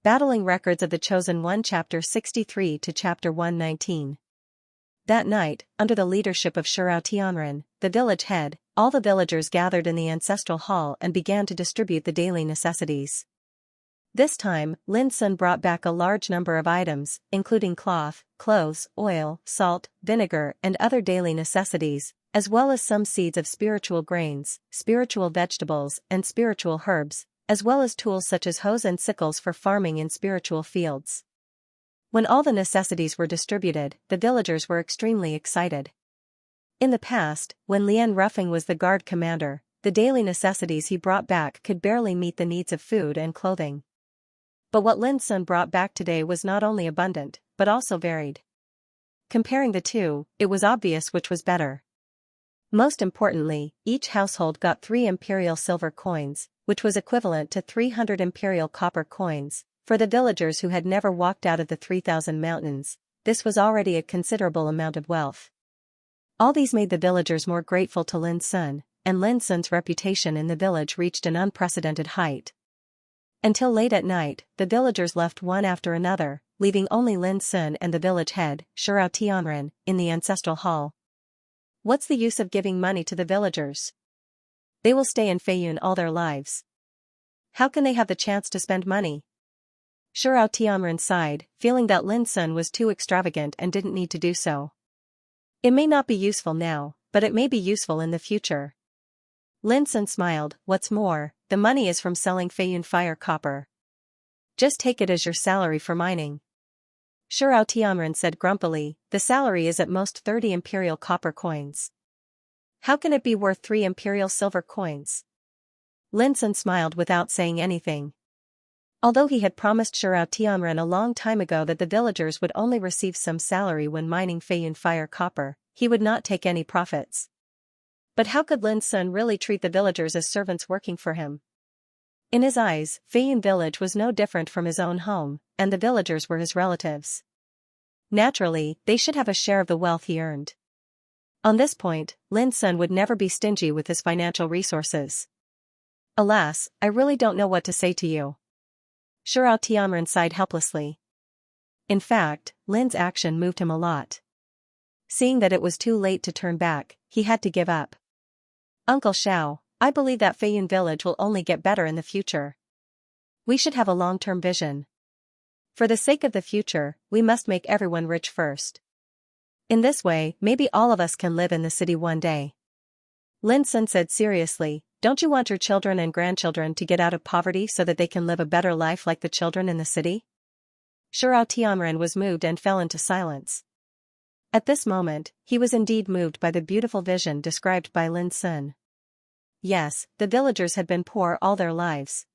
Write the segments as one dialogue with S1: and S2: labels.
S1: Battling Records of the Chosen One Chapter 63 to Chapter 119. That night, under the leadership of Shirao Tianren, the village head, all the villagers gathered in the ancestral hall and began to distribute the daily necessities. This time, Lin Sun brought back a large number of items, including cloth, clothes, oil, salt, vinegar and other daily necessities, as well as some seeds of spiritual grains, spiritual vegetables and spiritual herbs, as well as tools such as hoes and sickles for farming in spiritual fields. When all the necessities were distributed, the villagers were extremely excited. In the past, when Lian Ruffing was the guard commander, the daily necessities he brought back could barely meet the needs of food and clothing. But what Lin Sun brought back today was not only abundant, but also varied. Comparing the two, it was obvious which was better. Most importantly, each household got 3 imperial silver coins, which was equivalent to 300 imperial copper coins. For the villagers who had never walked out of the 3,000 mountains, this was already a considerable amount of wealth. All these made the villagers more grateful to Lin Sun, and Lin Sun's reputation in the village reached an unprecedented height. Until late at night, the villagers left one after another, leaving only Lin Sun and the village head, Shirao Tianren, in the ancestral hall. What's the use of giving money to the villagers? They will stay in Feiyun all their lives. How can they have the chance to spend money? Shirao Tianren sighed, feeling that Lin Sun was too extravagant and didn't need to do so. It may not be useful now, but it may be useful in the future. Lin Sun smiled. What's more, the money is from selling Feiyun fire copper. Just take it as your salary for mining. Shirao Tianren said grumpily, the salary is at most 30 imperial copper coins. How can it be worth 3 imperial silver coins? Lin Sun smiled without saying anything. Although he had promised Shirao Tianren a long time ago that the villagers would only receive some salary when mining Feiyun fire copper, he would not take any profits. But how could Lin Sun really treat the villagers as servants working for him? In his eyes, Feiyun village was no different from his own home, and the villagers were his relatives. Naturally, they should have a share of the wealth he earned. On this point, Lin Sun would never be stingy with his financial resources. Alas, I really don't know what to say to you. Shirao Tianren sighed helplessly. In fact, Lin's action moved him a lot. Seeing that it was too late to turn back, he had to give up. Uncle Xiao, I believe that Feiyun village will only get better in the future. We should have a long-term vision. For the sake of the future, we must make everyone rich first. In this way, maybe all of us can live in the city one day. Lin Sun said seriously, don't you want your children and grandchildren to get out of poverty so that they can live a better life like the children in the city? Shirao Tianren was moved and fell into silence. At this moment, he was indeed moved by the beautiful vision described by Lin Sun. Yes, the villagers had been poor all their lives.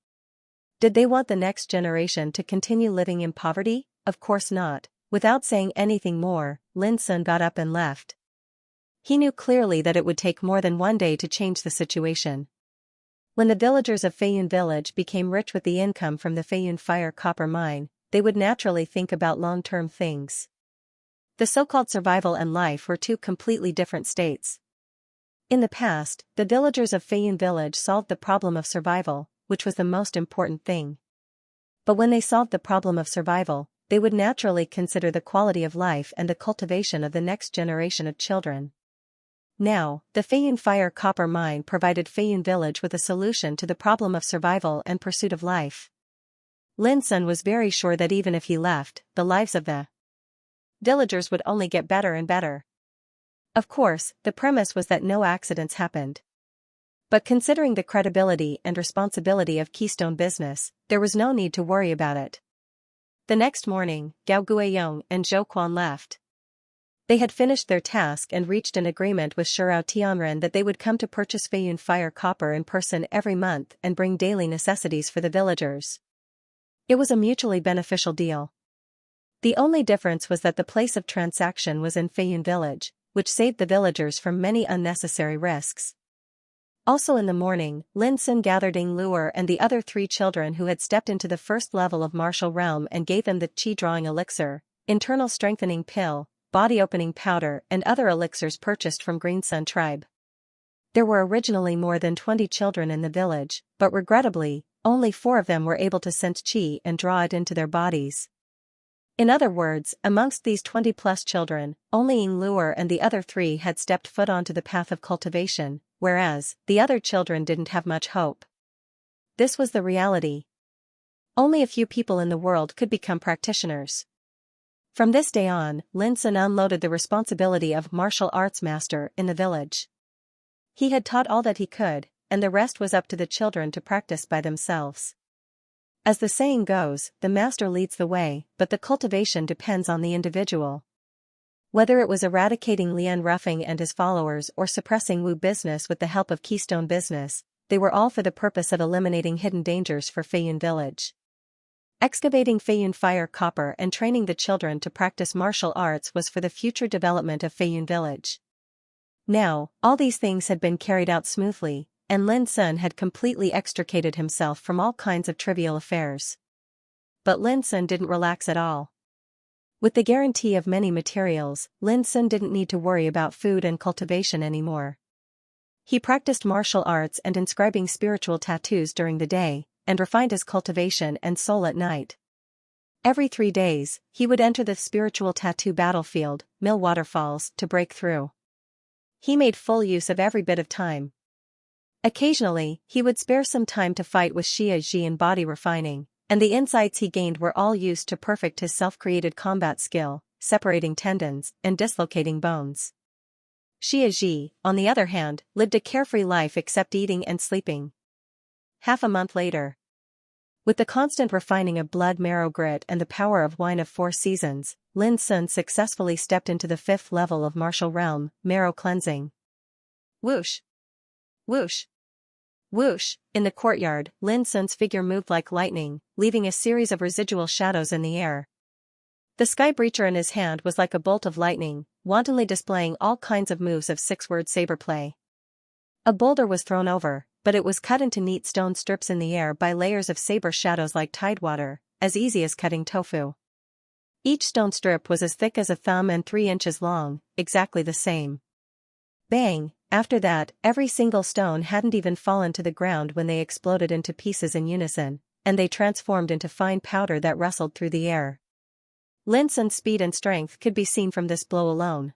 S1: Did they want the next generation to continue living in poverty? Of course not. Without saying anything more, Lin Sun got up and left. He knew clearly that it would take more than one day to change the situation. When the villagers of Feiyun village became rich with the income from the Feiyun fire copper mine, they would naturally think about long-term things. The so-called survival and life were two completely different states. In the past, the villagers of Feiyun village solved the problem of survival, which was the most important thing. But when they solved the problem of survival, they would naturally consider the quality of life and the cultivation of the next generation of children. Now, the Feiyun fire copper mine provided Feiyun village with a solution to the problem of survival and pursuit of life. Lin Sun was very sure that even if he left, the lives of the villagers would only get better and better. Of course, the premise was that no accidents happened. But considering the credibility and responsibility of Keystone business, there was no need to worry about it. The next morning, Gao Guiyong and Zhou Quan left. They had finished their task and reached an agreement with Shirao Tianren that they would come to purchase Feiyun fire copper in person every month and bring daily necessities for the villagers. It was a mutually beneficial deal. The only difference was that the place of transaction was in Feiyun village, which saved the villagers from many unnecessary risks. Also in the morning, Lin Sun gathered Ying Luer and the other 3 children who had stepped into the first level of martial realm and gave them the qi drawing elixir, internal strengthening pill, body opening powder and other elixirs purchased from Green Sun tribe. There were originally more than 20 children in the village, but regrettably, only 4 of them were able to sense qi and draw it into their bodies. In other words, amongst these 20-plus children, only Yingluer and the other 3 had stepped foot onto the path of cultivation, whereas the other children didn't have much hope. This was the reality. Only a few people in the world could become practitioners. From this day on, Lin Sun unloaded the responsibility of martial arts master in the village. He had taught all that he could, and the rest was up to the children to practice by themselves. As the saying goes, the master leads the way, but the cultivation depends on the individual. Whether it was eradicating Lian Ruffing and his followers or suppressing Wu business with the help of Keystone Business, they were all for the purpose of eliminating hidden dangers for Feiyun village. Excavating Feiyun fire copper and training the children to practice martial arts was for the future development of Feiyun village. Now, all these things had been carried out smoothly, and Lin Sun had completely extricated himself from all kinds of trivial affairs. But Lin Sun didn't relax at all. With the guarantee of many materials, Lin Sun didn't need to worry about food and cultivation anymore. He practiced martial arts and inscribing spiritual tattoos during the day, and refined his cultivation and soul at night. Every 3 days, he would enter the spiritual tattoo battlefield, Mill Waterfalls, to break through. He made full use of every bit of time. Occasionally, he would spare some time to fight with Xianxia in body refining, and the insights he gained were all used to perfect his self-created combat skill, separating tendons and dislocating bones. Xianxia, on the other hand, lived a carefree life except eating and sleeping. Half a month later. With the constant refining of blood marrow grit and the power of wine of 4 seasons, Lin Sun successfully stepped into the 5th level of martial realm, marrow cleansing. Whoosh! Whoosh! Whoosh! In the courtyard, Lin Sun's figure moved like lightning, leaving a series of residual shadows in the air. The sky breacher in his hand was like a bolt of lightning, wantonly displaying all kinds of moves of 6-word saber play. A boulder was thrown over, but it was cut into neat stone strips in the air by layers of saber shadows like tidewater, as easy as cutting tofu. Each stone strip was as thick as a thumb and 3 inches long, exactly the same. Bang! After that, every single stone hadn't even fallen to the ground when they exploded into pieces in unison, and they transformed into fine powder that rustled through the air. Lin Sun's speed and strength could be seen from this blow alone.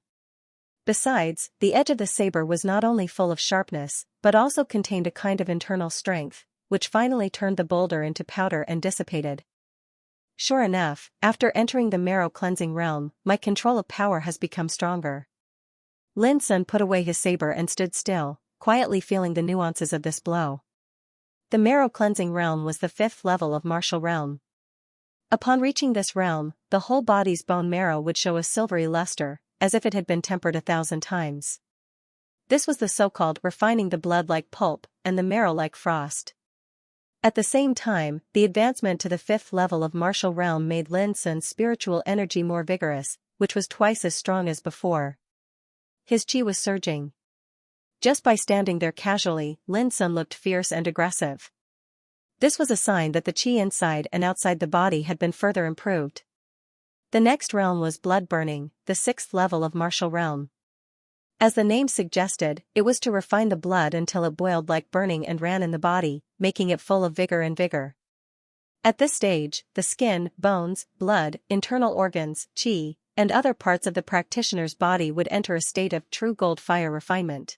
S1: Besides, the edge of the saber was not only full of sharpness, but also contained a kind of internal strength, which finally turned the boulder into powder and dissipated. Sure enough, after entering the marrow cleansing realm, my control of power has become stronger. Lin Sun put away his saber and stood still, quietly feeling the nuances of this blow. The marrow cleansing realm was the 5th level of martial realm. Upon reaching this realm, the whole body's bone marrow would show a silvery luster, as if it had been tempered 1,000 times. This was the so-called refining the blood like pulp, and the marrow like frost. At the same time, the advancement to the 5th level of martial realm made Lin Sun's spiritual energy more vigorous, which was twice as strong as before. His qi was surging. Just by standing there casually, Lin Sun looked fierce and aggressive. This was a sign that the qi inside and outside the body had been further improved. The next realm was blood burning, the 6th level of martial realm. As the name suggested, it was to refine the blood until it boiled like burning and ran in the body, making it full of vigor and vigor. At this stage, the skin, bones, blood, internal organs, qi, and other parts of the practitioner's body would enter a state of true gold fire refinement.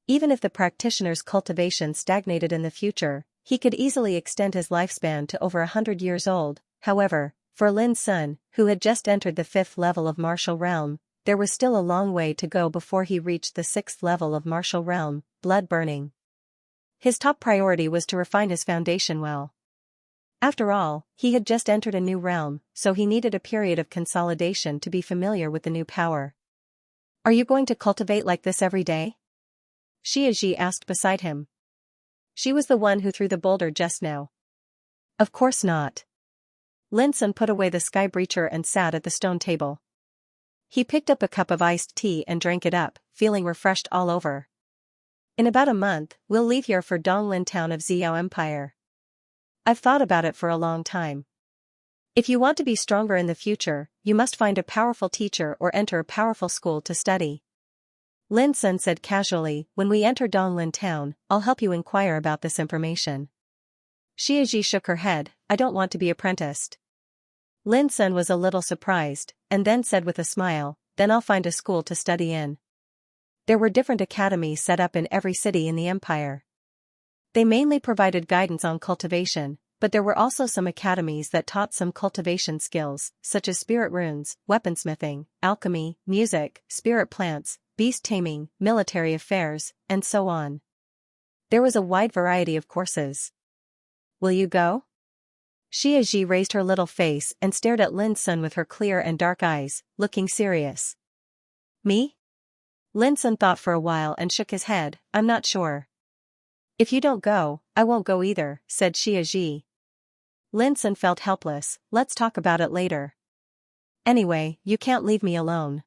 S1: Even if the practitioner's cultivation stagnated in the future, he could easily extend his lifespan to over 100 years old. However, for Lin Sun, who had just entered the 5th level of martial realm, there was still a long way to go before he reached the 6th level of martial realm, blood burning. His top priority was to refine his foundation well. After all, he had just entered a new realm, so he needed a period of consolidation to be familiar with the new power. "Are you going to cultivate like this every day?" Xianxia asked beside him. She was the one who threw the boulder just now. "Of course not." Lin Sun put away the sky breacher and sat at the stone table. He picked up a cup of iced tea and drank it up, feeling refreshed all over. "In about a month, we'll leave here for Donglin town of Xiao Empire. I've thought about it for a long time. If you want to be stronger in the future, you must find a powerful teacher or enter a powerful school to study." Lin Sun said casually, "When we enter Donglin town, I'll help you inquire about this information." Xiaoji shook her head, I don't want to be apprenticed. Lin Sun was a little surprised, and then said with a smile, then I'll find a school to study in. There were different academies set up in every city in the empire. They mainly provided guidance on cultivation, but there were also some academies that taught some cultivation skills, such as spirit runes, weaponsmithing, alchemy, music, spirit plants, beast taming, military affairs, and so on. There was a wide variety of courses. Will you go? Xiaoji raised her little face and stared at Lin Sun with her clear and dark eyes, looking serious. Me? Lin Sun thought for a while and shook his head, I'm not sure. If you don't go, I won't go either, said Xiaoji. Lin Sun felt helpless, let's talk about it later. Anyway, you can't leave me alone.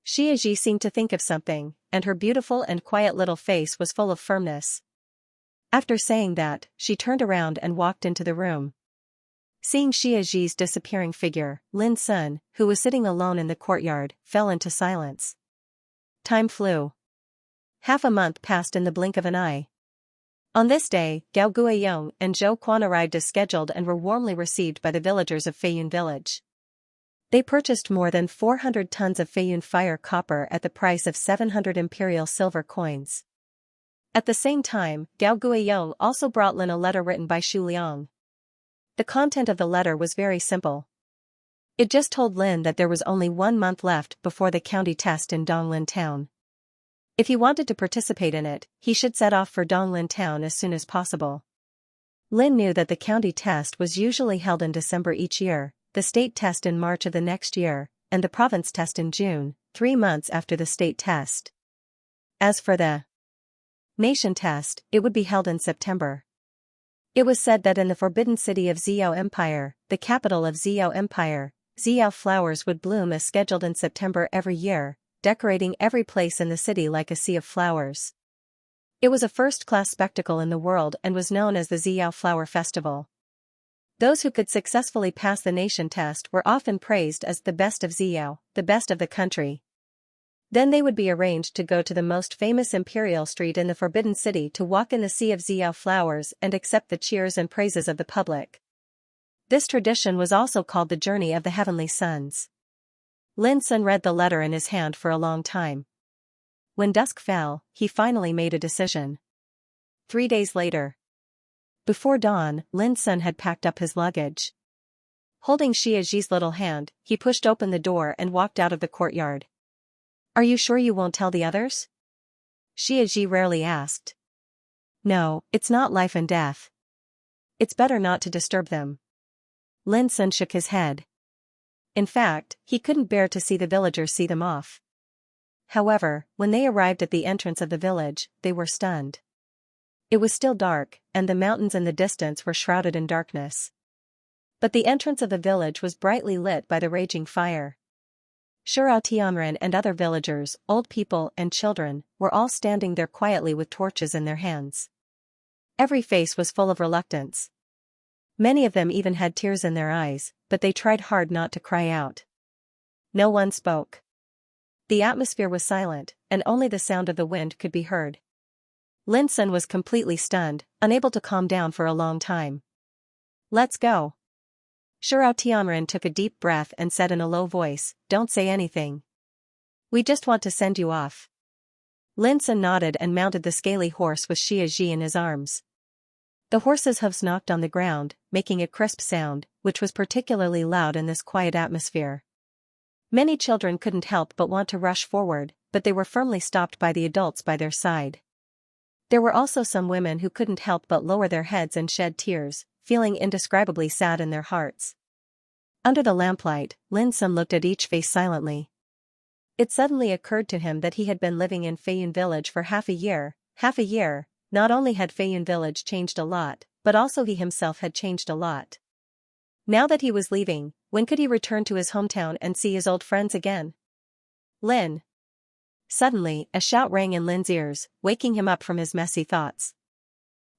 S1: Xiaoji seemed to think of something, and her beautiful and quiet little face was full of firmness. After saying that, she turned around and walked into the room. Seeing Xiaoji's disappearing figure, Lin Sun, who was sitting alone in the courtyard, fell into silence. Time flew. Half a month passed in the blink of an eye. On this day, Gao Guiyong and Zhou Quan arrived as scheduled and were warmly received by the villagers of Feiyun village. They purchased more than 400 tons of Feiyun fire copper at the price of 700 imperial silver coins. At the same time, Gao Guiyong also brought Lin a letter written by Xu Liang. The content of the letter was very simple. It just told Lin that there was only 1 month left before the county test in Donglin town. If he wanted to participate in it, he should set off for Donglin town as soon as possible. Lin knew that the county test was usually held in December each year, the state test in March of the next year, and the province test in June, 3 months after the state test. As for the nation test, it would be held in September. It was said that in the forbidden city of Xiao Empire, the capital of Xiao Empire, Xiao flowers would bloom as scheduled in September every year, decorating every place in the city like a sea of flowers. It was a first-class spectacle in the world and was known as the Xiao Flower Festival. Those who could successfully pass the nation test were often praised as the best of Xiao, the best of the country. Then they would be arranged to go to the most famous imperial street in the Forbidden City to walk in the sea of Xiao flowers and accept the cheers and praises of the public. This tradition was also called the Journey of the Heavenly Suns. Lin Sun read the letter in his hand for a long time. When dusk fell, he finally made a decision. 3 days later. Before dawn, Lin Sun had packed up his luggage. Holding Xiaoji's little hand, he pushed open the door and walked out of the courtyard. Are you sure you won't tell the others? Xiaoji rarely asked. No, it's not life and death. It's better not to disturb them. Lin Sun shook his head. In fact, he couldn't bear to see the villagers see them off. However, when they arrived at the entrance of the village, they were stunned. It was still dark, and the mountains in the distance were shrouded in darkness. But the entrance of the village was brightly lit by the raging fire. Shurao Tianren and other villagers, old people and children, were all standing there quietly with torches in their hands. Every face was full of reluctance. Many of them even had tears in their eyes, but they tried hard not to cry out. No one spoke. The atmosphere was silent, and only the sound of the wind could be heard. Lin Sun was completely stunned, unable to calm down for a long time. Let's go. Shurao Tianren took a deep breath and said in a low voice, Don't say anything. We just want to send you off. Lin Sun nodded and mounted the scaly horse with Xiaoji in his arms. The horse's hooves knocked on the ground, making a crisp sound, which was particularly loud in this quiet atmosphere. Many children couldn't help but want to rush forward, but they were firmly stopped by the adults by their side. There were also some women who couldn't help but lower their heads and shed tears, feeling indescribably sad in their hearts. Under the lamplight, Lin Sun looked at each face silently. It suddenly occurred to him that he had been living in Feiyun village for half a year. Not only had Feiyun village changed a lot, but also he himself had changed a lot. Now that he was leaving, when could he return to his hometown and see his old friends again? Lin! Suddenly, a shout rang in Lin's ears, waking him up from his messy thoughts.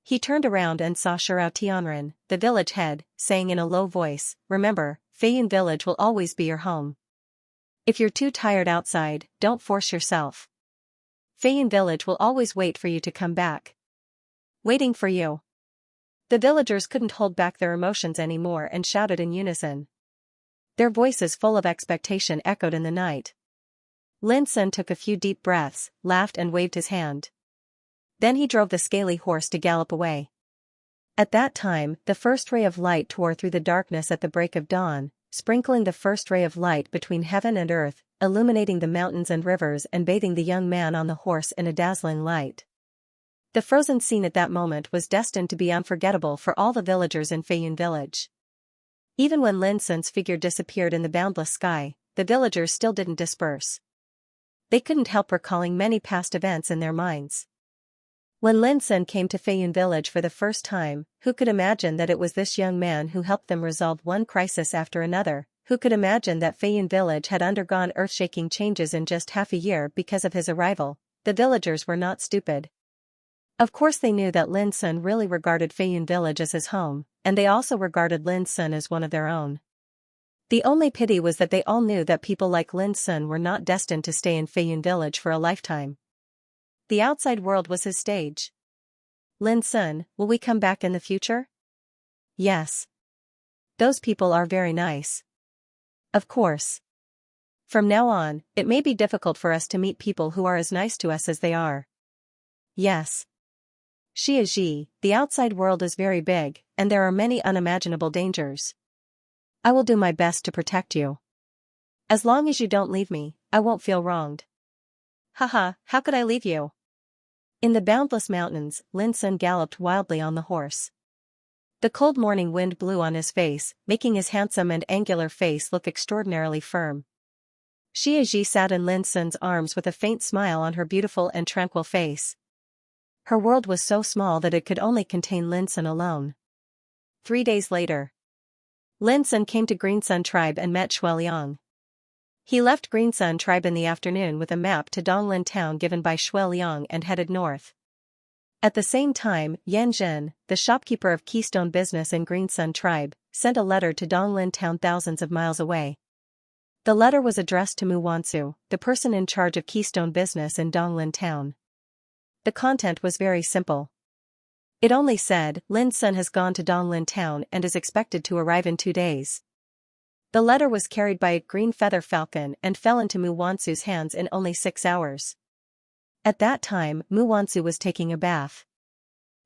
S1: He turned around and saw Shurao Tianren, the village head, saying in a low voice, Remember, Feiyun village will always be your home. If you're too tired outside, don't force yourself. Feiyun village will always wait for you to come back. Waiting for you. The villagers couldn't hold back their emotions anymore and shouted in unison. Their voices full of expectation echoed in the night. Lin Sun took a few deep breaths, laughed and waved his hand. Then he drove the scaly horse to gallop away. At that time, the first ray of light tore through the darkness at the break of dawn, sprinkling the first ray of light between heaven and earth, illuminating the mountains and rivers and bathing the young man on the horse in a dazzling light. The frozen scene at that moment was destined to be unforgettable for all the villagers in Feiyun village. Even when Lin Sun's figure disappeared in the boundless sky, the villagers still didn't disperse. They couldn't help recalling many past events in their minds. When Lin Sun came to Feiyun village for the first time, who could imagine that it was this young man who helped them resolve one crisis after another? Who could imagine that Feiyun village had undergone earth-shaking changes in just half a year because of his arrival? The villagers were not stupid. Of course they knew that Lin Sun really regarded Feiyun village as his home, and they also regarded Lin Sun as one of their own. The only pity was that they all knew that people like Lin Sun were not destined to stay in Feiyun village for a lifetime. The outside world was his stage. Lin Sun, will we come back in the future? Yes. Those people are very nice. Of course. From now on, it may be difficult for us to meet people who are as nice to us as they are. Yes. Xianxia, the outside world is very big, and there are many unimaginable dangers. I will do my best to protect you. As long as you don't leave me, I won't feel wronged. Haha, how could I leave you? In the boundless mountains, Lin Sun galloped wildly on the horse. The cold morning wind blew on his face, making his handsome and angular face look extraordinarily firm. Xianxia sat in Lin Sun's arms with a faint smile on her beautiful and tranquil face. Her world was so small that it could only contain Lin Sun alone. 3 days later, Lin Sun came to Green Sun tribe and met Shueliang. He left Green Sun tribe in the afternoon with a map to Donglin town given by Shueliang and headed north. At the same time, Yan Zhen, the shopkeeper of Keystone Business in Green Sun tribe, sent a letter to Donglin town thousands of miles away. The letter was addressed to Mu Wansu, the person in charge of Keystone Business in Donglin town. The content was very simple. It only said, Lin Sun has gone to Donglin town and is expected to arrive in 2 days. The letter was carried by a green feather falcon and fell into Mu Wansu's hands in only 6 hours. At that time, Mu Wansu was taking a bath.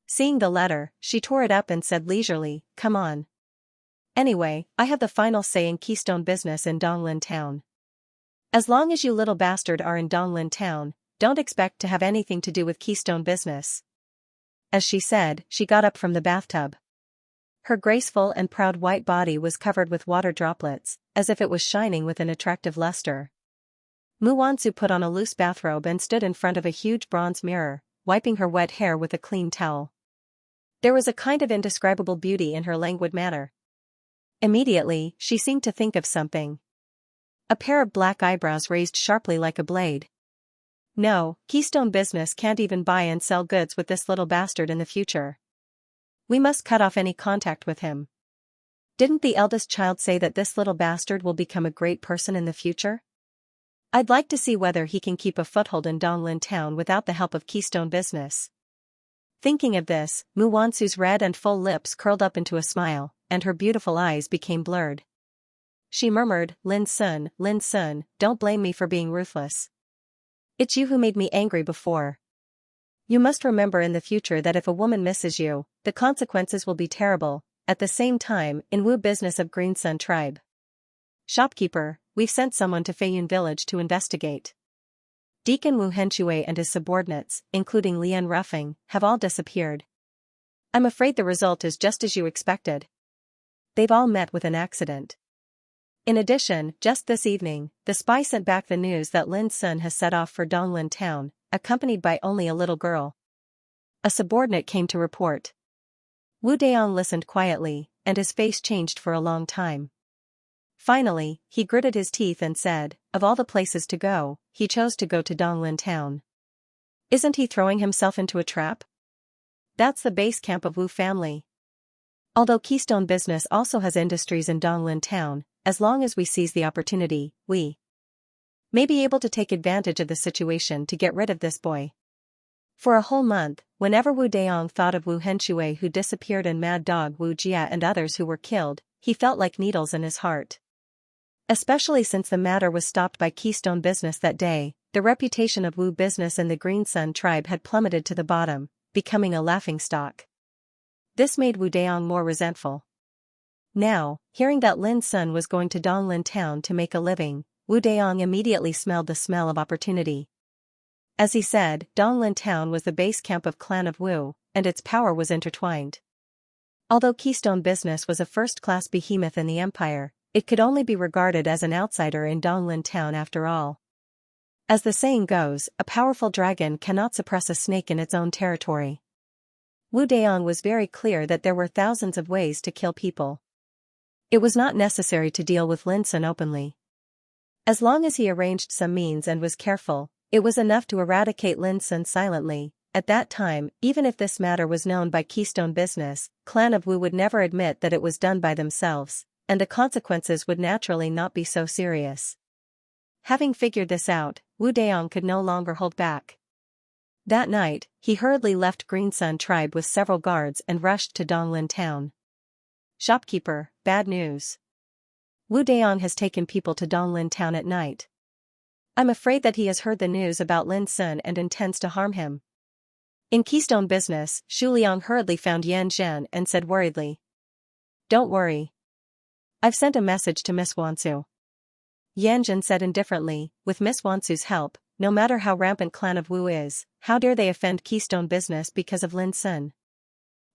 S1: Seeing the letter, she tore it up and said leisurely, come on. Anyway, I have the final say in Keystone Business in Donglin town. As long as you little bastard are in Donglin town, don't expect to have anything to do with Keystone Business. As she said, she got up from the bathtub. Her graceful and proud white body was covered with water droplets, as if it was shining with an attractive luster. Mu Wansu put on a loose bathrobe and stood in front of a huge bronze mirror, wiping her wet hair with a clean towel. There was a kind of indescribable beauty in her languid manner. Immediately, she seemed to think of something. A pair of black eyebrows raised sharply like a blade. No, Keystone Business can't even buy and sell goods with this little bastard in the future. We must cut off any contact with him. Didn't the eldest child say that this little bastard will become a great person in the future? I'd like to see whether he can keep a foothold in Donglin town without the help of Keystone Business. Thinking of this, Mu Wansu's red and full lips curled up into a smile, and her beautiful eyes became blurred. She murmured, Lin Sun, don't blame me for being ruthless. It's you who made me angry before. You must remember in the future that if a woman misses you, the consequences will be terrible. At the same time, in Wu business of Green Sun tribe. Shopkeeper, we've sent someone to Feiyun village to investigate. Deacon Wu Henshui and his subordinates, including Lian Ruffing, have all disappeared. I'm afraid the result is just as you expected. They've all met with an accident. In addition, just this evening, the spy sent back the news that Lin Sun has set off for Donglin town, accompanied by only a little girl. A subordinate came to report. Wu Deong listened quietly, and his face changed for a long time. Finally, he gritted his teeth and said, of all the places to go, he chose to go to Donglin town. Isn't he throwing himself into a trap? That's the base camp of Wu family. Although Keystone Business also has industries in Donglin town, as long as we seize the opportunity, we may be able to take advantage of the situation to get rid of this boy. For a whole month, whenever Wu Deong thought of Wu Henshui who disappeared and Mad Dog Wu Jia and others who were killed, he felt like needles in his heart. Especially since the matter was stopped by Keystone Business that day, the reputation of Wu business in the Green Sun tribe had plummeted to the bottom, becoming a laughingstock. This made Wu Deong more resentful. Now, hearing that Lin Sun was going to Donglin town to make a living, Wu Deong immediately smelled the smell of opportunity. As he said, Donglin town was the base camp of Clan of Wu, and its power was intertwined. Although Keystone Business was a first-class behemoth in the empire, it could only be regarded as an outsider in Donglin town after all. As the saying goes, a powerful dragon cannot suppress a snake in its own territory. Wu Deong was very clear that there were thousands of ways to kill people. It was not necessary to deal with Lin Sun openly. As long as he arranged some means and was careful, it was enough to eradicate Lin Sun silently. At that time, even if this matter was known by Keystone Business, Clan of Wu would never admit that it was done by themselves, and the consequences would naturally not be so serious. Having figured this out, Wu Deong could no longer hold back. That night, he hurriedly left Green Sun tribe with several guards and rushed to Donglin town. Shopkeeper, bad news. Wu Deong has taken people to Donglin town at night. I'm afraid that he has heard the news about Lin Sun and intends to harm him. In Keystone Business, Shu Liang hurriedly found Yan Zhen and said worriedly. Don't worry. I've sent a message to Miss Wansu. Yan Zhen said indifferently, with Miss Wansu's help, no matter how rampant Clan of Wu is, how dare they offend Keystone Business because of Lin Sun?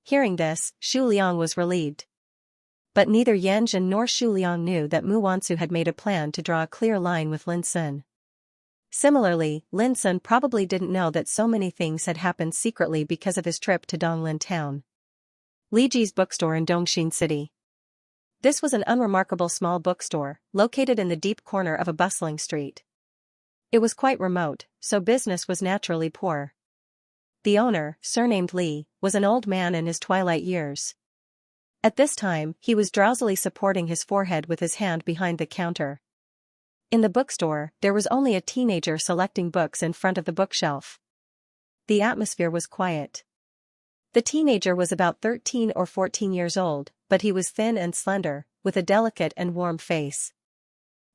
S1: Hearing this, Shu Liang was relieved. But neither Yan Zhen nor Shu Liang knew that Mu Wansu had made a plan to draw a clear line with Lin Sun. Similarly, Lin Sun probably didn't know that so many things had happened secretly because of his trip to Donglin town. Li Ji's bookstore in Dongxin City. This was an unremarkable small bookstore, located in the deep corner of a bustling street. It was quite remote, so business was naturally poor. The owner, surnamed Li, was an old man in his twilight years. At this time, he was drowsily supporting his forehead with his hand behind the counter. In the bookstore, there was only a teenager selecting books in front of the bookshelf. The atmosphere was quiet. The teenager was about 13 or 14 years old, but he was thin and slender, with a delicate and warm face.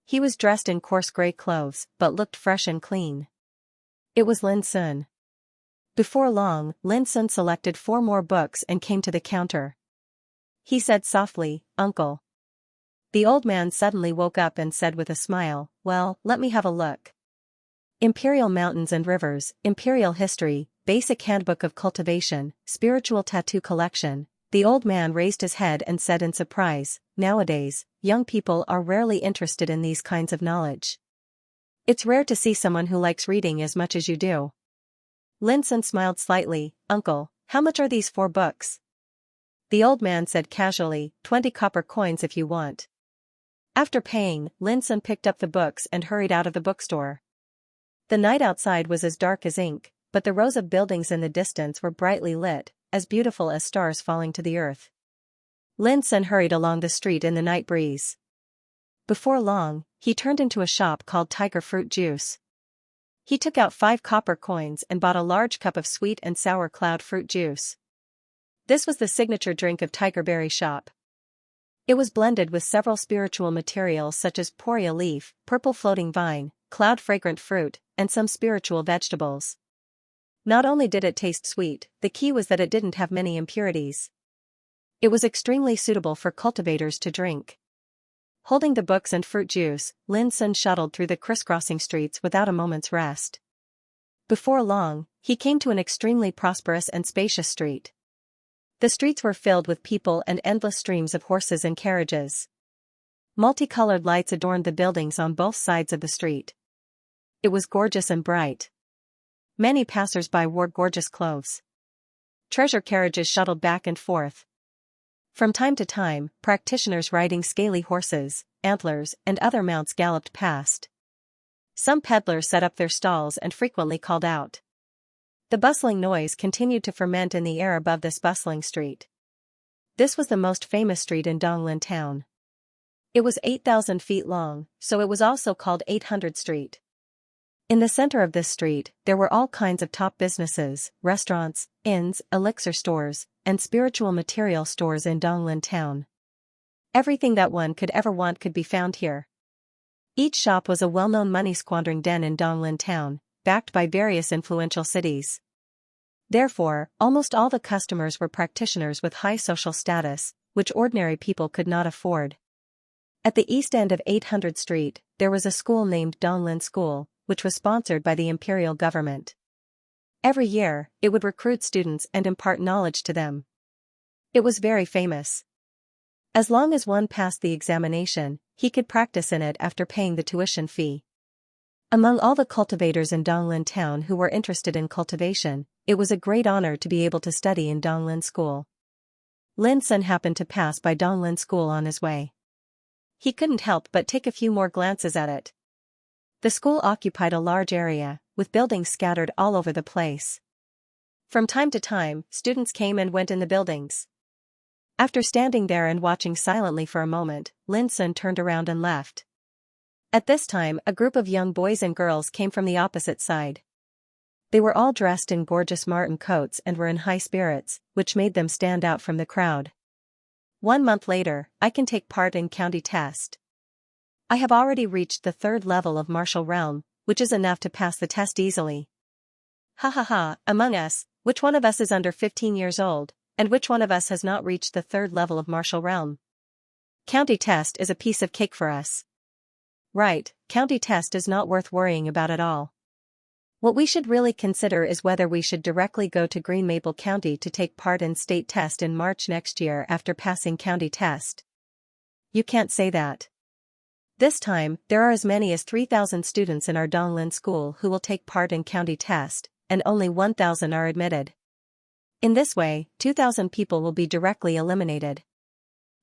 S1: He was dressed in coarse gray clothes, but looked fresh and clean. It was Lin Sun. Before long, Lin Sun selected 4 more books and came to the counter. He said softly, "Uncle." The old man suddenly woke up and said with a smile, "Well, let me have a look." Imperial Mountains and Rivers, Imperial History, Basic Handbook of Cultivation, Spiritual Tattoo Collection. The old man raised his head and said in surprise, "Nowadays, young people are rarely interested in these kinds of knowledge. It's rare to see someone who likes reading as much as you do." Lin Sun smiled slightly, "Uncle, how much are these 4 books?" The old man said casually, 20 copper coins if you want." After paying, Lin Sun picked up the books and hurried out of the bookstore. The night outside was as dark as ink, but the rows of buildings in the distance were brightly lit, as beautiful as stars falling to the earth. Lin Sun hurried along the street in the night breeze. Before long, he turned into a shop called Tiger Fruit Juice. He took out 5 copper coins and bought a large cup of sweet and sour cloud fruit juice. This was the signature drink of Tiger Berry Shop. It was blended with several spiritual materials such as poria leaf, purple floating vine, cloud fragrant fruit, and some spiritual vegetables. Not only did it taste sweet, the key was that it didn't have many impurities. It was extremely suitable for cultivators to drink. Holding the books and fruit juice, Lin Sun shuttled through the crisscrossing streets without a moment's rest. Before long, he came to an extremely prosperous and spacious street. The streets were filled with people and endless streams of horses and carriages. Multicolored lights adorned the buildings on both sides of the street. It was gorgeous and bright. Many passers-by wore gorgeous clothes. Treasure carriages shuttled back and forth. From time to time, practitioners riding scaly horses, antlers, and other mounts galloped past. Some peddlers set up their stalls and frequently called out. The bustling noise continued to ferment in the air above this bustling street. This was the most famous street in Donglin town. It was 8,000 feet long, so it was also called 800 Street. In the center of this street, there were all kinds of top businesses, restaurants, inns, elixir stores, and spiritual material stores in Donglin town. Everything that one could ever want could be found here. Each shop was a well-known money-squandering den in Donglin town, backed by various influential cities. Therefore, almost all the customers were practitioners with high social status, which ordinary people could not afford. At the east end of 800 Street, there was a school named Donglin School, which was sponsored by the imperial government. Every year, it would recruit students and impart knowledge to them. It was very famous. As long as one passed the examination, he could practice in it after paying the tuition fee. Among all the cultivators in Donglin town who were interested in cultivation, it was a great honor to be able to study in Donglin School. Lin Sun happened to pass by Donglin School on his way. He couldn't help but take a few more glances at it. The school occupied a large area, with buildings scattered all over the place. From time to time, students came and went in the buildings. After standing there and watching silently for a moment, Lin Sun turned around and left. At this time, a group of young boys and girls came from the opposite side. They were all dressed in gorgeous marten coats and were in high spirits, which made them stand out from the crowd. 1 month later, I can take part in county test. I have already reached the 3rd level of martial realm, which is enough to pass the test easily. Ha ha ha, among us, which one of us is under 15 years old, and which one of us has not reached the 3rd level of martial realm? County test is a piece of cake for us. Right, county test is not worth worrying about at all. What we should really consider is whether we should directly go to Green Maple County to take part in state test in March next year after passing county test. You can't say that. This time, there are as many as 3,000 students in our Donglin school who will take part in county test, and only 1,000 are admitted. In this way, 2,000 people will be directly eliminated.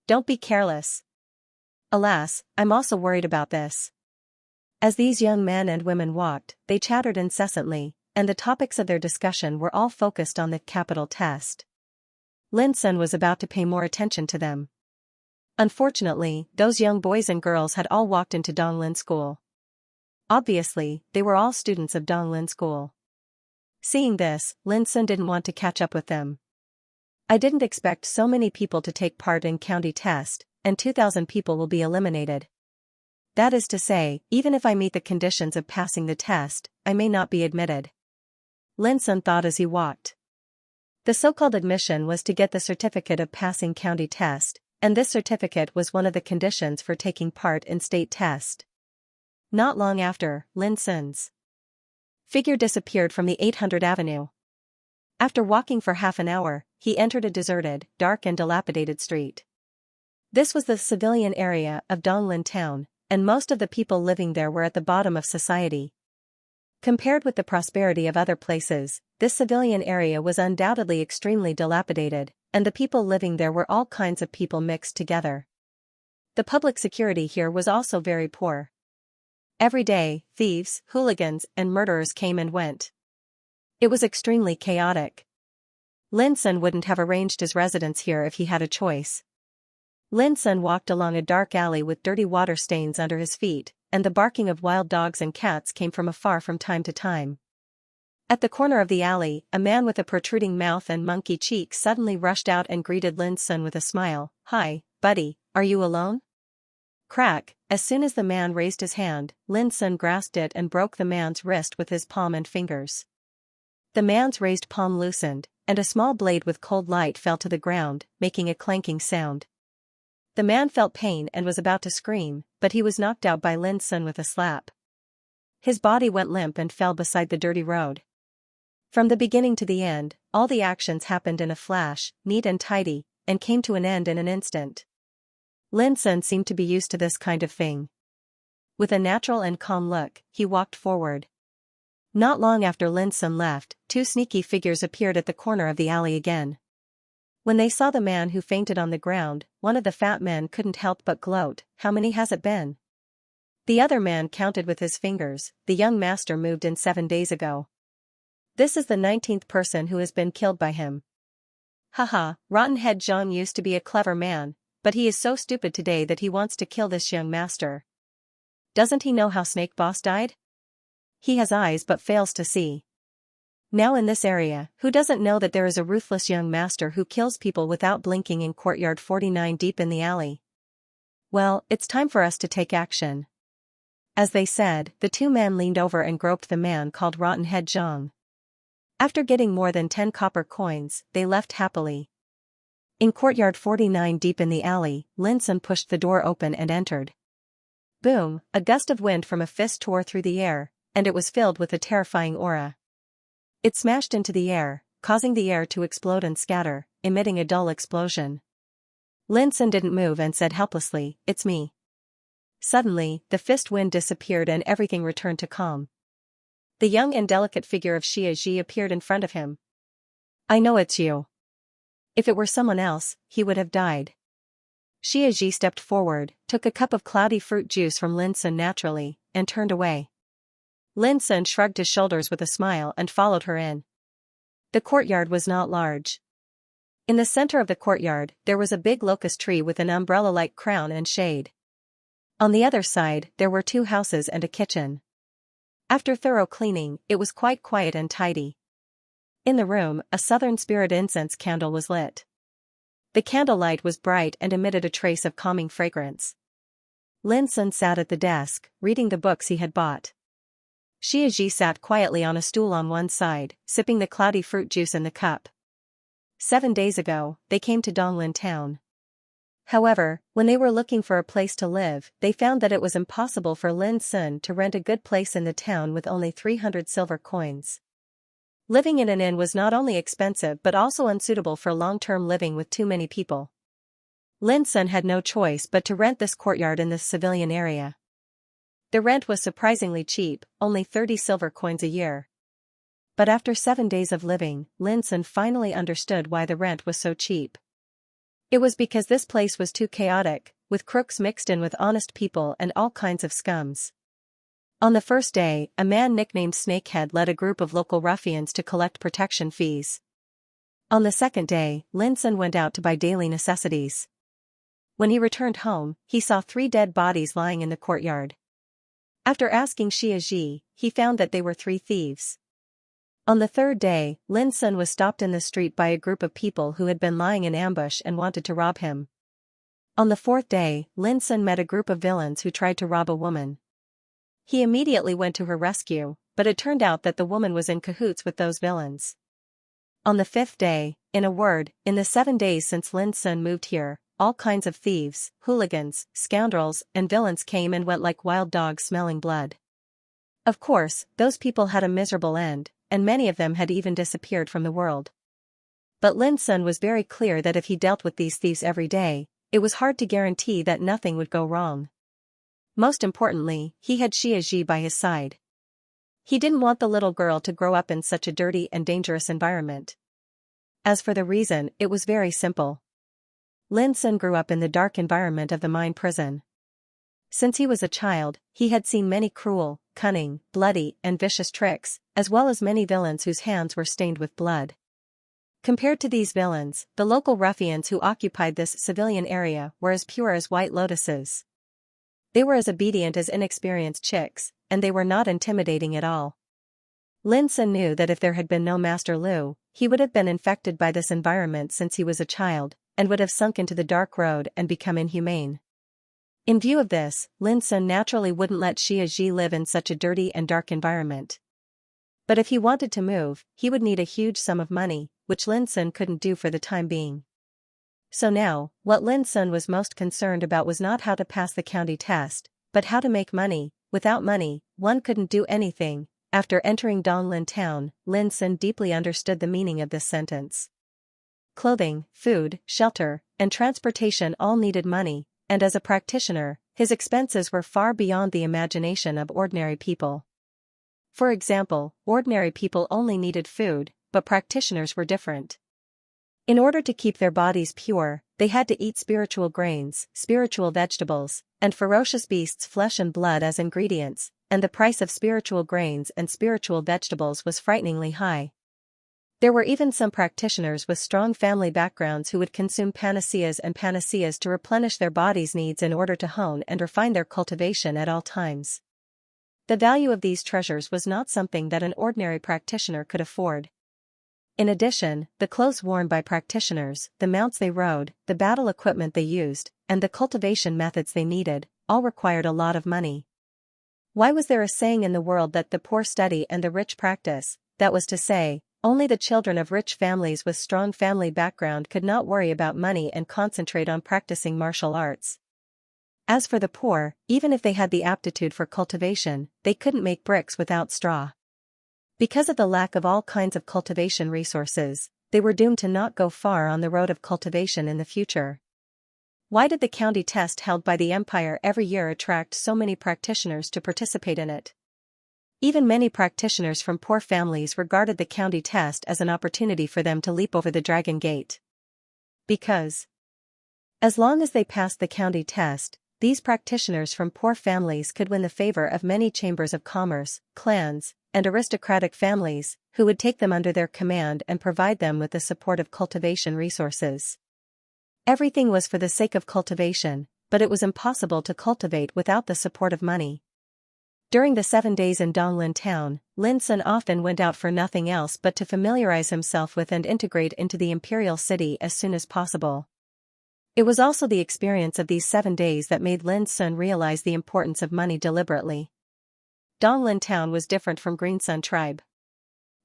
S1: Don't be careless. Alas, I'm also worried about this. As these young men and women walked, they chattered incessantly, and the topics of their discussion were all focused on the capital test. Lin Sun was about to pay more attention to them. Unfortunately, those young boys and girls had all walked into Donglin School. Obviously, they were all students of Donglin School. Seeing this, Lin Sun didn't want to catch up with them. I didn't expect so many people to take part in county test, and 2,000 people will be eliminated. That is to say, even if I meet the conditions of passing the test, I may not be admitted. Lin Sun thought as he walked. The so-called admission was to get the certificate of passing county test, and this certificate was one of the conditions for taking part in state test. Not long after, Lin Sun's figure disappeared from the 800 Avenue. After walking for half an hour, he entered a deserted, dark and dilapidated street. This was the civilian area of Donglin town, and most of the people living there were at the bottom of society. Compared with the prosperity of other places, this civilian area was undoubtedly extremely dilapidated, and the people living there were all kinds of people mixed together. The public security here was also very poor. Every day, thieves, hooligans, and murderers came and went. It was extremely chaotic. Lin Sun wouldn't have arranged his residence here if he had a choice. Lin Sun walked along a dark alley with dirty water stains under his feet, and the barking of wild dogs and cats came from afar from time to time. At the corner of the alley, a man with a protruding mouth and monkey cheeks suddenly rushed out and greeted Lin Sun with a smile. "Hi, buddy, are you alone?" Crack! As soon as the man raised his hand, Lin Sun grasped it and broke the man's wrist with his palm and fingers. The man's raised palm loosened, and a small blade with cold light fell to the ground, making a clanking sound. The man felt pain and was about to scream, but he was knocked out by Lin Sun with a slap. His body went limp and fell beside the dirty road. From the beginning to the end, all the actions happened in a flash, neat and tidy, and came to an end in an instant. Lin Sun seemed to be used to this kind of thing. With a natural and calm look, he walked forward. Not long after Lin Sun left, 2 sneaky figures appeared at the corner of the alley again. When they saw the man who fainted on the ground, one of the fat men couldn't help but gloat. "How many has it been?" The other man counted with his fingers. "The young master moved in 7 days ago. This is the 19th person who has been killed by him. Haha, Rottenhead Zhang used to be a clever man, but he is so stupid today that he wants to kill this young master. Doesn't he know how Snake Boss died? he has eyes but fails to see. Now in this area, who doesn't know that there is a ruthless young master who kills people without blinking in courtyard 49 deep in the alley? Well, it's time for us to take action. As they said, the two men leaned over and groped the man called Rotten Head Zhang. After getting more than 10 copper coins, they left happily. In courtyard 49 deep in the alley, Lin Sun pushed the door open and entered. Boom, a gust of wind from a fist tore through the air, and it was filled with a terrifying aura. It smashed into the air, causing the air to explode and scatter, emitting a dull explosion. Lin Sun didn't move and said helplessly, "It's me." Suddenly, the fist wind disappeared and everything returned to calm. The young and delicate figure of Xianxia appeared in front of him. "I know it's you." If it were someone else, he would have died. Xianxia stepped forward, took a cup of cloudy fruit juice from Lin Sun naturally, and turned away. Lin Sun shrugged his shoulders with a smile and followed her in. The courtyard was not large. In the center of the courtyard, there was a big locust tree with an umbrella-like crown and shade. On the other side, there were 2 houses and a kitchen. After thorough cleaning, it was quite quiet and tidy. In the room, a southern spirit incense candle was lit. The candlelight was bright and emitted a trace of calming fragrance. Lin Sun sat at the desk, reading the books he had bought. Xianxia sat quietly on a stool on one side, sipping the cloudy fruit juice in the cup. 7 days ago, they came to Donglin town. However, when they were looking for a place to live, they found that it was impossible for Lin Sun to rent a good place in the town with only 300 silver coins. Living in an inn was not only expensive but also unsuitable for long-term living with too many people. Lin Sun had no choice but to rent this courtyard in this civilian area. The rent was surprisingly cheap, only 30 silver coins a year. But after 7 days of living, Lin Sun finally understood why the rent was so cheap. It was because this place was too chaotic, with crooks mixed in with honest people and all kinds of scums. On the first day, a man nicknamed Snakehead led a group of local ruffians to collect protection fees. On the second day, Lin Sun went out to buy daily necessities. When he returned home, he saw 3 dead bodies lying in the courtyard. After asking Xianxia, he found that they were 3 thieves. On the third day, Lin Sun was stopped in the street by a group of people who had been lying in ambush and wanted to rob him. On the fourth day, Lin Sun met a group of villains who tried to rob a woman. He immediately went to her rescue, but it turned out that the woman was in cahoots with those villains. On the 5th day, in a word, in the 7 days since Lin Sun moved here, all kinds of thieves, hooligans, scoundrels, and villains came and went like wild dogs smelling blood. Of course, those people had a miserable end, and many of them had even disappeared from the world. But Lin Sun was very clear that if he dealt with these thieves every day, it was hard to guarantee that nothing would go wrong. Most importantly, he had Xianxia by his side. He didn't want the little girl to grow up in such a dirty and dangerous environment. As for the reason, it was very simple. Lin Sun grew up in the dark environment of the mine prison. Since he was a child, he had seen many cruel, cunning, bloody, and vicious tricks, as well as many villains whose hands were stained with blood. Compared to these villains, the local ruffians who occupied this civilian area were as pure as white lotuses. They were as obedient as inexperienced chicks, and they were not intimidating at all. Lin Sun knew that if there had been no Master Lu, he would have been infected by this environment since he was a child, and would have sunk into the dark road and become inhumane. In view of this, Lin Sun naturally wouldn't let Xianxia live in such a dirty and dark environment. But if he wanted to move, he would need a huge sum of money, which Lin Sun couldn't do for the time being. So now, what Lin Sun was most concerned about was not how to pass the county test, but how to make money. Without money, one couldn't do anything. After entering Donglin town, Lin Sun deeply understood the meaning of this sentence. Clothing, food, shelter, and transportation all needed money, and as a practitioner, his expenses were far beyond the imagination of ordinary people. For example, ordinary people only needed food, but practitioners were different. In order to keep their bodies pure, they had to eat spiritual grains, spiritual vegetables, and ferocious beasts' flesh and blood as ingredients, and the price of spiritual grains and spiritual vegetables was frighteningly high. There were even some practitioners with strong family backgrounds who would consume panaceas to replenish their body's needs in order to hone and refine their cultivation at all times. The value of these treasures was not something that an ordinary practitioner could afford. In addition, the clothes worn by practitioners, the mounts they rode, the battle equipment they used, and the cultivation methods they needed, all required a lot of money. Why was there a saying in the world that the poor study and the rich practice? That was to say, only the children of rich families with strong family background could not worry about money and concentrate on practicing martial arts. As for the poor, even if they had the aptitude for cultivation, they couldn't make bricks without straw. Because of the lack of all kinds of cultivation resources, they were doomed to not go far on the road of cultivation in the future. Why did the county test held by the empire every year attract so many practitioners to participate in it? Even many practitioners from poor families regarded the county test as an opportunity for them to leap over the dragon gate. Because, as long as they passed the county test, these practitioners from poor families could win the favor of many chambers of commerce, clans, and aristocratic families, who would take them under their command and provide them with the support of cultivation resources. Everything was for the sake of cultivation, but it was impossible to cultivate without the support of money. During the 7 days in Donglin town, Lin Sun often went out for nothing else but to familiarize himself with and integrate into the imperial city as soon as possible. It was also the experience of these 7 days that made Lin Sun realize the importance of money deliberately. Donglin town was different from Green Sun tribe.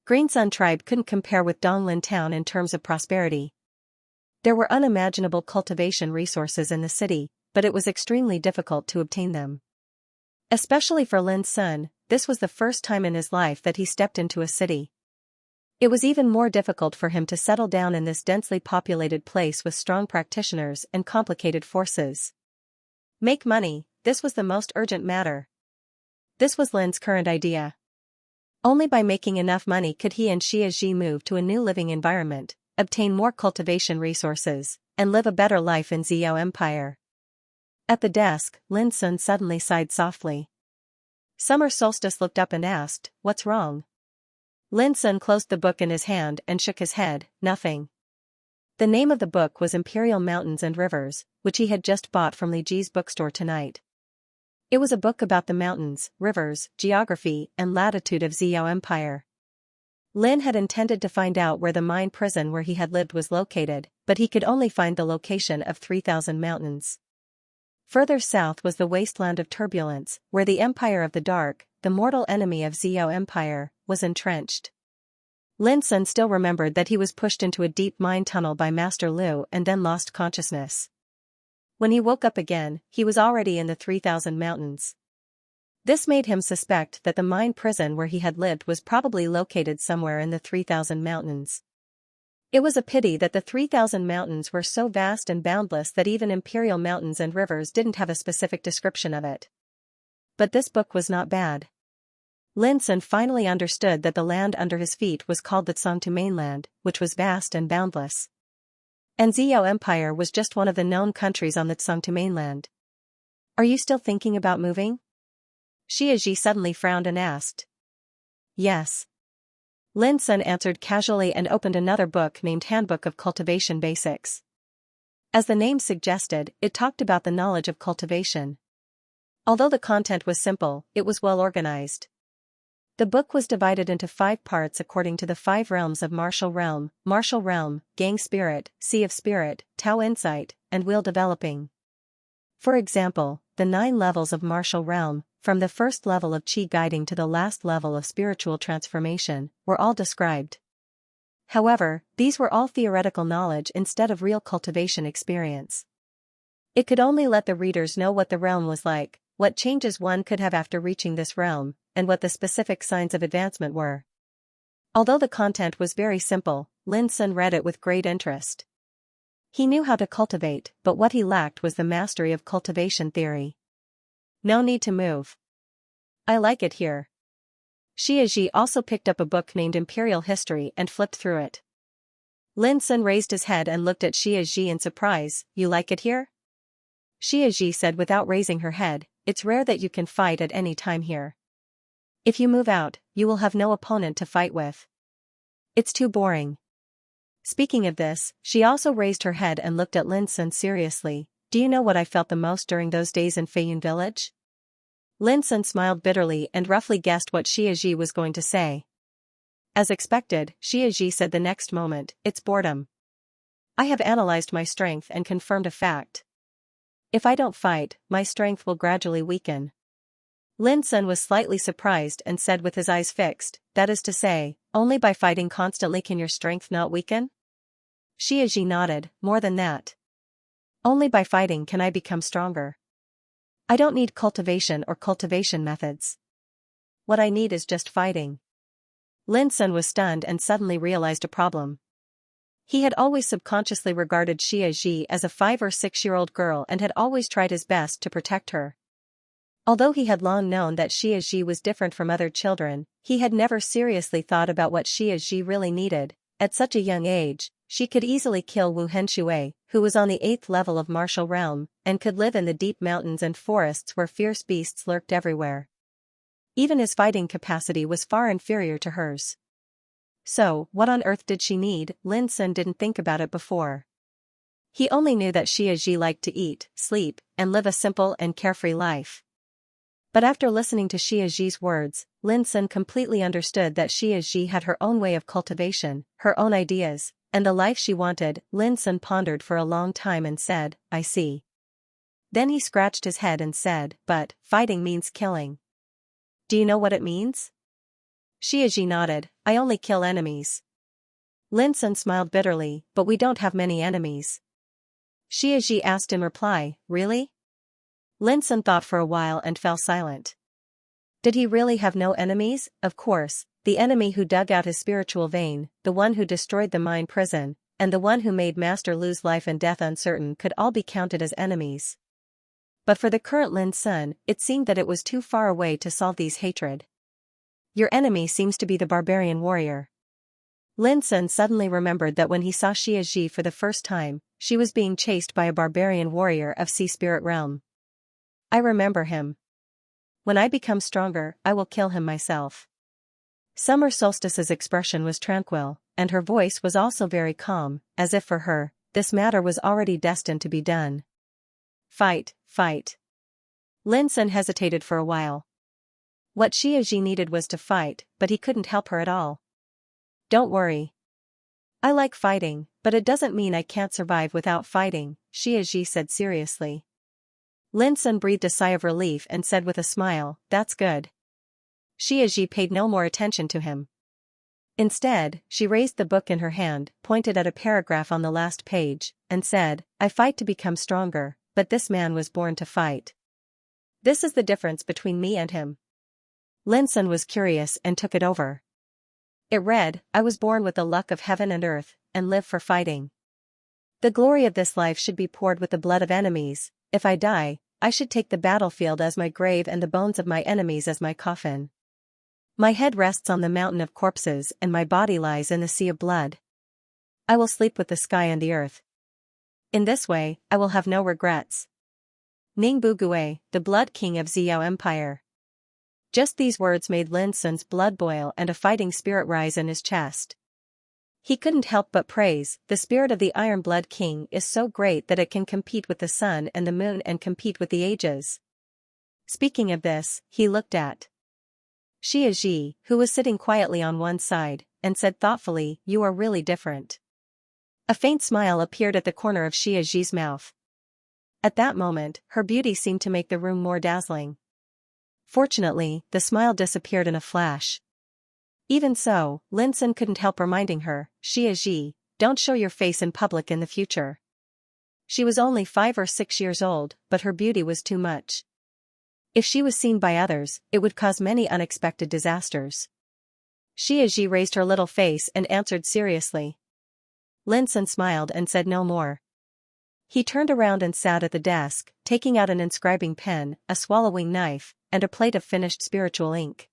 S1: Green Sun tribe couldn't compare with Donglin town in terms of prosperity. There were unimaginable cultivation resources in the city, but it was extremely difficult to obtain them. Especially for Lin Sun, this was the first time in his life that he stepped into a city. It was even more difficult for him to settle down in this densely populated place with strong practitioners and complicated forces. Make money, this was the most urgent matter. This was Lin's current idea. Only by making enough money could he and Xianxia move to a new living environment, obtain more cultivation resources, and live a better life in Xiao Empire. At the desk, Lin Sun suddenly sighed softly. Summer Solstice looked up and asked, "What's wrong?" Lin Sun closed the book in his hand and shook his head, "Nothing." The name of the book was Imperial Mountains and Rivers, which he had just bought from Li Ji's bookstore tonight. It was a book about the mountains, rivers, geography, and latitude of Xiao Empire. Lin had intended to find out where the mine prison where he had lived was located, but he could only find the location of 3,000 mountains. Further south was the wasteland of turbulence, where the Empire of the Dark, the mortal enemy of Xiao Empire, was entrenched. Lin Sun still remembered that he was pushed into a deep mine tunnel by Master Lu and then lost consciousness. When he woke up again, he was already in the 3,000 mountains. This made him suspect that the mine prison where he had lived was probably located somewhere in the 3,000 mountains. It was a pity that the 3,000 mountains were so vast and boundless that even imperial mountains and rivers didn't have a specific description of it. But this book was not bad. Lin Sun finally understood that the land under his feet was called the Xianxia mainland, which was vast and boundless. And Xiao Empire was just one of the known countries on the Xianxia mainland. "Are you still thinking about moving?" Xianxia suddenly frowned and asked. "Yes." Lin Sun answered casually and opened another book named Handbook of Cultivation Basics. As the name suggested, it talked about the knowledge of cultivation. Although the content was simple, it was well organized. The book was divided into 5 parts according to the 5 realms of Martial Realm, Gang Spirit, Sea of Spirit, Tao Insight, and Will Developing. For example, the 9 levels of Martial Realm, from the first level of Qi guiding to the last level of spiritual transformation, were all described. However, these were all theoretical knowledge instead of real cultivation experience. It could only let the readers know what the realm was like, what changes one could have after reaching this realm, and what the specific signs of advancement were. Although the content was very simple, Lin Sun read it with great interest. He knew how to cultivate, but what he lacked was the mastery of cultivation theory. No need to move. I like it here. Xianxia also picked up a book named Imperial History and flipped through it. Lin Sun raised his head and looked at Xianxia in surprise. "You like it here?" Xianxia said without raising her head, "It's rare that you can fight at any time here. If you move out, you will have no opponent to fight with. It's too boring." Speaking of this, she also raised her head and looked at Lin Sun seriously. "Do you know what I felt the most during those days in Feiyun village?" Lin Sun smiled bitterly and roughly guessed what Xiaji was going to say. As expected, Xiaji said the next moment, "It's boredom. I have analyzed my strength and confirmed a fact. If I don't fight, my strength will gradually weaken." Lin Sun was slightly surprised and said with his eyes fixed, "That is to say, only by fighting constantly can your strength not weaken?" Xiaji nodded, "More than that. Only by fighting can I become stronger. I don't need cultivation or cultivation methods. What I need is just fighting." Lin Sun was stunned and suddenly realized a problem. He had always subconsciously regarded Xiaji as a 5 or 6-year-old girl and had always tried his best to protect her. Although he had long known that Xiaji was different from other children, he had never seriously thought about what Xiaji really needed. At such a young age, she could easily kill Wu Henshui, who was on the 8th level of martial realm, and could live in the deep mountains and forests where fierce beasts lurked everywhere. Even his fighting capacity was far inferior to hers. So, what on earth did she need? Lin Sun didn't think about it before. He only knew that Xiaji liked to eat, sleep, and live a simple and carefree life. But after listening to Xiaji's words, Lin Sun completely understood that Xiaji had her own way of cultivation, her own ideas, and the life she wanted. Lin Sun pondered for a long time and said, "I see." Then he scratched his head and said, "But, fighting means killing. Do you know what it means?" Xiaji nodded, "I only kill enemies." Lin Sun smiled bitterly, "But we don't have many enemies." Xiaji asked in reply, "Really?" Lin Sun thought for a while and fell silent. Did he really have no enemies? Of course, the enemy who dug out his spiritual vein, the one who destroyed the mine prison, and the one who made Master Lu's life and death uncertain could all be counted as enemies. But for the current Lin Sun, it seemed that it was too far away to solve these hatred. Your enemy seems to be the barbarian warrior. Lin Sun suddenly remembered that when he saw Xiaji for the first time, she was being chased by a barbarian warrior of Sea Spirit Realm. I remember him. When I become stronger, I will kill him myself. Summer Solstice's expression was tranquil, and her voice was also very calm, as if for her, this matter was already destined to be done. Fight, fight. Lin Sun hesitated for a while. What Xiaji needed was to fight, but he couldn't help her at all. Don't worry. I like fighting, but it doesn't mean I can't survive without fighting, Xiaji said seriously. Lin Sun breathed a sigh of relief and said with a smile, "That's good." Xiaji paid no more attention to him. Instead, she raised the book in her hand, pointed at a paragraph on the last page, and said, "I fight to become stronger, but this man was born to fight. This is the difference between me and him." Lin Sun was curious and took it over. It read, "I was born with the luck of heaven and earth, and live for fighting. The glory of this life should be poured with the blood of enemies. If I die, I should take the battlefield as my grave and the bones of my enemies as my coffin. My head rests on the mountain of corpses and my body lies in the sea of blood. I will sleep with the sky and the earth. In this way, I will have no regrets. Ning Bugue, the Blood King of Xiao Empire." Just these words made Lin Sun's blood boil and a fighting spirit rise in his chest. He couldn't help but praise, "The spirit of the Iron Blood King is so great that it can compete with the sun and the moon and compete with the ages." Speaking of this, he looked at Xiaji, who was sitting quietly on one side, and said thoughtfully, "You are really different." A faint smile appeared at the corner of Xiaji's mouth. At that moment, her beauty seemed to make the room more dazzling. Fortunately, the smile disappeared in a flash. Even so, Lin Sun couldn't help reminding her, "Xiaji, don't show your face in public in the future." She was only 5 or 6 years old, but her beauty was too much. If she was seen by others, it would cause many unexpected disasters. Xiaji raised her little face and answered seriously. Lin Sun smiled and said no more. He turned around and sat at the desk, taking out an inscribing pen, a swallowing knife, and a plate of finished spiritual ink.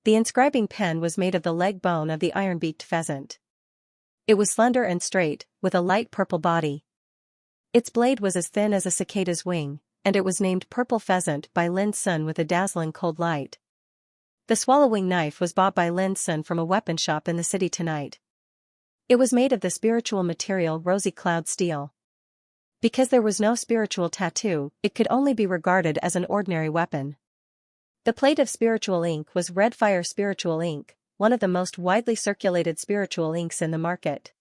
S1: The inscribing pen was made of the leg bone of the iron-beaked pheasant. It was slender and straight, with a light purple body. Its blade was as thin as a cicada's wing, and it was named Purple Pheasant by Lin Sun with a dazzling cold light. The swallowing knife was bought by Lin Sun from a weapon shop in the city tonight. It was made of the spiritual material Rosy Cloud steel. Because there was no spiritual tattoo, it could only be regarded as an ordinary weapon. The plate of spiritual ink was red fire spiritual ink, one of the most widely circulated spiritual inks in the market.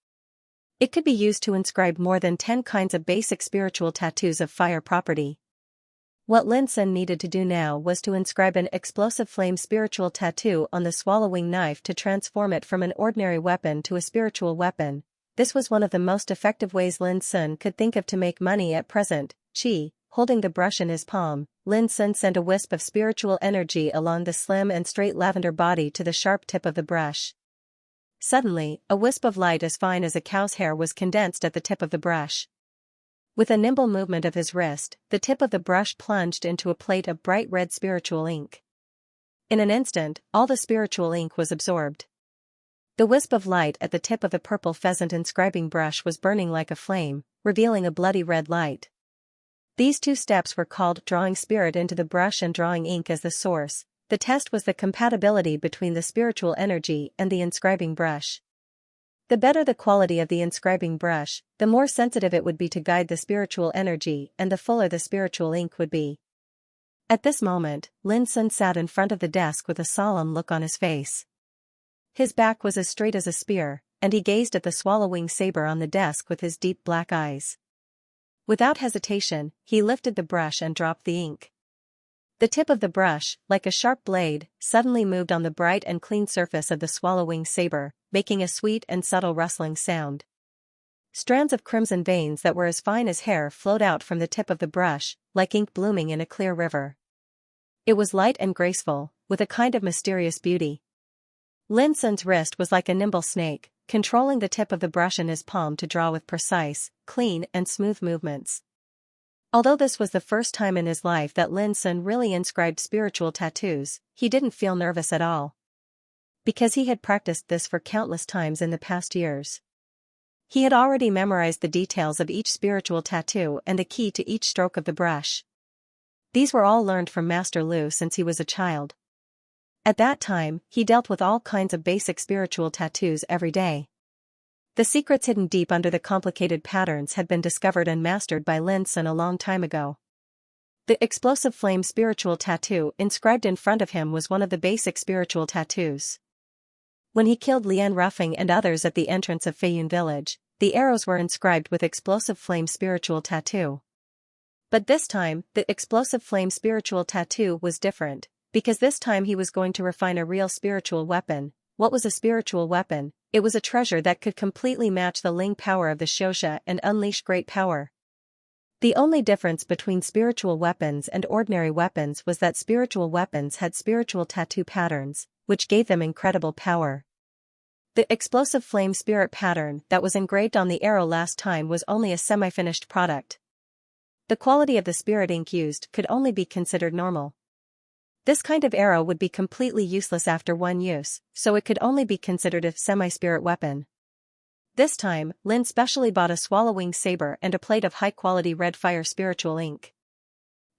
S1: It could be used to inscribe more than 10 kinds of basic spiritual tattoos of fire property. What Lin Sun needed to do now was to inscribe an explosive flame spiritual tattoo on the swallowing knife to transform it from an ordinary weapon to a spiritual weapon. This was one of the most effective ways Lin Sun could think of to make money at present. Holding the brush in his palm, Lin Sun sent a wisp of spiritual energy along the slim and straight lavender body to the sharp tip of the brush. Suddenly, a wisp of light as fine as a cow's hair was condensed at the tip of the brush. With a nimble movement of his wrist, the tip of the brush plunged into a plate of bright red spiritual ink. In an instant, all the spiritual ink was absorbed. The wisp of light at the tip of the purple pheasant inscribing brush was burning like a flame, revealing a bloody red light. These two steps were called drawing spirit into the brush and drawing ink as the source. The test was the compatibility between the spiritual energy and the inscribing brush. The better the quality of the inscribing brush, the more sensitive it would be to guide the spiritual energy and the fuller the spiritual ink would be. At this moment, Lin Sun sat in front of the desk with a solemn look on his face. His back was as straight as a spear, and he gazed at the swallowing saber on the desk with his deep black eyes. Without hesitation, he lifted the brush and dropped the ink. The tip of the brush, like a sharp blade, suddenly moved on the bright and clean surface of the swallowing saber, making a sweet and subtle rustling sound. Strands of crimson veins that were as fine as hair flowed out from the tip of the brush, like ink blooming in a clear river. It was light and graceful, with a kind of mysterious beauty. Lin Sun's wrist was like a nimble snake, controlling the tip of the brush in his palm to draw with precise, clean and smooth movements. Although this was the first time in his life that Lin Sun really inscribed spiritual tattoos, he didn't feel nervous at all. Because he had practiced this for countless times in the past years. He had already memorized the details of each spiritual tattoo and the key to each stroke of the brush. These were all learned from Master Lu since he was a child. At that time, he dealt with all kinds of basic spiritual tattoos every day. The secrets hidden deep under the complicated patterns had been discovered and mastered by Lin Sun a long time ago. The explosive flame spiritual tattoo inscribed in front of him was one of the basic spiritual tattoos. When he killed Lian Ruffing and others at the entrance of Feiyun village, the arrows were inscribed with explosive flame spiritual tattoo. But this time, the explosive flame spiritual tattoo was different, because this time he was going to refine a real spiritual weapon. What was a spiritual weapon? It was a treasure that could completely match the Ling power of the Xianxia and unleash great power. The only difference between spiritual weapons and ordinary weapons was that spiritual weapons had spiritual tattoo patterns, which gave them incredible power. The explosive flame spirit pattern that was engraved on the arrow last time was only a semi-finished product. The quality of the spirit ink used could only be considered normal. This kind of arrow would be completely useless after one use, so it could only be considered a semi-spirit weapon. This time, Lin specially bought a swallowing saber and a plate of high-quality red fire spiritual ink.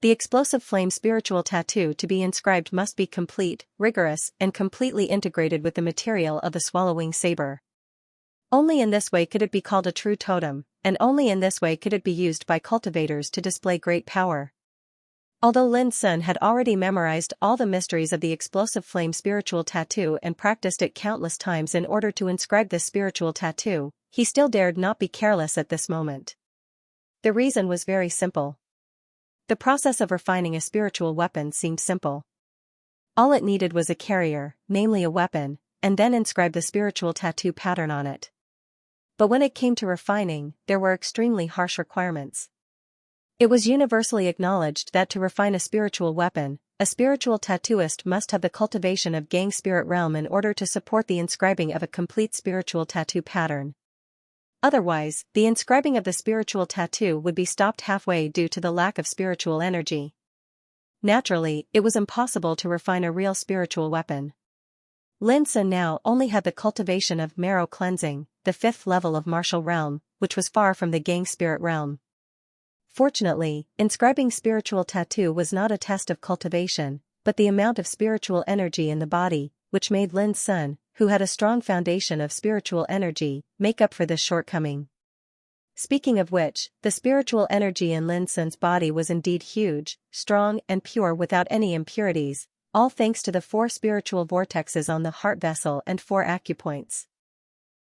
S1: The explosive flame spiritual tattoo to be inscribed must be complete, rigorous, and completely integrated with the material of the swallowing saber. Only in this way could it be called a true totem, and only in this way could it be used by cultivators to display great power. Although Lin Sun had already memorized all the mysteries of the explosive flame spiritual tattoo and practiced it countless times in order to inscribe this spiritual tattoo, he still dared not be careless at this moment. The reason was very simple. The process of refining a spiritual weapon seemed simple. All it needed was a carrier, namely a weapon, and then inscribe the spiritual tattoo pattern on it. But when it came to refining, there were extremely harsh requirements. It was universally acknowledged that to refine a spiritual weapon, a spiritual tattooist must have the cultivation of Gang spirit realm in order to support the inscribing of a complete spiritual tattoo pattern. Otherwise, the inscribing of the spiritual tattoo would be stopped halfway due to the lack of spiritual energy. Naturally, it was impossible to refine a real spiritual weapon. Lin Sun now only had the cultivation of marrow cleansing, the 5th level of martial realm, which was far from the Gang spirit realm. Fortunately, inscribing spiritual tattoo was not a test of cultivation, but the amount of spiritual energy in the body, which made Lin Sun, who had a strong foundation of spiritual energy, make up for this shortcoming. Speaking of which, the spiritual energy in Lin Sun's body was indeed huge, strong and pure without any impurities, all thanks to the 4 spiritual vortexes on the heart vessel and 4 acupoints.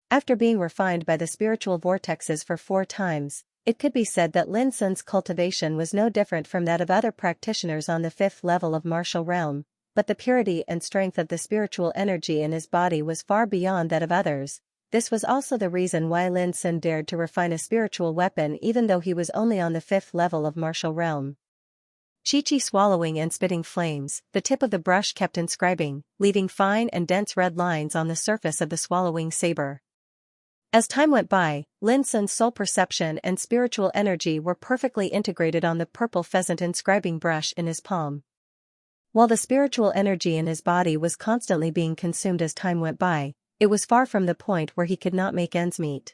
S1: After being refined by the spiritual vortexes for 4 times, it could be said that Lin Sun's cultivation was no different from that of other practitioners on the 5th level of martial realm, but the purity and strength of the spiritual energy in his body was far beyond that of others. This was also the reason why Lin Sun dared to refine a spiritual weapon even though he was only on the 5th level of martial realm. Chi-Chi swallowing and spitting flames, the tip of the brush kept inscribing, leaving fine and dense red lines on the surface of the swallowing saber. As time went by, Lin Sun's soul perception and spiritual energy were perfectly integrated on the purple pheasant inscribing brush in his palm. While the spiritual energy in his body was constantly being consumed as time went by, it was far from the point where he could not make ends meet.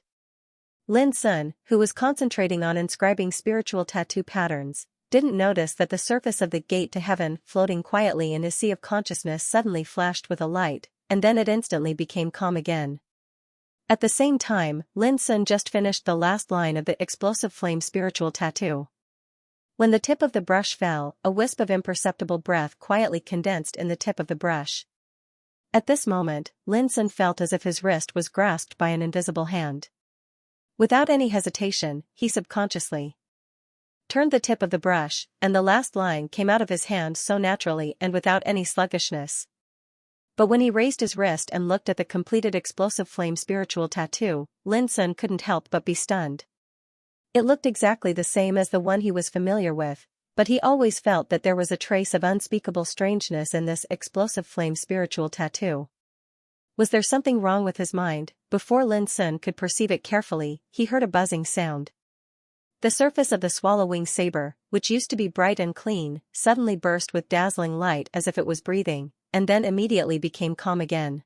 S1: Lin Sun, who was concentrating on inscribing spiritual tattoo patterns, didn't notice that the surface of the gate to heaven floating quietly in his sea of consciousness suddenly flashed with a light, and then it instantly became calm again. At the same time, Lin Sun just finished the last line of the explosive flame spiritual tattoo. When the tip of the brush fell, a wisp of imperceptible breath quietly condensed in the tip of the brush. At this moment, Lin Sun felt as if his wrist was grasped by an invisible hand. Without any hesitation, he subconsciously turned the tip of the brush, and the last line came out of his hand so naturally and without any sluggishness. But when he raised his wrist and looked at the completed explosive flame spiritual tattoo, Lin Sun couldn't help but be stunned. It looked exactly the same as the one he was familiar with, but he always felt that there was a trace of unspeakable strangeness in this explosive flame spiritual tattoo. Was there something wrong with his mind? Before Lin Sun could perceive it carefully, he heard a buzzing sound. The surface of the swallowing saber, which used to be bright and clean, suddenly burst with dazzling light as if it was breathing, and then immediately became calm again.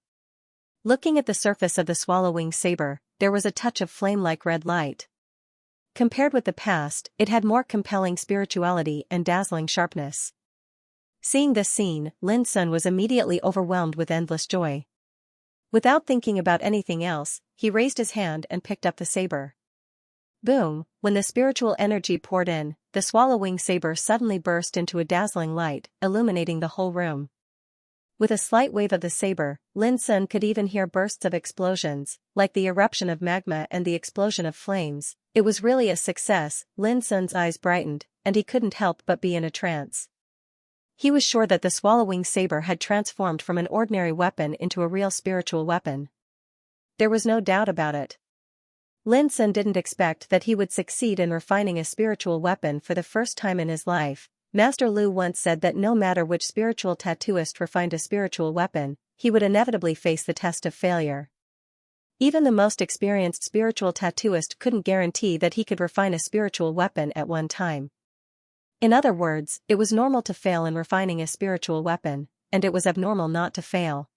S1: Looking at the surface of the swallowing saber, there was a touch of flame-like red light. Compared with the past, it had more compelling spirituality and dazzling sharpness. Seeing this scene, Lin Sun was immediately overwhelmed with endless joy. Without thinking about anything else, he raised his hand and picked up the saber. Boom! When the spiritual energy poured in, the swallowing saber suddenly burst into a dazzling light, illuminating the whole room. With a slight wave of the saber, Lin Sun could even hear bursts of explosions, like the eruption of magma and the explosion of flames. It was really a success. Lin Sun's eyes brightened, and he couldn't help but be in a trance. He was sure that the swallowing saber had transformed from an ordinary weapon into a real spiritual weapon. There was no doubt about it. Lin Sun didn't expect that he would succeed in refining a spiritual weapon for the first time in his life. Master Lu once said that no matter which spiritual tattooist refined a spiritual weapon, he would inevitably face the test of failure. Even the most experienced spiritual tattooist couldn't guarantee that he could refine a spiritual weapon at one time. In other words, it was normal to fail in refining a spiritual weapon, and it was abnormal not to fail.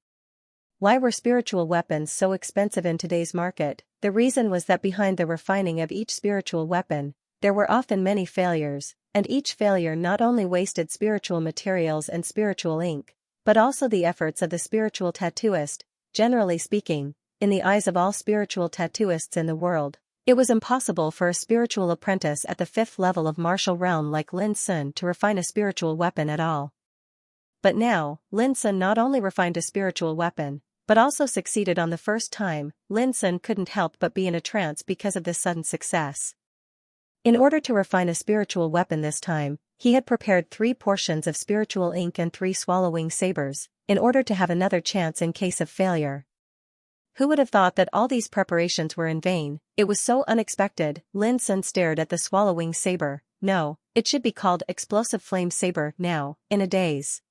S1: Why were spiritual weapons so expensive in today's market? The reason was that behind the refining of each spiritual weapon, there were often many failures, and each failure not only wasted spiritual materials and spiritual ink, but also the efforts of the spiritual tattooist. Generally speaking, in the eyes of all spiritual tattooists in the world, it was impossible for a spiritual apprentice at the 5th level of martial realm like Lin Sun to refine a spiritual weapon at all. But now, Lin Sun not only refined a spiritual weapon, but also succeeded on the first time. Lin Sun couldn't help but be in a trance because of this sudden success. In order to refine a spiritual weapon this time, he had prepared 3 portions of spiritual ink and 3 swallowing sabers, in order to have another chance in case of failure. Who would have thought that all these preparations were in vain? It was so unexpected. Lin Sun stared at the swallowing saber. No, it should be called explosive flame saber now, in a daze.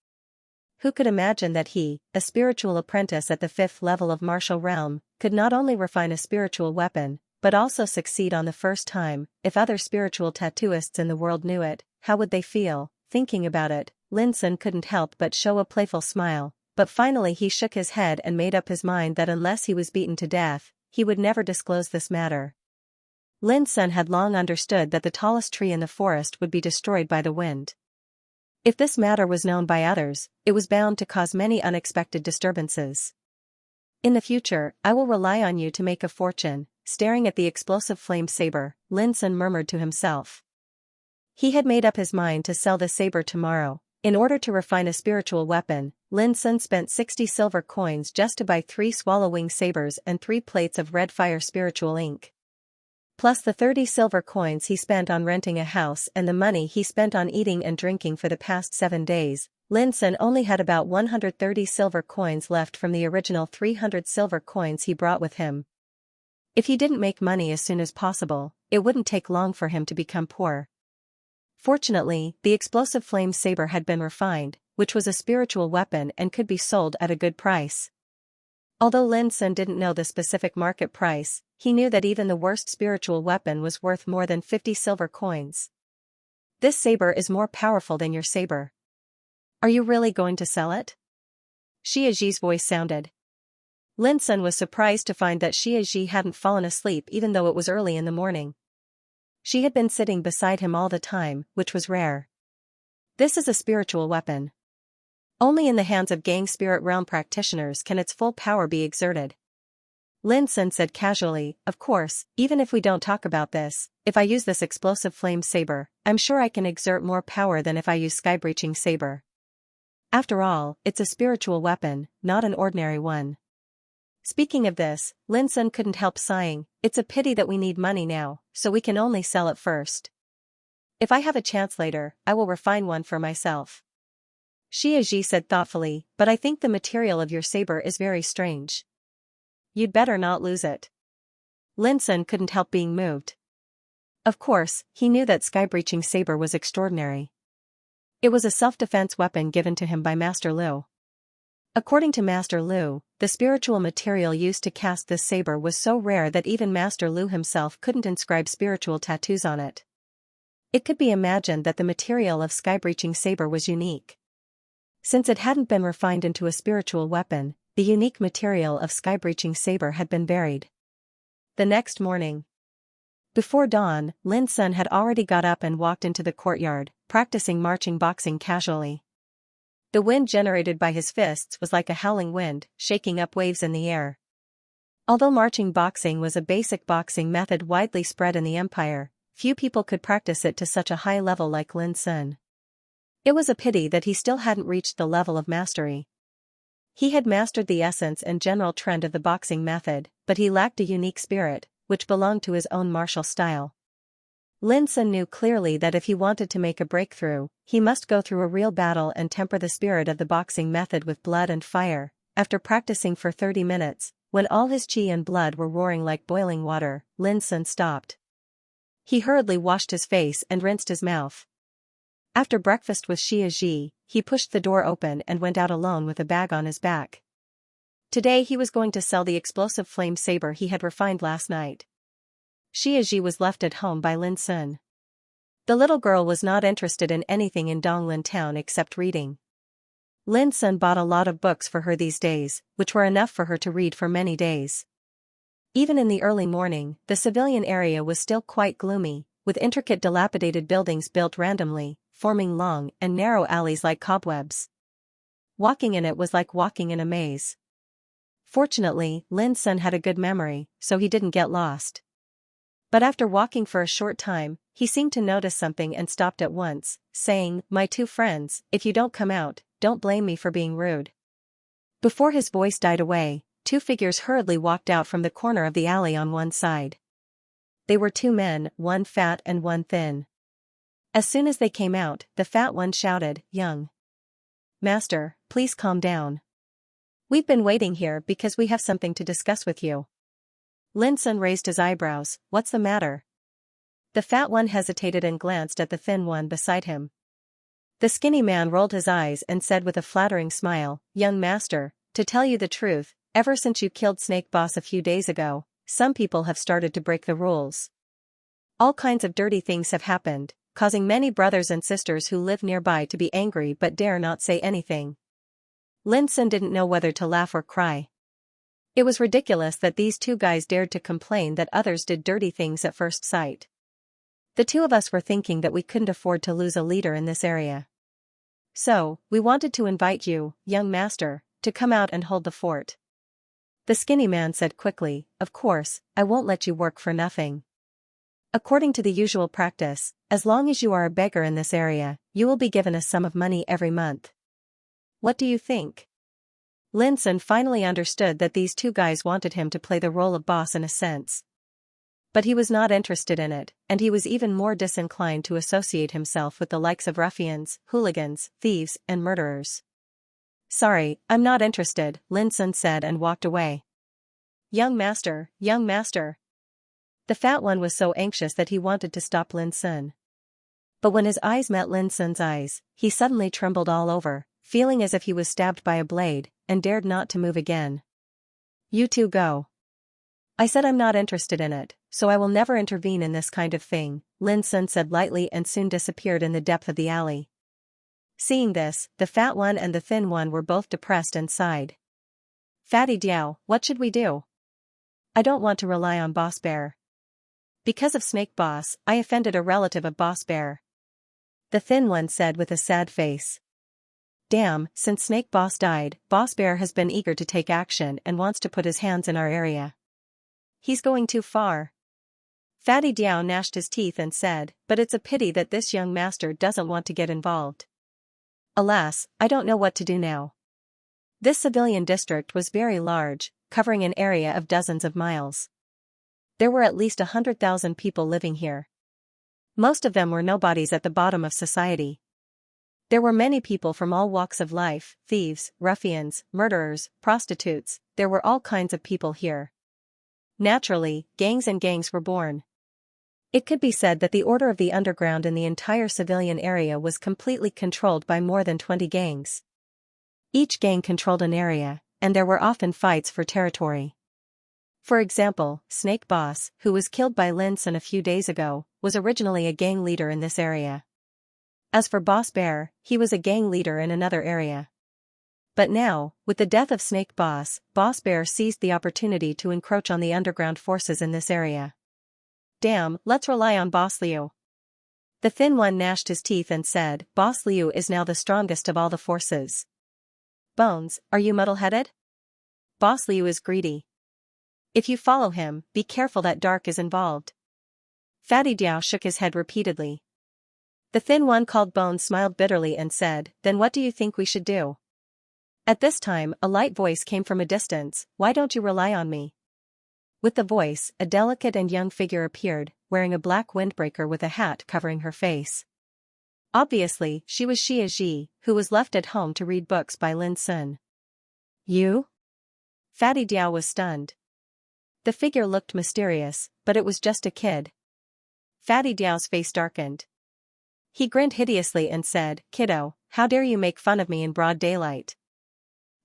S1: Who could imagine that he, a spiritual apprentice at the 5th level of martial realm, could not only refine a spiritual weapon, but also succeed on the first time? If other spiritual tattooists in the world knew it, how would they feel? Thinking about it, Lin Sun couldn't help but show a playful smile, but finally he shook his head and made up his mind that unless he was beaten to death, he would never disclose this matter. Lin Sun had long understood that the tallest tree in the forest would be destroyed by the wind. If this matter was known by others, it was bound to cause many unexpected disturbances. In the future, I will rely on you to make a fortune. Staring at the explosive flame saber, Lin Sun murmured to himself. He had made up his mind to sell the saber tomorrow, In order to refine a spiritual weapon, Lin Sun spent 60 silver coins just to buy 3 swallowing sabers and 3 plates of red fire spiritual ink. Plus the 30 silver coins he spent on renting a house and the money he spent on eating and drinking for the past 7 days, Lin Sun only had about 130 silver coins left from the original 300 silver coins he brought with him. If he didn't make money as soon as possible, it wouldn't take long for him to become poor. Fortunately, the explosive flame saber had been refined, which was a spiritual weapon and could be sold at a good price. Although Lin Sun didn't know the specific market price, he knew that even the worst spiritual weapon was worth more than 50 silver coins. This saber is more powerful than your saber. Are you really going to sell it? Xiaxi's voice sounded. Lin Sun was surprised to find that Xiaxi hadn't fallen asleep even though it was early in the morning. She had been sitting beside him all the time, which was rare. This is a spiritual weapon. Only in the hands of Gang Spirit Realm practitioners can its full power be exerted. Lin Sun said casually, of course, even if we don't talk about this, if I use this explosive flame saber, I'm sure I can exert more power than if I use sky-breaching saber. After all, it's a spiritual weapon, not an ordinary one. Speaking of this, Lin Sun couldn't help sighing, it's a pity that we need money now, so we can only sell it first. If I have a chance later, I will refine one for myself. Xiaxi said thoughtfully, but I think the material of your saber is very strange. You'd better not lose it. Lin Sun couldn't help being moved. Of course, he knew that sky-breaching saber was extraordinary. It was a self-defense weapon given to him by Master Lu. According to Master Lu, the spiritual material used to cast this saber was so rare that even Master Lu himself couldn't inscribe spiritual tattoos on it. It could be imagined that the material of sky-breaching saber was unique. Since it hadn't been refined into a spiritual weapon, the unique material of sky-breaching saber had been buried. The next morning, before dawn, Lin Sun had already got up and walked into the courtyard, practicing marching boxing casually. The wind generated by his fists was like a howling wind, shaking up waves in the air. Although marching boxing was a basic boxing method widely spread in the empire, few people could practice it to such a high level like Lin Sun. It was a pity that he still hadn't reached the level of mastery. He had mastered the essence and general trend of the boxing method, but he lacked a unique spirit, which belonged to his own martial style. Lin Sun knew clearly that if he wanted to make a breakthrough, he must go through a real battle and temper the spirit of the boxing method with blood and fire. After practicing for 30 minutes, when all his qi and blood were roaring like boiling water, Lin Sun stopped. He hurriedly washed his face and rinsed his mouth. After breakfast with Xiaxi, he pushed the door open and went out alone with a bag on his back. Today he was going to sell the explosive flame saber he had refined last night. Xiaxi was left at home by Lin Sun. The little girl was not interested in anything in Donglin town except reading. Lin Sun bought a lot of books for her these days, which were enough for her to read for many days. Even in the early morning, the civilian area was still quite gloomy, with intricate dilapidated buildings built randomly, forming long and narrow alleys like cobwebs. Walking in it was like walking in a maze. Fortunately, Lin Sun had a good memory, so he didn't get lost. But after walking for a short time, he seemed to notice something and stopped at once, saying, "My 2 friends, if you don't come out, don't blame me for being rude." Before his voice died away, 2 figures hurriedly walked out from the corner of the alley on one side. They were 2 men, one fat and one thin. As soon as they came out, the fat one shouted, "Young Master, please calm down. We've been waiting here because we have something to discuss with you." Lin Sun raised his eyebrows, "What's the matter?" The fat one hesitated and glanced at the thin one beside him. The skinny man rolled his eyes and said with a flattering smile, "Young master, to tell you the truth, ever since you killed Snake Boss a few days ago, some people have started to break the rules. All kinds of dirty things have happened, causing many brothers and sisters who live nearby to be angry but dare not say anything." Lin Sun didn't know whether to laugh or cry. It was ridiculous that these 2 guys dared to complain that others did dirty things at first sight. The 2 of us were thinking that we couldn't afford to lose a leader in this area. So, we wanted to invite you, young master, to come out and hold the fort. The skinny man said quickly, "Of course, I won't let you work for nothing." According to the usual practice, as long as you are a beggar in this area, you will be given a sum of money every month. What do you think? Lin Sun finally understood that these two guys wanted him to play the role of boss in a sense. But he was not interested in it, and he was even more disinclined to associate himself with the likes of ruffians, hooligans, thieves, and murderers. Sorry, I'm not interested, Lin Sun said and walked away. Young master, young master. The fat one was so anxious that he wanted to stop Lin Sun. But when his eyes met Lin Sun's eyes, he suddenly trembled all over, feeling as if he was stabbed by a blade, and dared not to move again. You two go. I said I'm not interested in it, so I will never intervene in this kind of thing, Lin Sun said lightly and soon disappeared in the depth of the alley. Seeing this, the fat one and the thin one were both depressed and sighed. Fatty Diao, what should we do? I don't want to rely on Boss Bear. Because of Snake Boss, I offended a relative of Boss Bear. The thin one said with a sad face. Damn, since Snake Boss died, Boss Bear has been eager to take action and wants to put his hands in our area. He's going too far. Fatty Diao gnashed his teeth and said, but it's a pity that this young master doesn't want to get involved. Alas, I don't know what to do now. This civilian district was very large, covering an area of dozens of miles. There were at least 100,000 people living here. Most of them were nobodies at the bottom of society. There were many people from all walks of life, thieves, ruffians, murderers, prostitutes, there were all kinds of people here. Naturally, gangs and gangs were born. It could be said that the order of the underground in the entire civilian area was completely controlled by more than 20 gangs. Each gang controlled an area, and there were often fights for territory. For example, Snake Boss, who was killed by Lin Sun a few days ago, was originally a gang leader in this area. As for Boss Bear, he was a gang leader in another area. But now, with the death of Snake Boss, Boss Bear seized the opportunity to encroach on the underground forces in this area. Damn, let's rely on Boss Liu. The thin one gnashed his teeth and said, Boss Liu is now the strongest of all the forces. Bones, are you muddle-headed? Boss Liu is greedy. If you follow him, be careful that Dark is involved. Fatty Diao shook his head repeatedly. The thin one called Bones smiled bitterly and said, then what do you think we should do? At this time, a light voice came from a distance, why don't you rely on me? With the voice, a delicate and young figure appeared, wearing a black windbreaker with a hat covering her face. Obviously, she was Xianxia, who was left at home to read books by Lin Sun. You? Fatty Diao was stunned. The figure looked mysterious, but it was just a kid. Fatty Diao's face darkened. He grinned hideously and said, Kiddo, how dare you make fun of me in broad daylight?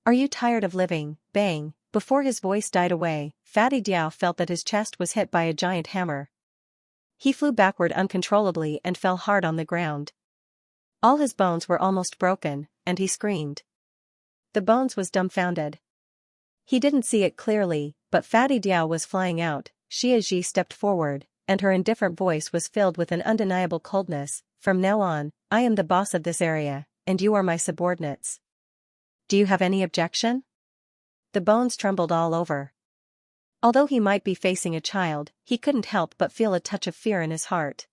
S1: Are you tired of living? Bang! Before his voice died away, Fatty Diao felt that his chest was hit by a giant hammer. He flew backward uncontrollably and fell hard on the ground. All his bones were almost broken, and he screamed. The Bones was dumbfounded. He didn't see it clearly, but Fatty Diao was flying out. Xianxia stepped forward, and her indifferent voice was filled with an undeniable coldness. From now on, I am the boss of this area, and you are my subordinates. Do you have any objection? The Bones trembled all over. Although he might be facing a child, he couldn't help but feel a touch of fear in his heart.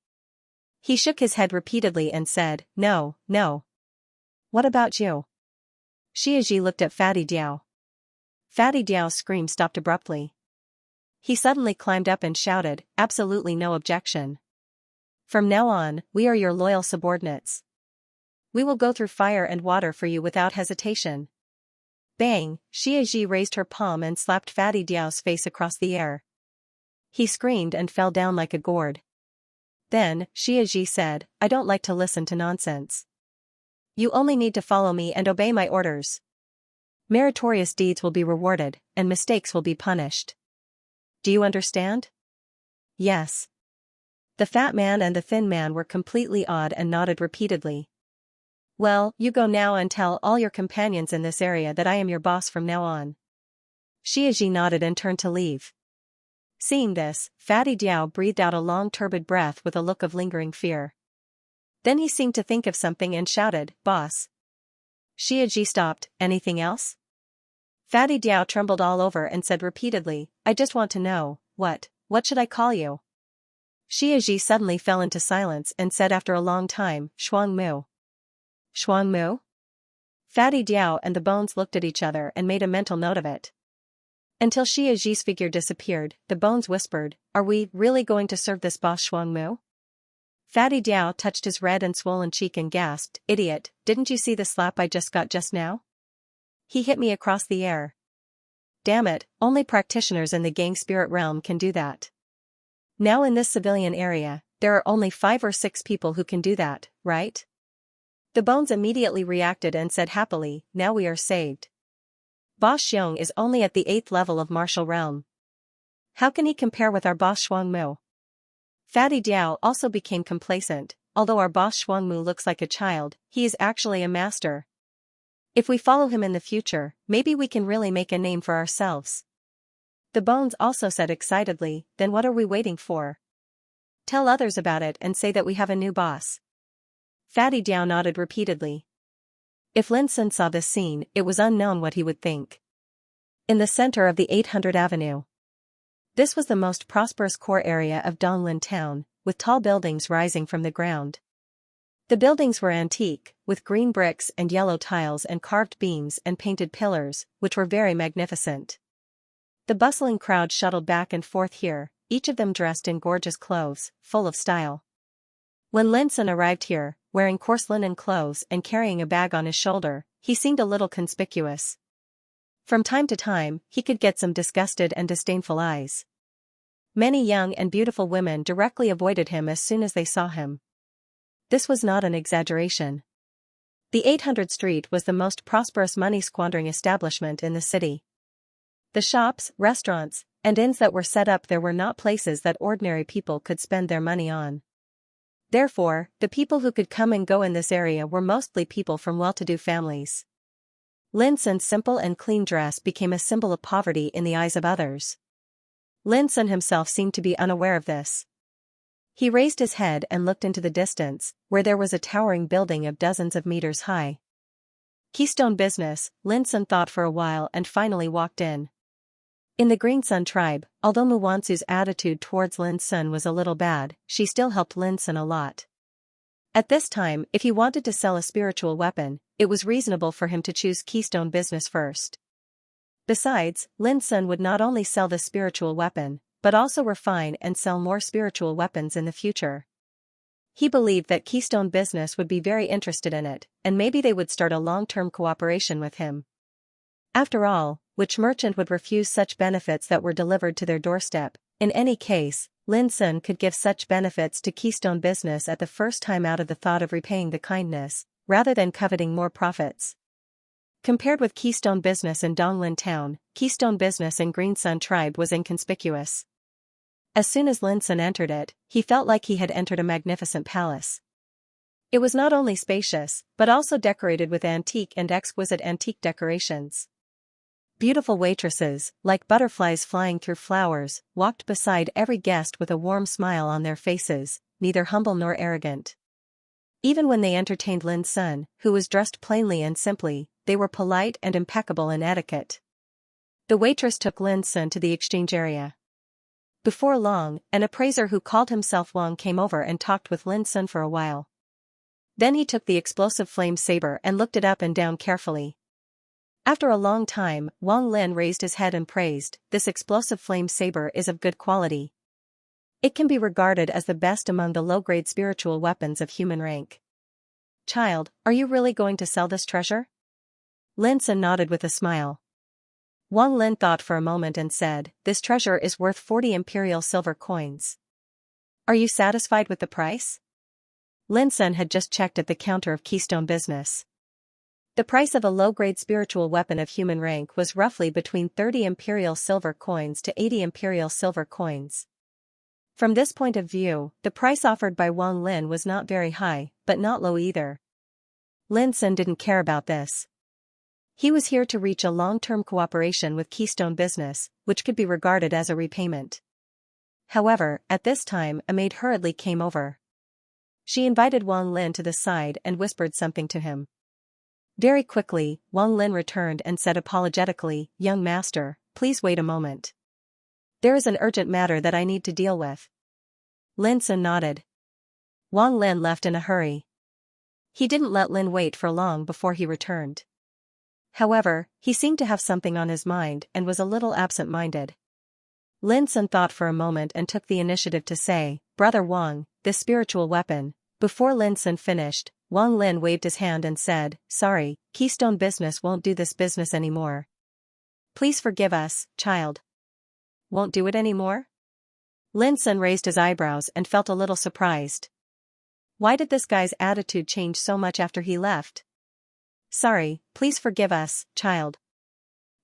S1: He shook his head repeatedly and said, No, no. What about you? Xianxia looked at Fatty Diao. Fatty Diao's scream stopped abruptly. He suddenly climbed up and shouted, absolutely no objection. From now on, we are your loyal subordinates. We will go through fire and water for you without hesitation. Bang! Xianxia raised her palm and slapped Fatty Diao's face across the air. He screamed and fell down like a gourd. Then, Xianxia said, I don't like to listen to nonsense. You only need to follow me and obey my orders. Meritorious deeds will be rewarded, and mistakes will be punished. Do you understand? Yes. The fat man and the thin man were completely awed and nodded repeatedly. Well, you go now and tell all your companions in this area that I am your boss from now on. Xianxia nodded and turned to leave. Seeing this, Fatty Diao breathed out a long turbid breath with a look of lingering fear. Then he seemed to think of something and shouted, Boss. Xianxia stopped, anything else? Fatty Diao trembled all over and said repeatedly, I just want to know, what should I call you? Xiaxia suddenly fell into silence and said after a long time, Shuang Mu. Shuang Mu? Fatty Diao and the Bones looked at each other and made a mental note of it. Until Xiaxia's figure disappeared, the Bones whispered, "Are we really going to serve this boss Shuang Mu?" Fatty Diao touched his red and swollen cheek and gasped, "Idiot, didn't you see the slap I just got just now? He hit me across the air. Damn it, only practitioners in the gang spirit realm can do that. Now in this civilian area, there are only 5 or 6 people who can do that, right?" The Bones immediately reacted and said happily, "Now we are saved. Boss Xiong is only at the 8th level of martial realm. How can he compare with our boss Shuang Mu?" Fatty Diao also became complacent. "Although our boss Shuang Mu looks like a child, he is actually a master. If we follow him in the future, maybe we can really make a name for ourselves." The Bones also said excitedly, "Then what are we waiting for? Tell others about it and say that we have a new boss." Fatty Diao nodded repeatedly. If Lin Sun saw this scene, it was unknown what he would think. In the center of the 800 Avenue. This was the most prosperous core area of Donglin town, with tall buildings rising from the ground. The buildings were antique, with green bricks and yellow tiles and carved beams and painted pillars, which were very magnificent. The bustling crowd shuttled back and forth here, each of them dressed in gorgeous clothes, full of style. When Lin Sun arrived here, wearing coarse linen clothes and carrying a bag on his shoulder, he seemed a little conspicuous. From time to time, he could get some disgusted and disdainful eyes. Many young and beautiful women directly avoided him as soon as they saw him. This was not an exaggeration. The 800 Street was the most prosperous money-squandering establishment in the city. The shops, restaurants, and inns that were set up there were not places that ordinary people could spend their money on. Therefore, the people who could come and go in this area were mostly people from well-to-do families. Lin Sun's simple and clean dress became a symbol of poverty in the eyes of others. Lin Sun himself seemed to be unaware of this. He raised his head and looked into the distance, where there was a towering building of dozens of meters high. Keystone business, Lin Sun thought for a while and finally walked in. In the Green Sun tribe, although Mu Wansu's attitude towards Lin Sun was a little bad, she still helped Lin Sun a lot. At this time, if he wanted to sell a spiritual weapon, it was reasonable for him to choose Keystone business first. Besides, Lin Sun would not only sell the spiritual weapon, but also refine and sell more spiritual weapons in the future. He believed that Keystone business would be very interested in it, and maybe they would start a long-term cooperation with him. After all, which merchant would refuse such benefits that were delivered to their doorstep? In any case, Lin Sun could give such benefits to Keystone business at the first time out of the thought of repaying the kindness, rather than coveting more profits. Compared with Keystone business in Donglin town, Keystone business in Green Sun tribe was inconspicuous. As soon as Lin Sun entered it, he felt like he had entered a magnificent palace. It was not only spacious, but also decorated with antique and exquisite antique decorations. Beautiful waitresses, like butterflies flying through flowers, walked beside every guest with a warm smile on their faces, neither humble nor arrogant. Even when they entertained Lin Sun, who was dressed plainly and simply, they were polite and impeccable in etiquette. The waitress took Lin Sun to the exchange area. Before long, an appraiser who called himself Wang came over and talked with Lin Sun for a while. Then he took the explosive flame saber and looked it up and down carefully. After a long time, Wang Lin raised his head and praised, "This explosive flame saber is of good quality. It can be regarded as the best among the low-grade spiritual weapons of human rank. Child, are you really going to sell this treasure?" Lin Sun nodded with a smile. Wang Lin thought for a moment and said, "This treasure is worth 40 imperial silver coins. Are you satisfied with the price?" Lin Sun had just checked at the counter of Keystone business. The price of a low-grade spiritual weapon of human rank was roughly between 30 imperial silver coins to 80 imperial silver coins. From this point of view, the price offered by Wang Lin was not very high, but not low either. Lin Sun didn't care about this. He was here to reach a long-term cooperation with Keystone business, which could be regarded as a repayment. However, at this time a maid hurriedly came over. She invited Wang Lin to the side and whispered something to him. Very quickly, Wang Lin returned and said apologetically, "Young master, please wait a moment. There is an urgent matter that I need to deal with." Lin Sun nodded. Wang Lin left in a hurry. He didn't let Lin wait for long before he returned. However, he seemed to have something on his mind and was a little absent-minded. Lin Sun thought for a moment and took the initiative to say, "Brother Wang, this spiritual weapon." Before Lin Sun finished, Wang Lin waved his hand and said, "Sorry, Keystone Business won't do this business anymore. Please forgive us, child." "Won't do it anymore?" Lin Sun raised his eyebrows and felt a little surprised. Why did this guy's attitude change so much after he left? "Sorry, please forgive us, child."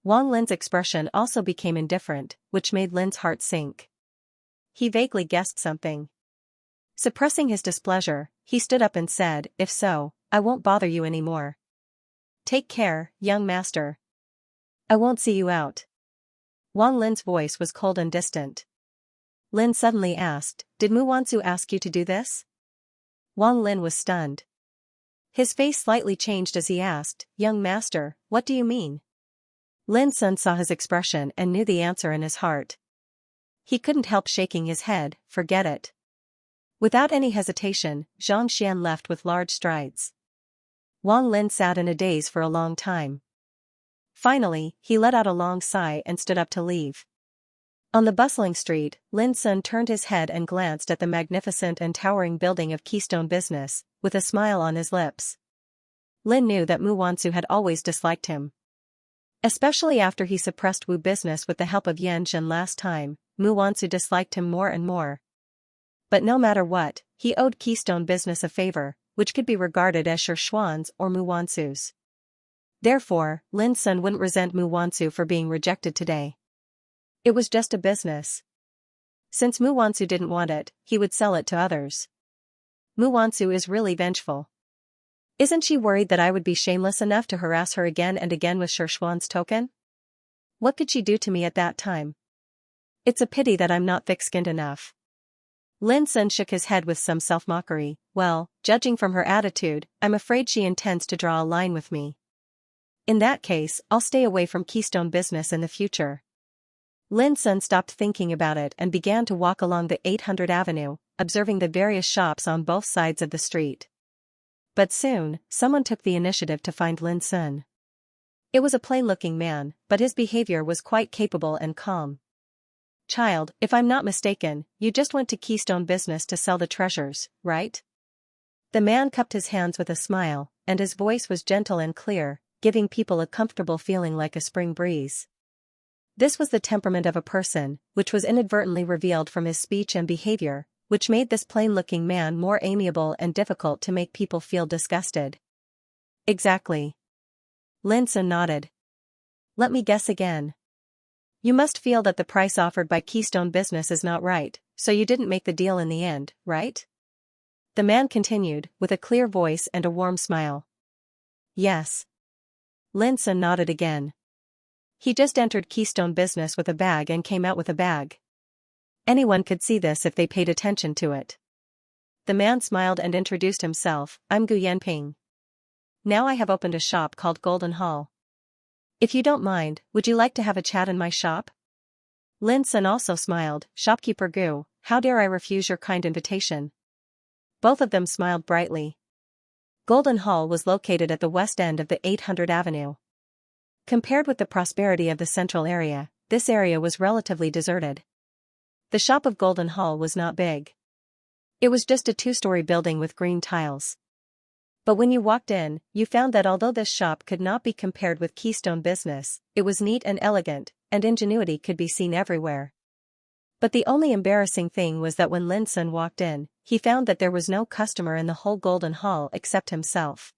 S1: Wang Lin's expression also became indifferent, which made Lin's heart sink. He vaguely guessed something. Suppressing his displeasure, he stood up and said, "If so, I won't bother you anymore. Take care, young master. I won't see you out." Wang Lin's voice was cold and distant. Lin suddenly asked, "Did Mu Wansu ask you to do this?" Wang Lin was stunned. His face slightly changed as he asked, "Young master, what do you mean?" Lin Sun saw his expression and knew the answer in his heart. He couldn't help shaking his head. "Forget it." Without any hesitation, Xianxia left with large strides. Wang Lin sat in a daze for a long time. Finally, he let out a long sigh and stood up to leave. On the bustling street, Lin Sun turned his head and glanced at the magnificent and towering building of Keystone Business, with a smile on his lips. Lin knew that Mu Wansu had always disliked him. Especially after he suppressed Wu Business with the help of Yan Zhen last time, Mu Wansu disliked him more and more. But no matter what, he owed Keystone Business a favor, which could be regarded as Shuan's or Mu Wansu's. Therefore, Lin Sun wouldn't resent Mu Wansu for being rejected today. It was just a business. Since Mu Wansu didn't want it, he would sell it to others. Mu Wansu is really vengeful. Isn't she worried that I would be shameless enough to harass her again and again with Shuan's token? What could she do to me at that time? It's a pity that I'm not thick-skinned enough. Lin Sun shook his head with some self-mockery. Well, judging from her attitude, I'm afraid she intends to draw a line with me. In that case, I'll stay away from Keystone Business in the future. Lin Sun stopped thinking about it and began to walk along the 800 Avenue, observing the various shops on both sides of the street. But soon, someone took the initiative to find Lin Sun. It was a plain-looking man, but his behavior was quite capable and calm. "Child, if I'm not mistaken, you just went to Keystone Business to sell the treasures, right?" The man cupped his hands with a smile, and his voice was gentle and clear, giving people a comfortable feeling like a spring breeze. This was the temperament of a person, which was inadvertently revealed from his speech and behavior, which made this plain-looking man more amiable and difficult to make people feel disgusted. "Exactly." Lin Sun nodded. "Let me guess again. You must feel that the price offered by Keystone Business is not right, so you didn't make the deal in the end, right?" The man continued, with a clear voice and a warm smile. "Yes." Lin Sun nodded again. He just entered Keystone Business with a bag and came out with a bag. Anyone could see this if they paid attention to it. The man smiled and introduced himself. "I'm Gu Yanping. Now I have opened a shop called Golden Hall. If you don't mind, would you like to have a chat in my shop?" Lin Sun also smiled. "Shopkeeper Gu, how dare I refuse your kind invitation?" Both of them smiled brightly. Golden Hall was located at the west end of the 800 Avenue. Compared with the prosperity of the central area, this area was relatively deserted. The shop of Golden Hall was not big. It was just a two-story building with green tiles. But when you walked in, you found that although this shop could not be compared with Keystone Business, it was neat and elegant, and ingenuity could be seen everywhere. But the only embarrassing thing was that when Lin Sun walked in, he found that there was no customer in the whole Golden Hall except himself.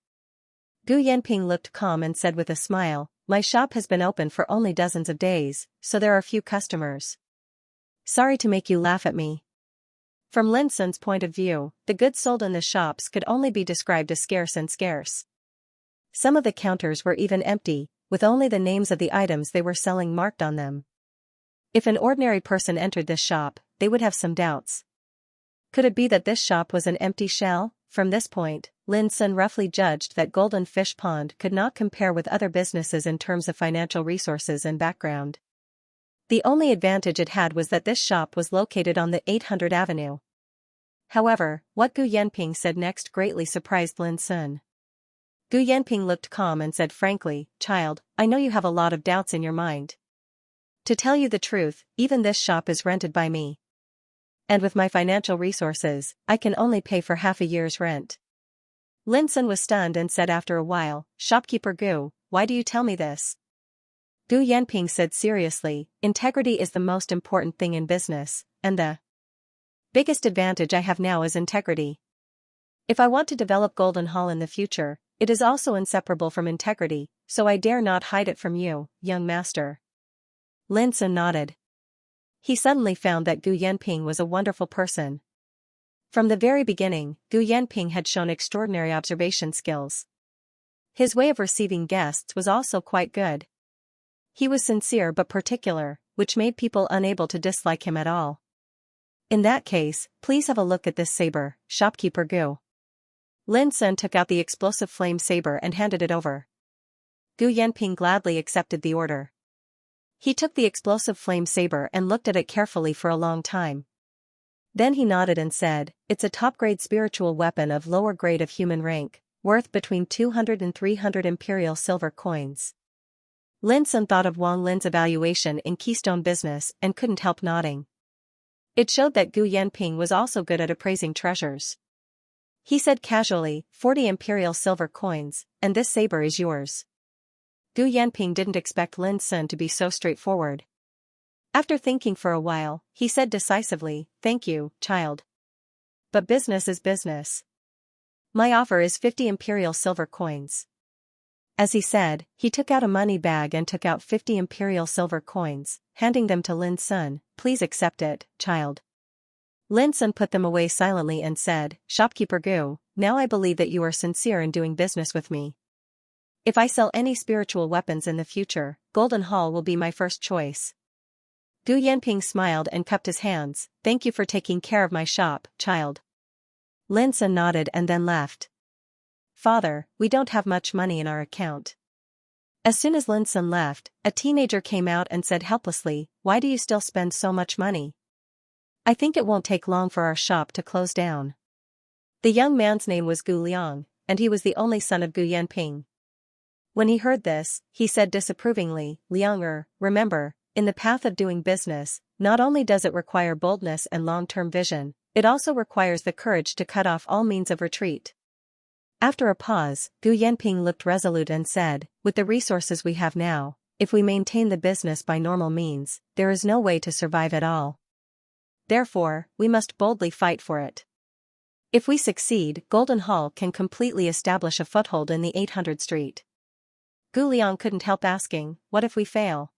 S1: Gu Yanping looked calm and said with a smile, "My shop has been open for only dozens of days, so there are few customers. Sorry to make you laugh at me." From Lin Sun's point of view, the goods sold in the shops could only be described as scarce and scarce. Some of the counters were even empty, with only the names of the items they were selling marked on them. If an ordinary person entered this shop, they would have some doubts. Could it be that this shop was an empty shell? From this point, Lin Sun roughly judged that Golden Fish Pond could not compare with other businesses in terms of financial resources and background. The only advantage it had was that this shop was located on the 800 Avenue. However, what Gu Yanping said next greatly surprised Lin Sun. Gu Yanping looked calm and said frankly, "Child, I know you have a lot of doubts in your mind. To tell you the truth, even this shop is rented by me. And with my financial resources, I can only pay for half a year's rent." Lin Sun was stunned and said after a while, "Shopkeeper Gu, why do you tell me this?" Gu Yanping said seriously, "Integrity is the most important thing in business, and the biggest advantage I have now is integrity. If I want to develop Golden Hall in the future, it is also inseparable from integrity, so I dare not hide it from you, young master." Lin Sun nodded. He suddenly found that Gu Yanping was a wonderful person. From the very beginning, Gu Yanping had shown extraordinary observation skills. His way of receiving guests was also quite good. He was sincere but particular, which made people unable to dislike him at all. "In that case, please have a look at this saber, Shopkeeper Gu." Lin Sun took out the explosive flame saber and handed it over. Gu Yanping gladly accepted the order. He took the explosive flame saber and looked at it carefully for a long time. Then he nodded and said, "It's a top-grade spiritual weapon of lower grade of human rank, worth between 200 and 300 imperial silver coins." Lin Sun thought of Wang Lin's evaluation in Keystone Business and couldn't help nodding. It showed that Gu Yanping was also good at appraising treasures. He said casually, 40 imperial silver coins, and this saber is yours." Gu Yanping didn't expect Lin Sun to be so straightforward. After thinking for a while, he said decisively, "Thank you, child. But business is business. My offer is 50 imperial silver coins." As he said, he took out a money bag and took out 50 imperial silver coins, handing them to Lin Sun. "Please accept it, child." Lin Sun put them away silently and said, "Shopkeeper Gu, now I believe that you are sincere in doing business with me. If I sell any spiritual weapons in the future, Golden Hall will be my first choice." Gu Yanping smiled and cupped his hands. "Thank you for taking care of my shop, child." Lin Sun nodded and then left. "Father, we don't have much money in our account." As soon as Lin Sun left, a teenager came out and said helplessly, "Why do you still spend so much money? I think it won't take long for our shop to close down." The young man's name was Gu Liang, and he was the only son of Gu Yanping. When he heard this, he said disapprovingly, "Liang, remember, in the path of doing business, not only does it require boldness and long-term vision, it also requires the courage to cut off all means of retreat." After a pause, Gu Yanping looked resolute and said, "With the resources we have now, if we maintain the business by normal means, there is no way to survive at all. Therefore, we must boldly fight for it. If we succeed, Golden Hall can completely establish a foothold in the 800th Street." Gu Liang couldn't help asking, "What if we fail?"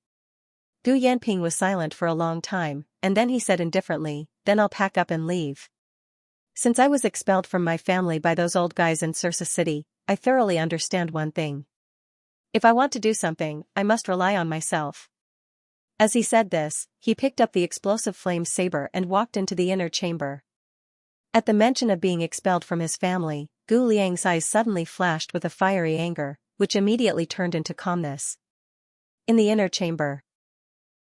S1: Gu Yanping was silent for a long time, and then he said indifferently, "Then I'll pack up and leave. Since I was expelled from my family by those old guys in Sursa City, I thoroughly understand one thing. If I want to do something, I must rely on myself." As he said this, he picked up the explosive flame saber and walked into the inner chamber. At the mention of being expelled from his family, Gu Liang's eyes suddenly flashed with a fiery anger, which immediately turned into calmness. In the inner chamber,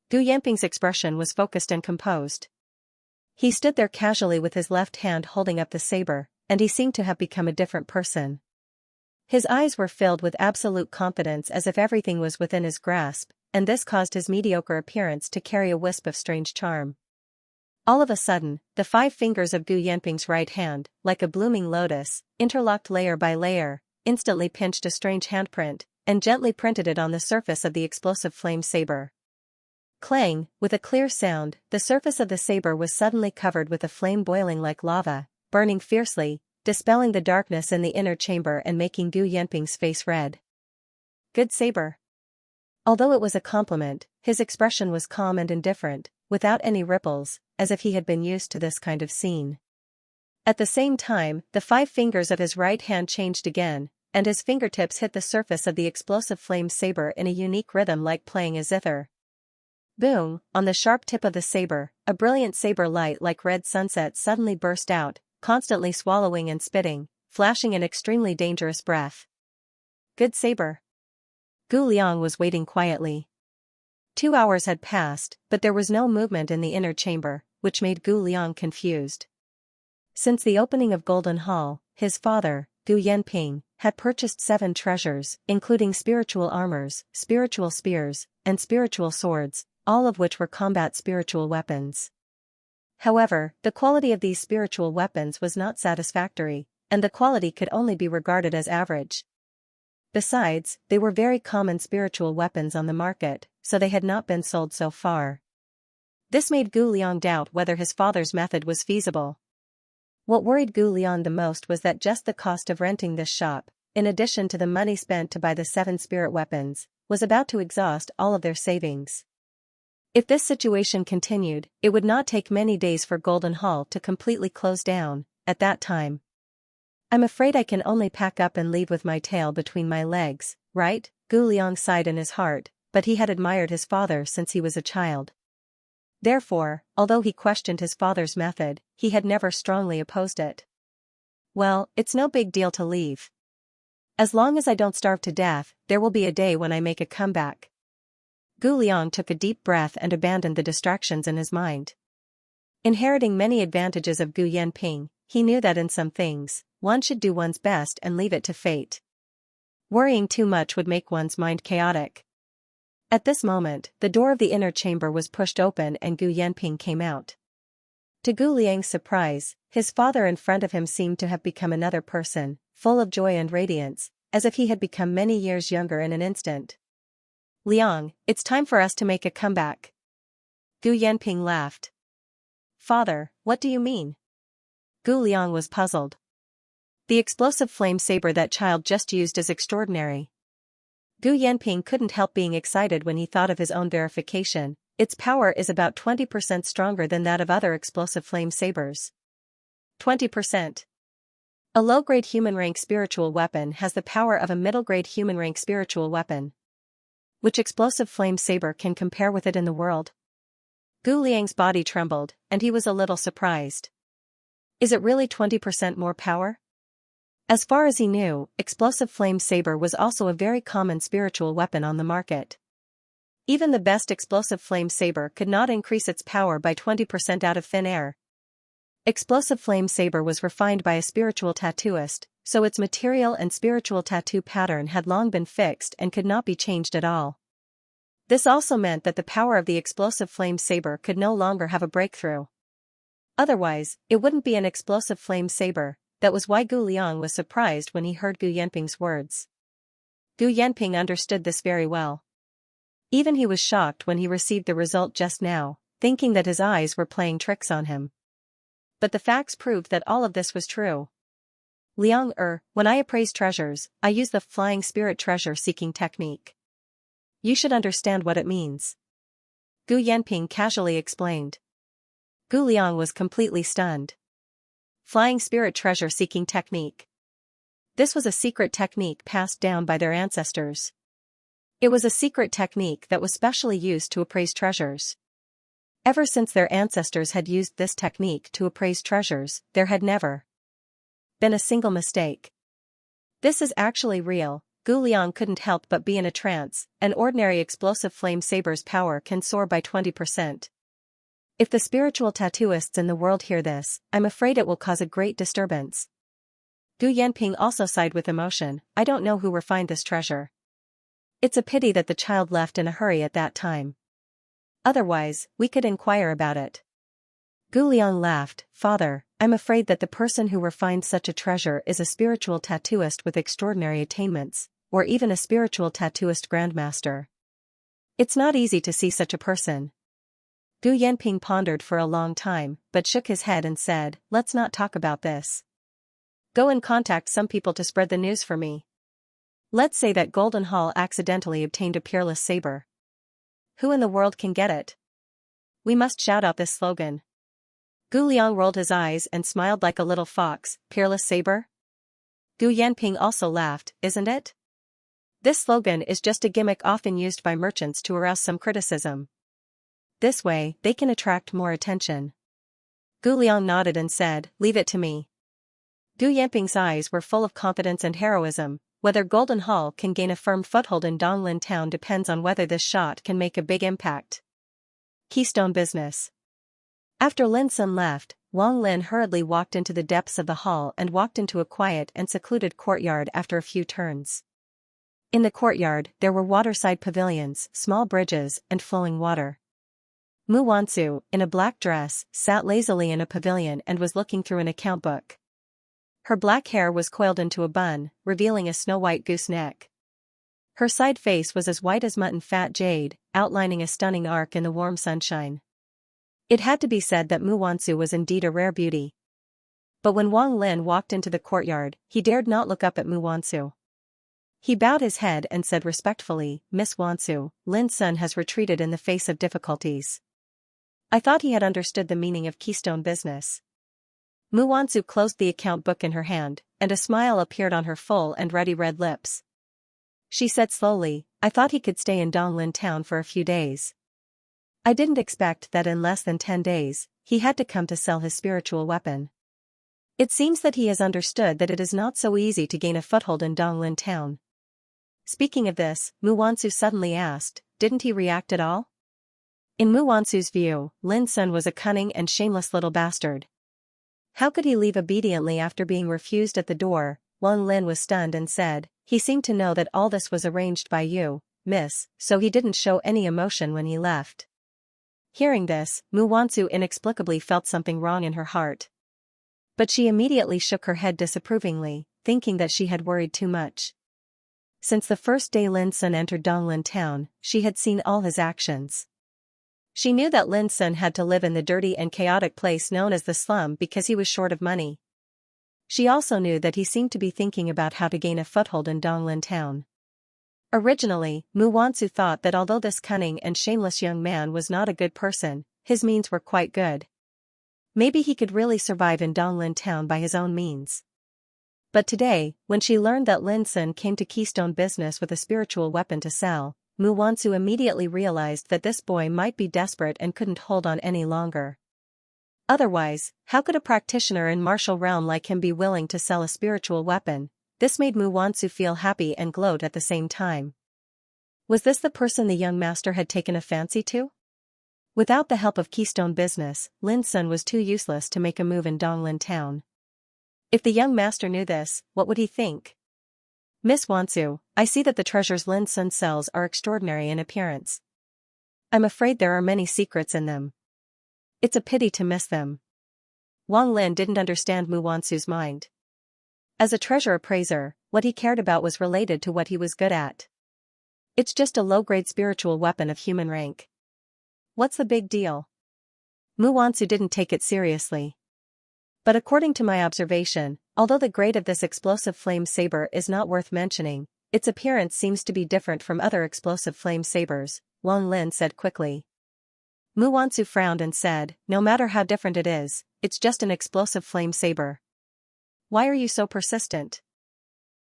S1: Gu Yanping's expression was focused and composed. He stood there casually with his left hand holding up the saber, and he seemed to have become a different person. His eyes were filled with absolute confidence as if everything was within his grasp, and this caused his mediocre appearance to carry a wisp of strange charm. All of a sudden, the 5 fingers of Gu Yanping's right hand, like a blooming lotus, interlocked layer by layer, instantly pinched a strange handprint, and gently printed it on the surface of the explosive flame saber. Clang, with a clear sound, the surface of the saber was suddenly covered with a flame boiling like lava, burning fiercely, dispelling the darkness in the inner chamber and making Gu Yanping's face red. "Good saber." Although it was a compliment, his expression was calm and indifferent, without any ripples, as if he had been used to this kind of scene. At the same time, the 5 fingers of his right hand changed again, and his fingertips hit the surface of the explosive flame saber in a unique rhythm like playing a zither. Boom! On the sharp tip of the saber, a brilliant saber light like red sunset suddenly burst out, constantly swallowing and spitting, flashing an extremely dangerous breath. "Good saber." Gu Liang was waiting quietly. 2 hours had passed, but there was no movement in the inner chamber, which made Gu Liang confused. Since the opening of Golden Hall, his father, Gu Yanping, had purchased 7 treasures, including spiritual armors, spiritual spears, and spiritual swords, all of which were combat spiritual weapons. However, the quality of these spiritual weapons was not satisfactory, and the quality could only be regarded as average. Besides, they were very common spiritual weapons on the market, so they had not been sold so far. This made Gu Liang doubt whether his father's method was feasible. What worried Gu Liang the most was that just the cost of renting this shop, in addition to the money spent to buy the 7 spirit weapons, was about to exhaust all of their savings. If this situation continued, it would not take many days for Golden Hall to completely close down. At that time, I'm afraid I can only pack up and leave with my tail between my legs, right? Gu Liang sighed in his heart, but he had admired his father since he was a child. Therefore, although he questioned his father's method, he had never strongly opposed it. Well, it's no big deal to leave. As long as I don't starve to death, there will be a day when I make a comeback. Gu Liang took a deep breath and abandoned the distractions in his mind. Inheriting many advantages of Gu Yanping, he knew that in some things, one should do one's best and leave it to fate. Worrying too much would make one's mind chaotic. At this moment, the door of the inner chamber was pushed open and Gu Yanping came out. To Gu Liang's surprise, his father in front of him seemed to have become another person, full of joy and radiance, as if he had become many years younger in an instant. Liang, it's time for us to make a comeback. Gu Yanping laughed. Father, what do you mean? Gu Liang was puzzled. The explosive flame saber that child just used is extraordinary. Gu Yanping couldn't help being excited when he thought of his own verification. Its power is about 20% stronger than that of other explosive flame sabers. 20%. A low-grade human-rank spiritual weapon has the power of a middle-grade human-rank spiritual weapon. Which explosive flame saber can compare with it in the world? Gu Liang's body trembled, and he was a little surprised. Is it really 20% more power? As far as he knew, explosive flame saber was also a very common spiritual weapon on the market. Even the best explosive flame saber could not increase its power by 20% out of thin air. Explosive flame saber was refined by a spiritual tattooist, so its material and spiritual tattoo pattern had long been fixed and could not be changed at all. This also meant that the power of the explosive flame saber could no longer have a breakthrough. Otherwise, it wouldn't be an explosive flame saber. That was why Gu Liang was surprised when he heard Gu Yanping's words. Gu Yanping understood this very well. Even he was shocked when he received the result just now, thinking that his eyes were playing tricks on him. But the facts proved that all of this was true. Liang, when I appraise treasures, I use the flying spirit treasure seeking technique. You should understand what it means. Gu Yanping casually explained. Gu Liang was completely stunned. Flying spirit treasure seeking technique. This was a secret technique passed down by their ancestors. It was a secret technique that was specially used to appraise treasures. Ever since their ancestors had used this technique to appraise treasures, there had never been a single mistake. This is actually real. Gu Liang couldn't help but be in a trance. An ordinary explosive flame saber's power can soar by 20%. If the spiritual tattooists in the world hear this, I'm afraid it will cause a great disturbance. Gu Yanping also sighed with emotion. I don't know who refined this treasure. It's a pity that the child left in a hurry at that time. Otherwise, we could inquire about it. Gu Liang laughed. Father, I'm afraid that the person who refined such a treasure is a spiritual tattooist with extraordinary attainments, or even a spiritual tattooist grandmaster. It's not easy to see such a person. Gu Yanping pondered for a long time, but shook his head and said, let's not talk about this. Go and contact some people to spread the news for me. Let's say that Golden Hall accidentally obtained a peerless saber. Who in the world can get it? We must shout out this slogan. Gu Liang rolled his eyes and smiled like a little fox. Peerless saber? Gu Yanping also laughed, isn't it? This slogan is just a gimmick often used by merchants to arouse some criticism. This way, they can attract more attention. Gu Liang nodded and said, leave it to me. Gu Yanping's eyes were full of confidence and heroism. Whether Golden Hall can gain a firm foothold in Donglin town depends on whether this shot can make a big impact. Keystone business. After Lin Sun left, Wang Lin hurriedly walked into the depths of the hall and walked into a quiet and secluded courtyard after a few turns. In the courtyard, there were waterside pavilions, small bridges, and flowing water. Mu Wansu, in a black dress, sat lazily in a pavilion and was looking through an account book. Her black hair was coiled into a bun, revealing a snow-white goose neck. Her side face was as white as mutton fat jade, outlining a stunning arc in the warm sunshine. It had to be said that Mu Wansu was indeed a rare beauty. But when Wang Lin walked into the courtyard, he dared not look up at Mu Wansu. He bowed his head and said respectfully, "Miss Wansu, Lin Sun has retreated in the face of difficulties." I thought he had understood the meaning of keystone business. Mu Wansu closed the account book in her hand, and a smile appeared on her full and ruddy red lips. She said slowly, "I thought he could stay in Donglin town for a few days. I didn't expect that in less than 10 days, he had to come to sell his spiritual weapon. It seems that he has understood that it is not so easy to gain a foothold in Donglin town." Speaking of this, Mu Wansu suddenly asked, "Didn't he react at all?" In Mu Wansu's view, Lin Sun was a cunning and shameless little bastard. How could he leave obediently after being refused at the door? Wang Lin was stunned and said, "He seemed to know that all this was arranged by you, miss, so he didn't show any emotion when he left." Hearing this, Mu Wansu inexplicably felt something wrong in her heart. But she immediately shook her head disapprovingly, thinking that she had worried too much. Since the first day Lin Sun entered Donglin town, she had seen all his actions. She knew that Lin Sun had to live in the dirty and chaotic place known as the slum because he was short of money. She also knew that he seemed to be thinking about how to gain a foothold in Donglin town. Originally, Mu Wansu thought that although this cunning and shameless young man was not a good person, his means were quite good. Maybe he could really survive in Donglin town by his own means. But today, when she learned that Lin Sun came to Keystone business with a spiritual weapon to sell, Mu Wansu immediately realized that this boy might be desperate and couldn't hold on any longer. Otherwise, how could a practitioner in martial realm like him be willing to sell a spiritual weapon? This made Mu Wansu feel happy and gloat at the same time. Was this the person the young master had taken a fancy to? Without the help of Keystone business, Lin Sun was too useless to make a move in Donglin town. If the young master knew this, what would he think? "Miss Wansu, I see that the treasures Lin Sun sells are extraordinary in appearance. I'm afraid there are many secrets in them. It's a pity to miss them." Wang Lin didn't understand Mu Wansu's mind. As a treasure appraiser, what he cared about was related to what he was good at. It's just a low-grade spiritual weapon of human rank. What's the big deal? Mu Wansu didn't take it seriously. But according to my observation, although the grade of this explosive flame saber is not worth mentioning, its appearance seems to be different from other explosive flame sabers, Wang Lin said quickly. Mu Wansu frowned and said, "No matter how different it is, it's just an explosive flame saber. Why are you so persistent?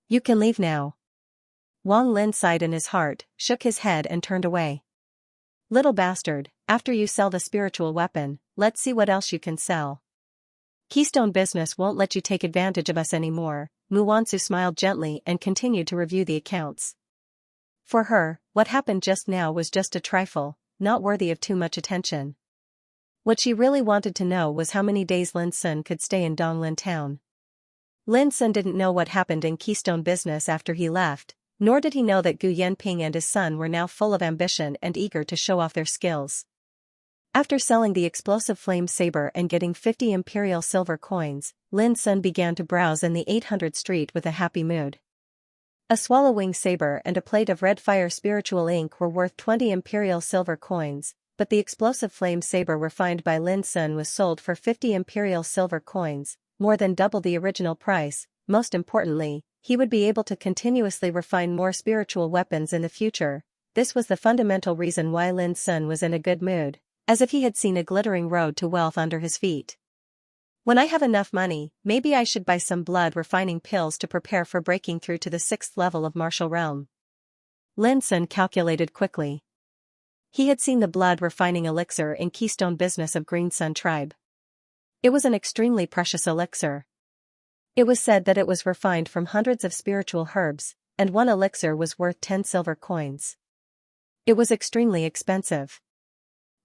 S1: You can leave now." Wang Lin sighed in his heart, shook his head and turned away. "Little bastard, after you sell the spiritual weapon, let's see what else you can sell. Keystone business won't let you take advantage of us anymore." Mu Wansu smiled gently and continued to review the accounts. For her, what happened just now was just a trifle, not worthy of too much attention. What she really wanted to know was how many days Lin Sun could stay in Donglin town. Lin Sun didn't know what happened in Keystone business after he left, nor did he know that Gu Yanping and his son were now full of ambition and eager to show off their skills. After selling the explosive flame saber and getting 50 imperial silver coins, Lin Sun began to browse in the 800 street with a happy mood. A swallow-wing saber and a plate of red fire spiritual ink were worth 20 imperial silver coins, but the explosive flame saber refined by Lin Sun was sold for 50 imperial silver coins, more than double the original price. Most importantly, he would be able to continuously refine more spiritual weapons in the future. This was the fundamental reason why Lin Sun was in a good mood, as if he had seen a glittering road to wealth under his feet. "When I have enough money, maybe I should buy some blood refining pills to prepare for breaking through to the 6th level of martial realm." Lin Sun calculated quickly. He had seen the blood refining elixir in Keystone business of Green Sun tribe. It was an extremely precious elixir. It was said that it was refined from hundreds of spiritual herbs, and one elixir was worth 10 silver coins. It was extremely expensive.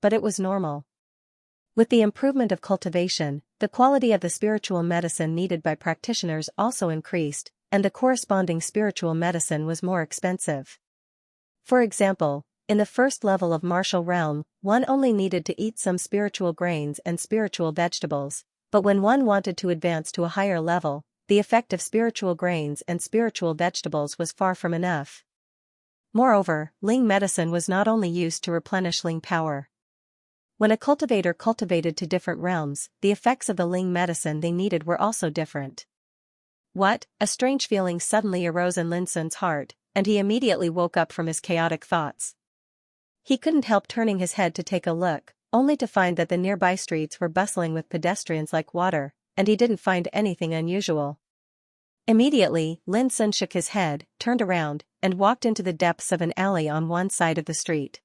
S1: But it was normal. With the improvement of cultivation, the quality of the spiritual medicine needed by practitioners also increased, and the corresponding spiritual medicine was more expensive. For example, in the first level of martial realm, one only needed to eat some spiritual grains and spiritual vegetables, but when one wanted to advance to a higher level, the effect of spiritual grains and spiritual vegetables was far from enough. Moreover, Ling medicine was not only used to replenish Ling power. When a cultivator cultivated to different realms, the effects of the Ling medicine they needed were also different. What? A strange feeling suddenly arose in Lin Sun's heart, and he immediately woke up from his chaotic thoughts. He couldn't help turning his head to take a look, only to find that the nearby streets were bustling with pedestrians like water, and he didn't find anything unusual. Immediately, Lin Sun shook his head, turned around, and walked into the depths of an alley on one side of the street.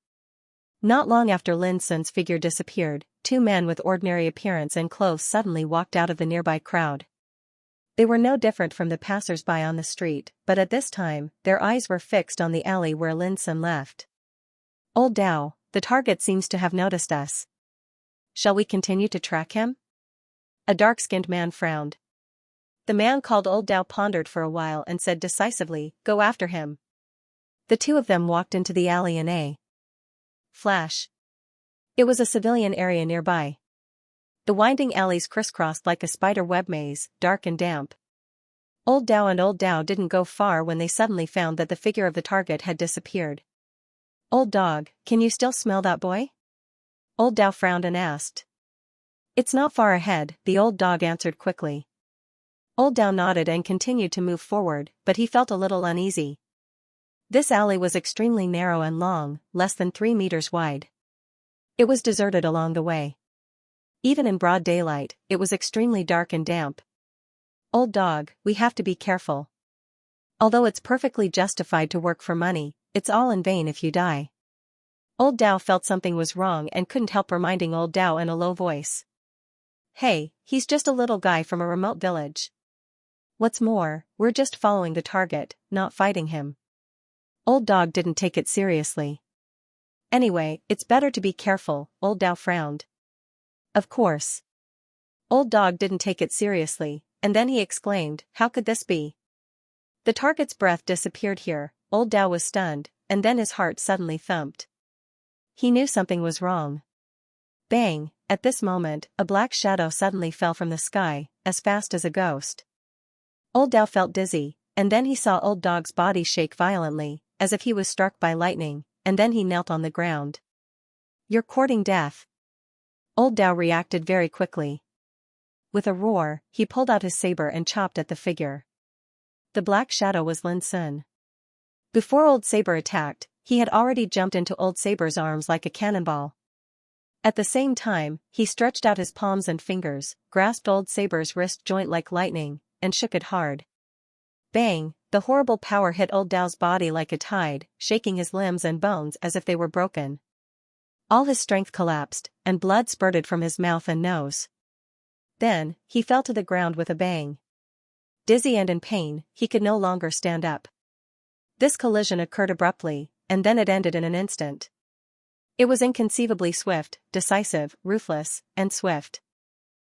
S1: Not long after Lin Sun's figure disappeared, two men with ordinary appearance and clothes suddenly walked out of the nearby crowd. They were no different from the passers-by on the street, but at this time, their eyes were fixed on the alley where Lin Sun left. "Old Dao, the target seems to have noticed us. Shall we continue to track him?" A dark-skinned man frowned. The man called Old Dao pondered for a while and said decisively, "Go after him." The two of them walked into the alley in a flash. It was a civilian area nearby. The winding alleys crisscrossed like a spider web maze, dark and damp. Old Dao didn't go far when they suddenly found that the figure of the target had disappeared. "Old dog, can you still smell that boy?" Old Dao frowned and asked. "It's not far ahead," the old dog answered quickly. Old Dao nodded and continued to move forward, but he felt a little uneasy. This alley was extremely narrow and long, less than 3 meters wide. It was deserted along the way. Even in broad daylight, it was extremely dark and damp. "Old dog, we have to be careful. Although it's perfectly justified to work for money, it's all in vain if you die." Old Dao felt something was wrong and couldn't help reminding Old Dao in a low voice. "Hey, he's just a little guy from a remote village. What's more, we're just following the target, not fighting him." Old Dog didn't take it seriously. "Anyway, it's better to be careful," Old Dao frowned. "Of course." Old Dog didn't take it seriously, and then he exclaimed, "How could this be? The target's breath disappeared here." Old Dao was stunned, and then his heart suddenly thumped. He knew something was wrong. Bang! At this moment, a black shadow suddenly fell from the sky, as fast as a ghost. Old Dao felt dizzy, and then he saw Old Dog's body shake violently, as if he was struck by lightning, and then he knelt on the ground. "You're courting death." Old Dao reacted very quickly. With a roar, he pulled out his saber and chopped at the figure. The black shadow was Lin Sun. Before Old Saber attacked, he had already jumped into Old Saber's arms like a cannonball. At the same time, he stretched out his palms and fingers, grasped Old Saber's wrist joint like lightning, and shook it hard. Bang! The horrible power hit Old Dao's body like a tide, shaking his limbs and bones as if they were broken. All his strength collapsed, and blood spurted from his mouth and nose. Then, he fell to the ground with a bang. Dizzy and in pain, he could no longer stand up. This collision occurred abruptly, and then it ended in an instant. It was inconceivably swift, decisive, ruthless, and swift.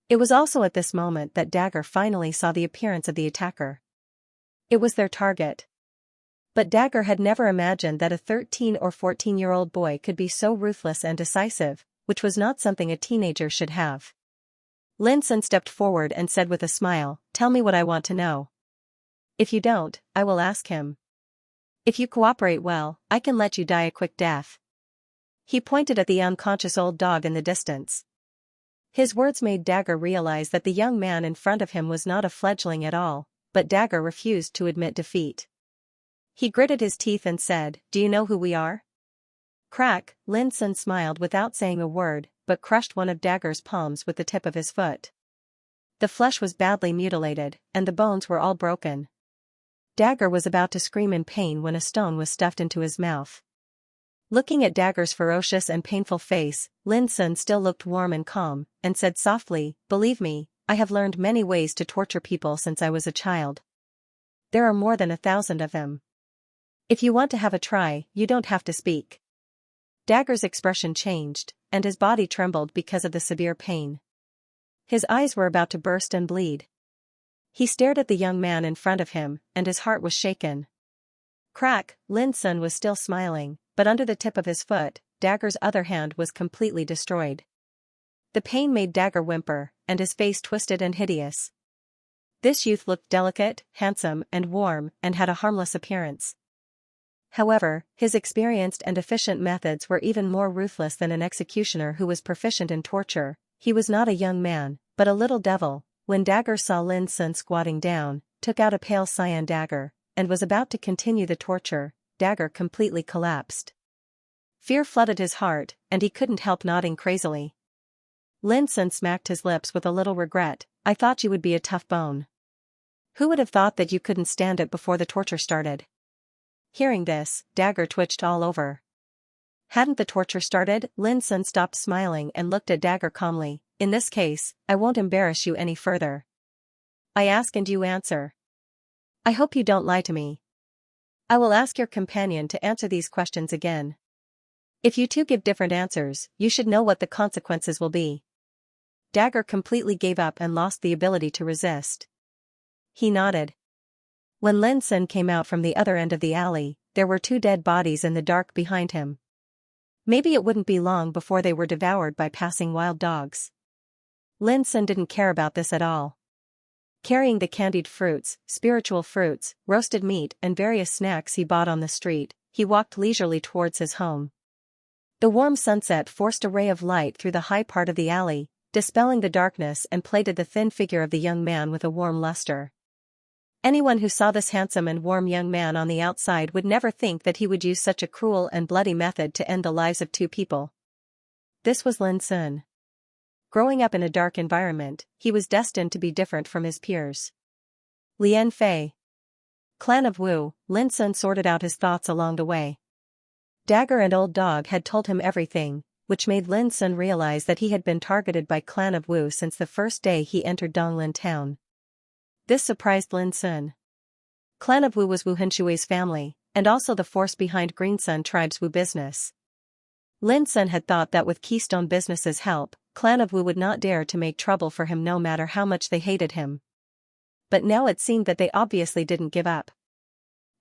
S1: It was also at this moment that Dagger finally saw the appearance of the attacker. It was their target. But Dagger had never imagined that a 13 or 14-year-old boy could be so ruthless and decisive, which was not something a teenager should have. Lin Sun stepped forward and said with a smile, "Tell me what I want to know. If you don't, I will ask him. If you cooperate well, I can let you die a quick death." He pointed at the unconscious old dog in the distance. His words made Dagger realize that the young man in front of him was not a fledgling at all, but Dagger refused to admit defeat. He gritted his teeth and said, "Do you know who we are?" Crack! Lin Sun smiled without saying a word, but crushed one of Dagger's palms with the tip of his foot. The flesh was badly mutilated, and the bones were all broken. Dagger was about to scream in pain when a stone was stuffed into his mouth. Looking at Dagger's ferocious and painful face, Lin Sun still looked warm and calm, and said softly, "Believe me, I have learned many ways to torture people since I was a child. There are more than 1,000 of them. If you want to have a try, you don't have to speak." Dagger's expression changed, and his body trembled because of the severe pain. His eyes were about to burst and bleed. He stared at the young man in front of him, and his heart was shaken. Crack, Lin Sun was still smiling, but under the tip of his foot, Dagger's other hand was completely destroyed. The pain made Dagger whimper, and his face twisted and hideous. This youth looked delicate, handsome, and warm, and had a harmless appearance. However, his experienced and efficient methods were even more ruthless than an executioner who was proficient in torture. He was not a young man, but a little devil. When Dagger saw Lin Sun squatting down, took out a pale cyan dagger, and was about to continue the torture, Dagger completely collapsed. Fear flooded his heart, and he couldn't help nodding crazily. Lin Sun smacked his lips with a little regret. I thought you would be a tough bone. Who would have thought that you couldn't stand it before the torture started? Hearing this, Dagger twitched all over. Hadn't the torture started? Lin Sun stopped smiling and looked at Dagger calmly. In this case, I won't embarrass you any further. I ask and you answer. I hope you don't lie to me. I will ask your companion to answer these questions again. If you two give different answers, you should know what the consequences will be. Dagger completely gave up and lost the ability to resist. He nodded. When Lin Sun came out from the other end of the alley, there were 2 dead bodies in the dark behind him. Maybe it wouldn't be long before they were devoured by passing wild dogs. Lin Sun didn't care about this at all. Carrying the candied fruits, spiritual fruits, roasted meat and various snacks he bought on the street, he walked leisurely towards his home. The warm sunset forced a ray of light through the high part of the alley, dispelling the darkness and plated the thin figure of the young man with a warm luster. Anyone who saw this handsome and warm young man on the outside would never think that he would use such a cruel and bloody method to end the lives of 2 people. This was Lin Sun. Growing up in a dark environment, he was destined to be different from his peers. Lian Fei. Clan of Wu. Lin Sun sorted out his thoughts along the way. Dagger and Old Dog had told him everything, which made Lin Sun realize that he had been targeted by Clan of Wu since the first day he entered Donglin town. This surprised Lin Sun. Clan of Wu was Wu Henshui's family, and also the force behind Green Sun Tribe's Wu business. Lin Sun had thought that with Keystone Business's help, Clan of Wu would not dare to make trouble for him no matter how much they hated him. But now it seemed that they obviously didn't give up.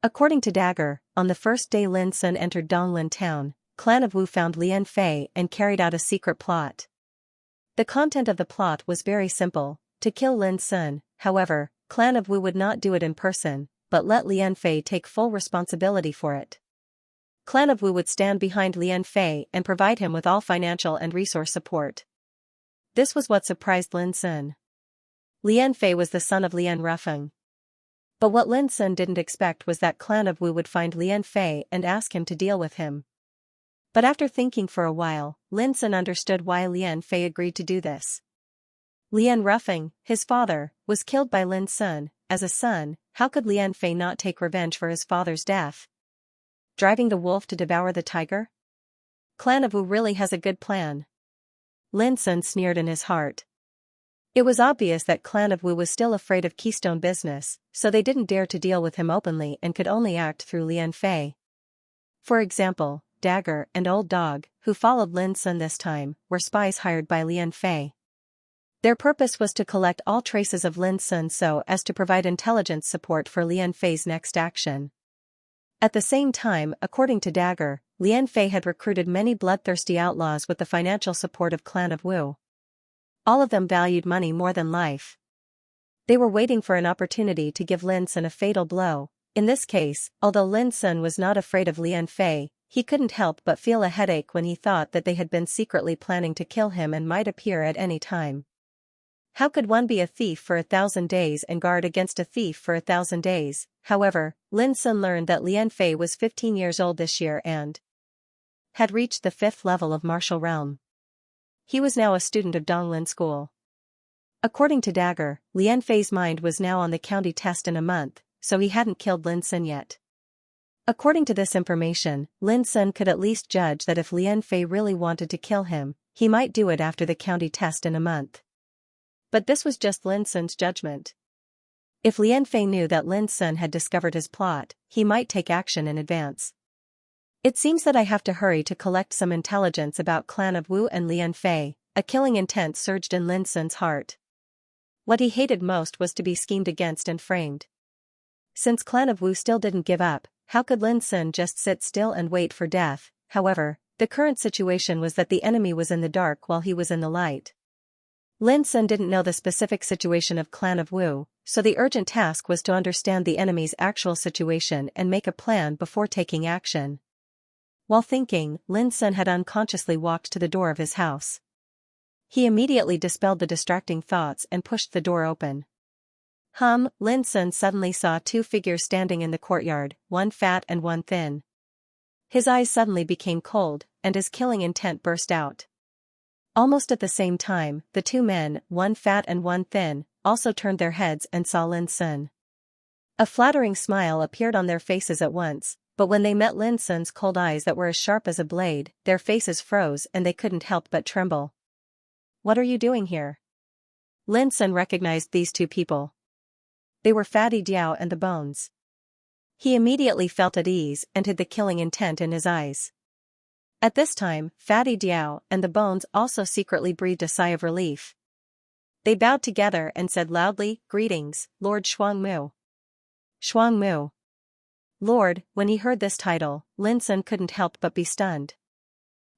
S1: According to Dagger, on the first day Lin Sun entered Donglin town, Clan of Wu found Lian Fei and carried out a secret plot. The content of the plot was very simple: to kill Lin Sun. However, Clan of Wu would not do it in person, but let Lian Fei take full responsibility for it. Clan of Wu would stand behind Lian Fei and provide him with all financial and resource support. This was what surprised Lin Sun. Lian Fei was the son of Lian Rufeng. But what Lin Sun didn't expect was that Clan of Wu would find Lian Fei and ask him to deal with him. But after thinking for a while, Lin Sun understood why Lian Fei agreed to do this. Lian Rufeng, his father, was killed by Lin Sun. As a son, how could Lian Fei not take revenge for his father's death? Driving the wolf to devour the tiger? Clan of Wu really has a good plan. Lin Sun sneered in his heart. It was obvious that Clan of Wu was still afraid of Keystone Business, so they didn't dare to deal with him openly and could only act through Lian Fei. For example, Dagger and Old Dog, who followed Lin Sun this time, were spies hired by Lian Fei. Their purpose was to collect all traces of Lin Sun so as to provide intelligence support for Lian Fei's next action. At the same time, according to Dagger, Lian Fei had recruited many bloodthirsty outlaws with the financial support of Clan of Wu. All of them valued money more than life. They were waiting for an opportunity to give Lin Sun a fatal blow. In this case, although Lin Sun was not afraid of Lian Fei, he couldn't help but feel a headache when he thought that they had been secretly planning to kill him and might appear at any time. How could one be a thief for 1,000 days and guard against a thief for 1,000 days? However, Lin Sun learned that Lian Fei was 15 years old this year and had reached the 5th level of martial realm. He was now a student of Donglin School. According to Dagger, Lian Fei's mind was now on the county test in a month, so he hadn't killed Lin Sun yet. According to this information, Lin Sun could at least judge that if Lian Fei really wanted to kill him, he might do it after the county test in a month. But this was just Lin Sun's judgment. If Lian Fei knew that Lin Sun had discovered his plot, he might take action in advance. It seems that I have to hurry to collect some intelligence about clan of Wu and Lian Fei. A killing intent surged in Lin Sun's heart. What he hated most was to be schemed against and framed. Since clan of Wu still didn't give up, how could Lin Sun just sit still and wait for death? However, the current situation was that the enemy was in the dark while he was in the light. Lin Sun didn't know the specific situation of clan of Wu, so the urgent task was to understand the enemy's actual situation and make a plan before taking action. While thinking, Lin Sun had unconsciously walked to the door of his house. He immediately dispelled the distracting thoughts and pushed the door open. Lin Sun suddenly saw two figures standing in the courtyard, one fat and one thin. His eyes suddenly became cold, and his killing intent burst out. Almost at the same time, the two men, one fat and one thin, also turned their heads and saw Lin Sun. A flattering smile appeared on their faces at once, but when they met Lin Sun's cold eyes that were as sharp as a blade, their faces froze and they couldn't help but tremble. "What are you doing here?" Lin Sun recognized these two people. They were Fatty Diao and the Bones. He immediately felt at ease and hid the killing intent in his eyes. At this time, Fatty Diao and the Bones also secretly breathed a sigh of relief. They bowed together and said loudly, "Greetings, Lord Shuangmu." Shuangmu. Lord. When he heard this title, Lin Sun couldn't help but be stunned.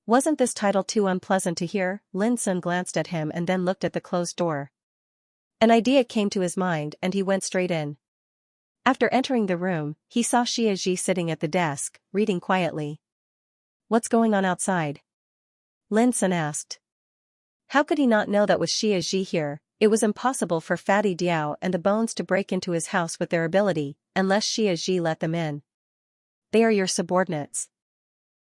S1: Wasn't this title too unpleasant to hear? Lin Sun glanced at him and then looked at the closed door. An idea came to his mind and he went straight in. After entering the room, he saw Xianxia sitting at the desk, reading quietly. "What's going on outside?" Lin Sun asked. How could he not know that with Xianxia here, it was impossible for Fatty Diao and the Bones to break into his house with their ability, unless Xianxia let them in. "They are your subordinates."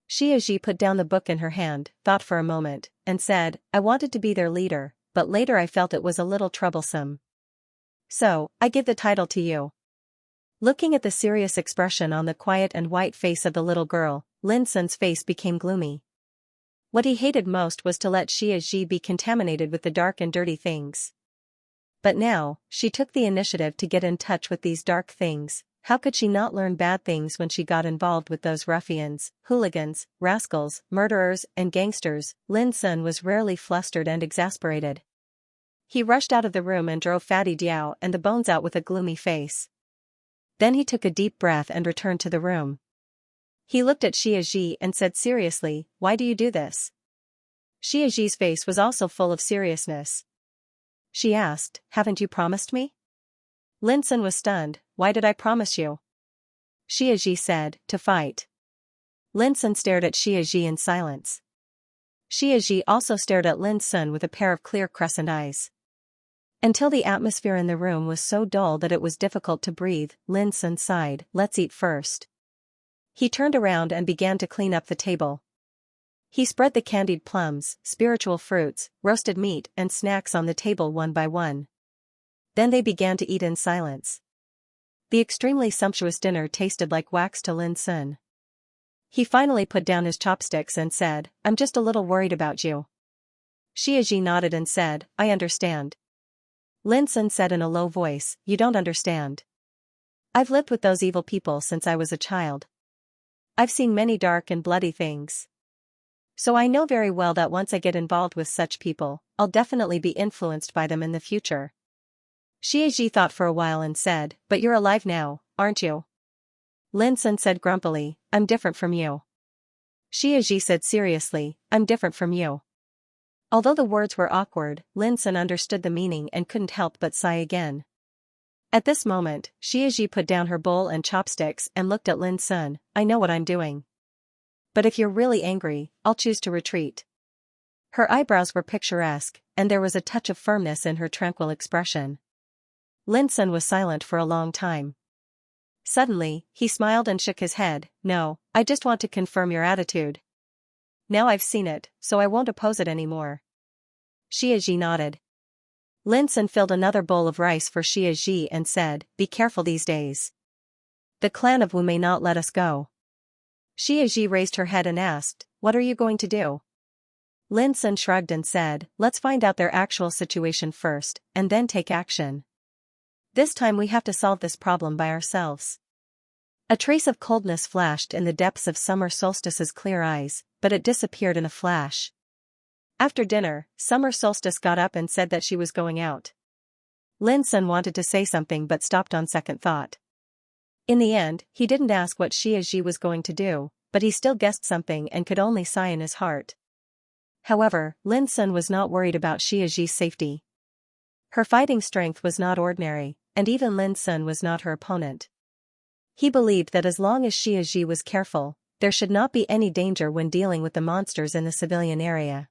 S1: Xianxia put down the book in her hand, thought for a moment, and said, "I wanted to be their leader, but later I felt it was a little troublesome. So, I give the title to you." Looking at the serious expression on the quiet and white face of the little girl, Lin Sun's face became gloomy. What he hated most was to let Xianxia be contaminated with the dark and dirty things. But now, she took the initiative to get in touch with these dark things. How could she not learn bad things when she got involved with those ruffians, hooligans, rascals, murderers, and gangsters? Lin Sun was rarely flustered and exasperated. He rushed out of the room and drove Fatty Diao and the Bones out with a gloomy face. Then he took a deep breath and returned to the room. He looked at Xianxia and said seriously, "Why do you do this?" Xianxia's face was also full of seriousness. She asked, "Haven't you promised me?" Lin Sun was stunned. "Why did I promise you?" Xianxia said, "To fight." Lin Sun stared at Xianxia in silence. Xianxia also stared at Lin Sun with a pair of clear crescent eyes. Until the atmosphere in the room was so dull that it was difficult to breathe, Lin Sun sighed, "Let's eat first." He turned around and began to clean up the table. He spread the candied plums, spiritual fruits, roasted meat and snacks on the table one by one. Then they began to eat in silence. The extremely sumptuous dinner tasted like wax to Lin Sun. He finally put down his chopsticks and said, "I'm just a little worried about you." Xianxia nodded and said, "I understand." Lin Sun said in a low voice, "You don't understand. I've lived with those evil people since I was a child. I've seen many dark and bloody things. So I know very well that once I get involved with such people, I'll definitely be influenced by them in the future." Xianxia thought for a while and said, "But you're alive now, aren't you?" Lin Sun said grumpily, "I'm different from you." Xianxia said seriously, "I'm different from you." Although the words were awkward, Lin Sun understood the meaning and couldn't help but sigh again. At this moment, Xianxia put down her bowl and chopsticks and looked at Lin Sun. "I know what I'm doing. But if you're really angry, I'll choose to retreat." Her eyebrows were picturesque, and there was a touch of firmness in her tranquil expression. Lin Sun was silent for a long time. Suddenly, he smiled and shook his head. "No, I just want to confirm your attitude. Now I've seen it, so I won't oppose it anymore." Xianxia nodded. Lin Sun filled another bowl of rice for Xianxia and said, "Be careful these days. The clan of Wu may not let us go." Xianxia raised her head and asked, "What are you going to do?" Lin Sun shrugged and said, "Let's find out their actual situation first, and then take action. This time we have to solve this problem by ourselves." A trace of coldness flashed in the depths of Summer Solstice's clear eyes, but it disappeared in a flash. After dinner, Summer Solstice got up and said that she was going out. Lin Sun wanted to say something but stopped on second thought. In the end, he didn't ask what Xianxia was going to do, but he still guessed something and could only sigh in his heart. However, Lin Sun was not worried about Xianxia's safety. Her fighting strength was not ordinary, and even Lin Sun was not her opponent. He believed that as long as Xianxia was careful, there should not be any danger when dealing with the monsters in the civilian area.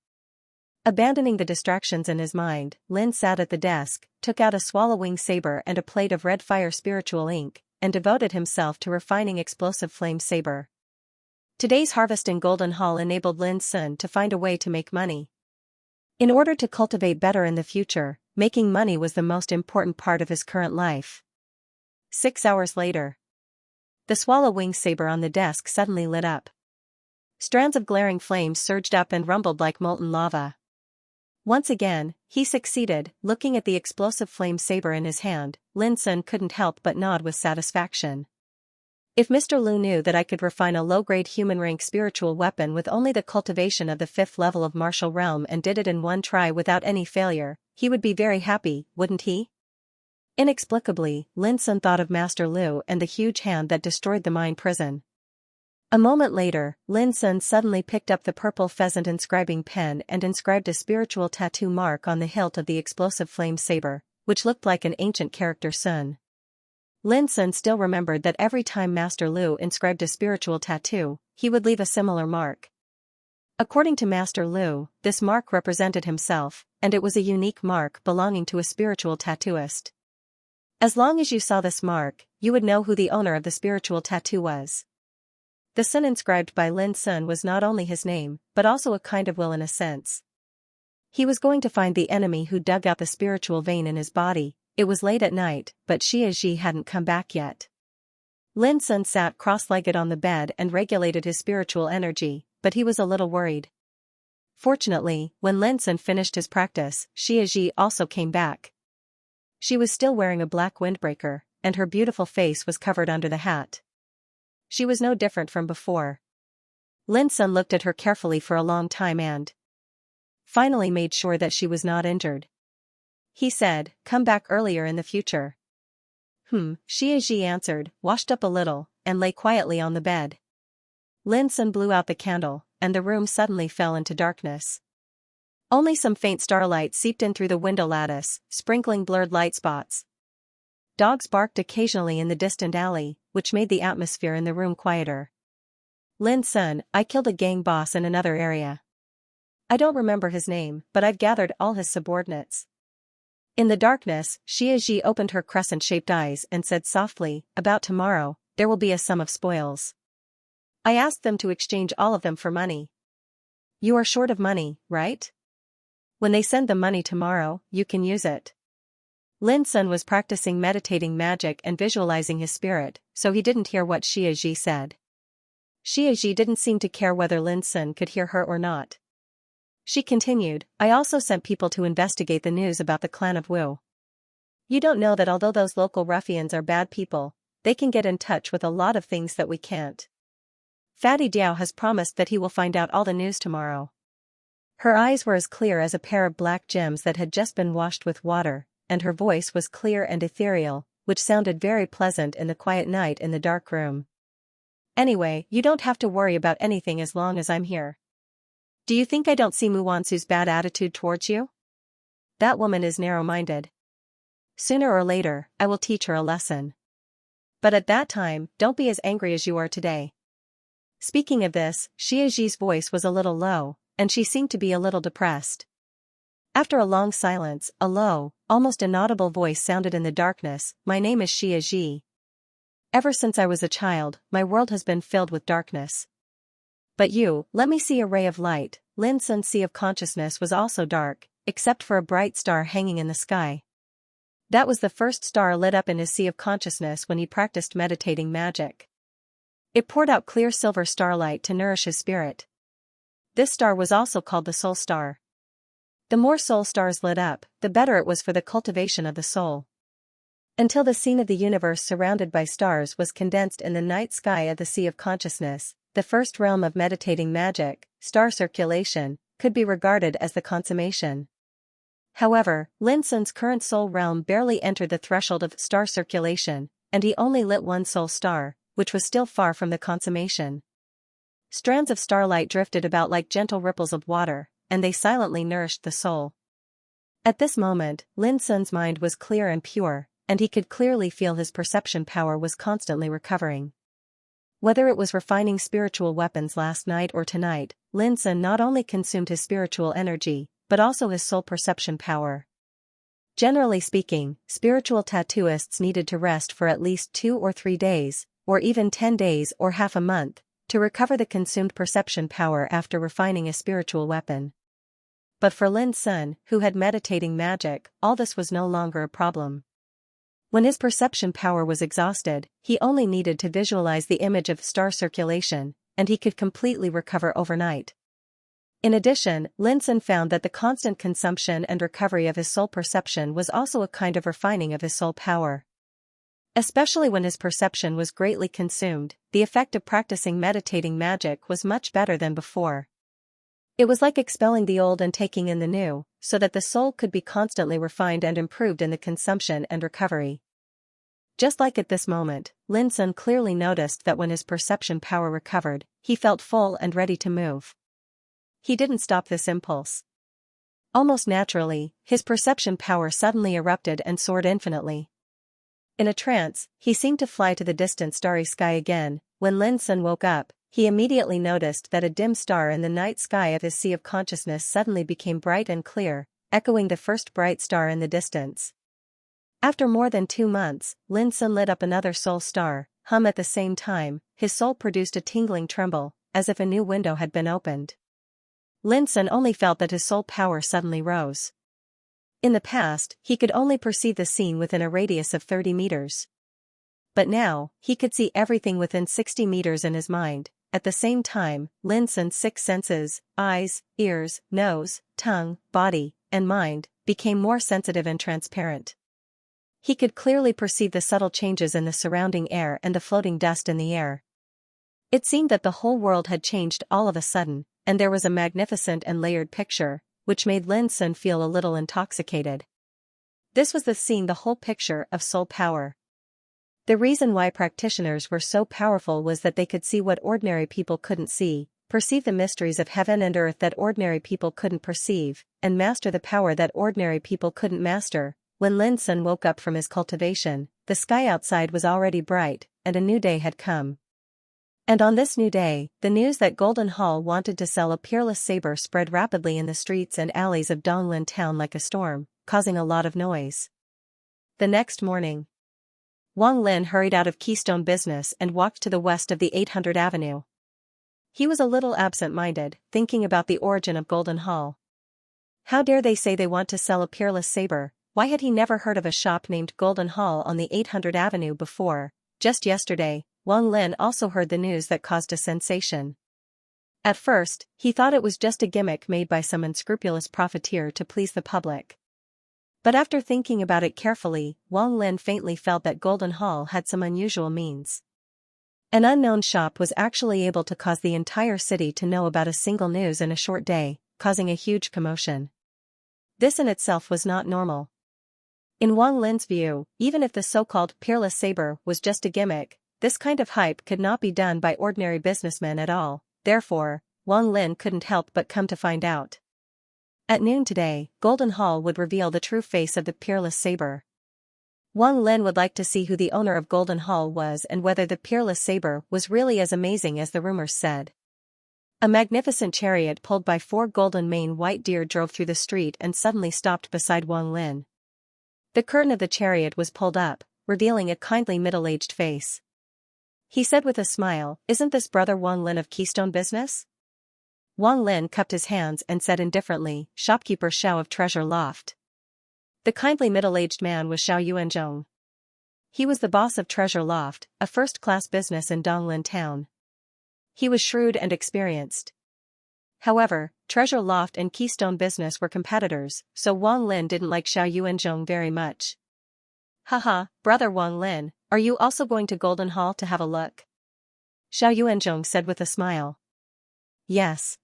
S1: Abandoning the distractions in his mind, Lin sat at the desk, took out a swallowing saber and a plate of red fire spiritual ink, and devoted himself to refining explosive flame saber. Today's harvest in Golden Hall enabled Lin Sun to find a way to make money. In order to cultivate better in the future, making money was the most important part of his current life. 6 hours later. The swallowing saber on the desk suddenly lit up. Strands of glaring flames surged up and rumbled like molten lava. Once again, he succeeded. Looking at the explosive flame saber in his hand, Lin Sun couldn't help but nod with satisfaction. If Mr. Liu knew that I could refine a low-grade human-rank spiritual weapon with only the cultivation of the 5th level of martial realm and did it in one try without any failure, he would be very happy, wouldn't he? Inexplicably, Lin Sun thought of Master Liu and the huge hand that destroyed the mine prison. A moment later, Lin Sun suddenly picked up the purple pheasant inscribing pen and inscribed a spiritual tattoo mark on the hilt of the explosive flame saber, which looked like an ancient character Sun. Lin Sun still remembered that every time Master Liu inscribed a spiritual tattoo, he would leave a similar mark. According to Master Liu, this mark represented himself, and it was a unique mark belonging to a spiritual tattooist. As long as you saw this mark, you would know who the owner of the spiritual tattoo was. The Sun inscribed by Lin Sun was not only his name, but also a kind of will in a sense. He was going to find the enemy who dug out the spiritual vein in his body. It was late at night, but Xianxia hadn't come back yet. Lin Sun sat cross-legged on the bed and regulated his spiritual energy, but he was a little worried. Fortunately, when Lin Sun finished his practice, Xianxia also came back. She was still wearing a black windbreaker, and her beautiful face was covered under the hat. She was no different from before. Lin Sun looked at her carefully for a long time and finally made sure that she was not injured. He said, "Come back earlier in the future." Xianxia answered, washed up a little, and lay quietly on the bed. Lin Sun blew out the candle, and the room suddenly fell into darkness. Only some faint starlight seeped in through the window lattice, sprinkling blurred light spots. Dogs barked occasionally in the distant alley, which made the atmosphere in the room quieter. "Lin Sun, I killed a gang boss in another area. I don't remember his name, but I've gathered all his subordinates." In the darkness, Xianxia opened her crescent-shaped eyes and said softly, "About tomorrow, there will be a sum of spoils. I asked them to exchange all of them for money. You are short of money, right? When they send the money tomorrow, you can use it." Lin Sun was practicing meditating magic and visualizing his spirit, so he didn't hear what Xianxia said. Xianxia didn't seem to care whether Lin Sun could hear her or not. She continued, "I also sent people to investigate the news about the clan of Wu. You don't know that although those local ruffians are bad people, they can get in touch with a lot of things that we can't. Fatty Diao has promised that he will find out all the news tomorrow." Her eyes were as clear as a pair of black gems that had just been washed with water, and her voice was clear and ethereal, which sounded very pleasant in the quiet night in the dark room. "Anyway, you don't have to worry about anything as long as I'm here. Do you think I don't see Mu Wansu's bad attitude towards you? That woman is narrow-minded. Sooner or later, I will teach her a lesson. But at that time, don't be as angry as you are today." Speaking of this, Xianxia's voice was a little low, and she seemed to be a little depressed. After a long silence, a low, almost inaudible voice sounded in the darkness, "My name is Xianxia. Ever since I was a child, my world has been filled with darkness. But you, let me see a ray of light." Lin Sun's sea of consciousness was also dark, except for a bright star hanging in the sky. That was the first star lit up in his sea of consciousness when he practiced meditating magic. It poured out clear silver starlight to nourish his spirit. This star was also called the soul star. The more soul stars lit up, the better it was for the cultivation of the soul. Until the scene of the universe surrounded by stars was condensed in the night sky of the Sea of Consciousness, the first realm of meditating magic, star circulation, could be regarded as the consummation. However, Lin Sun's current soul realm barely entered the threshold of star circulation, and he only lit one soul star, which was still far from the consummation. Strands of starlight drifted about like gentle ripples of water, and they silently nourished the soul. At this moment, Lin Sun's mind was clear and pure, and he could clearly feel his perception power was constantly recovering. Whether it was refining spiritual weapons last night or tonight, Lin Sun not only consumed his spiritual energy, but also his soul perception power. Generally speaking, spiritual tattooists needed to rest for at least 2 or 3 days, or even 10 days or half a month, to recover the consumed perception power after refining a spiritual weapon. But for Lin Sun, who had meditating magic, all this was no longer a problem. When his perception power was exhausted, he only needed to visualize the image of star circulation, and he could completely recover overnight. In addition, Lin Sun found that the constant consumption and recovery of his soul perception was also a kind of refining of his soul power. Especially when his perception was greatly consumed, the effect of practicing meditating magic was much better than before. It was like expelling the old and taking in the new, so that the soul could be constantly refined and improved in the consumption and recovery. Just like at this moment, Lin Sun clearly noticed that when his perception power recovered, he felt full and ready to move. He didn't stop this impulse. Almost naturally, his perception power suddenly erupted and soared infinitely. In a trance, he seemed to fly to the distant starry sky again. When Lin Sun woke up, he immediately noticed that a dim star in the night sky of his Sea of Consciousness suddenly became bright and clear, echoing the first bright star in the distance. After more than 2 months, Lin Sun lit up another soul star, hum at the same time. His soul produced a tingling tremble, as if a new window had been opened. Lin Sun only felt that his soul power suddenly rose. In the past, he could only perceive the scene within a radius of 30 meters. But now, he could see everything within 60 meters in his mind. At the same time, Lin Sun's 6 senses, eyes, ears, nose, tongue, body, and mind, became more sensitive and transparent. He could clearly perceive the subtle changes in the surrounding air and the floating dust in the air. It seemed that the whole world had changed all of a sudden, and there was a magnificent and layered picture, which made Lin Sun feel a little intoxicated. This was the scene, the whole picture of soul power. The reason why practitioners were so powerful was that they could see what ordinary people couldn't see, perceive the mysteries of heaven and earth that ordinary people couldn't perceive, and master the power that ordinary people couldn't master. When Lin Sun woke up from his cultivation, the sky outside was already bright, and a new day had come. And on this new day, the news that Golden Hall wanted to sell a peerless saber spread rapidly in the streets and alleys of Donglin town like a storm, causing a lot of noise. The next morning, Wang Lin hurried out of Keystone Business and walked to the west of the 800 Avenue. He was a little absent-minded, thinking about the origin of Golden Hall. How dare they say they want to sell a peerless saber? Why had he never heard of a shop named Golden Hall on the 800 Avenue before? Just yesterday, Wang Lin also heard the news that caused a sensation. At first, he thought it was just a gimmick made by some unscrupulous profiteer to please the public. But after thinking about it carefully, Wang Lin faintly felt that Golden Hall had some unusual means. An unknown shop was actually able to cause the entire city to know about a single news in a short day, causing a huge commotion. This in itself was not normal. In Wang Lin's view, even if the so-called peerless saber was just a gimmick, this kind of hype could not be done by ordinary businessmen at all. Therefore, Wang Lin couldn't help but come to find out. At noon today, Golden Hall would reveal the true face of the peerless saber. Wang Lin would like to see who the owner of Golden Hall was and whether the peerless saber was really as amazing as the rumors said. A magnificent chariot pulled by 4 golden mane white deer drove through the street and suddenly stopped beside Wang Lin. The curtain of the chariot was pulled up, revealing a kindly middle-aged face. He said with a smile, "Isn't this brother Wang Lin of Keystone Business?" Wang Lin cupped his hands and said indifferently, "Shopkeeper Xiao of Treasure Loft." The kindly middle-aged man was Xiao Yuanzhong. He was the boss of Treasure Loft, a first-class business in Donglin town. He was shrewd and experienced. However, Treasure Loft and Keystone Business were competitors, so Wang Lin didn't like Xiao Yuanzhong very much. Haha, brother Wang Lin, are you also going to Golden Hall to have a look? Xiao Yuanzhong said with a smile. Yes.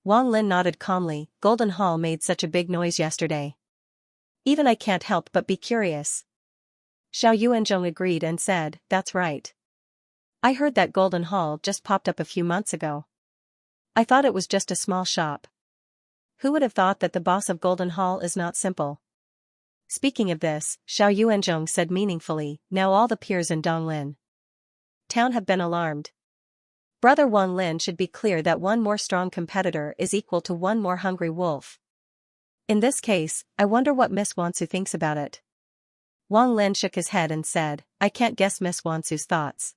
S1: Wang Lin nodded calmly. Golden Hall made such a big noise yesterday. Even I can't help but be curious. Xiao Yuanzhong agreed and said, that's right. I heard that Golden Hall just popped up a few months ago. I thought it was just a small shop. Who would have thought that the boss of Golden Hall is not simple? Speaking of this, Xiao Yuanzhong said meaningfully, now all the peers in Donglin town have been alarmed. Brother Wang Lin should be clear that one more strong competitor is equal to one more hungry wolf. In this case, I wonder what Miss Wansu thinks about it. Wang Lin shook his head and said, I can't guess Miss Wansu's thoughts.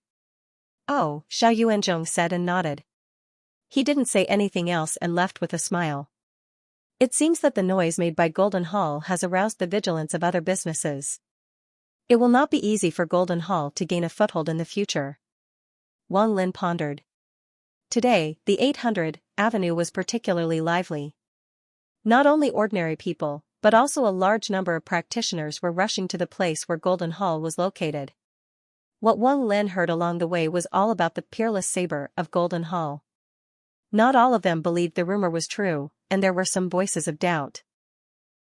S1: Oh, Xiao Yuanzhong said and nodded. He didn't say anything else and left with a smile. It seems that the noise made by Golden Hall has aroused the vigilance of other businesses. It will not be easy for Golden Hall to gain a foothold in the future. Wang Lin pondered. Today, the 800th Avenue was particularly lively. Not only ordinary people, but also a large number of practitioners were rushing to the place where Golden Hall was located. What Wang Lin heard along the way was all about the peerless saber of Golden Hall. Not all of them believed the rumor was true, and there were some voices of doubt.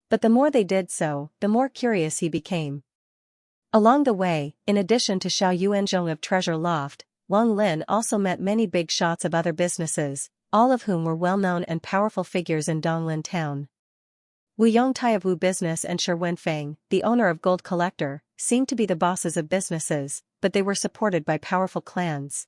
S1: But the more they did so, the more curious he became. Along the way, in addition to Xiao Yuanzhong of Treasure Loft, Wang Lin also met many big shots of other businesses, all of whom were well-known and powerful figures in Donglin town. Wu Yongtai of Wu Business and Shi Wenfeng, the owner of Gold Collector, seemed to be the bosses of businesses, but they were supported by powerful clans.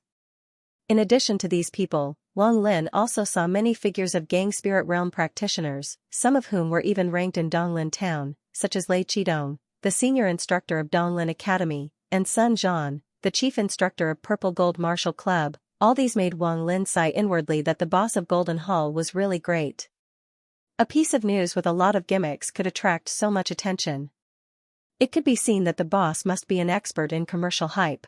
S1: In addition to these people, Wang Lin also saw many figures of Gang Spirit Realm practitioners, some of whom were even ranked in Donglin town, such as Lei Qidong, the senior instructor of Donglin Academy, and Sun Zhan, the chief instructor of Purple Gold Martial Club. All these made Wang Lin sigh inwardly that the boss of Golden Hall was really great. A piece of news with a lot of gimmicks could attract so much attention. It could be seen that the boss must be an expert in commercial hype.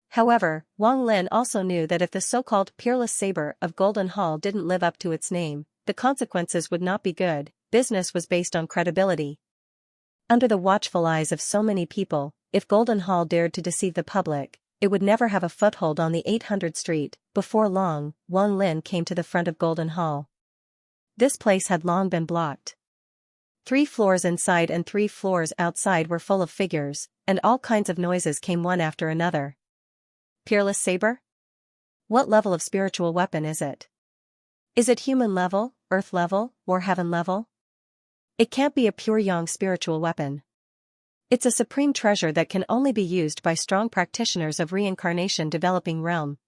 S1: However, Wang Lin also knew that if the so-called peerless saber of Golden Hall didn't live up to its name, the consequences would not be good. Business was based on credibility. Under the watchful eyes of so many people, if Golden Hall dared to deceive the public, it would never have a foothold on the 800th Street. Before long, Wang Lin came to the front of Golden Hall. This place had long been blocked. 3 floors inside and 3 floors outside were full of figures, and all kinds of noises came one after another. Peerless saber? What level of spiritual weapon is it? Is it human level, earth level, or heaven level? It can't be a pure yang spiritual weapon. It's a supreme treasure that can only be used by strong practitioners of reincarnation developing realm.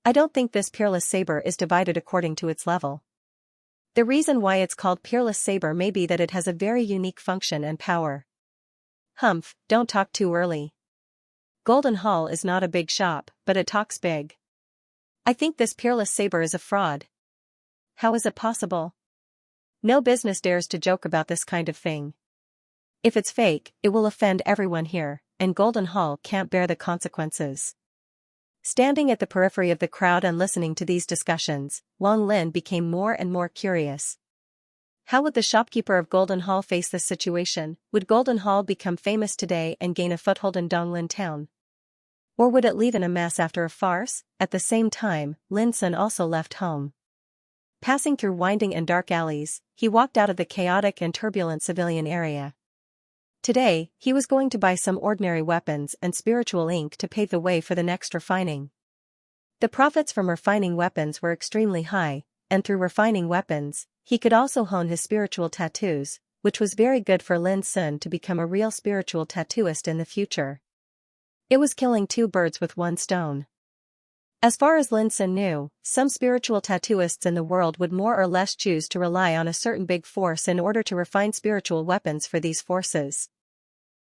S1: I don't think this peerless saber is divided according to its level. The reason why it's called peerless saber may be that it has a very unique function and power. Humph, don't talk too early. Golden Hall is not a big shop, but it talks big. I think this peerless saber is a fraud. How is it possible? No business dares to joke about this kind of thing. If it's fake, it will offend everyone here, and Golden Hall can't bear the consequences. Standing at the periphery of the crowd and listening to these discussions, Wang Lin became more and more curious. How would the shopkeeper of Golden Hall face this situation? Would Golden Hall become famous today and gain a foothold in Donglin town? Or would it leave in a mess after a farce? At the same time, Lin Sun also left home. Passing through winding and dark alleys, he walked out of the chaotic and turbulent civilian area. Today, he was going to buy some ordinary weapons and spiritual ink to pave the way for the next refining. The profits from refining weapons were extremely high, and through refining weapons, he could also hone his spiritual tattoos, which was very good for Lin Sun to become a real spiritual tattooist in the future. It was killing 2 birds with 1 stone. As far as Lin Sun knew, some spiritual tattooists in the world would more or less choose to rely on a certain big force in order to refine spiritual weapons for these forces.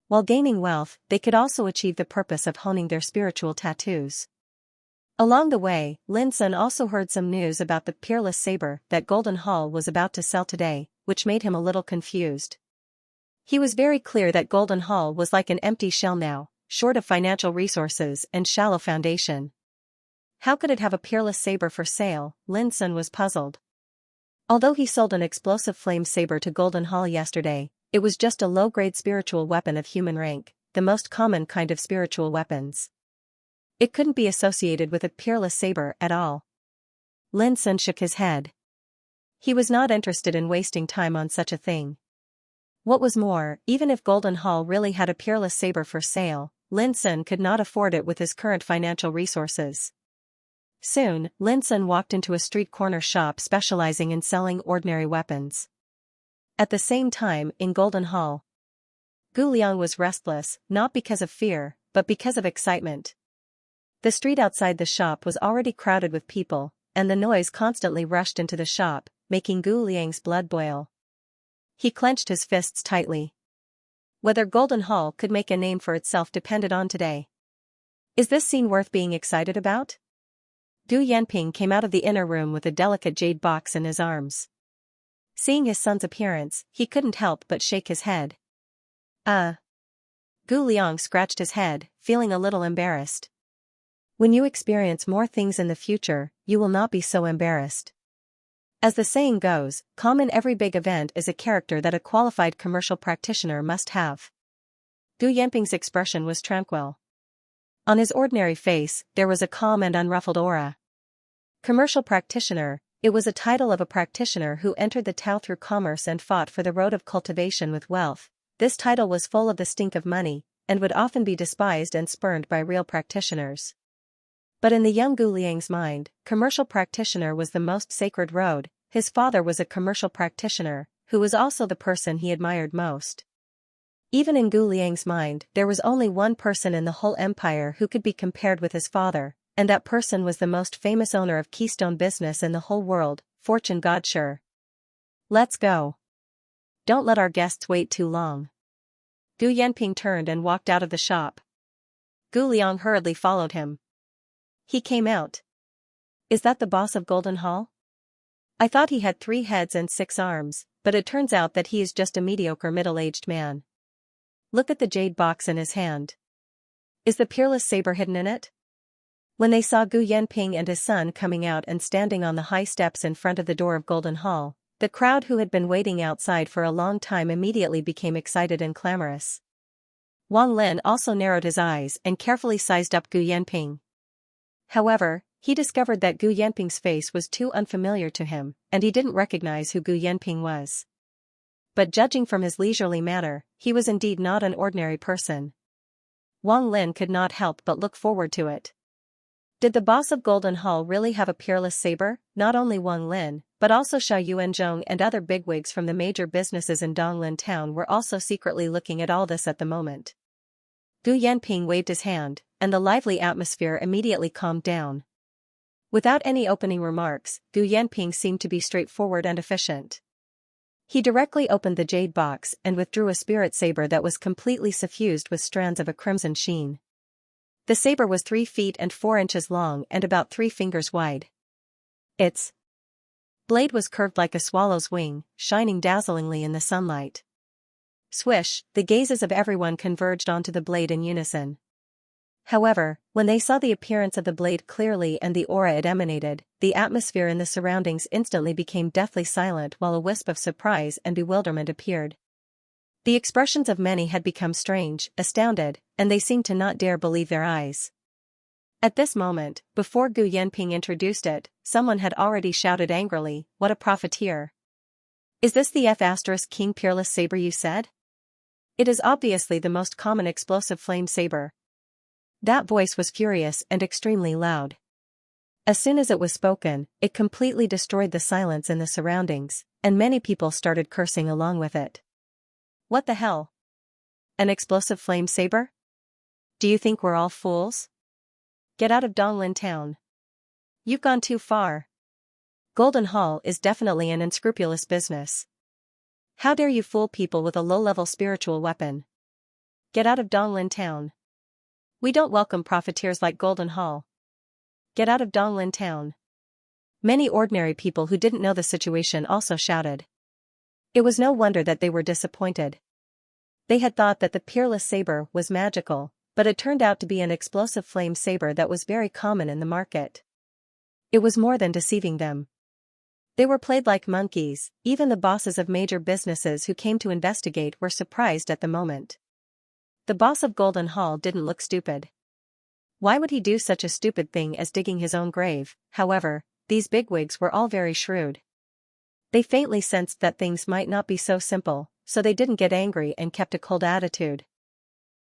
S1: While gaining wealth, they could also achieve the purpose of honing their spiritual tattoos. Along the way, Lin Sun also heard some news about the peerless saber that Golden Hall was about to sell today, which made him a little confused. He was very clear that Golden Hall was like an empty shell now, short of financial resources and shallow foundation. How could it have a peerless saber for sale? Lin Sun was puzzled. Although he sold an explosive flame saber to Golden Hall yesterday, it was just a low-grade spiritual weapon of human rank, the most common kind of spiritual weapons. It couldn't be associated with a peerless saber at all. Lin Sun shook his head. He was not interested in wasting time on such a thing. What was more, even if Golden Hall really had a peerless saber for sale, Lin Sun could not afford it with his current financial resources. Soon, Lin Sun walked into a street corner shop specializing in selling ordinary weapons. At the same time, in Golden Hall, Gu Liang was restless, not because of fear, but because of excitement. The street outside the shop was already crowded with people, and the noise constantly rushed into the shop, making Gu Liang's blood boil. He clenched his fists tightly. Whether Golden Hall could make a name for itself depended on today. Is this scene worth being excited about? Gu Yanping came out of the inner room with a delicate jade box in his arms. Seeing his son's appearance, he couldn't help but shake his head. Gu Liang scratched his head, feeling a little embarrassed. When you experience more things in the future, you will not be so embarrassed. As the saying goes, calm in every big event is a character that a qualified commercial practitioner must have. Gu Yanping's expression was tranquil. On his ordinary face, there was a calm and unruffled aura. Commercial practitioner, it was a title of a practitioner who entered the Tao through commerce and fought for the road of cultivation with wealth. This title was full of the stink of money, and would often be despised and spurned by real practitioners. But in the young Gu Liang's mind, commercial practitioner was the most sacred road. His father was a commercial practitioner, who was also the person he admired most. Even in Gu Liang's mind, there was only one person in the whole empire who could be compared with his father, and that person was the most famous owner of Keystone business in the whole world, Fortune Godsure. Let's go. Don't let our guests wait too long. Gu Yanping turned and walked out of the shop. Gu Liang hurriedly followed him. He came out. Is that the boss of Golden Hall? I thought he had 3 heads and 6 arms, but it turns out that he is just a mediocre middle-aged man. Look at the jade box in his hand. Is the peerless saber hidden in it? When they saw Gu Yanping and his son coming out and standing on the high steps in front of the door of Golden Hall, the crowd who had been waiting outside for a long time immediately became excited and clamorous. Wang Lin also narrowed his eyes and carefully sized up Gu Yanping. However, he discovered that Gu Yanping's face was too unfamiliar to him, and he didn't recognize who Gu Yanping was. But judging from his leisurely manner, he was indeed not an ordinary person. Wang Lin could not help but look forward to it. Did the boss of Golden Hall really have a peerless saber? Not only Wang Lin, but also Xiao Yuanzhong and other bigwigs from the major businesses in Donglin town were also secretly looking at all this at the moment. Gu Yanping waved his hand, and the lively atmosphere immediately calmed down. Without any opening remarks, Gu Yanping seemed to be straightforward and efficient. He directly opened the jade box and withdrew a spirit saber that was completely suffused with strands of a crimson sheen. The saber was 3 feet and 4 inches long and about 3 fingers wide. Its blade was curved like a swallow's wing, shining dazzlingly in the sunlight. Swish, the gazes of everyone converged onto the blade in unison. However, when they saw the appearance of the blade clearly and the aura it emanated, the atmosphere in the surroundings instantly became deathly silent while a wisp of surprise and bewilderment appeared. The expressions of many had become strange, astounded, and they seemed to not dare believe their eyes. At this moment, before Gu Yanping introduced it, someone had already shouted angrily, "What a profiteer! Is this the F*King Peerless Saber you said? It is obviously the most common explosive flame saber." That voice was furious and extremely loud. As soon as it was spoken, it completely destroyed the silence in the surroundings, and many people started cursing along with it. What the hell? An explosive flame saber? Do you think we're all fools? Get out of Donglin town. You've gone too far. Golden Hall is definitely an unscrupulous business. How dare you fool people with a low-level spiritual weapon? Get out of Donglin town. We don't welcome profiteers like Golden Hall. Get out of Donglin town. Many ordinary people who didn't know the situation also shouted. It was no wonder that they were disappointed. They had thought that the peerless saber was magical, but it turned out to be an explosive flame saber that was very common in the market. It was more than deceiving them. They were played like monkeys. Even the bosses of major businesses who came to investigate were surprised at the moment. The boss of Golden Hall didn't look stupid. Why would he do such a stupid thing as digging his own grave? However, these bigwigs were all very shrewd. They faintly sensed that things might not be so simple, so they didn't get angry and kept a cold attitude.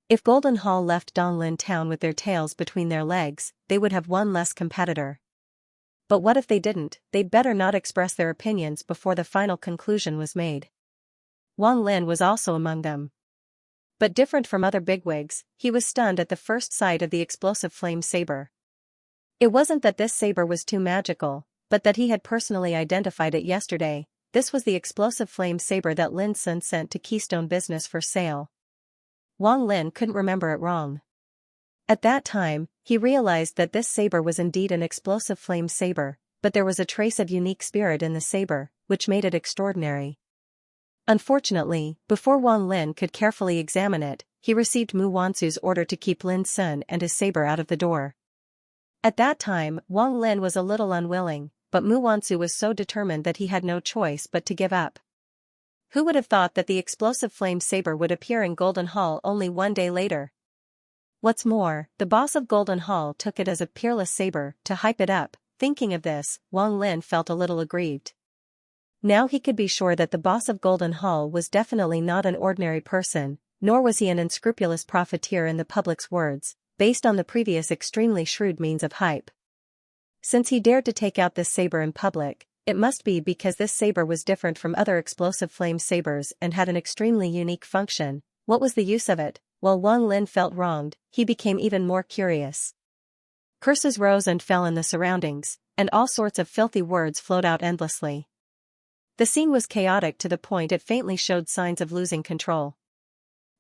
S1: If Golden Hall left Donglin Town with their tails between their legs, they would have one less competitor. But what if they didn't? They'd better not express their opinions before the final conclusion was made. Wang Lin was also among them. But different from other bigwigs, he was stunned at the first sight of the explosive flame saber. It wasn't that this saber was too magical, but that he had personally identified it yesterday. This was the explosive flame saber that Lin Sun sent to Keystone Business for sale. Wang Lin couldn't remember it wrong. At that time, he realized that this saber was indeed an explosive flame saber, but there was a trace of unique spirit in the saber, which made it extraordinary. Unfortunately, before Wang Lin could carefully examine it, he received Mu Wansu's order to keep Lin Sun and his saber out of the door. At that time, Wang Lin was a little unwilling, but Mu Wansu was so determined that he had no choice but to give up. Who would have thought that the explosive flame saber would appear in Golden Hall only one day later? What's more, the boss of Golden Hall took it as a peerless saber to hype it up. Thinking of this, Wang Lin felt a little aggrieved. Now he could be sure that the boss of Golden Hall was definitely not an ordinary person, nor was he an unscrupulous profiteer in the public's words, based on the previous extremely shrewd means of hype. Since he dared to take out this saber in public, it must be because this saber was different from other explosive flame sabers and had an extremely unique function. What was the use of it? While Wang Lin felt wronged, he became even more curious. Curses rose and fell in the surroundings, and all sorts of filthy words flowed out endlessly. The scene was chaotic to the point it faintly showed signs of losing control.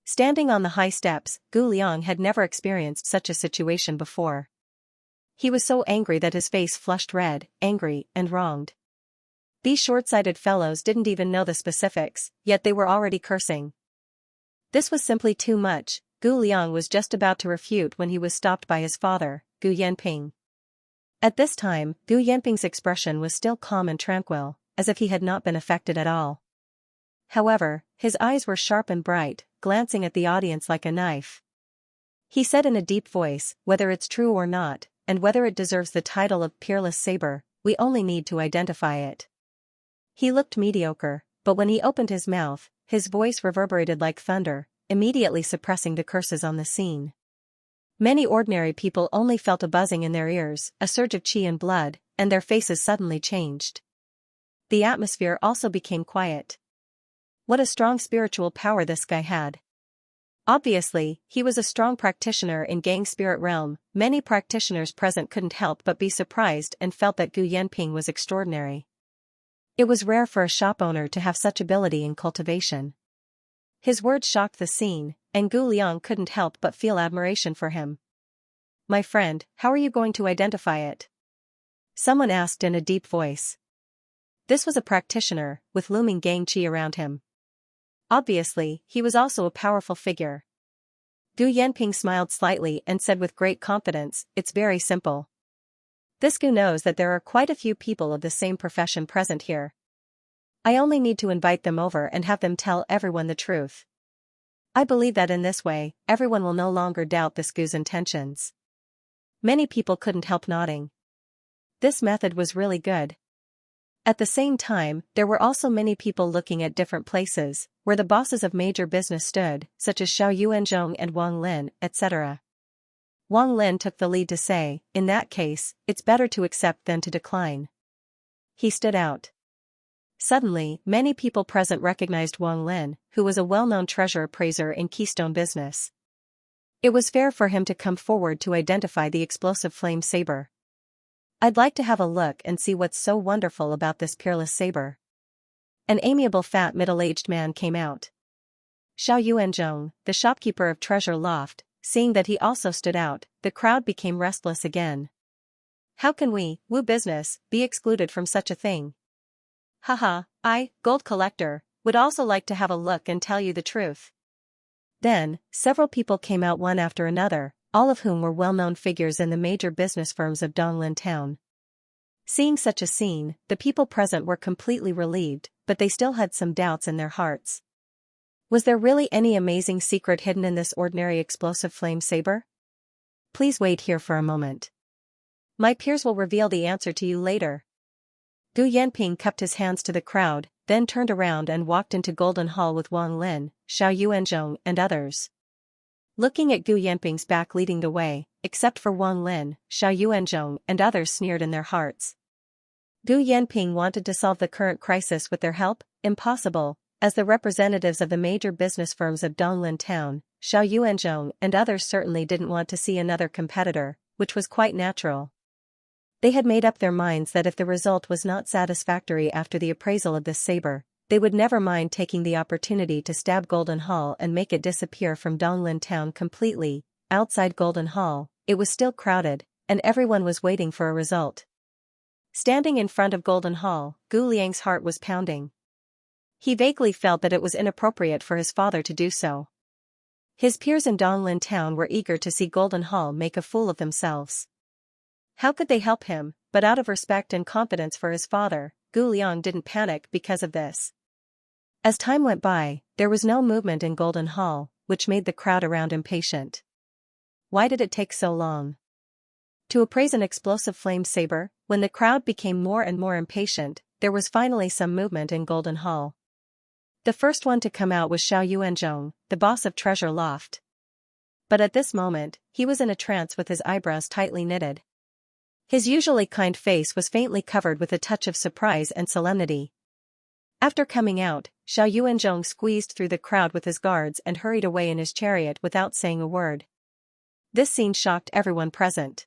S1: Standing on the high steps, Gu Liang had never experienced such a situation before. He was so angry that his face flushed red, angry, and wronged. These short-sighted fellows didn't even know the specifics, yet they were already cursing. This was simply too much. Gu Liang was just about to refute when he was stopped by his father, Gu Yanping. At this time, Gu Yanping's expression was still calm and tranquil, as if he had not been affected at all. However, his eyes were sharp and bright, glancing at the audience like a knife. He said in a deep voice, whether it's true or not, and whether it deserves the title of peerless saber, we only need to identify it. He looked mediocre, but when he opened his mouth, his voice reverberated like thunder, immediately suppressing the curses on the scene. Many ordinary people only felt a buzzing in their ears, a surge of qi and blood, and their faces suddenly changed. The atmosphere also became quiet. What a strong spiritual power this guy had. Obviously, he was a strong practitioner in Gang Spirit Realm. Many practitioners present couldn't help but be surprised and felt that Gu Yanping was extraordinary. It was rare for a shop owner to have such ability in cultivation. His words shocked the scene, and Gu Liang couldn't help but feel admiration for him. "My friend, how are you going to identify it?" someone asked in a deep voice. This was a practitioner, with looming gang qi around him. Obviously, he was also a powerful figure. Gu Yanping smiled slightly and said with great confidence, "It's very simple. This Gu knows that there are quite a few people of the same profession present here. I only need to invite them over and have them tell everyone the truth. I believe that in this way, everyone will no longer doubt this Gu's intentions." Many people couldn't help nodding. This method was really good. At the same time, there were also many people looking at different places, where the bosses of major business stood, such as Xiao Yuanzhong and Wang Lin, etc. Wang Lin took the lead to say, "In that case, it's better to accept than to decline." He stood out. Suddenly, many people present recognized Wang Lin, who was a well-known treasure appraiser in Keystone Business. It was fair for him to come forward to identify the explosive flame saber. "I'd like to have a look and see what's so wonderful about this peerless saber." An amiable fat middle-aged man came out. Xiao Yuanzhong, the shopkeeper of Treasure Loft, seeing that he also stood out, the crowd became restless again. "How can we, Wu Business, be excluded from such a thing? Haha, I, Gold Collector, would also like to have a look and tell you the truth." Then, several people came out one after another, all of whom were well-known figures in the major business firms of Donglin Town. Seeing such a scene, the people present were completely relieved, but they still had some doubts in their hearts. Was there really any amazing secret hidden in this ordinary explosive flame saber? Please wait here for a moment. My peers will reveal the answer to you later. Gu Yanping cupped his hands to the crowd, then turned around and walked into Golden Hall with Wang Lin, Xiao Yuanzhong and others. Looking at Gu Yanping's back leading the way, except for Wang Lin, Xiao Yuanzhong and others sneered in their hearts. Gu Yanping wanted to solve the current crisis with their help? Impossible. As the representatives of the major business firms of Donglin Town, Xiao Yuanzhong and others certainly didn't want to see another competitor, which was quite natural. They had made up their minds that if the result was not satisfactory after the appraisal of this saber, they would never mind taking the opportunity to stab Golden Hall and make it disappear from Donglin Town completely. Outside Golden Hall, it was still crowded, and everyone was waiting for a result. Standing in front of Golden Hall, Gu Liang's heart was pounding. He vaguely felt that it was inappropriate for his father to do so. His peers in Donglin Town were eager to see Golden Hall make a fool of themselves. How could they help him, but out of respect and confidence for his father, Gu Liang didn't panic because of this. As time went by, there was no movement in Golden Hall, which made the crowd around impatient. Why did it take so long to appraise an explosive flame saber? When the crowd became more and more impatient, there was finally some movement in Golden Hall. The first one to come out was Xiao Yuanzhong, the boss of Treasure Loft. But at this moment, he was in a trance with his eyebrows tightly knitted. His usually kind face was faintly covered with a touch of surprise and solemnity. After coming out, Xiao Yuanzhong squeezed through the crowd with his guards and hurried away in his chariot without saying a word. This scene shocked everyone present.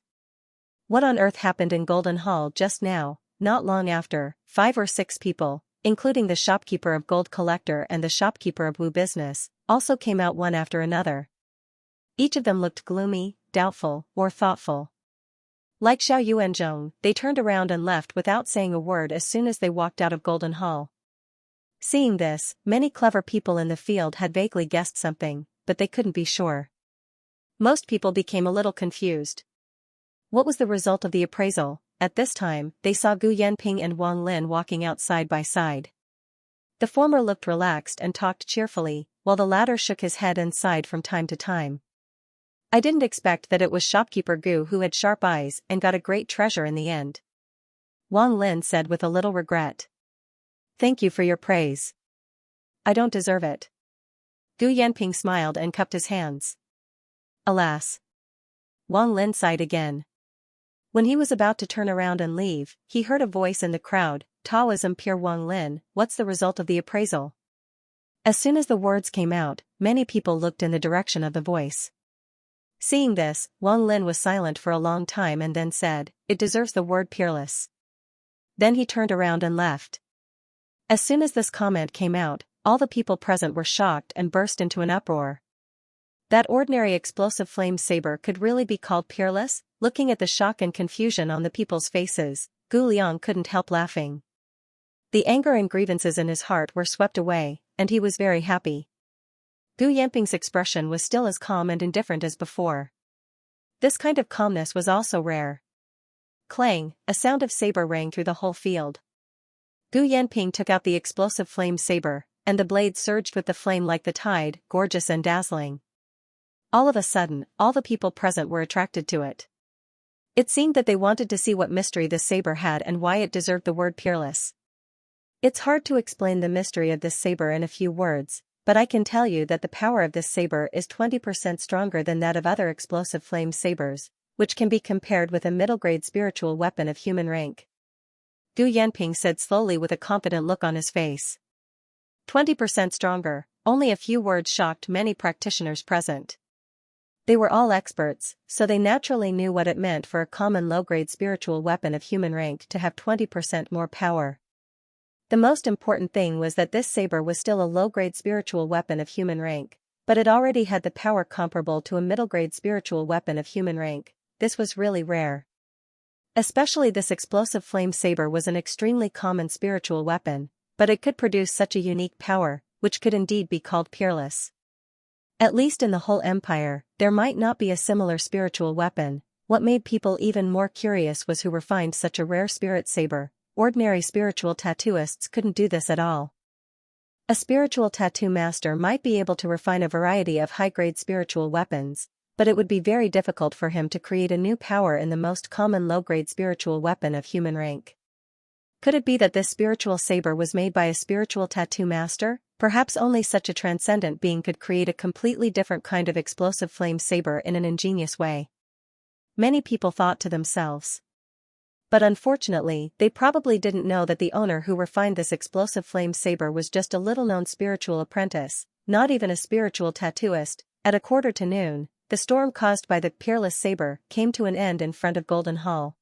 S1: What on earth happened in Golden Hall just now? Not long after, 5 or 6 people, including the shopkeeper of Gold Collector and the shopkeeper of Wu Business, also came out one after another. Each of them looked gloomy, doubtful, or thoughtful. Like Xiao Yuanzhong, they turned around and left without saying a word as soon as they walked out of Golden Hall. Seeing this, many clever people in the field had vaguely guessed something, but they couldn't be sure. Most people became a little confused. What was the result of the appraisal? At this time, they saw Gu Yanping and Wang Lin walking out side by side. The former looked relaxed and talked cheerfully, while the latter shook his head and sighed from time to time. I didn't expect that it was shopkeeper Gu who had sharp eyes and got a great treasure in the end. Wang Lin said with a little regret. Thank you for your praise. I don't deserve it. Gu Yanping smiled and cupped his hands. Alas. Wang Lin sighed again. When he was about to turn around and leave, he heard a voice in the crowd, Taoism Pure Wang Lin, what's the result of the appraisal? As soon as the words came out, many people looked in the direction of the voice. Seeing this, Wang Lin was silent for a long time and then said, it deserves the word peerless. Then he turned around and left. As soon as this comment came out, all the people present were shocked and burst into an uproar. That ordinary explosive flame saber could really be called peerless? Looking at the shock and confusion on the people's faces, Gu Liang couldn't help laughing. The anger and grievances in his heart were swept away, and he was very happy. Gu Yanping's expression was still as calm and indifferent as before. This kind of calmness was also rare. Clang, a sound of saber rang through the whole field. Gu Yanping took out the explosive flame saber, and the blade surged with the flame like the tide, gorgeous and dazzling. All of a sudden, all the people present were attracted to it. It seemed that they wanted to see what mystery this saber had and why it deserved the word peerless. It's hard to explain the mystery of this saber in a few words, but I can tell you that the power of this saber is 20% stronger than that of other explosive flame sabers, which can be compared with a middle-grade spiritual weapon of human rank. Gu Yanping said slowly with a confident look on his face. 20% stronger, only a few words shocked many practitioners present. They were all experts, so they naturally knew what it meant for a common low-grade spiritual weapon of human rank to have 20% more power. The most important thing was that this saber was still a low-grade spiritual weapon of human rank, but it already had the power comparable to a middle-grade spiritual weapon of human rank. This was really rare. Especially this explosive flame saber was an extremely common spiritual weapon, but it could produce such a unique power, which could indeed be called peerless. At least in the whole empire, there might not be a similar spiritual weapon, What made people even more curious was who refined such a rare spirit saber. Ordinary spiritual tattooists couldn't do this at all. A spiritual tattoo master might be able to refine a variety of high-grade spiritual weapons, but it would be very difficult for him to create a new power in the most common low-grade spiritual weapon of human rank. Could it be that this spiritual saber was made by a spiritual tattoo master? Perhaps only such a transcendent being could create a completely different kind of explosive flame saber in an ingenious way. Many people thought to themselves. But unfortunately, they probably didn't know that the owner who refined this explosive flame saber was just a little-known spiritual apprentice, not even a spiritual tattooist. At 1:45 p.m, the storm caused by the peerless saber came to an end in front of Golden Hall.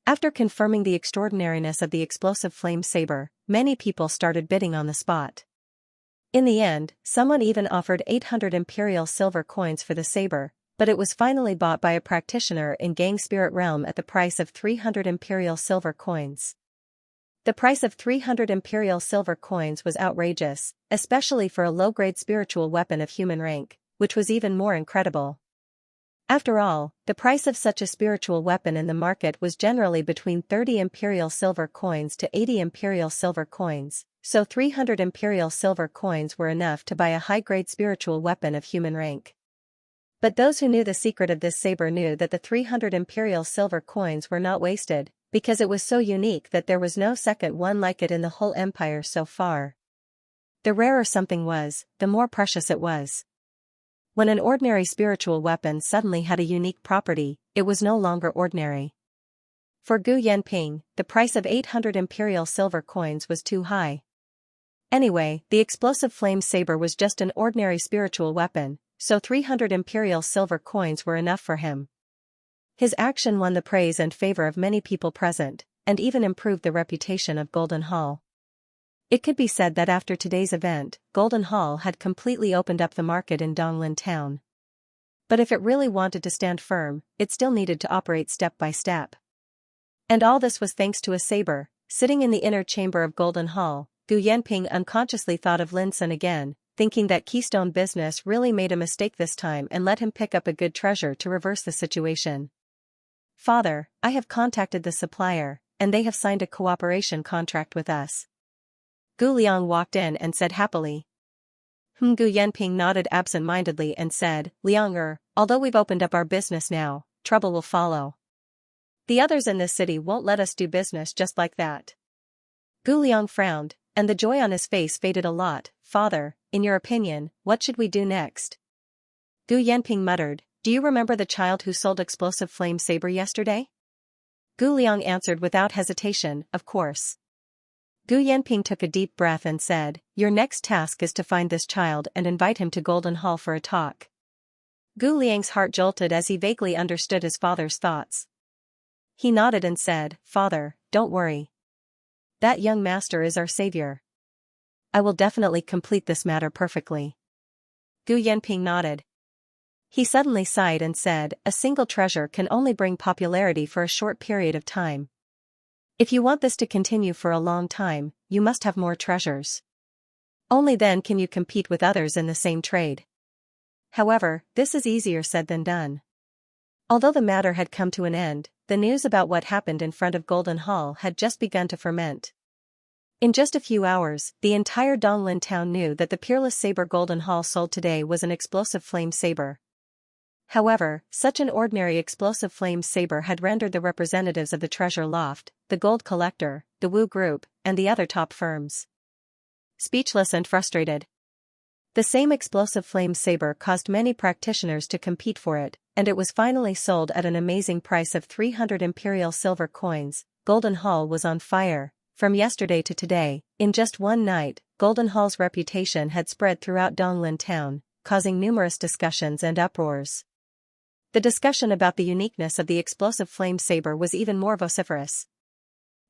S1: After confirming the extraordinariness of the explosive flame saber, many people started bidding on the spot. In the end, someone even offered 800 imperial silver coins for the saber, but it was finally bought by a practitioner in Gang Spirit Realm at the price of 300 imperial silver coins. The price of 300 imperial silver coins was outrageous, especially for a low-grade spiritual weapon of human rank, which was even more incredible. After all, the price of such a spiritual weapon in the market was generally between 30 imperial silver coins to 80 imperial silver coins, so 300 imperial silver coins were enough to buy a high-grade spiritual weapon of human rank. But those who knew the secret of this saber knew that the 300 imperial silver coins were not wasted, because it was so unique that there was no second one like it in the whole empire so far. The rarer something was, the more precious it was. When an ordinary spiritual weapon suddenly had a unique property, it was no longer ordinary. For Gu Yanping, the price of 800 imperial silver coins was too high. Anyway, the explosive flame saber was just an ordinary spiritual weapon, so 300 imperial silver coins were enough for him. His action won the praise and favor of many people present, and even improved the reputation of Golden Hall. It could be said that after today's event, Golden Hall had completely opened up the market in Donglin Town. But if it really wanted to stand firm, it still needed to operate step by step. And all this was thanks to a saber. Sitting in the inner chamber of Golden Hall, Gu Yanping unconsciously thought of Lin Sun again, thinking that Keystone Business really made a mistake this time and let him pick up a good treasure to reverse the situation. Father, I have contacted the supplier, and they have signed a cooperation contract with us. Gu Liang walked in and said happily. Gu Yanping nodded absent-mindedly and said, Liang, although we've opened up our business now, trouble will follow. The others in this city won't let us do business just like that. Gu Liang frowned, and the joy on his face faded a lot. Father, in your opinion, what should we do next? Gu Yanping muttered, do you remember the child who sold explosive flame saber yesterday? Gu Liang answered without hesitation, of course. Gu Yanping took a deep breath and said, your next task is to find this child and invite him to Golden Hall for a talk. Gu Liang's heart jolted as he vaguely understood his father's thoughts. He nodded and said, Father, don't worry. That young master is our savior. I will definitely complete this matter perfectly. Gu Yanping nodded. He suddenly sighed and said, a single treasure can only bring popularity for a short period of time. If you want this to continue for a long time, you must have more treasures. Only then can you compete with others in the same trade. However, this is easier said than done. Although the matter had come to an end, the news about what happened in front of Golden Hall had just begun to ferment. In just a few hours, the entire Donglin town knew that the peerless saber Golden Hall sold today was an explosive flame saber. However, such an ordinary explosive flame saber had rendered the representatives of the Treasure Loft, the Gold Collector, the Wu Group, and the other top firms speechless and frustrated. The same explosive flame saber caused many practitioners to compete for it, and it was finally sold at an amazing price of 300 imperial silver coins. Golden Hall was on fire. From yesterday to today, in just one night, Golden Hall's reputation had spread throughout Donglin Town, causing numerous discussions and uproars. The discussion about the uniqueness of the explosive flame saber was even more vociferous.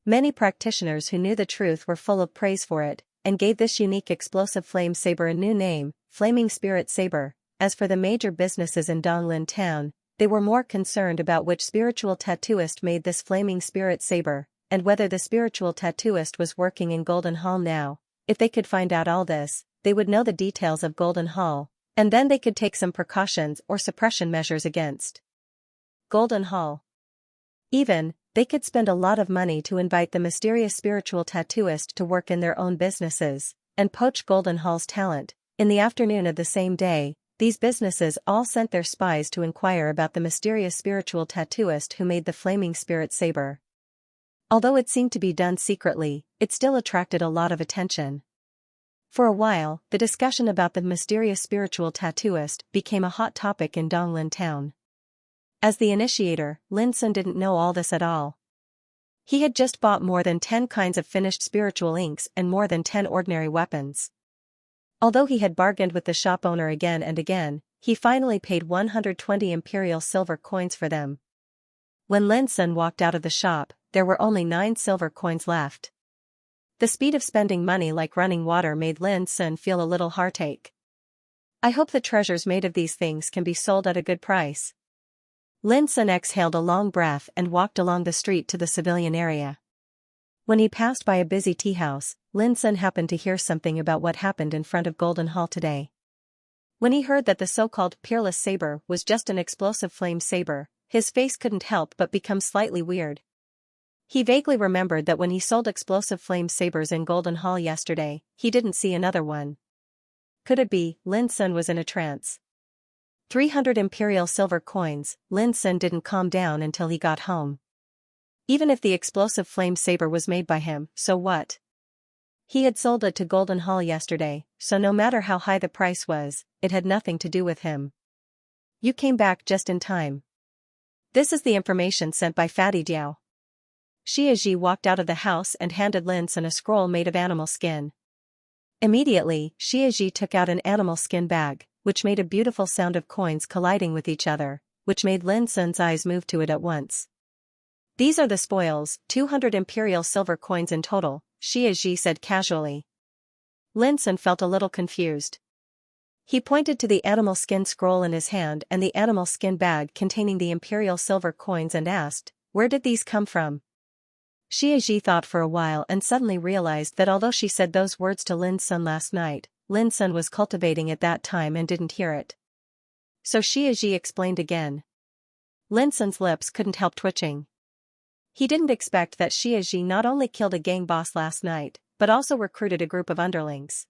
S1: Many practitioners who knew the truth were full of praise for it, and gave this unique explosive flame saber a new name, Flaming Spirit Saber. As for the major businesses in Donglin Town, they were more concerned about which spiritual tattooist made this Flaming Spirit Saber, and whether the spiritual tattooist was working in Golden Hall now. If they could find out all this, they would know the details of Golden Hall, and then they could take some precautions or suppression measures against Golden Hall. Even, they could spend a lot of money to invite the mysterious spiritual tattooist to work in their own businesses, and poach Golden Hall's talent. In the afternoon of the same day, these businesses all sent their spies to inquire about the mysterious spiritual tattooist who made the flaming spirit saber. Although it seemed to be done secretly, it still attracted a lot of attention. For a while, the discussion about the mysterious spiritual tattooist became a hot topic in Donglin town. As the initiator, Lin Sun didn't know all this at all. He had just bought more than 10 kinds of finished spiritual inks and more than 10 ordinary weapons. Although he had bargained with the shop owner again and again, he finally paid 120 imperial silver coins for them. When Lin Sun walked out of the shop, there were only 9 silver coins left. The speed of spending money like running water made Lin Sun feel a little heartache. I hope the treasures made of these things can be sold at a good price. Lin Sun exhaled a long breath and walked along the street to the civilian area. When he passed by a busy tea house, Lin Sun happened to hear something about what happened in front of Golden Hall today. When he heard that the so-called peerless saber was just an explosive flame saber, his face couldn't help but become slightly weird. He vaguely remembered that when he sold explosive flame sabers in Golden Hall yesterday, he didn't see another one. Could it be? Lin Sun was in a trance. 300 imperial silver coins. Lin Sun didn't calm down until he got home. Even if the explosive flame saber was made by him, so what? He had sold it to Golden Hall yesterday, so no matter how high the price was, it had nothing to do with him. You came back just in time. This is the information sent by Fatty Diao. Xianxia walked out of the house and handed Lin Sun a scroll made of animal skin. Immediately, Xianxia took out an animal skin bag, which made a beautiful sound of coins colliding with each other, which made Lin Sun's eyes move to it at once. These are the spoils, 200 imperial silver coins in total, Xianxia said casually. Lin Sun felt a little confused. He pointed to the animal skin scroll in his hand and the animal skin bag containing the imperial silver coins and asked, "Where did these come from?" Xianxia thought for a while and suddenly realized that although she said those words to Lin Sun last night, Lin Sun was cultivating at that time and didn't hear it. So Xianxia explained again. Lin Sun's lips couldn't help twitching. He didn't expect that Xianxia not only killed a gang boss last night, but also recruited a group of underlings.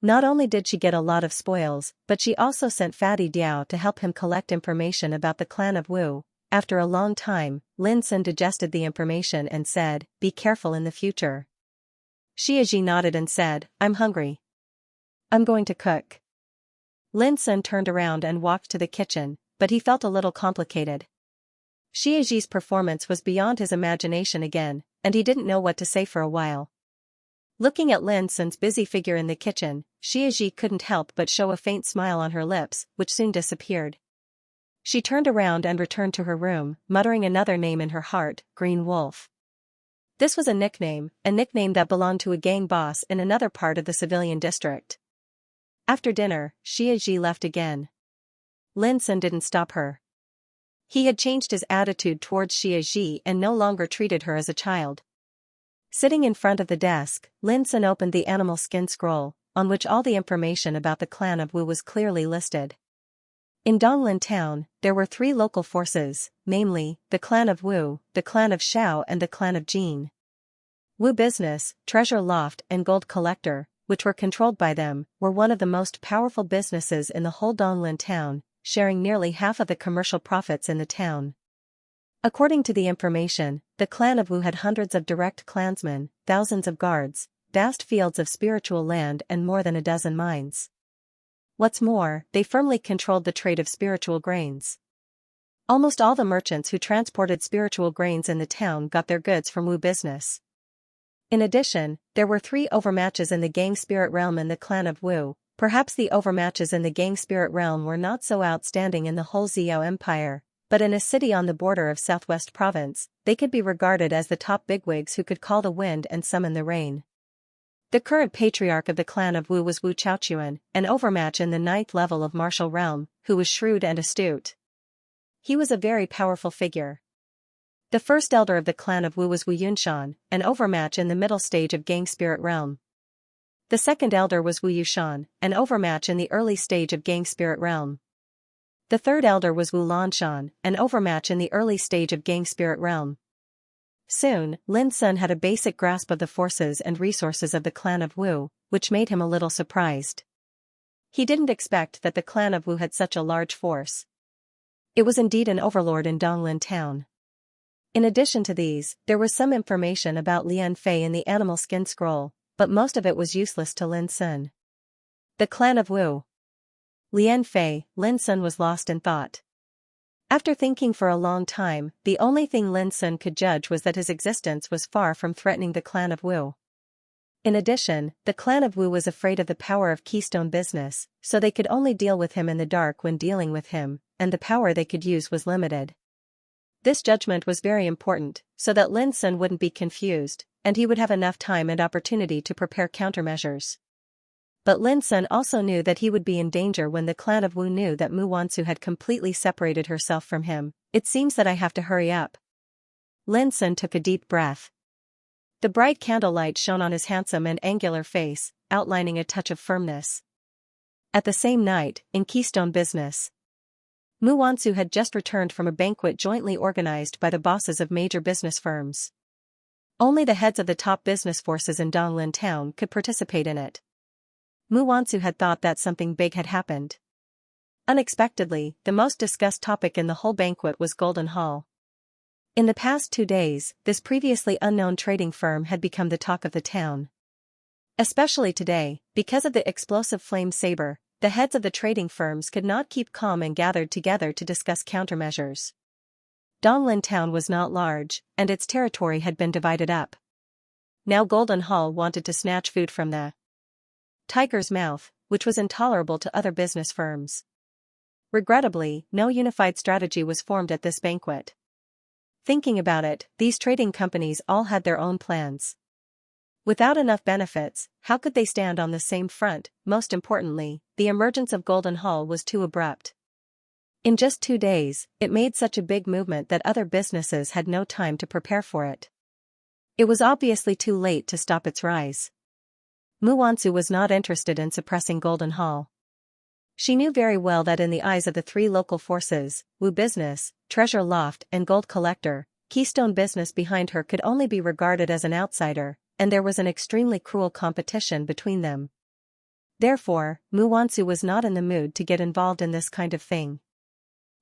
S1: Not only did she get a lot of spoils, but she also sent Fatty Diao to help him collect information about the clan of Wu. After a long time, Lin Sun digested the information and said, "Be careful in the future." Xianxia nodded and said, "I'm hungry. I'm going to cook." Lin Sun turned around and walked to the kitchen, but he felt a little complicated. Xianxia's performance was beyond his imagination again, and he didn't know what to say for a while. Looking at Lin Sun's busy figure in the kitchen, Xianxia couldn't help but show a faint smile on her lips, which soon disappeared. She turned around and returned to her room, muttering another name in her heart, Green Wolf. This was a nickname that belonged to a gang boss in another part of the civilian district. After dinner, Xianxia left again. Lin Sun didn't stop her. He had changed his attitude towards Xianxia and no longer treated her as a child. Sitting in front of the desk, Lin Sun opened the animal skin scroll, on which all the information about the clan of Wu was clearly listed. In Donglin town, there were 3 local forces, namely, the clan of Wu, the clan of Xiao and the clan of Jin. Wu Business, Treasure Loft and Gold Collector, which were controlled by them, were one of the most powerful businesses in the whole Donglin town, sharing nearly half of the commercial profits in the town. According to the information, the clan of Wu had hundreds of direct clansmen, thousands of guards, vast fields of spiritual land and more than a dozen mines. What's more, they firmly controlled the trade of spiritual grains. Almost all the merchants who transported spiritual grains in the town got their goods from Wu Business. In addition, there were 3 overmatches in the gang spirit realm in the clan of Wu. Perhaps the overmatches in the gang spirit realm were not so outstanding in the whole Xiao Empire, but in a city on the border of Southwest Province, they could be regarded as the top bigwigs who could call the wind and summon the rain. The current patriarch of the clan of Wu was Wu Chaochuan, an overmatch in the 9th level of martial realm, who was shrewd and astute. He was a very powerful figure. The first elder of the clan of Wu was Wu Yunshan, an overmatch in the middle stage of gang spirit realm. The second elder was Wu Yushan, an overmatch in the early stage of gang spirit realm. The third elder was Wu Lanshan, an overmatch in the early stage of gang spirit realm. Soon, Lin Sun had a basic grasp of the forces and resources of the clan of Wu, which made him a little surprised. He didn't expect that the clan of Wu had such a large force. It was indeed an overlord in Donglin town. In addition to these, there was some information about Lian Fei in the animal skin scroll, but most of it was useless to Lin Sun. The clan of Wu. Lian Fei, Lin Sun was lost in thought. After thinking for a long time, the only thing Lin Sun could judge was that his existence was far from threatening the clan of Wu. In addition, the clan of Wu was afraid of the power of Keystone Business, so they could only deal with him in the dark when dealing with him, and the power they could use was limited. This judgment was very important, so that Lin Sun wouldn't be confused, and he would have enough time and opportunity to prepare countermeasures. But Lin Sun also knew that he would be in danger when the clan of Wu knew that Mu Wansu had completely separated herself from him. It seems that I have to hurry up. Lin Sun took a deep breath. The bright candlelight shone on his handsome and angular face, outlining a touch of firmness. At the same night, in Keystone Business, Mu Wansu had just returned from a banquet jointly organized by the bosses of major business firms. Only the heads of the top business forces in Donglin town could participate in it. Mu Wansu had thought that something big had happened. Unexpectedly, the most discussed topic in the whole banquet was Golden Hall. In the past 2 days, this previously unknown trading firm had become the talk of the town. Especially today, because of the explosive flame saber, the heads of the trading firms could not keep calm and gathered together to discuss countermeasures. Donglin town was not large, and its territory had been divided up. Now Golden Hall wanted to snatch food from the tiger's mouth, which was intolerable to other business firms. Regrettably, no unified strategy was formed at this banquet. Thinking about it, these trading companies all had their own plans. Without enough benefits, how could they stand on the same front? Most importantly, the emergence of Golden Hall was too abrupt. In just 2 days, it made such a big movement that other businesses had no time to prepare for it. It was obviously too late to stop its rise. Mu Wansu was not interested in suppressing Golden Hall. She knew very well that in the eyes of the 3 local forces, Wu Business, Treasure Loft and Gold Collector, Keystone Business behind her could only be regarded as an outsider, and there was an extremely cruel competition between them. Therefore, Mu Wansu was not in the mood to get involved in this kind of thing.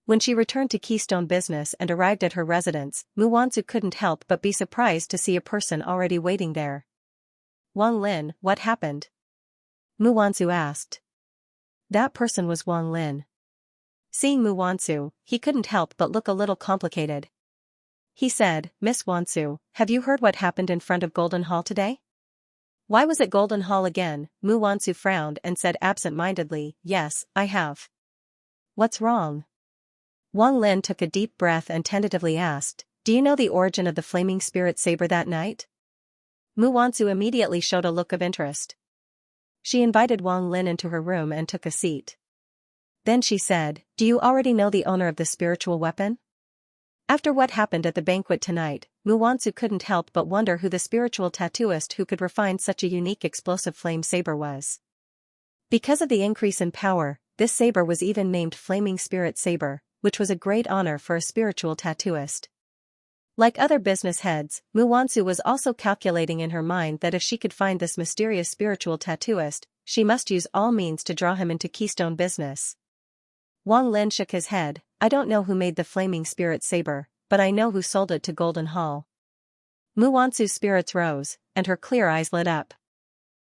S1: When she returned to Keystone Business and arrived at her residence, Mu Wansu couldn't help but be surprised to see a person already waiting there. Wang Lin, what happened? Mu Wansu asked. That person was Wang Lin. Seeing Mu Wansu, he couldn't help but look a little complicated. He said, Miss Wansu, have you heard what happened in front of Golden Hall today? Why was it Golden Hall again? Mu Wansu frowned and said absent-mindedly, yes, I have. What's wrong? Wang Lin took a deep breath and tentatively asked, do you know the origin of the flaming spirit saber that night? Mu Wansu immediately showed a look of interest. She invited Wang Lin into her room and took a seat. Then she said, do you already know the owner of the spiritual weapon? After what happened at the banquet tonight, Mu Wansu couldn't help but wonder who the spiritual tattooist who could refine such a unique explosive flame saber was. Because of the increase in power, this saber was even named Flaming Spirit Saber, which was a great honor for a spiritual tattooist. Like other business heads, Mu Wansu was also calculating in her mind that if she could find this mysterious spiritual tattooist, she must use all means to draw him into Keystone Business. Wang Lin shook his head, I don't know who made the Flaming Spirit Saber, but I know who sold it to Golden Hall. Mu Wansu's spirits rose, and her clear eyes lit up.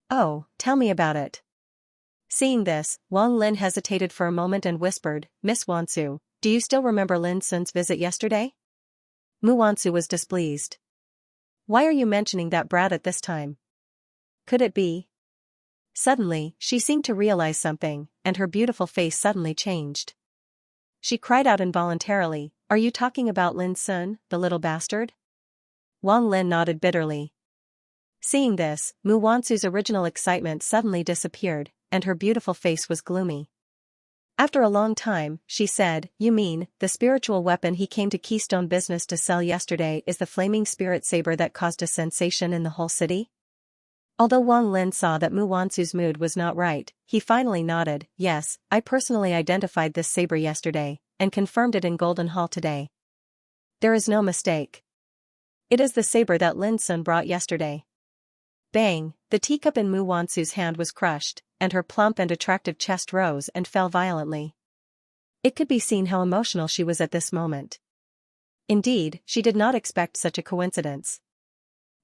S1: Oh, tell me about it. Seeing this, Wang Lin hesitated for a moment and whispered, Miss Wansu, do you still remember Lin Sun's visit yesterday? Mu Wansu was displeased. Why are you mentioning that brat at this time? Could it be? Suddenly, she seemed to realize something, and her beautiful face suddenly changed. She cried out involuntarily, are you talking about Lin Sun, the little bastard? Wang Lin nodded bitterly. Seeing this, Mu Wansu's original excitement suddenly disappeared, and her beautiful face was gloomy. After a long time, she said, you mean, the spiritual weapon he came to Keystone Business to sell yesterday is the flaming spirit saber that caused a sensation in the whole city? Although Wang Lin saw that Mu Wansu's mood was not right, he finally nodded. Yes, I personally identified this saber yesterday, and confirmed it in Golden Hall today. There is no mistake. It is the saber that Lin Sun brought yesterday. Bang, the teacup in Mu Wansu's hand was crushed, and her plump and attractive chest rose and fell violently. It could be seen how emotional she was at this moment. Indeed, she did not expect such a coincidence.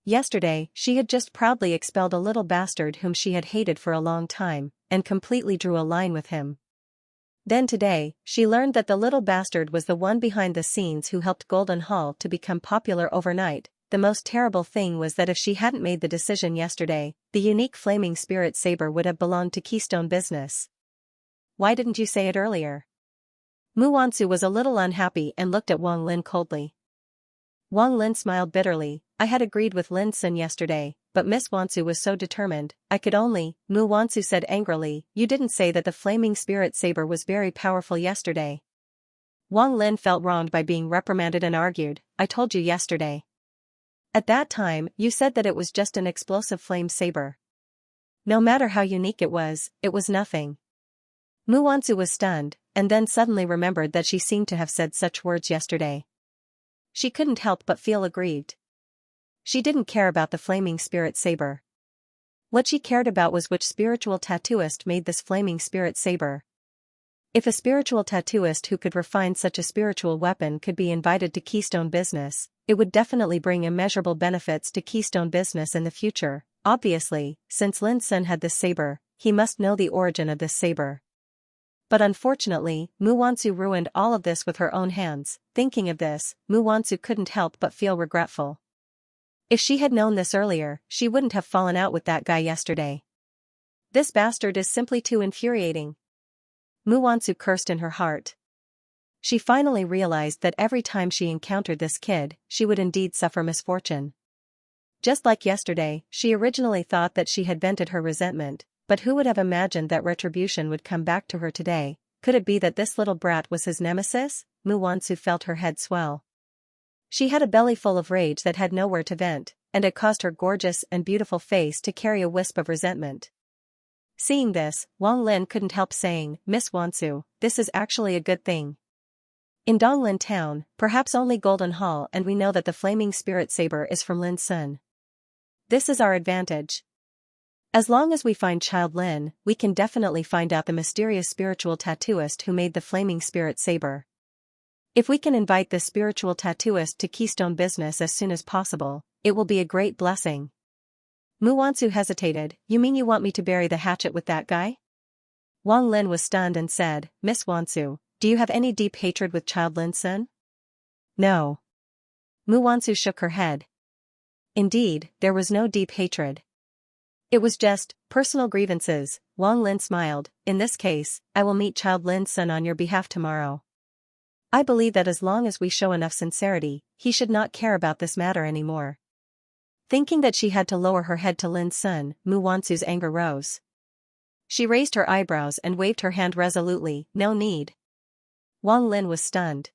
S1: Yesterday, she had just proudly expelled a little bastard whom she had hated for a long time, and completely drew a line with him. Then today, she learned that the little bastard was the one behind the scenes who helped Golden Hall to become popular overnight. The most terrible thing was that if she hadn't made the decision yesterday, the unique flaming spirit saber would have belonged to Keystone Business. Why didn't you say it earlier? Mu Wansu was a little unhappy and looked at Wang Lin coldly. Wang Lin smiled bitterly. I had agreed with Lin Sun yesterday, but Miss Wansu was so determined, I could only, Mu Wansu said angrily, you didn't say that the flaming spirit saber was very powerful yesterday. Wang Lin felt wronged by being reprimanded and argued, I told you yesterday. At that time, you said that it was just an explosive flame saber. No matter how unique it was nothing. Mu Wansu was stunned, and then suddenly remembered that she seemed to have said such words yesterday. She couldn't help but feel aggrieved. She didn't care about the flaming spirit saber. What she cared about was which spiritual tattooist made this flaming spirit saber. If a spiritual tattooist who could refine such a spiritual weapon could be invited to Keystone Business, it would definitely bring immeasurable benefits to Keystone Business in the future. Obviously, since Lin Sun had this saber, he must know the origin of this saber. But unfortunately, Mu Wansu ruined all of this with her own hands. Thinking of this, Mu Wansu couldn't help but feel regretful. If she had known this earlier, she wouldn't have fallen out with that guy yesterday. This bastard is simply too infuriating. Mu Wansu cursed in her heart. She finally realized that every time she encountered this kid, she would indeed suffer misfortune. Just like yesterday, she originally thought that she had vented her resentment, but who would have imagined that retribution would come back to her today? Could it be that this little brat was his nemesis? Mu Wansu felt her head swell. She had a belly full of rage that had nowhere to vent, and it caused her gorgeous and beautiful face to carry a wisp of resentment. Seeing this, Wang Lin couldn't help saying, Miss Wansu, this is actually a good thing. In Donglin Town, perhaps only Golden Hall, and we know that the flaming spirit saber is from Lin Sun. This is our advantage. As long as we find Child Lin, we can definitely find out the mysterious spiritual tattooist who made the flaming spirit saber. If we can invite this spiritual tattooist to Keystone Business as soon as possible, it will be a great blessing. Mu Wansu hesitated, you mean you want me to bury the hatchet with that guy? Wang Lin was stunned and said, Miss Wansu, do you have any deep hatred with Child Lin Sun? No. Mu Wansu shook her head. Indeed, there was no deep hatred. It was just personal grievances. Wang Lin smiled, in this case, I will meet Child Lin Sun on your behalf tomorrow. I believe that as long as we show enough sincerity, he should not care about this matter anymore. Thinking that she had to lower her head to Lin Sun, Mu Wansu's anger rose. She raised her eyebrows and waved her hand resolutely, no need. Wang Lin was stunned.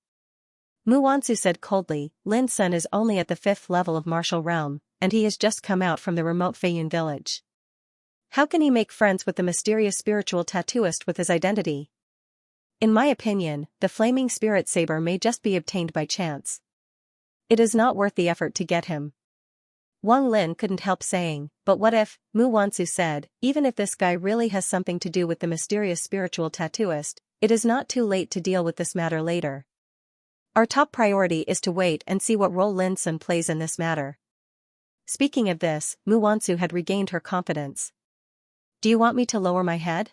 S1: Mu Wansu said coldly, Lin Sun is only at the 5th level of martial realm, and he has just come out from the remote Feiyun village. How can he make friends with the mysterious spiritual tattooist with his identity? In my opinion, the flaming spirit saber may just be obtained by chance. It is not worth the effort to get him. Wang Lin couldn't help saying, but what if, Mu Wansu said, even if this guy really has something to do with the mysterious spiritual tattooist, it is not too late to deal with this matter later. Our top priority is to wait and see what role Lin Sun plays in this matter. Speaking of this, Mu Wansu had regained her confidence. Do you want me to lower my head?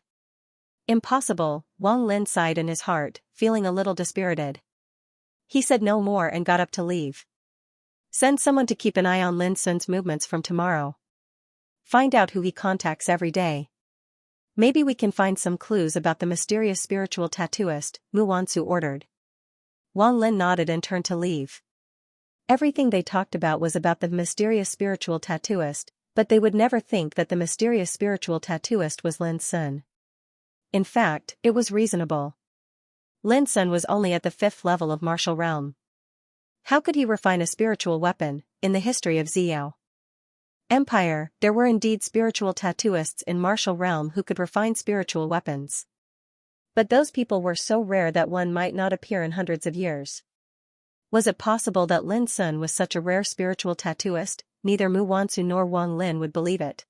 S1: Impossible, Wang Lin sighed in his heart, feeling a little dispirited. He said no more and got up to leave. Send someone to keep an eye on Lin Sun's movements from tomorrow. Find out who he contacts every day. Maybe we can find some clues about the mysterious spiritual tattooist, Mu Wansu ordered. Wang Lin nodded and turned to leave. Everything they talked about was about the mysterious spiritual tattooist, but they would never think that the mysterious spiritual tattooist was Lin Sun. In fact, it was reasonable. Lin Sun was only at the 5th level of martial realm. How could he refine a spiritual weapon, in the history of Xiao? Empire, there were indeed spiritual tattooists in martial realm who could refine spiritual weapons. But those people were so rare that one might not appear in hundreds of years. Was it possible that Lin Sun was such a rare spiritual tattooist? Neither Mu Wansu nor Wang Lin would believe it.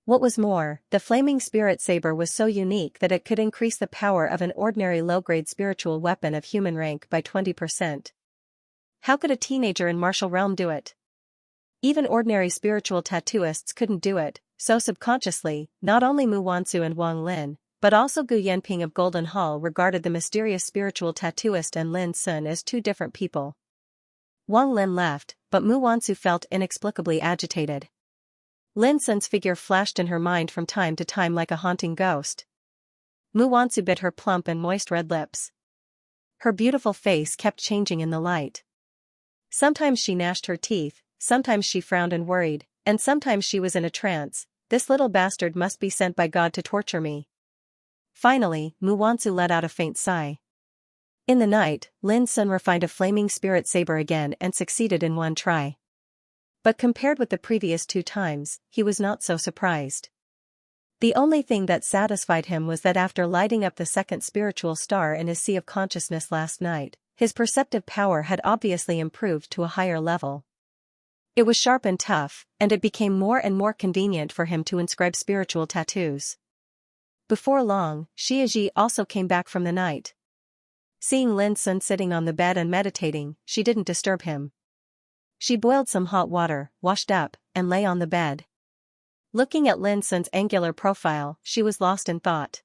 S1: What was more, the flaming spirit saber was so unique that it could increase the power of an ordinary low-grade spiritual weapon of human rank by 20%. How could a teenager in martial realm do it? Even ordinary spiritual tattooists couldn't do it, so subconsciously, not only Mu Wansu and Wang Lin, but also Gu Yanping of Golden Hall regarded the mysterious spiritual tattooist and Lin Sun as two different people. Wang Lin left, but Mu Wansu felt inexplicably agitated. Lin Sun's figure flashed in her mind from time to time like a haunting ghost. Mu Wansu bit her plump and moist red lips. Her beautiful face kept changing in the light. Sometimes she gnashed her teeth, sometimes she frowned and worried, and sometimes she was in a trance. This little bastard must be sent by God to torture me. Finally, Mu Wansu let out a faint sigh. In the night, Lin Sun refined a flaming spirit saber again and succeeded in one try. But compared with the previous 2 times, he was not so surprised. The only thing that satisfied him was that after lighting up the second spiritual star in his sea of consciousness last night, his perceptive power had obviously improved to a higher level. It was sharp and tough, and it became more and more convenient for him to inscribe spiritual tattoos. Before long, Xianxia also came back from the night. Seeing Lin Sun sitting on the bed and meditating, she didn't disturb him. She boiled some hot water, washed up, and lay on the bed. Looking at Lin Sun's angular profile, she was lost in thought.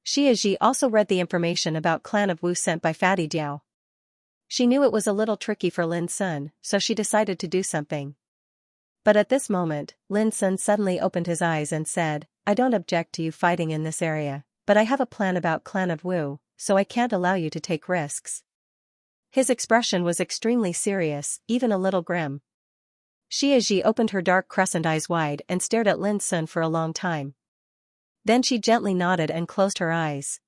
S1: Xianxia also read the information about Clan of Wu sent by Fatty Diao. She knew it was a little tricky for Lin Sun, so she decided to do something. But at this moment, Lin Sun suddenly opened his eyes and said, "I don't object to you fighting in this area, but I have a plan about Clan of Wu, so I can't allow you to take risks." His expression was extremely serious, even a little grim. Xianxia opened her dark crescent eyes wide and stared at Lin Sun for a long time. Then she gently nodded and closed her eyes.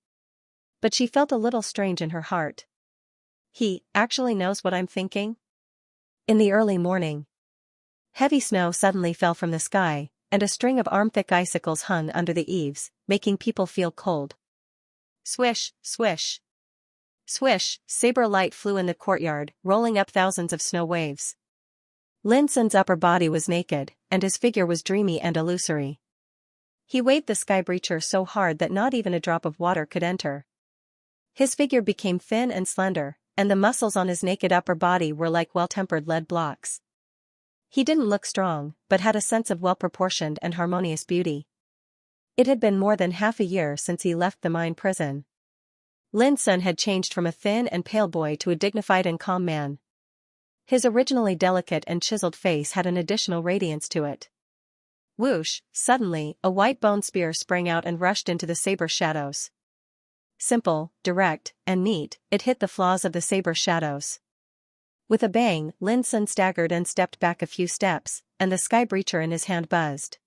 S1: But she felt a little strange in her heart. He actually knows what I'm thinking? In the early morning, heavy snow suddenly fell from the sky, and a string of arm-thick icicles hung under the eaves, making people feel cold. Swish, swish. Swish, saber light flew in the courtyard, rolling up thousands of snow waves. Lin Sun's upper body was naked, and his figure was dreamy and illusory. He waved the sky breacher so hard that not even a drop of water could enter. His figure became thin and slender, and the muscles on his naked upper body were like well-tempered lead blocks. He didn't look strong, but had a sense of well-proportioned and harmonious beauty. It had been more than half a year since he left the mine prison. Lin Sun had changed from a thin and pale boy to a dignified and calm man. His originally delicate and chiseled face had an additional radiance to it. Whoosh, suddenly, a white bone spear sprang out and rushed into the saber shadows. Simple, direct, and neat, it hit the flaws of the saber shadows. With a bang, Lin Sun staggered and stepped back a few steps, and the sky breacher in his hand buzzed.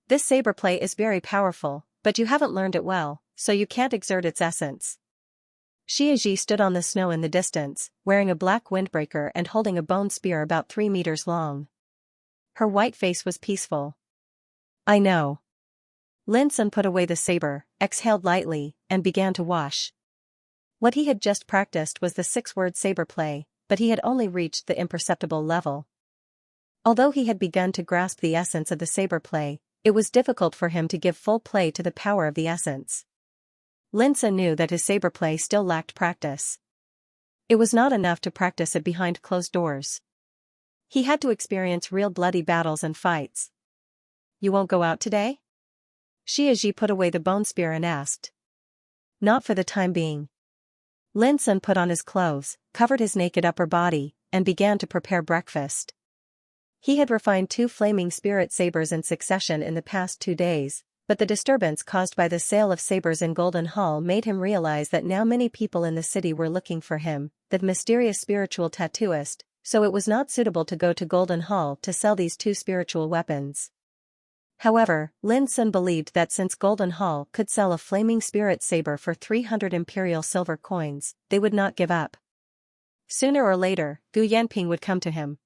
S1: This saber play is very powerful, but you haven't learned it well, so you can't exert its essence. Xianxia stood on the snow in the distance, wearing a black windbreaker and holding a bone spear about 3 meters long. Her white face was peaceful. "I know." Lin Sun put away the saber, exhaled lightly, and began to wash. What he had just practiced was the 6-word saber play, but he had only reached the imperceptible level. Although he had begun to grasp the essence of the saber play, it was difficult for him to give full play to the power of the essence. Lin Sun knew that his saber play still lacked practice. It was not enough to practice it behind closed doors. He had to experience real bloody battles and fights. "You won't go out today?" Xianxia put away the bone spear and asked. "Not for the time being." Lin Sun put on his clothes, covered his naked upper body, and began to prepare breakfast. He had refined 2 flaming spirit sabers in succession in the past 2 days, but the disturbance caused by the sale of sabers in Golden Hall made him realize that now many people in the city were looking for him, the mysterious spiritual tattooist, so it was not suitable to go to Golden Hall to sell these 2 spiritual weapons. However, Lin Sun believed that since Golden Hall could sell a flaming spirit saber for 300 imperial silver coins, they would not give up. Sooner or later, Gu Yanping would come to him.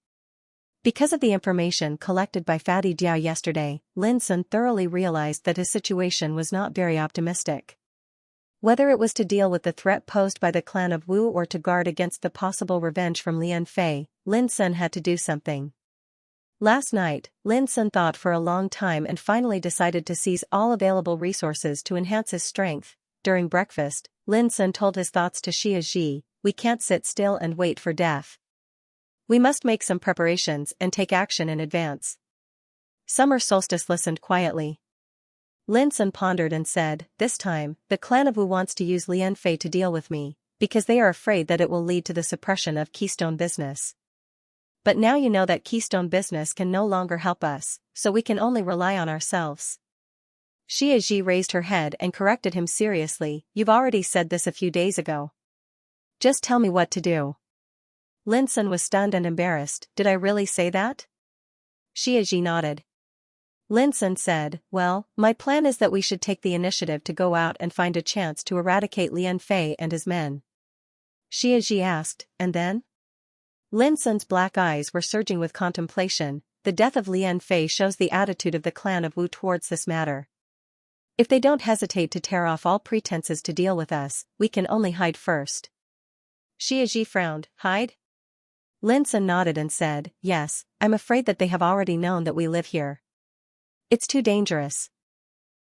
S1: Because of the information collected by Fatty Diao yesterday, Lin Sun thoroughly realized that his situation was not very optimistic. Whether it was to deal with the threat posed by the clan of Wu or to guard against the possible revenge from Lian Fei, Lin Sun had to do something. Last night, Lin Sun thought for a long time and finally decided to seize all available resources to enhance his strength. During breakfast, Lin Sun told his thoughts to Xianxia, "We can't sit still and wait for death. We must make some preparations and take action in advance." Summer Solstice listened quietly. Lin Sun pondered and said, "This time, the clan of Wu wants to use Lian Fei to deal with me, because they are afraid that it will lead to the suppression of Keystone business. But now you know that Keystone business can no longer help us, so we can only rely on ourselves." Xianxia raised her head and corrected him seriously, "You've already said this a few days ago. Just tell me what to do." Lin Sun was stunned and embarrassed. "Did I really say that?" Xianxia nodded. Lin Sun said, "Well, my plan is that we should take the initiative to go out and find a chance to eradicate Lian Fei and his men." Xianxia asked, "And then?" Lin Sun's black eyes were surging with contemplation. "The death of Lian Fei shows the attitude of the clan of Wu towards this matter. If they don't hesitate to tear off all pretenses to deal with us, we can only hide first." Xianxia frowned. "Hide?" Lin Sun nodded and said, "Yes, I'm afraid that they have already known that we live here. It's too dangerous."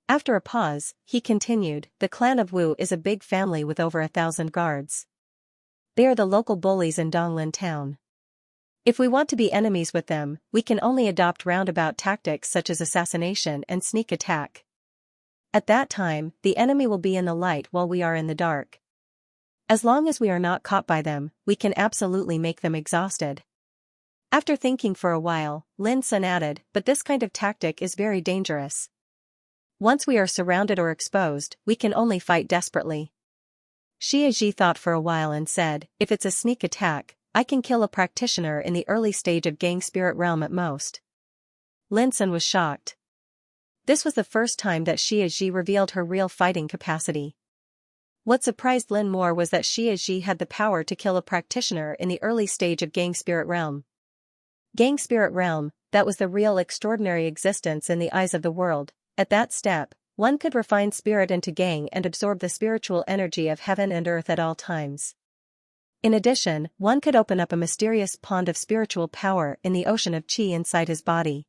S1: After a pause, he continued, "The clan of Wu is a big family with over 1,000 guards. They are the local bullies in Donglin town. If we want to be enemies with them, we can only adopt roundabout tactics such as assassination and sneak attack. At that time, the enemy will be in the light while we are in the dark. As long as we are not caught by them, we can absolutely make them exhausted." After thinking for a while, Lin Sun added, "But this kind of tactic is very dangerous. Once we are surrounded or exposed, we can only fight desperately." Xianxia thought for a while and said, "If it's a sneak attack, I can kill a practitioner in the early stage of Gang Spirit Realm at most." Lin Sun was shocked. This was the first time that Xianxia revealed her real fighting capacity. What surprised Lin more was that Xianxia had the power to kill a practitioner in the early stage of Gang Spirit Realm. Gang Spirit Realm, that was the real extraordinary existence in the eyes of the world. At that step, one could refine spirit into Gang and absorb the spiritual energy of heaven and earth at all times. In addition, one could open up a mysterious pond of spiritual power in the ocean of Qi inside his body.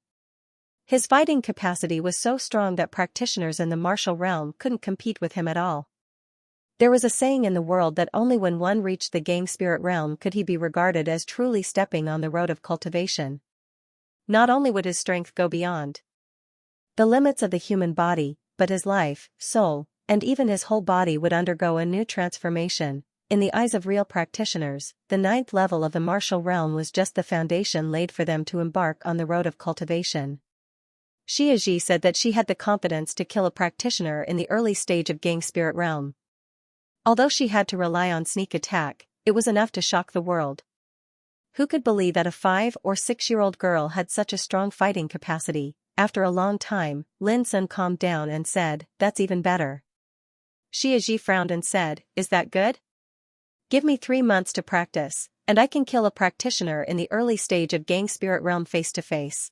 S1: His fighting capacity was so strong that practitioners in the martial realm couldn't compete with him at all. There was a saying in the world that only when one reached the Gang Spirit Realm could he be regarded as truly stepping on the road of cultivation. Not only would his strength go beyond the limits of the human body, but his life, soul, and even his whole body would undergo a new transformation. In the eyes of real practitioners, the 9th level of the martial realm was just the foundation laid for them to embark on the road of cultivation. Xianxia said that she had the confidence to kill a practitioner in the early stage of Gang Spirit Realm. Although she had to rely on sneak attack, it was enough to shock the world. Who could believe that a 5 or 6-year-old girl had such a strong fighting capacity? After a long time, Lin Sun calmed down and said, "That's even better." Xianxia frowned and said, "Is that good? Give me 3 months to practice, and I can kill a practitioner in the early stage of Gang Spirit Realm face to face."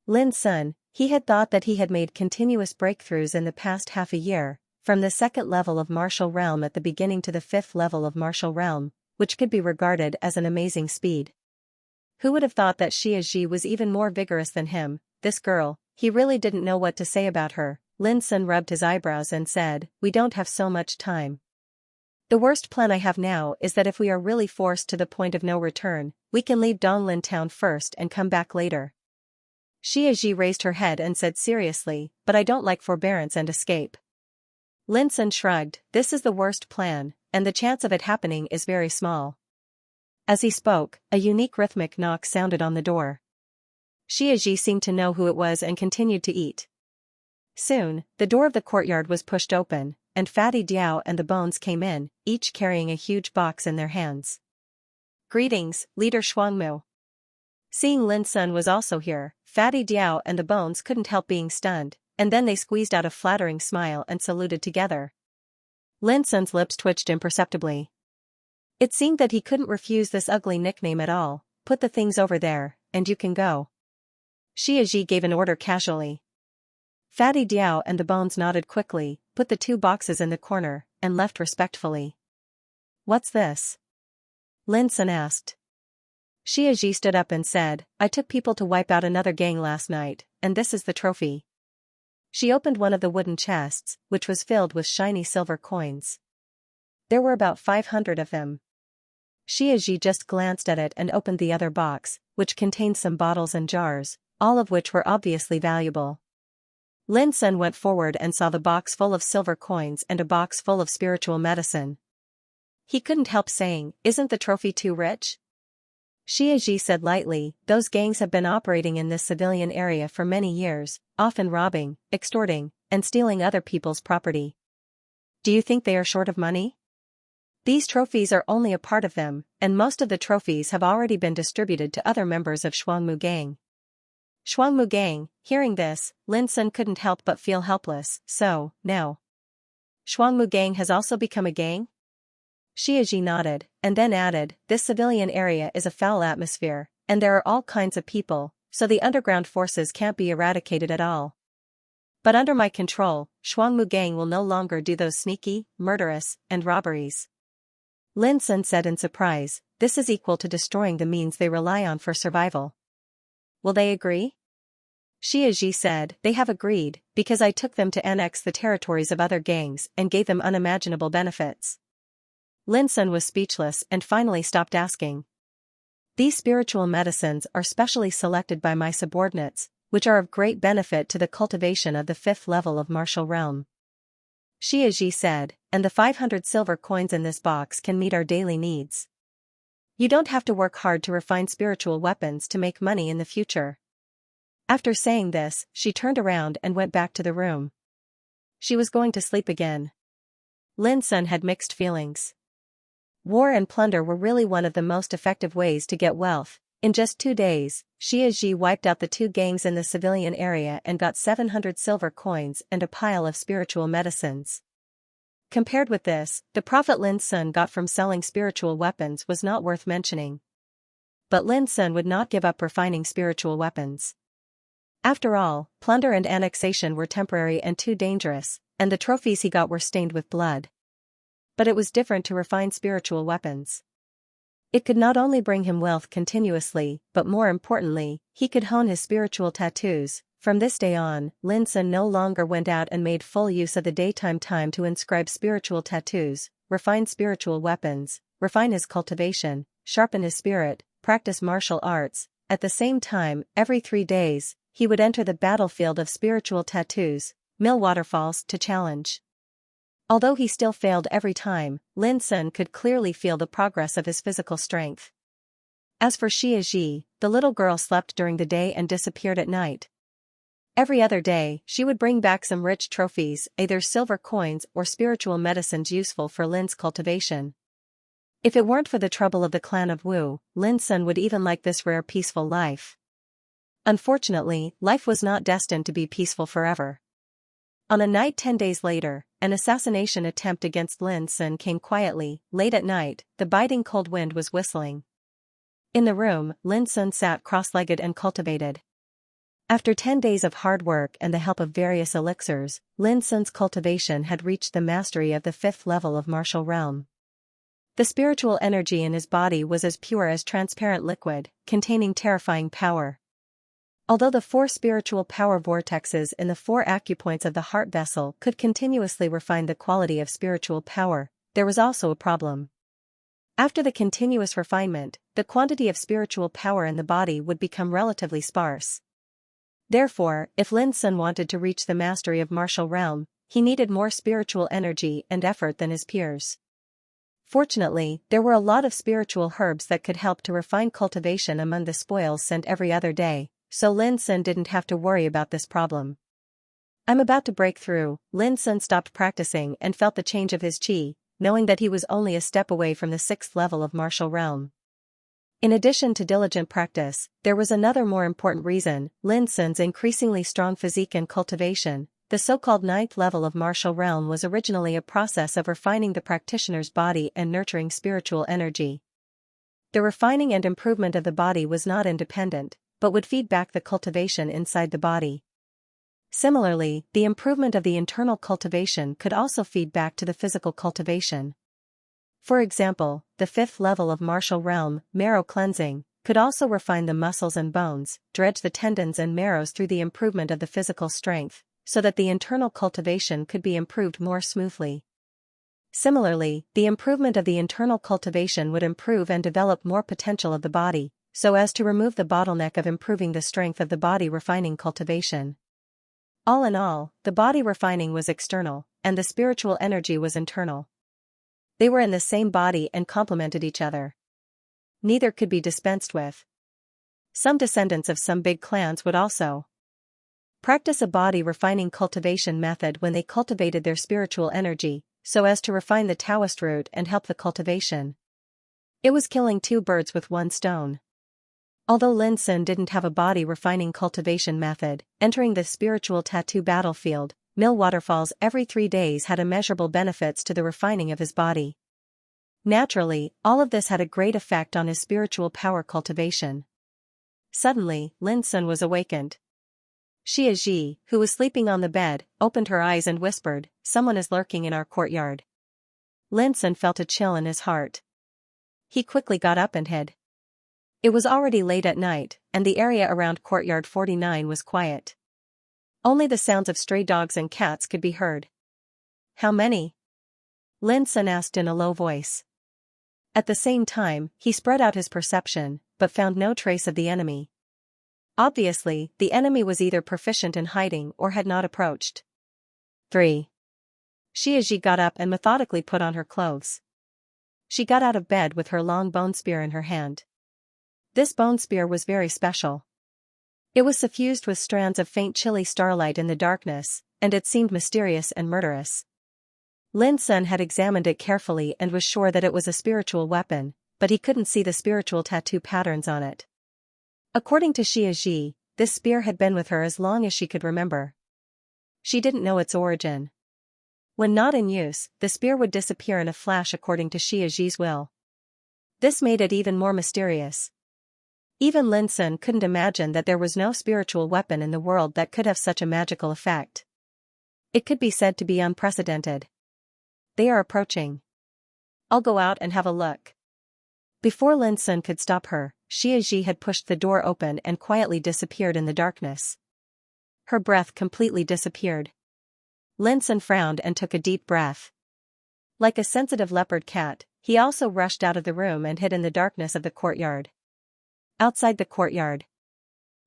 S1: Lin Sun, he had thought that he had made continuous breakthroughs in the past half a year, from the 2nd level of martial realm at the beginning to the 5th level of martial realm, which could be regarded as an amazing speed. Who would have thought that Xianxia was even more vigorous than him? This girl, he really didn't know what to say about her. Lin Sun rubbed his eyebrows and said, "We don't have so much time. The worst plan I have now is that if we are really forced to the point of no return, we can leave Donglin town first and come back later." Xianxia raised her head and said seriously, "But I don't like forbearance and escape." Lin Sun shrugged, "This is the worst plan, and the chance of it happening is very small." As he spoke, a unique rhythmic knock sounded on the door. Xianxia seemed to know who it was and continued to eat. Soon, the door of the courtyard was pushed open, and Fatty Diao and the Bones came in, each carrying a huge box in their hands. "Greetings, Leader Shuangmu." Seeing Lin Sun was also here, Fatty Diao and the Bones couldn't help being stunned, and then they squeezed out a flattering smile and saluted together. Lin Sun's lips twitched imperceptibly. It seemed that he couldn't refuse this ugly nickname at all. "Put the things over there, and you can go. Xiaxi gave an order casually. Fatty Diao and the bones nodded quickly, put the 2 boxes in the corner, and left respectfully. What's this? Lin Sun asked. Xiaxi stood up and said, I took people to wipe out another gang last night, and this is the trophy. She opened one of the wooden chests, which was filled with shiny silver coins. There were about 500 of them. Xiaxi just glanced at it and opened the other box, which contained some bottles and jars, all of which were obviously valuable. Lin Sun went forward and saw the box full of silver coins and a box full of spiritual medicine. He couldn't help saying, isn't the trophy too rich? Xiaxi said lightly, those gangs have been operating in this civilian area for many years, often robbing, extorting, and stealing other people's property. Do you think they are short of money? These trophies are only a part of them, and most of the trophies have already been distributed to other members of Shuangmu Gang. Shuangmu Gang, hearing this, Lin Sun couldn't help but feel helpless, so, no. Shuangmu Gang has also become a gang? Xiaxi nodded, and then added, this civilian area is a foul atmosphere, and there are all kinds of people, so the underground forces can't be eradicated at all. But under my control, Shuangmu Gang will no longer do those sneaky, murderous, and robberies. Lin Sun said in surprise, this is equal to destroying the means they rely on for survival. Will they agree? Xiaxi said, they have agreed, because I took them to annex the territories of other gangs and gave them unimaginable benefits. Lin Sun was speechless and finally stopped asking. These spiritual medicines are specially selected by my subordinates, which are of great benefit to the cultivation of the 5th level of martial realm. Xiaxi said, and the 500 silver coins in this box can meet our daily needs. You don't have to work hard to refine spiritual weapons to make money in the future. After saying this, she turned around and went back to the room. She was going to sleep again. Lin Sun had mixed feelings. War and plunder were really one of the most effective ways to get wealth. In just 2 days, Xiaxi wiped out the 2 gangs in the civilian area and got 700 silver coins and a pile of spiritual medicines. Compared with this, the profit Lin Sun got from selling spiritual weapons was not worth mentioning. But Lin Sun would not give up refining spiritual weapons. After all, plunder and annexation were temporary and too dangerous, and the trophies he got were stained with blood. But it was different to refine spiritual weapons. It could not only bring him wealth continuously, but more importantly, he could hone his spiritual tattoos. From this day on, Lin Sun no longer went out and made full use of the daytime time to inscribe spiritual tattoos, refine spiritual weapons, refine his cultivation, sharpen his spirit, practice martial arts. At the same time, every 3 days, he would enter the battlefield of spiritual tattoos, mill waterfalls to challenge. Although he still failed every time, Lin Sun could clearly feel the progress of his physical strength. As for Xiaxi, the little girl slept during the day and disappeared at night. Every other day, she would bring back some rich trophies, either silver coins or spiritual medicines useful for Lin's cultivation. If it weren't for the trouble of the clan of Wu, Lin Sun would even like this rare peaceful life. Unfortunately, life was not destined to be peaceful forever. On a night 10 days later, an assassination attempt against Lin Sun came quietly. Late at night, the biting cold wind was whistling. In the room, Lin Sun sat cross-legged and cultivated. After 10 days of hard work and the help of various elixirs, Lin Sun's cultivation had reached the mastery of the 5th level of martial realm. The spiritual energy in his body was as pure as transparent liquid, containing terrifying power. Although the 4 spiritual power vortexes in the 4 acupoints of the heart vessel could continuously refine the quality of spiritual power, there was also a problem. After the continuous refinement, the quantity of spiritual power in the body would become relatively sparse. Therefore, if Lin Sun wanted to reach the mastery of martial realm, he needed more spiritual energy and effort than his peers. Fortunately, there were a lot of spiritual herbs that could help to refine cultivation among the spoils sent every other day, so Lin Sun didn't have to worry about this problem. I'm about to break through. Lin Sun stopped practicing and felt the change of his qi, knowing that he was only a step away from the 6th level of martial realm. In addition to diligent practice, there was another more important reason: Lin Sun's increasingly strong physique and cultivation. The so-called 9th level of martial realm was originally a process of refining the practitioner's body and nurturing spiritual energy. The refining and improvement of the body was not independent, but would feed back the cultivation inside the body. Similarly, the improvement of the internal cultivation could also feed back to the physical cultivation. For example, the fifth level of martial realm, marrow cleansing, could also refine the muscles and bones, dredge the tendons and marrows through the improvement of the physical strength, so that the internal cultivation could be improved more smoothly. Similarly, the improvement of the internal cultivation would improve and develop more potential of the body, so as to remove the bottleneck of improving the strength of the body refining cultivation. All in all, the body refining was external, and the spiritual energy was internal. They were in the same body and complemented each other. Neither could be dispensed with. Some descendants of some big clans would also practice a body refining cultivation method when they cultivated their spiritual energy, so as to refine the Taoist root and help the cultivation. It was killing two birds with one stone. Although Lin Sun didn't have a body refining cultivation method, entering the spiritual tattoo battlefield, mill waterfalls every 3 days had immeasurable benefits to the refining of his body. Naturally, all of this had a great effect on his spiritual power cultivation. Suddenly, Lin Sun was awakened. Xianxia, who was sleeping on the bed, opened her eyes and whispered, "Someone is lurking in our courtyard." Lin Sun felt a chill in his heart. He quickly got up and hid. It was already late at night, and the area around courtyard 49 was quiet. Only the sounds of stray dogs and cats could be heard. "How many?" Lin Sun asked in a low voice. At the same time, he spread out his perception, but found no trace of the enemy. Obviously, the enemy was either proficient in hiding or had not approached. 3. Xianxia got up and methodically put on her clothes. She got out of bed with her long bone spear in her hand. This bone spear was very special. It was suffused with strands of faint chilly starlight in the darkness, and it seemed mysterious and murderous. Lin Sun had examined it carefully and was sure that it was a spiritual weapon, but he couldn't see the spiritual tattoo patterns on it. According to Xianxia, this spear had been with her as long as she could remember. She didn't know its origin. When not in use, the spear would disappear in a flash according to Xianxia's will. This made it even more mysterious. Even Lin Sun couldn't imagine that there was no spiritual weapon in the world that could have such a magical effect. It could be said to be unprecedented. They are approaching. I'll go out and have a look. Before Lin Sun could stop her, Xianxia had pushed the door open and quietly disappeared in the darkness. Her breath completely disappeared. Lin Sun frowned and took a deep breath. Like a sensitive leopard cat, he also rushed out of the room and hid in the darkness of the courtyard. Outside the courtyard.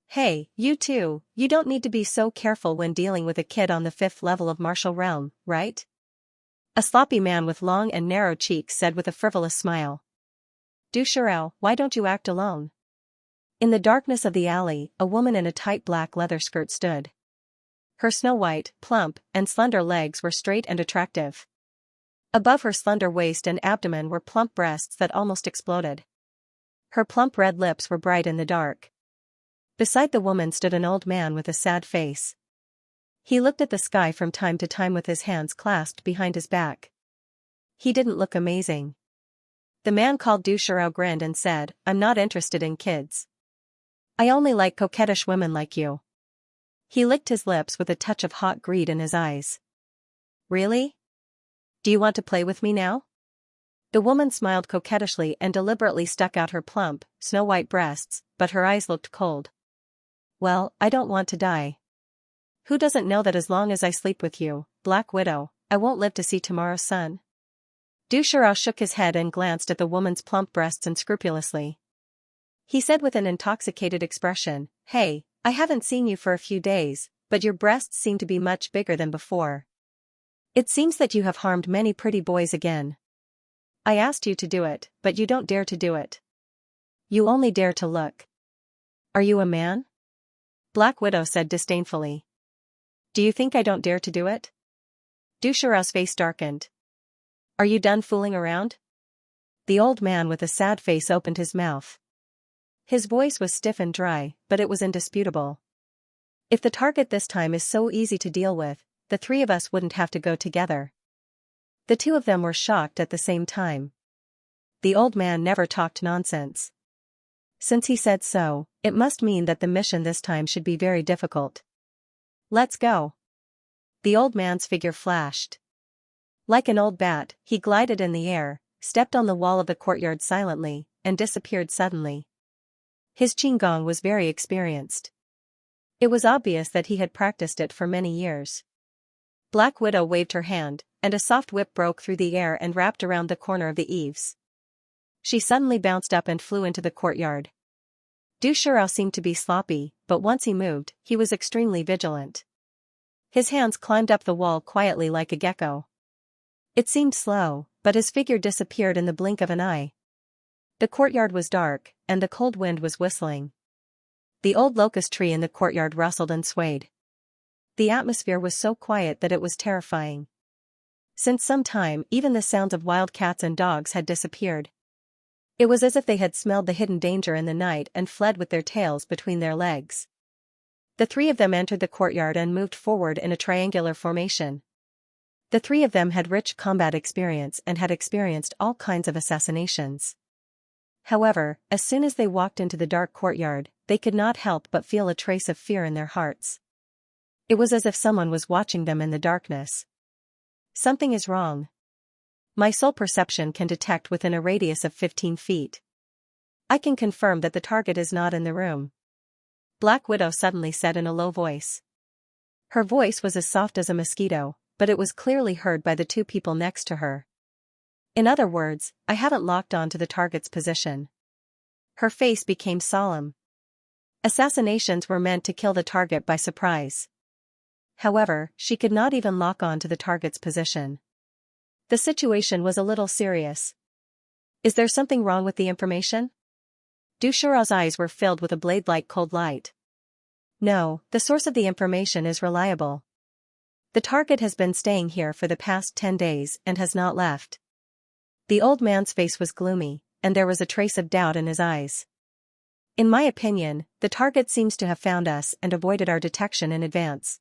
S1: "Hey, you two, you don't need to be so careful when dealing with a kid on the 5th level of martial realm, right?" A sloppy man with long and narrow cheeks said with a frivolous smile. "Du Shirao, why don't you act alone?" In the darkness of the alley, a woman in a tight black leather skirt stood. Her snow-white, plump, and slender legs were straight and attractive. Above her slender waist and abdomen were plump breasts that almost exploded. Her plump red lips were bright in the dark. Beside the woman stood an old man with a sad face. He looked at the sky from time to time with his hands clasped behind his back. He didn't look amazing. The man called Du Shirao grinned and said, "I'm not interested in kids. I only like coquettish women like you." He licked his lips with a touch of hot greed in his eyes. "Really? Do you want to play with me now?" The woman smiled coquettishly and deliberately stuck out her plump, snow-white breasts, but her eyes looked cold. "Well, I don't want to die. Who doesn't know that as long as I sleep with you, Black Widow, I won't live to see tomorrow's sun?" Du Shirao shook his head and glanced at the woman's plump breasts unscrupulously. He said with an intoxicated expression, "Hey, I haven't seen you for a few days, but your breasts seem to be much bigger than before. It seems that you have harmed many pretty boys again. I asked you to do it, but you don't dare to do it. You only dare to look. Are you a man?" Black Widow said disdainfully. "Do you think I don't dare to do it?" Du Shirao's face darkened. "Are you done fooling around?" The old man with a sad face opened his mouth. His voice was stiff and dry, but it was indisputable. "If the target this time is so easy to deal with, the 3 of us wouldn't have to go together." The 2 of them were shocked at the same time. The old man never talked nonsense. Since he said so, it must mean that the mission this time should be very difficult. Let's go. The old man's figure flashed. Like an old bat, he glided in the air, stepped on the wall of the courtyard silently, and disappeared suddenly. His qigong was very experienced. It was obvious that he had practiced it for many years. Black Widow waved her hand, and a soft whip broke through the air and wrapped around the corner of the eaves. She suddenly bounced up and flew into the courtyard. Du Shirao seemed to be sloppy, but once he moved, he was extremely vigilant. His hands climbed up the wall quietly like a gecko. It seemed slow, but his figure disappeared in the blink of an eye. The courtyard was dark, and the cold wind was whistling. The old locust tree in the courtyard rustled and swayed. The atmosphere was so quiet that it was terrifying. Since some time, even the sounds of wild cats and dogs had disappeared. It was as if they had smelled the hidden danger in the night and fled with their tails between their legs. The three of them entered the courtyard and moved forward in a triangular formation. The three of them had rich combat experience and had experienced all kinds of assassinations. However, as soon as they walked into the dark courtyard, they could not help but feel a trace of fear in their hearts. It was as if someone was watching them in the darkness. Something is wrong. My soul perception can detect within a radius of 15 feet. I can confirm that the target is not in the room. Black Widow suddenly said in a low voice. Her voice was as soft as a mosquito, but it was clearly heard by the two people next to her. In other words, I haven't locked on to the target's position. Her face became solemn. Assassinations were meant to kill the target by surprise. However, she could not even lock on to the target's position. The situation was a little serious. Is there something wrong with the information? Du Shirao's eyes were filled with a blade-like cold light. No, the source of the information is reliable. The target has been staying here for the past 10 days and has not left. The old man's face was gloomy, and there was a trace of doubt in his eyes. In my opinion, the target seems to have found us and avoided our detection in advance.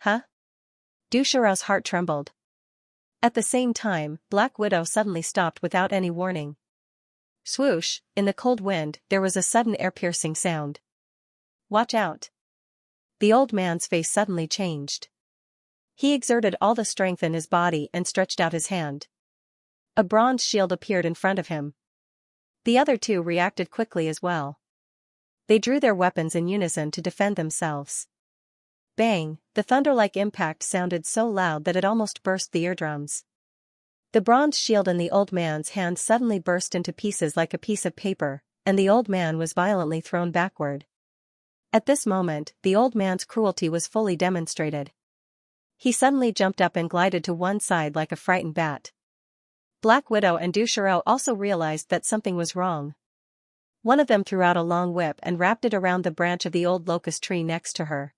S1: Huh? Du Shirao's heart trembled. At the same time, Black Widow suddenly stopped without any warning. Swoosh, in the cold wind, there was a sudden ear-piercing sound. Watch out. The old man's face suddenly changed. He exerted all the strength in his body and stretched out his hand. A bronze shield appeared in front of him. The other two reacted quickly as well. They drew their weapons in unison to defend themselves. Bang, the thunder-like impact sounded so loud that it almost burst the eardrums. The bronze shield in the old man's hand suddenly burst into pieces like a piece of paper, and the old man was violently thrown backward. At this moment, the old man's cruelty was fully demonstrated. He suddenly jumped up and glided to one side like a frightened bat. Black Widow and Du Shirao also realized that something was wrong. One of them threw out a long whip and wrapped it around the branch of the old locust tree next to her.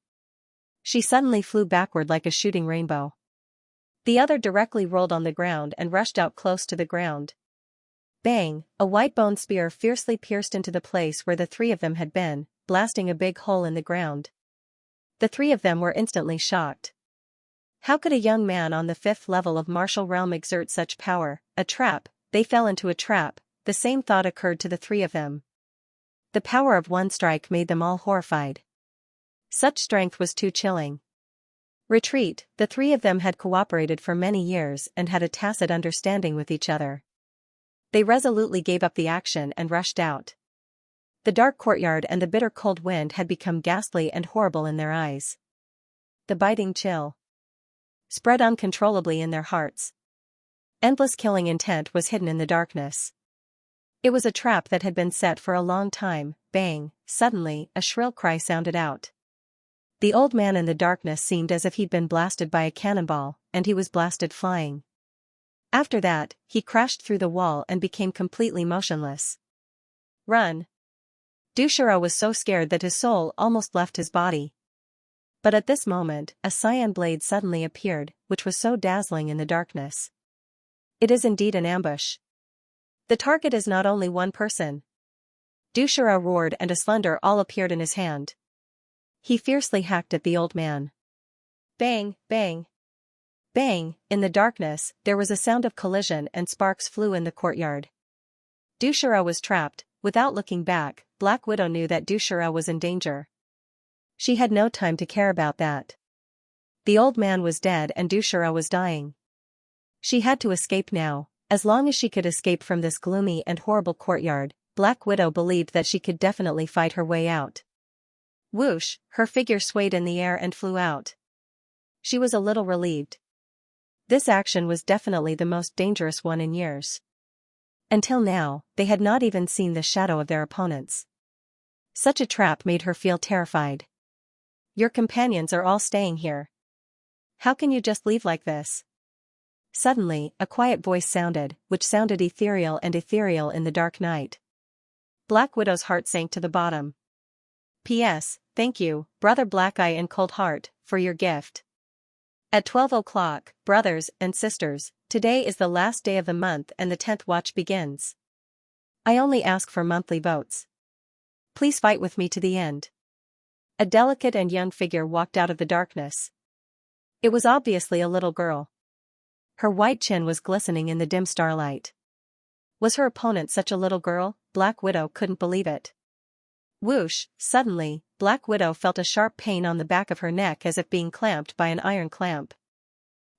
S1: She suddenly flew backward like a shooting rainbow. The other directly rolled on the ground and rushed out close to the ground. Bang, a white bone spear fiercely pierced into the place where the three of them had been, blasting a big hole in the ground. The three of them were instantly shocked. How could a young man on the 5th level of martial realm exert such power? A trap, they fell into a trap, the same thought occurred to the three of them. The power of one strike made them all horrified. Such strength was too chilling. Retreat, the three of them had cooperated for many years and had a tacit understanding with each other. They resolutely gave up the action and rushed out. The dark courtyard and the bitter cold wind had become ghastly and horrible in their eyes. The biting chill spread uncontrollably in their hearts. Endless killing intent was hidden in the darkness. It was a trap that had been set for a long time. Bang, suddenly, a shrill cry sounded out. The old man in the darkness seemed as if he'd been blasted by a cannonball, and he was blasted flying. After that, he crashed through the wall and became completely motionless. Run! Du Shirao was so scared that his soul almost left his body. But at this moment, a cyan blade suddenly appeared, which was so dazzling in the darkness. It is indeed an ambush. The target is not only one person. Du Shirao roared and a slender awl appeared in his hand. He fiercely hacked at the old man. Bang, bang. Bang, in the darkness, there was a sound of collision and sparks flew in the courtyard. Du Shirao was trapped, without looking back, Black Widow knew that Du Shirao was in danger. She had no time to care about that. The old man was dead and Du Shirao was dying. She had to escape now. As long as she could escape from this gloomy and horrible courtyard, Black Widow believed that she could definitely fight her way out. Whoosh, her figure swayed in the air and flew out. She was a little relieved. This action was definitely the most dangerous one in years. Until now, they had not even seen the shadow of their opponents. Such a trap made her feel terrified. Your companions are all staying here. How can you just leave like this? Suddenly, a quiet voice sounded, which sounded ethereal in the dark night. Black Widow's heart sank to the bottom. P.S. Thank you, Brother Black Eye and Cold Heart, for your gift. At 12 o'clock, brothers and sisters, today is the last day of the month and the 10th watch begins. I only ask for monthly votes. Please fight with me to the end. A delicate and young figure walked out of the darkness. It was obviously a little girl. Her white chin was glistening in the dim starlight. Was her opponent such a little girl? Black Widow couldn't believe it. Whoosh, suddenly, Black Widow felt a sharp pain on the back of her neck as if being clamped by an iron clamp.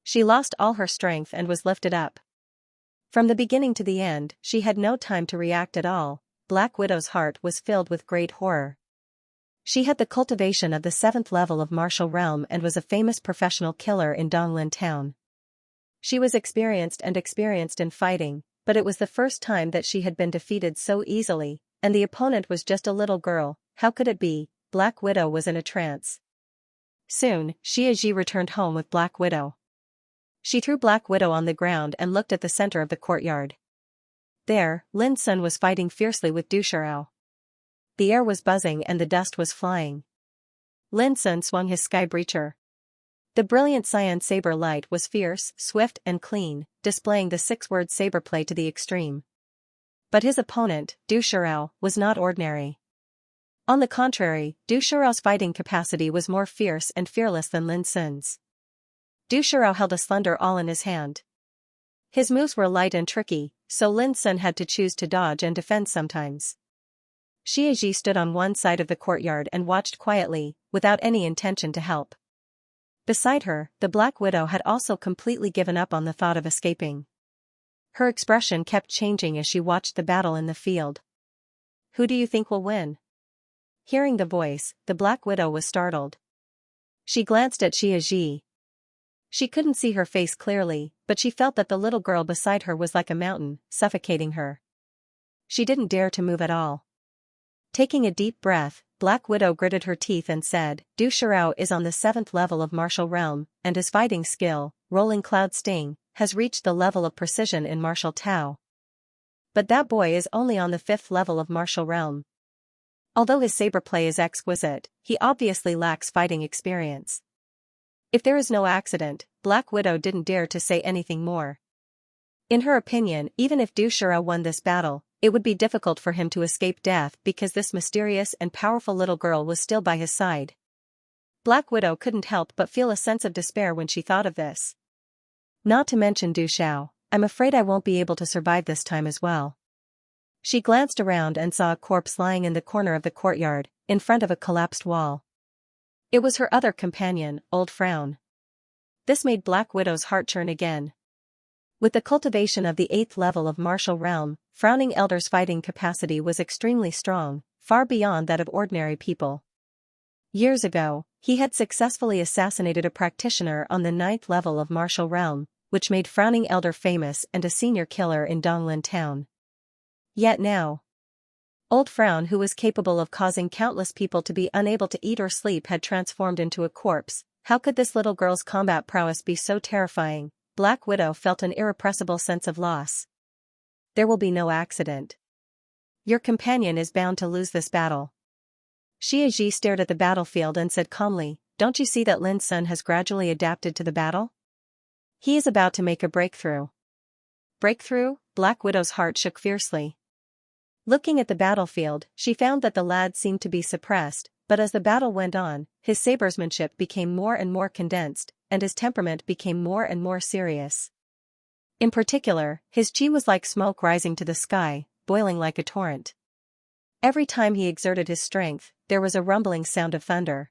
S1: She lost all her strength and was lifted up. From the beginning to the end, she had no time to react at all. Black Widow's heart was filled with great horror. She had the cultivation of the 7th level of martial realm and was a famous professional killer in Donglin town. She was experienced in fighting, but it was the first time that she had been defeated so easily, and the opponent was just a little girl. How could it be? Black Widow was in a trance. Soon, Xianxia returned home with Black Widow. She threw Black Widow on the ground and looked at the center of the courtyard. There, Lin Sun was fighting fiercely with Du Shirao. The air was buzzing and the dust was flying. Lin Sun swung his sky breacher. The brilliant cyan saber light was fierce, swift and clean, displaying the 6-word saber play to the extreme. But his opponent, Du Shirao, was not ordinary. On the contrary, Du Shirao's fighting capacity was more fierce and fearless than Lin Sun's. Du Shirao held a slender awl in his hand. His moves were light and tricky, so Lin Sun had to choose to dodge and defend sometimes. Xianxia stood on one side of the courtyard and watched quietly, without any intention to help. Beside her, the Black Widow had also completely given up on the thought of escaping. Her expression kept changing as she watched the battle in the field. Who do you think will win? Hearing the voice, the Black Widow was startled. She glanced at Xianxia. She couldn't see her face clearly, but she felt that the little girl beside her was like a mountain, suffocating her. She didn't dare to move at all. Taking a deep breath, Black Widow gritted her teeth and said, Du Shirao is on the 7th level of martial realm, and his fighting skill, Rolling Cloud Sting, has reached the level of precision in martial Tao. But that boy is only on the 5th level of martial realm. Although his saber play is exquisite, he obviously lacks fighting experience. If there is no accident, Black Widow didn't dare to say anything more. In her opinion, even if Du Shirao won this battle, it would be difficult for him to escape death because this mysterious and powerful little girl was still by his side. Black Widow couldn't help but feel a sense of despair when she thought of this. Not to mention Du Shao, I'm afraid I won't be able to survive this time as well. She glanced around and saw a corpse lying in the corner of the courtyard, in front of a collapsed wall. It was her other companion, Old Frown. This made Black Widow's heart churn again. With the cultivation of the 8th level of martial realm, Frowning Elder's fighting capacity was extremely strong, far beyond that of ordinary people. Years ago, he had successfully assassinated a practitioner on the 9th level of martial realm, which made Frowning Elder famous and a senior killer in Donglin town. Yet now, Old Frown, who was capable of causing countless people to be unable to eat or sleep, had transformed into a corpse. How could this little girl's combat prowess be so terrifying? Black Widow felt an irrepressible sense of loss. There will be no accident. Your companion is bound to lose this battle. Xianxia stared at the battlefield and said calmly, don't you see that Lin Sun has gradually adapted to the battle? He is about to make a breakthrough. Breakthrough? Black Widow's heart shook fiercely. Looking at the battlefield, she found that the lad seemed to be suppressed, but as the battle went on, his sabersmanship became more and more condensed, and his temperament became more and more serious. In particular, his chi was like smoke rising to the sky, boiling like a torrent. Every time he exerted his strength, there was a rumbling sound of thunder.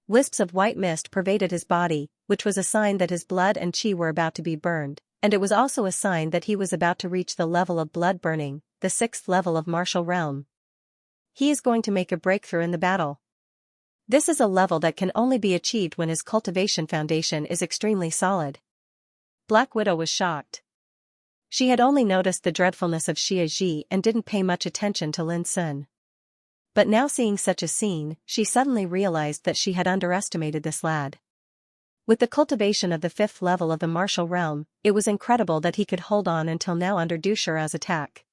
S1: Wisps of white mist pervaded his body, which was a sign that his blood and chi were about to be burned, and it was also a sign that he was about to reach the level of blood burning, the 6th level of martial realm. He is going to make a breakthrough in the battle. This is a level that can only be achieved when his cultivation foundation is extremely solid. Black Widow was shocked. She had only noticed the dreadfulness of Xianxia and didn't pay much attention to Lin Sun. But now seeing such a scene, she suddenly realized that she had underestimated this lad. With the cultivation of the 5th level of the martial realm, it was incredible that he could hold on until now under Du Shirao's attack.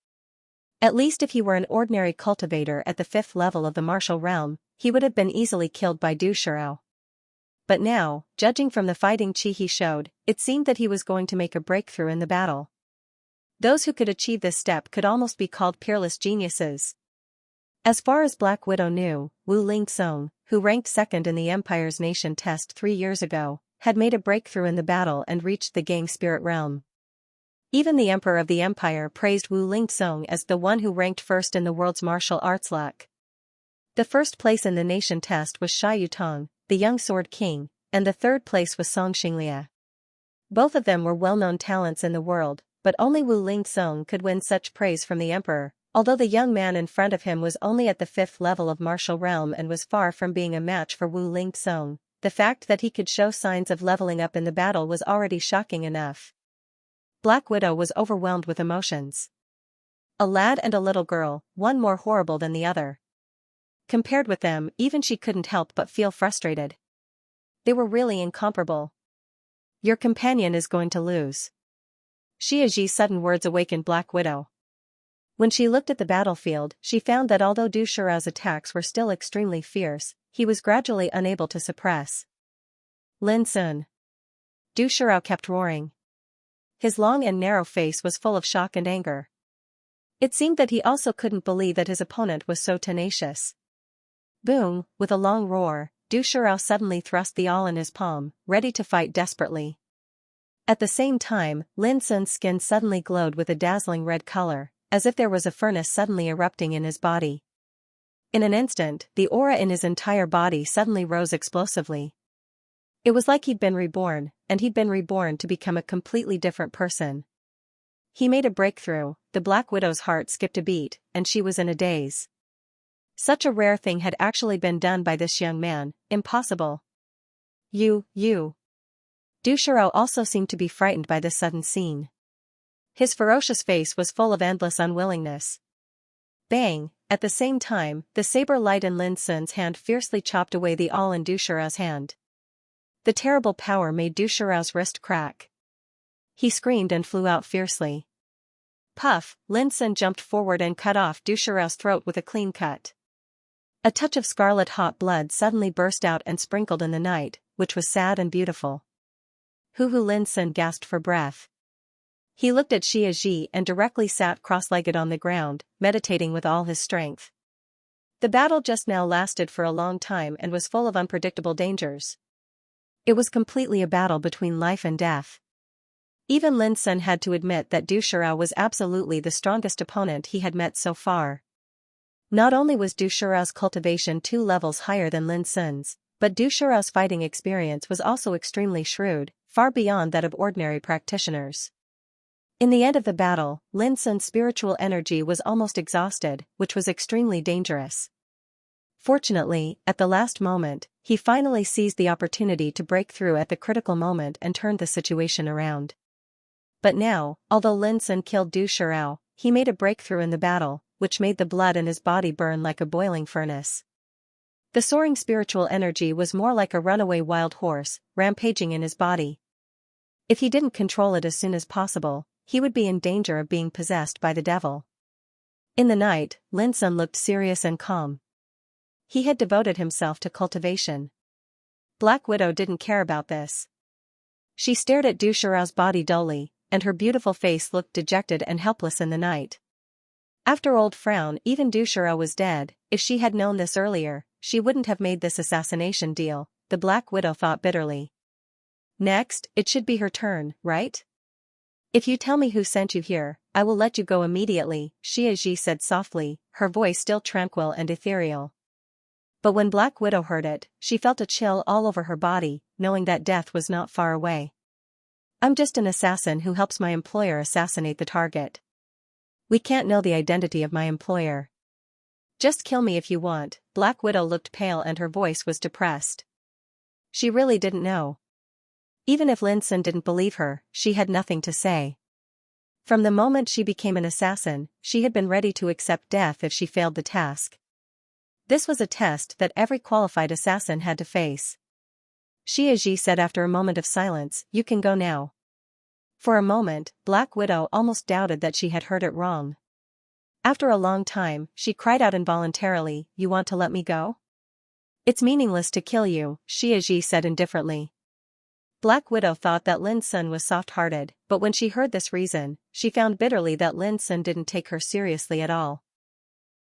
S1: At least if he were an ordinary cultivator at the 5th level of the martial realm, he would have been easily killed by Du Shirao. But now, judging from the fighting chi he showed, it seemed that he was going to make a breakthrough in the battle. Those who could achieve this step could almost be called peerless geniuses. As far as Black Widow knew, Wu Lingsong, who ranked 2nd in the Empire's Nation test 3 years ago, had made a breakthrough in the battle and reached the Gang Spirit realm. Even the Emperor of the Empire praised Wu Lingsong as the one who ranked 1st in the world's martial arts luck. The 1st place in the Nation test was Shi Yutong, the young Sword King, and the 3rd place was Song Xinglia. Both of them were well-known talents in the world, but only Wu Lingsong could win such praise from the Emperor. Although the young man in front of him was only at the 5th level of martial realm and was far from being a match for Wu Lingsong, the fact that he could show signs of leveling up in the battle was already shocking enough. Black Widow was overwhelmed with emotions. A lad and a little girl, one more horrible than the other. Compared with them, even she couldn't help but feel frustrated. They were really incomparable. Your companion is going to lose. Xiaji's sudden words awakened Black Widow. When she looked at the battlefield, she found that although Du Shirao's attacks were still extremely fierce, he was gradually unable to suppress. Lin Sun. Du Shirao kept roaring. His long and narrow face was full of shock and anger. It seemed that he also couldn't believe that his opponent was so tenacious. Boom, with a long roar, Du Shirao suddenly thrust the awl in his palm, ready to fight desperately. At the same time, Lin Sun's skin suddenly glowed with a dazzling red color, as if there was a furnace suddenly erupting in his body. In an instant, the aura in his entire body suddenly rose explosively. It was like he'd been reborn, and he'd been reborn to become a completely different person. He made a breakthrough, the Black Widow's heart skipped a beat, and she was in a daze. Such a rare thing had actually been done by this young man, impossible. You. Du Shirao also seemed to be frightened by this sudden scene. His ferocious face was full of endless unwillingness. Bang! At the same time, the saber light in Lin Sun's hand fiercely chopped away the awl in Du Shirao's hand. The terrible power made Du Shirao's wrist crack. He screamed and flew out fiercely. Puff! Lin Sun jumped forward and cut off Du Shirao's throat with a clean cut. A touch of scarlet hot blood suddenly burst out and sprinkled in the night, which was sad and beautiful. Hu Lin Sun gasped for breath. He looked at Xiaji and directly sat cross-legged on the ground, meditating with all his strength. The battle just now lasted for a long time and was full of unpredictable dangers. It was completely a battle between life and death. Even Lin Sun had to admit that Du Shirao was absolutely the strongest opponent he had met so far. Not only was Du Shirao's cultivation 2 levels higher than Lin Sun's, but Du Shirao's fighting experience was also extremely shrewd, far beyond that of ordinary practitioners. In the end of the battle, Lin Sun's spiritual energy was almost exhausted, which was extremely dangerous. Fortunately, at the last moment, he finally seized the opportunity to break through at the critical moment and turned the situation around. But now, although Lin Sun killed Du Shirao, he made a breakthrough in the battle, which made the blood in his body burn like a boiling furnace. The soaring spiritual energy was more like a runaway wild horse, rampaging in his body. If he didn't control it as soon as possible, he would be in danger of being possessed by the devil. In the night, Lin Sun looked serious and calm. He had devoted himself to cultivation. Black Widow didn't care about this. She stared at Du Shirao's body dully, and her beautiful face looked dejected and helpless in the night. After Old Frown, even Du Shirao was dead. If she had known this earlier, she wouldn't have made this assassination deal, the Black Widow thought bitterly. Next, it should be her turn, right? If you tell me who sent you here, I will let you go immediately, Xianxia said softly, her voice still tranquil and ethereal. But when Black Widow heard it, she felt a chill all over her body, knowing that death was not far away. I'm just an assassin who helps my employer assassinate the target. We can't know the identity of my employer. Just kill me if you want. Black Widow looked pale and her voice was depressed. She really didn't know. Even if Lin Sun didn't believe her, she had nothing to say. From the moment she became an assassin, she had been ready to accept death if she failed the task. This was a test that every qualified assassin had to face. Xianxia said after a moment of silence, "You can go now." For a moment, Black Widow almost doubted that she had heard it wrong. After a long time, she cried out involuntarily, "You want to let me go?" "It's meaningless to kill you," Xianxia said indifferently. Black Widow thought that Lin Sun was soft-hearted, but when she heard this reason, she found bitterly that Lin Sun didn't take her seriously at all.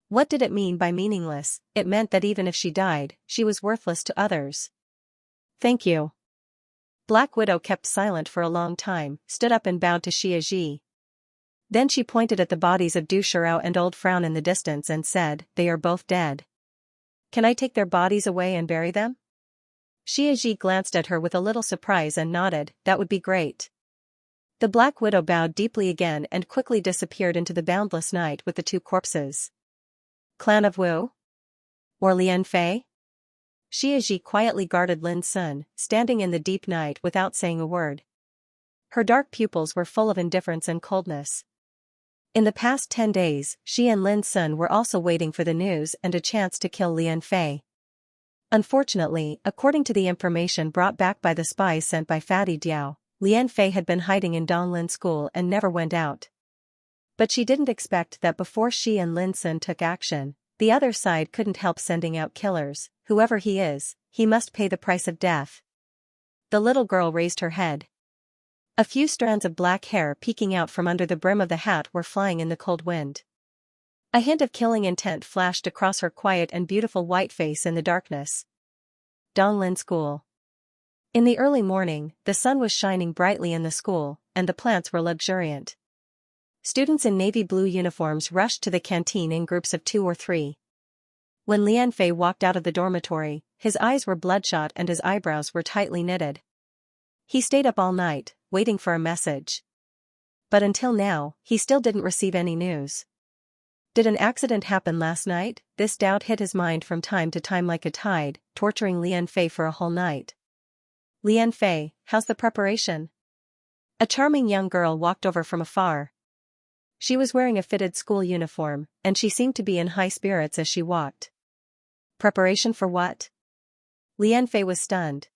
S1: What did it mean by meaningless? It meant that even if she died, she was worthless to others. "Thank you." Black Widow kept silent for a long time, stood up and bowed to Xianxia. Then she pointed at the bodies of Du Shirao and Old Frown in the distance and said, "They are both dead. Can I take their bodies away and bury them?" Xianxia glanced at her with a little surprise and nodded, "That would be great." The Black Widow bowed deeply again and quickly disappeared into the boundless night with the two corpses. Clan of Wu? Or Lian Fei? Xianxia quietly guarded Lin Sun, standing in the deep night without saying a word. Her dark pupils were full of indifference and coldness. In the past 10 days, she and Lin Sun were also waiting for the news and a chance to kill Lian Fei. Unfortunately, according to the information brought back by the spies sent by Fatty Diao, Lian Fei had been hiding in Donglin School and never went out. But she didn't expect that before she and Lin Sun took action, the other side couldn't help sending out killers. Whoever he is, he must pay the price of death. The little girl raised her head. A few strands of black hair peeking out from under the brim of the hat were flying in the cold wind. A hint of killing intent flashed across her quiet and beautiful white face in the darkness. Donglin School. In the early morning, the sun was shining brightly in the school, and the plants were luxuriant. Students in navy blue uniforms rushed to the canteen in groups of 2 or 3. When Lian Fei walked out of the dormitory, his eyes were bloodshot and his eyebrows were tightly knitted. He stayed up all night, waiting for a message. But until now, he still didn't receive any news. Did an accident happen last night? This doubt hit his mind from time to time like a tide, torturing Lian Fei for a whole night. "Lian Fei, how's the preparation?" A charming young girl walked over from afar. She was wearing a fitted school uniform, and she seemed to be in high spirits as she walked. Preparation for what? Lian Fei was stunned.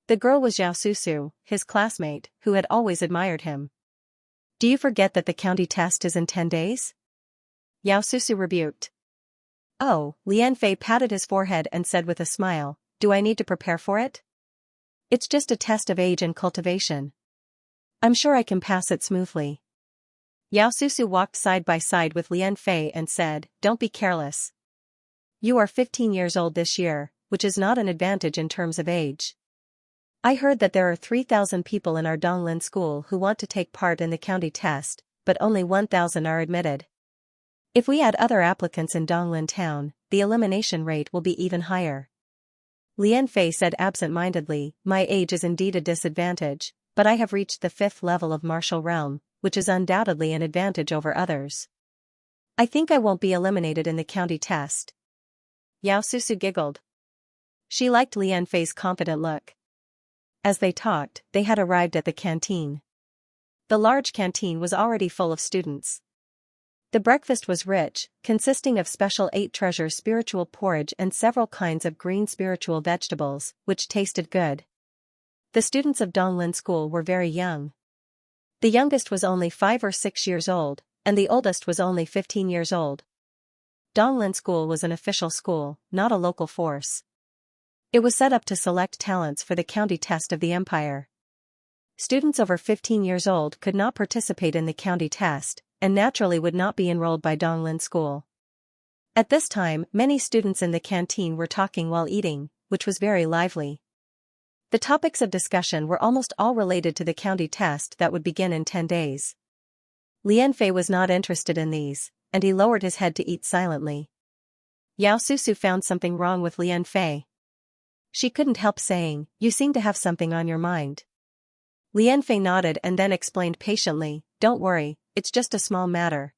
S1: The girl was Zhao Susu, his classmate, who had always admired him. "Do you forget that the county test is in 10 days? Yao Susu rebuked. "Oh," Lian Fei patted his forehead and said with a smile, "Do I need to prepare for it? It's just a test of age and cultivation. I'm sure I can pass it smoothly." Yao Susu walked side by side with Lian Fei and said, "Don't be careless. You are 15 years old this year, which is not an advantage in terms of age. I heard that there are 3,000 people in our Donglin school who want to take part in the county test, but only 1,000 are admitted. If we add other applicants in Donglin town, the elimination rate will be even higher." Lian Fei said absent-mindedly, "My age is indeed a disadvantage, but I have reached the 5th level of martial realm, which is undoubtedly an advantage over others. I think I won't be eliminated in the county test." Yao Susu giggled. She liked Lian Fei's confident look. As they talked, they had arrived at the canteen. The large canteen was already full of students. The breakfast was rich, consisting of special 8 treasure spiritual porridge and several kinds of green spiritual vegetables, which tasted good. The students of Donglin School were very young. The youngest was only 5 or 6 years old, and the oldest was only 15 years old. Donglin School was an official school, not a local force. It was set up to select talents for the county test of the empire. Students over 15 years old could not participate in the county test, and naturally would not be enrolled by Donglin School. At this time, many students in the canteen were talking while eating, which was very lively. The topics of discussion were almost all related to the county test that would begin in 10 days. Lian Fei was not interested in these, and he lowered his head to eat silently. Yao Susu found something wrong with Lian Fei. She couldn't help saying, "You seem to have something on your mind." Lian Fei nodded and then explained patiently, "Don't worry, it's just a small matter."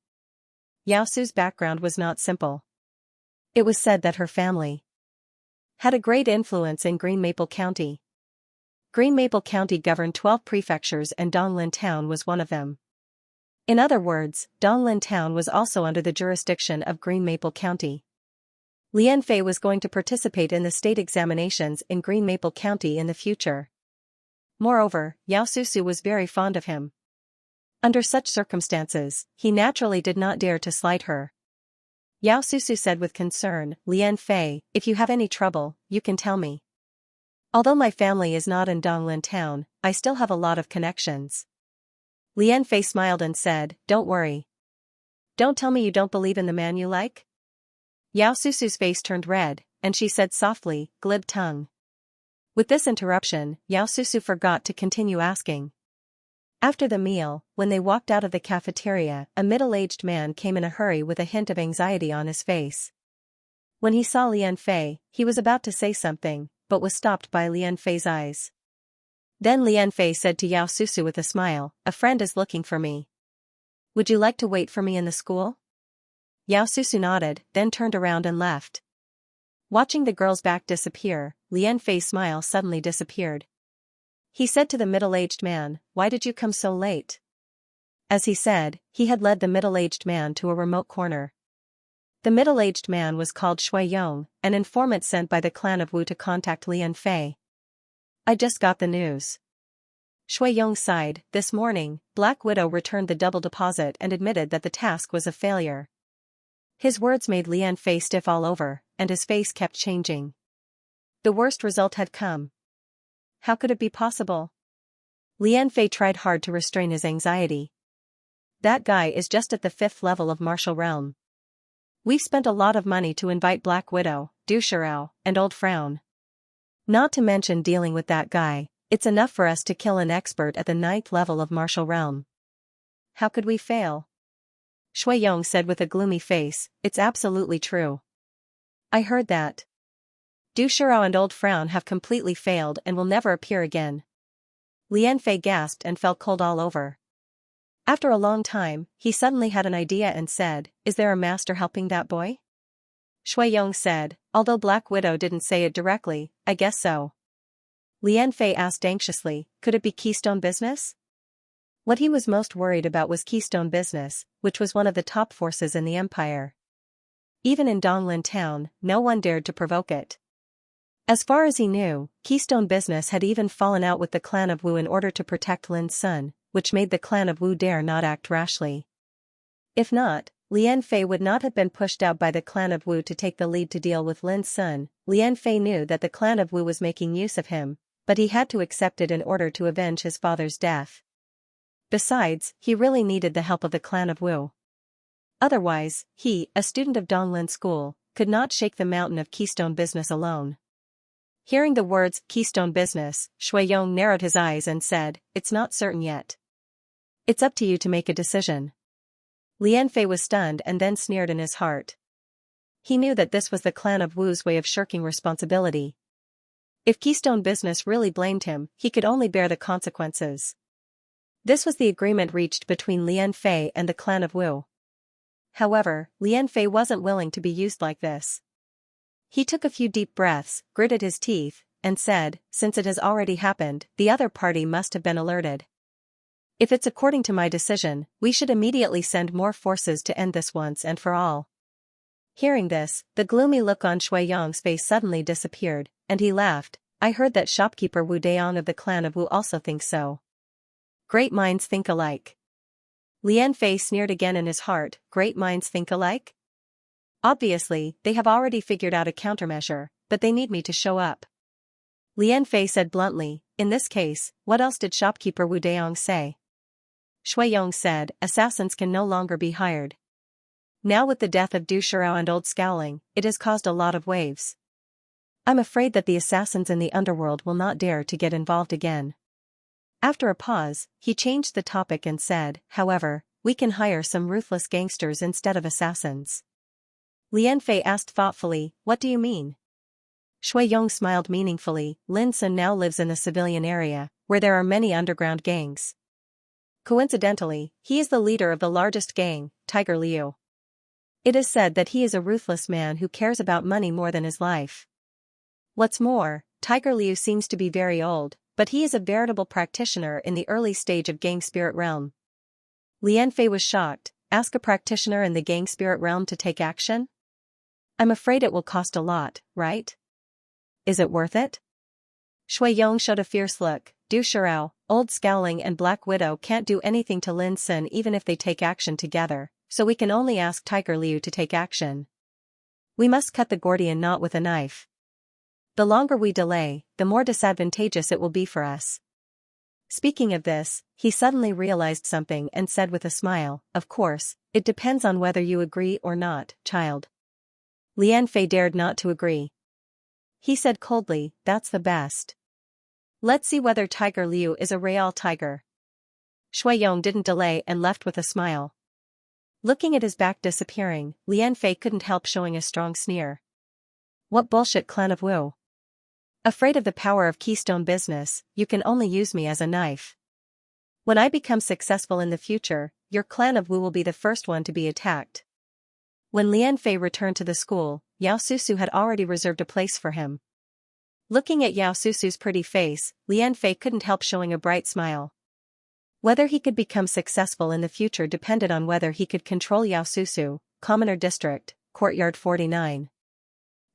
S1: Yao Su's background was not simple. It was said that her family had a great influence in Green Maple County. Green Maple County governed 12 prefectures and Donglin Town was one of them. In other words, Donglin Town was also under the jurisdiction of Green Maple County. Lian Fei was going to participate in the state examinations in Green Maple County in the future. Moreover, Yao Susu was very fond of him. Under such circumstances, he naturally did not dare to slight her. Yao Susu said with concern, "Lian Fei, if you have any trouble, you can tell me. Although my family is not in Donglin Town, I still have a lot of connections." Lian Fei smiled and said, "Don't worry. Don't tell me you don't believe in the man you like?" Yao Susu's face turned red, and she said softly, "Glib tongue." With this interruption, Yao Susu forgot to continue asking. After the meal, when they walked out of the cafeteria, a middle-aged man came in a hurry with a hint of anxiety on his face. When he saw Lian Fei, he was about to say something, but was stopped by Lian Fei's eyes. Then Lian Fei said to Yao Susu with a smile, "A friend is looking for me. Would you like to wait for me in the school?" Yao Susu nodded, then turned around and left. Watching the girl's back disappear, Lian Fei's smile suddenly disappeared. He said to the middle-aged man, "Why did you come so late?" As he said, he had led the middle-aged man to a remote corner. The middle-aged man was called Shui Yong, an informant sent by the clan of Wu to contact Lian Fei. "I just got the news." Shui Yong sighed. "This morning, Black Widow returned the double deposit and admitted that the task was a failure." His words made Lian Fei stiff all over, and his face kept changing. The worst result had come. How could it be possible? Lian Fei tried hard to restrain his anxiety. "That guy is just at the 5th level of martial realm. We've spent a lot of money to invite Black Widow, Du Shirao, and Old Frown. Not to mention dealing with that guy, it's enough for us to kill an expert at the 9th level of martial realm. How could we fail?" Shui Yong said with a gloomy face, "It's absolutely true. I heard that. Du Shirao and Old Frown have completely failed and will never appear again." Lian Fei gasped and felt cold all over. After a long time, he suddenly had an idea and said, "Is there a master helping that boy?" Shui Yong said, "Although Black Widow didn't say it directly, I guess so." Lian Fei asked anxiously, "Could it be Keystone Business?" What he was most worried about was Keystone Business, which was one of the top forces in the empire. Even in Donglin Town, no one dared to provoke it. As far as he knew, Keystone Business had even fallen out with the clan of Wu in order to protect Lin's son, which made the clan of Wu dare not act rashly. If not, Lian Fei would not have been pushed out by the clan of Wu to take the lead to deal with Lin's son. Lian Fei knew that the clan of Wu was making use of him, but he had to accept it in order to avenge his father's death. Besides, he really needed the help of the clan of Wu. Otherwise, he, a student of Donglin School, could not shake the mountain of Keystone Business alone. Hearing the words, Keystone Business, Shui Yong narrowed his eyes and said, "It's not certain yet. It's up to you to make a decision." Lian Fei was stunned and then sneered in his heart. He knew that this was the clan of Wu's way of shirking responsibility. If Keystone Business really blamed him, he could only bear the consequences. This was the agreement reached between Lian Fei and the clan of Wu. However, Lian Fei wasn't willing to be used like this. He took a few deep breaths, gritted his teeth, and said, "Since it has already happened, the other party must have been alerted. If it's according to my decision, we should immediately send more forces to end this once and for all." Hearing this, the gloomy look on Shui Yong's face suddenly disappeared, and he laughed. "I heard that shopkeeper Wu Deong of the clan of Wu also thinks so. Great minds think alike." Lian Fei sneered again in his heart, "Great minds think alike? Obviously, they have already figured out a countermeasure, but they need me to show up." Lian Fei said bluntly, "In this case, what else did shopkeeper Wu Deong say?" Shui Yong said, "Assassins can no longer be hired. Now with the death of Du Shirao and Old Scowling, it has caused a lot of waves. I'm afraid that the assassins in the underworld will not dare to get involved again. After a pause, he changed the topic and said, however, we can hire some ruthless gangsters instead of assassins. Lian Fei asked thoughtfully, what do you mean? Shui Yong smiled meaningfully. Lin Sun now lives in the civilian area, where there are many underground gangs. Coincidentally, he is the leader of the largest gang, Tiger Liu. It is said that he is a ruthless man who cares about money more than his life. What's more, Tiger Liu seems to be very old, but he is a veritable practitioner in the early stage of gang spirit realm. Lian Fei was shocked. Ask a practitioner in the gang spirit realm to take action? I'm afraid it will cost a lot, right? Is it worth it? Shui Yong showed a fierce look. Du Shirao, Old Scowling and Black Widow can't do anything to Lin Sun even if they take action together, so we can only ask Tiger Liu to take action. We must cut the Gordian knot with a knife. The longer we delay, the more disadvantageous it will be for us. Speaking of this, he suddenly realized something and said with a smile, of course, it depends on whether you agree or not, child. Lian Fei dared not to agree. He said coldly, that's the best. Let's see whether Tiger Liu is a real tiger. Shui Yong didn't delay and left with a smile. Looking at his back disappearing, Lian Fei couldn't help showing a strong sneer. What bullshit clan of Wu? Afraid of the power of Keystone business, you can only use me as a knife. When I become successful in the future, your clan of Wu will be the first one to be attacked. When Lian Fei returned to the school, Yao Susu had already reserved a place for him. Looking at Yao Susu's pretty face, Lian Fei couldn't help showing a bright smile. Whether he could become successful in the future depended on whether he could control Yao Susu. Commoner District, Courtyard 49.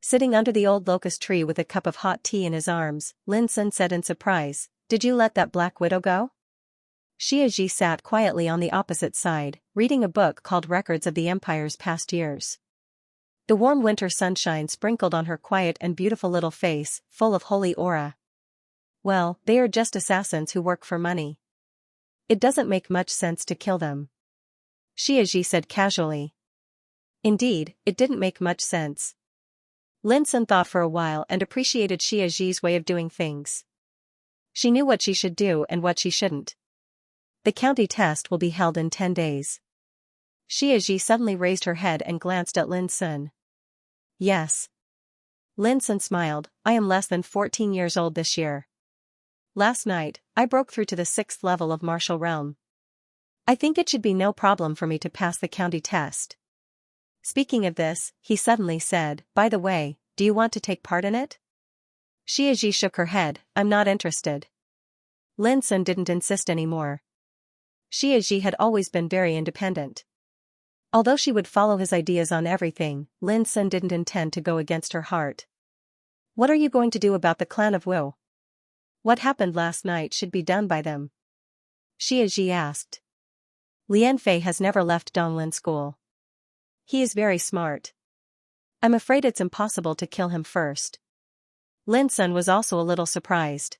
S1: Sitting under the old locust tree with a cup of hot tea in his arms, Lin Sun said in surprise, did you let that Black Widow go? Xia Ji sat quietly on the opposite side, reading a book called Records of the Empire's Past Years. The warm winter sunshine sprinkled on her quiet and beautiful little face, full of holy aura. Well, they are just assassins who work for money. It doesn't make much sense to kill them. Xia Ji said casually. Indeed, it didn't make much sense. Lin Sun thought for a while and appreciated Xia Ji's way of doing things. She knew what she should do and what she shouldn't. The county test will be held in 10 days. Xia Ji suddenly raised her head and glanced at Lin Sun. Yes. Lin Sun smiled, I am less than 14 years old this year. Last night, I broke through to the 6th level of martial realm. I think it should be no problem for me to pass the county test. Speaking of this, he suddenly said, by the way, do you want to take part in it? Xia Ji shook her head, I'm not interested. Lin Sun didn't insist anymore. Xia Ji had always been very independent. Although she would follow his ideas on everything, Lin Sun didn't intend to go against her heart. What are you going to do about the clan of Wu? What happened last night should be done by them. Xia Ji asked. Lian Fei has never left Donglin School. He is very smart. I'm afraid it's impossible to kill him first. Lin Sun was also a little surprised.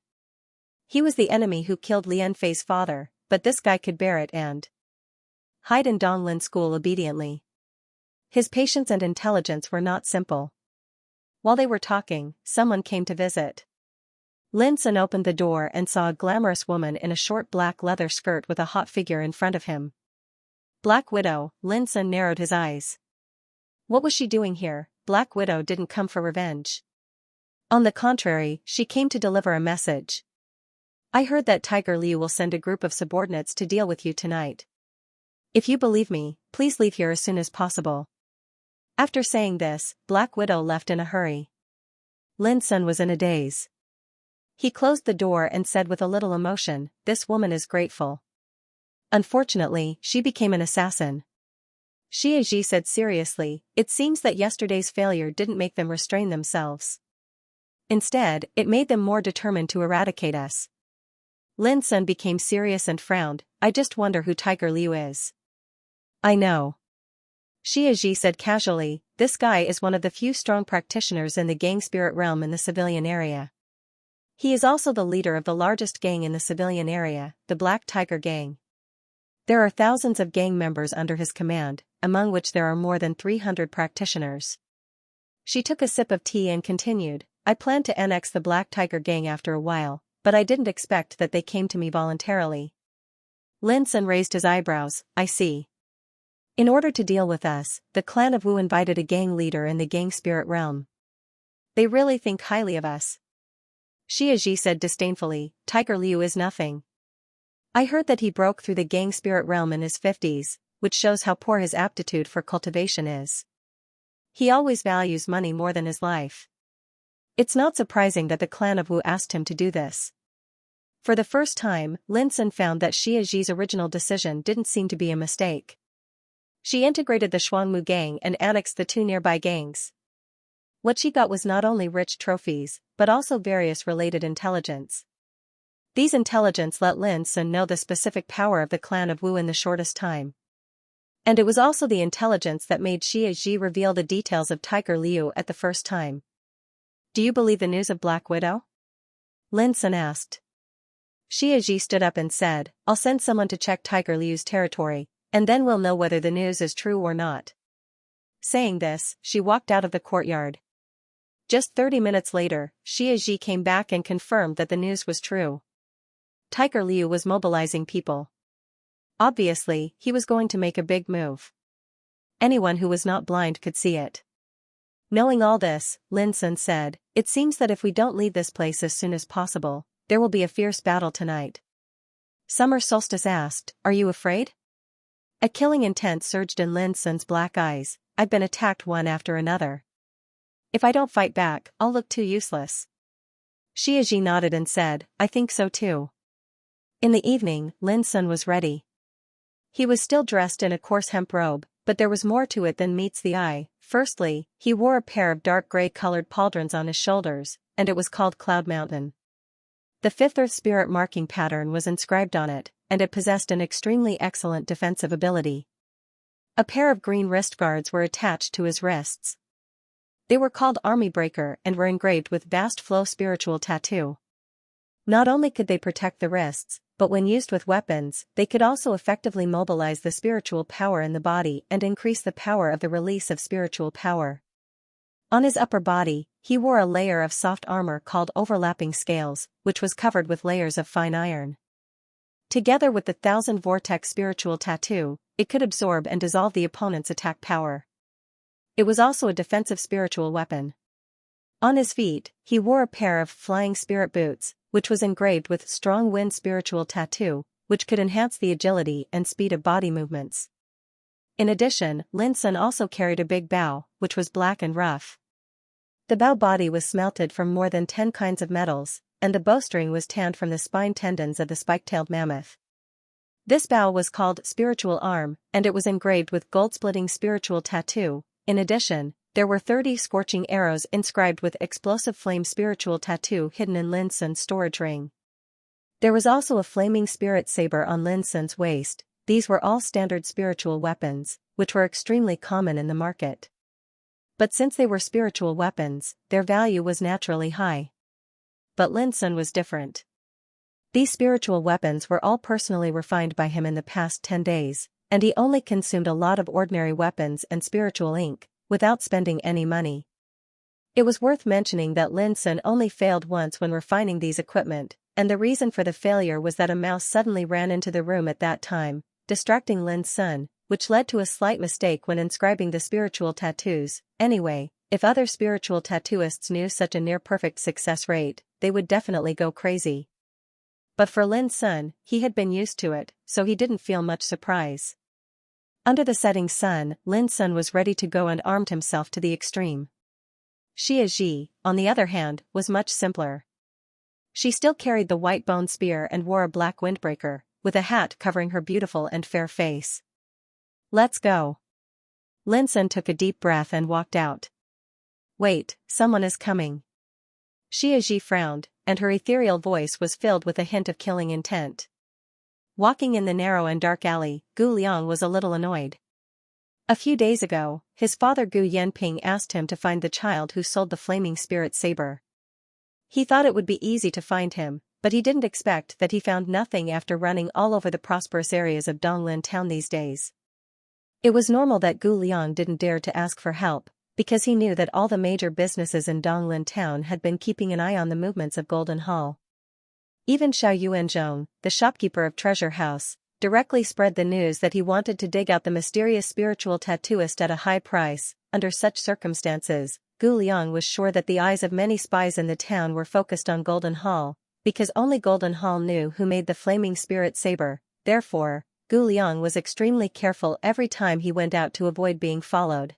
S1: He was the enemy who killed Lian Fei's father, but this guy could bear it and hide in Donglin School obediently. His patience and intelligence were not simple. While they were talking, someone came to visit. Lin Sun opened the door and saw a glamorous woman in a short black leather skirt with a hot figure in front of him. Black Widow, Lin Sun narrowed his eyes. What was she doing here? Black Widow didn't come for revenge. On the contrary, she came to deliver a message. I heard that Tiger Liu will send a group of subordinates to deal with you tonight. If you believe me, please leave here as soon as possible. After saying this, Black Widow left in a hurry. Lin Sun was in a daze. He closed the door and said with a little emotion, this woman is grateful. Unfortunately, she became an assassin. Xia Ji said seriously, it seems that yesterday's failure didn't make them restrain themselves. Instead, it made them more determined to eradicate us. Lin Sun became serious and frowned, I just wonder who Tiger Liu is. I know. Xia Ji said casually, this guy is one of the few strong practitioners in the gang spirit realm in the civilian area. He is also the leader of the largest gang in the civilian area, the Black Tiger Gang. There are thousands of gang members under his command, among which there are more than 300 practitioners. She took a sip of tea and continued, I planned to annex the Black Tiger gang after a while, but I didn't expect that they came to me voluntarily. Lin Sun raised his eyebrows. I see. In order to deal with us, the clan of Wu invited a gang leader in the gang spirit realm. They really think highly of us. Xianxia said disdainfully, Tiger Liu is nothing. I heard that he broke through the gang spirit realm in his 50s, which shows how poor his aptitude for cultivation is. He always values money more than his life. It's not surprising that the clan of Wu asked him to do this. For the first time, Lin Sun found that Xiaxi's original decision didn't seem to be a mistake. She integrated the Shuangmu gang and annexed the two nearby gangs. What she got was not only rich trophies, but also various related intelligence. These intelligence let Lin Sun know the specific power of the clan of Wu in the shortest time. And it was also the intelligence that made Xiaxi reveal the details of Tiger Liu at the first time. Do you believe the news of Black Widow? Lin Sun asked. Xiaxi stood up and said, I'll send someone to check Tiger Liu's territory, and then we'll know whether the news is true or not. Saying this, she walked out of the courtyard. Just 30 minutes later, Xiaxi came back and confirmed that the news was true. Tiger Liu was mobilizing people. Obviously, he was going to make a big move. Anyone who was not blind could see it. Knowing all this, Lin Sun said, It seems that if we don't leave this place as soon as possible, there will be a fierce battle tonight. Summer Solstice asked, Are you afraid? A killing intent surged in Lin Sun's black eyes. I've been attacked one after another. If I don't fight back, I'll look too useless. Xiaxi nodded and said, I think so too. In the evening, Lin Sun was ready. He was still dressed in a coarse hemp robe, but there was more to it than meets the eye. Firstly, he wore a pair of dark gray-colored pauldrons on his shoulders, and it was called Cloud Mountain. The fifth Earth Spirit marking pattern was inscribed on it, and it possessed an extremely excellent defensive ability. A pair of green wrist guards were attached to his wrists. They were called Army Breaker and were engraved with Vast Flow spiritual tattoo. Not only could they protect the wrists, but when used with weapons, they could also effectively mobilize the spiritual power in the body and increase the power of the release of spiritual power. On his upper body, he wore a layer of soft armor called overlapping scales, which was covered with layers of fine iron. Together with the 1000 Vortex spiritual tattoo, it could absorb and dissolve the opponent's attack power. It was also a defensive spiritual weapon. On his feet, he wore a pair of flying spirit boots, which was engraved with strong wind spiritual tattoo, which could enhance the agility and speed of body movements. In addition, Lin Sun also carried a big bow, which was black and rough. The bow body was smelted from more than 10 kinds of metals, and the bowstring was tanned from the spine tendons of the spike-tailed mammoth. This bow was called Spiritual Arm, and it was engraved with gold-splitting spiritual tattoo. In addition, there were 30 scorching arrows inscribed with explosive flame spiritual tattoo hidden in Lin Sun's storage ring. There was also a flaming spirit saber on Lin Sun's waist. These were all standard spiritual weapons, which were extremely common in the market. But since they were spiritual weapons, their value was naturally high. But Lin Sun was different. These spiritual weapons were all personally refined by him in the past 10 days, and he only consumed a lot of ordinary weapons and spiritual ink, without spending any money. It was worth mentioning that Lin Sun only failed once when refining these equipment, and the reason for the failure was that a mouse suddenly ran into the room at that time, distracting Lin Sun, which led to a slight mistake when inscribing the spiritual tattoos. Anyway, if other spiritual tattooists knew such a near-perfect success rate, they would definitely go crazy. But for Lin Sun, he had been used to it, so he didn't feel much surprise. Under the setting sun, Lin Sun was ready to go and armed himself to the extreme. Xiaxi, on the other hand, was much simpler. She still carried the white bone spear and wore a black windbreaker, with a hat covering her beautiful and fair face. Let's go. Lin Sun took a deep breath and walked out. Wait, someone is coming. Xiaxi frowned, and her ethereal voice was filled with a hint of killing intent. Walking in the narrow and dark alley, Gu Liang was a little annoyed. A few days ago, his father Gu Yanping asked him to find the child who sold the flaming spirit saber. He thought it would be easy to find him, but he didn't expect that he found nothing after running all over the prosperous areas of Donglin town these days. It was normal that Gu Liang didn't dare to ask for help, because he knew that all the major businesses in Donglin town had been keeping an eye on the movements of Golden Hall. Even Xiao Yuanzhong, the shopkeeper of Treasure House, directly spread the news that he wanted to dig out the mysterious spiritual tattooist at a high price. Under such circumstances, Gu Liang was sure that the eyes of many spies in the town were focused on Golden Hall, because only Golden Hall knew who made the flaming spirit saber. Therefore, Gu Liang was extremely careful every time he went out to avoid being followed.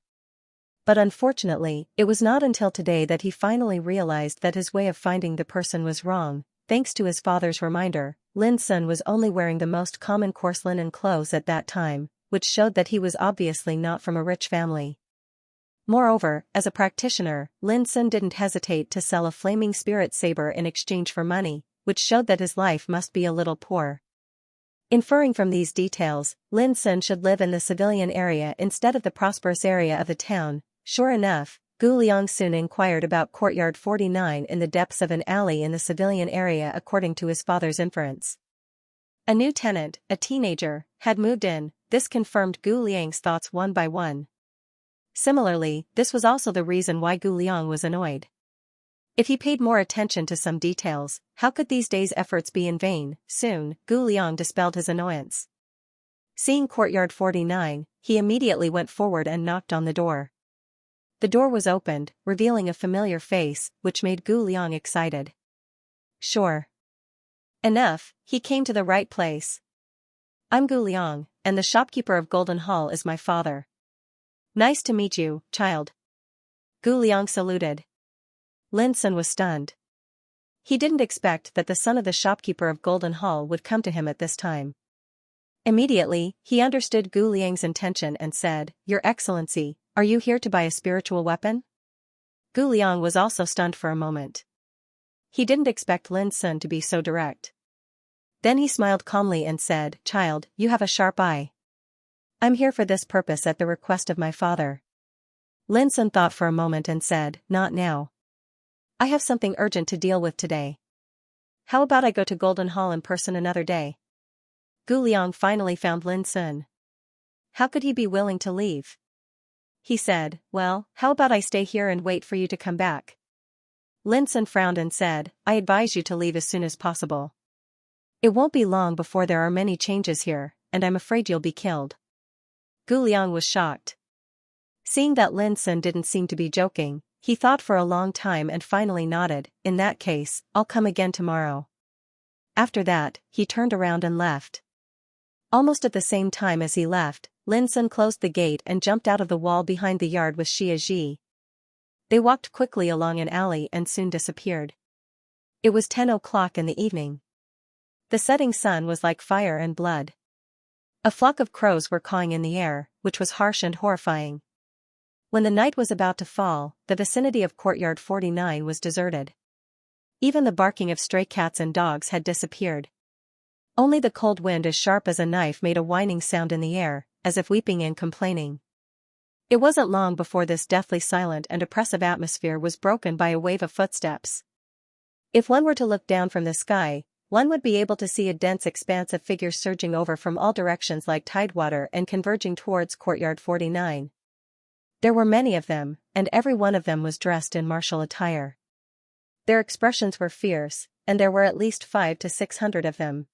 S1: But unfortunately, it was not until today that he finally realized that his way of finding the person was wrong. Thanks to his father's reminder, Lin Sun was only wearing the most common coarse linen clothes at that time, which showed that he was obviously not from a rich family. Moreover, as a practitioner, Lin Sun didn't hesitate to sell a flaming spirit saber in exchange for money, which showed that his life must be a little poor. Inferring from these details, Lin Sun should live in the civilian area instead of the prosperous area of the town. Sure enough, Gu Liang soon inquired about Courtyard 49 in the depths of an alley in the civilian area according to his father's inference. A new tenant, a teenager, had moved in. This confirmed Gu Liang's thoughts one by one. Similarly, this was also the reason why Gu Liang was annoyed. If he paid more attention to some details, how could these days' efforts be in vain? Soon, Gu Liang dispelled his annoyance. Seeing Courtyard 49, he immediately went forward and knocked on the door. The door was opened, revealing a familiar face, which made Gu Liang excited. Sure enough, he came to the right place. I'm Gu Liang, and the shopkeeper of Golden Hall is my father. Nice to meet you, child. Gu Liang saluted. Lin Sun was stunned. He didn't expect that the son of the shopkeeper of Golden Hall would come to him at this time. Immediately, he understood Gu Liang's intention and said, Your Excellency, are you here to buy a spiritual weapon? Gu Liang was also stunned for a moment. He didn't expect Lin Sun to be so direct. Then he smiled calmly and said, Child, you have a sharp eye. I'm here for this purpose at the request of my father. Lin Sun thought for a moment and said, Not now. I have something urgent to deal with today. How about I go to Golden Hall in person another day? Gu Liang finally found Lin Sun. How could he be willing to leave? He said, Well, how about I stay here and wait for you to come back? Lin Sun frowned and said, I advise you to leave as soon as possible. It won't be long before there are many changes here, and I'm afraid you'll be killed. Gu Liang was shocked. Seeing that Lin Sun didn't seem to be joking, he thought for a long time and finally nodded, In that case, I'll come again tomorrow. After that, he turned around and left. Almost at the same time as he left, Lin Sun closed the gate and jumped out of the wall behind the yard with Xia Ji. They walked quickly along an alley and soon disappeared. It was 10 o'clock in the evening. The setting sun was like fire and blood. A flock of crows were cawing in the air, which was harsh and horrifying. When the night was about to fall, the vicinity of Courtyard 49 was deserted. Even the barking of stray cats and dogs had disappeared. Only the cold wind as sharp as a knife made a whining sound in the air, as if weeping and complaining. It wasn't long before this deathly silent and oppressive atmosphere was broken by a wave of footsteps. If one were to look down from the sky, one would be able to see a dense expanse of figures surging over from all directions like tidewater and converging towards Courtyard 49. There were many of them, and every one of them was dressed in martial attire. Their expressions were fierce, and there were at least 500 to 600 of them.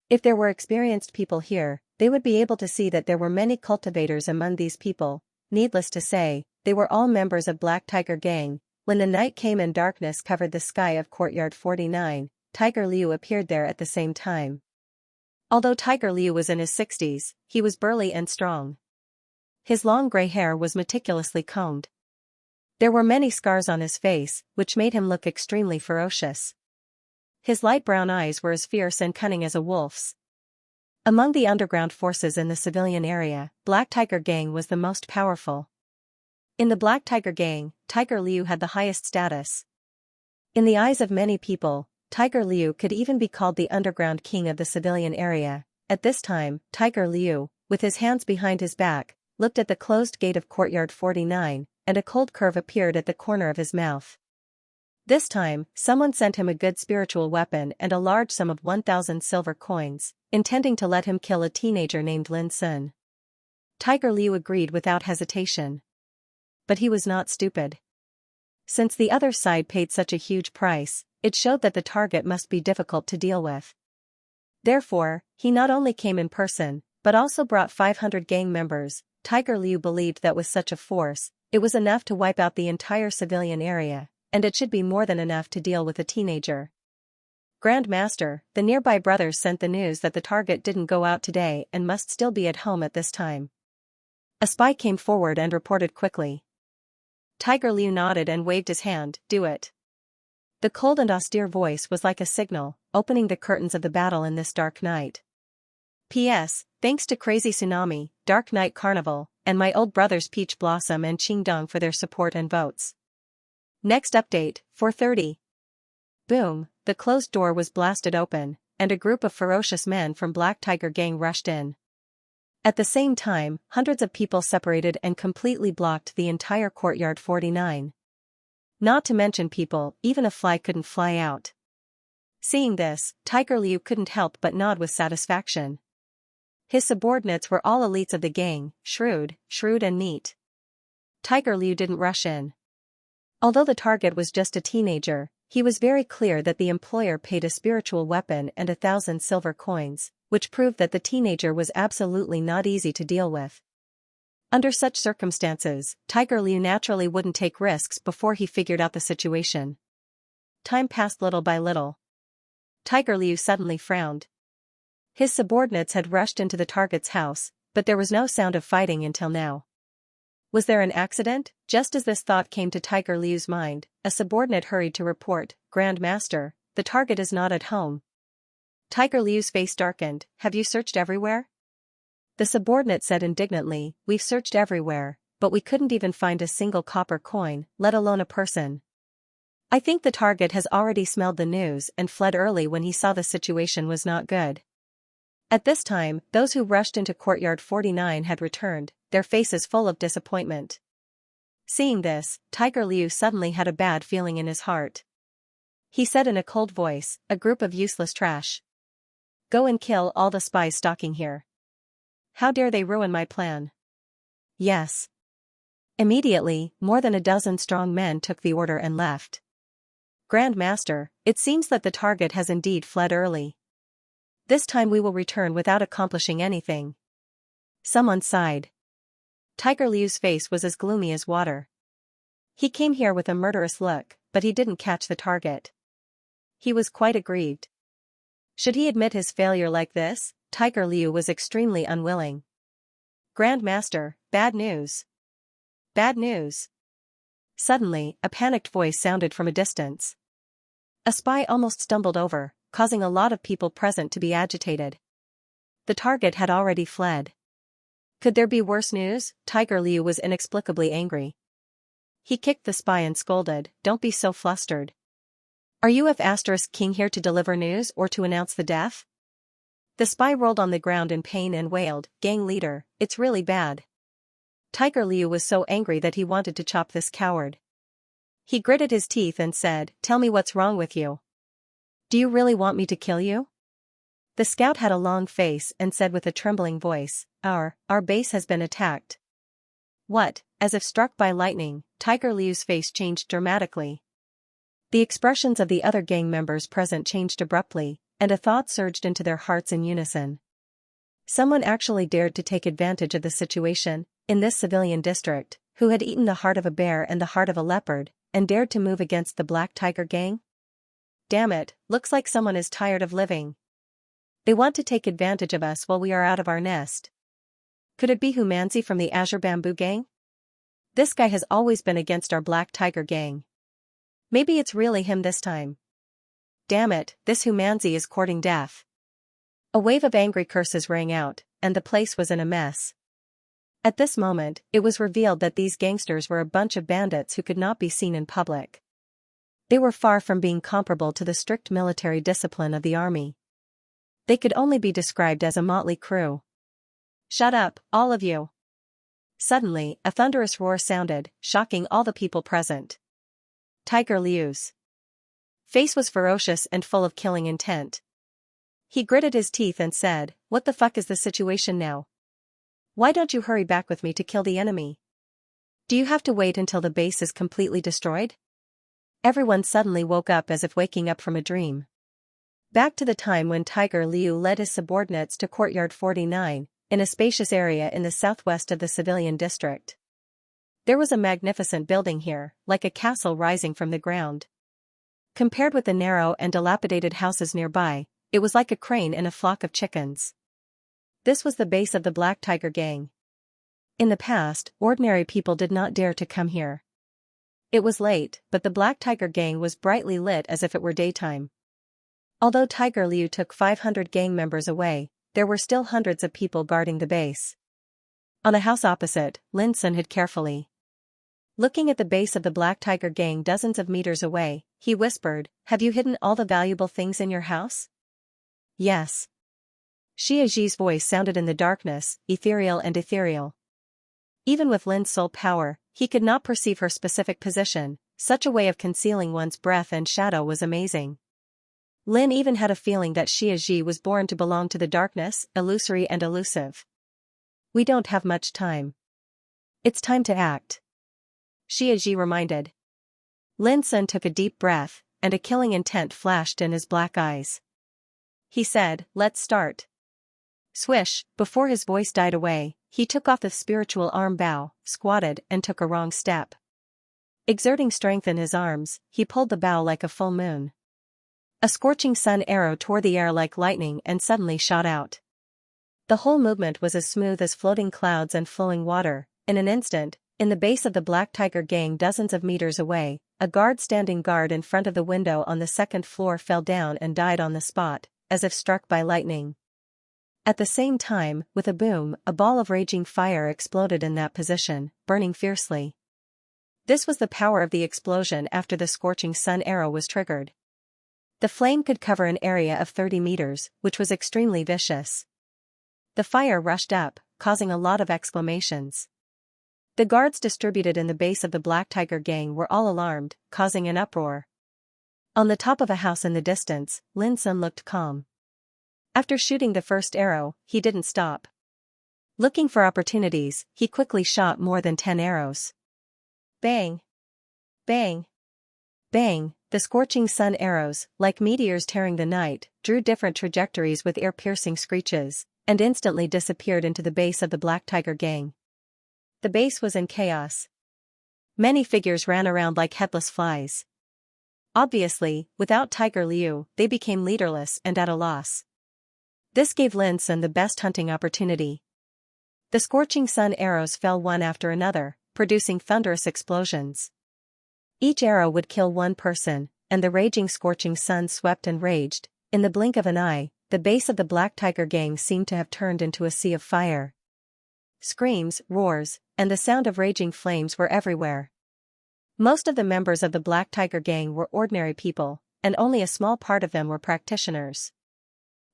S1: If there were experienced people here, they would be able to see that there were many cultivators among these people. Needless to say, they were all members of Black Tiger Gang. When the night came and darkness covered the sky of Courtyard 49, Tiger Liu appeared there at the same time. Although Tiger Liu was in his 60s, he was burly and strong. His long gray hair was meticulously combed. There were many scars on his face, which made him look extremely ferocious. His light brown eyes were as fierce and cunning as a wolf's. Among the underground forces in the civilian area, Black Tiger Gang was the most powerful. In the Black Tiger Gang, Tiger Liu had the highest status. In the eyes of many people, Tiger Liu could even be called the underground king of the civilian area. At this time, Tiger Liu, with his hands behind his back, looked at the closed gate of Courtyard 49, and a cold curve appeared at the corner of his mouth. This time, someone sent him a good spiritual weapon and a large sum of 1,000 silver coins, intending to let him kill a teenager named Lin Sun. Tiger Liu agreed without hesitation. but he was not stupid. Since the other side paid such a huge price, it showed that the target must be difficult to deal with. Therefore, he not only came in person, but also brought 500 gang members. Tiger Liu believed that with such a force, it was enough to wipe out the entire civilian area, and it should be more than enough to deal with a teenager. Grand Master, the nearby brothers sent the news that the target didn't go out today and must still be at home at this time. A spy came forward and reported quickly. Tiger Liu nodded and waved his hand, do it. The cold and austere voice was like a signal, opening the curtains of the battle in this dark night. P.S. Thanks to Crazy Tsunami, Dark Night Carnival, and my old brothers Peach Blossom and Qingdong for their support and votes. Next update, 4:30. Boom, the closed door was blasted open, and a group of ferocious men from Black Tiger Gang rushed in. At the same time, hundreds of people separated and completely blocked the entire courtyard 49. Not to mention people, even a fly couldn't fly out. Seeing this, Tiger Liu couldn't help but nod with satisfaction. His subordinates were all elites of the gang, shrewd and neat. Tiger Liu didn't rush in. Although the target was just a teenager, he was very clear that the employer paid a spiritual weapon and 1,000 silver coins, which proved that the teenager was absolutely not easy to deal with. Under such circumstances, Tiger Liu naturally wouldn't take risks before he figured out the situation. Time passed little by little. Tiger Liu suddenly frowned. His subordinates had rushed into the target's house, but there was no sound of fighting until now. Was there an accident? Just as this thought came to Tiger Liu's mind, a subordinate hurried to report, Grand Master, the target is not at home. Tiger Liu's face darkened, have you searched everywhere? The subordinate said indignantly, we've searched everywhere, but we couldn't even find a single copper coin, let alone a person. I think the target has already smelled the news and fled early when he saw the situation was not good. At this time, those who rushed into courtyard 49 had returned, their faces full of disappointment. Seeing this, Tiger Liu suddenly had a bad feeling in his heart. He said in a cold voice, a group of useless trash. Go and kill all the spies stalking here. How dare they ruin my plan? Yes. Immediately, more than a dozen strong men took the order and left. Grand Master, it seems that the target has indeed fled early. This time we will return without accomplishing anything. Someone sighed. Tiger Liu's face was as gloomy as water. He came here with a murderous look, but he didn't catch the target. He was quite aggrieved. Should he admit his failure like this? Tiger Liu was extremely unwilling. Grand Master, bad news. Bad news. Suddenly, a panicked voice sounded from a distance. A spy almost stumbled over, causing a lot of people present to be agitated. The target had already fled. Could there be worse news? Tiger Liu was inexplicably angry. He kicked the spy and scolded, don't be so flustered. Are you F***king here to deliver news or to announce the death? The spy rolled on the ground in pain and wailed, gang leader, it's really bad. Tiger Liu was so angry that he wanted to chop this coward. He gritted his teeth and said, tell me what's wrong with you. Do you really want me to kill you? The scout had a long face and said with a trembling voice, our base has been attacked. What? As if struck by lightning, Tiger Liu's face changed dramatically. The expressions of the other gang members present changed abruptly, and a thought surged into their hearts in unison. Someone actually dared to take advantage of the situation, in this civilian district, who had eaten the heart of a bear and the heart of a leopard, and dared to move against the Black Tiger Gang? Damn it, looks like someone is tired of living. They want to take advantage of us while we are out of our nest. Could it be Humanzi from the Azure Bamboo Gang? This guy has always been against our Black Tiger Gang. Maybe it's really him this time. Damn it, this Humanzi is courting death. A wave of angry curses rang out, and the place was in a mess. At this moment, it was revealed that these gangsters were a bunch of bandits who could not be seen in public. They were far from being comparable to the strict military discipline of the army. They could only be described as a motley crew. Shut up, all of you. Suddenly, a thunderous roar sounded, shocking all the people present. Tiger Liu's face was ferocious and full of killing intent. He gritted his teeth and said, what the fuck is the situation now? Why don't you hurry back with me to kill the enemy? Do you have to wait until the base is completely destroyed? Everyone suddenly woke up as if waking up from a dream. Back to the time when Tiger Liu led his subordinates to Courtyard 49, in a spacious area in the southwest of the civilian district. There was a magnificent building here, like a castle rising from the ground. Compared with the narrow and dilapidated houses nearby, it was like a crane in a flock of chickens. This was the base of the Black Tiger Gang. In the past, ordinary people did not dare to come here. It was late, but the Black Tiger Gang was brightly lit as if it were daytime. Although Tiger Liu took 500 gang members away, there were still hundreds of people guarding the base. On a house opposite, Lin Sun hid carefully. Looking at the base of the Black Tiger Gang dozens of meters away, he whispered, "Have you hidden all the valuable things in your house?" "Yes." Xiaxhi's voice sounded in the darkness, ethereal and ethereal. Even with Lin's soul power, he could not perceive her specific position. Such a way of concealing one's breath and shadow was amazing. Lin even had a feeling that Xiaxhi was born to belong to the darkness, illusory and elusive. "We don't have much time. It's time to act," Xiaxhi reminded. Lin Sun took a deep breath, and a killing intent flashed in his black eyes. He said, "Let's start." Swish, before his voice died away, he took off the spiritual arm bow, squatted and took a wrong step. Exerting strength in his arms, he pulled the bow like a full moon. A scorching sun arrow tore the air like lightning and suddenly shot out. The whole movement was as smooth as floating clouds and flowing water. In an instant, in the base of the Black Tiger Gang dozens of meters away, a guard standing guard in front of the window on the second floor fell down and died on the spot, as if struck by lightning. At the same time, with a boom, a ball of raging fire exploded in that position, burning fiercely. This was the power of the explosion after the scorching sun arrow was triggered. The flame could cover an area of 30 meters, which was extremely vicious. The fire rushed up, causing a lot of exclamations. The guards distributed in the base of the Black Tiger Gang were all alarmed, causing an uproar. On the top of a house in the distance, Lin Sun looked calm. After shooting the first arrow, he didn't stop. Looking for opportunities, he quickly shot more than 10 arrows. Bang! Bang! Bang! The scorching sun arrows, like meteors tearing the night, drew different trajectories with ear-piercing screeches, and instantly disappeared into the base of the Black Tiger Gang. The base was in chaos. Many figures ran around like headless flies. Obviously, without Tiger Liu, they became leaderless and at a loss. This gave Lin Sun the best hunting opportunity. The scorching sun arrows fell one after another, producing thunderous explosions. Each arrow would kill one person, and the raging scorching sun swept and raged. In the blink of an eye, the base of the Black Tiger Gang seemed to have turned into a sea of fire. Screams, roars, and the sound of raging flames were everywhere. Most of the members of the Black Tiger Gang were ordinary people, and only a small part of them were practitioners.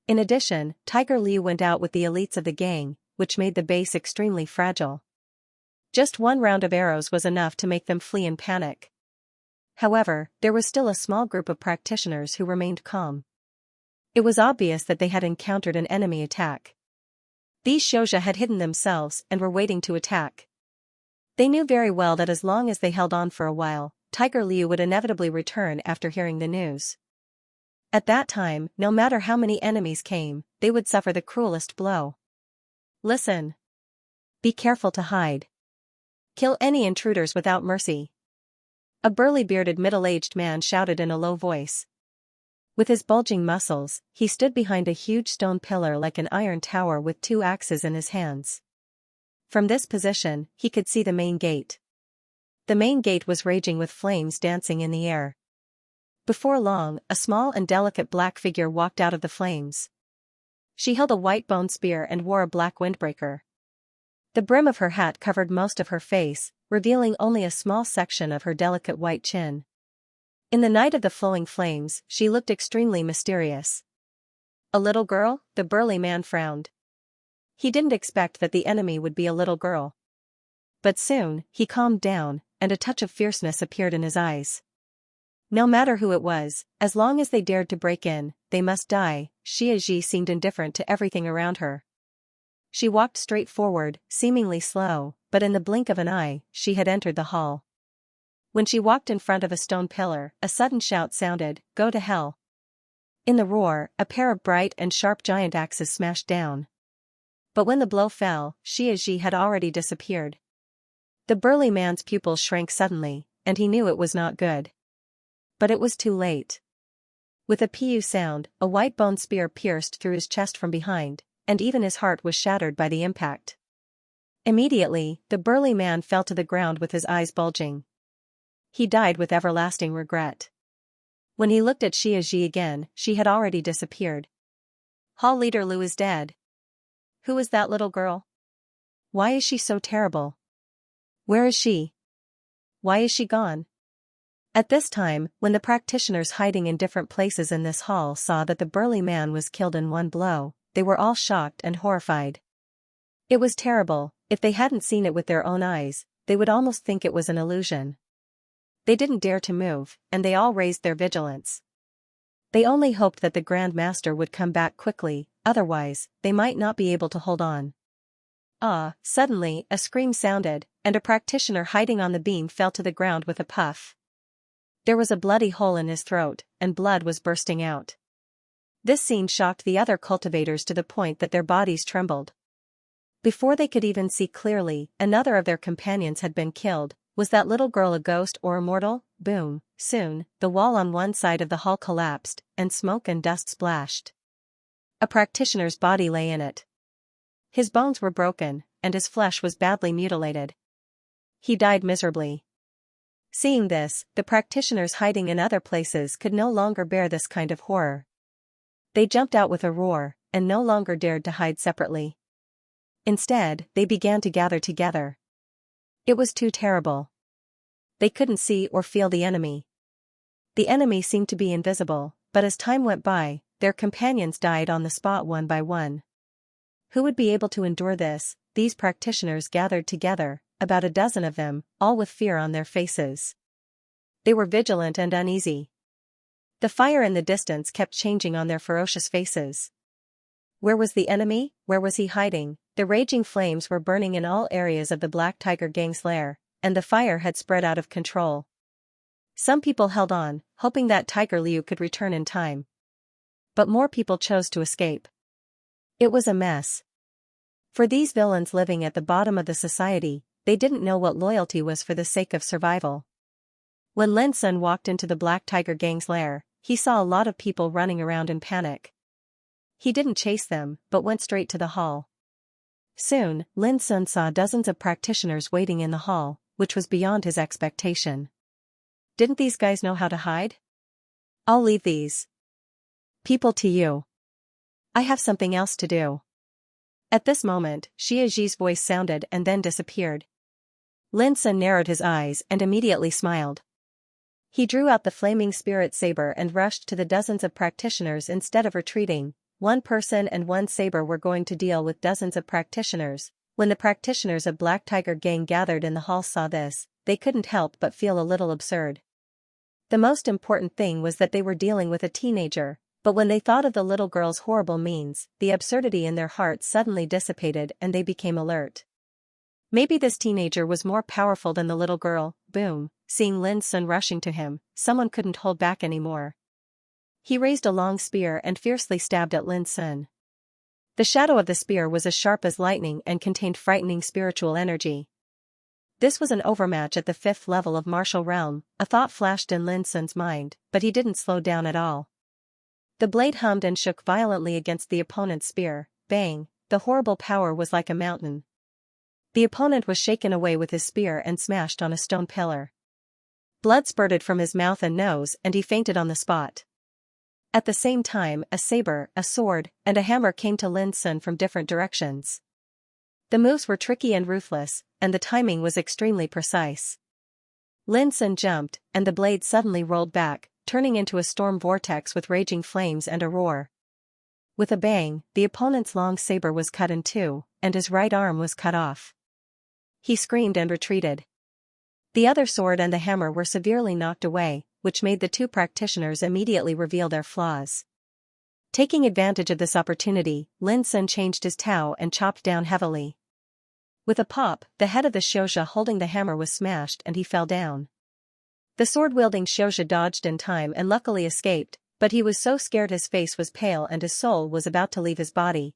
S1: In addition, Tiger Liu went out with the elites of the gang, which made the base extremely fragile. Just one round of arrows was enough to make them flee in panic. However, there was still a small group of practitioners who remained calm. It was obvious that they had encountered an enemy attack. These Xianxia had hidden themselves and were waiting to attack. They knew very well that as long as they held on for a while, Tiger Liu would inevitably return after hearing the news. At that time, no matter how many enemies came, they would suffer the cruelest blow. "Listen. Be careful to hide. Kill any intruders without mercy," a burly bearded middle-aged man shouted in a low voice. With his bulging muscles, he stood behind a huge stone pillar like an iron tower with 2 axes in his hands. From this position, he could see the main gate. The main gate was raging with flames dancing in the air. Before long, a small and delicate black figure walked out of the flames. She held a white bone spear and wore a black windbreaker. The brim of her hat covered most of her face, revealing only a small section of her delicate white chin. In the night of the flowing flames, she looked extremely mysterious. "A little girl?" The burly man frowned. He didn't expect that the enemy would be a little girl. But soon, he calmed down, and a touch of fierceness appeared in his eyes. No matter who it was, as long as they dared to break in, they must die. Xiaxhi seemed indifferent to everything around her. She walked straight forward, seemingly slow, but in the blink of an eye, she had entered the hall. When she walked in front of a stone pillar, a sudden shout sounded, "Go to hell." In the roar, a pair of bright and sharp giant axes smashed down. But when the blow fell, Xianxia had already disappeared. The burly man's pupils shrank suddenly, and he knew it was not good. But it was too late. With a pu sound, a white bone spear pierced through his chest from behind, and even his heart was shattered by the impact. Immediately, the burly man fell to the ground with his eyes bulging. He died with everlasting regret. When he looked at Xianxia again, she had already disappeared. Hall leader Lu is dead. Who is that little girl? Why is she so terrible? Where is she? Why is she gone? At this time, when the practitioners hiding in different places in this hall saw that the burly man was killed in one blow, they were all shocked and horrified. It was terrible. If they hadn't seen it with their own eyes, they would almost think it was an illusion. They didn't dare to move, and they all raised their vigilance. They only hoped that the Grand Master would come back quickly, otherwise, they might not be able to hold on. Suddenly, a scream sounded, and a practitioner hiding on the beam fell to the ground with a puff. There was a bloody hole in his throat, and blood was bursting out. This scene shocked the other cultivators to the point that their bodies trembled. Before they could even see clearly, another of their companions had been killed. Was that little girl a ghost or immortal? Boom! Soon, the wall on one side of the hall collapsed, and smoke and dust splashed. A practitioner's body lay in it. His bones were broken, and his flesh was badly mutilated. He died miserably. Seeing this, the practitioners hiding in other places could no longer bear this kind of horror. They jumped out with a roar, and no longer dared to hide separately. Instead, they began to gather together. It was too terrible. They couldn't see or feel the enemy. The enemy seemed to be invisible, but as time went by, their companions died on the spot one by one. Who would be able to endure this? These practitioners gathered together, about a dozen of them, all with fear on their faces. They were vigilant and uneasy. The fire in the distance kept changing on their ferocious faces. Where was the enemy? Where was he hiding? The raging flames were burning in all areas of the Black Tiger Gang's lair, and the fire had spread out of control. Some people held on, hoping that Tiger Liu could return in time. But more people chose to escape. It was a mess. For these villains living at the bottom of the society, they didn't know what loyalty was for the sake of survival. When Lin Sun walked into the Black Tiger Gang's lair, he saw a lot of people running around in panic. He didn't chase them, but went straight to the hall. Soon, Lin Sun saw dozens of practitioners waiting in the hall, which was beyond his expectation. Didn't these guys know how to hide? I'll leave these people to you. I have something else to do. At this moment, Xiaxi's voice sounded and then disappeared. Lin Sun narrowed his eyes and immediately smiled. He drew out the flaming spirit saber and rushed to the dozens of practitioners instead of retreating. One person and one saber were going to deal with dozens of practitioners. When the practitioners of Black Tiger Gang gathered in the hall saw this, they couldn't help but feel a little absurd. The most important thing was that they were dealing with a teenager, but when they thought of the little girl's horrible means, the absurdity in their hearts suddenly dissipated and they became alert. Maybe this teenager was more powerful than the little girl. Boom! Seeing Lin Sun rushing to him, someone couldn't hold back anymore. He raised a long spear and fiercely stabbed at Lin Sun. The shadow of the spear was as sharp as lightning and contained frightening spiritual energy. This was an overmatch at the 5th level of martial realm. A thought flashed in Lin Sun's mind, but he didn't slow down at all. The blade hummed and shook violently against the opponent's spear. Bang! The horrible power was like a mountain. The opponent was shaken away with his spear and smashed on a stone pillar. Blood spurted from his mouth and nose and he fainted on the spot. At the same time, a saber, a sword, and a hammer came to Lin Sun from different directions. The moves were tricky and ruthless, and the timing was extremely precise. Lin Sun jumped, and the blade suddenly rolled back, turning into a storm vortex with raging flames and a roar. With a bang, the opponent's long saber was cut in two, and his right arm was cut off. He screamed and retreated. The other sword and the hammer were severely knocked away, which made the two practitioners immediately reveal their flaws. Taking advantage of this opportunity, Lin Sun changed his Tao and chopped down heavily. With a pop, the head of the Xianxia holding the hammer was smashed and he fell down. The sword-wielding Xianxia dodged in time and luckily escaped, but he was so scared his face was pale and his soul was about to leave his body.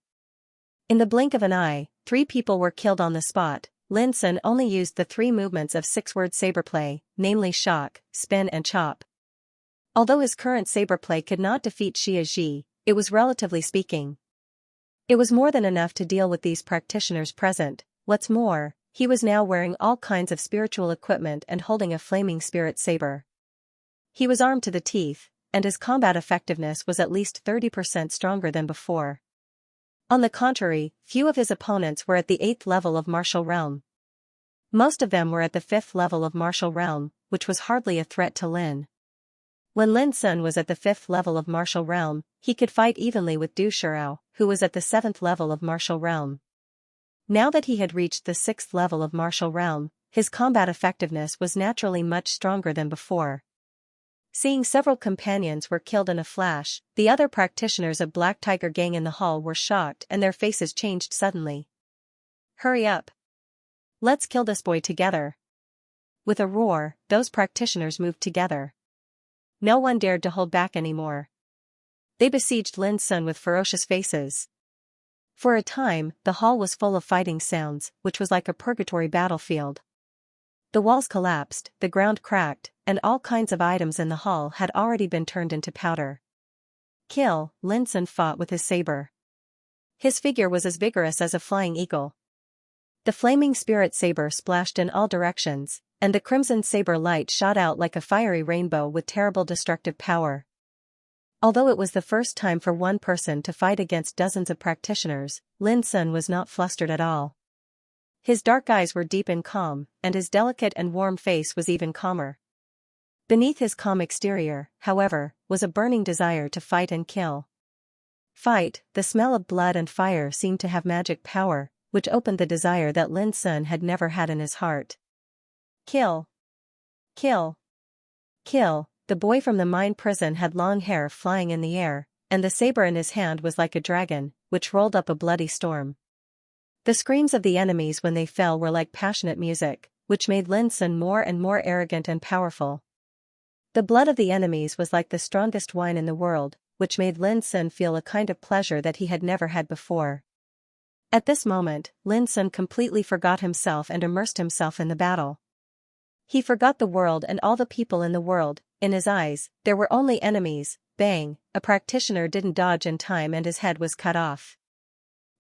S1: In the blink of an eye, 3 people were killed on the spot. Lin Sun only used the 3 movements of 6-word saberplay, namely shock, spin and chop. Although his current saberplay could not defeat Xia Ji, it was relatively speaking. It was more than enough to deal with these practitioners present. What's more, he was now wearing all kinds of spiritual equipment and holding a flaming spirit saber. He was armed to the teeth, and his combat effectiveness was at least 30% stronger than before. On the contrary, few of his opponents were at the 8th level of martial realm. Most of them were at the 5th level of martial realm, which was hardly a threat to Lin. When Lin Sun was at the 5th level of martial realm, he could fight evenly with Du Shirao, who was at the 7th level of martial realm. Now that he had reached the 6th level of martial realm, his combat effectiveness was naturally much stronger than before. Seeing several companions were killed in a flash, the other practitioners of Black Tiger Gang in the hall were shocked and their faces changed suddenly. "Hurry up! Let's kill this boy together!" With a roar, those practitioners moved together. No one dared to hold back anymore. They besieged Lin Sun with ferocious faces. For a time, the hall was full of fighting sounds, which was like a purgatory battlefield. The walls collapsed, the ground cracked, and all kinds of items in the hall had already been turned into powder. "Kill!" Lin Sun fought with his saber. His figure was as vigorous as a flying eagle. The flaming spirit saber splashed in all directions, and the crimson saber light shot out like a fiery rainbow with terrible destructive power. Although it was the first time for one person to fight against dozens of practitioners, Lin Sun was not flustered at all. His dark eyes were deep in calm, and his delicate and warm face was even calmer. Beneath his calm exterior, however, was a burning desire to fight and kill. Fight, the smell of blood and fire seemed to have magic power, which opened the desire that Lin Sun had never had in his heart. Kill! Kill! Kill! The boy from the mine prison had long hair flying in the air, and the saber in his hand was like a dragon, which rolled up a bloody storm. The screams of the enemies when they fell were like passionate music, which made Lin Sun more and more arrogant and powerful. The blood of the enemies was like the strongest wine in the world, which made Lin Sun feel a kind of pleasure that he had never had before. At this moment, Lin Sun completely forgot himself and immersed himself in the battle. He forgot the world and all the people in the world. In his eyes, there were only enemies. Bang! A practitioner didn't dodge in time and his head was cut off.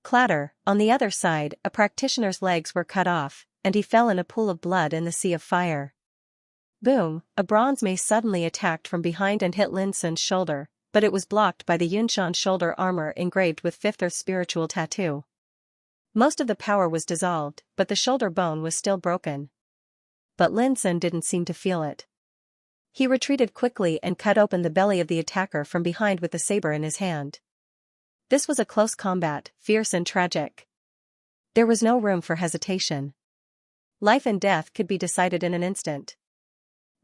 S1: Clatter! On the other side, a practitioner's legs were cut off, and he fell in a pool of blood in the sea of fire. Boom! A bronze mace suddenly attacked from behind and hit Lin Sun's shoulder, but it was blocked by the Yunshan shoulder armor engraved with Fifth Earth spiritual tattoo. Most of the power was dissolved, but the shoulder bone was still broken. But Lin Sun didn't seem to feel it. He retreated quickly and cut open the belly of the attacker from behind with the saber in his hand. This was a close combat, fierce and tragic. There was no room for hesitation. Life and death could be decided in an instant.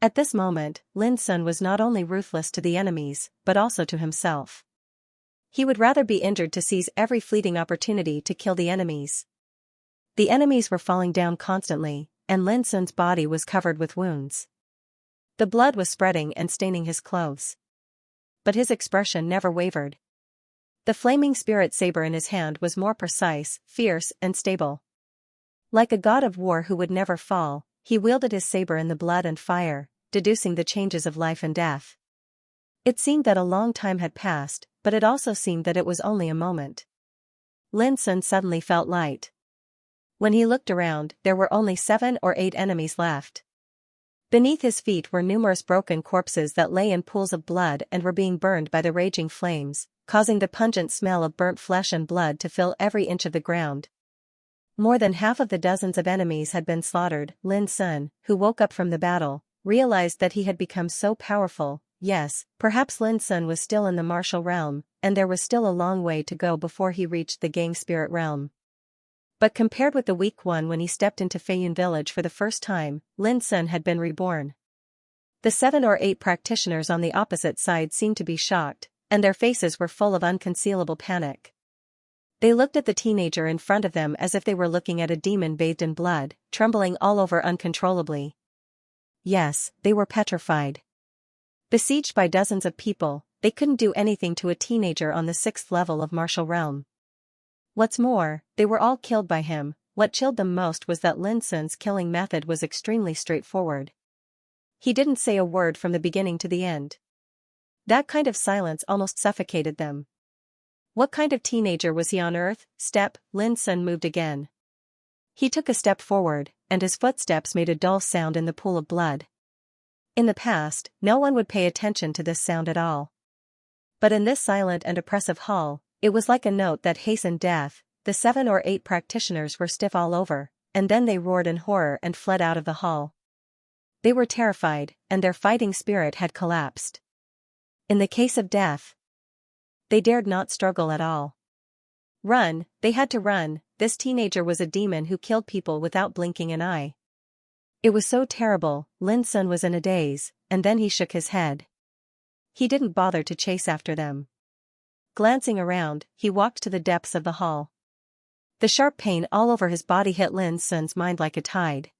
S1: At this moment, Lin Sun was not only ruthless to the enemies, but also to himself. He would rather be injured to seize every fleeting opportunity to kill the enemies. The enemies were falling down constantly, and Lin Sun's body was covered with wounds. The blood was spreading and staining his clothes. But his expression never wavered. The flaming spirit saber in his hand was more precise, fierce, and stable. Like a god of war who would never fall, he wielded his saber in the blood and fire, deducing the changes of life and death. It seemed that a long time had passed, but it also seemed that it was only a moment. Lin Sun suddenly felt light. When he looked around, there were only 7 or 8 enemies left. Beneath his feet were numerous broken corpses that lay in pools of blood and were being burned by the raging flames, causing the pungent smell of burnt flesh and blood to fill every inch of the ground. More than half of the dozens of enemies had been slaughtered. Lin Sun, who woke up from the battle, realized that he had become so powerful. Yes, perhaps Lin Sun was still in the martial realm, and there was still a long way to go before he reached the gang spirit realm. But compared with the weak one when he stepped into Feiyun village for the first time, Lin Sun had been reborn. The 7 or 8 practitioners on the opposite side seemed to be shocked. and their faces were full of unconcealable panic. They looked at the teenager in front of them as if they were looking at a demon bathed in blood, trembling all over uncontrollably. Yes, they were petrified. Besieged by dozens of people, they couldn't do anything to a teenager on the 6th level of martial realm. What's more, they were all killed by him. What chilled them most was that Lin Sun's killing method was extremely straightforward. He didn't say a word from the beginning to the end. That kind of silence almost suffocated them. What kind of teenager was he on Earth? Lin Sun moved again. He took a step forward, and his footsteps made a dull sound in the pool of blood. In the past, no one would pay attention to this sound at all. But in this silent and oppressive hall, it was like a note that hastened death. The 7 or 8 practitioners were stiff all over, and then they roared in horror and fled out of the hall. They were terrified, and their fighting spirit had collapsed. In the case of death, they dared not struggle at all. Run, they had to run. This teenager was a demon who killed people without blinking an eye. It was so terrible. Lin Sun was in a daze, and then he shook his head. He didn't bother to chase after them. Glancing around, he walked to the depths of the hall. The sharp pain all over his body hit Lin Sun's mind like a tide.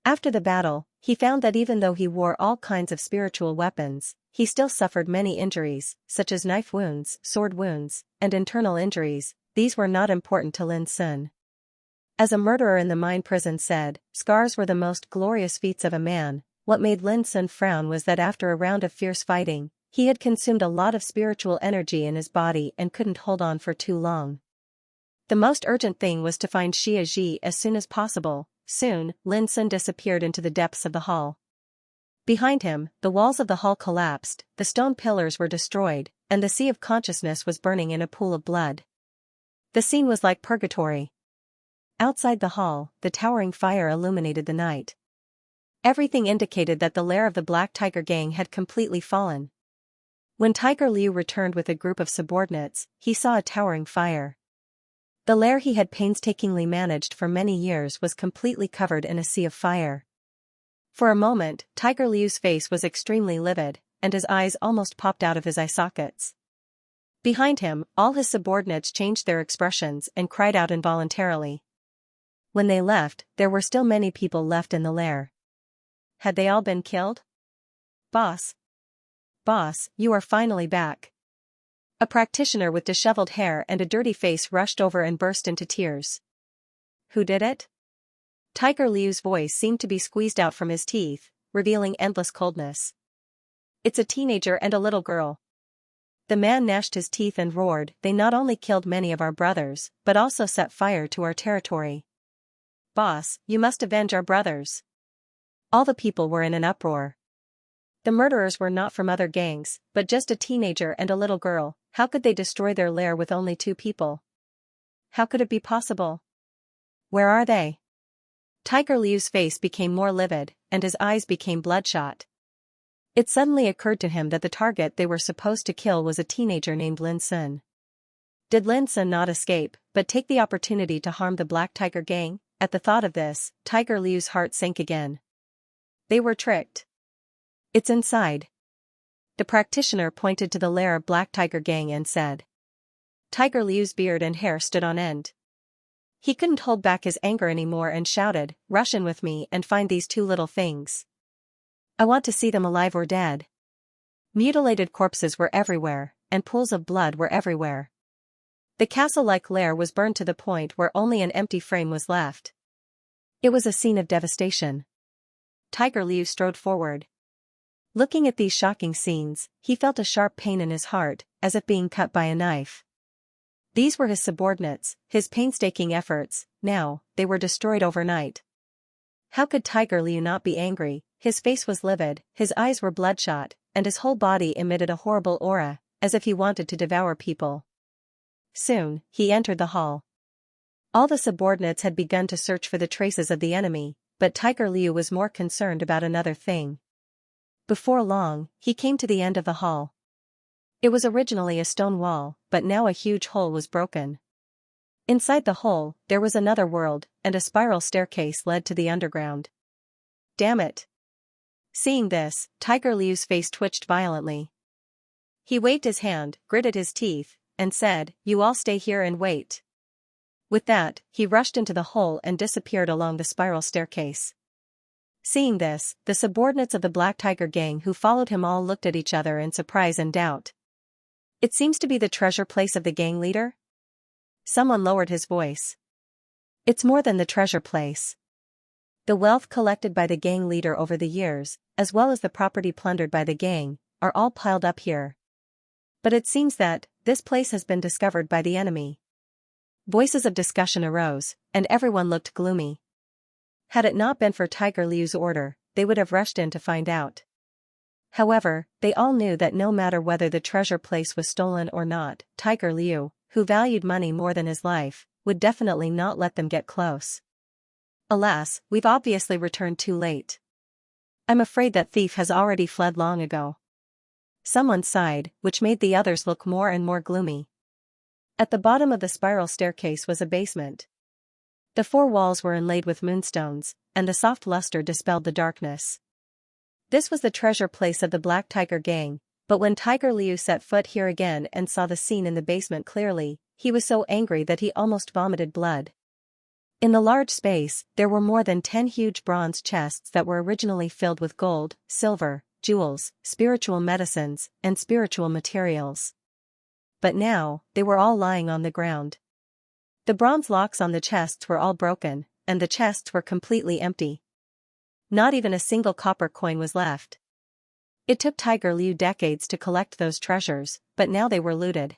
S1: After the battle, he found that even though he wore all kinds of spiritual weapons, he still suffered many injuries, such as knife wounds, sword wounds, and internal injuries. These were not important to Lin Sun. As a murderer in the mine prison said, scars were the most glorious feats of a man. What made Lin Sun frown was that after a round of fierce fighting, he had consumed a lot of spiritual energy in his body and couldn't hold on for too long. The most urgent thing was to find Xianxia as soon as possible. Soon, Lin Sun disappeared into the depths of the hall. Behind him, the walls of the hall collapsed, the stone pillars were destroyed, and the sea of consciousness was burning in a pool of blood. The scene was like purgatory. Outside the hall, the towering fire illuminated the night. Everything indicated that the lair of the Black Tiger gang had completely fallen. When Tiger Liu returned with a group of subordinates, he saw a towering fire. The lair he had painstakingly managed for many years was completely covered in a sea of fire. For a moment, Tiger Liu's face was extremely livid, and his eyes almost popped out of his eye sockets. Behind him, all his subordinates changed their expressions and cried out involuntarily. When they left, there were still many people left in the lair. Had they all been killed? Boss, you are finally back. A practitioner with disheveled hair and a dirty face rushed over and burst into tears. Who did it? Tiger Liu's voice seemed to be squeezed out from his teeth, revealing endless coldness. It's a teenager and a little girl. The man gnashed his teeth and roared, they not only killed many of our brothers, but also set fire to our territory. Boss, you must avenge our brothers. All the people were in an uproar. The murderers were not from other gangs, but just a teenager and a little girl. How could they destroy their lair with only 2 people? How could it be possible? Where are they? Tiger Liu's face became more livid, and his eyes became bloodshot. It suddenly occurred to him that the target they were supposed to kill was a teenager named Lin Sun. Did Lin Sun not escape, but take the opportunity to harm the Black Tiger gang? At the thought of this, Tiger Liu's heart sank again. They were tricked. It's inside. The practitioner pointed to the lair of Black Tiger gang and said. Tiger Liu's beard and hair stood on end. He couldn't hold back his anger anymore and shouted, rush in with me and find these 2 little things. I want to see them alive or dead. Mutilated corpses were everywhere, and pools of blood were everywhere. The castle-like lair was burned to the point where only an empty frame was left. It was a scene of devastation. Tiger Liu strode forward. Looking at these shocking scenes, he felt a sharp pain in his heart, as if being cut by a knife. These were his subordinates, his painstaking efforts. Now, they were destroyed overnight. How could Tiger Liu not be angry? His face was livid, his eyes were bloodshot, and his whole body emitted a horrible aura, as if he wanted to devour people. Soon, he entered the hall. All the subordinates had begun to search for the traces of the enemy, but Tiger Liu was more concerned about another thing. Before long, he came to the end of the hall. It was originally a stone wall, but now a huge hole was broken. Inside the hole, there was another world, and a spiral staircase led to the underground. Damn it! Seeing this, Tiger Liu's face twitched violently. He waved his hand, gritted his teeth, and said, "You all stay here and wait." With that, he rushed into the hole and disappeared along the spiral staircase. Seeing this, the subordinates of the Black Tiger gang who followed him all looked at each other in surprise and doubt. "It seems to be the treasure place of the gang leader?" Someone lowered his voice. "It's more than the treasure place. The wealth collected by the gang leader over the years, as well as the property plundered by the gang, are all piled up here. But it seems that this place has been discovered by the enemy." Voices of discussion arose, and everyone looked gloomy. Had it not been for Tiger Liu's order, they would have rushed in to find out. However, they all knew that no matter whether the treasure place was stolen or not, Tiger Liu, who valued money more than his life, would definitely not let them get close. "Alas, we've obviously returned too late. I'm afraid that thief has already fled long ago." Someone sighed, which made the others look more and more gloomy. At the bottom of the spiral staircase was a basement. The 4 walls were inlaid with moonstones, and the soft luster dispelled the darkness. This was the treasure place of the Black Tiger gang, but when Tiger Liu set foot here again and saw the scene in the basement clearly, he was so angry that he almost vomited blood. In the large space, there were more than 10 huge bronze chests that were originally filled with gold, silver, jewels, spiritual medicines, and spiritual materials. But now, they were all lying on the ground. The bronze locks on the chests were all broken, and the chests were completely empty. Not even a single copper coin was left. It took Tiger Liu decades to collect those treasures, but now they were looted.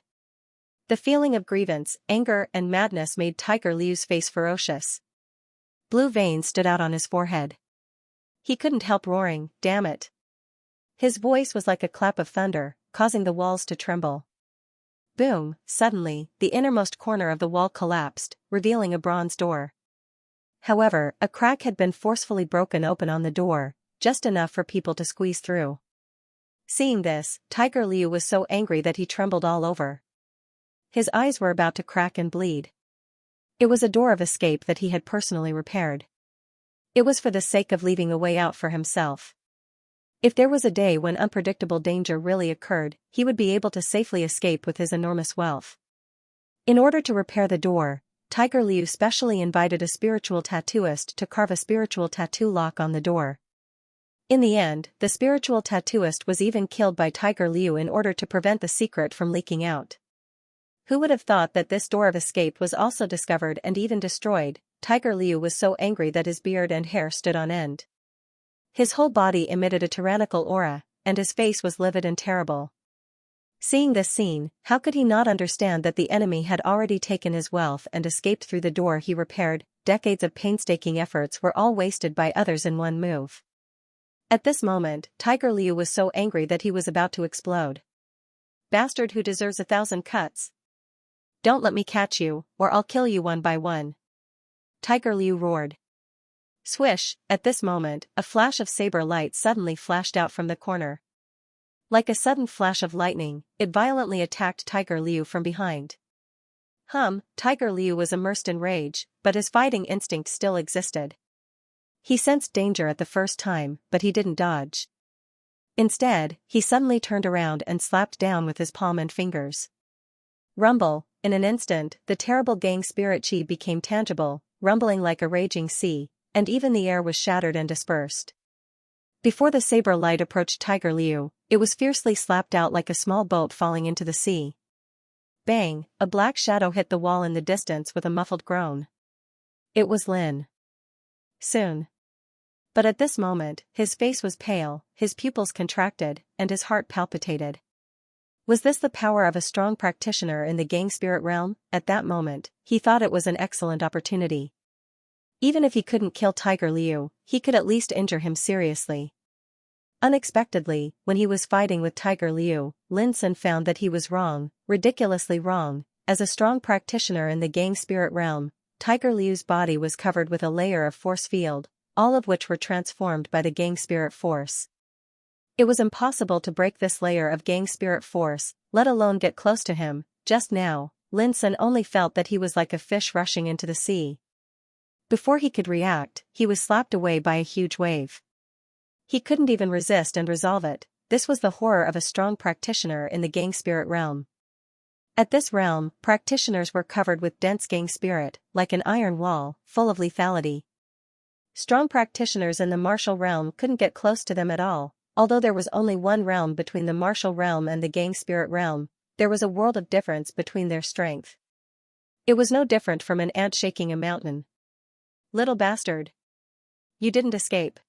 S1: The feeling of grievance, anger, and madness made Tiger Liu's face ferocious. Blue veins stood out on his forehead. He couldn't help roaring, "Damn it!" His voice was like a clap of thunder, causing the walls to tremble. Boom! Suddenly, the innermost corner of the wall collapsed, revealing a bronze door. However, a crack had been forcefully broken open on the door, just enough for people to squeeze through. Seeing this, Tiger Liu was so angry that he trembled all over. His eyes were about to crack and bleed. It was a door of escape that he had personally repaired. It was for the sake of leaving a way out for himself. If there was a day when unpredictable danger really occurred, he would be able to safely escape with his enormous wealth. In order to repair the door, Tiger Liu specially invited a spiritual tattooist to carve a spiritual tattoo lock on the door. In the end, the spiritual tattooist was even killed by Tiger Liu in order to prevent the secret from leaking out. Who would have thought that this door of escape was also discovered and even destroyed? Tiger Liu was so angry that his beard and hair stood on end. His whole body emitted a tyrannical aura, and his face was livid and terrible. Seeing this scene, how could he not understand that the enemy had already taken his wealth and escaped through the door he repaired? Decades of painstaking efforts were all wasted by others in one move. At this moment, Tiger Liu was so angry that he was about to explode. "Bastard who deserves 1,000 cuts. Don't let me catch you, or I'll kill you one by one." Tiger Liu roared. Swish! At this moment, a flash of saber light suddenly flashed out from the corner. Like a sudden flash of lightning, it violently attacked Tiger Liu from behind. Tiger Liu was immersed in rage, but his fighting instinct still existed. He sensed danger at the first time, but he didn't dodge. Instead, he suddenly turned around and slapped down with his palm and fingers. Rumble! In an instant, the terrible gang spirit chi became tangible, rumbling like a raging sea, and even the air was shattered and dispersed. Before the saber light approached Tiger Liu, it was fiercely slapped out like a small boat falling into the sea. Bang! A black shadow hit the wall in the distance with a muffled groan. It was Lin. Soon. But at this moment, his face was pale, his pupils contracted, and his heart palpitated. Was this the power of a strong practitioner in the gang spirit realm? At that moment, he thought it was an excellent opportunity. Even if he couldn't kill Tiger Liu, he could at least injure him seriously. Unexpectedly, when he was fighting with Tiger Liu, Lin Sun found that he was wrong, ridiculously wrong. As a strong practitioner in the gang spirit realm, Tiger Liu's body was covered with a layer of force field, all of which were transformed by the gang spirit force. It was impossible to break this layer of gang spirit force, let alone get close to him. Just now, Lin Sun only felt that he was like a fish rushing into the sea. Before he could react, he was slapped away by a huge wave. He couldn't even resist and resolve it, this was the horror of a strong practitioner in the gang spirit realm. At this realm, practitioners were covered with dense gang spirit, like an iron wall, full of lethality. Strong practitioners in the martial realm couldn't get close to them at all. Although there was only one realm between the martial realm and the gang spirit realm, there was a world of difference between their strength. It was no different from an ant shaking a mountain. Little bastard. You didn't escape.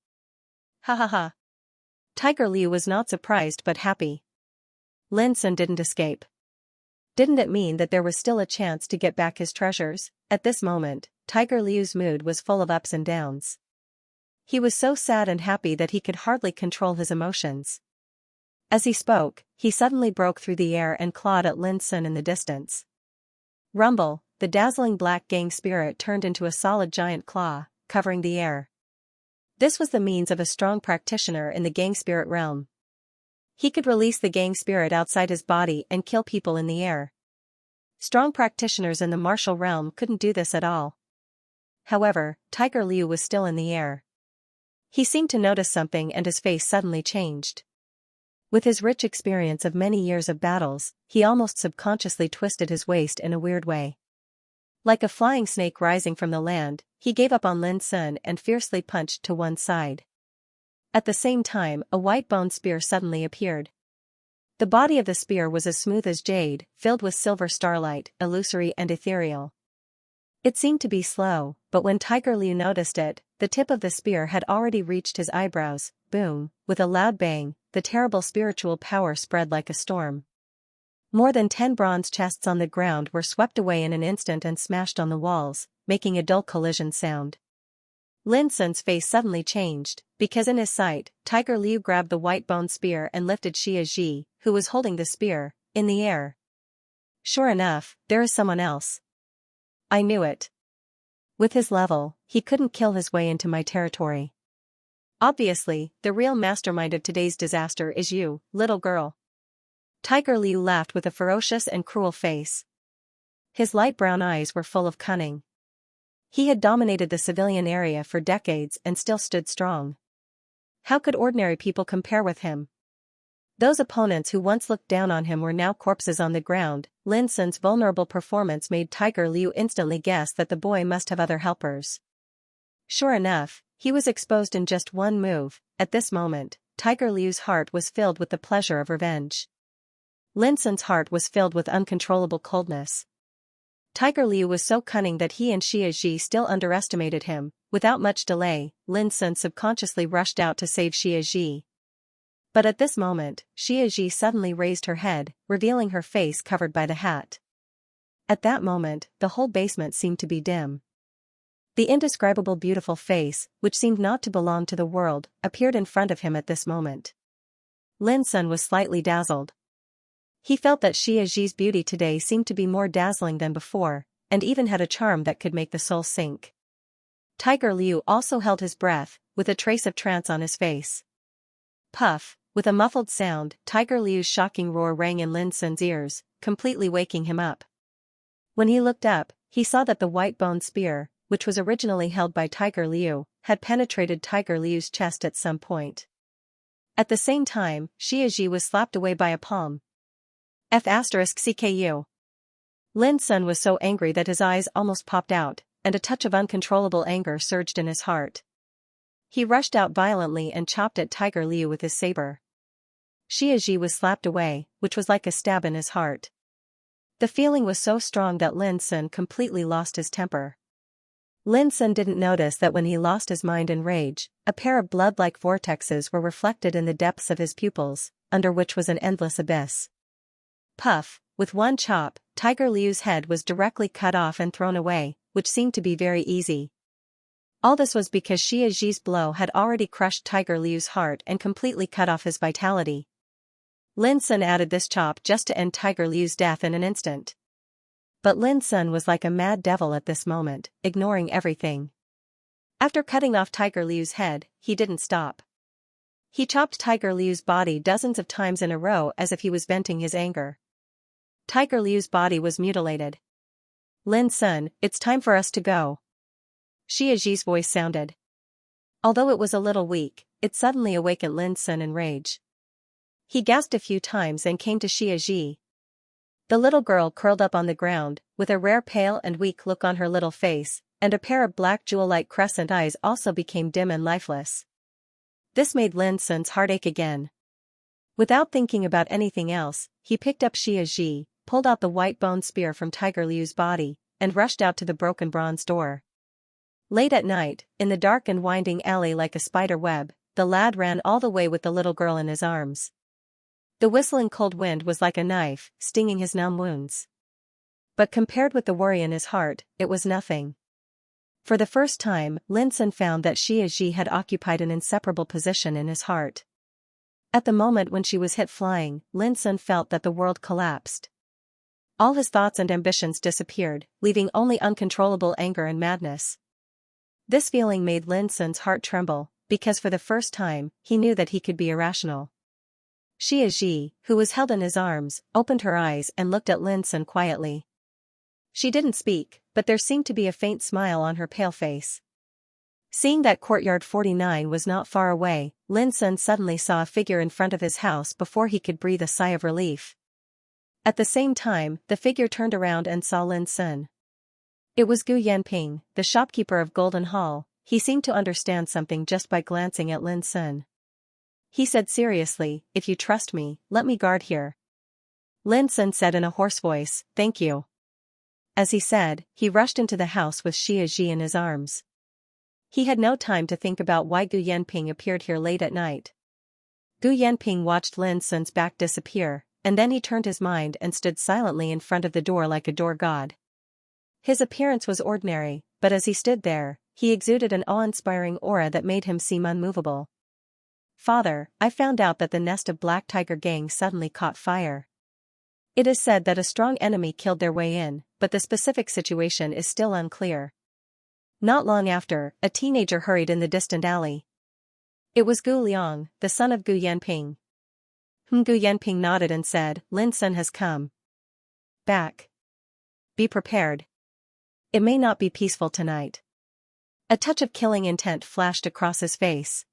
S1: Ha ha ha. Tiger Liu was not surprised but happy. Lin Sun didn't escape. Didn't it mean that there was still a chance to get back his treasures? At this moment, Tiger Liu's mood was full of ups and downs. He was so sad and happy that he could hardly control his emotions. As he spoke, he suddenly broke through the air and clawed at Lin Sun in the distance. Rumble, the dazzling black gang spirit turned into a solid giant claw, covering the air. This was the means of a strong practitioner in the gang spirit realm. He could release the gang spirit outside his body and kill people in the air. Strong practitioners in the martial realm couldn't do this at all. However, Tiger Liu was still in the air. He seemed to notice something and his face suddenly changed. With his rich experience of many years of battles, he almost subconsciously twisted his waist in a weird way. Like a flying snake rising from the land, he gave up on Lin Sun and fiercely punched to one side. At the same time, a white bone spear suddenly appeared. The body of the spear was as smooth as jade, filled with silver starlight, illusory and ethereal. It seemed to be slow, but when Tiger Liu noticed it, the tip of the spear had already reached his eyebrows. Boom, with a loud bang, the terrible spiritual power spread like a storm. More than 10 bronze chests on the ground were swept away in an instant and smashed on the walls, making a dull collision sound. Lin Sun's face suddenly changed, because in his sight, Tiger Liu grabbed the white bone spear and lifted Xianxia, who was holding the spear, in the air. Sure enough, there is someone else. I knew it. With his level, he couldn't kill his way into my territory. Obviously, the real mastermind of today's disaster is you, little girl. Tiger Liu laughed with a ferocious and cruel face. His light brown eyes were full of cunning. He had dominated the civilian area for decades and still stood strong. How could ordinary people compare with him? Those opponents who once looked down on him were now corpses on the ground. Lin Sun's vulnerable performance made Tiger Liu instantly guess that the boy must have other helpers. Sure enough, he was exposed in just one move. At this moment, Tiger Liu's heart was filled with the pleasure of revenge. Lin Sun's heart was filled with uncontrollable coldness. Tiger Liu was so cunning that he and Xianxia still underestimated him. Without much delay, Lin Sun subconsciously rushed out to save Xianxia. But at this moment, Xianxia suddenly raised her head, revealing her face covered by the hat. At that moment, the whole basement seemed to be dim. The indescribable beautiful face, which seemed not to belong to the world, appeared in front of him at this moment. Lin Sun was slightly dazzled. He felt that Xianxia's beauty today seemed to be more dazzling than before, and even had a charm that could make the soul sink. Tiger Liu also held his breath, with a trace of trance on his face. Puff, with a muffled sound, Tiger Liu's shocking roar rang in Lin Sun's ears, completely waking him up. When he looked up, he saw that the white bone spear, which was originally held by Tiger Liu, had penetrated Tiger Liu's chest at some point. At the same time, Xianxia was slapped away by a palm. F***CKU. Lin Sun was so angry that his eyes almost popped out, and a touch of uncontrollable anger surged in his heart. He rushed out violently and chopped at Tiger Liu with his saber. Xianxia was slapped away, which was like a stab in his heart. The feeling was so strong that Lin Sun completely lost his temper. Lin Sun didn't notice that when he lost his mind in rage, a pair of blood-like vortexes were reflected in the depths of his pupils, under which was an endless abyss. Puff, with one chop, Tiger Liu's head was directly cut off and thrown away, which seemed to be very easy. All this was because Xianxia's blow had already crushed Tiger Liu's heart and completely cut off his vitality. Lin Sun added this chop just to end Tiger Liu's death in an instant. But Lin Sun was like a mad devil at this moment, ignoring everything. After cutting off Tiger Liu's head, he didn't stop. He chopped Tiger Liu's body dozens of times in a row as if he was venting his anger. Tiger Liu's body was mutilated. Lin Sun, it's time for us to go. Xianxia's voice sounded. Although it was a little weak, it suddenly awakened Lin Sun in rage. He gasped a few times and came to Xianxia. The little girl curled up on the ground, with a rare pale and weak look on her little face, and a pair of black jewel-like crescent eyes also became dim and lifeless. This made Lin Sun's heart ache again. Without thinking about anything else, he picked up Xianxia, pulled out the white bone spear from Tiger Liu's body, and rushed out to the broken bronze door. Late at night, in the dark and winding alley like a spider web, the lad ran all the way with the little girl in his arms. The whistling cold wind was like a knife, stinging his numb wounds. But compared with the worry in his heart, it was nothing. For the first time, Lin Sun found that Xianxia had occupied an inseparable position in his heart. At the moment when she was hit flying, Lin Sun felt that the world collapsed. All his thoughts and ambitions disappeared, leaving only uncontrollable anger and madness. This feeling made Lin Sun's heart tremble, because for the first time, he knew that he could be irrational. Xianxia, who was held in his arms, opened her eyes and looked at Lin Sun quietly. She didn't speak, but there seemed to be a faint smile on her pale face. Seeing that courtyard 49 was not far away, Lin Sun suddenly saw a figure in front of his house before he could breathe a sigh of relief. At the same time, the figure turned around and saw Lin Sun. It was Gu Yanping, the shopkeeper of Golden Hall. He seemed to understand something just by glancing at Lin Sun. He said seriously, "If you trust me, let me guard here." Lin Sun said in a hoarse voice, "Thank you." As he said, he rushed into the house with Xianxia in his arms. He had no time to think about why Gu Yanping appeared here late at night. Gu Yanping watched Lin Sun's back disappear, and then he turned his mind and stood silently in front of the door like a door god. His appearance was ordinary, but as he stood there, he exuded an awe-inspiring aura that made him seem unmovable. "Father, I found out that the nest of Black Tiger gang suddenly caught fire. It is said that a strong enemy killed their way in, but the specific situation is still unclear." Not long after, a teenager hurried in the distant alley. It was Gu Liang, the son of Gu Yanping. Gu Yanping nodded and said, "Lin Sun has come back. Be prepared. It may not be peaceful tonight." A touch of killing intent flashed across his face.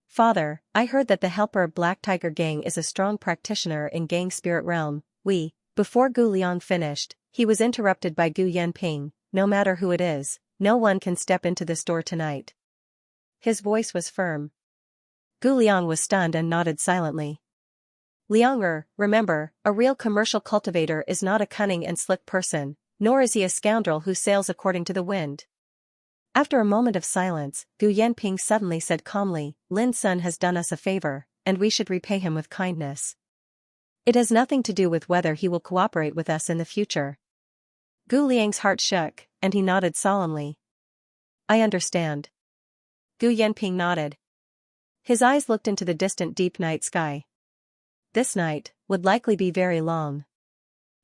S1: "Father, I heard that the helper of Black Tiger gang is a strong practitioner in gang spirit realm. Before Gu Liang finished, he was interrupted by Gu Yanping. "No matter who it is, no one can step into this door tonight." His voice was firm. Gu Liang was stunned and nodded silently. "Liang, remember, a real commercial cultivator is not a cunning and slick person, nor is he a scoundrel who sails according to the wind." After a moment of silence, Gu Yanping suddenly said calmly, "Lin Sun has done us a favor, and we should repay him with kindness. It has nothing to do with whether he will cooperate with us in the future." Gu Liang's heart shook, and he nodded solemnly. "I understand." Gu Yanping nodded. His eyes looked into the distant deep night sky. This night would likely be very long.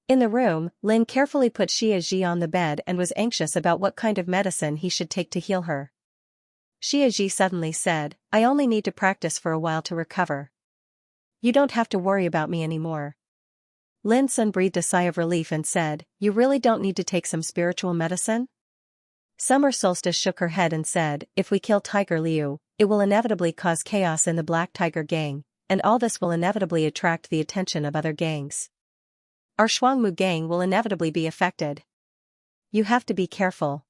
S1: In the room, Lin carefully put Xianxia on the bed and was anxious about what kind of medicine he should take to heal her. Xianxia suddenly said, "I only need to practice for a while to recover. You don't have to worry about me anymore." Lin Sun breathed a sigh of relief and said, "You really don't need to take some spiritual medicine?" Summer Solstice shook her head and said, "If we kill Tiger Liu, it will inevitably cause chaos in the Black Tiger gang, and all this will inevitably attract the attention of other gangs. Our Shuangmu gang will inevitably be affected. You have to be careful."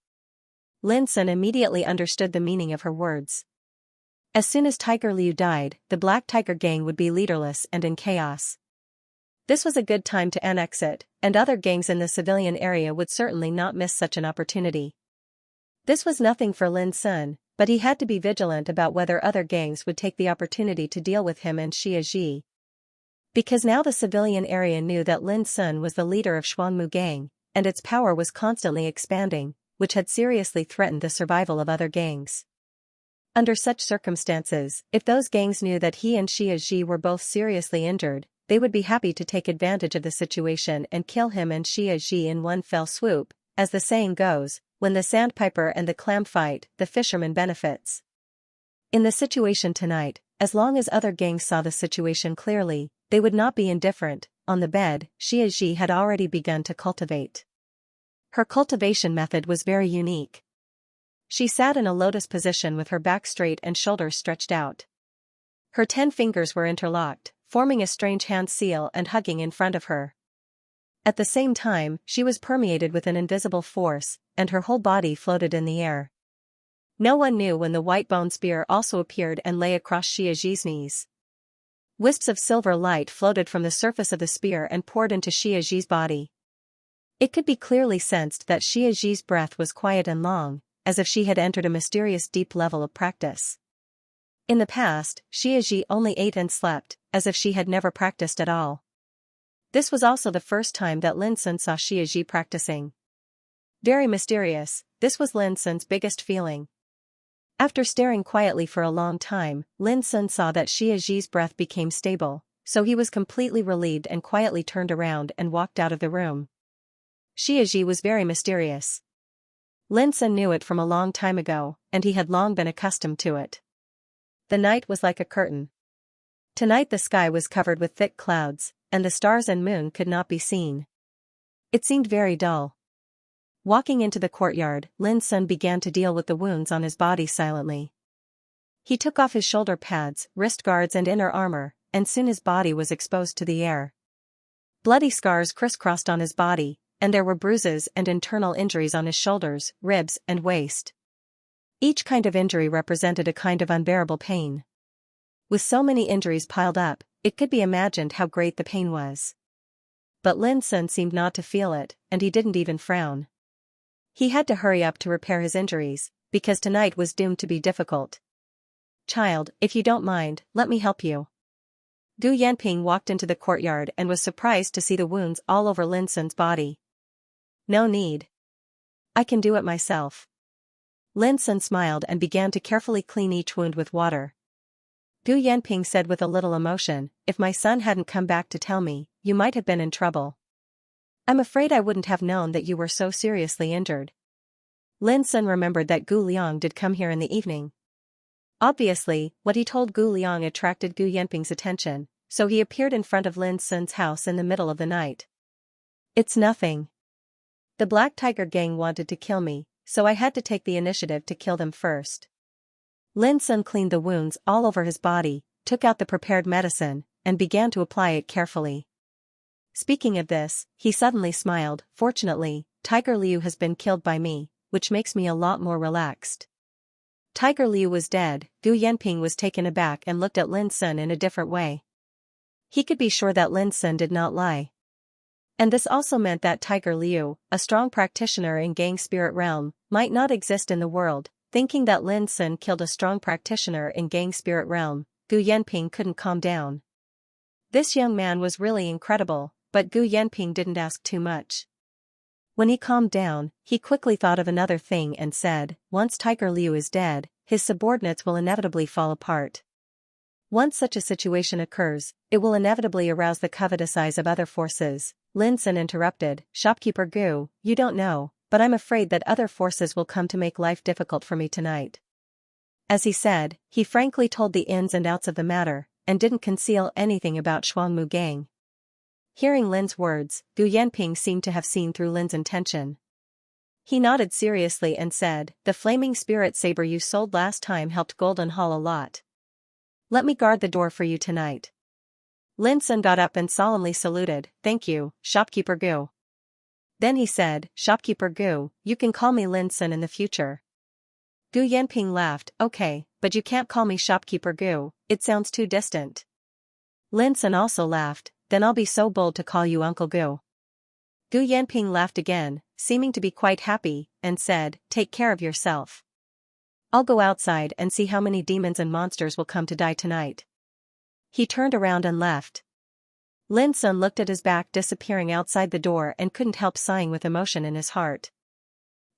S1: Lin Sun immediately understood the meaning of her words. As soon as Tiger Liu died, the Black Tiger gang would be leaderless and in chaos. This was a good time to annex it, and other gangs in the civilian area would certainly not miss such an opportunity. This was nothing for Lin Sun, but he had to be vigilant about whether other gangs would take the opportunity to deal with him and Xianxia. Because now the civilian area knew that Lin Sun was the leader of Shuangmu gang, and its power was constantly expanding, which had seriously threatened the survival of other gangs. Under such circumstances, if those gangs knew that he and Xianxia were both seriously injured, they would be happy to take advantage of the situation and kill him and Xianxia in one fell swoop. As the saying goes, when the sandpiper and the clam fight, the fisherman benefits. In the situation tonight, as long as other gangs saw the situation clearly, they would not be indifferent. On the bed, Xianxia had already begun to cultivate. Her cultivation method was very unique. She sat in a lotus position with her back straight and shoulders stretched out. Her 10 fingers were interlocked, forming a strange hand seal and hugging in front of her. At the same time, she was permeated with an invisible force, and her whole body floated in the air. No one knew when the white bone spear also appeared and lay across Xiaxi's knees. Wisps of silver light floated from the surface of the spear and poured into Xiaxi's body. It could be clearly sensed that Xiaxi's breath was quiet and long, as if she had entered a mysterious deep level of practice. In the past, Xiaxi only ate and slept, as if she had never practiced at all. This was also the first time that Lin Sun saw Xiaxi practicing. Very mysterious, this was Lin Sun's biggest feeling. After staring quietly for a long time, Lin Sun saw that Xiaxi's breath became stable, so he was completely relieved and quietly turned around and walked out of the room. Xiaxi was very mysterious. Lin Sun knew it from a long time ago, and he had long been accustomed to it. The night was like a curtain. Tonight the sky was covered with thick clouds, and the stars and moon could not be seen. It seemed very dull. Walking into the courtyard, Lin Sun began to deal with the wounds on his body silently. He took off his shoulder pads, wrist guards and inner armor, and soon his body was exposed to the air. Bloody scars crisscrossed on his body, and there were bruises and internal injuries on his shoulders, ribs, and waist. Each kind of injury represented a kind of unbearable pain. With so many injuries piled up, it could be imagined how great the pain was. But Lin Sun seemed not to feel it, and he didn't even frown. He had to hurry up to repair his injuries, because tonight was doomed to be difficult. "Child, if you don't mind, let me help you." Gu Yanping walked into the courtyard and was surprised to see the wounds all over Lin Sun's body. "No need. I can do it myself." Lin Sun smiled and began to carefully clean each wound with water. Gu Yanping said with a little emotion, "If my son hadn't come back to tell me, you might have been in trouble. I'm afraid I wouldn't have known that you were so seriously injured." Lin Sun remembered that Gu Liang did come here in the evening. Obviously, what he told Gu Liang attracted Gu Yanping's attention, so he appeared in front of Lin Sun's house in the middle of the night. "It's nothing. The Black Tiger gang wanted to kill me, so I had to take the initiative to kill them first." Lin Sun cleaned the wounds all over his body, took out the prepared medicine, and began to apply it carefully. Speaking of this, he suddenly smiled. "Fortunately, Tiger Liu has been killed by me, which makes me a lot more relaxed." Tiger Liu was dead. Gu Yanping was taken aback and looked at Lin Sun in a different way. He could be sure that Lin Sun did not lie. And this also meant that Tiger Liu, a strong practitioner in gang spirit realm, might not exist in the world. Thinking that Lin Sun killed a strong practitioner in gang spirit realm, Gu Yanping couldn't calm down. This young man was really incredible, but Gu Yanping didn't ask too much. When he calmed down, he quickly thought of another thing and said, "Once Tiger Liu is dead, his subordinates will inevitably fall apart. Once such a situation occurs, it will inevitably arouse the covetous eyes of other forces." Lin Sun interrupted, "Shopkeeper Gu, you don't know, but I'm afraid that other forces will come to make life difficult for me tonight." As he said, he frankly told the ins and outs of the matter, and didn't conceal anything about Shuangmu gang. Hearing Lin's words, Gu Yanping seemed to have seen through Lin's intention. He nodded seriously and said, "The flaming spirit saber you sold last time helped Golden Hall a lot. Let me guard the door for you tonight." Lin Sun got up and solemnly saluted, "Thank you, Shopkeeper Gu." Then he said, "Shopkeeper Gu, you can call me Lin Sun in the future." Gu Yanping laughed, "Okay, but you can't call me Shopkeeper Gu, it sounds too distant." Lin Sun also laughed, "Then I'll be so bold to call you Uncle Gu." Gu Yanping laughed again, seeming to be quite happy, and said, "Take care of yourself. I'll go outside and see how many demons and monsters will come to die tonight." He turned around and left. Lin Sun looked at his back disappearing outside the door and couldn't help sighing with emotion in his heart.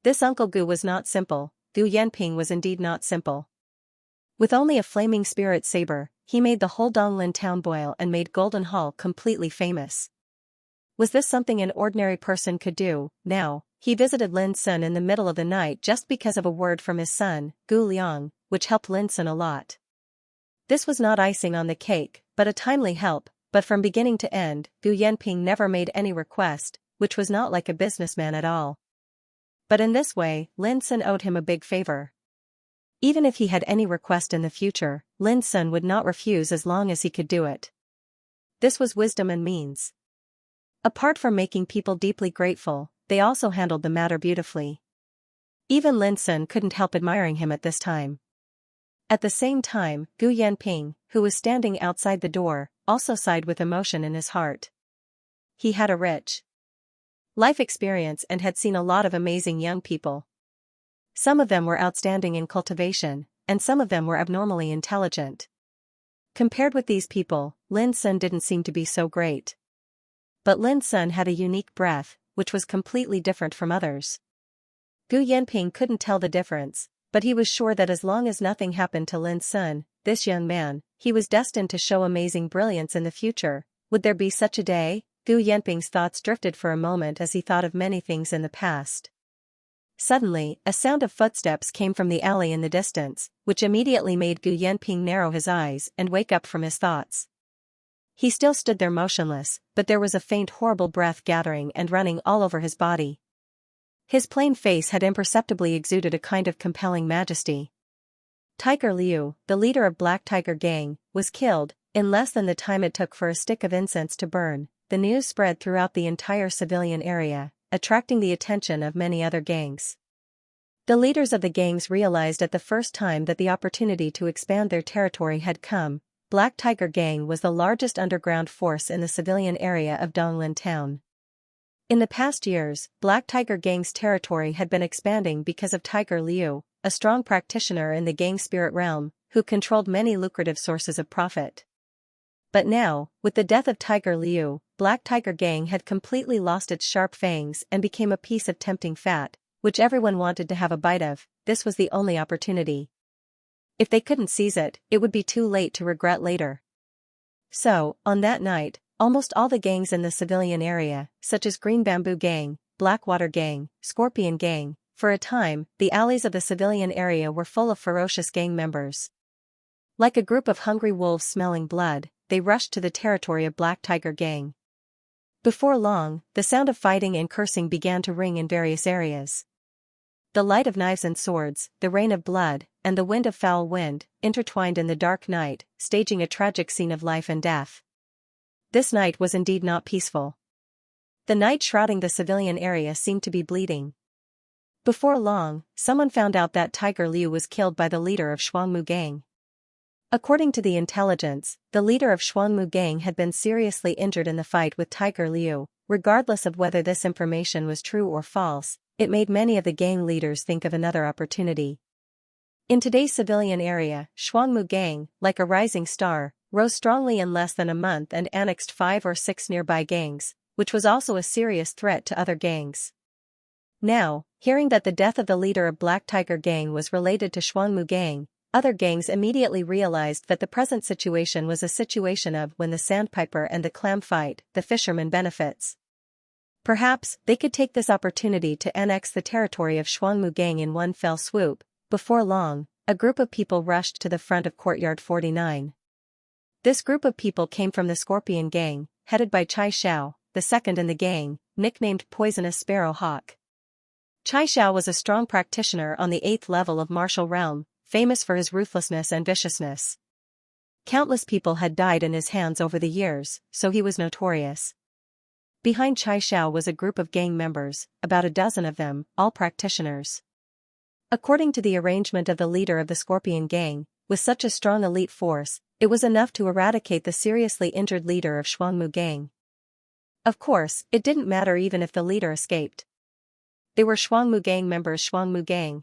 S1: This Uncle Gu was not simple. Gu Yanping was indeed not simple. With only a flaming spirit saber, he made the whole Donglin town boil and made Golden Hall completely famous. Was this something an ordinary person could do? Now, he visited Lin Sun in the middle of the night just because of a word from his son, Gu Liang, which helped Lin Sun a lot. This was not icing on the cake, but a timely help. But from beginning to end, Gu Yanping never made any request, which was not like a businessman at all. But in this way, Lin Sun owed him a big favor. Even if he had any request in the future, Lin Sun would not refuse as long as he could do it. This was wisdom and means. Apart from making people deeply grateful, they also handled the matter beautifully. Even Lin Sun couldn't help admiring him at this time. At the same time, Gu Yanping, who was standing outside the door, also sighed with emotion in his heart. He had a rich life experience and had seen a lot of amazing young people. Some of them were outstanding in cultivation, and some of them were abnormally intelligent. Compared with these people, Lin Sun didn't seem to be so great. But Lin Sun had a unique breath, which was completely different from others. Gu Yanping couldn't tell the difference, but he was sure that as long as nothing happened to Lin Sun, this young man, he was destined to show amazing brilliance in the future. Would there be such a day? Gu Yanping's thoughts drifted for a moment as he thought of many things in the past. Suddenly, a sound of footsteps came from the alley in the distance, which immediately made Gu Yanping narrow his eyes and wake up from his thoughts. He still stood there motionless, but there was a faint horrible breath gathering and running all over his body. His plain face had imperceptibly exuded a kind of compelling majesty. Tiger Liu, the leader of Black Tiger Gang, was killed. In less than the time it took for a stick of incense to burn, the news spread throughout the entire civilian area, attracting the attention of many other gangs. The leaders of the gangs realized at the first time that the opportunity to expand their territory had come. Black Tiger Gang was the largest underground force in the civilian area of Donglin Town. In the past years, Black Tiger Gang's territory had been expanding because of Tiger Liu, a strong practitioner in the gang spirit realm, who controlled many lucrative sources of profit. But now, with the death of Tiger Liu, Black Tiger Gang had completely lost its sharp fangs and became a piece of tempting fat, which everyone wanted to have a bite of. This was the only opportunity. If they couldn't seize it, it would be too late to regret later. So, on that night, almost all the gangs in the civilian area, such as Green Bamboo Gang, Blackwater Gang, Scorpion Gang, for a time, the alleys of the civilian area were full of ferocious gang members. Like a group of hungry wolves smelling blood, they rushed to the territory of Black Tiger Gang. Before long, the sound of fighting and cursing began to ring in various areas. The light of knives and swords, the rain of blood, and the wind of foul wind, intertwined in the dark night, staging a tragic scene of life and death. This night was indeed not peaceful. The night shrouding the civilian area seemed to be bleeding. Before long, someone found out that Tiger Liu was killed by the leader of Shuangmu Gang. According to the intelligence, the leader of Shuangmu Gang had been seriously injured in the fight with Tiger Liu. Regardless of whether this information was true or false, it made many of the gang leaders think of another opportunity. In today's civilian area, Shuangmu Gang, like a rising star, rose strongly in less than a month and annexed 5 or 6 nearby gangs, which was also a serious threat to other gangs. Now, hearing that the death of the leader of Black Tiger Gang was related to Shuangmu Gang, other gangs immediately realized that the present situation was a situation of when the sandpiper and the clam fight, the fisherman benefits. Perhaps they could take this opportunity to annex the territory of Shuangmu Gang in one fell swoop. Before long, a group of people rushed to the front of Courtyard 49. This group of people came from the Scorpion Gang, headed by Chai Xiao, the second in the gang, nicknamed Poisonous Sparrow Hawk. Chai Xiao was a strong practitioner on the 8th level of martial realm, famous for his ruthlessness and viciousness. Countless people had died in his hands over the years, so he was notorious. Behind Chai Xiao was a group of gang members, about a dozen of them, all practitioners. According to the arrangement of the leader of the Scorpion Gang, with such a strong elite force, it was enough to eradicate the seriously injured leader of Shuangmu Gang. Of course, it didn't matter even if the leader escaped. They were Shuangmu Gang members. Shuangmu Gang.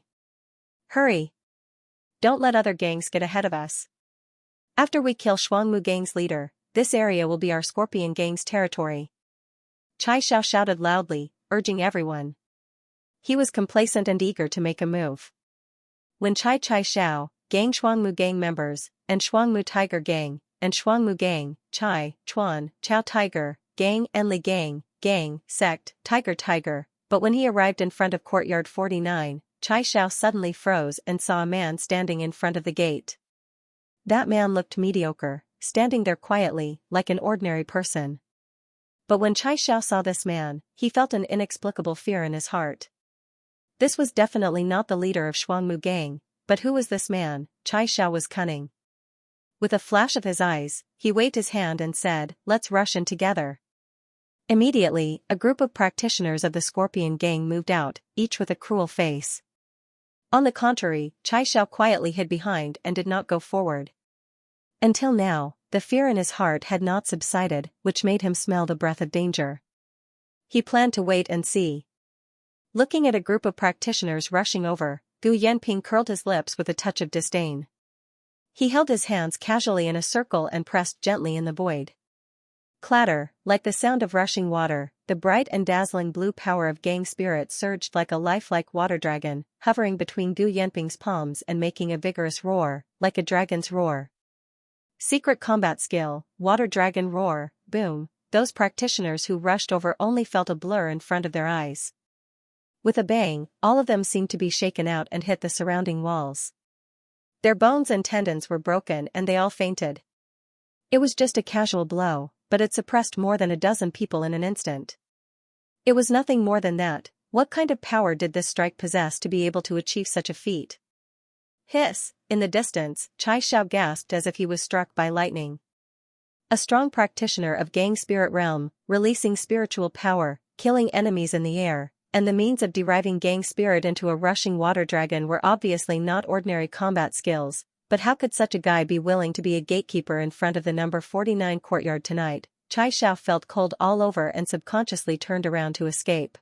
S1: Hurry! Don't let other gangs get ahead of us. After we kill Shuangmu Gang's leader, this area will be our Scorpion Gang's territory. Chai Xiao shouted loudly, urging everyone. He was complacent and eager to make a move. When Chai Xiao, Gang Shuangmu Gang members, and Shuangmu Tiger Gang, and Shuangmu Gang, Chai, Chuan, Chao Tiger, Gang and Li Gang, Gang, Sect, Tiger, but when he arrived in front of Courtyard 49, Chai Xiao suddenly froze and saw a man standing in front of the gate. That man looked mediocre, standing there quietly, like an ordinary person. But when Chai Xiao saw this man, he felt an inexplicable fear in his heart. This was definitely not the leader of Shuangmu Gang, but who was this man? Chai Xiao was cunning. With a flash of his eyes, he waved his hand and said, "Let's rush in together." Immediately, a group of practitioners of the Scorpion gang moved out, each with a cruel face. On the contrary, Xiao quietly hid behind and did not go forward. Until now, the fear in his heart had not subsided, which made him smell the breath of danger. He planned to wait and see. Looking at a group of practitioners rushing over, Gu Yanping curled his lips with a touch of disdain. He held his hands casually in a circle and pressed gently in the void. Clatter, like the sound of rushing water, the bright and dazzling blue power of gang spirit surged like a lifelike water dragon, hovering between Gu Yanping's palms and making a vigorous roar, like a dragon's roar. Secret combat skill, water dragon roar, boom. Those practitioners who rushed over only felt a blur in front of their eyes. With a bang, all of them seemed to be shaken out and hit the surrounding walls. Their bones and tendons were broken and they all fainted. It was just a casual blow, but it suppressed more than a dozen people in an instant. It was nothing more than that. What kind of power did this strike possess to be able to achieve such a feat? Hiss! In the distance, Xiao gasped as if he was struck by lightning. A strong practitioner of gang spirit realm, releasing spiritual power, killing enemies in the air, and the means of deriving gang spirit into a rushing water dragon were obviously not ordinary combat skills, but how could such a guy be willing to be a gatekeeper in front of the number 49 courtyard tonight? Xiao felt cold all over and subconsciously turned around to escape.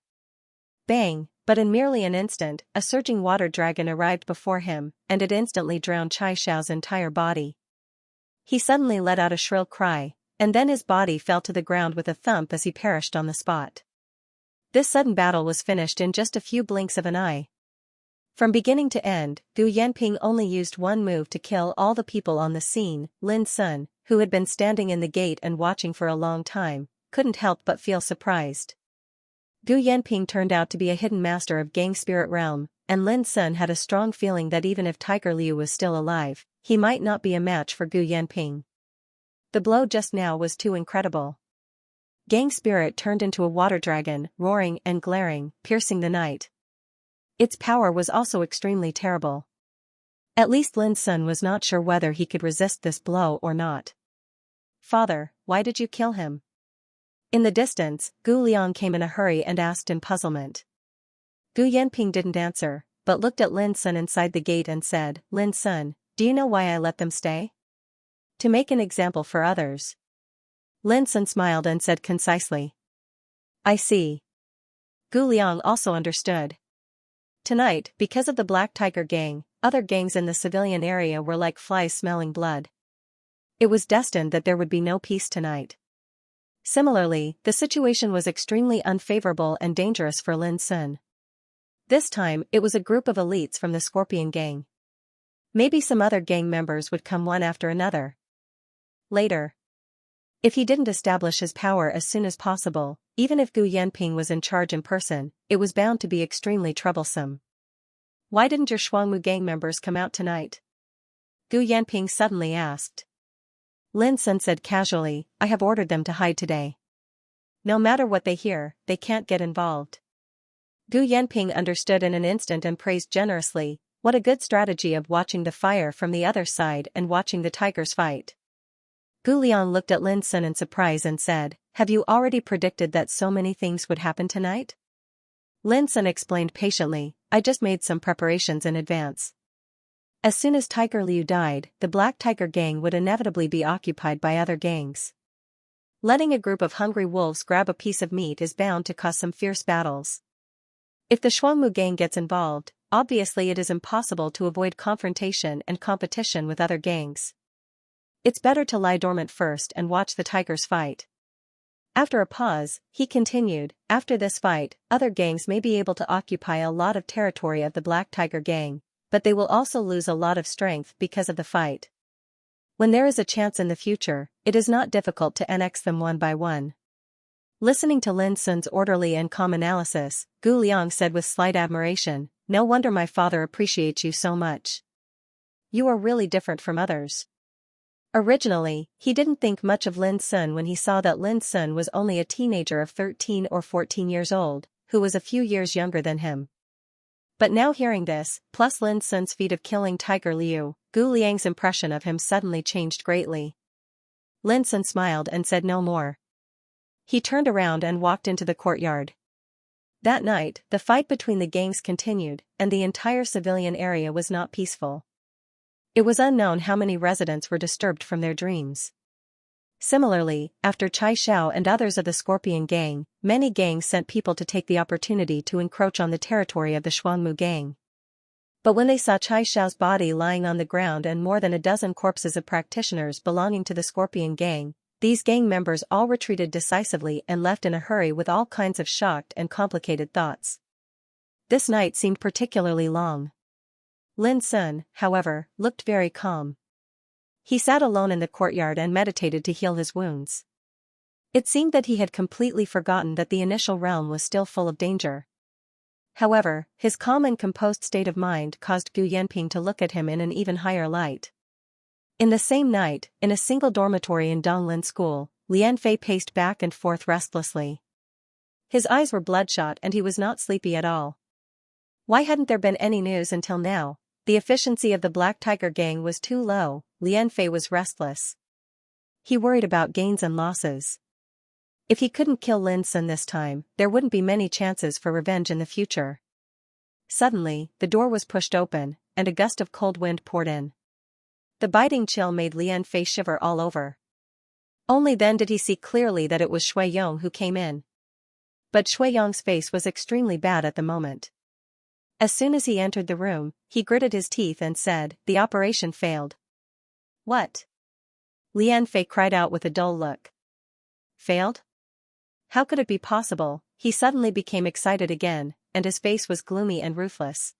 S1: Bang! But in merely an instant, a surging water dragon arrived before him, and it instantly drowned Xiao's entire body. He suddenly let out a shrill cry, and then his body fell to the ground with a thump as he perished on the spot. This sudden battle was finished in just a few blinks of an eye. From beginning to end, Gu Yanping only used one move to kill all the people on the scene. Lin Sun, who had been standing in the gate and watching for a long time, couldn't help but feel surprised. Gu Yanping turned out to be a hidden master of gang spirit realm, and Lin Sun had a strong feeling that even if Tiger Liu was still alive, he might not be a match for Gu Yanping. The blow just now was too incredible. Gang spirit turned into a water dragon, roaring and glaring, piercing the night. Its power was also extremely terrible. At least Lin Sun was not sure whether he could resist this blow or not. "Father, why did you kill him?" In the distance, Gu Liang came in a hurry and asked in puzzlement. Gu Yanping didn't answer, but looked at Lin Sun inside the gate and said, "Lin Sun, do you know why I let them stay? To make an example for others." Lin Sun smiled and said concisely, "I see." Gu Liang also understood. Tonight, because of the Black Tiger gang, other gangs in the civilian area were like flies smelling blood. It was destined that there would be no peace tonight. Similarly, the situation was extremely unfavorable and dangerous for Lin Sun. This time, it was a group of elites from the Scorpion gang. Maybe some other gang members would come one after another. Later. If he didn't establish his power as soon as possible, even if Gu Yanping was in charge in person, it was bound to be extremely troublesome. "Why didn't your Shuangmu gang members come out tonight?" Gu Yanping suddenly asked. Lin Sun said casually, "I have ordered them to hide today. No matter what they hear, they can't get involved." Gu Yanping understood in an instant and praised generously. What a good strategy of watching the fire from the other side and watching the tigers fight. Gu Liang looked at Lin Sun in surprise and said, "Have you already predicted that so many things would happen tonight?" Lin Sun explained patiently, "I just made some preparations in advance. As soon as Tiger Liu died, the Black Tiger gang would inevitably be occupied by other gangs. Letting a group of hungry wolves grab a piece of meat is bound to cause some fierce battles. If the Shuangmu gang gets involved, obviously it is impossible to avoid confrontation and competition with other gangs. It's better to lie dormant first and watch the tigers fight." After a pause, he continued, "After this fight, other gangs may be able to occupy a lot of territory of the Black Tiger gang, but they will also lose a lot of strength because of the fight. When there is a chance in the future, it is not difficult to annex them one by one." Listening to Lin Sun's orderly and calm analysis, Gu Liang said with slight admiration, "No wonder my father appreciates you so much. You are really different from others." Originally, he didn't think much of Lin Sun when he saw that Lin Sun was only a teenager of 13 or 14 years old, who was a few years younger than him. But now hearing this, plus Lin Sun's feat of killing Tiger Liu, Gu Liang's impression of him suddenly changed greatly. Lin Sun smiled and said no more. He turned around and walked into the courtyard. That night, the fight between the gangs continued, and the entire civilian area was not peaceful. It was unknown how many residents were disturbed from their dreams. Similarly, after Chai Xiao and others of the Scorpion Gang, many gangs sent people to take the opportunity to encroach on the territory of the Xuanmu Gang. But when they saw Chai Xiao's body lying on the ground and more than a dozen corpses of practitioners belonging to the Scorpion Gang, these gang members all retreated decisively and left in a hurry with all kinds of shocked and complicated thoughts. This night seemed particularly long. Lin Sun, however, looked very calm. He sat alone in the courtyard and meditated to heal his wounds. It seemed that he had completely forgotten that the initial realm was still full of danger. However, his calm and composed state of mind caused Gu Yanping to look at him in an even higher light. In the same night, in a single dormitory in Donglin School, Lian Fei paced back and forth restlessly. His eyes were bloodshot and he was not sleepy at all. Why hadn't there been any news until now? The efficiency of the Black Tiger Gang was too low. Lian Fei was restless. He worried about gains and losses. If he couldn't kill Lin Sun this time, there wouldn't be many chances for revenge in the future. Suddenly, the door was pushed open, and a gust of cold wind poured in. The biting chill made Lian Fei shiver all over. Only then did he see clearly that it was Shui Yong who came in. But Shui Yong's face was extremely bad at the moment. As soon as he entered the room, he gritted his teeth and said, "The operation failed." "What?" Lian Fei cried out with a dull look. "Failed? How could it be possible?" He suddenly became excited again, and his face was gloomy and ruthless.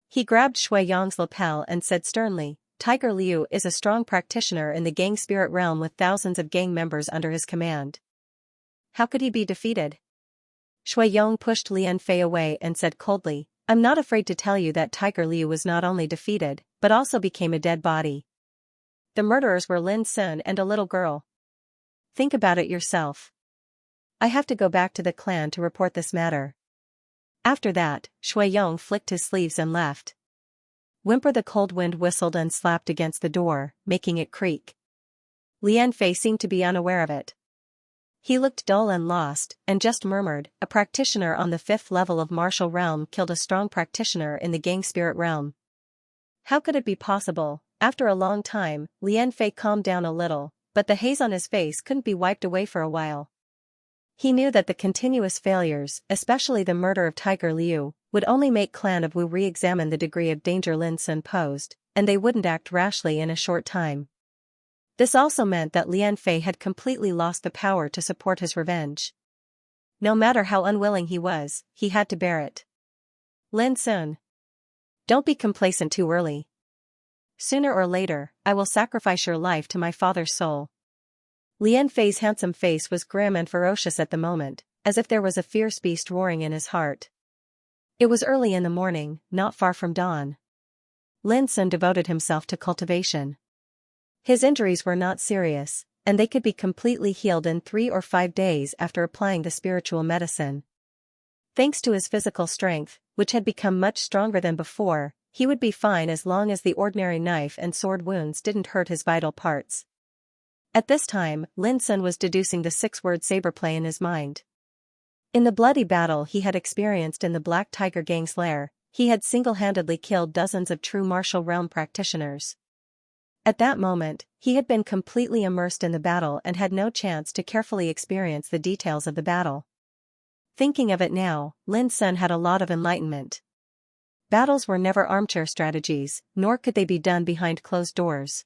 S1: He grabbed Shui Yong's lapel and said sternly, "Tiger Liu is a strong practitioner in the gang spirit realm with thousands of gang members under his command. How could he be defeated?" Shui Yong pushed Lian Fei away and said coldly, "I'm not afraid to tell you that Tiger Liu was not only defeated, but also became a dead body. The murderers were Lin Sun and a little girl. Think about it yourself. I have to go back to the clan to report this matter." After that, Shui Yong flicked his sleeves and left. Whimper the cold wind whistled and slapped against the door, making it creak. Lian Fei seemed to be unaware of it. He looked dull and lost, and just murmured, "A practitioner on the 5th level of martial realm killed a strong practitioner in the gang spirit realm. How could it be possible?" After a long time, Lian Fei calmed down a little, but the haze on his face couldn't be wiped away for a while. He knew that the continuous failures, especially the murder of Tiger Liu, would only make Clan of Wu re-examine the degree of danger Lin Sun posed, and they wouldn't act rashly in a short time. This also meant that Lian Fei had completely lost the power to support his revenge. No matter how unwilling he was, he had to bear it. "Lin Sun, don't be complacent too early. Sooner or later, I will sacrifice your life to my father's soul." Lian Fei's handsome face was grim and ferocious at the moment, as if there was a fierce beast roaring in his heart. It was early in the morning, not far from dawn. Lin Sun devoted himself to cultivation. His injuries were not serious, and they could be completely healed in 3 or 5 days after applying the spiritual medicine. Thanks to his physical strength, which had become much stronger than before, he would be fine as long as the ordinary knife and sword wounds didn't hurt his vital parts. At this time, Lin Sun was deducing the 6-word saberplay in his mind. In the bloody battle he had experienced in the Black Tiger Gang's lair, he had single-handedly killed dozens of true martial realm practitioners. At that moment, he had been completely immersed in the battle and had no chance to carefully experience the details of the battle. Thinking of it now, Lin Sun had a lot of enlightenment. Battles were never armchair strategies, nor could they be done behind closed doors.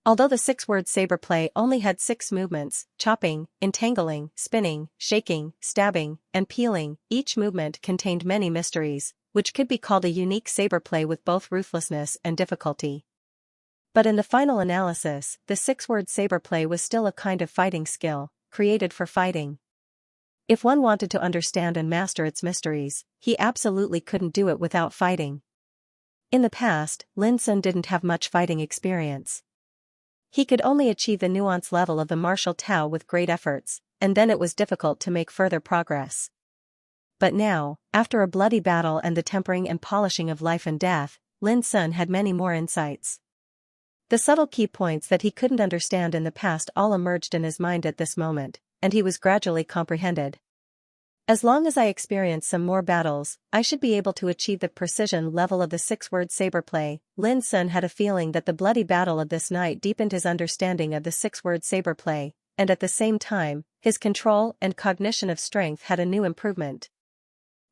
S1: Although the 6-word saberplay only had 6 movements, chopping, entangling, spinning, shaking, stabbing, and peeling, each movement contained many mysteries, which could be called a unique saberplay with both ruthlessness and difficulty. But in the final analysis, the 6-word saberplay was still a kind of fighting skill, created for fighting. If one wanted to understand and master its mysteries, he absolutely couldn't do it without fighting. In the past, Lin Sun didn't have much fighting experience. He could only achieve the nuance level of the martial Tao with great efforts, and then it was difficult to make further progress. But now, after a bloody battle and the tempering and polishing of life and death, Lin Sun had many more insights. The subtle key points that he couldn't understand in the past all emerged in his mind at this moment, and he was gradually comprehended. As long as I experience some more battles, I should be able to achieve the precision level of the six-word saber play. Lin Sun had a feeling that the bloody battle of this night deepened his understanding of the six-word saber play, and at the same time, his control and cognition of strength had a new improvement.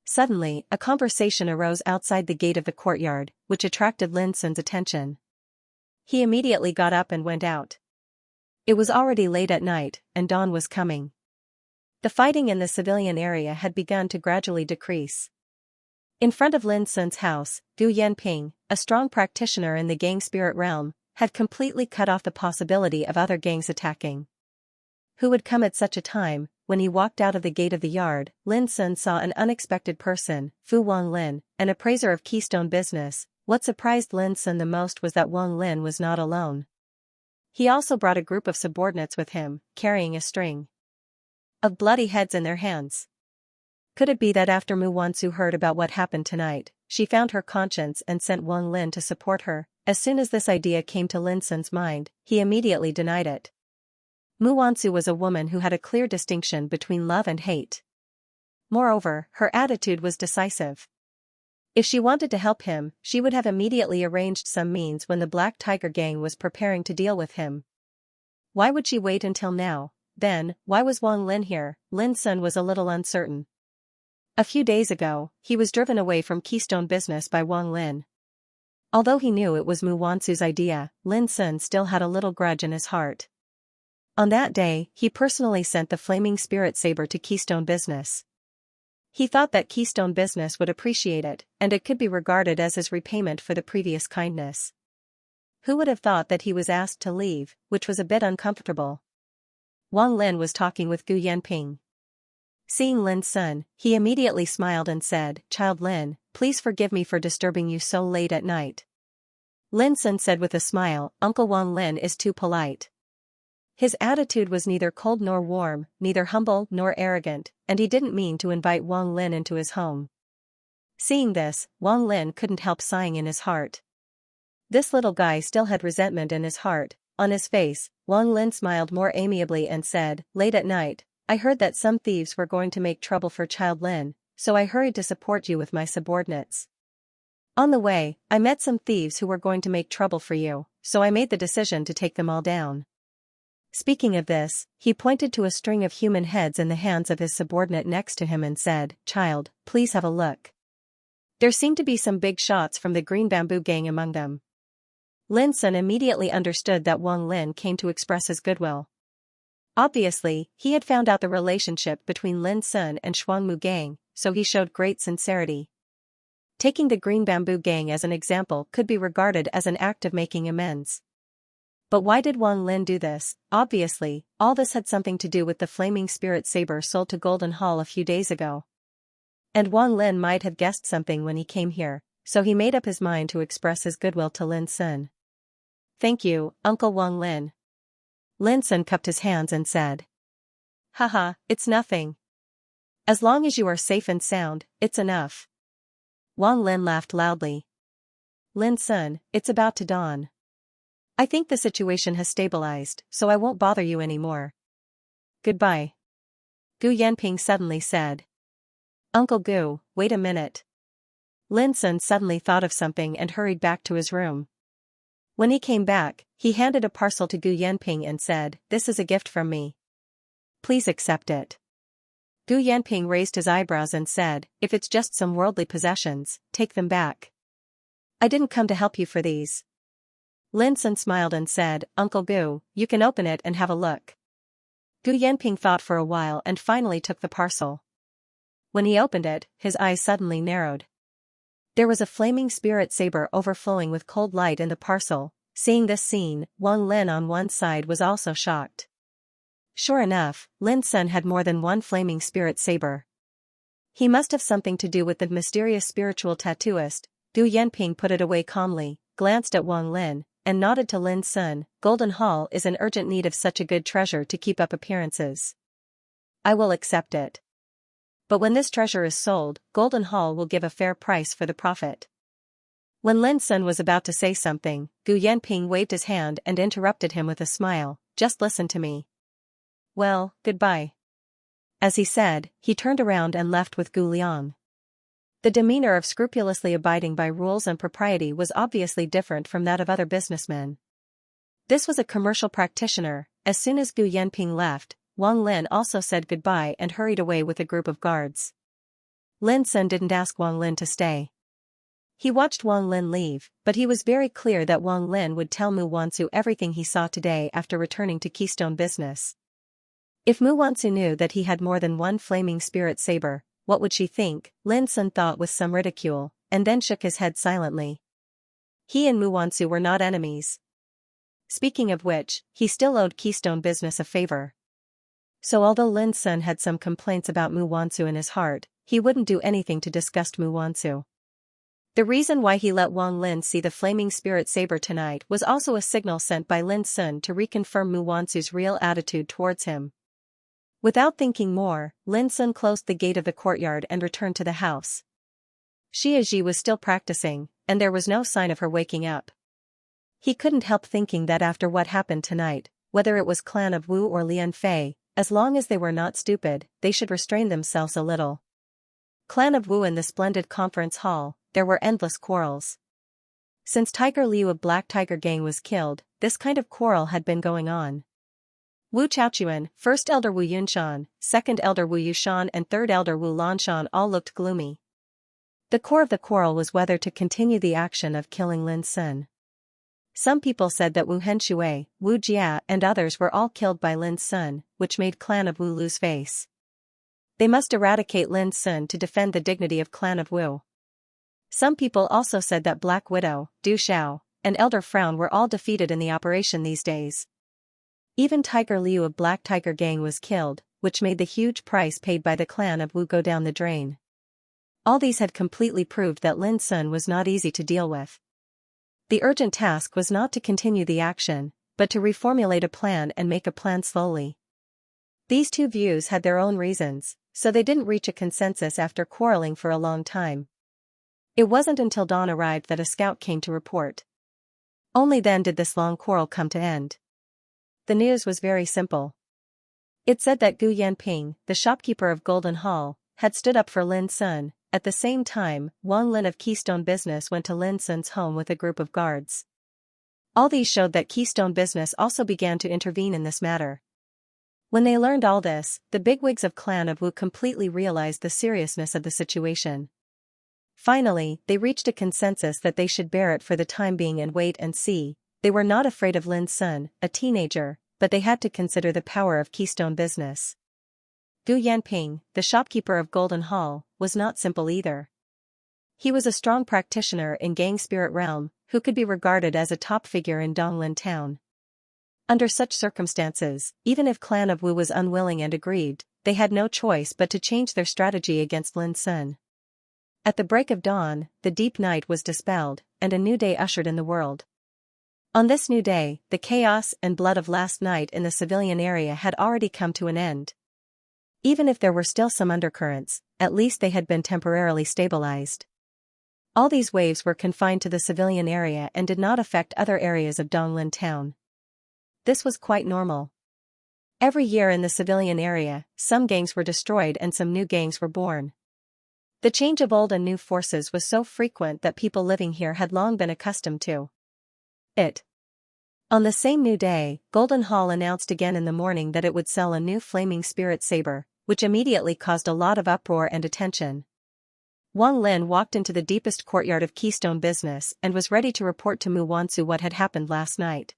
S1: Suddenly, a conversation arose outside the gate of the courtyard, which attracted Lin Sun's attention. He immediately got up and went out. It was already late at night, and dawn was coming. The fighting in the civilian area had begun to gradually decrease. In front of Lin Sun's house, Gu Yanping, a strong practitioner in the gang spirit realm, had completely cut off the possibility of other gangs attacking. Who would come at such a time? When he walked out of the gate of the yard, Lin Sun saw an unexpected person, Fu Wanglin, an appraiser of Keystone business. What surprised Lin Sun the most was that Wang Lin was not alone. He also brought a group of subordinates with him, carrying a string of bloody heads in their hands. Could it be that after Mu Wansu heard about what happened tonight, she found her conscience and sent Wang Lin to support her? As soon as this idea came to Lin Sun's mind, he immediately denied it. Mu Wansu was a woman who had a clear distinction between love and hate. Moreover, her attitude was decisive. If she wanted to help him, she would have immediately arranged some means when the Black Tiger gang was preparing to deal with him. Why would she wait until now? Then, why was Wang Lin here? Lin Sun was a little uncertain. A few days ago, he was driven away from Keystone business by Wang Lin. Although he knew it was Mu Wansu's idea, Lin Sun still had a little grudge in his heart. On that day, he personally sent the flaming spirit saber to Keystone business. He thought that Keystone business would appreciate it, and it could be regarded as his repayment for the previous kindness. Who would have thought that he was asked to leave, which was a bit uncomfortable. Wang Lin was talking with Gu Yanping. Seeing Lin Sun, he immediately smiled and said, "Child Lin, please forgive me for disturbing you so late at night." Lin Sun said with a smile, "Uncle Wang Lin is too polite." His attitude was neither cold nor warm, neither humble nor arrogant, and he didn't mean to invite Wang Lin into his home. Seeing this, Wang Lin couldn't help sighing in his heart. This little guy still had resentment in his heart. On his face, Wang Lin smiled more amiably and said, "Late at night, I heard that some thieves were going to make trouble for Child Lin, so I hurried to support you with my subordinates. On the way, I met some thieves who were going to make trouble for you, so I made the decision to take them all down." Speaking of this, he pointed to a string of human heads in the hands of his subordinate next to him and said, "Child, please have a look. There seem to be some big shots from the Green Bamboo Gang among them." Lin Sun immediately understood that Wang Lin came to express his goodwill. Obviously, he had found out the relationship between Lin Sun and Shuangmu Gang, so he showed great sincerity. Taking the Green Bamboo Gang as an example could be regarded as an act of making amends. But why did Wang Lin do this? Obviously, all this had something to do with the flaming spirit saber sold to Golden Hall a few days ago. And Wang Lin might have guessed something when he came here, so he made up his mind to express his goodwill to Lin Sun. "Thank you, Uncle Wang Lin." Lin Sun cupped his hands and said, "Haha, it's nothing. As long as you are safe and sound, it's enough." Wang Lin laughed loudly. "Lin Sun, it's about to dawn. I think the situation has stabilized, so I won't bother you anymore. Goodbye." Gu Yanping suddenly said. "Uncle Gu, wait a minute." Lin Sun suddenly thought of something and hurried back to his room. When he came back, he handed a parcel to Gu Yanping and said, "This is a gift from me. Please accept it." Gu Yanping raised his eyebrows and said, "If it's just some worldly possessions, take them back. I didn't come to help you for these." Lin Sun smiled and said, "Uncle Gu, you can open it and have a look." Gu Yanping thought for a while and finally took the parcel. When he opened it, his eyes suddenly narrowed. There was a flaming spirit saber overflowing with cold light in the parcel. Seeing this scene, Wang Lin on one side was also shocked. Sure enough, Lin Sun had more than one flaming spirit saber. He must have something to do with the mysterious spiritual tattooist. Gu Yanping put it away calmly, glanced at Wang Lin, and nodded to Lin Sun. "Golden Hall is in urgent need of such a good treasure to keep up appearances. I will accept it. But when this treasure is sold, Golden Hall will give a fair price for the profit. When Lin Sun was about to say something, Gu Yanping waved his hand and interrupted him with a smile. Just listen to me. Well, goodbye. As he said, he turned around and left with Gu Liang. The demeanor of scrupulously abiding by rules and propriety was obviously different from that of other businessmen. This was a commercial practitioner. As soon as Gu Yanping left, Wang Lin also said goodbye and hurried away with a group of guards. Lin Sun didn't ask Wang Lin to stay. He watched Wang Lin leave, but he was very clear that Wang Lin would tell Mu Wansu everything he saw today after returning to Keystone Business. If Mu Wansu knew that he had more than one flaming spirit saber, what would she think? Lin Sun thought with some ridicule, and then shook his head silently. He and Mu Wansu were not enemies. Speaking of which, he still owed Keystone Business a favor. So although Lin Sun had some complaints about Mu Wansu in his heart, he wouldn't do anything to disgust Mu Wansu. The reason why he let Wang Lin see the flaming spirit saber tonight was also a signal sent by Lin Sun to reconfirm Mu Wansu's real attitude towards him. Without thinking more, Lin Sun closed the gate of the courtyard and returned to the house. Xianxia was still practicing, and there was no sign of her waking up. He couldn't help thinking that after what happened tonight, whether it was Clan of Wu or Lian Fei, as long as they were not stupid, they should restrain themselves a little. Clan of Wu in the splendid conference hall, there were endless quarrels. Since Tiger Liu of Black Tiger Gang was killed, this kind of quarrel had been going on. Wu Chaochuan, first elder Wu Yunshan, second elder Wu Yushan and third elder Wu Lanshan all looked gloomy. The core of the quarrel was whether to continue the action of killing Lin Sun. Some people said that Wu Henshui, Wu Jia and others were all killed by Lin Sun, which made Clan of Wu lose face. They must eradicate Lin Sun to defend the dignity of Clan of Wu. Some people also said that Black Widow, Du Xiao, and Elder Frown were all defeated in the operation these days. Even Tiger Liu of Black Tiger Gang was killed, which made the huge price paid by the Clan of Wu go down the drain. All these had completely proved that Lin Sun was not easy to deal with. The urgent task was not to continue the action, but to reformulate a plan and make a plan slowly. These two views had their own reasons, so they didn't reach a consensus after quarreling for a long time. It wasn't until dawn arrived that a scout came to report. Only then did this long quarrel come to end. The news was very simple. It said that Gu Yanping, the shopkeeper of Golden Hall, had stood up for Lin Sun. At the same time, Wang Lin of Keystone Business went to Lin Sun's home with a group of guards. All these showed that Keystone Business also began to intervene in this matter. When they learned all this, the bigwigs of Clan of Wu completely realized the seriousness of the situation. Finally, they reached a consensus that they should bear it for the time being and wait and see. They were not afraid of Lin Sun, a teenager, but they had to consider the power of Keystone Business. Gu Yanping, the shopkeeper of Golden Hall, was not simple either. He was a strong practitioner in Gang Spirit Realm, who could be regarded as a top figure in Donglin Town. Under such circumstances, even if Clan of Wu was unwilling and aggrieved, they had no choice but to change their strategy against Lin Sun. At the break of dawn, the deep night was dispelled, and a new day ushered in the world. On this new day, the chaos and blood of last night in the civilian area had already come to an end. Even if there were still some undercurrents, at least they had been temporarily stabilized. All these waves were confined to the civilian area and did not affect other areas of Donglin Town. This was quite normal. Every year in the civilian area, some gangs were destroyed and some new gangs were born. The change of old and new forces was so frequent that people living here had long been accustomed to it. On the same new day, Golden Hall announced again in the morning that it would sell a new flaming spirit saber, which immediately caused a lot of uproar and attention. Wang Lin walked into the deepest courtyard of Keystone Business and was ready to report to Mu Wansu what had happened last night.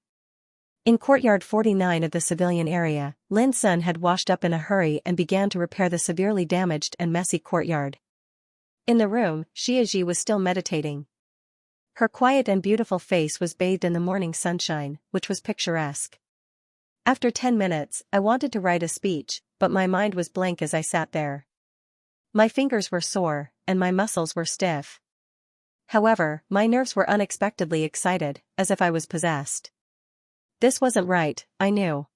S1: In courtyard 49 of the civilian area, Lin Sun had washed up in a hurry and began to repair the severely damaged and messy courtyard. In the room, Xianxia was still meditating. Her quiet and beautiful face was bathed in the morning sunshine, which was picturesque. After 10 minutes, I wanted to write a speech, but my mind was blank as I sat there. My fingers were sore, and my muscles were stiff. However, my nerves were unexpectedly excited, as if I was possessed. This wasn't right, I knew.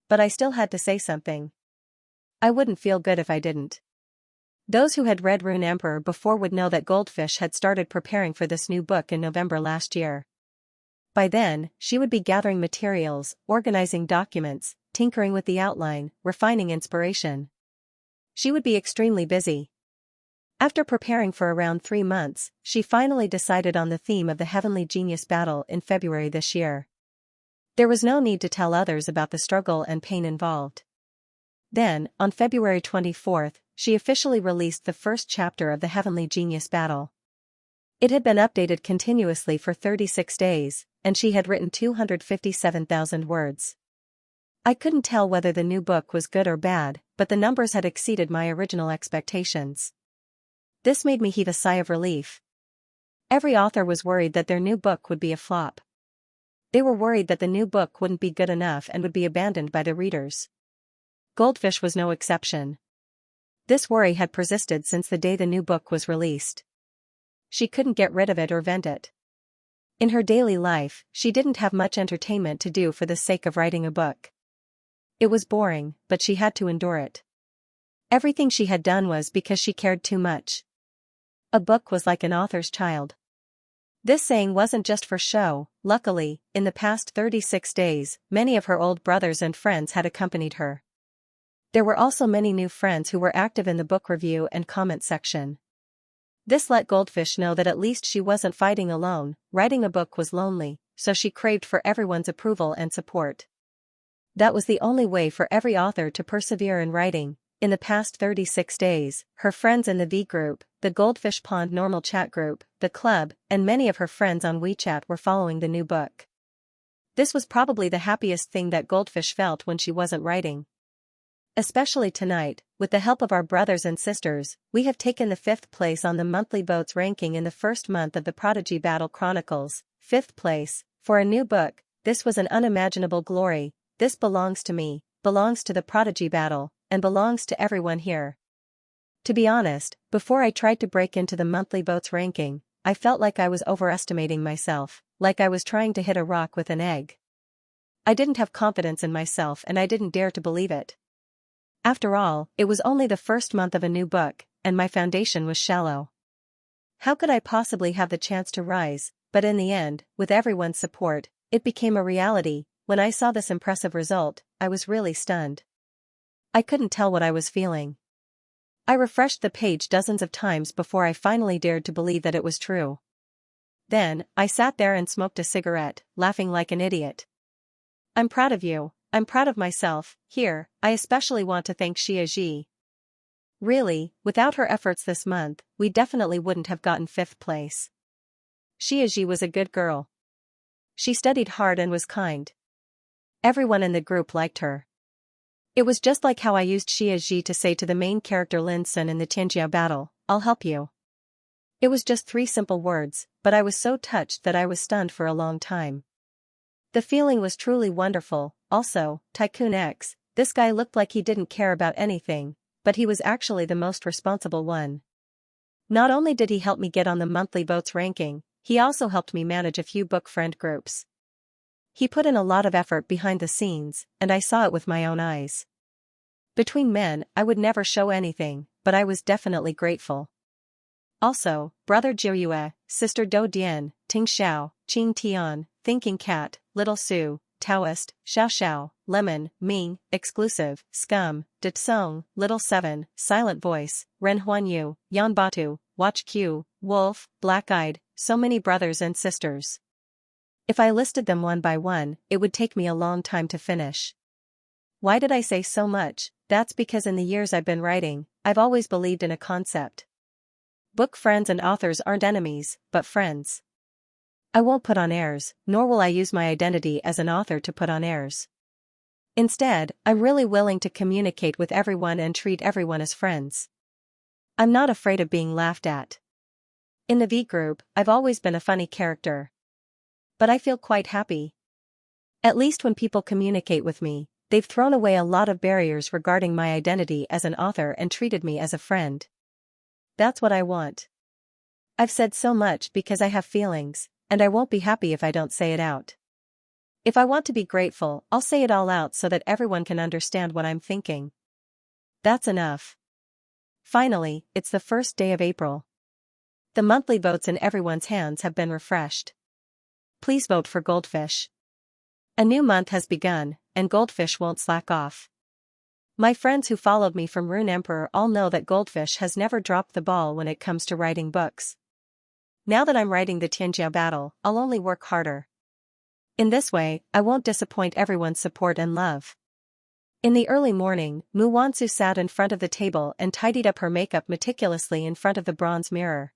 S1: But I still had to say something. I wouldn't feel good if I didn't. Those who had read Rune Emperor before would know that Goldfish had started preparing for this new book in November last year. By then, she would be gathering materials, organizing documents, tinkering with the outline, refining inspiration. She would be extremely busy. After preparing for around 3 months, she finally decided on the theme of the Heavenly Genius battle in February this year. There was no need to tell others about the struggle and pain involved. Then, on February 24th, she officially released the first chapter of the Heavenly Genius battle. It had been updated continuously for 36 days, and she had written 257,000 words. I couldn't tell whether the new book was good or bad, but the numbers had exceeded my original expectations. This made me heave a sigh of relief. Every author was worried that their new book would be a flop. They were worried that the new book wouldn't be good enough and would be abandoned by the readers. Goldfish was no exception. This worry had persisted since the day the new book was released. She couldn't get rid of it or vent it. In her daily life, she didn't have much entertainment to do for the sake of writing a book. It was boring, but she had to endure it. Everything she had done was because she cared too much. A book was like an author's child. This saying wasn't just for show. Luckily, in the past 36 days, many of her old brothers and friends had accompanied her. There were also many new friends who were active in the book review and comment section. This let Goldfish know that at least she wasn't fighting alone. Writing a book was lonely, so she craved for everyone's approval and support. That was the only way for every author to persevere in writing. In the past 36 days, her friends in the V group, the Goldfish Pond normal chat group, the club, and many of her friends on WeChat were following the new book. This was probably the happiest thing that Goldfish felt when she wasn't writing. Especially tonight, with the help of our brothers and sisters, we have taken the 5th place on the monthly votes ranking in the first month of the Prodigy Battle Chronicles. 5th place, for a new book, this was an unimaginable glory. This belongs to me, belongs to the Prodigy Battle, and belongs to everyone here. To be honest, before I tried to break into the monthly votes ranking, I felt like I was overestimating myself, like I was trying to hit a rock with an egg. I didn't have confidence in myself and I didn't dare to believe it. After all, it was only the first month of a new book, and my foundation was shallow. How could I possibly have the chance to rise? But in the end, with everyone's support, it became a reality. When I saw this impressive result, I was really stunned. I couldn't tell what I was feeling. I refreshed the page dozens of times before I finally dared to believe that it was true. Then, I sat there and smoked a cigarette, laughing like an idiot. I'm proud of you. I'm proud of myself. Here, I especially want to thank Xianxia. Really, without her efforts this month, we definitely wouldn't have gotten 5th place. Xianxia was a good girl. She studied hard and was kind. Everyone in the group liked her. It was just like how I used Xianxia to say to the main character Lin Sun in the Tianjia battle, "I'll help you." It was just 3 simple words, but I was so touched that I was stunned for a long time. The feeling was truly wonderful. Also, Tycoon X, this guy looked like he didn't care about anything, but he was actually the most responsible one. Not only did he help me get on the monthly votes ranking, he also helped me manage a few book friend groups. He put in a lot of effort behind the scenes, and I saw it with my own eyes. Between men, I would never show anything, but I was definitely grateful. Also, Brother Jiuyue, Sister Do Dian, Ting Xiao, Qing Tian, Thinking Cat, Little Sue, Taoist, Xiao Xiao, Lemon, Ming, Exclusive, Scum, De Tsong, Little Seven, Silent Voice, Ren Huanyu, Yan Batu, Watch Q, Wolf, Black-Eyed, so many brothers and sisters. If I listed them one by one, it would take me a long time to finish. Why did I say so much? That's because in the years I've been writing, I've always believed in a concept. Book friends and authors aren't enemies, but friends. I won't put on airs, nor will I use my identity as an author to put on airs. Instead, I'm really willing to communicate with everyone and treat everyone as friends. I'm not afraid of being laughed at. In the V group, I've always been a funny character. But I feel quite happy. At least when people communicate with me, they've thrown away a lot of barriers regarding my identity as an author and treated me as a friend. That's what I want. I've said so much because I have feelings, and I won't be happy if I don't say it out. If I want to be grateful, I'll say it all out so that everyone can understand what I'm thinking. That's enough. Finally, it's the first day of April. The monthly votes in everyone's hands have been refreshed. Please vote for Goldfish. A new month has begun, and Goldfish won't slack off. My friends who followed me from Rune Emperor all know that Goldfish has never dropped the ball when it comes to writing books. Now that I'm writing the Xianxia battle, I'll only work harder. In this way, I won't disappoint everyone's support and love. In the early morning, Mu Wansu sat in front of the table and tidied up her makeup meticulously in front of the bronze mirror.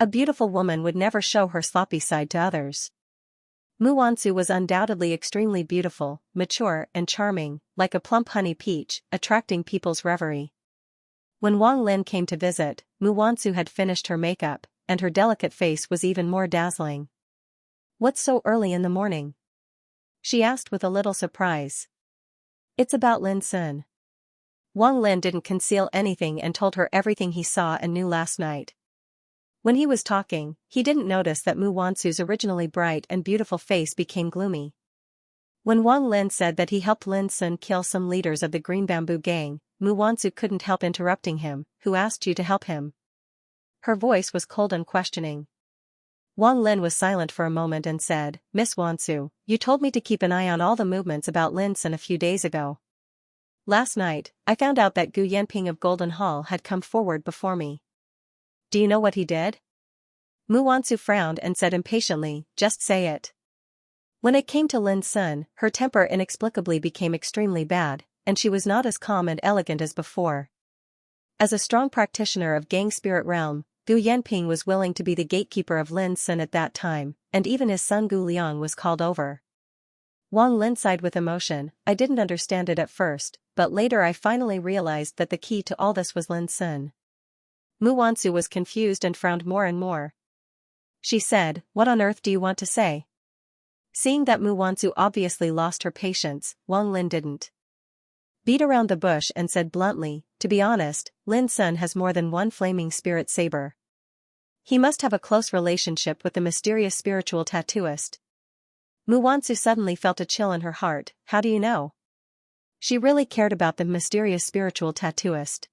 S1: A beautiful woman would never show her sloppy side to others. Mu Wansu was undoubtedly extremely beautiful, mature and charming, like a plump honey peach, attracting people's reverie. When Wang Lin came to visit, Mu Wansu had finished her makeup, and her delicate face was even more dazzling. "What's so early in the morning?" she asked with a little surprise. "It's about Lin Sun." Wang Lin didn't conceal anything and told her everything he saw and knew last night. When he was talking, he didn't notice that Mu Wansu's originally bright and beautiful face became gloomy. When Wang Lin said that he helped Lin Sun kill some leaders of the Green Bamboo Gang, Mu Wansu couldn't help interrupting him. "Who asked you to help him?" Her voice was cold and questioning. Wang Lin was silent for a moment and said, "Miss Wansu, you told me to keep an eye on all the movements about Lin Sun a few days ago. Last night, I found out that Gu Yanping of Golden Hall had come forward before me. Do you know what he did?" Mu Wansu frowned and said impatiently, "Just say it." When it came to Lin Sun, her temper inexplicably became extremely bad, and she was not as calm and elegant as before. As a strong practitioner of Gang Spirit Realm, Gu Yanping was willing to be the gatekeeper of Lin Sun at that time, and even his son Gu Liang was called over. Wang Lin sighed with emotion. "I didn't understand it at first, but later I finally realized that the key to all this was Lin Sun." Mu Wansu was confused and frowned more and more. She said, "What on earth do you want to say?" Seeing that Mu Wansu obviously lost her patience, Wang Lin didn't beat around the bush and said bluntly, "To be honest, Lin Sun has more than one flaming spirit saber. He must have a close relationship with the mysterious spiritual tattooist." Mu Wansu suddenly felt a chill in her heart. How do you know? She really cared about the mysterious spiritual tattooist.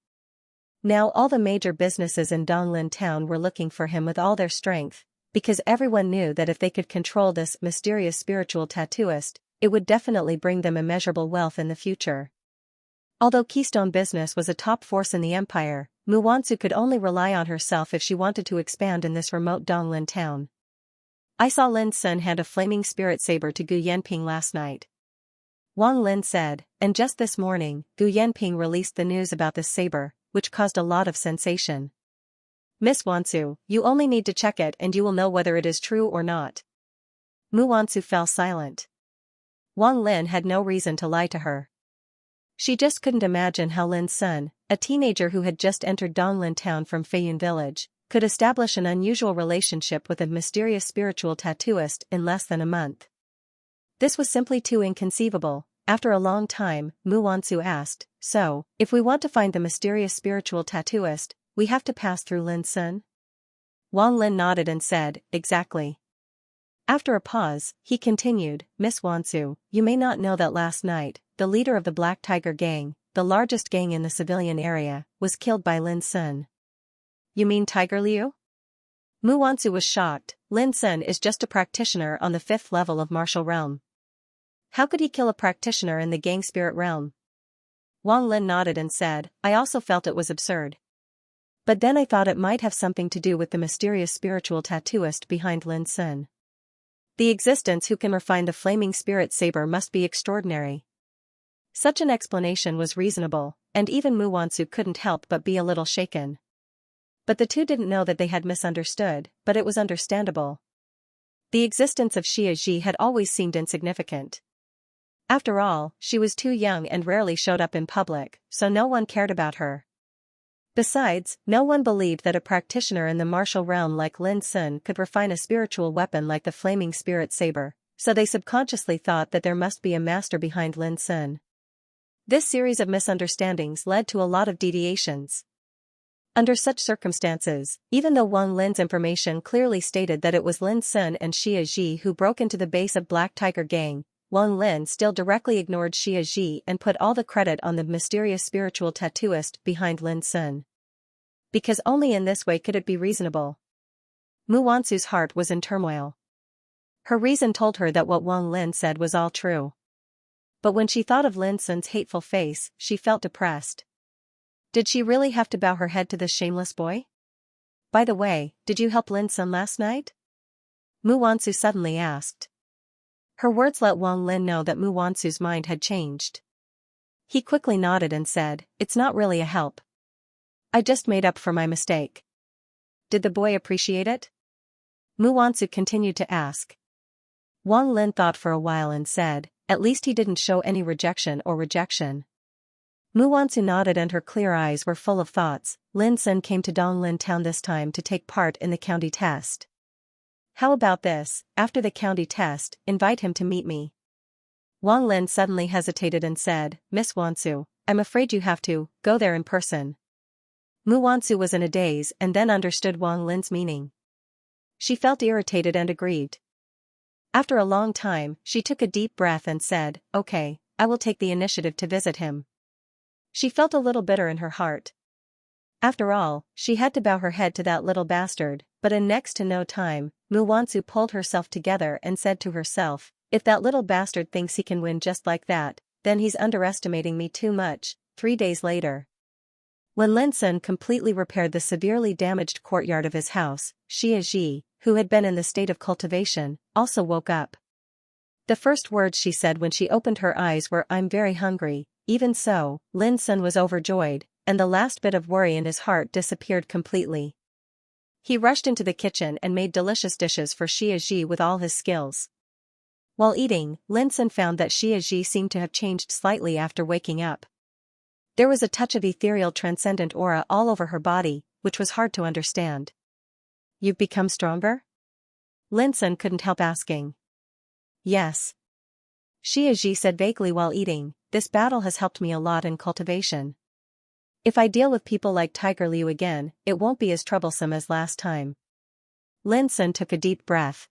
S1: Now all the major businesses in Donglin town were looking for him with all their strength, because everyone knew that if they could control this mysterious spiritual tattooist, it would definitely bring them immeasurable wealth in the future. Although Keystone Business was a top force in the empire, Mu Wansu could only rely on herself if she wanted to expand in this remote Donglin town. "I saw Lin Sun hand a flaming spirit saber to Gu Yanping last night," Wang Lin said, "and just this morning, Gu Yanping released the news about this saber, which caused a lot of sensation. Miss Wansu, you only need to check it and you will know whether it is true or not." Mu Wansu fell silent. Wang Lin had no reason to lie to her. She just couldn't imagine how Lin Sun, a teenager who had just entered Donglin town from Feiyun village, could establish an unusual relationship with a mysterious spiritual tattooist in less than a month. This was simply too inconceivable. After a long time, Mu Wansu asked, "So, if we want to find the mysterious spiritual tattooist, we have to pass through Lin Sun?" Wang Lin nodded and said, "Exactly." After a pause, he continued, "Miss Wansu, you may not know that last night, the leader of the Black Tiger Gang, the largest gang in the civilian area, was killed by Lin Sun." "You mean Tiger Liu?" Mu Wansu was shocked. "Lin Sun is just a practitioner on the 5th level of martial realm. How could he kill a practitioner in the Gang Spirit realm?" Wang Lin nodded and said, "I also felt it was absurd. But then I thought it might have something to do with the mysterious spiritual tattooist behind Lin Sun. The existence who can refine the flaming spirit saber must be extraordinary." Such an explanation was reasonable, and even Mu Wansu couldn't help but be a little shaken. But the two didn't know that they had misunderstood, but it was understandable. The existence of Xia Ji had always seemed insignificant. After all, she was too young and rarely showed up in public, so no one cared about her. Besides, no one believed that a practitioner in the martial realm like Lin Sun could refine a spiritual weapon like the flaming spirit saber, so they subconsciously thought that there must be a master behind Lin Sun. This series of misunderstandings led to a lot of deviations. Under such circumstances, even though Wang Lin's information clearly stated that it was Lin Sun and Xia Ji who broke into the base of Black Tiger Gang, Wang Lin still directly ignored Xia Ji and put all the credit on the mysterious spiritual tattooist behind Lin Sun. because only in this way could it be reasonable. Mu Wansu's heart was in turmoil. Her reason told her that what Wang Lin said was all true. But when she thought of Lin Sun's hateful face, she felt depressed. Did she really have to bow her head to this shameless boy? By the way, did you help Lin Sun last night? Mu Wansu suddenly asked. Her words let Wang Lin know that Mu Wansu's mind had changed. He quickly nodded and said, "It's not really a help. I just made up for my mistake." Did the boy appreciate it? Mu Wansu continued to ask. Wang Lin thought for a while and said, "At least he didn't show any rejection. Mu Wansu nodded and her clear eyes were full of thoughts. Lin Sun came to Donglin town this time to take part in the county test. How about this, after the county test, invite him to meet me? Wang Lin suddenly hesitated and said, "Miss Wansu, I'm afraid you have to go there in person." Mu Wansu was in a daze and then understood Wang Lin's meaning. She felt irritated and aggrieved. After a long time, she took a deep breath and said, "Okay, I will take the initiative to visit him." She felt a little bitter in her heart. After all, she had to bow her head to that little bastard, but in next to no time, Mu Wansu pulled herself together and said to herself, "If that little bastard thinks he can win just like that, then he's underestimating me too much." 3 days later, when Lin Sun completely repaired the severely damaged courtyard of his house, Xianxia, who had been in the state of cultivation, also woke up. The first words she said when she opened her eyes were, "I'm very hungry." Even so, Lin Sun was overjoyed, and the last bit of worry in his heart disappeared completely. He rushed into the kitchen and made delicious dishes for Xianxia with all his skills. While eating, Lin Sun found that Xianxia seemed to have changed slightly after waking up. There was a touch of ethereal transcendent aura all over her body, which was hard to understand. "You've become stronger?" Lin Sun couldn't help asking. "Yes," Xianxia said vaguely while eating, "This battle has helped me a lot in cultivation. If I deal with people like Tiger Liu again, it won't be as troublesome as last time." Lin Sun took a deep breath.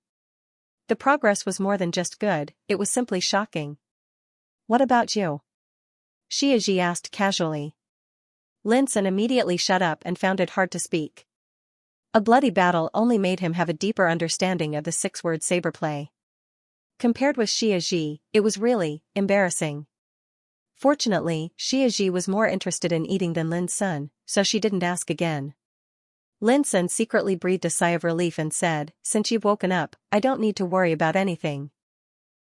S1: The progress was more than just good, it was simply shocking. "What about you?" Xianxia asked casually. Lin Sun immediately shut up and found it hard to speak. A bloody battle only made him have a deeper understanding of the six-word saber play. Compared with Xianxia, it was really embarrassing. Fortunately, Xianxia was more interested in eating than Lin Sun, so she didn't ask again. Lin Sun secretly breathed a sigh of relief and said, "Since you've woken up, I don't need to worry about anything.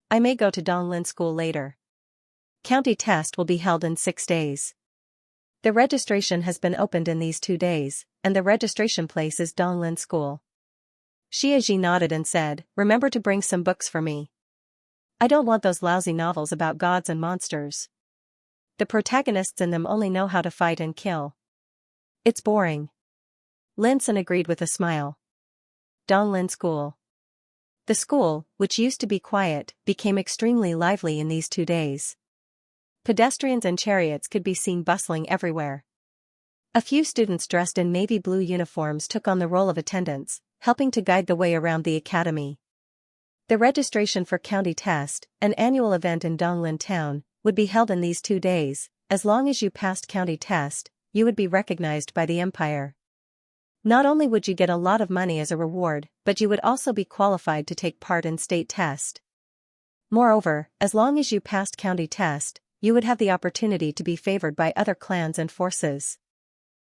S1: I may go to Donglin school later. County test will be held in 6 days. The registration has been opened in these 2 days, and the registration place is Donglin school." Xianxia nodded and said, "Remember to bring some books for me. I don't want those lousy novels about gods and monsters. The protagonists in them only know how to fight and kill. It's boring." Lin Sun agreed with a smile. Donglin school. The school, which used to be quiet, became extremely lively in these 2 days. Pedestrians and chariots could be seen bustling everywhere. A few students dressed in navy blue uniforms took on the role of attendants, helping to guide the way around the academy. The registration for county test, an annual event in Donglin town, would be held in these 2 days. As long as you passed county test, you would be recognized by the empire. Not only would you get a lot of money as a reward, but you would also be qualified to take part in state test. Moreover, as long as you passed county test, you would have the opportunity to be favored by other clans and forces.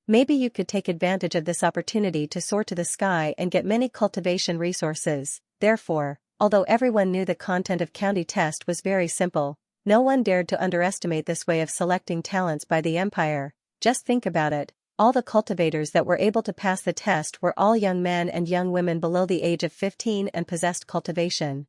S1: Maybe you could take advantage of this opportunity to soar to the sky and get many cultivation resources. Therefore, although everyone knew the content of county test was very simple, no one dared to underestimate this way of selecting talents by the empire. Just think about it. All the cultivators that were able to pass the test were all young men and young women below the age of 15 and possessed cultivation.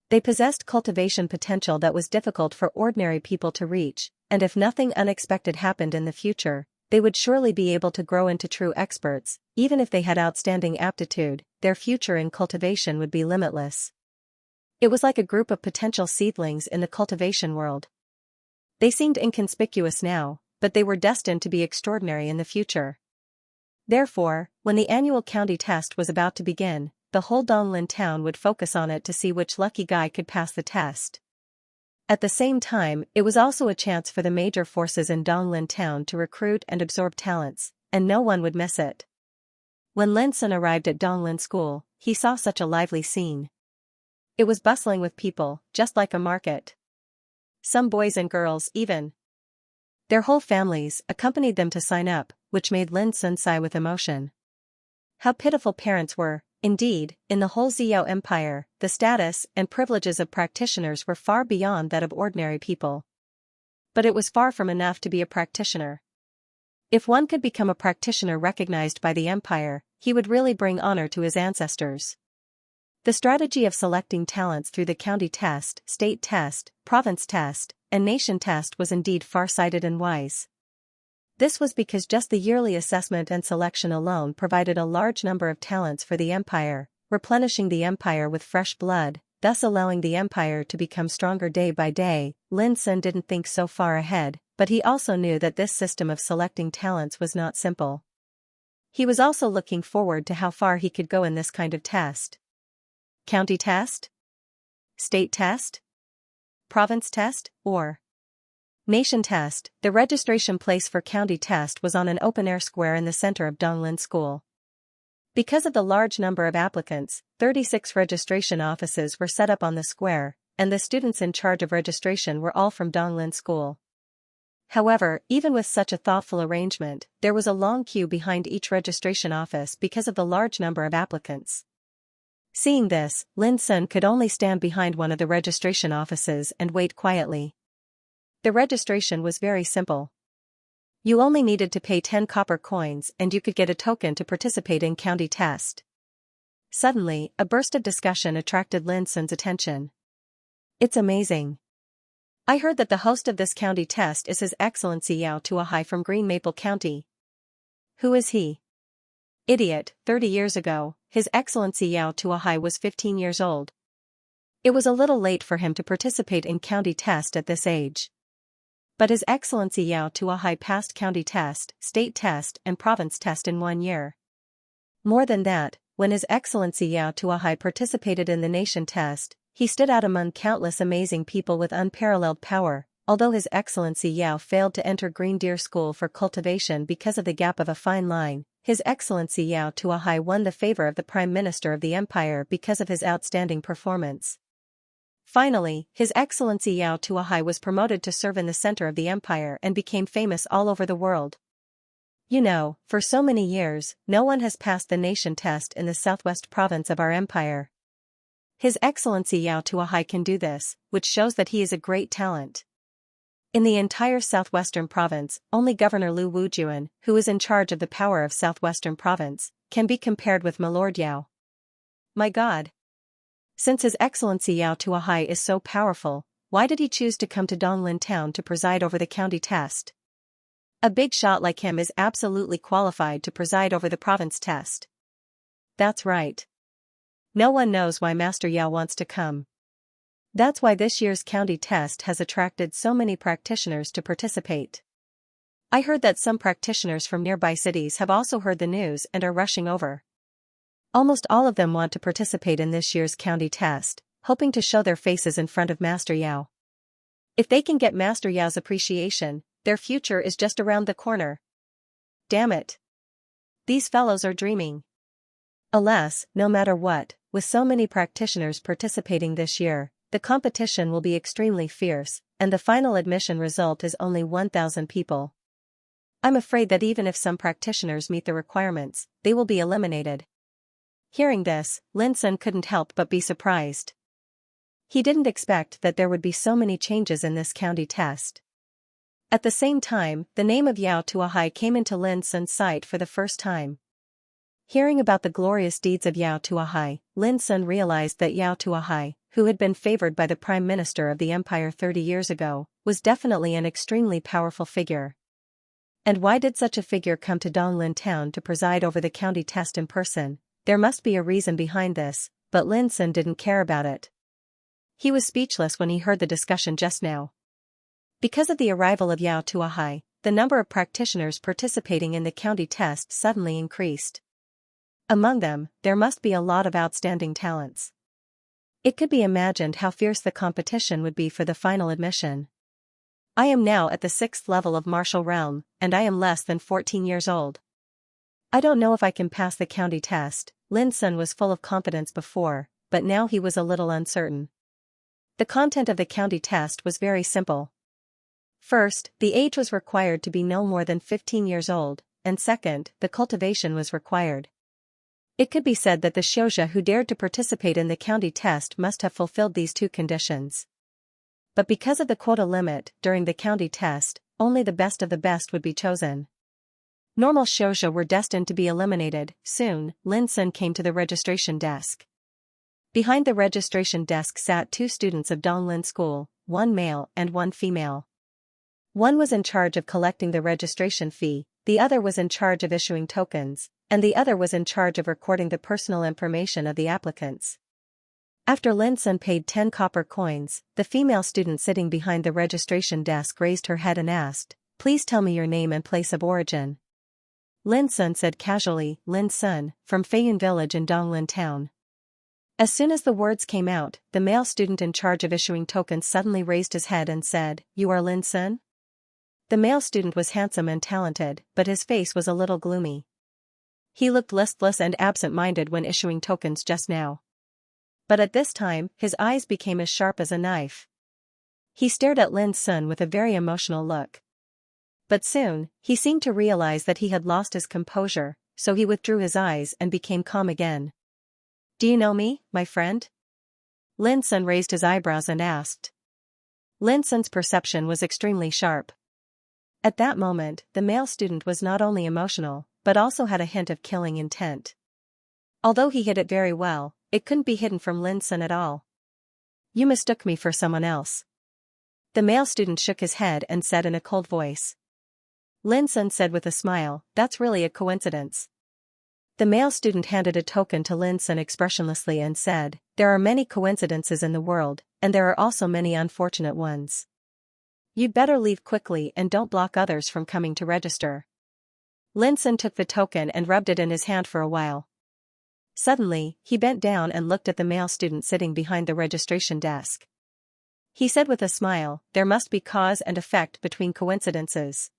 S1: They possessed cultivation potential that was difficult for ordinary people to reach, and if nothing unexpected happened in the future, they would surely be able to grow into true experts. Even if they had outstanding aptitude, their future in cultivation would be limitless. It was like a group of potential seedlings in the cultivation world. They seemed inconspicuous now, but they were destined to be extraordinary in the future. Therefore, when the annual county test was about to begin, the whole Donglin town would focus on it to see which lucky guy could pass the test. At the same time, it was also a chance for the major forces in Donglin town to recruit and absorb talents. and no one would miss it. When Lin Sun arrived at Donglin School, he saw such a lively scene. It was bustling with people, just like a market. Some boys and girls, even. Their whole families accompanied them to sign up, which made Lin Sun sigh with emotion. How pitiful parents were. Indeed, in the whole Ziyao Empire, the status and privileges of practitioners were far beyond that of ordinary people. But it was far from enough to be a practitioner. If one could become a practitioner recognized by the empire, he would really bring honor to his ancestors. The strategy of selecting talents through the county test, state test, province test, and nation test was indeed far-sighted and wise. This was because just the yearly assessment and selection alone provided a large number of talents for the empire, replenishing the empire with fresh blood, thus allowing the empire to become stronger day by day. Lin Sun didn't think so far ahead, but he also knew that this system of selecting talents was not simple. He was also looking forward to how far he could go in this kind of test. County test? State test? Province test, or nation test. The registration place for county test was on an open-air square in the center of Donglin School. Because of the large number of applicants, 36 registration offices were set up on the square, and the students in charge of registration were all from Donglin School. However, even with such a thoughtful arrangement, there was a long queue behind each registration office because of the large number of applicants. Seeing this, Lin Sun could only stand behind one of the registration offices and wait quietly. The registration was very simple. You only needed to pay 10 copper coins and you could get a token to participate in county test. Suddenly, a burst of discussion attracted Lin Sun's attention. It's amazing. I heard that the host of this county test is His Excellency Yao Tuahai from Green Maple County. Who is he? Idiot, 30 years ago, His Excellency Yao Tuahai was 15 years old. It was a little late for him to participate in county test at this age. But His Excellency Yao Tuahai passed county test, state test, and province test in 1 year. More than that, when His Excellency Yao Tuahai participated in the nation test, he stood out among countless amazing people with unparalleled power. Although His Excellency Yao failed to enter Green Deer School for cultivation because of the gap of a fine line, His Excellency Yao Tuahai won the favor of the Prime Minister of the Empire because of his outstanding performance. Finally, His Excellency Yao Tuahai was promoted to serve in the center of the empire and became famous all over the world. You know, for so many years, no one has passed the nation test in the southwest province of our empire. His Excellency Yao Tuahai can do this, which shows that he is a great talent. In the entire southwestern province, only Governor Lu Wujuan, who is in charge of the power of southwestern province, can be compared with Milord Yao. My God! Since His Excellency Yao Tuahai is so powerful, why did he choose to come to Donglin town to preside over the county test? A big shot like him is absolutely qualified to preside over the province test. That's right. No one knows why Master Yao wants to come. That's why this year's county test has attracted so many practitioners to participate. I heard that some practitioners from nearby cities have also heard the news and are rushing over. Almost all of them want to participate in this year's county test, hoping to show their faces in front of Master Yao. If they can get Master Yao's appreciation, their future is just around the corner. Damn it. These fellows are dreaming. Alas, no matter what, with so many practitioners participating this year, the competition will be extremely fierce, and the final admission result is only 1,000 people. I'm afraid that even if some practitioners meet the requirements, they will be eliminated. Hearing this, Lin Sun couldn't help but be surprised. He didn't expect that there would be so many changes in this county test. At the same time, the name of Yao Tuahai came into Lin Sun's sight for the first time. Hearing about the glorious deeds of Yao Tuahai, Lin Sun realized that Yao Tuahai, who had been favored by the Prime Minister of the Empire 30 years ago, was definitely an extremely powerful figure. And why did such a figure come to Donglin town to preside over the county test in person? There must be a reason behind this, but Lin Sun didn't care about it. He was speechless when he heard the discussion just now. Because of the arrival of Yao Tuahai, the number of practitioners participating in the county test suddenly increased. Among them, there must be a lot of outstanding talents. It could be imagined how fierce the competition would be for the final admission. I am now at the 6th level of martial realm, and I am less than 14 years old. I don't know if I can pass the county test. Lin's son was full of confidence before, but now he was a little uncertain. The content of the county test was very simple. First, the age was required to be no more than 15 years old, and second, the cultivation was required. It could be said that the Xianxia who dared to participate in the county test must have fulfilled these two conditions. But because of the quota limit, during the county test, only the best of the best would be chosen. Normal Xianxia were destined to be eliminated. Soon, Lin's son came to the registration desk. Behind the registration desk sat two students of Donglin School, one male and one female. One was in charge of collecting the registration fee, the other was in charge of issuing tokens, and the other was in charge of recording the personal information of the applicants. After Lin's son paid 10 copper coins, the female student sitting behind the registration desk raised her head and asked, "Please tell me your name and place of origin." Lin's son said casually, "Lin's son, from Feiyun village in Donglin town." As soon as the words came out, the male student in charge of issuing tokens suddenly raised his head and said, "You are Lin's son?" The male student was handsome and talented, but his face was a little gloomy. He looked listless and absent-minded when issuing tokens just now. But at this time, his eyes became as sharp as a knife. He stared at Lin's son with a very emotional look. But soon, he seemed to realize that he had lost his composure, so he withdrew his eyes and became calm again. "Do you know me, my friend?" Lin's son raised his eyebrows and asked. Lin's son's perception was extremely sharp. At that moment, the male student was not only emotional, but also had a hint of killing intent. Although he hid it very well, it couldn't be hidden from Lin's son at all. "You mistook me for someone else." The male student shook his head and said in a cold voice. Lin's son said with a smile, "That's really a coincidence." The male student handed a token to Lin's son expressionlessly and said, "There are many coincidences in the world, and there are also many unfortunate ones. You'd better leave quickly and don't block others from coming to register." Lin's son took the token and rubbed it in his hand for a while. Suddenly, he bent down and looked at the male student sitting behind the registration desk. He said with a smile, "There must be cause and effect between coincidences.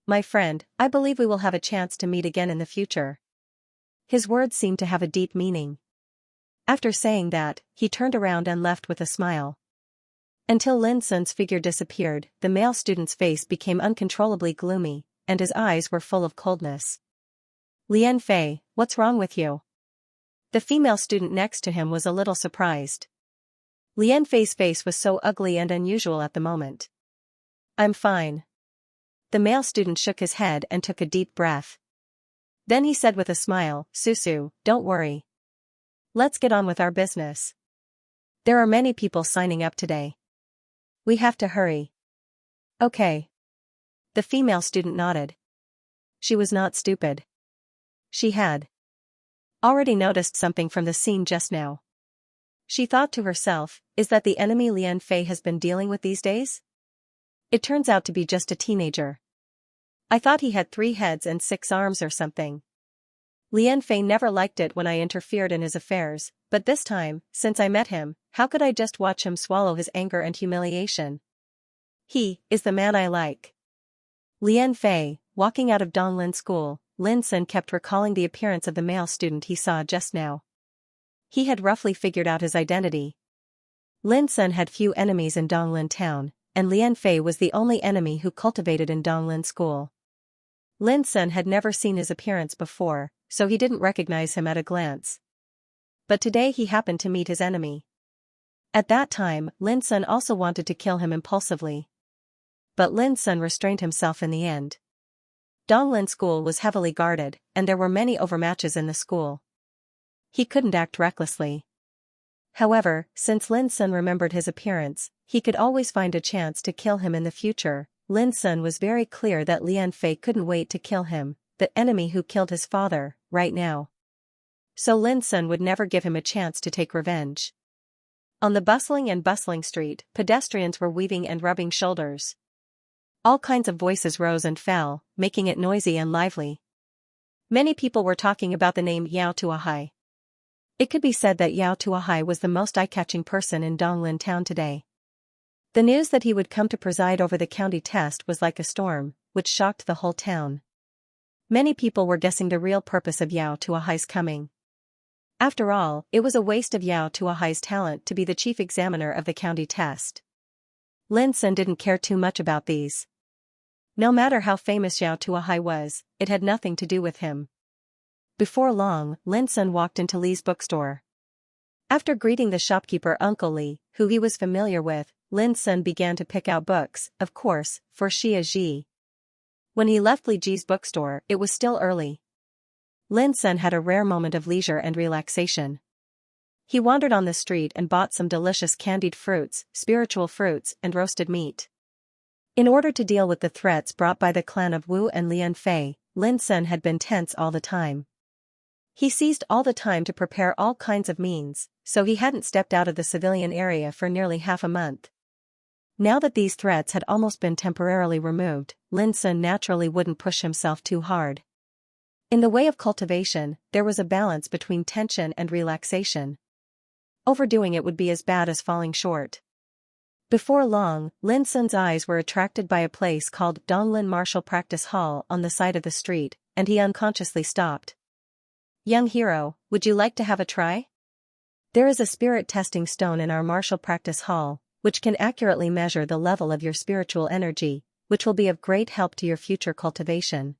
S1: My friend, I believe we will have a chance to meet again in the future." His words seemed to have a deep meaning. After saying that, he turned around and left with a smile. Until Lin's son's figure disappeared, the male student's face became uncontrollably gloomy, and his eyes were full of coldness. "Lian Fei, what's wrong with you?" The female student next to him was a little surprised. Lian Fei's face was so ugly and unusual at the moment. "I'm fine." The male student shook his head and took a deep breath. Then he said with a smile, "Susu, don't worry. Let's get on with our business. There are many people signing up today. We have to hurry." "Okay." The female student nodded. She was not stupid. She had already noticed something from the scene just now. She thought to herself, "Is that the enemy Lian Fei has been dealing with these days? It turns out to be just a teenager. I thought he had 3 heads and 6 arms or something." Lian Fei never liked it when I interfered in his affairs, but this time, since I met him, how could I just watch him swallow his anger and humiliation? He is the man I like. Lian Fei, walking out of Donglin School, Lin's son kept recalling the appearance of the male student he saw just now. He had roughly figured out his identity. Lin's son had few enemies in Donglin town, and Lian Fei was the only enemy who cultivated in Donglin School. Lin's son had never seen his appearance before, so he didn't recognize him at a glance. But today he happened to meet his enemy. At that time, Lin's son also wanted to kill him impulsively. But Lin's son restrained himself in the end. Donglin School was heavily guarded, and there were many overmatches in the school. He couldn't act recklessly. However, since Lin's son remembered his appearance, he could always find a chance to kill him in the future. Lin's son was very clear that Lian Fei couldn't wait to kill him, the enemy who killed his father, right now. So Lin's son would never give him a chance to take revenge. On the bustling street, pedestrians were weaving and rubbing shoulders. All kinds of voices rose and fell, making it noisy and lively. Many people were talking about the name Yao Tuahai. It could be said that Yao Tuahai was the most eye-catching person in Donglin town today. The news that he would come to preside over the county test was like a storm, which shocked the whole town. Many people were guessing the real purpose of Yao Tuahai's coming. After all, it was a waste of Yao Tuahai's talent to be the chief examiner of the county test. Lin Sun didn't care too much about these. No matter how famous Yao Tuahai was, it had nothing to do with him. Before long, Lin Sun walked into Li's bookstore. After greeting the shopkeeper Uncle Li, who he was familiar with, Lin Sun began to pick out books, of course, for Xia Ji. When he left Li Ji's bookstore, it was still early. Lin Sun had a rare moment of leisure and relaxation. He wandered on the street and bought some delicious candied fruits, spiritual fruits, and roasted meat. In order to deal with the threats brought by the clan of Wu and Lian Fei, Lin Sun had been tense all the time. He seized all the time to prepare all kinds of means, so he hadn't stepped out of the civilian area for nearly half a month. Now that these threats had almost been temporarily removed, Lin Sun naturally wouldn't push himself too hard. In the way of cultivation, there was a balance between tension and relaxation. Overdoing it would be as bad as falling short. Before long, Lin Sun's eyes were attracted by a place called Donglin Martial Practice Hall on the side of the street, and he unconsciously stopped. "Young hero, would you like to have a try? There is a spirit testing stone in our martial practice hall, which can accurately measure the level of your spiritual energy, which will be of great help to your future cultivation."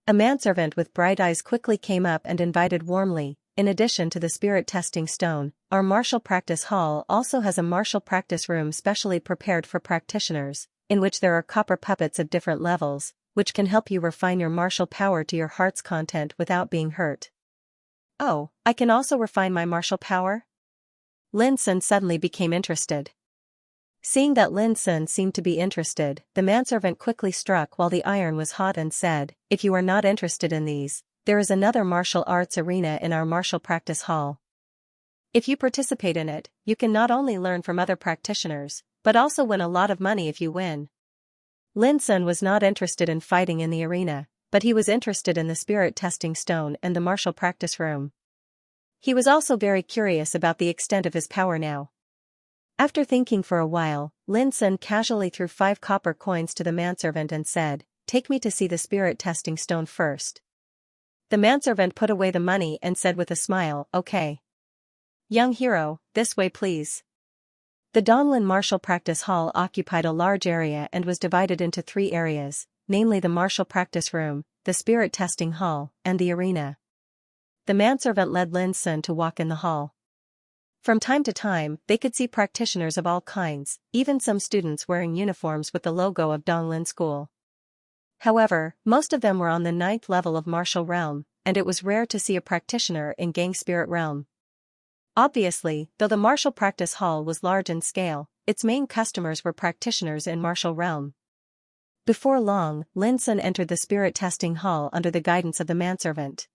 S1: A manservant with bright eyes quickly came up and invited warmly. In addition to the spirit testing stone, our martial practice hall also has a martial practice room specially prepared for practitioners, in which there are copper puppets of different levels, which can help you refine your martial power to your heart's content without being hurt. "Oh, I can also refine my martial power?" Lin Sun suddenly became interested. Seeing that Lin Sun seemed to be interested, the manservant quickly struck while the iron was hot and said, "If you are not interested in these, there is another martial arts arena in our martial practice hall. If you participate in it, you can not only learn from other practitioners, but also win a lot of money if you win." Lin Sun was not interested in fighting in the arena, but he was interested in the spirit testing stone and the martial practice room. He was also very curious about the extent of his power now. After thinking for a while, Lin Sun casually threw 5 copper coins to the manservant and said, "Take me to see the spirit testing stone first." The manservant put away the money and said with a smile, "Okay. Young hero, this way please." The Donglin Martial Practice Hall occupied a large area and was divided into 3 areas, namely the martial practice room, the spirit testing hall, and the arena. The manservant led Lin Sun to walk in the hall. From time to time, they could see practitioners of all kinds, even some students wearing uniforms with the logo of Donglin School. However, most of them were on the 9th level of martial realm, and it was rare to see a practitioner in gang spirit realm. Obviously, though the martial practice hall was large in scale, its main customers were practitioners in martial realm. Before long, Lin Sun entered the spirit testing hall under the guidance of the manservant.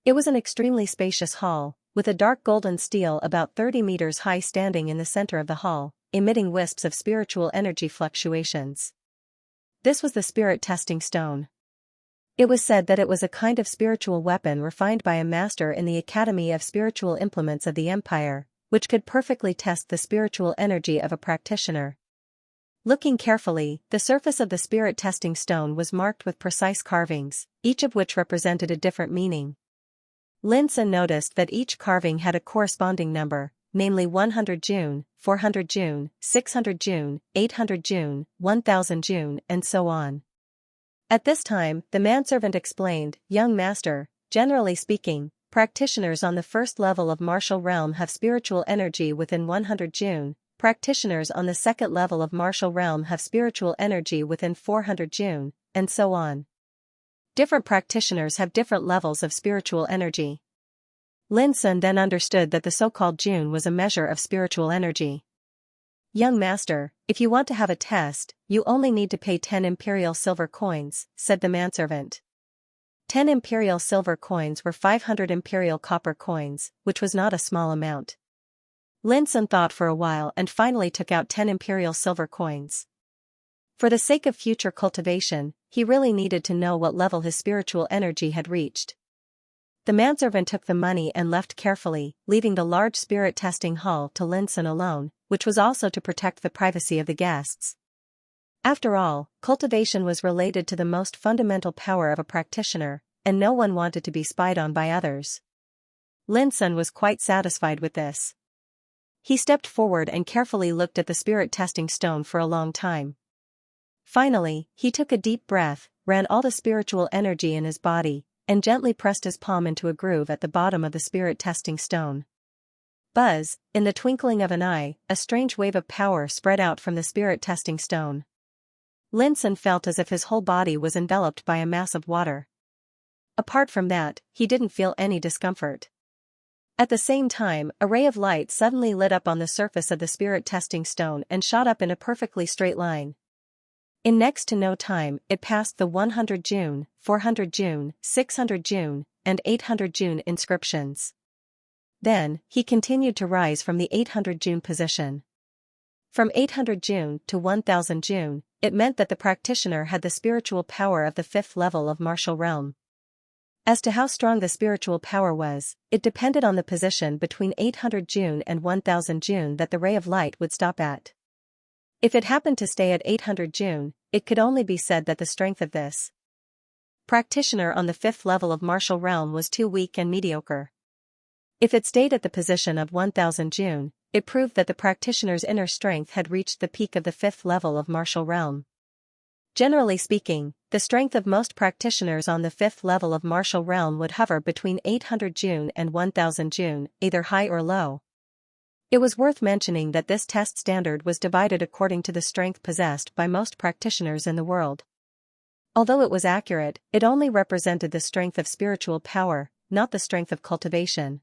S1: It was an extremely spacious hall, with a dark golden stele about 30 meters high standing in the center of the hall, emitting wisps of spiritual energy fluctuations. This was the spirit testing stone. It was said that it was a kind of spiritual weapon refined by a master in the Academy of Spiritual Implements of the Empire, which could perfectly test the spiritual energy of a practitioner. Looking carefully, the surface of the spirit testing stone was marked with precise carvings, each of which represented a different meaning. Lin Sun noticed that each carving had a corresponding number, namely 100 June, 400 June, 600 June, 800 June, 1000 June, and so on. At this time, the manservant explained, "Young master, generally speaking, practitioners on the first level of martial realm have spiritual energy within 100 June, practitioners on the second level of martial realm have spiritual energy within 400 June, and so on. Different practitioners have different levels of spiritual energy." Lin Sun then understood that the so-called June was a measure of spiritual energy. "Young master, if you want to have a test, you only need to pay 10 imperial silver coins," said the manservant. 10 imperial silver coins were 500 imperial copper coins, which was not a small amount. Lin Sun thought for a while and finally took out 10 imperial silver coins. For the sake of future cultivation, he really needed to know what level his spiritual energy had reached. The manservant took the money and left carefully, leaving the large spirit testing hall to Lin Sun alone, which was also to protect the privacy of the guests. After all, cultivation was related to the most fundamental power of a practitioner, and no one wanted to be spied on by others. Lin Sun was quite satisfied with this. He stepped forward and carefully looked at the spirit testing stone for a long time. Finally, he took a deep breath, ran all the spiritual energy in his body, and gently pressed his palm into a groove at the bottom of the spirit testing stone. Buzz, in the twinkling of an eye, a strange wave of power spread out from the spirit testing stone. Lin Sun felt as if his whole body was enveloped by a mass of water. Apart from that, he didn't feel any discomfort. At the same time, a ray of light suddenly lit up on the surface of the spirit testing stone and shot up in a perfectly straight line. In next to no time, it passed the 100 June, 400 June, 600 June, and 800 June inscriptions. Then, he continued to rise from the 800 June position. From 800 June to 1000 June, it meant that the practitioner had the spiritual power of the 5th level of martial realm. As to how strong the spiritual power was, it depended on the position between 800 June and 1000 June that the ray of light would stop at. If it happened to stay at 800 June, it could only be said that the strength of this practitioner on the 5th level of martial realm was too weak and mediocre. If it stayed at the position of 1000 June, it proved that the practitioner's inner strength had reached the peak of the 5th level of martial realm. Generally speaking, the strength of most practitioners on the 5th level of martial realm would hover between 800 June and 1000 June, either high or low. It was worth mentioning that this test standard was divided according to the strength possessed by most practitioners in the world. Although it was accurate, it only represented the strength of spiritual power, not the strength of cultivation.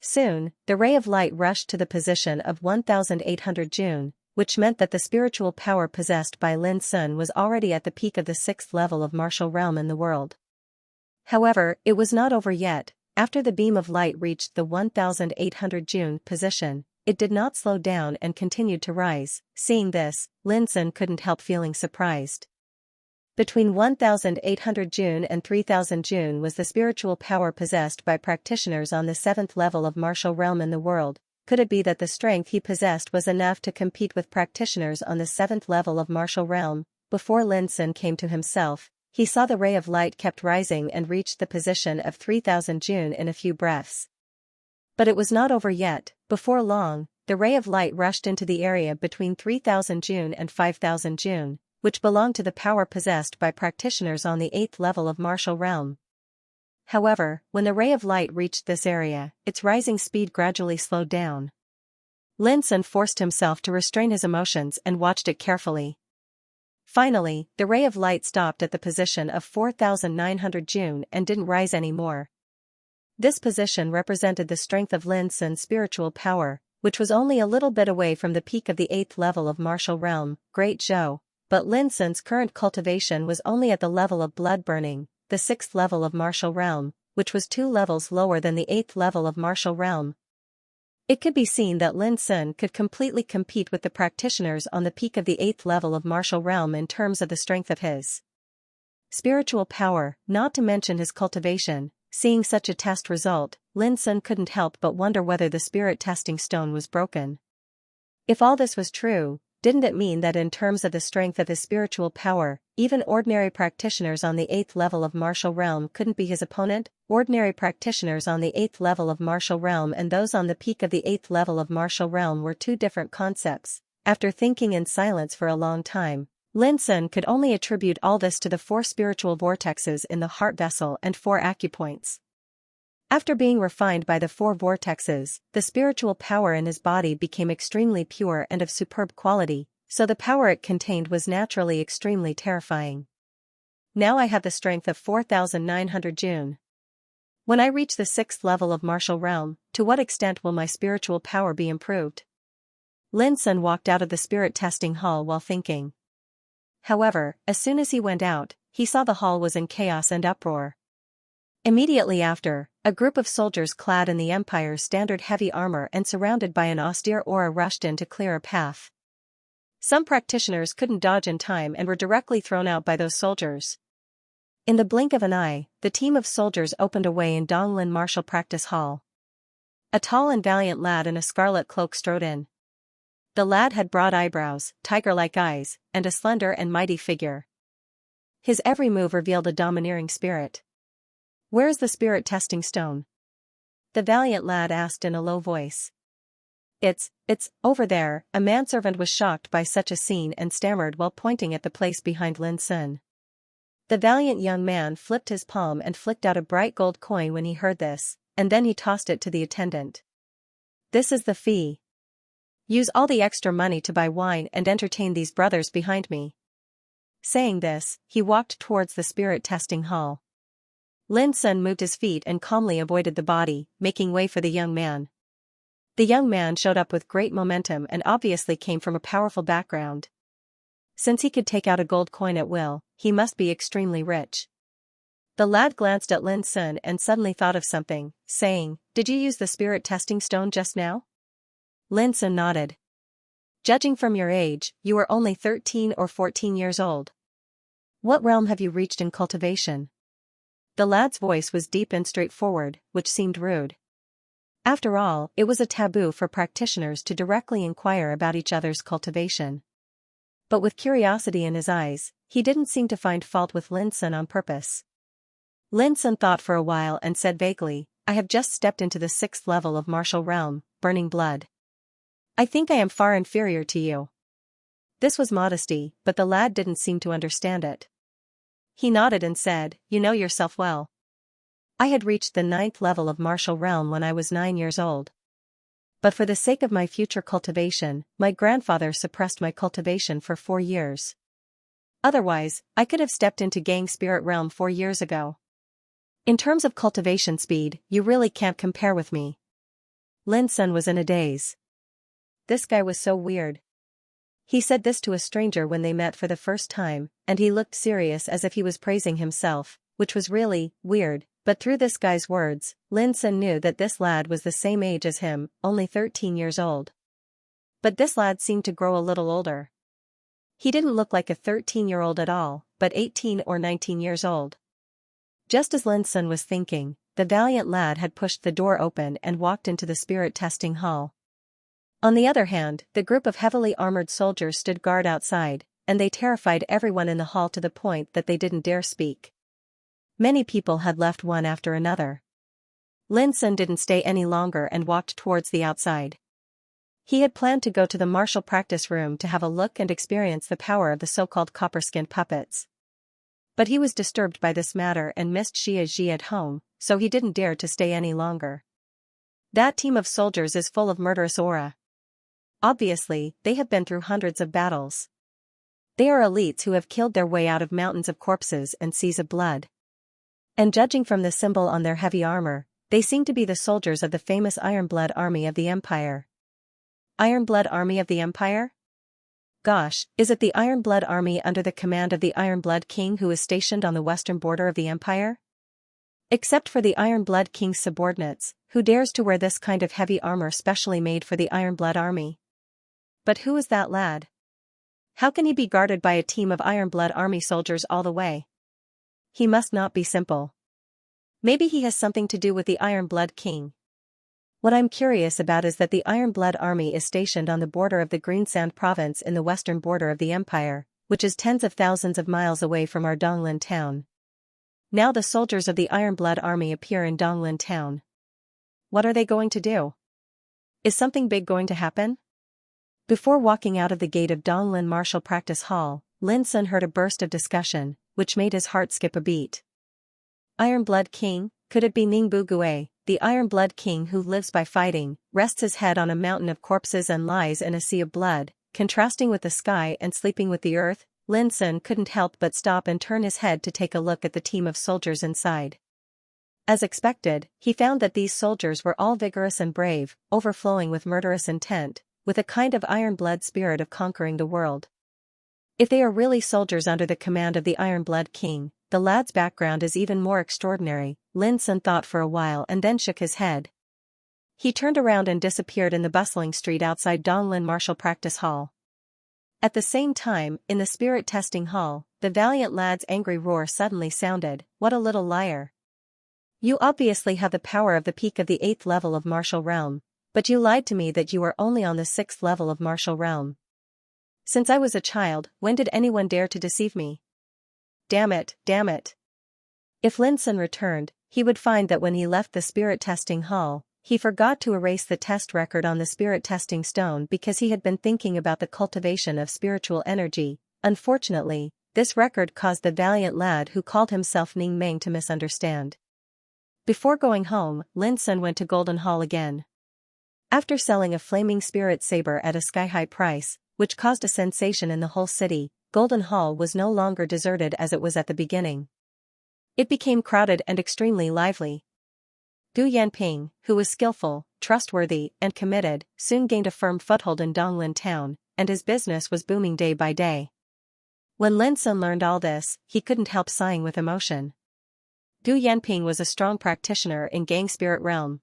S1: Soon, the ray of light rushed to the position of 1800 June, which meant that the spiritual power possessed by Lin Sun was already at the peak of the 6th level of martial realm in the world. However, it was not over yet. After the beam of light reached the 1800 June position, it did not slow down and continued to rise. Seeing this, Lin Sun couldn't help feeling surprised. Between 1800 June and 3000 June was the spiritual power possessed by practitioners on the 7th level of martial realm in the world. Could it be that the strength he possessed was enough to compete with practitioners on the 7th level of martial realm? Before Lin Sun came to himself, he saw the ray of light kept rising and reached the position of 3000 June in a few breaths. But it was not over yet. Before long, the ray of light rushed into the area between 3000 June and 5000 June, which belonged to the power possessed by practitioners on the 8th level of martial realm. However, when the ray of light reached this area, its rising speed gradually slowed down. Lin Sun forced himself to restrain his emotions and watched it carefully. Finally, the ray of light stopped at the position of 4900 June and didn't rise anymore. This position represented the strength of Lin Sun's spiritual power, which was only a little bit away from the peak of the 8th level of martial realm, Great Zhou. But Lin Sun's current cultivation was only at the level of blood burning, the 6th level of martial realm, which was 2 levels lower than the 8th level of martial realm. It could be seen that Lin Sun could completely compete with the practitioners on the peak of the 8th level of martial realm in terms of the strength of his spiritual power, not to mention his cultivation. Seeing such a test result, Lin Sun couldn't help but wonder whether the spirit testing stone was broken. If all this was true, didn't it mean that in terms of the strength of his spiritual power, even ordinary practitioners on the 8th level of martial realm couldn't be his opponent? Ordinary practitioners on the 8th level of martial realm and those on the peak of the 8th level of martial realm were two different concepts. After thinking in silence for a long time, Lin Sun could only attribute all this to the 4 spiritual vortexes in the heart vessel and 4 acupoints. After being refined by the 4 vortexes, the spiritual power in his body became extremely pure and of superb quality, so the power it contained was naturally extremely terrifying. Now I have the strength of 4900 June. When I reach the 6th level of martial realm, to what extent will my spiritual power be improved? Lin Sun walked out of the spirit testing hall while thinking. However, as soon as he went out, he saw the hall was in chaos and uproar. Immediately after, a group of soldiers clad in the Empire's standard heavy armor and surrounded by an austere aura rushed in to clear a path. Some practitioners couldn't dodge in time and were directly thrown out by those soldiers. In the blink of an eye, the team of soldiers opened a way in Donglin Martial Practice Hall. A tall and valiant lad in a scarlet cloak strode in. The lad had broad eyebrows, tiger-like eyes, and a slender and mighty figure. His every move revealed a domineering spirit. "Where is the spirit testing stone?" the valiant lad asked in a low voice. It's over there." A manservant was shocked by such a scene and stammered while pointing at the place behind Lin Sun. The valiant young man flipped his palm and flicked out a bright gold coin when he heard this, and then he tossed it to the attendant. "This is the fee. Use all the extra money to buy wine and entertain these brothers behind me." Saying this, he walked towards the spirit testing hall. Lin Sun moved his feet and calmly avoided the body, making way for the young man. The young man showed up with great momentum and obviously came from a powerful background. Since he could take out a gold coin at will, he must be extremely rich. The lad glanced at Lin Sun and suddenly thought of something, saying, "Did you use the spirit testing stone just now?" Lin Sun nodded. "Judging from your age, you are only 13 or 14 years old. What realm have you reached in cultivation?" The lad's voice was deep and straightforward, which seemed rude. After all, it was a taboo for practitioners to directly inquire about each other's cultivation. But with curiosity in his eyes, he didn't seem to find fault with Lin Sun on purpose. Lin Sun thought for a while and said vaguely, "I have just stepped into the 6th level of martial realm, burning blood. I think I am far inferior to you." This was modesty, but the lad didn't seem to understand it. He nodded and said, "You know yourself well. I had reached the 9th level of martial realm when I was 9 years old. But for the sake of my future cultivation, my grandfather suppressed my cultivation for 4 years. Otherwise, I could have stepped into Gang Spirit Realm 4 years ago. In terms of cultivation speed, you really can't compare with me." Lin Sun was in a daze. This guy was so weird. He said this to a stranger when they met for the first time, and he looked serious as if he was praising himself, which was really weird, but through this guy's words, Lin Sun knew that this lad was the same age as him, only 13 years old. But this lad seemed to grow a little older. He didn't look like a 13-year-old at all, but 18 or 19 years old. Just as Lin Sun was thinking, the valiant lad had pushed the door open and walked into the spirit testing hall. On the other hand, the group of heavily armored soldiers stood guard outside, and they terrified everyone in the hall to the point that they didn't dare speak. Many people had left one after another. Lin Sun didn't stay any longer and walked towards the outside. He had planned to go to the martial practice room to have a look and experience the power of the so-called copper-skinned puppets. But he was disturbed by this matter and missed Xianxia at home, so he didn't dare to stay any longer. That team of soldiers is full of murderous aura. Obviously, they have been through hundreds of battles. They are elites who have killed their way out of mountains of corpses and seas of blood. And judging from the symbol on their heavy armor, they seem to be the soldiers of the famous Iron-Blood Army of the Empire. Iron-Blood Army of the Empire? Gosh, is it the Iron-Blood Army under the command of the Iron-Blood King who is stationed on the western border of the Empire? Except for the Iron-Blood King's subordinates, who dares to wear this kind of heavy armor specially made for the Iron-Blood Army? But who is that lad? How can he be guarded by a team of Iron-Blood Army soldiers all the way? He must not be simple. Maybe he has something to do with the Iron-Blood King. What I'm curious about is that the Iron-Blood Army is stationed on the border of the Greensand province in the western border of the Empire, which is tens of thousands of miles away from our Donglin town. Now the soldiers of the Iron-Blood Army appear in Donglin town. What are they going to do? Is something big going to happen? Before walking out of the gate of Donglin Martial Practice Hall, Lin Sun heard a burst of discussion, which made his heart skip a beat. Iron-Blood King? Could it be Ningbu Gue, the Iron-Blood King who lives by fighting, rests his head on a mountain of corpses and lies in a sea of blood, contrasting with the sky and sleeping with the earth? Lin Sun couldn't help but stop and turn his head to take a look at the team of soldiers inside. As expected, he found that these soldiers were all vigorous and brave, overflowing with murderous intent, with a kind of iron-blood spirit of conquering the world. If they are really soldiers under the command of the Iron-Blood King, the lad's background is even more extraordinary. Lin Sun thought for a while and then shook his head. He turned around and disappeared in the bustling street outside Donglin Martial Practice Hall. At the same time, in the spirit testing hall, the valiant lad's angry roar suddenly sounded. What a little liar. You obviously have the power of the peak of the 8th level of martial realm, But you lied to me that you were only on the 6th level of martial realm. Since I was a child, when did anyone dare to deceive me? Damn it, damn it. If Lin Sun returned, he would find that when he left the spirit testing hall, he forgot to erase the test record on the spirit testing stone because he had been thinking about the cultivation of spiritual energy. Unfortunately, this record caused the valiant lad who called himself Ning Meng to misunderstand. Before going home, Lin Sun went to Golden Hall again. After selling a flaming spirit saber at a sky-high price, which caused a sensation in the whole city, Golden Hall was no longer deserted as it was at the beginning. It became crowded and extremely lively. Gu Yanping, who was skillful, trustworthy, and committed, soon gained a firm foothold in Donglin town, and his business was booming day by day. When Lin Sun learned all this, he couldn't help sighing with emotion. Gu Yanping was a strong practitioner in Gang Spirit Realm.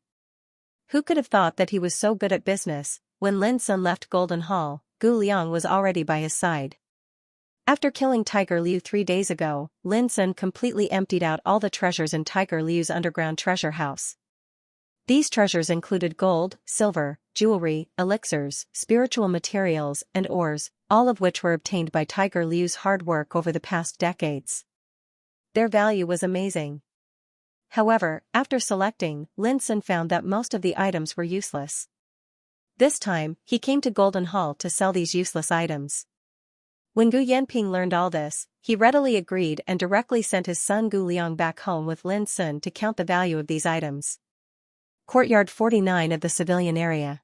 S1: Who could have thought that he was so good at business? When Lin Sun left Golden Hall, Gu Liang was already by his side. After killing Tiger Liu 3 days ago, Lin Sun completely emptied out all the treasures in Tiger Liu's underground treasure house. These treasures included gold, silver, jewelry, elixirs, spiritual materials, and ores, all of which were obtained by Tiger Liu's hard work over the past decades. Their value was amazing. However, after selecting, Lin Sun found that most of the items were useless. This time, he came to Golden Hall to sell these useless items. When Gu Yanping learned all this, he readily agreed and directly sent his son Gu Liang back home with Lin Sun to count the value of these items. Courtyard 49 of the civilian area.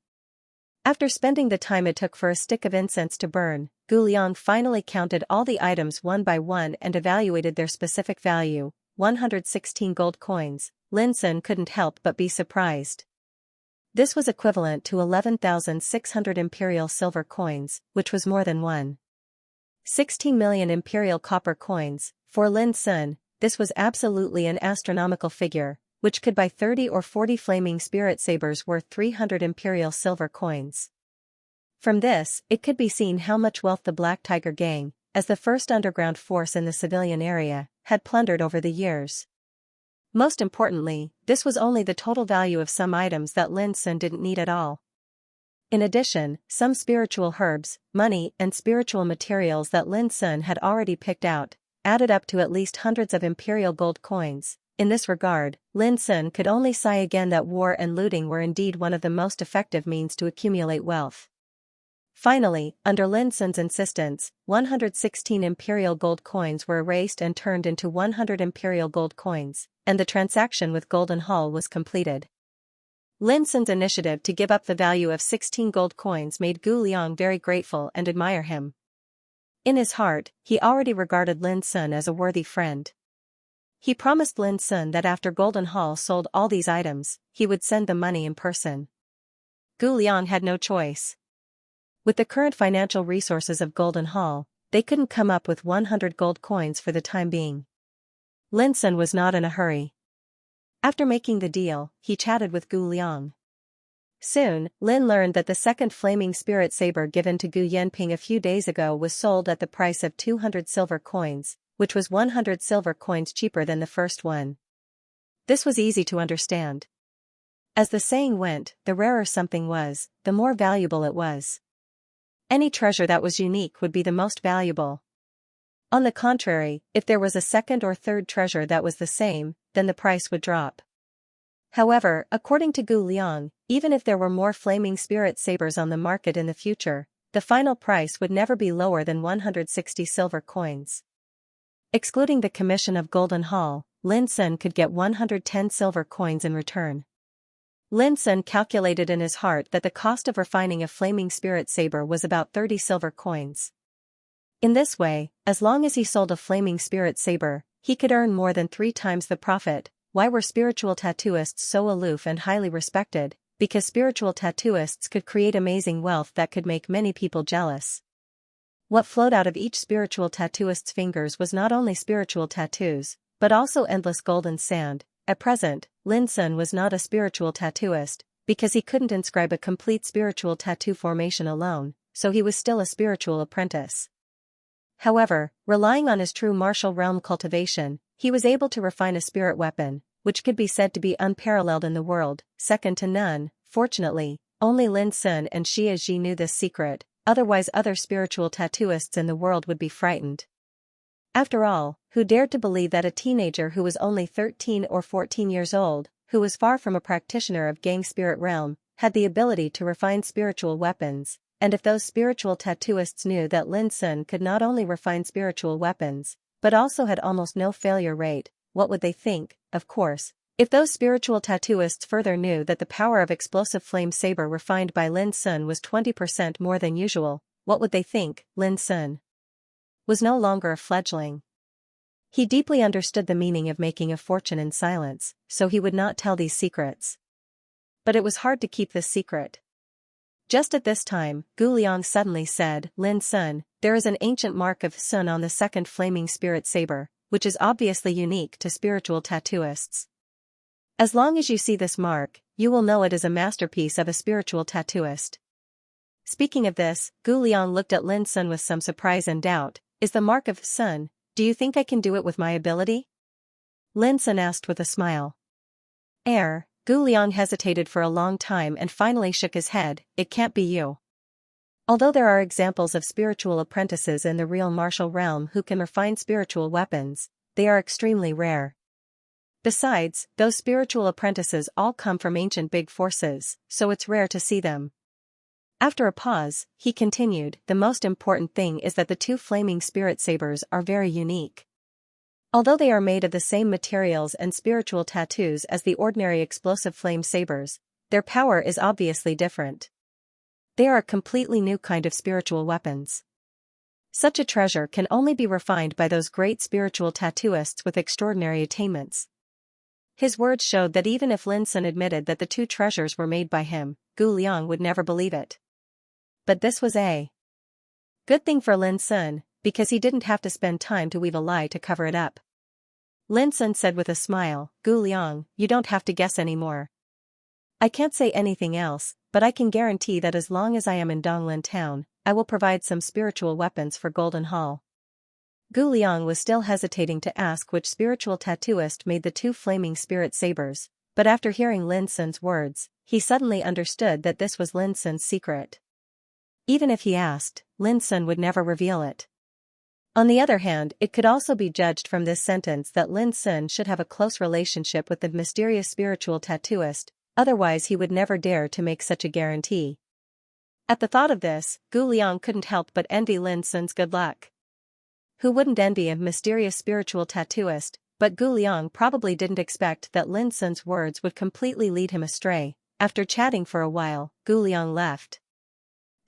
S1: After spending the time it took for a stick of incense to burn, Gu Liang finally counted all the items one by one and evaluated their specific value, 116 gold coins. Lin Sun couldn't help but be surprised. This was equivalent to 11,600 imperial silver coins, which was more than 16 million imperial copper coins. For Lin Sun, this was absolutely an astronomical figure, which could buy 30 or 40 flaming spirit sabers worth 300 imperial silver coins. From this, it could be seen how much wealth the Black Tiger Gang, as the first underground force in the civilian area, had plundered over the years. Most importantly, this was only the total value of some items that Lin Sun didn't need at all. In addition, some spiritual herbs, money, and spiritual materials that Lin Sun had already picked out, added up to at least hundreds of imperial gold coins. In this regard, Lin Sun could only sigh again that war and looting were indeed one of the most effective means to accumulate wealth. Finally, under Lin Sun's insistence, 116 imperial gold coins were erased and turned into 100 imperial gold coins, and the transaction with Golden Hall was completed. Lin Sun's initiative to give up the value of 16 gold coins made Gu Liang very grateful and admire him. In his heart, he already regarded Lin Sun as a worthy friend. He promised Lin Sun that after Golden Hall sold all these items, he would send the money in person. Gu Liang had no choice. With the current financial resources of Golden Hall, they couldn't come up with 100 gold coins for the time being. Lin Sun was not in a hurry. After making the deal, he chatted with Gu Liang. Soon, Lin learned that the second flaming spirit saber given to Gu Yanping a few days ago was sold at the price of 200 silver coins, which was 100 silver coins cheaper than the first one. This was easy to understand. As the saying went, the rarer something was, the more valuable it was. Any treasure that was unique would be the most valuable. On the contrary, if there was a second or third treasure that was the same, then the price would drop. However, according to Gu Liang, even if there were more flaming spirit sabers on the market in the future, the final price would never be lower than 160 silver coins. Excluding the commission of Golden Hall, Lin Sun could get 110 silver coins in return. Lin Sun calculated in his heart that the cost of refining a flaming spirit saber was about 30 silver coins. In this way, as long as he sold a flaming spirit saber, he could earn more than 3 times the profit. Why were spiritual tattooists so aloof and highly respected? Because spiritual tattooists could create amazing wealth that could make many people jealous. What flowed out of each spiritual tattooist's fingers was not only spiritual tattoos, but also endless golden sand. At present, Lin Sun was not a spiritual tattooist, because he couldn't inscribe a complete spiritual tattoo formation alone, so he was still a spiritual apprentice. However, relying on his true martial realm cultivation, he was able to refine a spirit weapon, which could be said to be unparalleled in the world, second to none. Fortunately, only Lin Sun and Xianxia knew this secret, otherwise other spiritual tattooists in the world would be frightened. After all, who dared to believe that a teenager who was only 13 or 14 years old, who was far from a practitioner of gang spirit realm, had the ability to refine spiritual weapons? And if those spiritual tattooists knew that Lin Sun could not only refine spiritual weapons, but also had almost no failure rate, what would they think? Of course, if those spiritual tattooists further knew that the power of explosive flame saber refined by Lin Sun was 20% more than usual, what would they think? Lin Sun was no longer a fledgling. He deeply understood the meaning of making a fortune in silence, so he would not tell these secrets. But it was hard to keep this secret. Just at this time, Gu Liang suddenly said, "Lin Sun, there is an ancient mark of Sun on the second flaming spirit saber, which is obviously unique to spiritual tattooists. As long as you see this mark, you will know it is a masterpiece of a spiritual tattooist." Speaking of this, Gu Liang looked at Lin Sun with some surprise and doubt. "Is the mark of Sun? Do you think I can do it with my ability?" Lin Sun asked with a smile. Gu Liang hesitated for a long time and finally shook his head. "It can't be you." Although there are examples of spiritual apprentices in the real martial realm who can refine spiritual weapons, they are extremely rare. Besides, those spiritual apprentices all come from ancient big forces, so it's rare to see them. After a pause, he continued, "The most important thing is that the two flaming spirit sabers are very unique. Although they are made of the same materials and spiritual tattoos as the ordinary explosive flame sabers, their power is obviously different. They are a completely new kind of spiritual weapons. Such a treasure can only be refined by those great spiritual tattooists with extraordinary attainments." His words showed that even if Lin Sun admitted that the two treasures were made by him, Gu Liang would never believe it. But this was a good thing for Lin Sun, because he didn't have to spend time to weave a lie to cover it up. Lin Sun said with a smile, "Gu Liang, you don't have to guess anymore. I can't say anything else, but I can guarantee that as long as I am in Donglin town, I will provide some spiritual weapons for Golden Hall." Gu Liang was still hesitating to ask which spiritual tattooist made the two flaming spirit sabers, but after hearing Lin Sun's words, he suddenly understood that this was Lin Sun's secret. Even if he asked, Lin Sun would never reveal it. On the other hand, it could also be judged from this sentence that Lin Sun should have a close relationship with the mysterious spiritual tattooist, otherwise he would never dare to make such a guarantee. At the thought of this, Gu Liang couldn't help but envy Lin Sun's good luck. Who wouldn't envy a mysterious spiritual tattooist? But Gu Liang probably didn't expect that Lin Sun's words would completely lead him astray. After chatting for a while, Gu Liang left.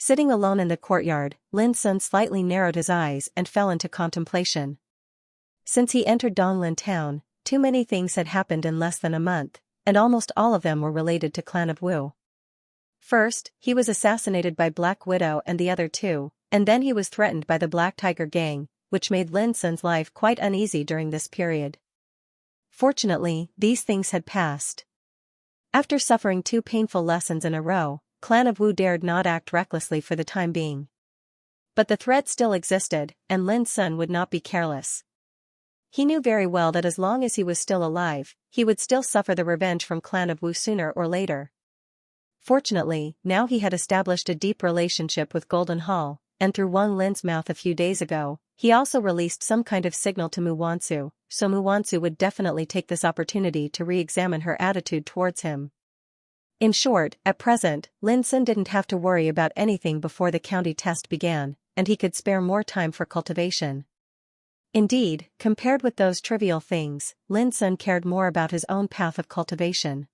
S1: Sitting alone in the courtyard, Lin Sun slightly narrowed his eyes and fell into contemplation. Since he entered Donglin town, too many things had happened in less than a month, and almost all of them were related to Clan of Wu. First, he was assassinated by Black Widow and the other two, and then he was threatened by the Black Tiger gang, which made Lin Sun's life quite uneasy during this period. Fortunately, these things had passed. After suffering two painful lessons in a row, Clan of Wu dared not act recklessly for the time being. But the threat still existed, and Lin Sun would not be careless. He knew very well that as long as he was still alive, he would still suffer the revenge from Clan of Wu sooner or later. Fortunately, now he had established a deep relationship with Golden Hall, and through Wang Lin's mouth a few days ago, he also released some kind of signal to Mu Wansu, so Mu Wansu would definitely take this opportunity to re-examine her attitude towards him. In short, at present, Lin Sun didn't have to worry about anything before the county test began, and he could spare more time for cultivation. Indeed, compared with those trivial things, Lin Sun cared more about his own path of cultivation.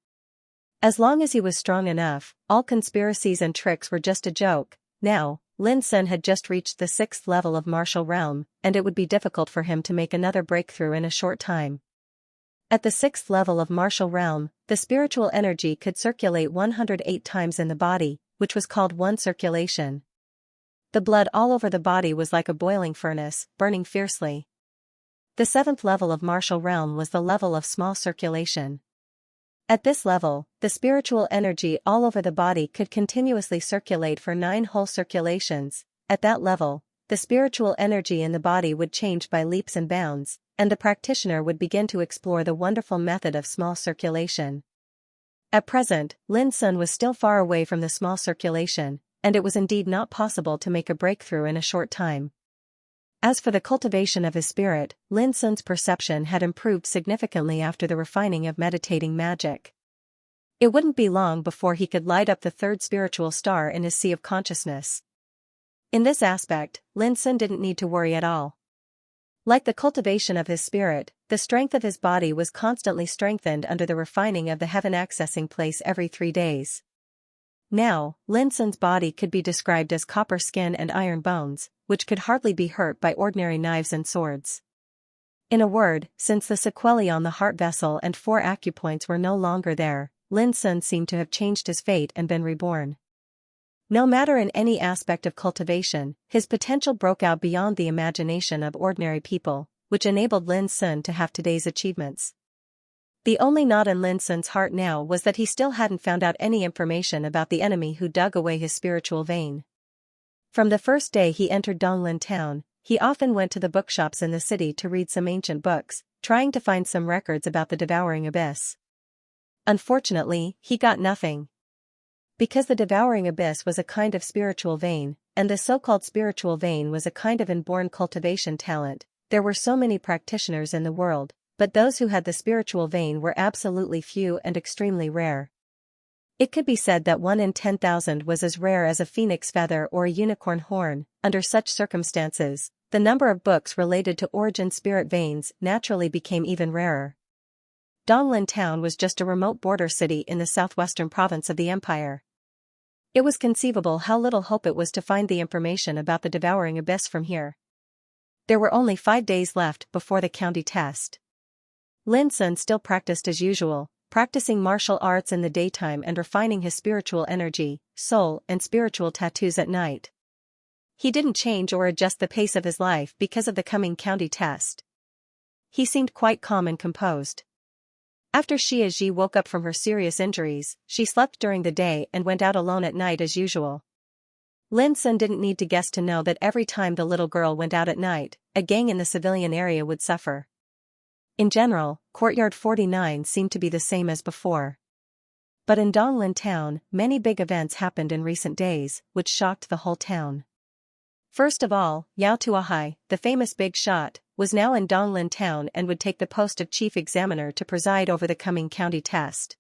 S1: As long as he was strong enough, all conspiracies and tricks were just a joke. Now, Lin Sun had just reached the 6th level of martial realm, and it would be difficult for him to make another breakthrough in a short time. At the 6th level of martial realm, the spiritual energy could circulate 108 times in the body, which was called one circulation. The blood all over the body was like a boiling furnace, burning fiercely. The 7th level of martial realm was the level of small circulation. At this level, the spiritual energy all over the body could continuously circulate for 9 whole circulations. At that level, the spiritual energy in the body would change by leaps and bounds, and the practitioner would begin to explore the wonderful method of small circulation. At present, Lin Sun was still far away from the small circulation, and it was indeed not possible to make a breakthrough in a short time. As for the cultivation of his spirit, Lin Sun's perception had improved significantly after the refining of meditating magic. It wouldn't be long before he could light up the third spiritual star in his sea of consciousness. In this aspect, Lin Sun didn't need to worry at all. Like the cultivation of his spirit, the strength of his body was constantly strengthened under the refining of the heaven-accessing place every 3 days. Now, Lin Sun's body could be described as copper skin and iron bones, which could hardly be hurt by ordinary knives and swords. In a word, since the sequelae on the heart vessel and 4 acupoints were no longer there, Lin Sun seemed to have changed his fate and been reborn. No matter in any aspect of cultivation, his potential broke out beyond the imagination of ordinary people, which enabled Lin Sun to have today's achievements. The only knot in Lin Sun's heart now was that he still hadn't found out any information about the enemy who dug away his spiritual vein. From the first day he entered Donglin town, he often went to the bookshops in the city to read some ancient books, trying to find some records about the devouring abyss. Unfortunately, he got nothing. Because the devouring abyss was a kind of spiritual vein, and the so-called spiritual vein was a kind of inborn cultivation talent, there were so many practitioners in the world, but those who had the spiritual vein were absolutely few and extremely rare. It could be said that 1 in 10,000 was as rare as a phoenix feather or a unicorn horn. Under such circumstances, the number of books related to origin spirit veins naturally became even rarer. Donglin town was just a remote border city in the southwestern province of the empire. It was conceivable how little hope it was to find the information about the devouring abyss from here. There were only 5 days left before the county test. Lin Sun still practiced as usual, practicing martial arts in the daytime and refining his spiritual energy, soul, and spiritual tattoos at night. He didn't change or adjust the pace of his life because of the coming county test. He seemed quite calm and composed. After Xianxia woke up from her serious injuries, she slept during the day and went out alone at night as usual. Lin Sun didn't need to guess to know that every time the little girl went out at night, a gang in the civilian area would suffer. In general, Courtyard 49 seemed to be the same as before. But in Donglin town, many big events happened in recent days, which shocked the whole town. First of all, Yao Tuahai, the famous big shot, was now in Donglin town and would take the post of chief examiner to preside over the coming county test.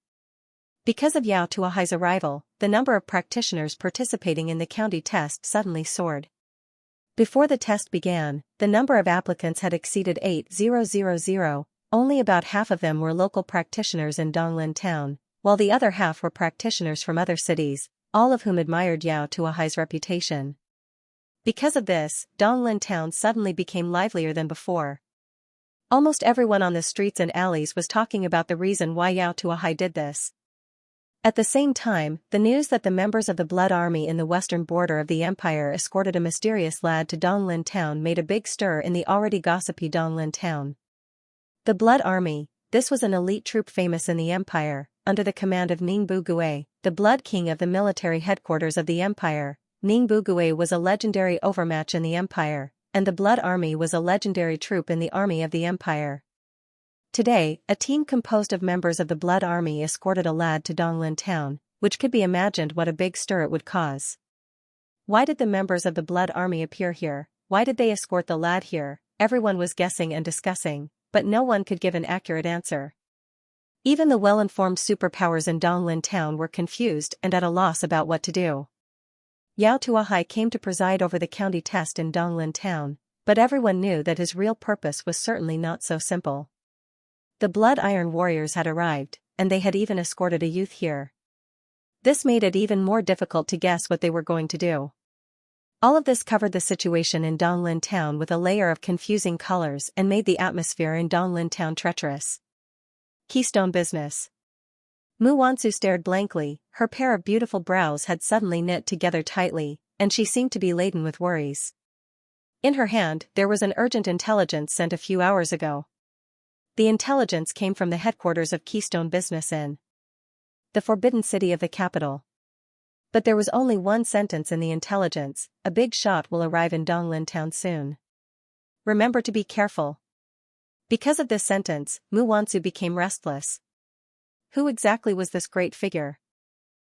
S1: Because of Yao Tuahai's arrival, the number of practitioners participating in the county test suddenly soared. Before the test began, the number of applicants had exceeded 8,000. Only about half of them were local practitioners in Donglin town, while the other half were practitioners from other cities, all of whom admired Yao Tuahai's reputation. Because of this, Donglin town suddenly became livelier than before. Almost everyone on the streets and alleys was talking about the reason why Yao Tuahai did this. At the same time, the news that the members of the Blood Army in the western border of the empire escorted a mysterious lad to Donglin town made a big stir in the already gossipy Donglin town. The Blood Army, this was an elite troop famous in the empire, under the command of Ningbu Gue, the Blood King of the military headquarters of the empire. Ningbu Gue was a legendary overmatch in the empire, and the Blood Army was a legendary troop in the army of the empire. Today, a team composed of members of the Blood Army escorted a lad to Donglin town, which could be imagined what a big stir it would cause. Why did the members of the Blood Army appear here? Why did they escort the lad here? Everyone was guessing and discussing, but no one could give an accurate answer. Even the well-informed superpowers in Donglin town were confused and at a loss about what to do. Yao Tuahai came to preside over the county test in Donglin town, but everyone knew that his real purpose was certainly not so simple. The Blood Iron Warriors had arrived, and they had even escorted a youth here. This made it even more difficult to guess what they were going to do. All of this covered the situation in Donglin town with a layer of confusing colors and made the atmosphere in Donglin town treacherous. Keystone business. Mu Wansu stared blankly, her pair of beautiful brows had suddenly knit together tightly, and she seemed to be laden with worries. In her hand, there was an urgent intelligence sent a few hours ago. The intelligence came from the headquarters of Keystone Business in the Forbidden City of the capital. But there was only one sentence in the intelligence: a big shot will arrive in Donglin town soon. Remember to be careful. Because of this sentence, Mu Wansu became restless. Who exactly was this great figure?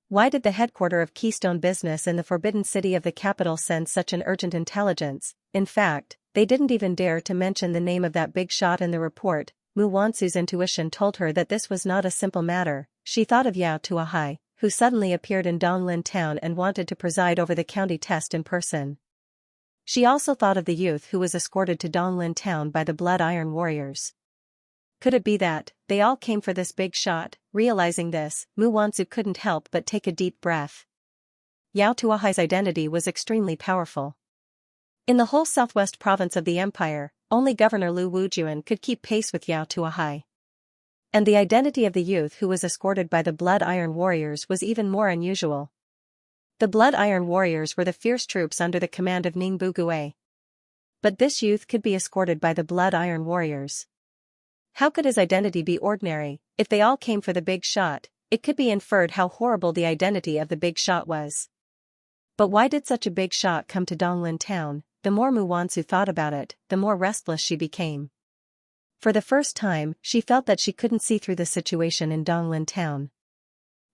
S1: Why did the headquarters of Keystone Business in the Forbidden City of the capital send such an urgent intelligence? In fact, they didn't even dare to mention the name of that big shot in the report. Mu Wansu's intuition told her that this was not a simple matter. She thought of Yao Tuahai, who suddenly appeared in Donglin town and wanted to preside over the county test in person. She also thought of the youth who was escorted to Donglin town by the Blood Iron Warriors. Could it be that they all came for this big shot? Realizing this, Mu Wansu couldn't help but take a deep breath. Yao Tuahai's identity was extremely powerful. In the whole southwest province of the empire, only Governor Lu Wujuan could keep pace with Yao Tuahai. And the identity of the youth who was escorted by the Blood Iron Warriors was even more unusual. The Blood Iron Warriors were the fierce troops under the command of Ningbu Gue. But this youth could be escorted by the Blood Iron Warriors. How could his identity be ordinary? If they all came for the big shot, it could be inferred how horrible the identity of the big shot was. But why did such a big shot come to Donglin town? The more Mu Wansu thought about it, the more restless she became. For the first time, she felt that she couldn't see through the situation in Donglin town.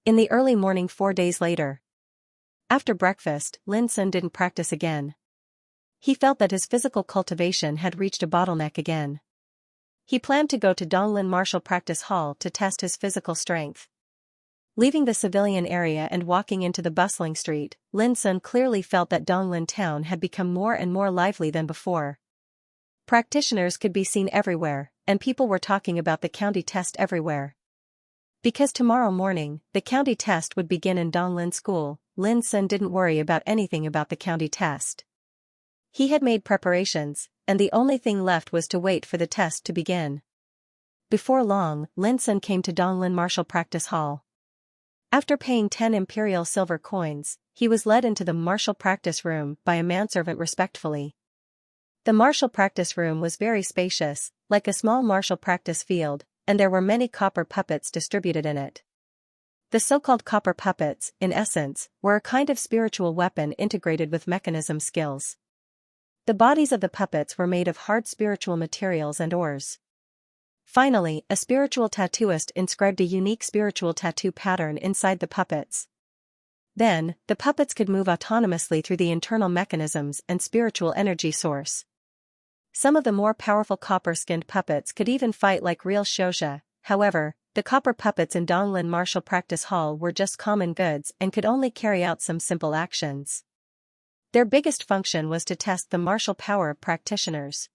S1: In the early morning 4 days later, after breakfast, Lin Sun didn't practice again. He felt that his physical cultivation had reached a bottleneck again. He planned to go to Donglin Martial Practice Hall to test his physical strength. Leaving the civilian area and walking into the bustling street, Lin Sun clearly felt that Donglin town had become more and more lively than before. Practitioners could be seen everywhere, and people were talking about the county test everywhere. Because tomorrow morning, the county test would begin in Donglin School, Lin Sun didn't worry about anything about the county test. He had made preparations, and the only thing left was to wait for the test to begin. Before long, Lin Sun came to Donglin Martial Practice Hall. After paying 10 imperial silver coins, he was led into the martial practice room by a manservant respectfully. The martial practice room was very spacious, like a small martial practice field, and there were many copper puppets distributed in it. The so-called copper puppets, in essence, were a kind of spiritual weapon integrated with mechanism skills. The bodies of the puppets were made of hard spiritual materials and ores. Finally, a spiritual tattooist inscribed a unique spiritual tattoo pattern inside the puppets. Then, the puppets could move autonomously through the internal mechanisms and spiritual energy source. Some of the more powerful copper-skinned puppets could even fight like real Xianxia. However, the copper puppets in Donglin Martial Practice Hall were just common goods and could only carry out some simple actions. Their biggest function was to test the martial power of practitioners.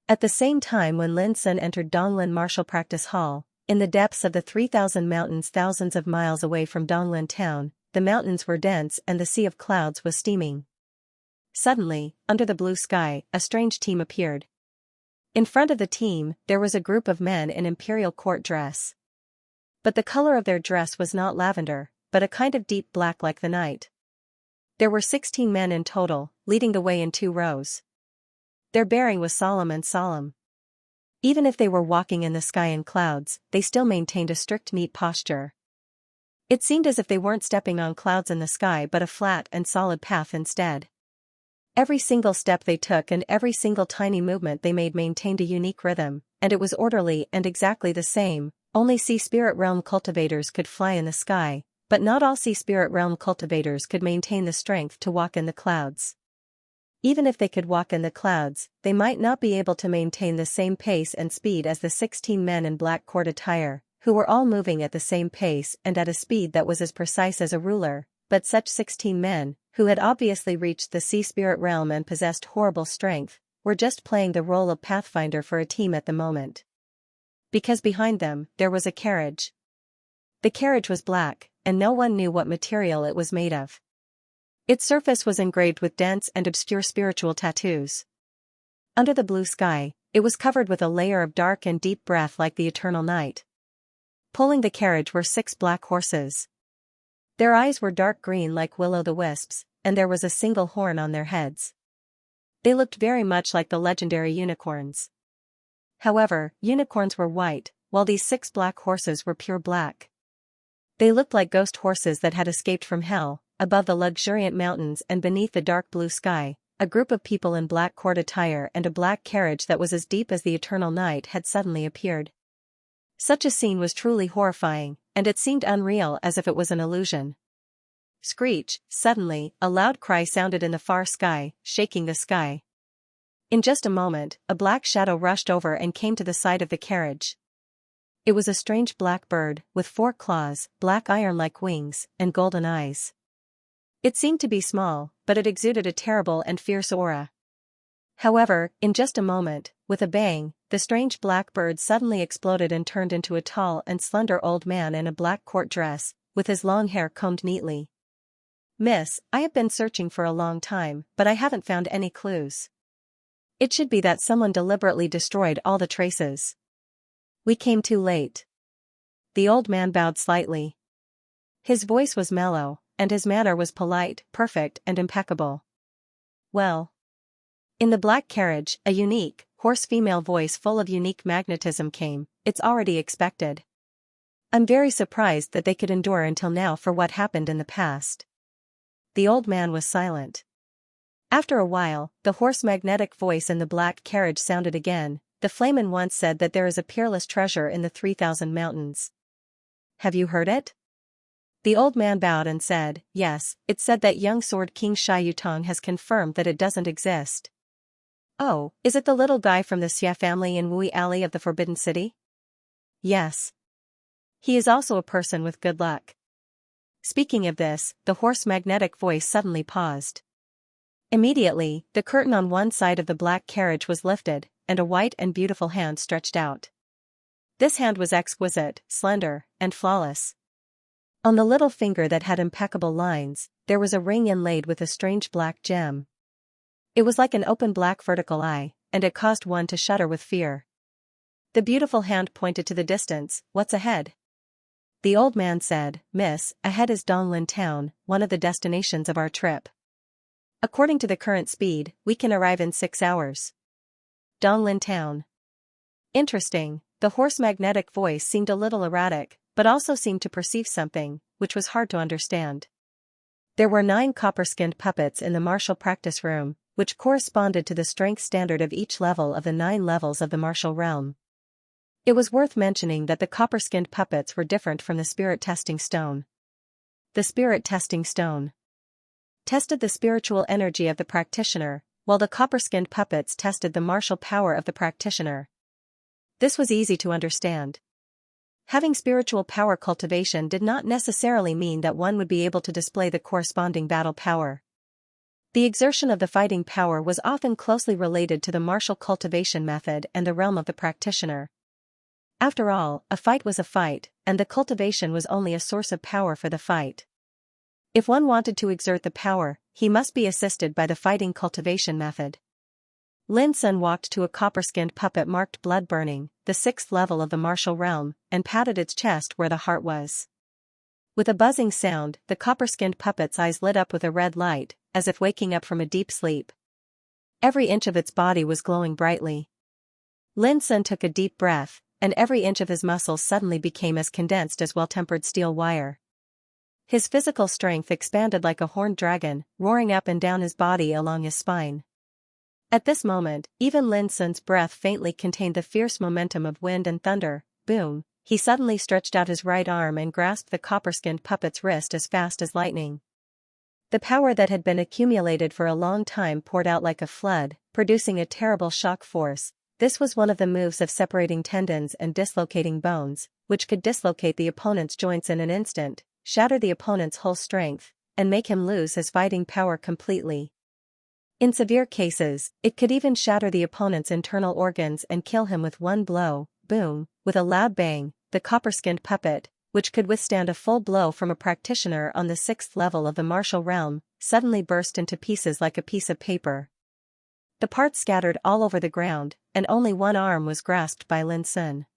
S1: At the same time when Lin Sun entered Donglin Martial Practice Hall, in the depths of the 3,000 mountains thousands of miles away from Donglin town, the mountains were dense and the sea of clouds was steaming. Suddenly, under the blue sky, a strange team appeared. In front of the team, there was a group of men in imperial court dress. But the color of their dress was not lavender, but a kind of deep black like the night. There were 16 men in total, leading the way in 2 rows. Their bearing was solemn. Even if they were walking in the sky in clouds, they still maintained a strict neat posture. It seemed as if they weren't stepping on clouds in the sky but a flat and solid path instead. Every single step they took and every single tiny movement they made maintained a unique rhythm, and it was orderly and exactly the same. Only Sea Spirit Realm cultivators could fly in the sky, but not all Sea Spirit Realm cultivators could maintain the strength to walk in the clouds. Even if they could walk in the clouds, they might not be able to maintain the same pace and speed as the 16 men in black court attire, who were all moving at the same pace and at a speed that was as precise as a ruler. But such 16 men, who had obviously reached the Sea Spirit Realm and possessed horrible strength, were just playing the role of pathfinder for a team at the moment. Because behind them, there was a carriage. The carriage was black, and no one knew what material it was made of. Its surface was engraved with dense and obscure spiritual tattoos. Under the blue sky, it was covered with a layer of dark and deep breath like the eternal night. Pulling the carriage were 6 black horses. Their eyes were dark green like will-o'-the-wisps, and there was a single horn on their heads. They looked very much like the legendary unicorns. However, unicorns were white, while these 6 black horses were pure black. They looked like ghost horses that had escaped from hell. Above the luxuriant mountains and beneath the dark blue sky, a group of people in black court attire and a black carriage that was as deep as the eternal night had suddenly appeared. Such a scene was truly horrifying, and it seemed unreal, as if it was an illusion. Screech! Suddenly, a loud cry sounded in the far sky, shaking the sky. In just a moment, a black shadow rushed over and came to the side of the carriage. It was a strange black bird, with 4 claws, black iron-like wings, and golden eyes. It seemed to be small, but it exuded a terrible and fierce aura. However, in just a moment, with a bang, the strange black bird suddenly exploded and turned into a tall and slender old man in a black court dress, with his long hair combed neatly. "Miss, I have been searching for a long time, but I haven't found any clues. It should be that someone deliberately destroyed all the traces. We came too late." The old man bowed slightly. His voice was mellow, and his manner was polite, perfect, and impeccable. "Well." In the black carriage, a unique, hoarse female voice full of unique magnetism came. "It's already expected. I'm very surprised that they could endure until now for what happened in the past." The old man was silent. After a while, the hoarse magnetic voice in the black carriage sounded again. "The Flamen once said that there is a peerless treasure in the 3,000 mountains. Have you heard it?" The old man bowed and said, "Yes, it's said that young Sword King Shi Yutong has confirmed that it doesn't exist." "Oh, is it the little guy from the Xia family in Wui Alley of the Forbidden City?" "Yes. He is also a person with good luck." Speaking of this, the hoarse magnetic voice suddenly paused. Immediately, the curtain on one side of the black carriage was lifted, and a white and beautiful hand stretched out. This hand was exquisite, slender, and flawless. On the little finger that had impeccable lines, there was a ring inlaid with a strange black gem. It was like an open black vertical eye, and it caused one to shudder with fear. The beautiful hand pointed to the distance. "What's ahead?" The old man said, "Miss, ahead is Donglin Town, one of the destinations of our trip. According to the current speed, we can arrive in 6 hours. Donglin Town. Interesting." The hoarse magnetic voice seemed a little erratic, but also seemed to perceive something, which was hard to understand. There were 9 copper-skinned puppets in the martial practice room, which corresponded to the strength standard of each level of the 9 levels of the martial realm. It was worth mentioning that the copper-skinned puppets were different from the spirit testing stone. The spirit testing stone tested the spiritual energy of the practitioner, while the copper-skinned puppets tested the martial power of the practitioner. This was easy to understand. Having spiritual power cultivation did not necessarily mean that one would be able to display the corresponding battle power. The exertion of the fighting power was often closely related to the martial cultivation method and the realm of the practitioner. After all, a fight was a fight, and the cultivation was only a source of power for the fight. If one wanted to exert the power, he must be assisted by the fighting cultivation method. Lin Sun walked to a copper-skinned puppet marked Blood Burning, the 6th level of the martial realm, and patted its chest where the heart was. With a buzzing sound, the copper-skinned puppet's eyes lit up with a red light, as if waking up from a deep sleep. Every inch of its body was glowing brightly. Lin Sun took a deep breath, and every inch of his muscles suddenly became as condensed as well-tempered steel wire. His physical strength expanded like a horned dragon, roaring up and down his body along his spine. At this moment, even Lin Sun's breath faintly contained the fierce momentum of wind and thunder. Boom! He suddenly stretched out his right arm and grasped the copper-skinned puppet's wrist as fast as lightning. The power that had been accumulated for a long time poured out like a flood, producing a terrible shock force. This was one of the moves of separating tendons and dislocating bones, which could dislocate the opponent's joints in an instant, shatter the opponent's whole strength, and make him lose his fighting power completely. In severe cases, it could even shatter the opponent's internal organs and kill him with one blow. Boom! With a loud bang, the copper-skinned puppet, which could withstand a full blow from a practitioner on the 6th level of the martial realm, suddenly burst into pieces like a piece of paper. The parts scattered all over the ground, and only one arm was grasped by Lin Sun.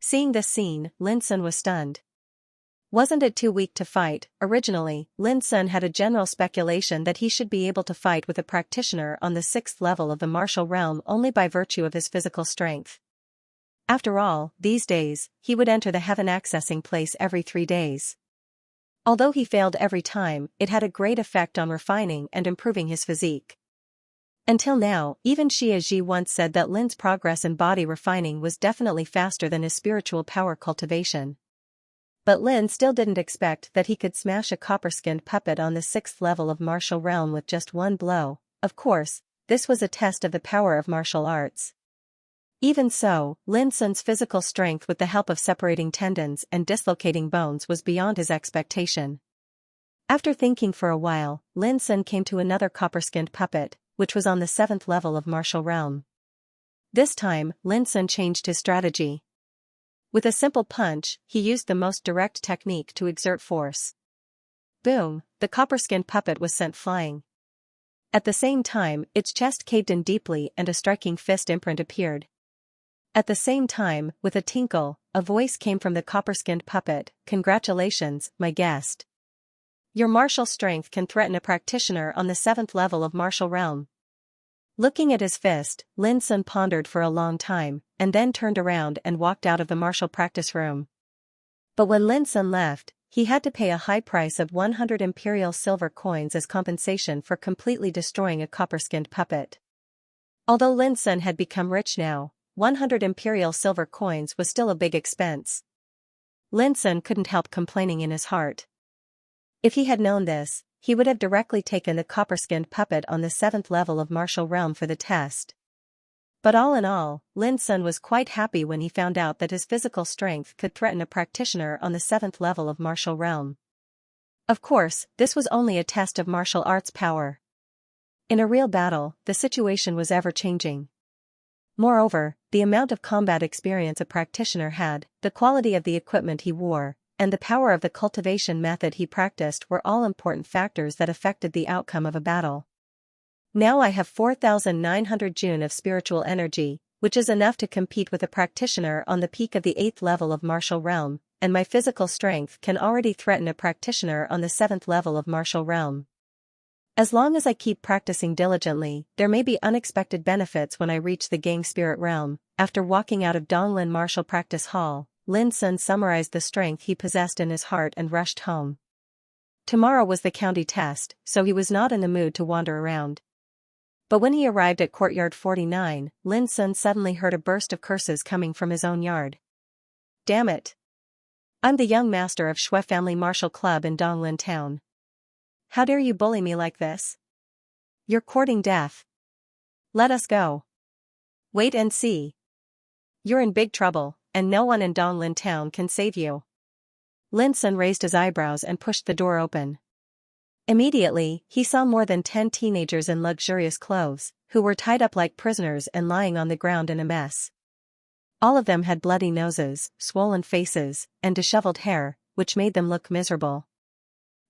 S1: Seeing this scene, Lin Sun was stunned. Wasn't it too weak to fight? Originally, Lin Sun had a general speculation that he should be able to fight with a practitioner on the 6th level of the martial realm only by virtue of his physical strength. After all, these days, he would enter the heaven accessing place every 3 days. Although he failed every time, it had a great effect on refining and improving his physique. Until now, even Xia Ji once said that Lin's progress in body refining was definitely faster than his spiritual power cultivation. But Lin still didn't expect that he could smash a copper-skinned puppet on the 6th level of martial realm with just one blow. Of course, this was a test of the power of martial arts. Even so, Lin Sun's physical strength with the help of separating tendons and dislocating bones was beyond his expectation. After thinking for a while, Lin Sun came to another copper-skinned puppet, which was on the 7th level of martial realm. This time, Lin Sun changed his strategy. With a simple punch, he used the most direct technique to exert force. Boom, the copper-skinned puppet was sent flying. At the same time, its chest caved in deeply and a striking fist imprint appeared. At the same time, with a tinkle, a voice came from the copper-skinned puppet. "Congratulations, my guest. Your martial strength can threaten a practitioner on the 7th level of martial realm." Looking at his fist, Lin Sun pondered for a long time, and then turned around and walked out of the martial practice room. But when Lin Sun left, he had to pay a high price of 100 imperial silver coins as compensation for completely destroying a copper-skinned puppet. Although Lin Sun had become rich now, 100 imperial silver coins was still a big expense. Lin Sun couldn't help complaining in his heart. If he had known this, he would have directly taken the copper-skinned puppet on the 7th level of martial realm for the test. But all in all, Lin Sun was quite happy when he found out that his physical strength could threaten a practitioner on the 7th level of martial realm. Of course, this was only a test of martial arts power. In a real battle, the situation was ever-changing. Moreover, the amount of combat experience a practitioner had, the quality of the equipment he wore, and the power of the cultivation method he practiced were all important factors that affected the outcome of a battle. Now I have 4,900 Jun of spiritual energy, which is enough to compete with a practitioner on the peak of the 8th level of martial realm, and my physical strength can already threaten a practitioner on the 7th level of martial realm. As long as I keep practicing diligently, there may be unexpected benefits when I reach the Gang Spirit realm. After walking out of Donglin Martial Practice Hall, Lin Sun summarized the strength he possessed in his heart and rushed home. Tomorrow was the county test, so he was not in the mood to wander around. But when he arrived at Courtyard 49, Lin Sun suddenly heard a burst of curses coming from his own yard. "Damn it! I'm the young master of Shui Family Martial Club in Donglin Town. How dare you bully me like this? You're courting death. Let us go. Wait and see. You're in big trouble, and no one in Donglin Town can save you." Lin Sun raised his eyebrows and pushed the door open. Immediately, he saw more than 10 teenagers in luxurious clothes, who were tied up like prisoners and lying on the ground in a mess. All of them had bloody noses, swollen faces, and disheveled hair, which made them look miserable.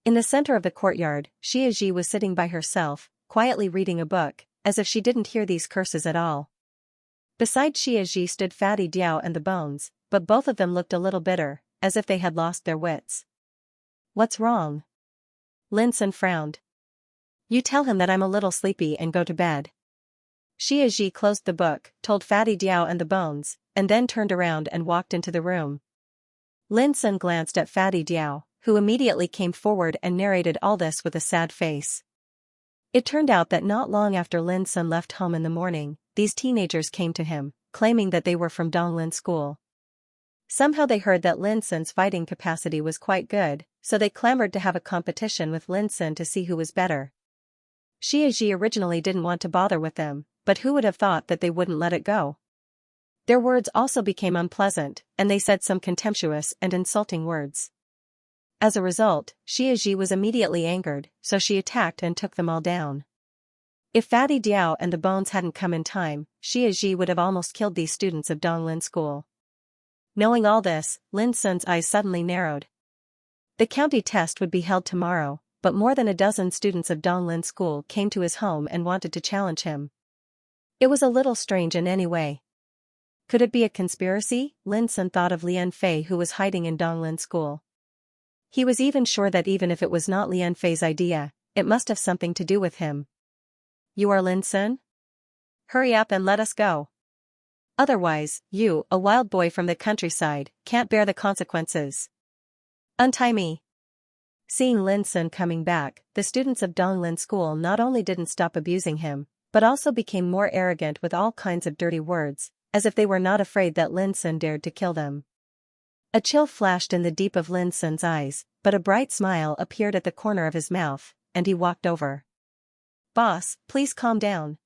S1: In the center of the courtyard, Xianxia was sitting by herself, quietly reading a book, as if she didn't hear these curses at all. Beside Xianxia stood Fatty Diao and the Bones, but both of them looked a little bitter, as if they had lost their wits. "What's wrong?" Lin Sun frowned. "You tell him that I'm a little sleepy and go to bed." Xianxia closed the book, told Fatty Diao and the Bones, and then turned around and walked into the room. Lin Sun glanced at Fatty Diao, who immediately came forward and narrated all this with a sad face. It turned out that not long after Lin Sun left home in the morning, these teenagers came to him, claiming that they were from Donglin School. Somehow they heard that Lin Sun's fighting capacity was quite good, so they clamored to have a competition with Lin Sun to see who was better. Xianxia originally didn't want to bother with them, but who would have thought that they wouldn't let it go? Their words also became unpleasant, and they said some contemptuous and insulting words. As a result, Xianxia was immediately angered, so she attacked and took them all down. If Fatty Diao and the Bones hadn't come in time, Xianxia would have almost killed these students of Donglin School. Knowing all this, Lin Sun's eyes suddenly narrowed. The county test would be held tomorrow, but more than a dozen students of Donglin School came to his home and wanted to challenge him. It was a little strange in any way. Could it be a conspiracy? Lin Sun thought of Lian Fei, who was hiding in Donglin School. He was even sure that even if it was not Lian Fei's idea, it must have something to do with him. "You are Lin Sun? Hurry up and let us go. Otherwise, you, a wild boy from the countryside, can't bear the consequences. Untie me." Seeing Lin Sun coming back, the students of Donglin School not only didn't stop abusing him, but also became more arrogant with all kinds of dirty words, as if they were not afraid that Lin Sun dared to kill them. A chill flashed in the deep of Lin Sun's eyes, but a bright smile appeared at the corner of his mouth, and he walked over. "Boss, please calm down."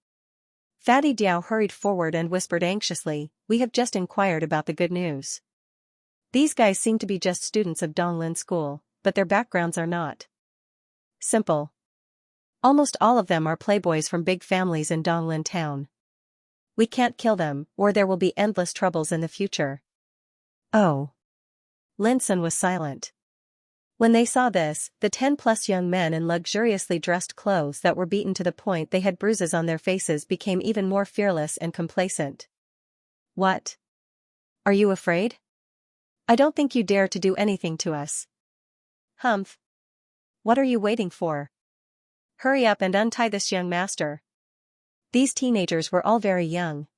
S1: Fatty Diao hurried forward and whispered anxiously, "We have just inquired about the good news. These guys seem to be just students of Donglin School, but their backgrounds are not simple. Almost all of them are playboys from big families in Donglin Town. We can't kill them, or there will be endless troubles in the future." "Oh." Lin Sun was silent. When they saw this, the 10-plus young men in luxuriously dressed clothes that were beaten to the point they had bruises on their faces became even more fearless and complacent. "What? Are you afraid? I don't think you dare to do anything to us." "Humph. What are you waiting for? Hurry up and untie this young master." These teenagers were all very young.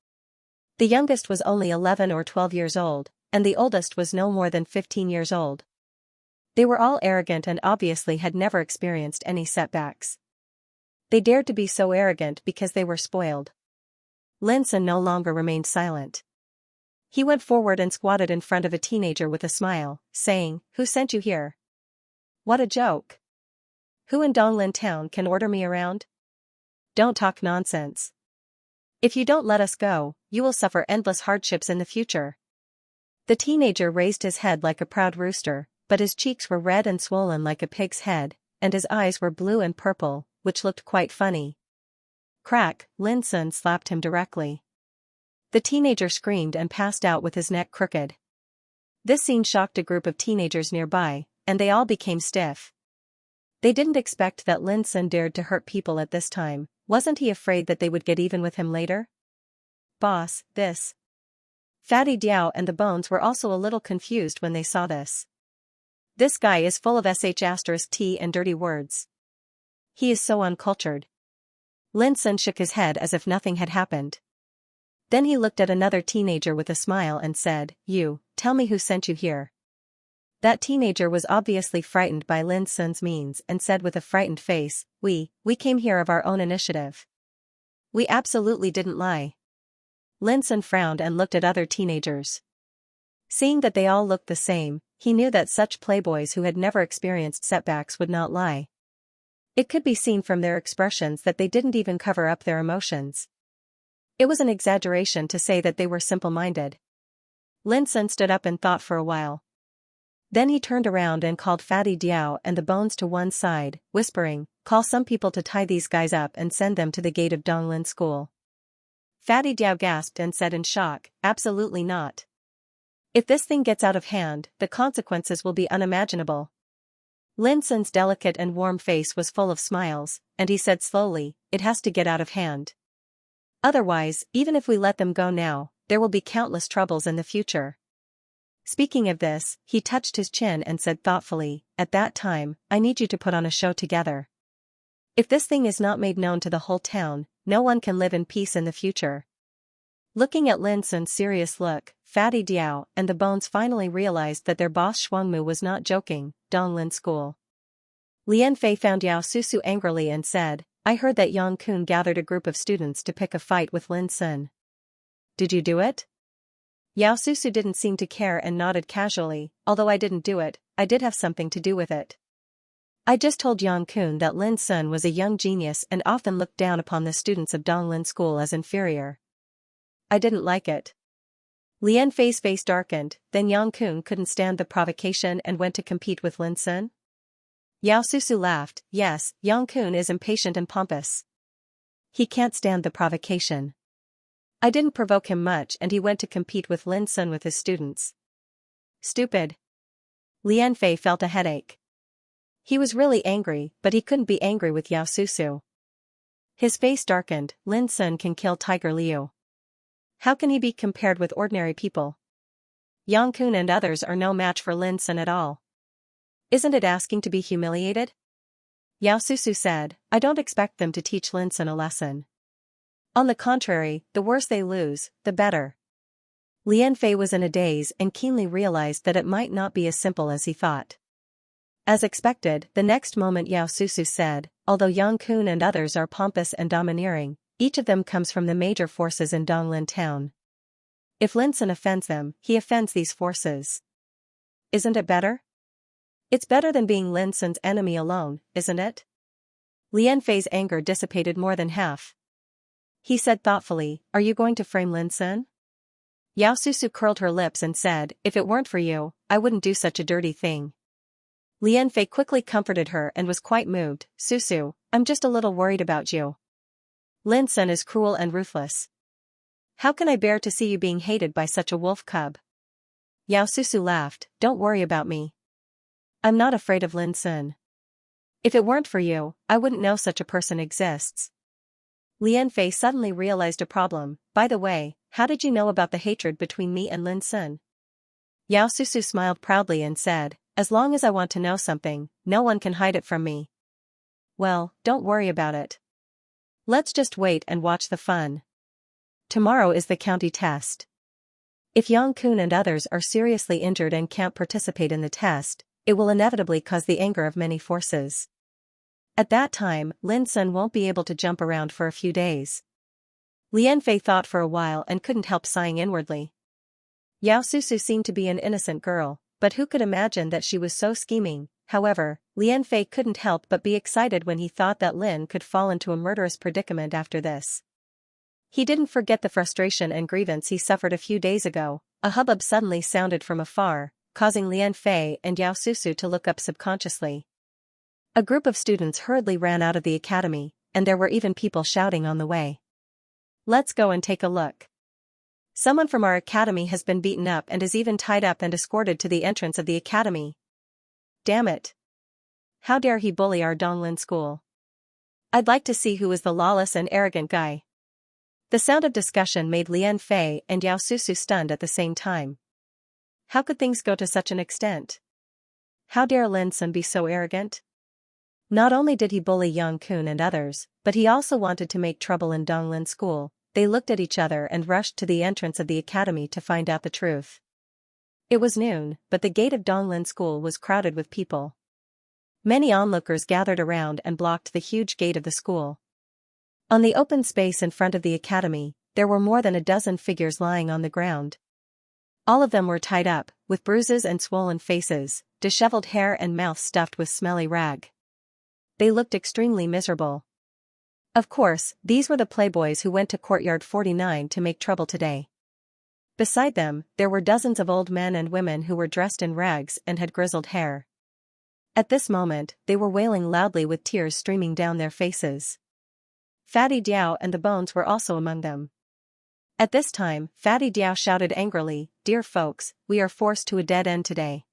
S1: The youngest was only 11 or 12 years old, and the oldest was no more than 15 years old. They were all arrogant and obviously had never experienced any setbacks. They dared to be so arrogant because they were spoiled. Lin Sun no longer remained silent. He went forward and squatted in front of a teenager with a smile, saying, "Who sent you here? What a joke. Who in Donglin Town can order me around? Don't talk nonsense. If you don't let us go, you will suffer endless hardships in the future." The teenager raised his head like a proud rooster, but his cheeks were red and swollen like a pig's head, and his eyes were blue and purple, which looked quite funny. Crack, Lin Sun slapped him directly. The teenager screamed and passed out with his neck crooked. This scene shocked a group of teenagers nearby, and they all became stiff. They didn't expect that Lin Sun dared to hurt people at this time. Wasn't he afraid that they would get even with him later? "Boss, this." Fatty Diao and the Bones were also a little confused when they saw this. "This guy is full of sh*t and dirty words. He is so uncultured." Lin Sun shook his head as if nothing had happened. Then he looked at another teenager with a smile and said, "You, tell me who sent you here." That teenager was obviously frightened by Lin Sun's means and said with a frightened face, We came here of our own initiative. We absolutely didn't lie." Lin Sun frowned and looked at other teenagers. Seeing that they all looked the same, he knew that such playboys who had never experienced setbacks would not lie. It could be seen from their expressions that they didn't even cover up their emotions. It was an exaggeration to say that they were simple-minded. Lin Sun stood up and thought for a while. Then he turned around and called Fatty Diao and the Bones to one side, whispering, "Call some people to tie these guys up and send them to the gate of Donglin School." Fatty Diao gasped and said in shock, "Absolutely not. If this thing gets out of hand, the consequences will be unimaginable." Lin Sun's delicate and warm face was full of smiles, and he said slowly, "It has to get out of hand. Otherwise, even if we let them go now, there will be countless troubles in the future." Speaking of this, he touched his chin and said thoughtfully, "At that time, I need you to put on a show together. If this thing is not made known to the whole town, no one can live in peace in the future." Looking at Lin Sun's serious look, Fatty Diao and the Bones finally realized that their boss Shuangmu was not joking. Donglin School. Lian Fei found Yao Susu angrily and said, "I heard that Yang Kun gathered a group of students to pick a fight with Lin Sun. Did you do it?" Yao Susu didn't seem to care and nodded casually, "Although I didn't do it, I did have something to do with it. I just told Yang Kun that Lin Sun was a young genius and often looked down upon the students of Donglin School as inferior. I didn't like it." Lian Fei's face darkened, "Then Yang Kun couldn't stand the provocation and went to compete with Lin Sun?" Yao Susu laughed, "Yes, Yang Kun is impatient and pompous. He can't stand the provocation. I didn't provoke him much and he went to compete with Lin Sun with his students." Stupid. Lian Fei felt a headache. He was really angry, but he couldn't be angry with Yao Susu. His face darkened, "Lin Sun can kill Tiger Liu. How can he be compared with ordinary people? Yang Kun and others are no match for Lin Sun at all. Isn't it asking to be humiliated?" Yao Susu said, "I don't expect them to teach Lin Sun a lesson. On the contrary, the worse they lose, the better." Lian Fei was in a daze and keenly realized that it might not be as simple as he thought. As expected, the next moment Yao Susu said, "Although Yang Kun and others are pompous and domineering, each of them comes from the major forces in Donglin Town. If Lin Sun offends them, he offends these forces. Isn't it better? It's better than being Lin Sun's enemy alone, isn't it? Lian Fei's anger dissipated more than half. He said thoughtfully, are you going to frame Lin Sun? Yao Susu curled her lips and said, if it weren't for you, I wouldn't do such a dirty thing. Lian Fei quickly comforted her and was quite moved. Susu, I'm just a little worried about you. Lin Sun is cruel and ruthless. How can I bear to see you being hated by such a wolf cub? Yao Susu laughed, don't worry about me. I'm not afraid of Lin Sun. If it weren't for you, I wouldn't know such a person exists. Lian Fei suddenly realized a problem. By the way, how did you know about the hatred between me and Lin Sun? Yao Susu smiled proudly and said, as long as I want to know something, no one can hide it from me. Well, don't worry about it. Let's just wait and watch the fun. Tomorrow is the county test. If Yang Kun and others are seriously injured and can't participate in the test, it will inevitably cause the anger of many forces. At that time, Lin Sun won't be able to jump around for a few days. Lian Fei thought for a while and couldn't help sighing inwardly. Yao Susu seemed to be an innocent girl, but who could imagine that she was so scheming? However, Lian Fei couldn't help but be excited when he thought that Lin could fall into a murderous predicament after this. He didn't forget the frustration and grievance he suffered a few days ago. A hubbub suddenly sounded from afar, causing Lian Fei and Yao Susu to look up subconsciously. A group of students hurriedly ran out of the academy, and there were even people shouting on the way. Let's go and take a look. Someone from our academy has been beaten up and is even tied up and escorted to the entrance of the academy. Damn it. How dare he bully our Donglin school? I'd like to see who is the lawless and arrogant guy. The sound of discussion made Lian Fei and Yao Susu stunned at the same time. How could things go to such an extent? How dare Lin Sun be so arrogant? Not only did he bully Yang Kun and others, but he also wanted to make trouble in Donglin school. They looked at each other and rushed to the entrance of the academy to find out the truth. It was noon, but the gate of Donglin school was crowded with people. Many onlookers gathered around and blocked the huge gate of the school. On the open space in front of the academy, there were more than a dozen figures lying on the ground. All of them were tied up, with bruises and swollen faces, disheveled hair and mouths stuffed with smelly rag. They looked extremely miserable. Of course, these were the playboys who went to Courtyard 49 to make trouble today. Beside them, there were dozens of old men and women who were dressed in rags and had grizzled hair. At this moment, they were wailing loudly with tears streaming down their faces. Fatty Diao and the Bones were also among them. At this time, Fatty Diao shouted angrily, "Dear folks, we are forced to a dead end today.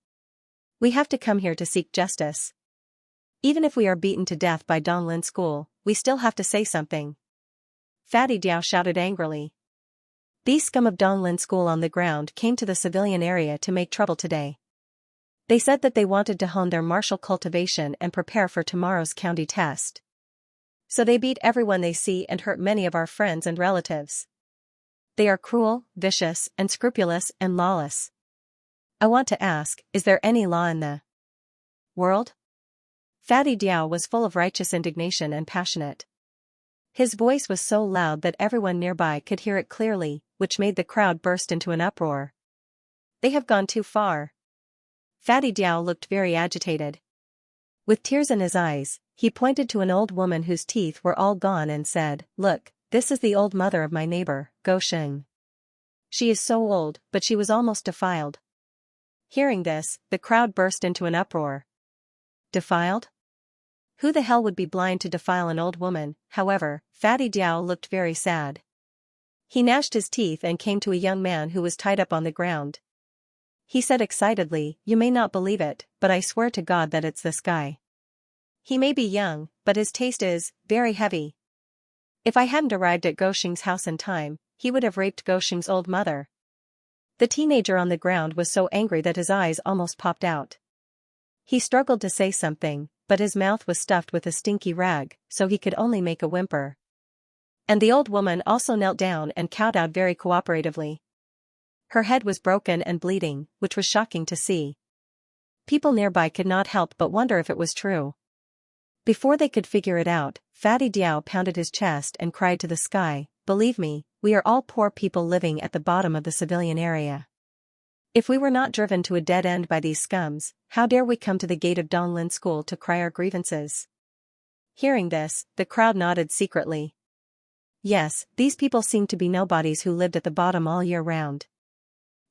S1: We have to come here to seek justice. Even if we are beaten to death by Donglin school, we still have to say something." Fatty Diao shouted angrily. These scum of Donglin school on the ground came to the civilian area to make trouble today. They said that they wanted to hone their martial cultivation and prepare for tomorrow's county test. So they beat everyone they see and hurt many of our friends and relatives. They are cruel, vicious, and scrupulous and lawless. I want to ask, is there any law in the world? Fatty Diao was full of righteous indignation and passionate. His voice was so loud that everyone nearby could hear it clearly, which made the crowd burst into an uproar. They have gone too far. Fatty Diao looked very agitated. With tears in his eyes, he pointed to an old woman whose teeth were all gone and said, "Look, this is the old mother of my neighbor, Go Sheng. She is so old, but she was almost defiled." Hearing this, the crowd burst into an uproar. Defiled? Who the hell would be blind to defile an old woman? However, Fatty Diao looked very sad. He gnashed his teeth and came to a young man who was tied up on the ground. He said excitedly, "You may not believe it, but I swear to God that it's this guy. He may be young, but his taste is very heavy. If I hadn't arrived at Goshing's house in time, he would have raped Goshing's old mother." The teenager on the ground was so angry that his eyes almost popped out. He struggled to say something, but his mouth was stuffed with a stinky rag, so he could only make a whimper. And the old woman also knelt down and kowtowed very cooperatively. Her head was broken and bleeding, which was shocking to see. People nearby could not help but wonder if it was true. Before they could figure it out, Fatty Diao pounded his chest and cried to the sky, "Believe me, we are all poor people living at the bottom of the civilian area. If we were not driven to a dead end by these scums, how dare we come to the gate of Donglin School to cry our grievances? Hearing this, the crowd nodded secretly. Yes, these people seemed to be nobodies who lived at the bottom all year round.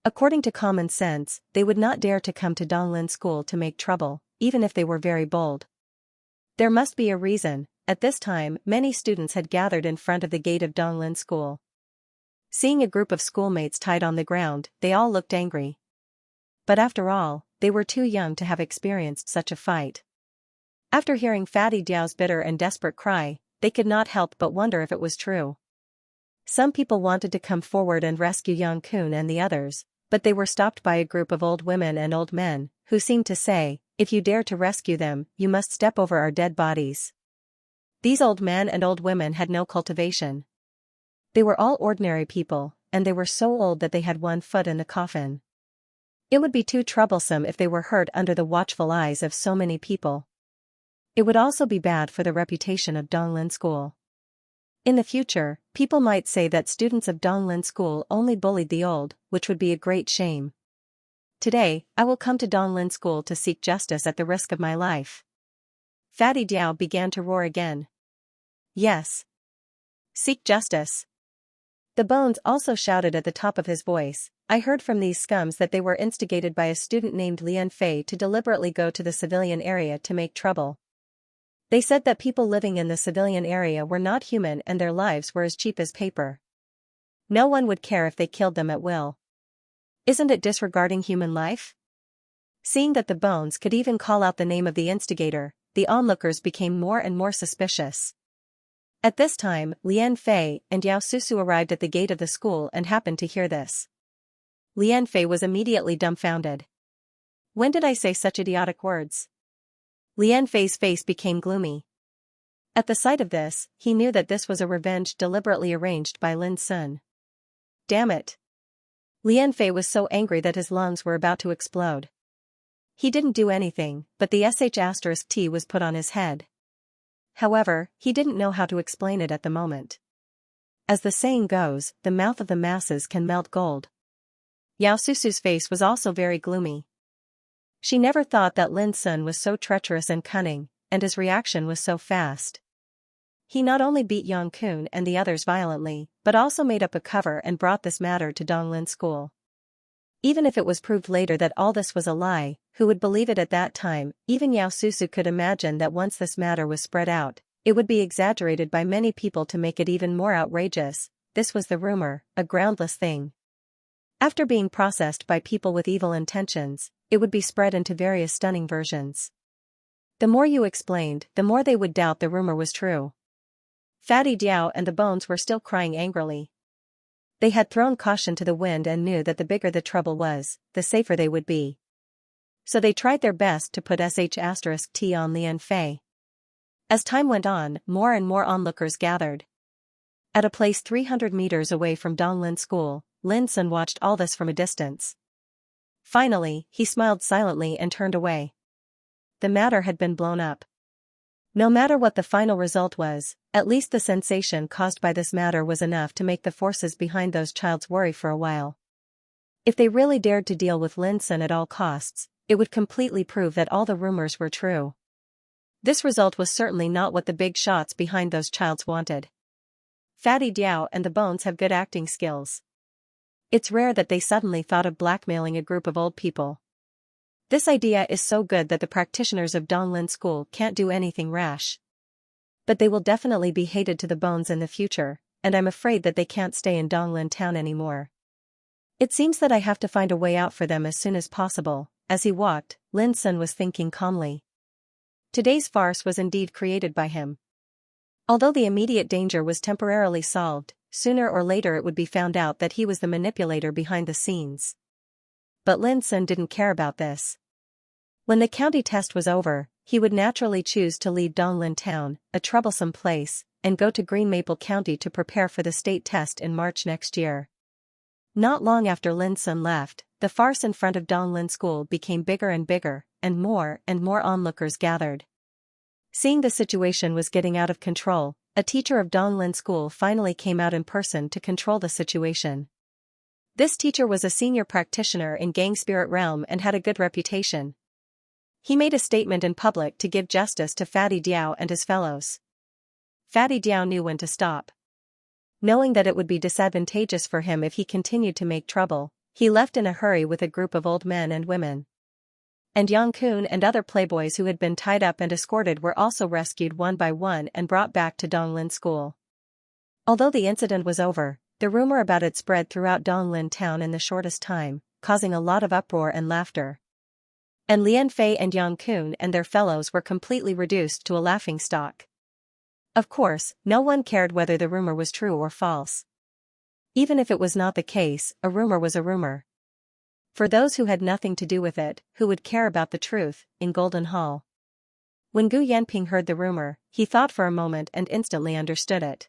S1: According to common sense, they would not dare to come to Donglin School to make trouble, even if they were very bold. There must be a reason. At this time, many students had gathered in front of the gate of Donglin School. Seeing a group of schoolmates tied on the ground, they all looked angry. But after all, they were too young to have experienced such a fight. After hearing Fatty Diao's bitter and desperate cry, they could not help but wonder if it was true. Some people wanted to come forward and rescue Yang Kun and the others, but they were stopped by a group of old women and old men, who seemed to say, "If you dare to rescue them, you must step over our dead bodies." These old men and old women had no cultivation. They were all ordinary people, and they were so old that they had one foot in the coffin. It would be too troublesome if they were hurt under the watchful eyes of so many people. It would also be bad for the reputation of Donglin School. In the future, people might say that students of Donglin School only bullied the old, which would be a great shame. Today, I will come to Donglin School to seek justice at the risk of my life. Fatty Diao began to roar again. Yes. Seek justice. The Bones also shouted at the top of his voice. I heard from these scums that they were instigated by a student named Lian Fei to deliberately go to the civilian area to make trouble. They said that people living in the civilian area were not human and their lives were as cheap as paper. No one would care if they killed them at will. Isn't it disregarding human life? Seeing that the Bones could even call out the name of the instigator, the onlookers became more and more suspicious. At this time, Lian Fei and Yao Susu arrived at the gate of the school and happened to hear this. Lian Fei was immediately dumbfounded. When did I say such idiotic words? Lian Fei's face became gloomy. At the sight of this, he knew that this was a revenge deliberately arranged by Lin Sun. Damn it! Lian Fei was so angry that his lungs were about to explode. He didn't do anything, but the *T was put on his head. However, he didn't know how to explain it at the moment. As the saying goes, the mouth of the masses can melt gold. Yao Susu's face was also very gloomy. She never thought that Lin Sun was so treacherous and cunning, and his reaction was so fast. He not only beat Yang Kun and the others violently, but also made up a cover and brought this matter to Donglin School. Even if it was proved later that all this was a lie, who would believe it at that time? Even Yao Susu could imagine that once this matter was spread out, it would be exaggerated by many people to make it even more outrageous. This was the rumor, a groundless thing. After being processed by people with evil intentions, it would be spread into various stunning versions. The more you explained, the more they would doubt the rumor was true. Fatty Diao and the Bones were still crying angrily. They had thrown caution to the wind and knew that the bigger the trouble was, the safer they would be. So they tried their best to put *T on Lian Fei. As time went on, more and more onlookers gathered. At a place 300 meters away from Donglin School, Lin Sun watched all this from a distance. Finally, he smiled silently and turned away. The matter had been blown up. No matter what the final result was, at least the sensation caused by this matter was enough to make the forces behind those childs worry for a while. If they really dared to deal with Lin Sun at all costs, it would completely prove that all the rumors were true. This result was certainly not what the big shots behind those childs wanted. Fatty Diao and the Bones have good acting skills. It's rare that they suddenly thought of blackmailing a group of old people. This idea is so good that the practitioners of Donglin School can't do anything rash. But they will definitely be hated to the bones in the future, and I'm afraid that they can't stay in Donglin Town anymore. It seems that I have to find a way out for them as soon as possible. As he walked, Lin Sun was thinking calmly. Today's farce was indeed created by him. Although the immediate danger was temporarily solved, sooner or later it would be found out that he was the manipulator behind the scenes. But Lin Sun didn't care about this. When the county test was over, he would naturally choose to leave Donglin Town, a troublesome place, and go to Green Maple County to prepare for the state test in March next year. Not long after Lin Sun left, the farce in front of Donglin School became bigger and bigger, and more onlookers gathered. Seeing the situation was getting out of control, a teacher of Donglin School finally came out in person to control the situation. This teacher was a senior practitioner in gang spirit realm and had a good reputation. He made a statement in public to give justice to Fatty Diao and his fellows. Fatty Diao knew when to stop. Knowing that it would be disadvantageous for him if he continued to make trouble, he left in a hurry with a group of old men and women. And Yang Kun and other playboys who had been tied up and escorted were also rescued one by one and brought back to Donglin School. Although the incident was over, the rumor about it spread throughout Donglin town in the shortest time, causing a lot of uproar and laughter. And Lian Fei and Yang Kun and their fellows were completely reduced to a laughingstock. Of course, no one cared whether the rumor was true or false. Even if it was not the case, a rumor was a rumor. For those who had nothing to do with it, who would care about the truth, in Golden Hall? When Gu Yanping heard the rumor, he thought for a moment and instantly understood it.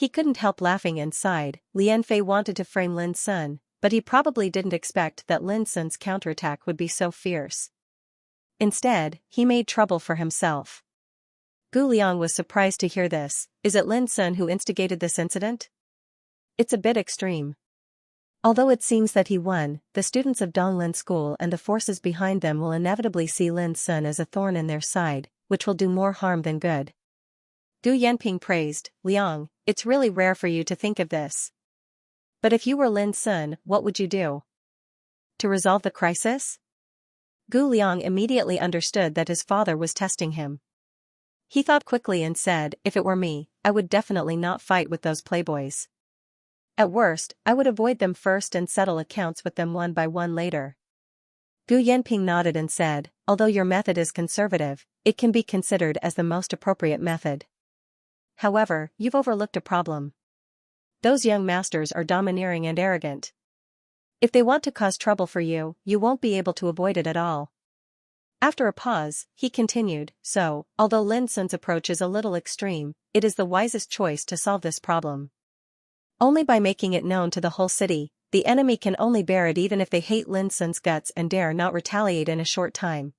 S1: He couldn't help laughing and sighed. Lian Fei wanted to frame Lin Sun, but he probably didn't expect that Lin Sun's counterattack would be so fierce. Instead, he made trouble for himself. Gu Liang was surprised to hear this. Is it Lin Sun who instigated this incident? It's a bit extreme. Although it seems that he won, the students of Donglin School and the forces behind them will inevitably see Lin Sun as a thorn in their side, which will do more harm than good. Gu Yanping praised, Liang, it's really rare for you to think of this. But if you were Lin Sun, what would you do? To resolve the crisis? Gu Liang immediately understood that his father was testing him. He thought quickly and said, if it were me, I would definitely not fight with those playboys. At worst, I would avoid them first and settle accounts with them one by one later. Gu Yanping nodded and said, although your method is conservative, it can be considered as the most appropriate method. However, you've overlooked a problem. Those young masters are domineering and arrogant. If they want to cause trouble for you, you won't be able to avoid it at all. After a pause, he continued, so, although Lin Sun's approach is a little extreme, it is the wisest choice to solve this problem. Only by making it known to the whole city, the enemy can only bear it even if they hate Lin Sun's guts and dare not retaliate in a short time.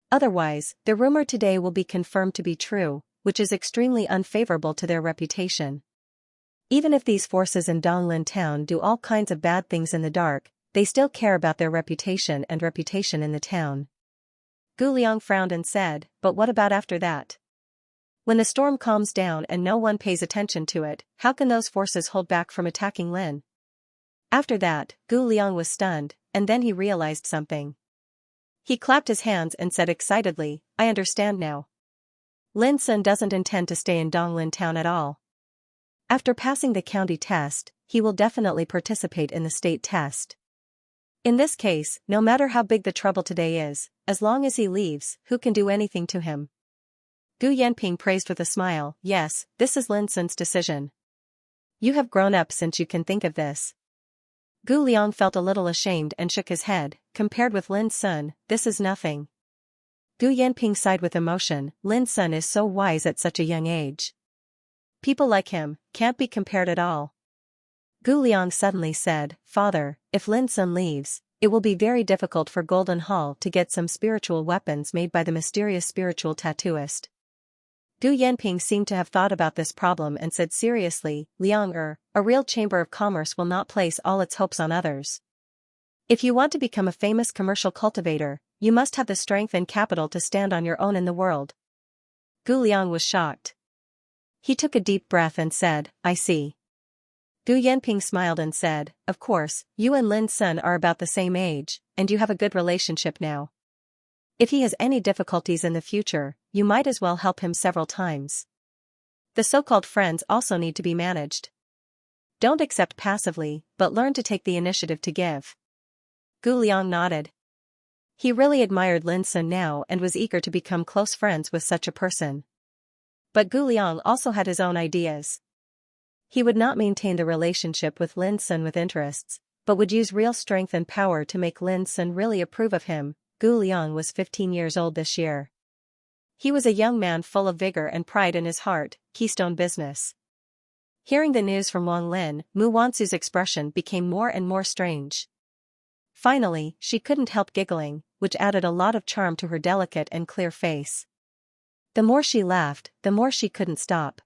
S1: Otherwise, the rumor today will be confirmed to be true, which is extremely unfavorable to their reputation. Even if these forces in Donglin town do all kinds of bad things in the dark, they still care about their reputation and reputation in the town. Gu Liang frowned and said, but what about after that? When the storm calms down and no one pays attention to it, how can those forces hold back from attacking Lin? After that, Gu Liang was stunned, and then he realized something. He clapped his hands and said excitedly, I understand now. Lin Sun doesn't intend to stay in Donglin town at all. After passing the county test, he will definitely participate in the state test. In this case, no matter how big the trouble today is, as long as he leaves, who can do anything to him? Gu Yanping praised with a smile, yes, this is Lin Sun's decision. You have grown up since you can think of this. Gu Liang felt a little ashamed and shook his head. Compared with Lin Sun, this is nothing. Gu Yanping sighed with emotion. Lin Sun is so wise at such a young age. People like him can't be compared at all. Gu Liang suddenly said, Father, if Lin Sun leaves, it will be very difficult for Golden Hall to get some spiritual weapons made by the mysterious spiritual tattooist. Gu Yanping seemed to have thought about this problem and said seriously, Liang a real chamber of commerce will not place all its hopes on others. If you want to become a famous commercial cultivator, you must have the strength and capital to stand on your own in the world. Gu Liang was shocked. He took a deep breath and said, I see. Gu Yanping smiled and said, of course, you and Lin Sun are about the same age, and you have a good relationship now. If he has any difficulties in the future, you might as well help him several times. The so-called friends also need to be managed. Don't accept passively, but learn to take the initiative to give. Gu Liang nodded. He really admired Lin Sun now and was eager to become close friends with such a person. But Gu Liang also had his own ideas. He would not maintain the relationship with Lin Sun with interests, but would use real strength and power to make Lin Sun really approve of him. Gu Liang was 15 years old this year. He was a young man full of vigor and pride in his heart, keystone business. Hearing the news from Wang Lin, Mu Wansu's expression became more and more strange. Finally, she couldn't help giggling, which added a lot of charm to her delicate and clear face. The more she laughed, the more she couldn't stop.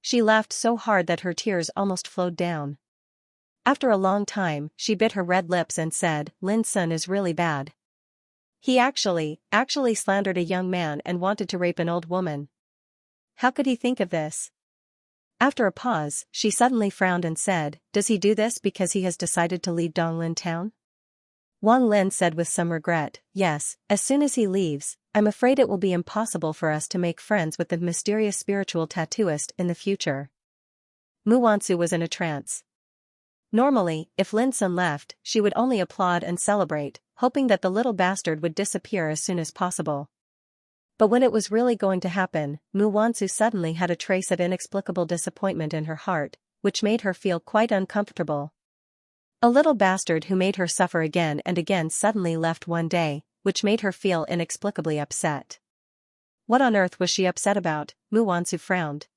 S1: She laughed so hard that her tears almost flowed down. After a long time, she bit her red lips and said, Lin Sun is really bad. He actually slandered a young man and wanted to rape an old woman. How could he think of this? After a pause, she suddenly frowned and said, does he do this because he has decided to leave Donglin town? Wang Lin said with some regret, yes, as soon as he leaves, I'm afraid it will be impossible for us to make friends with the mysterious spiritual tattooist in the future. Mu Wansu was in a trance. Normally, if Lin Sun left, she would only applaud and celebrate, hoping that the little bastard would disappear as soon as possible. But when it was really going to happen, Mu Wansu suddenly had a trace of inexplicable disappointment in her heart, which made her feel quite uncomfortable. A little bastard who made her suffer again and again suddenly left one day, which made her feel inexplicably upset. What on earth was she upset about? Mu Wansu frowned.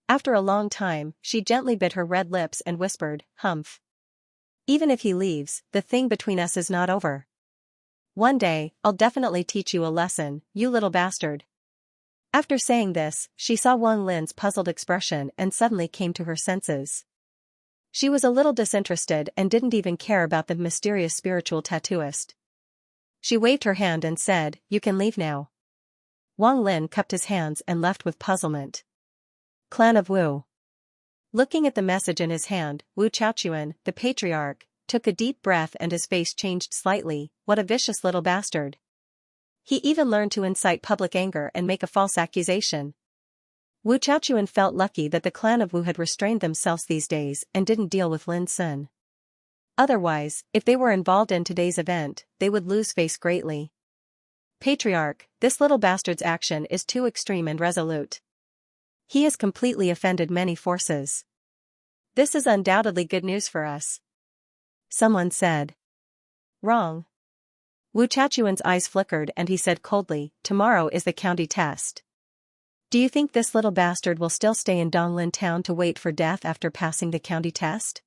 S1: After a long time, she gently bit her red lips and whispered, humph. Even if he leaves, the thing between us is not over. One day, I'll definitely teach you a lesson, you little bastard. After saying this, she saw Wang Lin's puzzled expression and suddenly came to her senses. She was a little disinterested and didn't even care about the mysterious spiritual tattooist. She waved her hand and said, you can leave now. Wang Lin cupped his hands and left with puzzlement. Clan of Wu. Looking at the message in his hand, Wu Chaochuan, the patriarch, took a deep breath and his face changed slightly. What a vicious little bastard. He even learned to incite public anger and make a false accusation. Wu Chaochuan felt lucky that the clan of Wu had restrained themselves these days and didn't deal with Lin Sun. Otherwise, if they were involved in today's event, they would lose face greatly. Patriarch, this little bastard's action is too extreme and resolute. He has completely offended many forces. This is undoubtedly good news for us. Someone said. Wrong. Wu Chaochuan's eyes flickered and he said coldly, tomorrow is the county test. Do you think this little bastard will still stay in Donglin town to wait for death after passing the county test?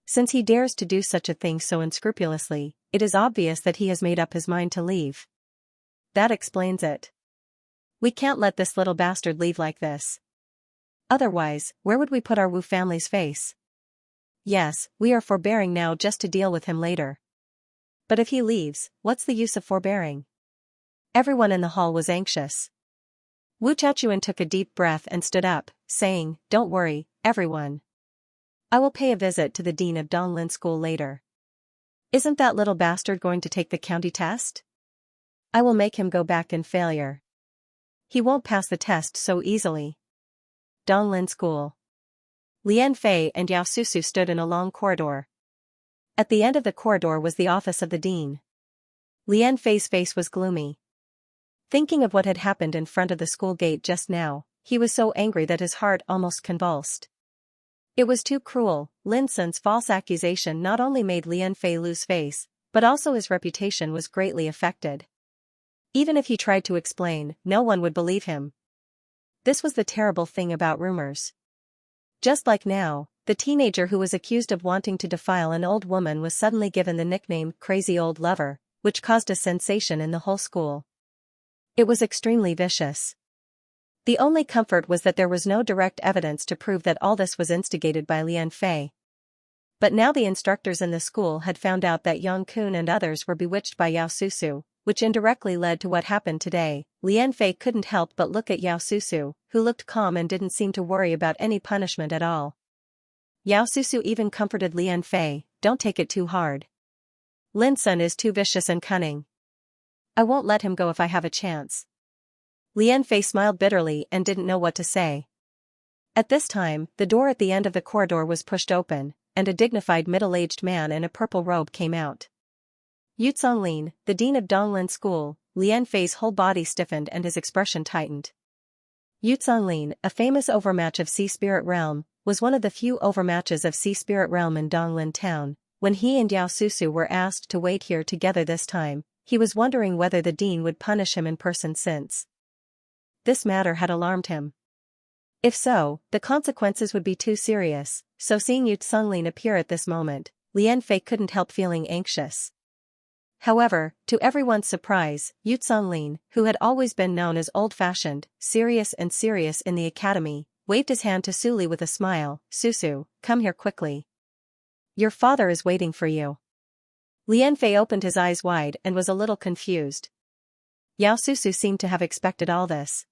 S1: Since he dares to do such a thing so unscrupulously, it is obvious that he has made up his mind to leave. That explains it. We can't let this little bastard leave like this. Otherwise, where would we put our Wu family's face? Yes, we are forbearing now just to deal with him later. But if he leaves, what's the use of forbearing? Everyone in the hall was anxious. Wu Chaochuan took a deep breath and stood up, saying, don't worry, everyone. I will pay a visit to the dean of Donglin School later. Isn't that little bastard going to take the county test? I will make him go back in failure. He won't pass the test so easily. Donglin School. Lian Fei and Yao Susu stood in a long corridor. At the end of the corridor was the office of the dean. Lian Fei's face was gloomy. Thinking of what had happened in front of the school gate just now, he was so angry that his heart almost convulsed. It was too cruel. Lin Sun's false accusation not only made Lian Fei lose face, but also his reputation was greatly affected. Even if he tried to explain, no one would believe him. This was the terrible thing about rumors. Just like now, the teenager who was accused of wanting to defile an old woman was suddenly given the nickname Crazy Old Lover, which caused a sensation in the whole school. It was extremely vicious. The only comfort was that there was no direct evidence to prove that all this was instigated by Lian Fei. But now the instructors in the school had found out that Yang Kun and others were bewitched by Yao Susu, which indirectly led to what happened today. Lian Fei couldn't help but look at Yao Susu, who looked calm and didn't seem to worry about any punishment at all. Yao Susu even comforted Lian Fei, don't take it too hard. Lin Sun is too vicious and cunning. I won't let him go if I have a chance. Lian Fei smiled bitterly and didn't know what to say. At this time, the door at the end of the corridor was pushed open, and a dignified middle-aged man in a purple robe came out. Yu Zonglin, the dean of Donglin School. Lian Fei's whole body stiffened and his expression tightened. Yu Zonglin, a famous overmatch of Sea Spirit Realm, was one of the few overmatches of Sea Spirit Realm in Donglin Town. When he and Yao Susu were asked to wait here together this time, he was wondering whether the dean would punish him in person since this matter had alarmed him. If so, the consequences would be too serious, so seeing Yu Zonglin appear at this moment, Lian Fei couldn't help feeling anxious. However, to everyone's surprise, Yu Zonglin, who had always been known as old-fashioned, serious in the academy, waved his hand to Suli with a smile. Susu, come here quickly. Your father is waiting for you. Lian Fei opened his eyes wide and was a little confused. Yao Susu seemed to have expected all this.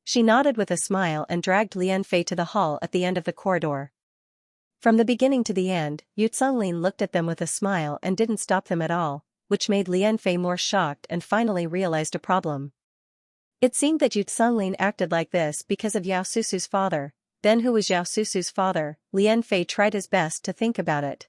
S1: She nodded with a smile and dragged Lian Fei to the hall at the end of the corridor. From the beginning to the end, Yu Tsunglin looked at them with a smile and didn't stop them at all, which made Lian Fei more shocked and finally realized a problem. It seemed that Yu Tsunglin acted like this because of Yao Susu's father. Then who was Yao Susu's father? Lian Fei tried his best to think about it.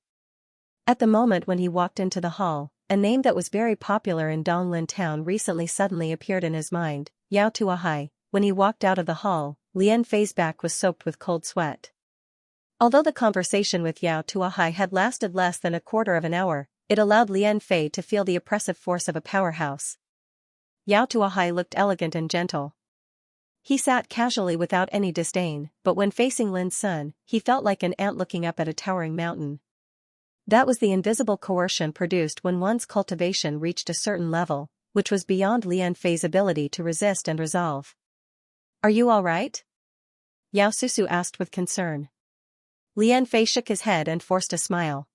S1: At the moment when he walked into the hall, a name that was very popular in Donglin town recently suddenly appeared in his mind, Yao Tuahai. When he walked out of the hall, Lian Fei's back was soaked with cold sweat. Although the conversation with Yao Tuahai had lasted less than a quarter of an hour, it allowed Lian Fei to feel the oppressive force of a powerhouse. Yao Tuahai looked elegant and gentle. He sat casually without any disdain, but when facing Lin Sun, he felt like an ant looking up at a towering mountain. That was the invisible coercion produced when one's cultivation reached a certain level, which was beyond Lian Fei's ability to resist and resolve. Are you all right? Yao Susu asked with concern. Lian Fei shook his head and forced a smile.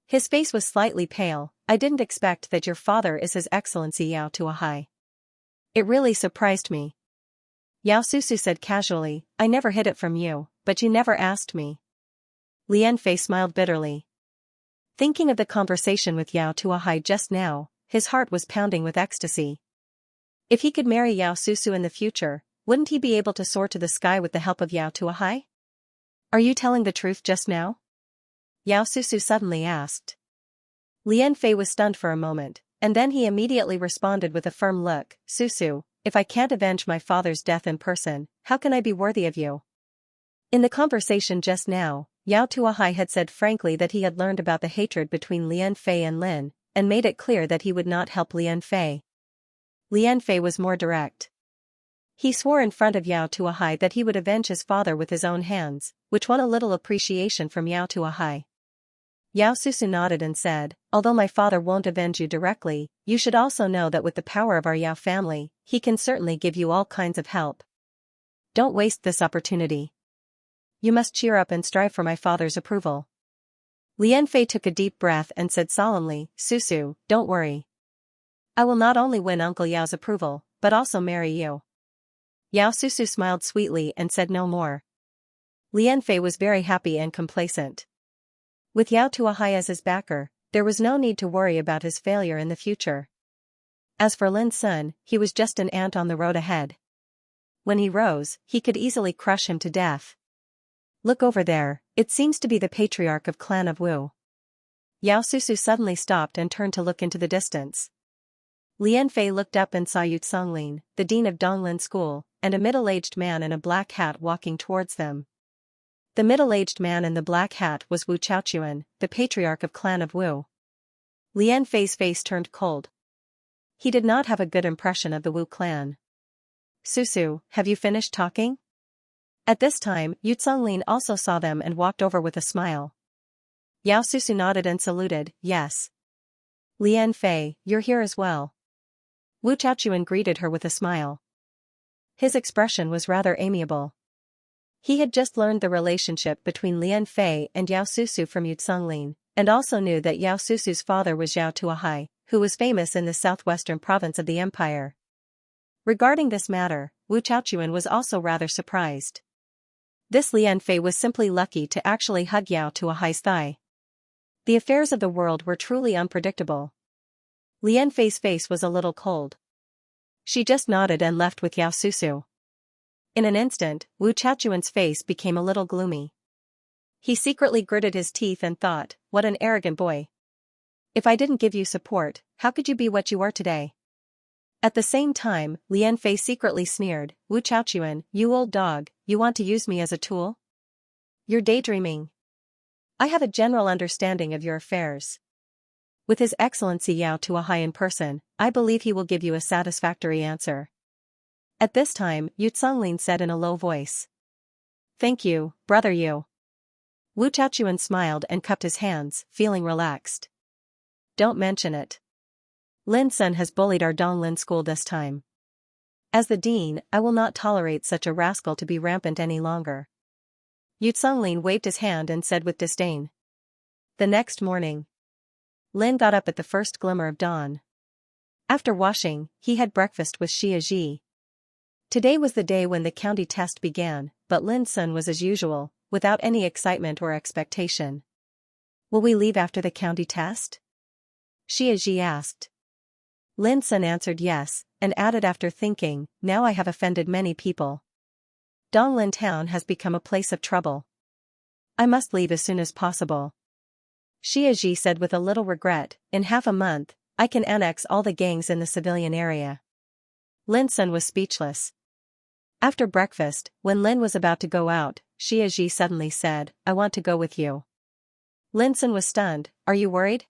S1: His face was slightly pale. I didn't expect that your father is His Excellency Yao Tuahai. It really surprised me. Yao Susu said casually, I never hid it from you, but you never asked me. Lian Fei smiled bitterly. Thinking of the conversation with Yao Tuahai just now, his heart was pounding with ecstasy. If he could marry Yao Susu in the future, wouldn't he be able to soar to the sky with the help of Yao Tuahai? Are you telling the truth just now? Yao Susu suddenly asked. Lian Fei was stunned for a moment, and then he immediately responded with a firm look, Susu, if I can't avenge my father's death in person, how can I be worthy of you? In the conversation just now, Yao Tuahai had said frankly that he had learned about the hatred between Lian Fei and Lin, and made it clear that he would not help Lian Fei. Lian Fei was more direct. He swore in front of Yao Tuahai that he would avenge his father with his own hands, which won a little appreciation from Yao Tuahai. Yao Susu nodded and said, although my father won't avenge you directly, you should also know that with the power of our Yao family, he can certainly give you all kinds of help. Don't waste this opportunity. You must cheer up and strive for my father's approval. Lian Fei took a deep breath and said solemnly, Susu, don't worry. I will not only win Uncle Yao's approval, but also marry you. Yao Susu smiled sweetly and said no more. Lian Fei was very happy and complacent. With Yao Tuahai as his backer, there was no need to worry about his failure in the future. As for Lin Sun, he was just an ant on the road ahead. When he rose, he could easily crush him to death. Look over there, it seems to be the patriarch of Clan of Wu. Yao Susu suddenly stopped and turned to look into the distance. Lian Fei looked up and saw Yu Tsunglin, the dean of Donglin School, and a middle-aged man in a black hat walking towards them. The middle-aged man in the black hat was Wu Chaochuan, the patriarch of Clan of Wu. Lian Fei's face turned cold. He did not have a good impression of the Wu clan. Susu, have you finished talking? At this time, Yu Tsunglin also saw them and walked over with a smile. Yao Susu nodded and saluted, yes. Lian Fei, you're here as well. Wu Chaochuan greeted her with a smile. His expression was rather amiable. He had just learned the relationship between Lian Fei and Yao Susu from Yu Tsunglin, and also knew that Yao Susu's father was Yao Tuahai, who was famous in the southwestern province of the empire. Regarding this matter, Wu Chaochuan was also rather surprised. This Lian Fei was simply lucky to actually hug Yao Tuahai's thigh. The affairs of the world were truly unpredictable. Lian Fei's face was a little cold. She just nodded and left with Yao Susu. In an instant, Wu Chaochuan's face became a little gloomy. He secretly gritted his teeth and thought, what an arrogant boy. If I didn't give you support, how could you be what you are today? At the same time, Lian Fei secretly sneered, Wu Chaochuan, you old dog, you want to use me as a tool? You're daydreaming. I have a general understanding of your affairs. With His Excellency Yao Tuahai in person, I believe he will give you a satisfactory answer. At this time, Yu Tsunglin said in a low voice. Thank you, brother Yu. Wu Chaochuan smiled and cupped his hands, feeling relaxed. Don't mention it. Lin Sun has bullied our Donglin school this time. As the dean, I will not tolerate such a rascal to be rampant any longer. Yu Tsunglin waved his hand and said with disdain. The next morning, Lin got up at the first glimmer of dawn. After washing, he had breakfast with Xianxia. Today was the day when the county test began, but Lin's son was as usual, without any excitement or expectation. "Will we leave after the county test?" Xianxia asked. Lin's son answered yes, and added after thinking, "Now I have offended many people. Donglin town has become a place of trouble. I must leave as soon as possible." Xianxia said with a little regret, "In half a month, I can annex all the gangs in the civilian area." Lin's son was speechless. After breakfast, when Lin was about to go out, Xianxia suddenly said, "I want to go with you." Lin's son was stunned. "Are you worried?"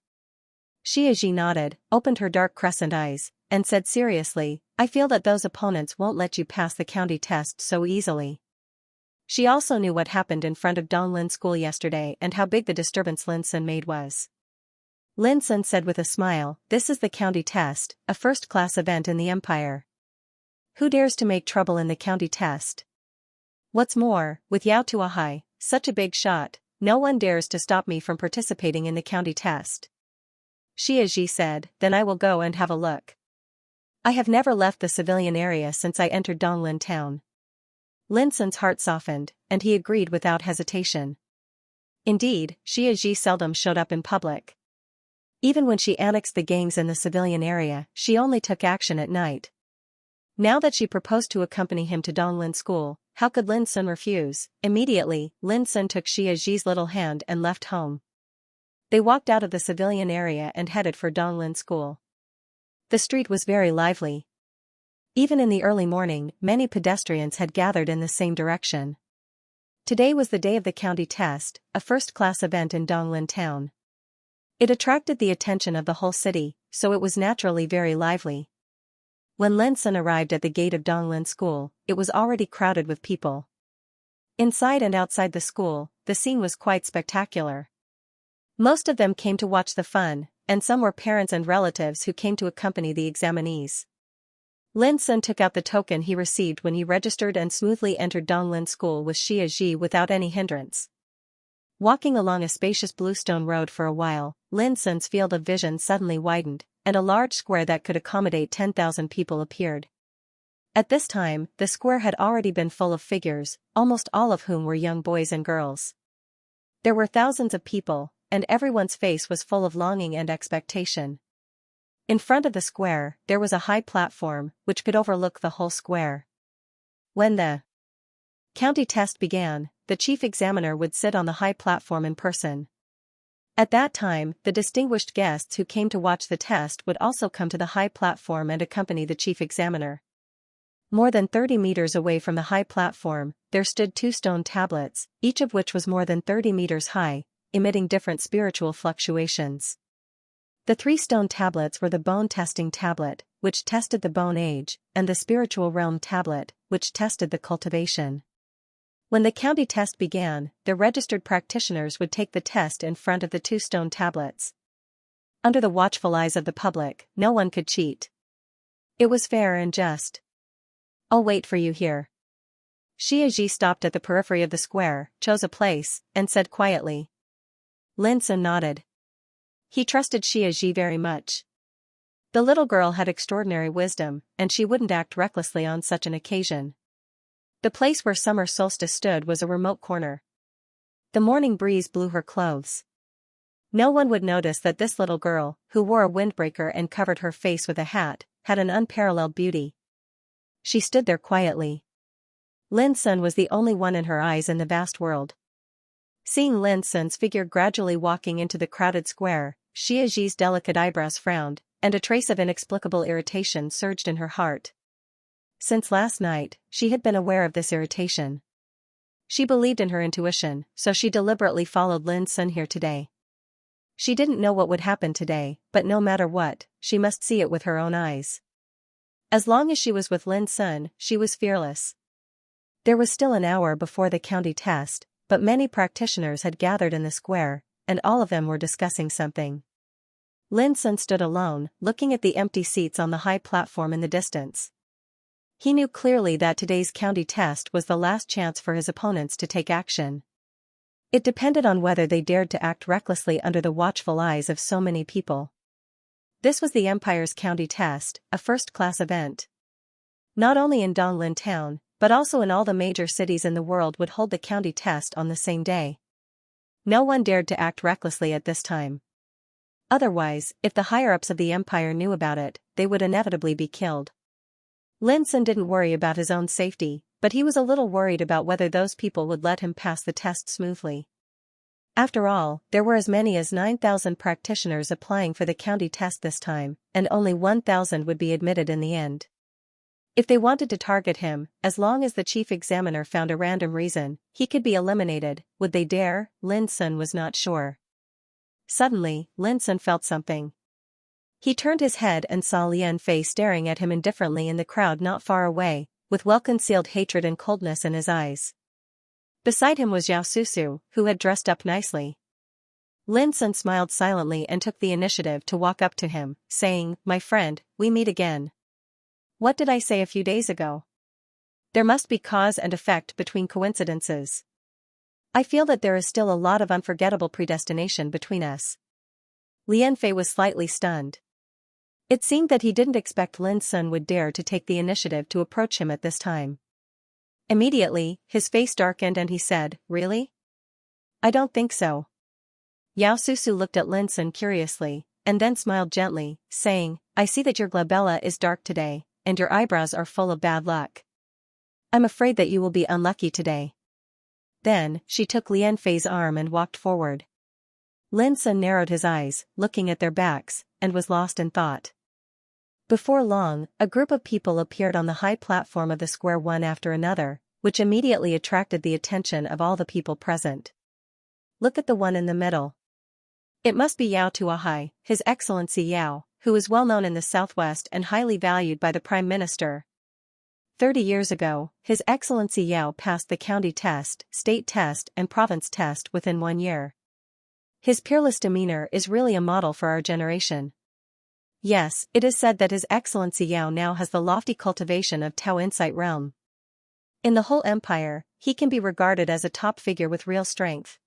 S1: Xianxia nodded, opened her dark crescent eyes, and said seriously, "I feel that those opponents won't let you pass the county test so easily." She also knew what happened in front of Donglin school yesterday and how big the disturbance Lin's son made was. Lin's son said with a smile, "This is the county test, a first-class event in the empire. Who dares to make trouble in the county test? What's more, with Yao Tuahai, such a big shot, no one dares to stop me from participating in the county test." Xianxia said, "Then I will go and have a look. I have never left the civilian area since I entered Donglin town." Lin's son's heart softened, and he agreed without hesitation. Indeed, Xianxia seldom showed up in public. Even when she annexed the gangs in the civilian area, she only took action at night. Now that she proposed to accompany him to Donglin school, how could Lin's son refuse? Immediately, Lin's son took Xianxia's little hand and left home. They walked out of the civilian area and headed for Donglin school. The street was very lively. Even in the early morning, many pedestrians had gathered in the same direction. Today was the day of the county test, a first-class event in Donglin town. It attracted the attention of the whole city, so it was naturally very lively. When Lin's son arrived at the gate of Donglin school, it was already crowded with people. Inside and outside the school, the scene was quite spectacular. Most of them came to watch the fun, and some were parents and relatives who came to accompany the examinees. Lin's son took out the token he received when he registered and smoothly entered Donglin school with Xianxia without any hindrance. Walking along a spacious bluestone road for a while, Lin's son's field of vision suddenly widened, and a large square that could accommodate 10,000 people appeared. At this time, the square had already been full of figures, almost all of whom were young boys and girls. There were thousands of people, and everyone's face was full of longing and expectation. In front of the square, there was a high platform, which could overlook the whole square. When the county test began, the chief examiner would sit on the high platform in person. At that time, the distinguished guests who came to watch the test would also come to the high platform and accompany the chief examiner. More than 30 meters away from the high platform, there stood 2 stone tablets, each of which was more than 30 meters high, emitting different spiritual fluctuations. The 3 stone tablets were the bone testing tablet, which tested the bone age, and the spiritual realm tablet, which tested the cultivation. When the county test began, the registered practitioners would take the test in front of the 2 stone tablets. Under the watchful eyes of the public, no one could cheat. It was fair and just. "I'll wait for you here." Xianxia stopped at the periphery of the square, chose a place, and said quietly. Lin's son nodded. He trusted Xianxia very much. The little girl had extraordinary wisdom, and she wouldn't act recklessly on such an occasion. The place where summer solstice stood was a remote corner. The morning breeze blew her clothes. No one would notice that this little girl, who wore a windbreaker and covered her face with a hat, had an unparalleled beauty. She stood there quietly. Lin's son was the only one in her eyes in the vast world. Seeing Lin's son's figure gradually walking into the crowded square, Xianxia's delicate eyebrows frowned, and a trace of inexplicable irritation surged in her heart. Since last night, she had been aware of this irritation. She believed in her intuition, so she deliberately followed Lin's son here today. She didn't know what would happen today, but no matter what, she must see it with her own eyes. As long as she was with Lin's son, she was fearless. There was still an hour before the county test, but many practitioners had gathered in the square, and all of them were discussing something. Lin's son stood alone, looking at the empty seats on the high platform in the distance. He knew clearly that today's county test was the last chance for his opponents to take action. It depended on whether they dared to act recklessly under the watchful eyes of so many people. This was the Empire's county test, a first-class event. Not only in Donglin town, but also in all the major cities in the world would hold the county test on the same day. No one dared to act recklessly at this time. Otherwise, if the higher-ups of the Empire knew about it, they would inevitably be killed. Lin Sun didn't worry about his own safety, but he was a little worried about whether those people would let him pass the test smoothly. After all, there were as many as 9,000 practitioners applying for the county test this time, and only 1,000 would be admitted in the end. If they wanted to target him, as long as the chief examiner found a random reason, he could be eliminated. Would they dare? Lin Sun was not sure. Suddenly, Lin Sun felt something. He turned his head and saw Lian Fei staring at him indifferently in the crowd not far away, with well-concealed hatred and coldness in his eyes. Beside him was Yao Susu, who had dressed up nicely. Lin Sun smiled silently and took the initiative to walk up to him, saying, "My friend, we meet again. What did I say a few days ago? There must be cause and effect between coincidences. I feel that there is still a lot of unforgettable predestination between us." Lian Fei was slightly stunned. It seemed that he didn't expect Lin Sun would dare to take the initiative to approach him at this time. Immediately, his face darkened and he said, "Really? I don't think so." Yao Susu looked at Lin Sun curiously, and then smiled gently, saying, "I see that your glabella is dark today, and your eyebrows are full of bad luck. I'm afraid that you will be unlucky today." Then, she took Lian Fei's arm and walked forward. Lin Sun narrowed his eyes, looking at their backs, and was lost in thought. Before long, a group of people appeared on the high platform of the square one after another, which immediately attracted the attention of all the people present. Look at the one in the middle. It must be Yao Tuahai, His Excellency Yao, who is well known in the southwest and highly valued by the Prime Minister. 30 years ago, His Excellency Yao passed the county test, state test and province test within 1 year. His peerless demeanor is really a model for our generation. Yes, it is said that His Excellency Yao now has the lofty cultivation of Tao Insight realm. In the whole empire, he can be regarded as a top figure with real strength.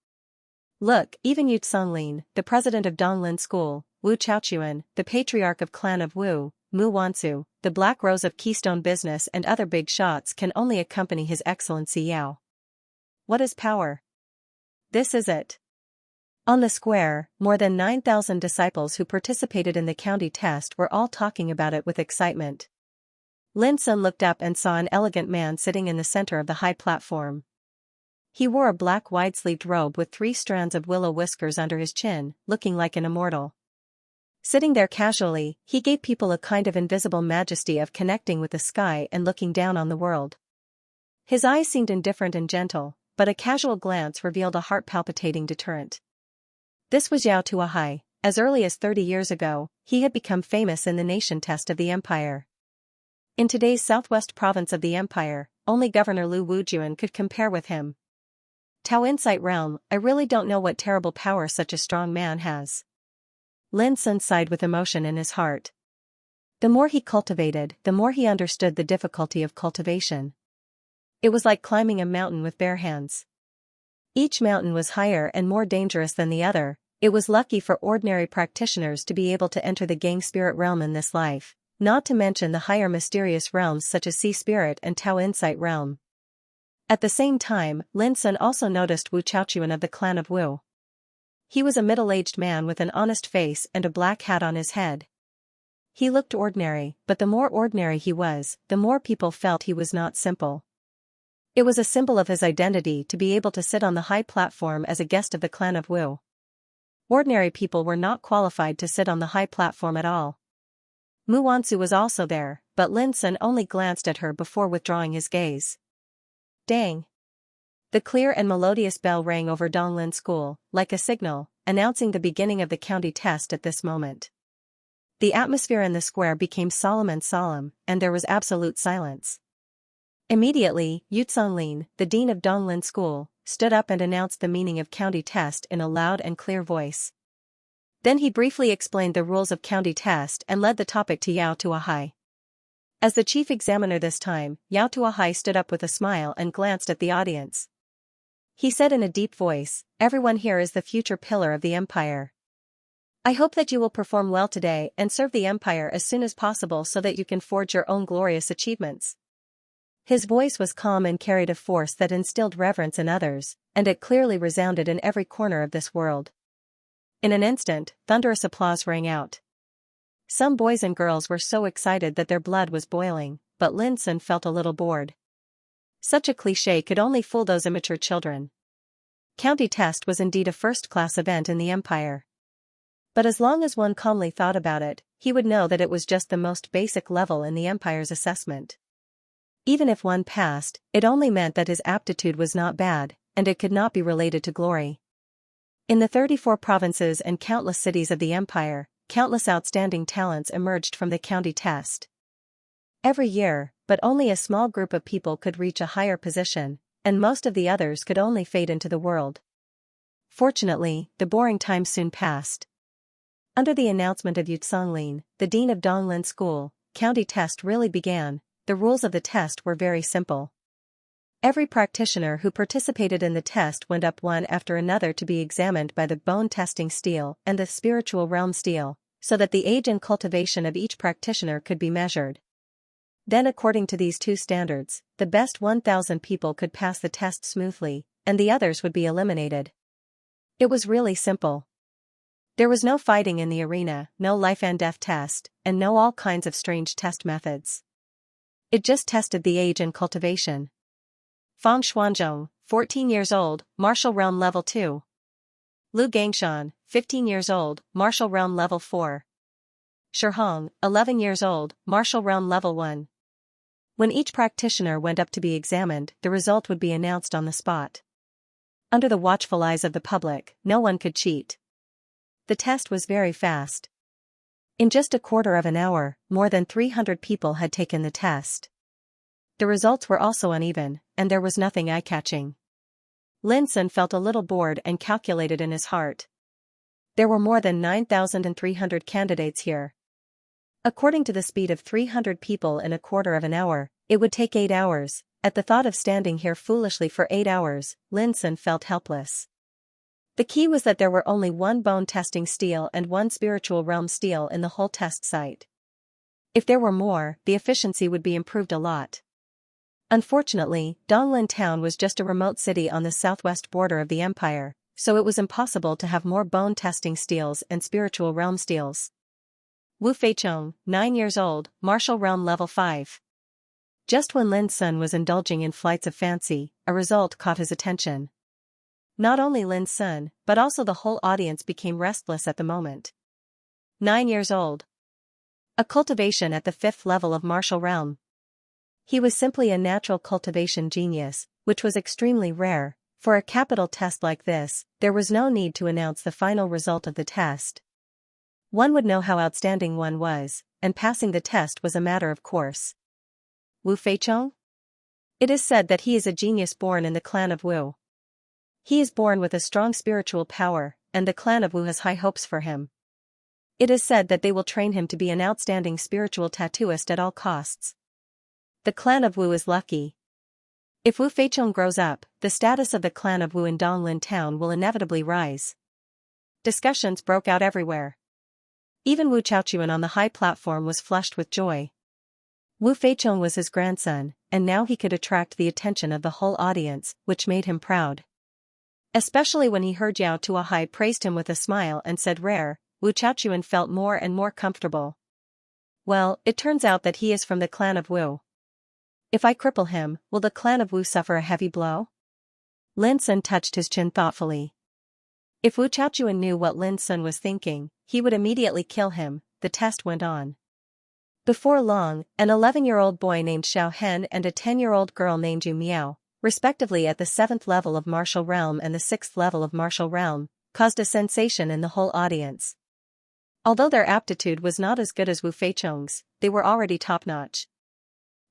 S1: Look, even Yu Tsonglin, the president of Donglin School, Wu Chaochuan, the patriarch of Clan of Wu, Mu Wansu, the Black Rose of Keystone Business and other big shots can only accompany His Excellency Yao. What is power? This is it. On the square, more than 9,000 disciples who participated in the county test were all talking about it with excitement. Lin Sun looked up and saw an elegant man sitting in the center of the high platform. He wore a black wide-sleeved robe with 3 strands of willow whiskers under his chin, looking like an immortal. Sitting there casually, he gave people a kind of invisible majesty of connecting with the sky and looking down on the world. His eyes seemed indifferent and gentle, but a casual glance revealed a heart-palpitating deterrent. This was Yao Tuahai. As early as 30 years ago, he had become famous in the nation test of the empire. In today's southwest province of the empire, only Governor Lu Wujuan could compare with him. Tao Insight realm, I really don't know what terrible power such a strong man has. Lin Sun sighed with emotion in his heart. The more he cultivated, the more he understood the difficulty of cultivation. It was like climbing a mountain with bare hands. Each mountain was higher and more dangerous than the other. It was lucky for ordinary practitioners to be able to enter the Gang Spirit realm in this life, not to mention the higher mysterious realms such as Sea Spirit and Tao Insight realm. At the same time, Lin Sun also noticed Wu Chaochuan of the clan of Wu. He was a middle-aged man with an honest face and a black hat on his head. He looked ordinary, but the more ordinary he was, the more people felt he was not simple. It was a symbol of his identity to be able to sit on the high platform as a guest of the clan of Wu. Ordinary people were not qualified to sit on the high platform at all. Mu Wansu was also there, but Lin Sun only glanced at her before withdrawing his gaze. Dang! The clear and melodious bell rang over Donglin School, like a signal, announcing the beginning of the county test at this moment. The atmosphere in the square became solemn, and there was absolute silence. Immediately, Yu Tsonglin, the dean of Donglin School, stood up and announced the meaning of county test in a loud and clear voice. Then he briefly explained the rules of county test and led the topic to Yao Tuahai. As the chief examiner this time, Yao Tuahai stood up with a smile and glanced at the audience. He said in a deep voice, "Everyone here is the future pillar of the empire. I hope that you will perform well today and serve the empire as soon as possible so that you can forge your own glorious achievements." His voice was calm and carried a force that instilled reverence in others, and it clearly resounded in every corner of this world. In an instant, thunderous applause rang out. Some boys and girls were so excited that their blood was boiling, but Lin Sun felt a little bored. Such a cliché could only fool those immature children. County test was indeed a first-class event in the empire. But as long as one calmly thought about it, he would know that it was just the most basic level in the empire's assessment. Even if one passed, it only meant that his aptitude was not bad, and it could not be related to glory. In the 34 provinces and countless cities of the empire, countless outstanding talents emerged from the county test. Every year, but only a small group of people could reach a higher position, and most of the others could only fade into the world. Fortunately, the boring time soon passed. Under the announcement of Yu Songlin, the dean of Donglin School, county test really began. The rules of the test were very simple. Every practitioner who participated in the test went up one after another to be examined by the bone testing stele and the spiritual realm stele, so that the age and cultivation of each practitioner could be measured. Then, according to these two standards, the best 1,000 people could pass the test smoothly, and the others would be eliminated. It was really simple. There was no fighting in the arena, no life and death test, and no all kinds of strange test methods. It just tested the age and cultivation. Fang Xuanzhong, 14 years old, martial realm level 2. Lu Gangshan, 15 years old, martial realm level 4. Shihong, 11 years old, martial realm level 1. When each practitioner went up to be examined, the result would be announced on the spot. Under the watchful eyes of the public, no one could cheat. The test was very fast. In just a quarter of an hour, more than 300 people had taken the test. The results were also uneven, and there was nothing eye-catching. Lin Sun felt a little bored and calculated in his heart. There were more than 9,300 candidates here. According to the speed of 300 people in a quarter of an hour, it would take 8 hours. At the thought of standing here foolishly for 8 hours, Lin Sun felt helpless. The key was that there were only one bone testing stele and one spiritual realm stele in the whole test site. If there were more, the efficiency would be improved a lot. Unfortunately, Donglin town was just a remote city on the southwest border of the empire, so it was impossible to have more bone testing steles and spiritual realm steles. Wu Feichong, 9 years old, martial realm level 5. Just when Lin Sun was indulging in flights of fancy, a result caught his attention. Not only Lin Sun, but also the whole audience became restless at the moment. 9 years old. A cultivation at the 5th level of martial realm. He was simply a natural cultivation genius, which was extremely rare. For a capital test like this, there was no need to announce the final result of the test. One would know how outstanding one was, and passing the test was a matter of course. Wu Feichong? It is said that he is a genius born in the clan of Wu. He is born with a strong spiritual power, and the clan of Wu has high hopes for him. It is said that they will train him to be an outstanding spiritual tattooist at all costs. The clan of Wu is lucky. If Wu Feichong grows up, the status of the clan of Wu in Donglin town will inevitably rise. Discussions broke out everywhere. Even Wu Chaochuan on the high platform was flushed with joy. Wu Feichong was his grandson, and now he could attract the attention of the whole audience, which made him proud. Especially when he heard Yao Tuahai praised him with a smile and said rare, Wu Chaochuan felt more and more comfortable. Well, it turns out that he is from the clan of Wu. If I cripple him, will the clan of Wu suffer a heavy blow? Lin Sun touched his chin thoughtfully. If Wu Chaochuan knew what Lin Sun was thinking, he would immediately kill him. The test went on. Before long, an 11-year-old boy named Xiao Hen and a 10-year-old girl named Yu Miao, respectively at the 7th level of martial realm and the 6th level of martial realm, caused a sensation in the whole audience. Although their aptitude was not as good as Wu Feichong's, they were already top-notch.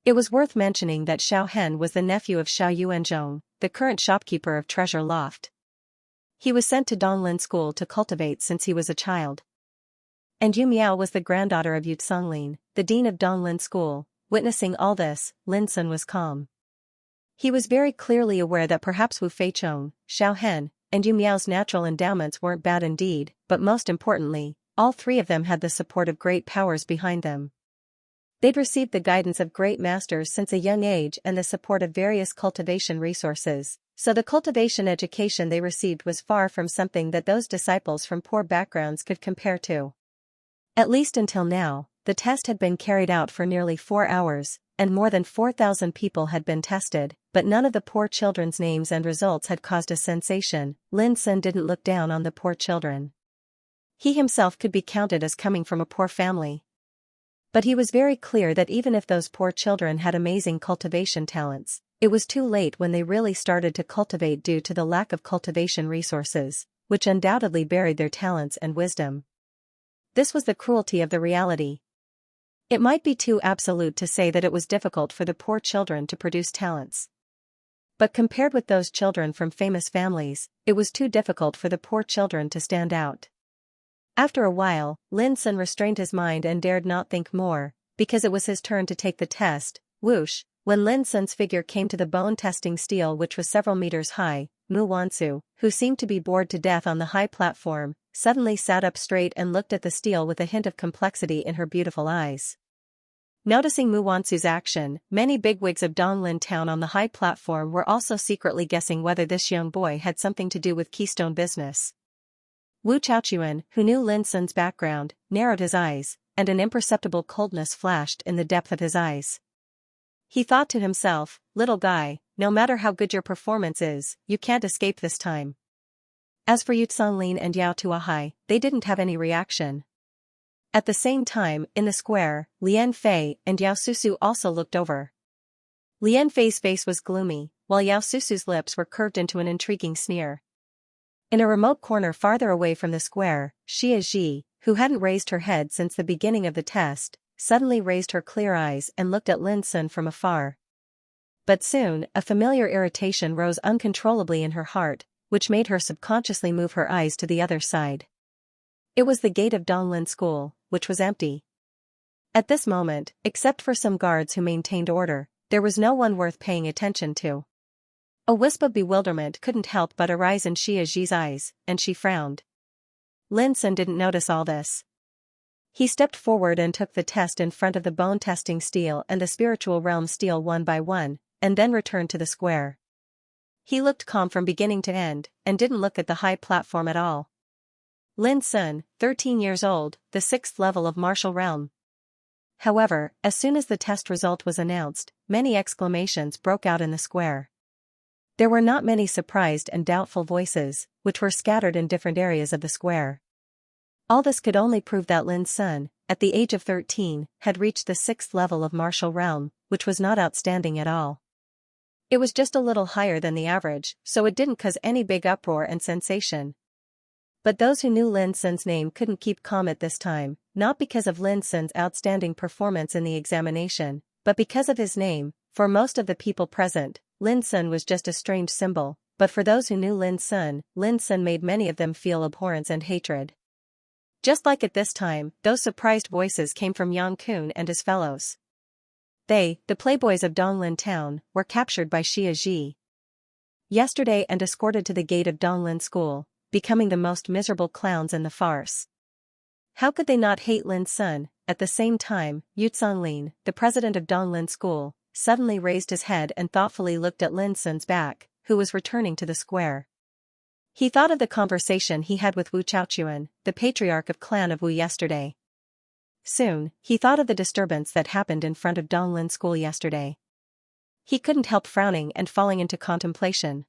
S1: It was worth mentioning that Xiao Hen was the nephew of Xiao Yuanzhong, the current shopkeeper of Treasure Loft. He was sent to Donglin School to cultivate since he was a child. And Yu Miao was the granddaughter of Yu Songlin, the dean of Donglin School. Witnessing all this, Lin Sun was calm. He was very clearly aware that perhaps Wu Feichong, Xiao Hen, and Yu Miao's natural endowments weren't bad indeed, but most importantly, all three of them had the support of great powers behind them. They'd received the guidance of great masters since a young age and the support of various cultivation resources, so the cultivation education they received was far from something that those disciples from poor backgrounds could compare to. At least until now, the test had been carried out for nearly 4 hours, and more than 4,000 people had been tested, but none of the poor children's names and results had caused a sensation. Lin Sun didn't look down on the poor children. He himself could be counted as coming from a poor family. But he was very clear that even if those poor children had amazing cultivation talents, it was too late when they really started to cultivate due to the lack of cultivation resources, which undoubtedly buried their talents and wisdom. This was the cruelty of the reality. It might be too absolute to say that it was difficult for the poor children to produce talents. But compared with those children from famous families, it was too difficult for the poor children to stand out. After a while, Lin Sun restrained his mind and dared not think more, because it was his turn to take the test. Whoosh! When Lin Sun's figure came to the bone-testing steel, which was several meters high, Mu Wansu, who seemed to be bored to death on the high platform, suddenly sat up straight and looked at the steel with a hint of complexity in her beautiful eyes. Noticing Mu Wansu's action, many bigwigs of Donglin town on the high platform were also secretly guessing whether this young boy had something to do with Keystone business. Wu Chaochuan, who knew Lin Sun's background, narrowed his eyes, and an imperceptible coldness flashed in the depth of his eyes. He thought to himself, "Little guy, no matter how good your performance is, you can't escape this time." As for Yu Lin and Yao Tuahai, they didn't have any reaction. At the same time, in the square, Lian Fei and Yao Susu also looked over. Lian Fei's face was gloomy, while Yao Susu's lips were curved into an intriguing sneer. In a remote corner farther away from the square, Xia Ji, who hadn't raised her head since the beginning of the test, suddenly raised her clear eyes and looked at Lin Sun from afar. But soon, a familiar irritation rose uncontrollably in her heart, which made her subconsciously move her eyes to the other side. It was the gate of Donglin School, which was empty. At this moment, except for some guards who maintained order, there was no one worth paying attention to. A wisp of bewilderment couldn't help but arise in Xia Ji's eyes, and she frowned. Lin Sun didn't notice all this. He stepped forward and took the test in front of the bone-testing steel and the spiritual realm steel one by one, and then returned to the square. He looked calm from beginning to end, and didn't look at the high platform at all. Lin Sun, 13 years old, the 6th level of martial realm. However, as soon as the test result was announced, many exclamations broke out in the square. There were not many surprised and doubtful voices, which were scattered in different areas of the square. All this could only prove that Lin Sun, at the age of 13, had reached the 6th level of martial realm, which was not outstanding at all. It was just a little higher than the average, so it didn't cause any big uproar and sensation. But those who knew Lin Sun's name couldn't keep calm at this time, not because of Lin Sun's outstanding performance in the examination, but because of his name. For most of the people present, Lin Sun was just a strange symbol, but for those who knew Lin Sun made many of them feel abhorrence and hatred. Just like at this time, those surprised voices came from Yang Kun and his fellows. They, the playboys of Donglin town, were captured by Xia Ji yesterday and escorted to the gate of Donglin School, becoming the most miserable clowns in the farce. How could they not hate Lin Sun? At the same time, Yu Lin, the president of Donglin School, suddenly raised his head and thoughtfully looked at Lin Sun's back, who was returning to the square. He thought of the conversation he had with Wu Chaochuan, the patriarch of clan of Wu yesterday. Soon, he thought of the disturbance that happened in front of Donglin School yesterday. He couldn't help frowning and falling into contemplation.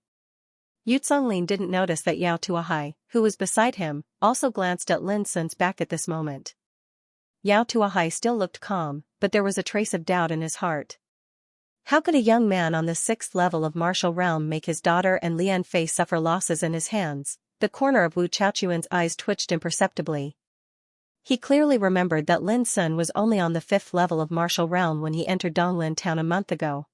S1: Yu Lin didn't notice that Yao Tuahai, who was beside him, also glanced at Lin Sun's back at this moment. Yao Tuahai still looked calm, but there was a trace of doubt in his heart. How could a young man on the 6th level of martial realm make his daughter and Lian Fei suffer losses in his hands? The corner of Wu Chaochuan's eyes twitched imperceptibly. He clearly remembered that Lin Sun was only on the 5th level of martial realm when he entered Donglin town a month ago.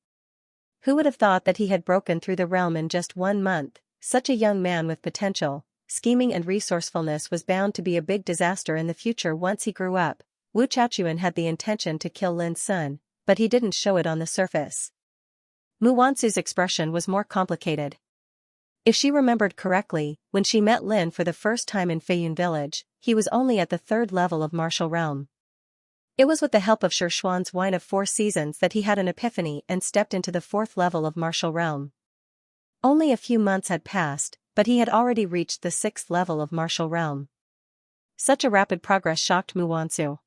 S1: Who would have thought that he had broken through the realm in just 1 month? Such a young man with potential, scheming and resourcefulness was bound to be a big disaster in the future once he grew up. Wu Chaochuan had the intention to kill Lin Sun, but he didn't show it on the surface. Muwansu's expression was more complicated. If she remembered correctly, when she met Lin for the first time in Feiyun village, he was only at the 3rd level of martial realm. It was with the help of Shishuan's wine of 4 seasons that he had an epiphany and stepped into the 4th level of martial realm. Only a few months had passed, but he had already reached the 6th level of martial realm. Such a rapid progress shocked Muwansu.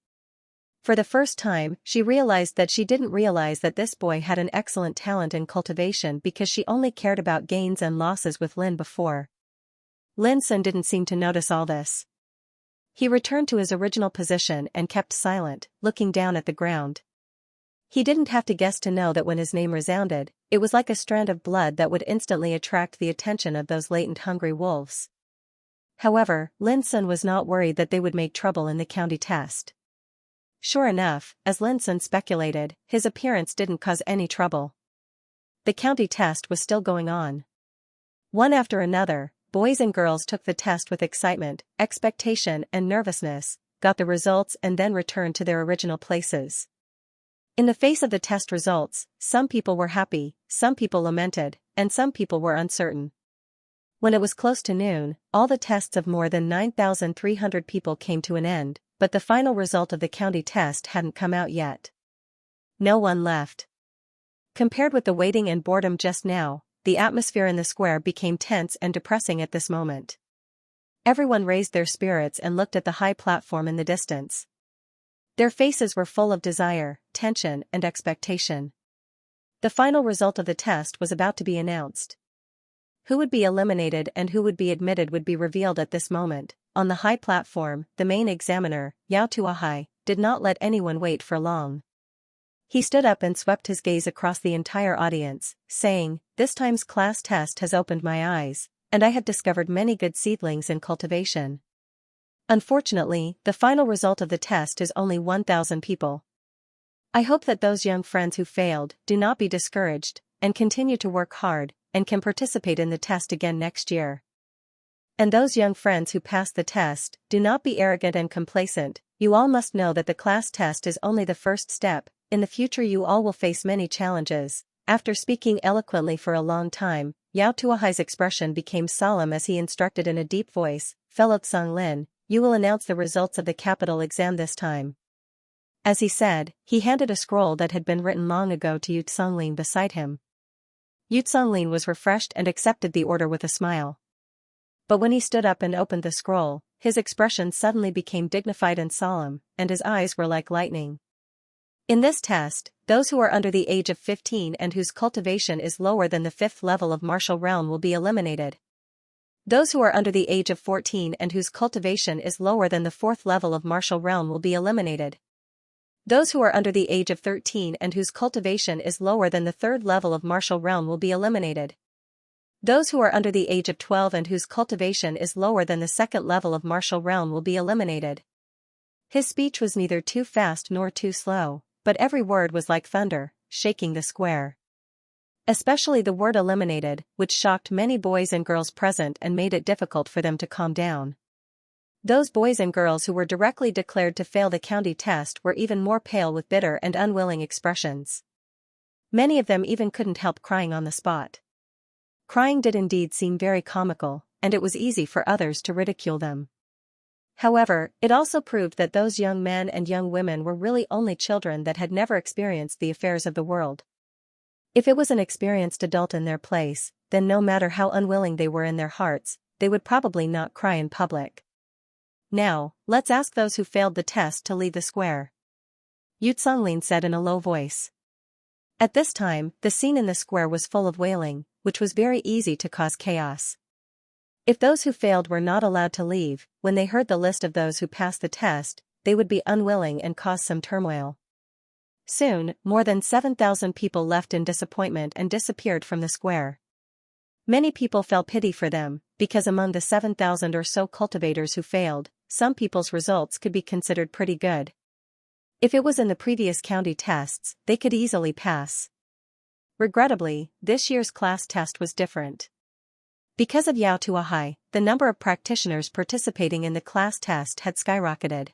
S1: For the first time, she realized that she didn't realize that this boy had an excellent talent in cultivation because she only cared about gains and losses with Lin before. Lin Sun didn't seem to notice all this. He returned to his original position and kept silent, looking down at the ground. He didn't have to guess to know that when his name resounded, it was like a strand of blood that would instantly attract the attention of those latent hungry wolves. However, Lin Sun was not worried that they would make trouble in the county test. Sure enough, as Lin Sun speculated, his appearance didn't cause any trouble. The county test was still going on. One after another, boys and girls took the test with excitement, expectation and nervousness, got the results and then returned to their original places. In the face of the test results, some people were happy, some people lamented, and some people were uncertain. When it was close to noon, all the tests of more than 9,300 people came to an end, but the final result of the county test hadn't come out yet. No one left. Compared with the waiting and boredom just now, the atmosphere in the square became tense and depressing at this moment. Everyone raised their spirits and looked at the high platform in the distance. Their faces were full of desire, tension, and expectation. The final result of the test was about to be announced. Who would be eliminated and who would be admitted would be revealed at this moment. On the high platform, the main examiner, Yao Tuahai, did not let anyone wait for long. He stood up and swept his gaze across the entire audience, saying, "This time's class test has opened my eyes, and I have discovered many good seedlings in cultivation. Unfortunately, the final result of the test is only 1,000 people. I hope that those young friends who failed do not be discouraged, and continue to work hard, and can participate in the test again next year. And those young friends who passed the test, do not be arrogant and complacent. You all must know that the class test is only the first step. In the future you all will face many challenges." After speaking eloquently for a long time, Yao Tuahai's expression became solemn as he instructed in a deep voice, "Fellow Tsang Lin, you will announce the results of the capital exam this time." As he said, he handed a scroll that had been written long ago to Yu Tsonglin beside him. Yu Tsonglin was refreshed and accepted the order with a smile. But when he stood up and opened the scroll, his expression suddenly became dignified and solemn, and his eyes were like lightning. In this test, those who are under the age of 15 and whose cultivation is lower than the 5th level of martial realm will be eliminated. Those who are under the age of 14 and whose cultivation is lower than the 4th level of martial realm will be eliminated. Those who are under the age of 13 and whose cultivation is lower than the 3rd level of martial realm will be eliminated. Those who are under the age of 12 and whose cultivation is lower than the 2nd level of martial realm will be eliminated. His speech was neither too fast nor too slow, but every word was like thunder, shaking the square. Especially the word eliminated, which shocked many boys and girls present and made it difficult for them to calm down. Those boys and girls who were directly declared to fail the county test were even more pale with bitter and unwilling expressions. Many of them even couldn't help crying on the spot. Crying did indeed seem very comical, and it was easy for others to ridicule them. However, it also proved that those young men and young women were really only children that had never experienced the affairs of the world. If it was an experienced adult in their place, then no matter how unwilling they were in their hearts, they would probably not cry in public. "Now, let's ask those who failed the test to leave the square," Yu Tsonglin said in a low voice. At this time, the scene in the square was full of wailing, which was very easy to cause chaos. If those who failed were not allowed to leave, when they heard the list of those who passed the test, they would be unwilling and cause some turmoil. Soon, more than 7,000 people left in disappointment and disappeared from the square. Many people felt pity for them, because among the 7,000 or so cultivators who failed, some people's results could be considered pretty good. If it was in the previous county tests, they could easily pass. Regrettably, this year's class test was different. Because of Yao Tuahai, the number of practitioners participating in the class test had skyrocketed.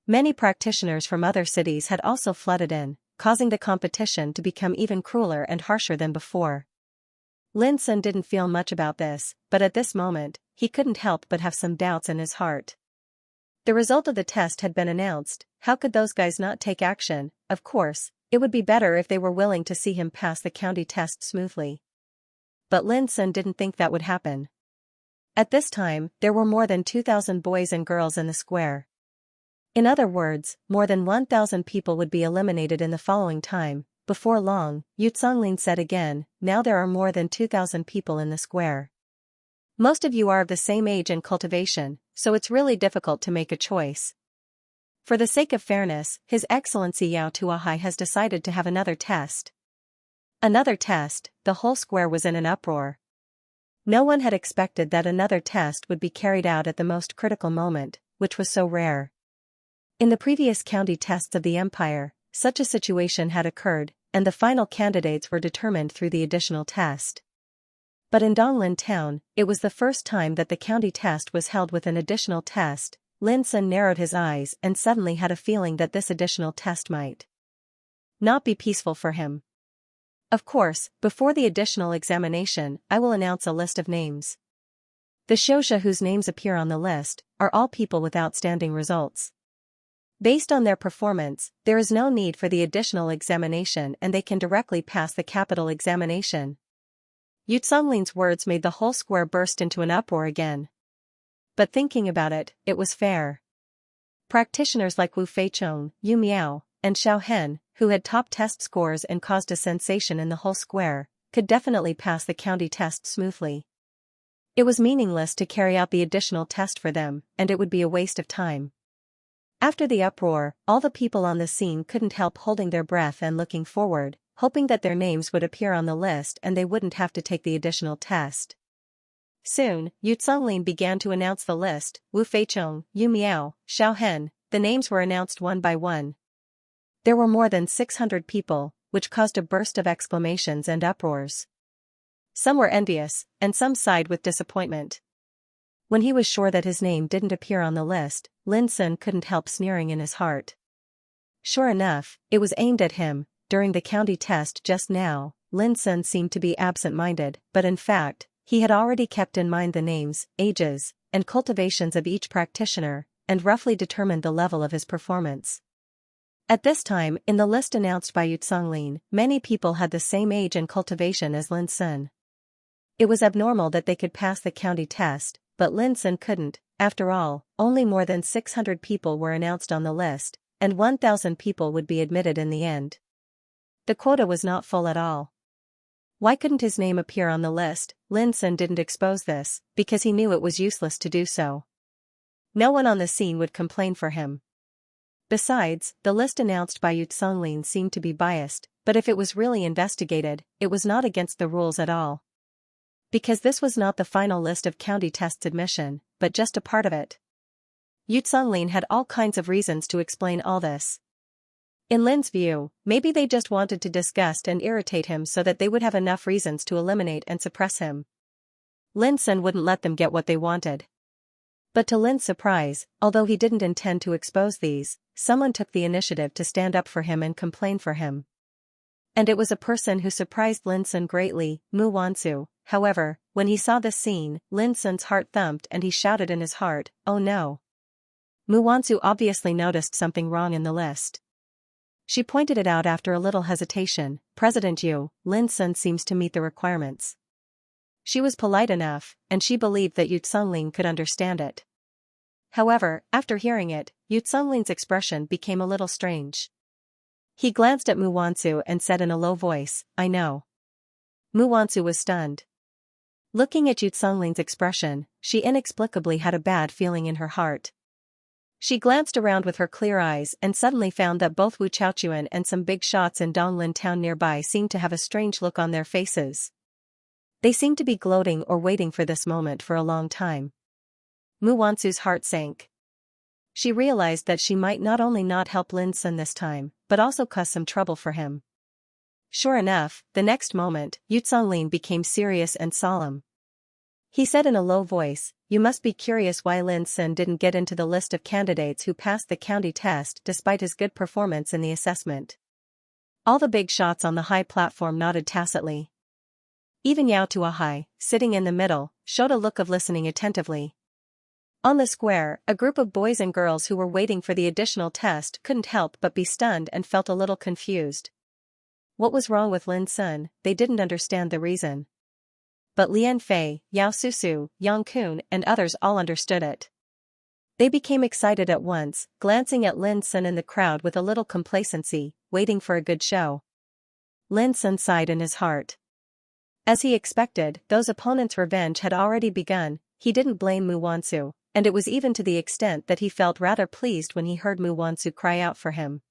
S1: Many practitioners from other cities had also flooded in, causing the competition to become even crueler and harsher than before. Lin Sun didn't feel much about this, but at this moment, he couldn't help but have some doubts in his heart. The result of the test had been announced. How could those guys not take action? Of course, it would be better if they were willing to see him pass the county test smoothly. But Lin Sun didn't think that would happen. At this time, there were more than 2,000 boys and girls in the square. In other words, more than 1,000 people would be eliminated in the following time. Before long, Yu Songlin said again, now there are more than 2,000 people in the square. Most of you are of the same age and cultivation, so it's really difficult to make a choice. For the sake of fairness, His Excellency Yao Tuahai has decided to have another test. Another test. The whole square was in an uproar. No one had expected that another test would be carried out at the most critical moment, which was so rare. In the previous county tests of the empire, such a situation had occurred, and the final candidates were determined through the additional test. But in Donglin town, it was the first time that the county test was held with an additional test. Lin Sun narrowed his eyes and suddenly had a feeling that this additional test might not be peaceful for him. Of course, before the additional examination, I will announce a list of names. The Xianxia whose names appear on the list are all people with outstanding results. Based on their performance, there is no need for the additional examination and they can directly pass the capital examination. Yu Songlin's words made the whole square burst into an uproar again. But thinking about it, it was fair. Practitioners like Wu Feichong, Yu Miao, and Xiao Hen, who had top test scores and caused a sensation in the whole square, could definitely pass the county test smoothly. It was meaningless to carry out the additional test for them, and it would be a waste of time. After the uproar, all the people on the scene couldn't help holding their breath and looking forward, hoping that their names would appear on the list and they wouldn't have to take the additional test. Soon, Yu Songlin began to announce the list. Wu Feichong, Yu Miao, Xiao Hen. The names were announced one by one. There were more than 600 people, which caused a burst of exclamations and uproars. Some were envious, and some sighed with disappointment. When he was sure that his name didn't appear on the list, Lin Sun couldn't help sneering in his heart. Sure enough, it was aimed at him. During the county test just now, Lin Sun seemed to be absent-minded, but in fact, he had already kept in mind the names, ages, and cultivations of each practitioner, and roughly determined the level of his performance. At this time, in the list announced by Yu Songlin, many people had the same age and cultivation as Lin Sun. It was abnormal that they could pass the county test, but Lin Sun couldn't. After all, only more than 600 people were announced on the list, and 1,000 people would be admitted in the end. The quota was not full at all. Why couldn't his name appear on the list? Lin Sun didn't expose this, because he knew it was useless to do so. No one on the scene would complain for him. Besides, the list announced by Yu Songlin seemed to be biased, but if it was really investigated, it was not against the rules at all. Because this was not the final list of county tests admission, but just a part of it. Yu Songlin had all kinds of reasons to explain all this. In Lin's view, maybe they just wanted to disgust and irritate him so that they would have enough reasons to eliminate and suppress him. Lin Sun wouldn't let them get what they wanted. But to Lin's surprise, although he didn't intend to expose these, someone took the initiative to stand up for him and complain for him. And it was a person who surprised Lin Sun greatly, Mu Wansu. However, when he saw this scene, Lin Sun's heart thumped and he shouted in his heart, "Oh no!" Mu Wansu obviously noticed something wrong in the list. She pointed it out after a little hesitation. "President Yu, Lin Sun seems to meet the requirements." She was polite enough, and she believed that Yu Songlin could understand it. However, after hearing it, Yu Songlin's expression became a little strange. He glanced at Mu Wansu and said in a low voice, "I know." Mu Wansu was stunned. Looking at Yu Songlin's expression, she inexplicably had a bad feeling in her heart. She glanced around with her clear eyes and suddenly found that both Wu Chaochuan and some big shots in Donglin town nearby seemed to have a strange look on their faces. They seemed to be gloating or waiting for this moment for a long time. Mu Wansu's heart sank. She realized that she might not only not help Lin Sun this time, but also cause some trouble for him. Sure enough, the next moment, Yu Songlin became serious and solemn. He said in a low voice, "You must be curious why Lin Sun didn't get into the list of candidates who passed the county test despite his good performance in the assessment. All the big shots on the high platform nodded tacitly. Even Yao Tuahai, sitting in the middle, showed a look of listening attentively. On the square, a group of boys and girls who were waiting for the additional test couldn't help but be stunned and felt a little confused. What was wrong with Lin Sun? They didn't understand the reason. But Lian Fei, Yao Susu, Yang Kun and others all understood it. They became excited at once, glancing at Lin Sun in the crowd with a little complacency, waiting for a good show. Lin Sun sighed in his heart. As he expected, those opponents' revenge had already begun. He didn't blame Mu Wansu, and it was even to the extent that he felt rather pleased when he heard Mu Wansu cry out for him.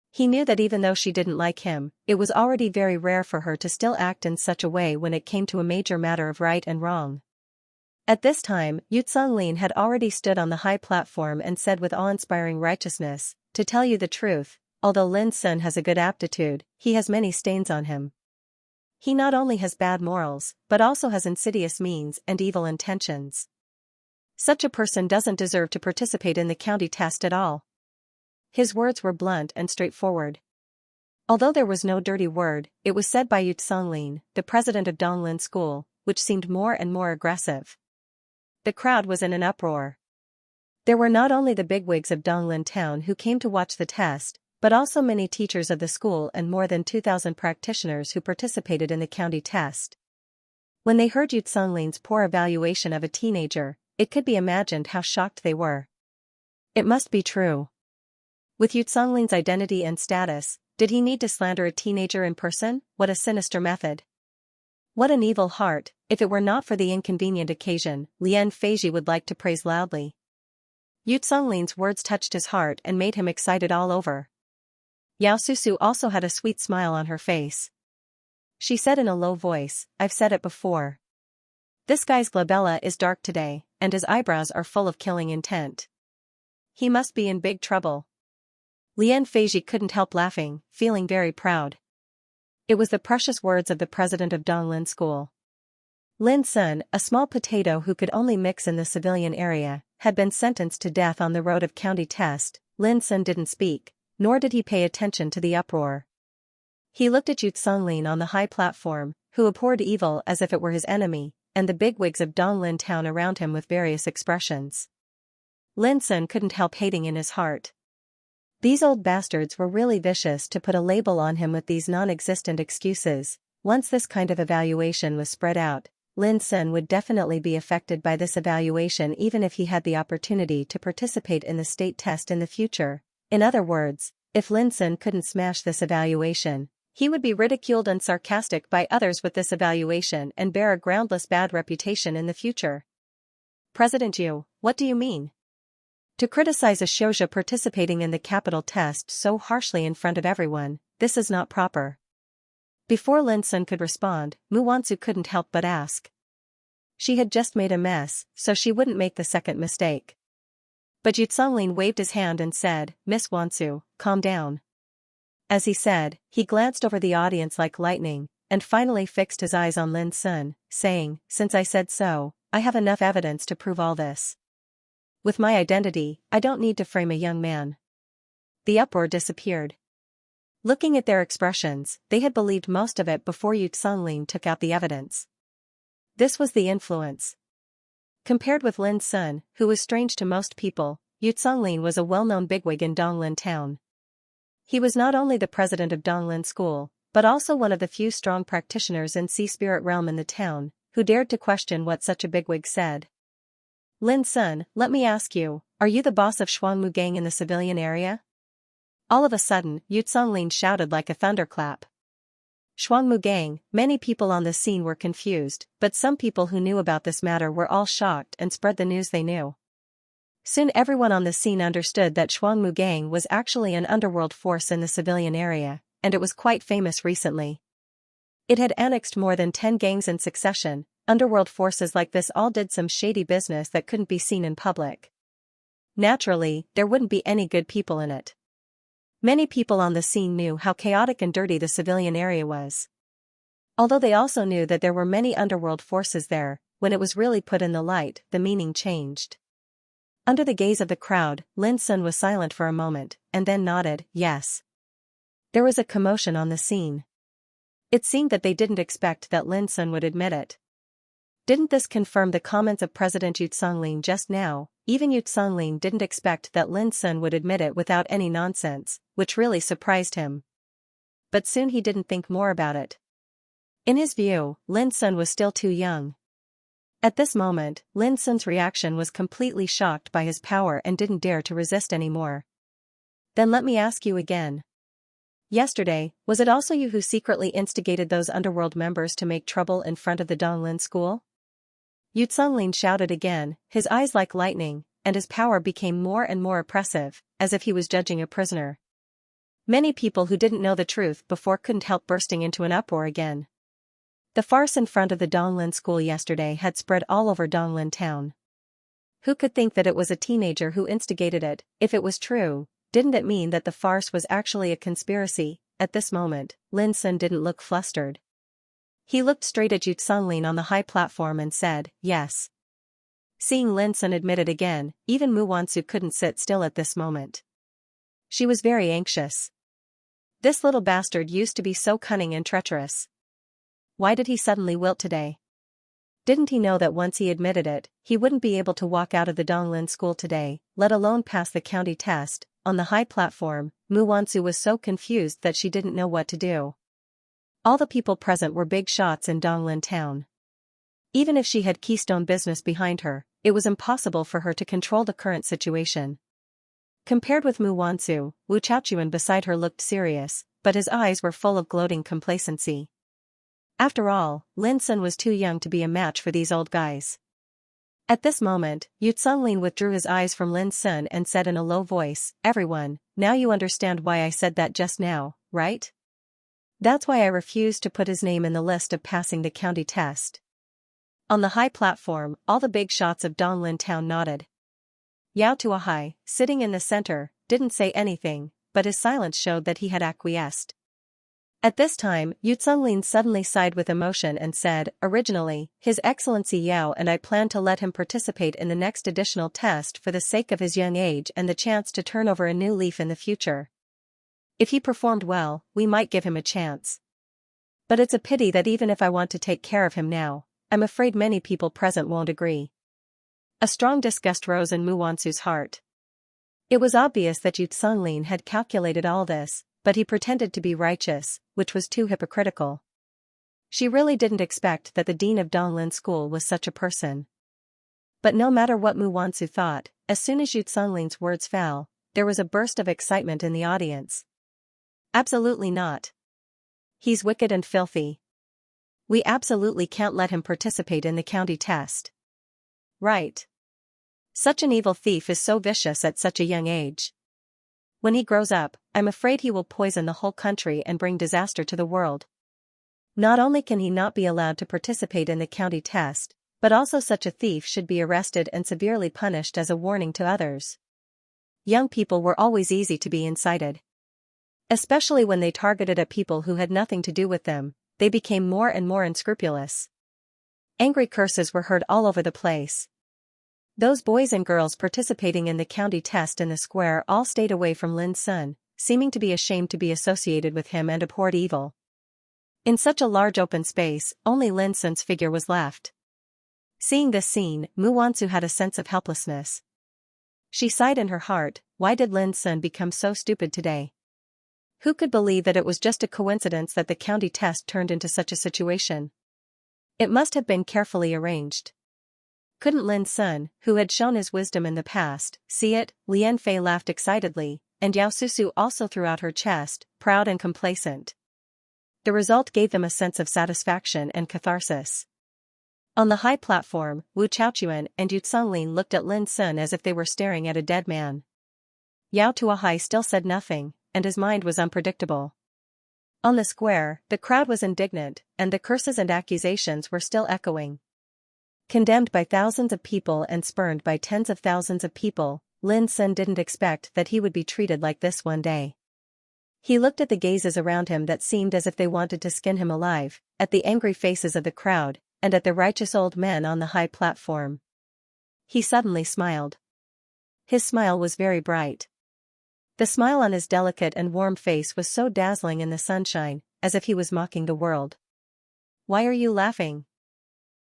S1: He knew that even though she didn't like him, it was already very rare for her to still act in such a way when it came to a major matter of right and wrong. At this time, Yu Songlin had already stood on the high platform and said with awe-inspiring righteousness, "To tell you the truth, although Lin Sun has a good aptitude, he has many stains on him. He not only has bad morals, but also has insidious means and evil intentions. Such a person doesn't deserve to participate in the county test at all." His words were blunt and straightforward. Although there was no dirty word, it was said by Yu Songlin, the president of Donglin School, which seemed more and more aggressive. The crowd was in an uproar. There were not only the bigwigs of Donglin town who came to watch the test, but also many teachers of the school and more than 2,000 practitioners who participated in the county test. When they heard Yu Songlin's poor evaluation of a teenager, it could be imagined how shocked they were. It must be true. With Yu Songlin's identity and status, did he need to slander a teenager in person? What a sinister method. What an evil heart. If it were not for the inconvenient occasion, Lian Feiji would like to praise loudly. Yu Songlin's words touched his heart and made him excited all over. Yao Susu also had a sweet smile on her face. She said in a low voice, "I've said it before. This guy's glabella is dark today, and his eyebrows are full of killing intent. He must be in big trouble." Lian Feiji couldn't help laughing, feeling very proud. It was the precious words of the president of Donglin School. Lin Sun, a small potato who could only mix in the civilian area, had been sentenced to death on the road of county test. Lin Sun didn't speak, nor did he pay attention to the uproar. He looked at Yu Songlin on the high platform, who abhorred evil as if it were his enemy, and the bigwigs of Donglin town around him with various expressions. Lin Sun couldn't help hating in his heart. These old bastards were really vicious to put a label on him with these non-existent excuses. Once this kind of evaluation was spread out, Lin Sun would definitely be affected by this evaluation even if he had the opportunity to participate in the state test in the future. In other words, if Lin Sun couldn't smash this evaluation, he would be ridiculed and sarcastic by others with this evaluation and bear a groundless bad reputation in the future. "President Yu, what do you mean? To criticize a shoujo participating in the capital test so harshly in front of everyone, this is not proper." Before Lin Sun could respond, Mu Wansu couldn't help but ask. She had just made a mess, so she wouldn't make the second mistake. But Yu Songlin waved his hand and said, "Miss Wansu, calm down." As he said, he glanced over the audience like lightning, and finally fixed his eyes on Lin Sun, saying, "Since I said so, I have enough evidence to prove all this. With my identity, I don't need to frame a young man." The uproar disappeared. Looking at their expressions, they had believed most of it before Yu Songlin took out the evidence. This was the influence. Compared with Lin Sun, who was strange to most people, Yu Songlin was a well-known bigwig in Donglin town. He was not only the president of Donglin School, but also one of the few strong practitioners in sea spirit realm in the town, who dared to question what such a bigwig said. "Lin Sun, let me ask you, are you the boss of Shuangmu gang in the civilian area?" All of a sudden, Yu Songlin shouted like a thunderclap. Shuangmu gang, many people on the scene were confused, but some people who knew about this matter were all shocked and spread the news they knew. Soon everyone on the scene understood that Shuangmu gang was actually an underworld force in the civilian area, and it was quite famous recently. It had annexed more than 10 gangs in succession. Underworld forces like this all did some shady business that couldn't be seen in public. Naturally, there wouldn't be any good people in it. Many people on the scene knew how chaotic and dirty the civilian area was. Although they also knew that there were many underworld forces there, when it was really put in the light, the meaning changed. Under the gaze of the crowd, Lin Sun was silent for a moment, and then nodded, "Yes. There was a commotion on the scene. It seemed that they didn't expect that Lin Sun would admit it. Didn't this confirm the comments of President Yu Songlin just now? Even Yu Songlin didn't expect that Lin Sun would admit it without any nonsense, which really surprised him. But soon he didn't think more about it. In his view, Lin Sun was still too young. At this moment, Lin Sun's reaction was completely shocked by his power and didn't dare to resist anymore. Then let me ask you again. Yesterday, was it also you who secretly instigated those underworld members to make trouble in front of the Donglin school? Yu Songlin shouted again, his eyes like lightning, and his power became more and more oppressive, as if he was judging a prisoner. Many people who didn't know the truth before couldn't help bursting into an uproar again. The farce in front of the Donglin school yesterday had spread all over Donglin town. Who could think that it was a teenager who instigated it? If it was true, didn't it mean that the farce was actually a conspiracy? At this moment, Lin Sun didn't look flustered. He looked straight at Yu Songlin on the high platform and said, yes. Seeing Lin Sun admit it again, even Mu Wansu couldn't sit still at this moment. She was very anxious. This little bastard used to be so cunning and treacherous. Why did he suddenly wilt today? Didn't he know that once he admitted it, he wouldn't be able to walk out of the Donglin school today, let alone pass the county test? On the high platform, Mu Wansu was so confused that she didn't know what to do. All the people present were big shots in Donglin town. Even if she had Keystone business behind her, it was impossible for her to control the current situation. Compared with Mu Wansu, Wu Chaochuan beside her looked serious, but his eyes were full of gloating complacency. After all, Lin Sun was too young to be a match for these old guys. At this moment, Yu Songlin withdrew his eyes from Lin Sun and said in a low voice, everyone, now you understand why I said that just now, right? That's why I refused to put his name in the list of passing the county test. On the high platform, all the big shots of Donglin town nodded. Yao Tuahai, sitting in the center, didn't say anything, but his silence showed that he had acquiesced. At this time, Yu Songlin suddenly sighed with emotion and said, originally, His Excellency Yao and I planned to let him participate in the next additional test for the sake of his young age and the chance to turn over a new leaf in the future. If he performed well, we might give him a chance. But it's a pity that even if I want to take care of him now, I'm afraid many people present won't agree. A strong disgust rose in Mu Wansu's heart. It was obvious that Yu Songlin had calculated all this, but he pretended to be righteous, which was too hypocritical. She really didn't expect that the dean of Donglin school was such a person. But no matter what Mu Wansu thought, as soon as Yu Songlin's words fell, there was a burst of excitement in the audience. Absolutely not. He's wicked and filthy. We absolutely can't let him participate in the county test. Right. Such an evil thief is so vicious at such a young age. When he grows up, I'm afraid he will poison the whole country and bring disaster to the world. Not only can he not be allowed to participate in the county test, but also such a thief should be arrested and severely punished as a warning to others. Young people were always easy to be incited. Especially when they targeted at people who had nothing to do with them, they became more and more unscrupulous. Angry curses were heard all over the place. Those boys and girls participating in the county test in the square all stayed away from Lin Sun, seeming to be ashamed to be associated with him and abhorred evil. In such a large open space, only Lin Sun's figure was left. Seeing this scene, Mu Wansu had a sense of helplessness. She sighed in her heart, why did Lin Sun become so stupid today? Who could believe that it was just a coincidence that the county test turned into such a situation? It must have been carefully arranged. Couldn't Lin Sun, who had shown his wisdom in the past, see it? Lian Fei laughed excitedly, and Yao Susu also threw out her chest, proud and complacent. The result gave them a sense of satisfaction and catharsis. On the high platform, Wu Chaochuan and Yu Songlin looked at Lin Sun as if they were staring at a dead man. Yao Tuahai still said nothing, and his mind was unpredictable. On the square, the crowd was indignant, and the curses and accusations were still echoing. Condemned by thousands of people and spurned by tens of thousands of people, Lin Sun didn't expect that he would be treated like this one day. He looked at the gazes around him that seemed as if they wanted to skin him alive, at the angry faces of the crowd, and at the righteous old men on the high platform. He suddenly smiled. His smile was very bright. The smile on his delicate and warm face was so dazzling in the sunshine, as if he was mocking the world. "Why are you laughing?"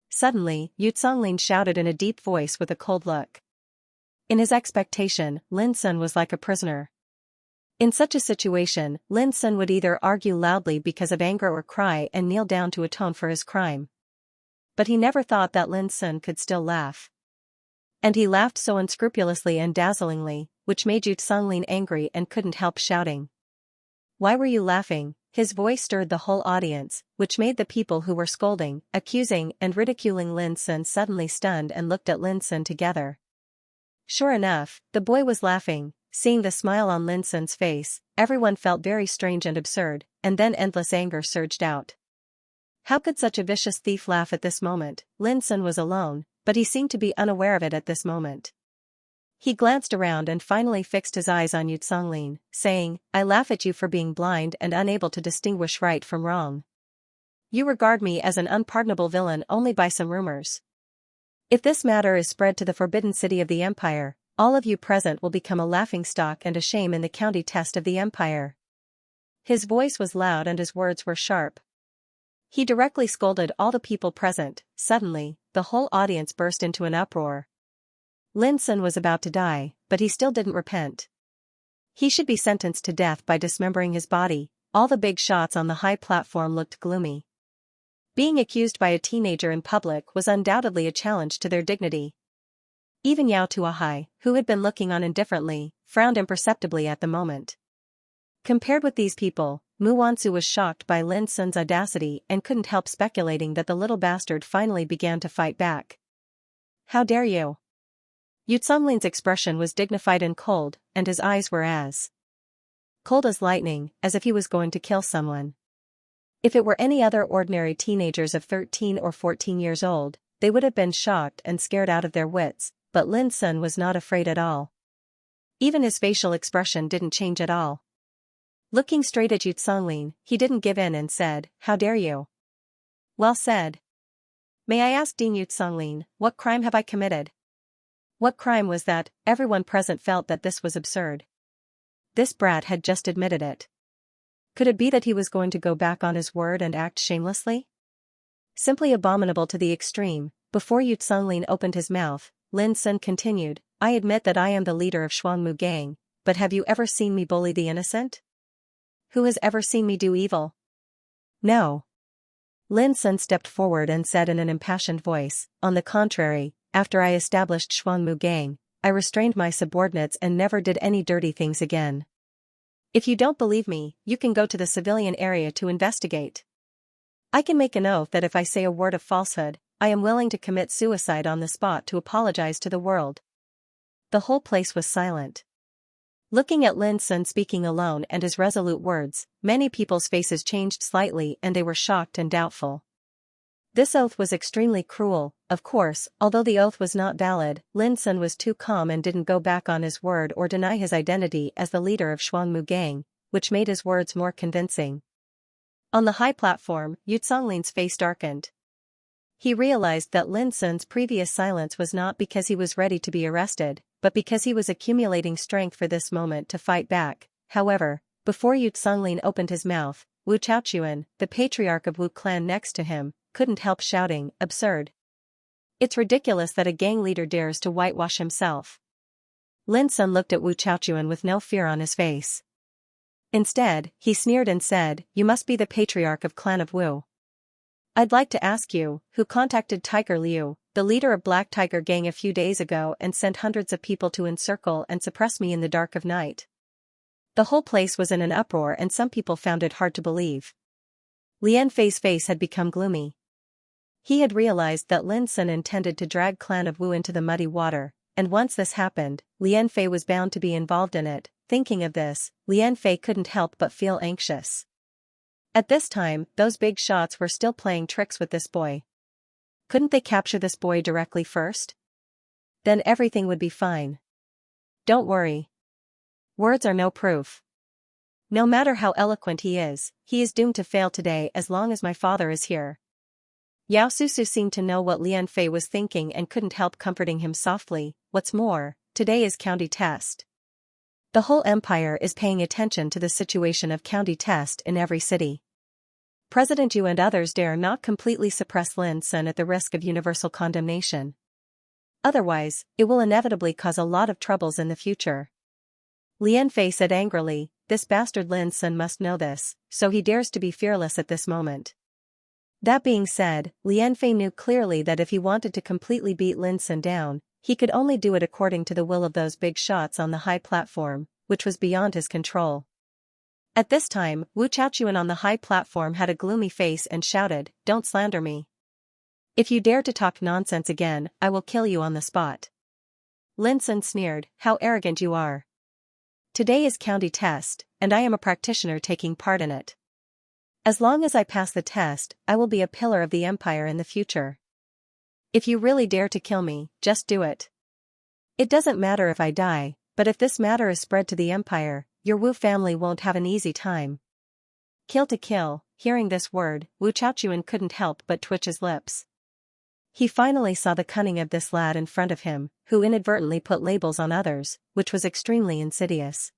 S1: Suddenly, Yu Songlin shouted in a deep voice with a cold look. In his expectation, Lin Sun was like a prisoner. In such a situation, Lin Sun would either argue loudly because of anger or cry and kneel down to atone for his crime. But he never thought that Lin Sun could still laugh. And he laughed so unscrupulously and dazzlingly, which made Yu Songlin angry and couldn't help shouting. "Why were you laughing?" His voice stirred the whole audience, which made the people who were scolding, accusing and ridiculing Lin Sun suddenly stunned and looked at Lin Sun together. Sure enough, the boy was laughing. Seeing the smile on Lin Sun's face, everyone felt very strange and absurd, and then endless anger surged out. How could such a vicious thief laugh at this moment? Lin Sun was alone, but he seemed to be unaware of it at this moment. He glanced around and finally fixed his eyes on Yu Songlin, saying, "I laugh at you for being blind and unable to distinguish right from wrong. You regard me as an unpardonable villain only by some rumors. If this matter is spread to the forbidden city of the empire, all of you present will become a laughingstock and a shame in the county test of the empire." His voice was loud and his words were sharp. He directly scolded all the people present. Suddenly, the whole audience burst into an uproar. Lin Sun was about to die, but he still didn't repent. He should be sentenced to death by dismembering his body. All the big shots on the high platform looked gloomy. Being accused by a teenager in public was undoubtedly a challenge to their dignity. Even Yao Tuahai, who had been looking on indifferently, frowned imperceptibly at the moment. Compared with these people, Mu Wansu was shocked by Lin Sun's audacity and couldn't help speculating that the little bastard finally began to fight back. "How dare you?" Yu Songlin's expression was dignified and cold, and his eyes were as cold as lightning, as if he was going to kill someone. If it were any other ordinary teenagers of 13 or 14 years old, they would have been shocked and scared out of their wits, but Lin Sun was not afraid at all. Even his facial expression didn't change at all. Looking straight at Yu Songlin, he didn't give in and said, "How dare you?" "Well said. May I ask Dean Yu Songlin, what crime have I committed?" What crime was that? Everyone present felt that this was absurd. This brat had just admitted it. Could it be that he was going to go back on his word and act shamelessly? Simply abominable to the extreme. Before Yu Songlin opened his mouth, Lin Sun continued, "I admit that I am the leader of Shuangmu gang, but have you ever seen me bully the innocent? Who has ever seen me do evil? No." Lin Sun stepped forward and said in an impassioned voice, "On the contrary, after I established Shuangmu gang, I restrained my subordinates and never did any dirty things again. If you don't believe me, you can go to the civilian area to investigate. I can make an oath that if I say a word of falsehood, I am willing to commit suicide on the spot to apologize to the world." The whole place was silent. Looking at Lin Sun speaking alone and his resolute words, many people's faces changed slightly and they were shocked and doubtful. This oath was extremely cruel. Of course, although the oath was not valid, Lin Sun was too calm and didn't go back on his word or deny his identity as the leader of Shuangmu gang, which made his words more convincing. On the high platform, Yu Songlin's face darkened. He realized that Lin Sun's previous silence was not because he was ready to be arrested, but because he was accumulating strength for this moment to fight back. However, before Yu Songlin opened his mouth, Wu Chaochuan, the patriarch of Wu clan next to him, couldn't help shouting, "Absurd. It's ridiculous that a gang leader dares to whitewash himself." Lin Sun looked at Wu Chaochuan with no fear on his face. Instead, he sneered and said, "You must be the patriarch of Clan of Wu. I'd like to ask you, who contacted Tiger Liu, the leader of Black Tiger gang a few days ago and sent hundreds of people to encircle and suppress me in the dark of night?" The whole place was in an uproar and some people found it hard to believe. Lian Fei's face had become gloomy. He had realized that Lin Sun intended to drag Clan of Wu into the muddy water, and once this happened, Lian Fei was bound to be involved in it. Thinking of this, Lian Fei couldn't help but feel anxious. At this time, those big shots were still playing tricks with this boy. Couldn't they capture this boy directly first? Then everything would be fine. Don't worry. Words are no proof. No matter how eloquent he is doomed to fail today as long as my father is here. Yao Susu seemed to know what Lian Fei was thinking and couldn't help comforting him softly. "What's more, today is county test. The whole empire is paying attention to the situation of county test in every city. President Yu and others dare not completely suppress Lin Sun at the risk of universal condemnation. Otherwise, it will inevitably cause a lot of troubles in the future. Lian Fei said angrily, this bastard Lin Sun must know this, so he dares to be fearless at this moment. That being said, Lian Fei knew clearly that if he wanted to completely beat Lin Sun down, he could only do it according to the will of those big shots on the high platform, which was beyond his control. At this time, Wu Chaochuan on the high platform had a gloomy face and shouted, "Don't slander me. If you dare to talk nonsense again, I will kill you on the spot." Lin Sun sneered, "How arrogant you are. Today is county test, and I am a practitioner taking part in it. As long as I pass the test, I will be a pillar of the empire in the future. If you really dare to kill me, just do it. It doesn't matter if I die, but if this matter is spread to the empire, your Wu family won't have an easy time." Kill to kill. Hearing this word, Wu Chaochuan couldn't help but twitch his lips. He finally saw the cunning of this lad in front of him, who inadvertently put labels on others, which was extremely insidious.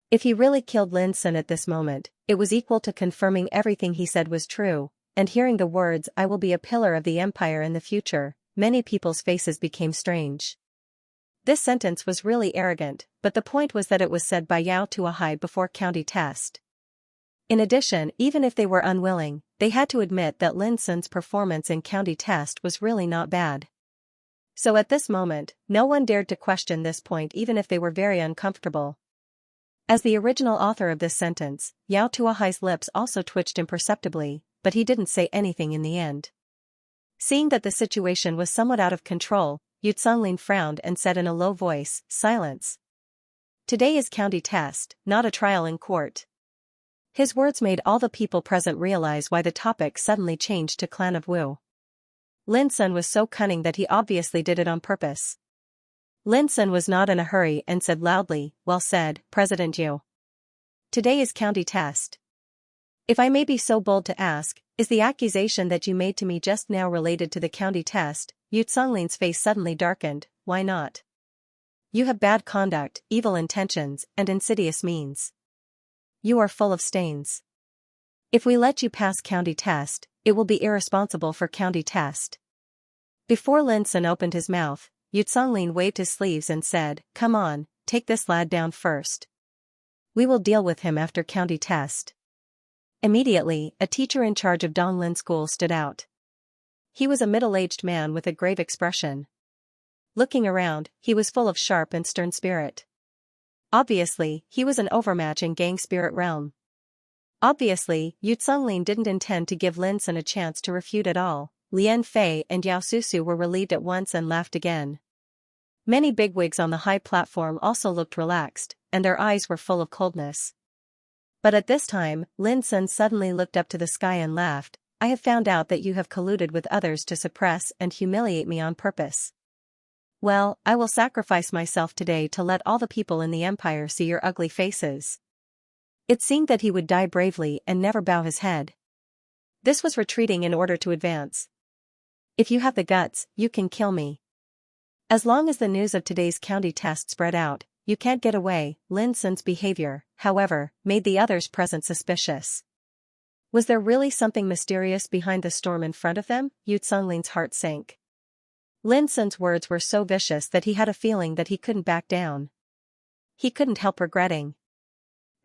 S1: If he really killed Lin Sun at this moment, it was equal to confirming everything he said was true, and hearing the words "I will be a pillar of the empire in the future," many people's faces became strange. This sentence was really arrogant, but the point was that it was said by Yao Tuahai before county test. In addition, even if they were unwilling, they had to admit that Lin Sun's performance in county test was really not bad. So at this moment, no one dared to question this point even if they were very uncomfortable. As the original author of this sentence, Yao Tuahai's lips also twitched imperceptibly, but he didn't say anything in the end. Seeing that the situation was somewhat out of control, Yu Songlin frowned and said in a low voice, "Silence. Today is county test, not a trial in court." His words made all the people present realize why the topic suddenly changed to Clan of Wu. Lin Sun was so cunning that he obviously did it on purpose. Lin Sun was not in a hurry and said loudly, "Well said, President Yu. Today is county test. If I may be so bold to ask, is the accusation that you made to me just now related to the county test?" Yu Songlin's face suddenly darkened. "Why not? You have bad conduct, evil intentions, and insidious means. You are full of stains. If we let you pass county test, it will be irresponsible for county test." Before Lin Sun opened his mouth, Yu Songlin waved his sleeves and said, "Come on, take this lad down first. We will deal with him after county test." Immediately, a teacher in charge of Donglin School stood out. He was a middle-aged man with a grave expression. Looking around, he was full of sharp and stern spirit. Obviously, he was an overmatch in gang spirit realm. Obviously, Yu Songlin didn't intend to give Lin Sun a chance to refute at all. Lian Fei and Yao Susu were relieved at once and laughed again. Many bigwigs on the high platform also looked relaxed, and their eyes were full of coldness. But at this time, Lin Sun suddenly looked up to the sky and laughed. "I have found out that you have colluded with others to suppress and humiliate me on purpose. Well, I will sacrifice myself today to let all the people in the empire see your ugly faces." It seemed that he would die bravely and never bow his head. This was retreating in order to advance. "If you have the guts, you can kill me. As long as the news of today's county test spread out, you can't get away." Lin Sun's behavior, however, made the others present suspicious. Was there really something mysterious behind the storm in front of them? Yu Songlin's heart sank. Lin Sun's words were so vicious that he had a feeling that he couldn't back down. He couldn't help regretting.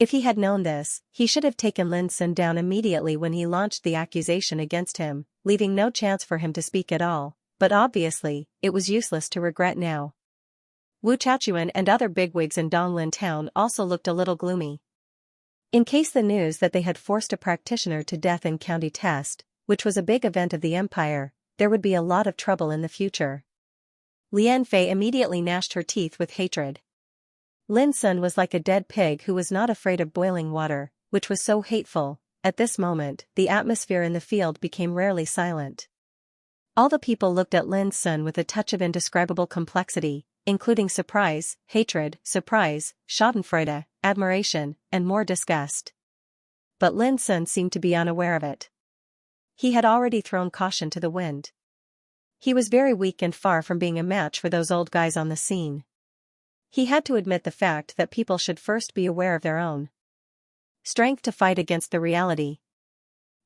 S1: If he had known this, he should have taken Lin Sun down immediately when he launched the accusation against him, leaving no chance for him to speak at all, but obviously, it was useless to regret now. Wu Chaochuan and other bigwigs in Donglin town also looked a little gloomy. In case the news that they had forced a practitioner to death in county test, which was a big event of the empire, there would be a lot of trouble in the future. Lian Fei immediately gnashed her teeth with hatred. Lin Sun was like a dead pig who was not afraid of boiling water, which was so hateful. At this moment, the atmosphere in the field became rarely silent. All the people looked at Lin Sun with a touch of indescribable complexity, including surprise, hatred, surprise, schadenfreude, admiration, and more disgust. But Lin Sun seemed to be unaware of it. He had already thrown caution to the wind. He was very weak and far from being a match for those old guys on the scene. He had to admit the fact that people should first be aware of their own strength to fight against the reality.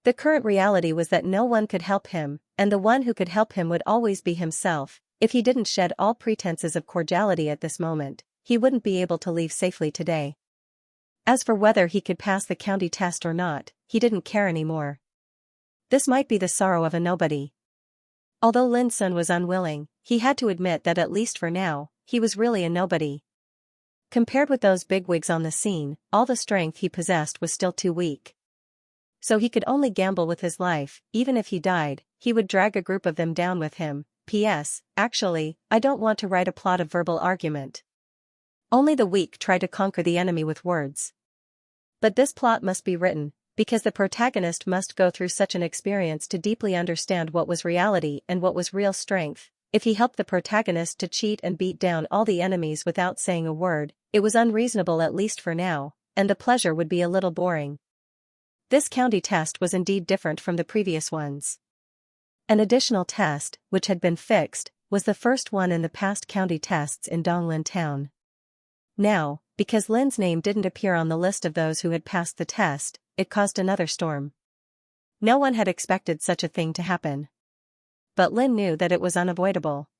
S1: The current reality was that no one could help him, and the one who could help him would always be himself. If he didn't shed all pretenses of cordiality at this moment, he wouldn't be able to leave safely today. As for whether he could pass the county test or not, he didn't care anymore. This might be the sorrow of a nobody. Although Lin Sun was unwilling, he had to admit that at least for now, he was really a nobody. Compared with those bigwigs on the scene, all the strength he possessed was still too weak. So he could only gamble with his life. Even if he died, he would drag a group of them down with him. P.S. Actually, I don't want to write a plot of verbal argument. Only the weak try to conquer the enemy with words. But this plot must be written, because the protagonist must go through such an experience to deeply understand what was reality and what was real strength. If he helped the protagonist to cheat and beat down all the enemies without saying a word, it was unreasonable at least for now, and the pleasure would be a little boring. This county test was indeed different from the previous ones. An additional test, which had been fixed, was the first one in the past county tests in Donglin town. Now, because Lin's name didn't appear on the list of those who had passed the test, it caused another storm. No one had expected such a thing to happen. But Lin knew that it was unavoidable.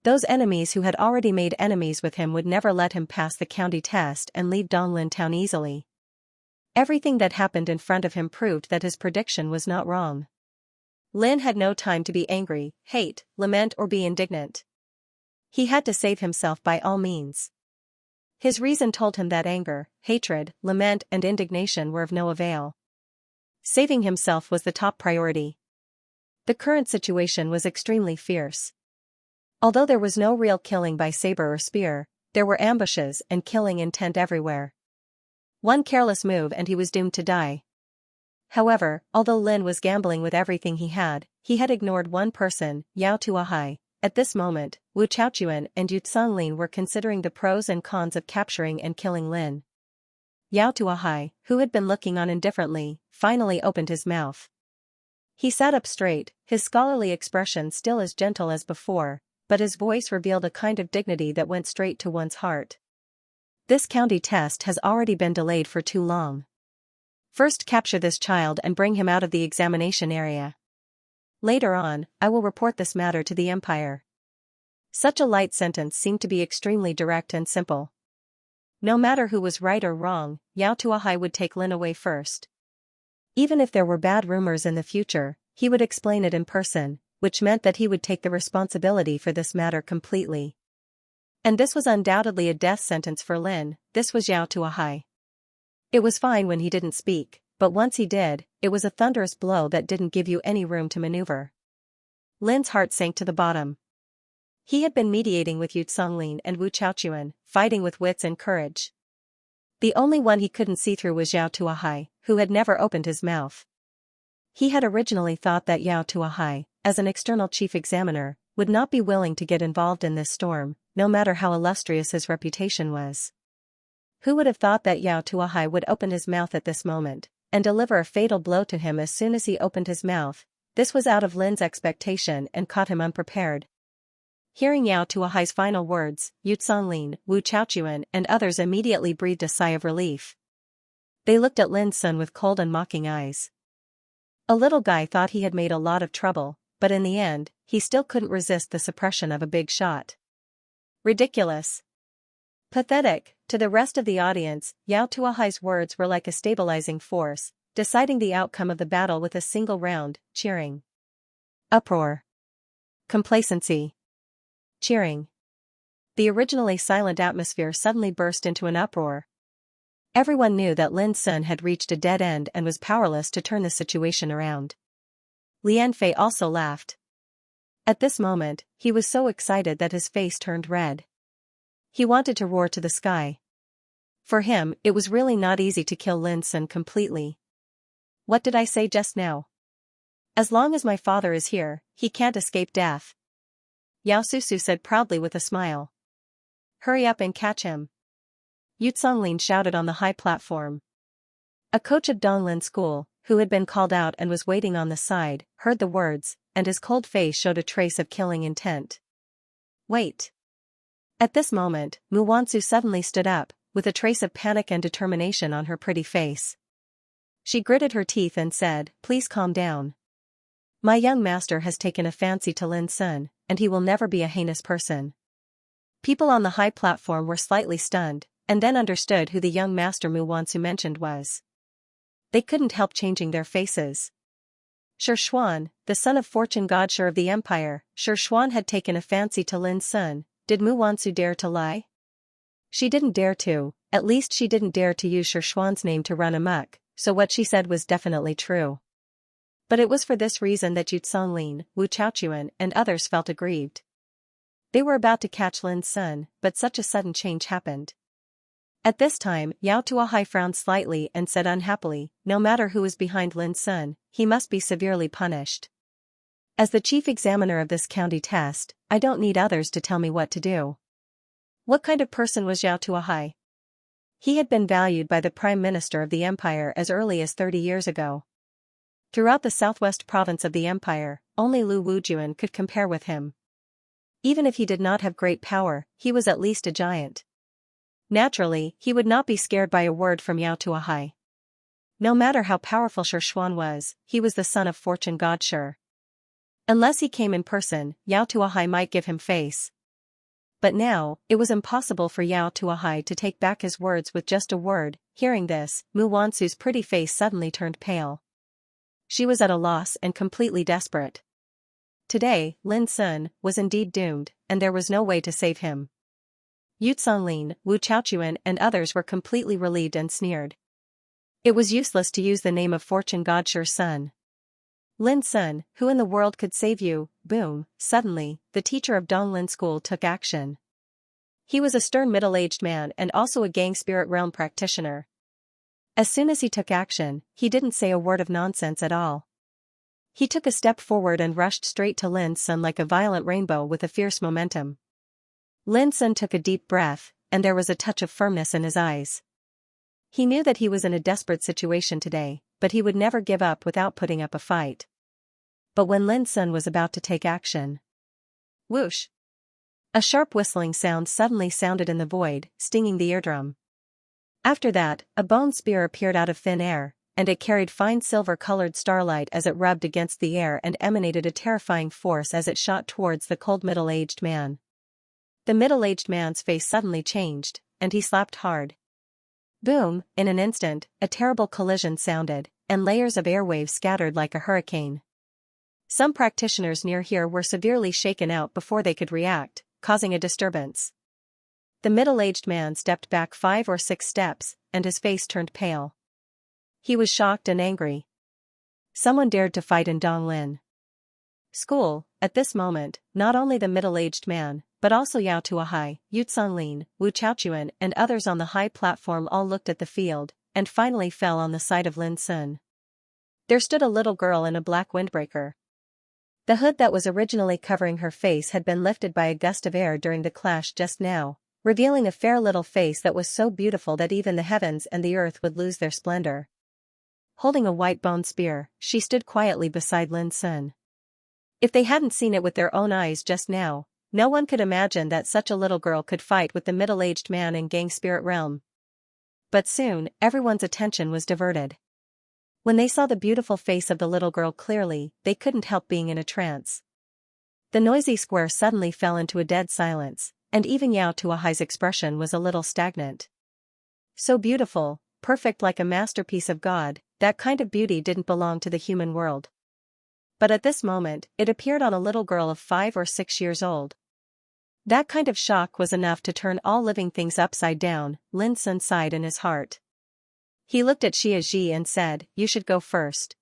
S1: Those enemies who had already made enemies with him would never let him pass the county test and leave Donglin town easily. Everything that happened in front of him proved that his prediction was not wrong. Lin had no time to be angry, hate, lament or be indignant. He had to save himself by all means. His reason told him that anger, hatred, lament and indignation were of no avail. Saving himself was the top priority. The current situation was extremely fierce. Although there was no real killing by saber or spear, there were ambushes and killing intent everywhere. One careless move and he was doomed to die. However, although Lin was gambling with everything he had ignored one person, Yao Tuahai. At this moment, Wu Chaochuan and Yu Tsonglin were considering the pros and cons of capturing and killing Lin. Yao Tuahai, who had been looking on indifferently, finally opened his mouth. He sat up straight, his scholarly expression still as gentle as before, but his voice revealed a kind of dignity that went straight to one's heart. This county test has already been delayed for too long. First capture this child and bring him out of the examination area. Later on, I will report this matter to the Empire. Such a light sentence seemed to be extremely direct and simple. No matter who was right or wrong, Yao Tuahai would take Lin away first. Even if there were bad rumors in the future, he would explain it in person, which meant that he would take the responsibility for this matter completely. And this was undoubtedly a death sentence for Lin. This was Yao Tuahai. It was fine when he didn't speak, but once he did, it was a thunderous blow that didn't give you any room to maneuver. Lin's heart sank to the bottom. He had been mediating with Yu Tsonglin and Wu Chaochuan, fighting with wits and courage. The only one he couldn't see through was Yao Tuahai, who had never opened his mouth. He had originally thought that Yao Tuahai, as an external chief examiner, would not be willing to get involved in this storm, no matter how illustrious his reputation was. Who would have thought that Yao Tuahai would open his mouth at this moment, and deliver a fatal blow to him as soon as he opened his mouth? This was out of Lin's expectation and caught him unprepared. Hearing Yao Tuahai's final words, Yu Tsonglin, Wu Chaochuan and others immediately breathed a sigh of relief. They looked at Lin Sun with cold and mocking eyes. A little guy thought he had made a lot of trouble, but in the end, he still couldn't resist the suppression of a big shot. Ridiculous. Pathetic. To the rest of the audience, Yao Tuahai's words were like a stabilizing force, deciding the outcome of the battle with a single round. Cheering. Uproar. Complacency. Cheering. The originally silent atmosphere suddenly burst into an uproar. Everyone knew that Lin Sun had reached a dead end and was powerless to turn the situation around. Lian Fei also laughed. At this moment, he was so excited that his face turned red. He wanted to roar to the sky. For him, it was really not easy to kill Lin Sun completely. What did I say just now? As long as my father is here, he can't escape death. Yao Susu said proudly with a smile. Hurry up and catch him. Yu Tsonglin shouted on the high platform. A coach of Donglin School, who had been called out and was waiting on the side, heard the words, and his cold face showed a trace of killing intent. Wait. At this moment, Mu Wansu suddenly stood up, with a trace of panic and determination on her pretty face. She gritted her teeth and said, "Please calm down. My young master has taken a fancy to Lin Sun, and he will never be a heinous person." People on the high platform were slightly stunned, and then understood who the young master Mu Wansu mentioned was. They couldn't help changing their faces. Shi Xuan, the son of fortune godshur of the empire, Shi Xuan had taken a fancy to Lin Sun. Did Mu Wansu dare to lie? She didn't dare to, at least she didn't dare to use Shi Xuan's name to run amok, so what she said was definitely true. But it was for this reason that Yu Songlin, Wu Chaochuan and others felt aggrieved. They were about to catch Lin Sun, but such a sudden change happened. At this time, Yao Tuahai frowned slightly and said unhappily, "No matter who is behind Lin Sun, he must be severely punished. As the chief examiner of this county test, I don't need others to tell me what to do." What kind of person was Yao Tuahai? He had been valued by the prime minister of the empire as early as 30 years ago. Throughout the southwest province of the empire, only Lu Wujuan could compare with him. Even if he did not have great power, he was at least a giant. Naturally, he would not be scared by a word from Yao Tuahai. No matter how powerful Shi Xuan was, he was the son of fortune godshur. Unless he came in person, Yao Tuahai might give him face. But now, it was impossible for Yao Tuahai to take back his words with just a word. Hearing this, Mu Wansu's pretty face suddenly turned pale. She was at a loss and completely desperate. Today, Lin Sun was indeed doomed, and there was no way to save him. Yu Songlin, Wu Chaochuan and others were completely relieved and sneered. It was useless to use the name of fortune godshur's son. Lin Sun, who in the world could save you? Boom, suddenly, the teacher of Donglin School took action. He was a stern middle-aged man and also a gang spirit realm practitioner. As soon as he took action, he didn't say a word of nonsense at all. He took a step forward and rushed straight to Lin Sun like a violent rainbow with a fierce momentum. Lin Sun took a deep breath, and there was a touch of firmness in his eyes. He knew that he was in a desperate situation today, but he would never give up without putting up a fight. But when Lin Sun was about to take action, whoosh! A sharp whistling sound suddenly sounded in the void, stinging the eardrum. After that, a bone spear appeared out of thin air, and it carried fine silver-colored starlight as it rubbed against the air and emanated a terrifying force as it shot towards the cold middle-aged man. The middle-aged man's face suddenly changed, and he slapped hard. Boom! In an instant, a terrible collision sounded, and layers of airwaves scattered like a hurricane. Some practitioners near here were severely shaken out before they could react, causing a disturbance. The middle-aged man stepped back 5 or 6 steps, and his face turned pale. He was shocked and angry. Someone dared to fight in Donglin School. At this moment, not only the middle-aged man, but also Yao Tuahai, Yu Songlin, Wu Chaochuan and others on the high platform all looked at the field, and finally fell on the side of Lin Sun. There stood a little girl in a black windbreaker. The hood that was originally covering her face had been lifted by a gust of air during the clash just now, revealing a fair little face that was so beautiful that even the heavens and the earth would lose their splendor. Holding a white bone spear, she stood quietly beside Lin Sun. If they hadn't seen it with their own eyes just now, no one could imagine that such a little girl could fight with the middle-aged man in gang spirit realm. But soon, everyone's attention was diverted. When they saw the beautiful face of the little girl clearly, they couldn't help being in a trance. The noisy square suddenly fell into a dead silence, and even Yao Tuahai's expression was a little stagnant. So beautiful, perfect like a masterpiece of God, that kind of beauty didn't belong to the human world. But at this moment, it appeared on a little girl of 5 or 6 years old. That kind of shock was enough to turn all living things upside down. Lin Sun sighed in his heart. He looked at Xianxia and said, "You should go first.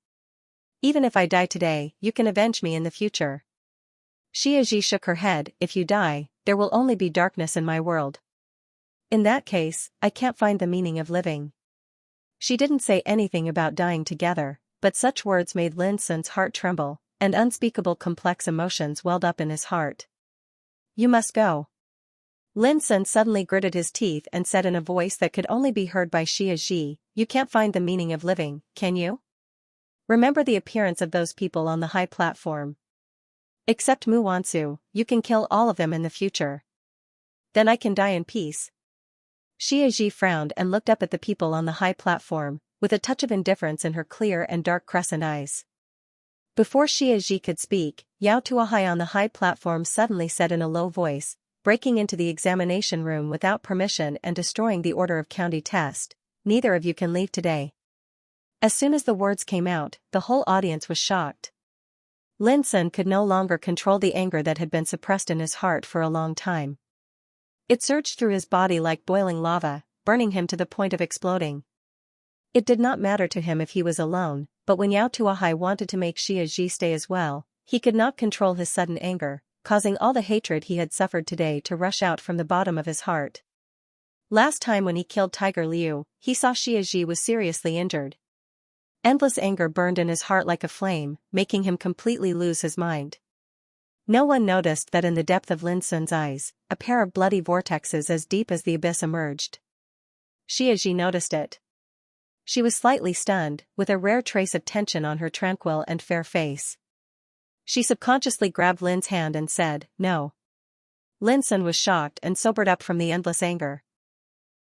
S1: Even if I die today, you can avenge me in the future." Xianxia shook her head. "If you die, there will only be darkness in my world. In that case, I can't find the meaning of living." She didn't say anything about dying together, but such words made Lin Sun's heart tremble, and unspeakable complex emotions welled up in his heart. "You must go." Lin Sun suddenly gritted his teeth and said in a voice that could only be heard by Xianxia, "You can't find the meaning of living, can you? Remember the appearance of those people on the high platform. Except Mu Wansu, you can kill all of them in the future." Then I can die in peace. Xiaxia frowned and looked up at the people on the high platform, with a touch of indifference in her clear and dark crescent eyes. Before Xiaxia could speak, Yao Tuahai on the high platform suddenly said in a low voice, breaking into the examination room without permission and destroying the order of county test, "Neither of you can leave today." As soon as the words came out, the whole audience was shocked. Lin Sun could no longer control the anger that had been suppressed in his heart for a long time. It surged through his body like boiling lava, burning him to the point of exploding. It did not matter to him if he was alone, but when Yao Tuahai wanted to make Xiaxia stay as well, he could not control his sudden anger, causing all the hatred he had suffered today to rush out from the bottom of his heart. Last time when he killed Tiger Liu, he saw Xiaxia was seriously injured. Endless anger burned in his heart like a flame, making him completely lose his mind. No one noticed that in the depth of Lin Sun's eyes, a pair of bloody vortexes as deep as the abyss emerged. Xiaxia noticed it. She was slightly stunned, with a rare trace of tension on her tranquil and fair face. She subconsciously grabbed Lin's hand and said, "No." Lin Sun was shocked and sobered up from the endless anger.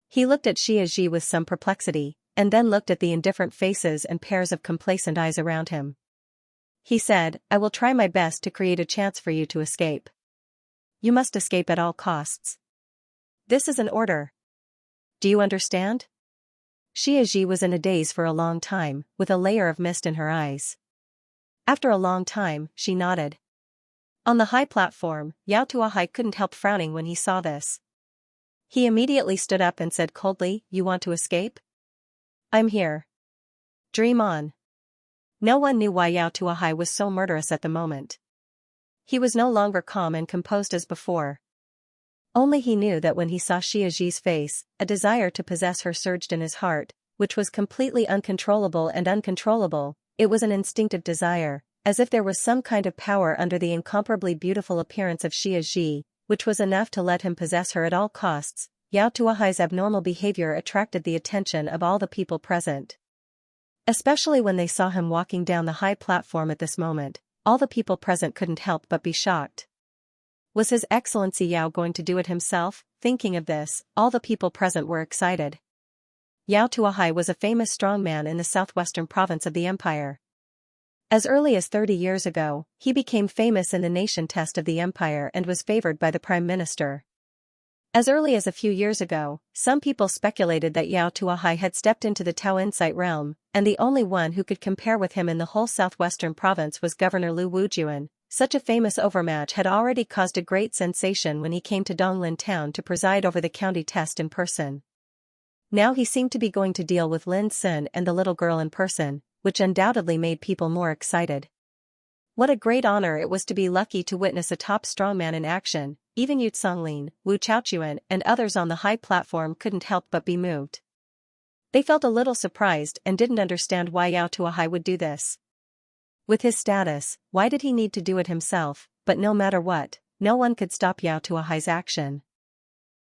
S1: He looked at Xiaxia with some perplexity, and then looked at the indifferent faces and pairs of complacent eyes around him. He said, "I will try my best to create a chance for you to escape. You must escape at all costs. This is an order. Do you understand?" Xiaxia was in a daze for a long time, with a layer of mist in her eyes. After a long time, she nodded. On the high platform, Yao Tuahai couldn't help frowning when he saw this. He immediately stood up and said coldly, "You want to escape? I'm here. Dream on." No one knew why Yao Tuahai was so murderous at the moment. He was no longer calm and composed as before. Only he knew that when he saw Xiaxia's face, a desire to possess her surged in his heart, which was completely uncontrollable and uncontrollable. It was an instinctive desire, as if there was some kind of power under the incomparably beautiful appearance of Xiaxia, which was enough to let him possess her at all costs. Yao Tuahai's abnormal behavior attracted the attention of all the people present. Especially when they saw him walking down the high platform at this moment, all the people present couldn't help but be shocked. Was His Excellency Yao going to do it himself? Thinking of this, all the people present were excited. Yao Tuahai was a famous strongman in the southwestern province of the empire. As early as 30 years ago, he became famous in the nation test of the empire and was favored by the prime minister. As early as a few years ago, some people speculated that Yao Tuahai had stepped into the Tao Insight realm, and the only one who could compare with him in the whole southwestern province was Governor Lu Wujuan. Such a famous overmatch had already caused a great sensation when he came to Donglin town to preside over the county test in person. Now he seemed to be going to deal with Lin Sun and the little girl in person, which undoubtedly made people more excited. What a great honor it was to be lucky to witness a top strongman in action. Even Yu Songlin, Wu Chaochuan and others on the high platform couldn't help but be moved. They felt a little surprised and didn't understand why Yao Tuahai would do this. With his status, why did he need to do it himself? But no matter what, no one could stop Yao Tuahai's action.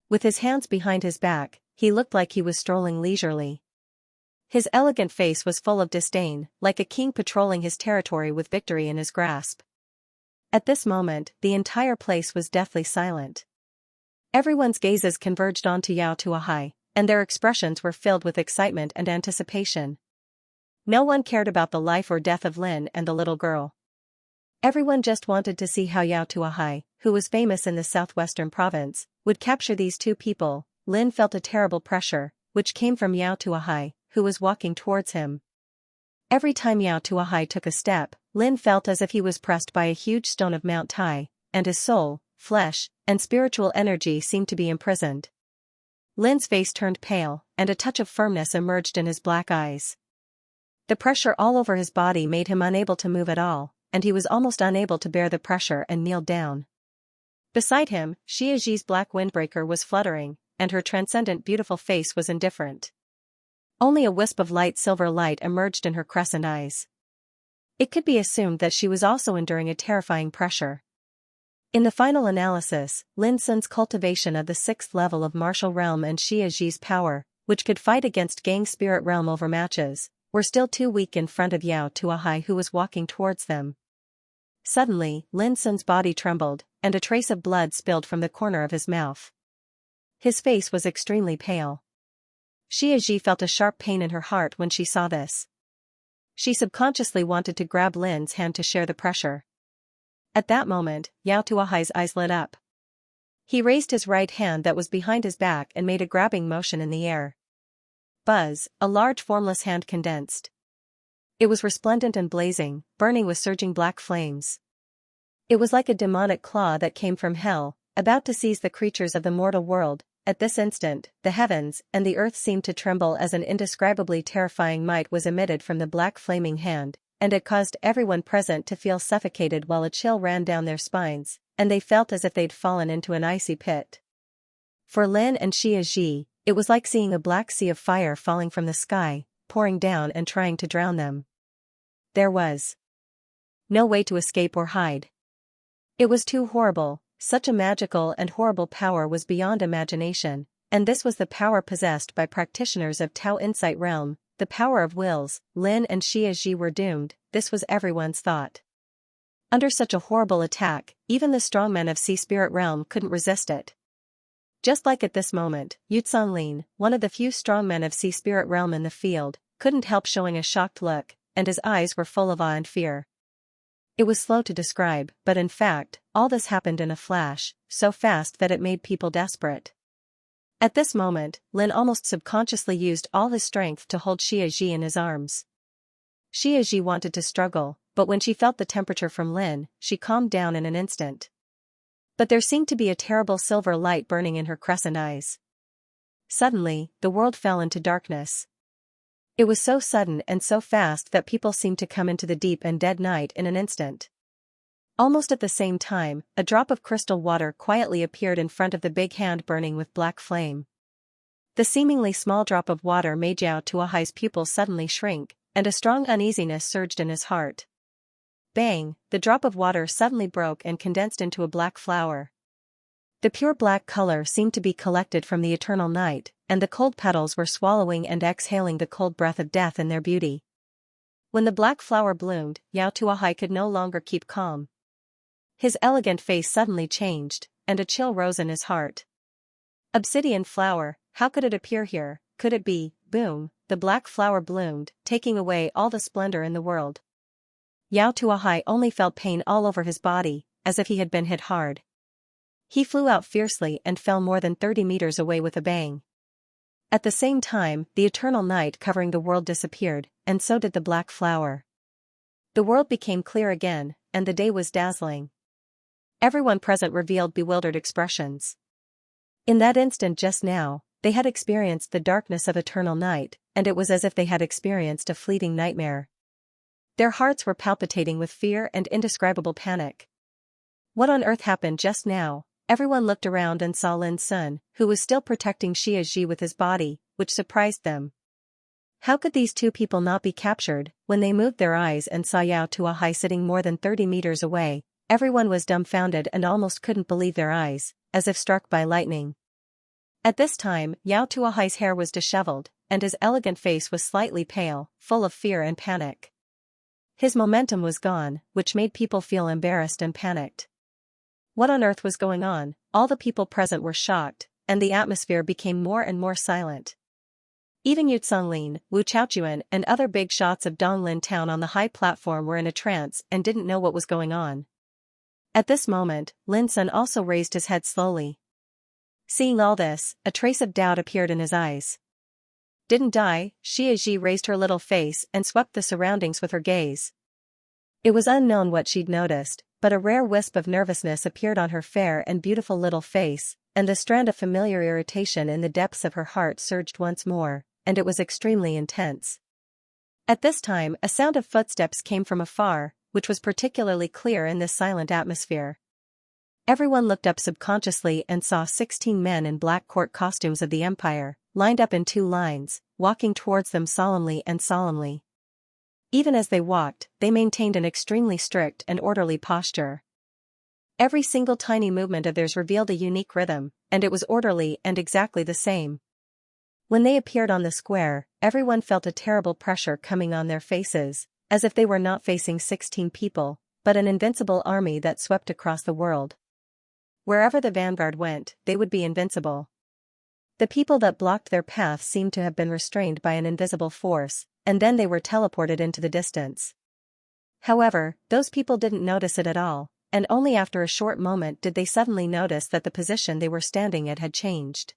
S1: With his hands behind his back, he looked like he was strolling leisurely. His elegant face was full of disdain, like a king patrolling his territory with victory in his grasp. At this moment, the entire place was deathly silent. Everyone's gazes converged onto Yao Tuahai, and their expressions were filled with excitement and anticipation. No one cared about the life or death of Lin and the little girl. Everyone just wanted to see how Yao Tuahai, who was famous in the southwestern province, would capture these two people. Lin felt a terrible pressure, which came from Yao Tuahai, who was walking towards him. Every time Yao Tuahai took a step, Lin felt as if he was pressed by a huge stone of Mount Tai, and his soul, flesh, and spiritual energy seemed to be imprisoned. Lin's face turned pale, and a touch of firmness emerged in his black eyes. The pressure all over his body made him unable to move at all, and he was almost unable to bear the pressure and kneeled down. Beside him, Xiaxia's black windbreaker was fluttering, and her transcendent beautiful face was indifferent. Only a wisp of light silver light emerged in her crescent eyes. It could be assumed that she was also enduring a terrifying pressure. In the final analysis, Lin Sun's cultivation of the 6th level of martial realm and Xiaxia's power, which could fight against gang spirit realm overmatches, were still too weak in front of Yao Tuahai, who was walking towards them. Suddenly, Lin Sun's body trembled, and a trace of blood spilled from the corner of his mouth. His face was extremely pale. Xiaxia felt a sharp pain in her heart when she saw this. She subconsciously wanted to grab Lin's hand to share the pressure. At that moment, Yao Tuahai's eyes lit up. He raised his right hand that was behind his back and made a grabbing motion in the air. Buzz, a large formless hand condensed. It was resplendent and blazing, burning with surging black flames. It was like a demonic claw that came from hell, about to seize the creatures of the mortal world. At this instant, the heavens and the earth seemed to tremble as an indescribably terrifying might was emitted from the black flaming hand, and it caused everyone present to feel suffocated while a chill ran down their spines, and they felt as if they'd fallen into an icy pit. For Lin and Xiaxia, it was like seeing a black sea of fire falling from the sky, pouring down and trying to drown them. There was no way to escape or hide. It was too horrible. Such a magical and horrible power was beyond imagination, and this was the power possessed by practitioners of Tao Insight Realm, the power of wills. Lin and Xiaxia were doomed, this was everyone's thought. Under such a horrible attack, even the strongmen of Sea Spirit Realm couldn't resist it. Just like at this moment, Lin, one of the few strongmen of Sea Spirit Realm in the field, couldn't help showing a shocked look, and his eyes were full of awe and fear. It was slow to describe, but in fact, all this happened in a flash, so fast that it made people desperate. At this moment, Lin almost subconsciously used all his strength to hold Xiaxia in his arms. Xiaxia wanted to struggle, but when she felt the temperature from Lin, she calmed down in an instant. But there seemed to be a terrible silver light burning in her crescent eyes. Suddenly, the world fell into darkness. It was so sudden and so fast that people seemed to come into the deep and dead night in an instant. Almost at the same time, a drop of crystal water quietly appeared in front of the big hand burning with black flame. The seemingly small drop of water made Yao Tuahai's pupils suddenly shrink, and a strong uneasiness surged in his heart. Bang! The drop of water suddenly broke and condensed into a black flower. The pure black color seemed to be collected from the eternal night, and the cold petals were swallowing and exhaling the cold breath of death in their beauty. When the black flower bloomed, Yao Tuahai could no longer keep calm. His elegant face suddenly changed, and a chill rose in his heart. Obsidian flower, how could it appear here? Could it be? Boom, the black flower bloomed, taking away all the splendor in the world. Yao Tuahai only felt pain all over his body, as if he had been hit hard. He flew out fiercely and fell more than 30 meters away with a bang. At the same time, the eternal night covering the world disappeared, and so did the black flower. The world became clear again, and the day was dazzling. Everyone present revealed bewildered expressions. In that instant just now, they had experienced the darkness of eternal night, and it was as if they had experienced a fleeting nightmare. Their hearts were palpitating with fear and indescribable panic. What on earth happened just now? Everyone looked around and saw Lin Sun, who was still protecting Xiaxia with his body, which surprised them. How could these two people not be captured? When they moved their eyes and saw Yao Tuahai sitting more than 30 meters away, everyone was dumbfounded and almost couldn't believe their eyes, as if struck by lightning. At this time, Yao Tuahai's hair was disheveled, and his elegant face was slightly pale, full of fear and panic. His momentum was gone, which made people feel embarrassed and panicked. What on earth was going on? All the people present were shocked, and the atmosphere became more and more silent. Even Lin, Wu Chaochuan and other big shots of Donglin town on the high platform were in a trance and didn't know what was going on. At this moment, Lin Sun also raised his head slowly. Seeing all this, a trace of doubt appeared in his eyes. Didn't die? Xiaxia raised her little face and swept the surroundings with her gaze. It was unknown what she'd noticed, but a rare wisp of nervousness appeared on her fair and beautiful little face, and the strand of familiar irritation in the depths of her heart surged once more, and it was extremely intense. At this time, a sound of footsteps came from afar, which was particularly clear in this silent atmosphere. Everyone looked up subconsciously and saw 16 men in black court costumes of the Empire, lined up in 2 lines, walking towards them solemnly and solemnly. Even as they walked, they maintained an extremely strict and orderly posture. Every single tiny movement of theirs revealed a unique rhythm, and it was orderly and exactly the same. When they appeared on the square, everyone felt a terrible pressure coming on their faces, as if they were not facing 16 people, but an invincible army that swept across the world. Wherever the vanguard went, they would be invincible. The people that blocked their path seemed to have been restrained by an invisible force, and then they were teleported into the distance. However, those people didn't notice it at all, and only after a short moment did they suddenly notice that the position they were standing at had changed.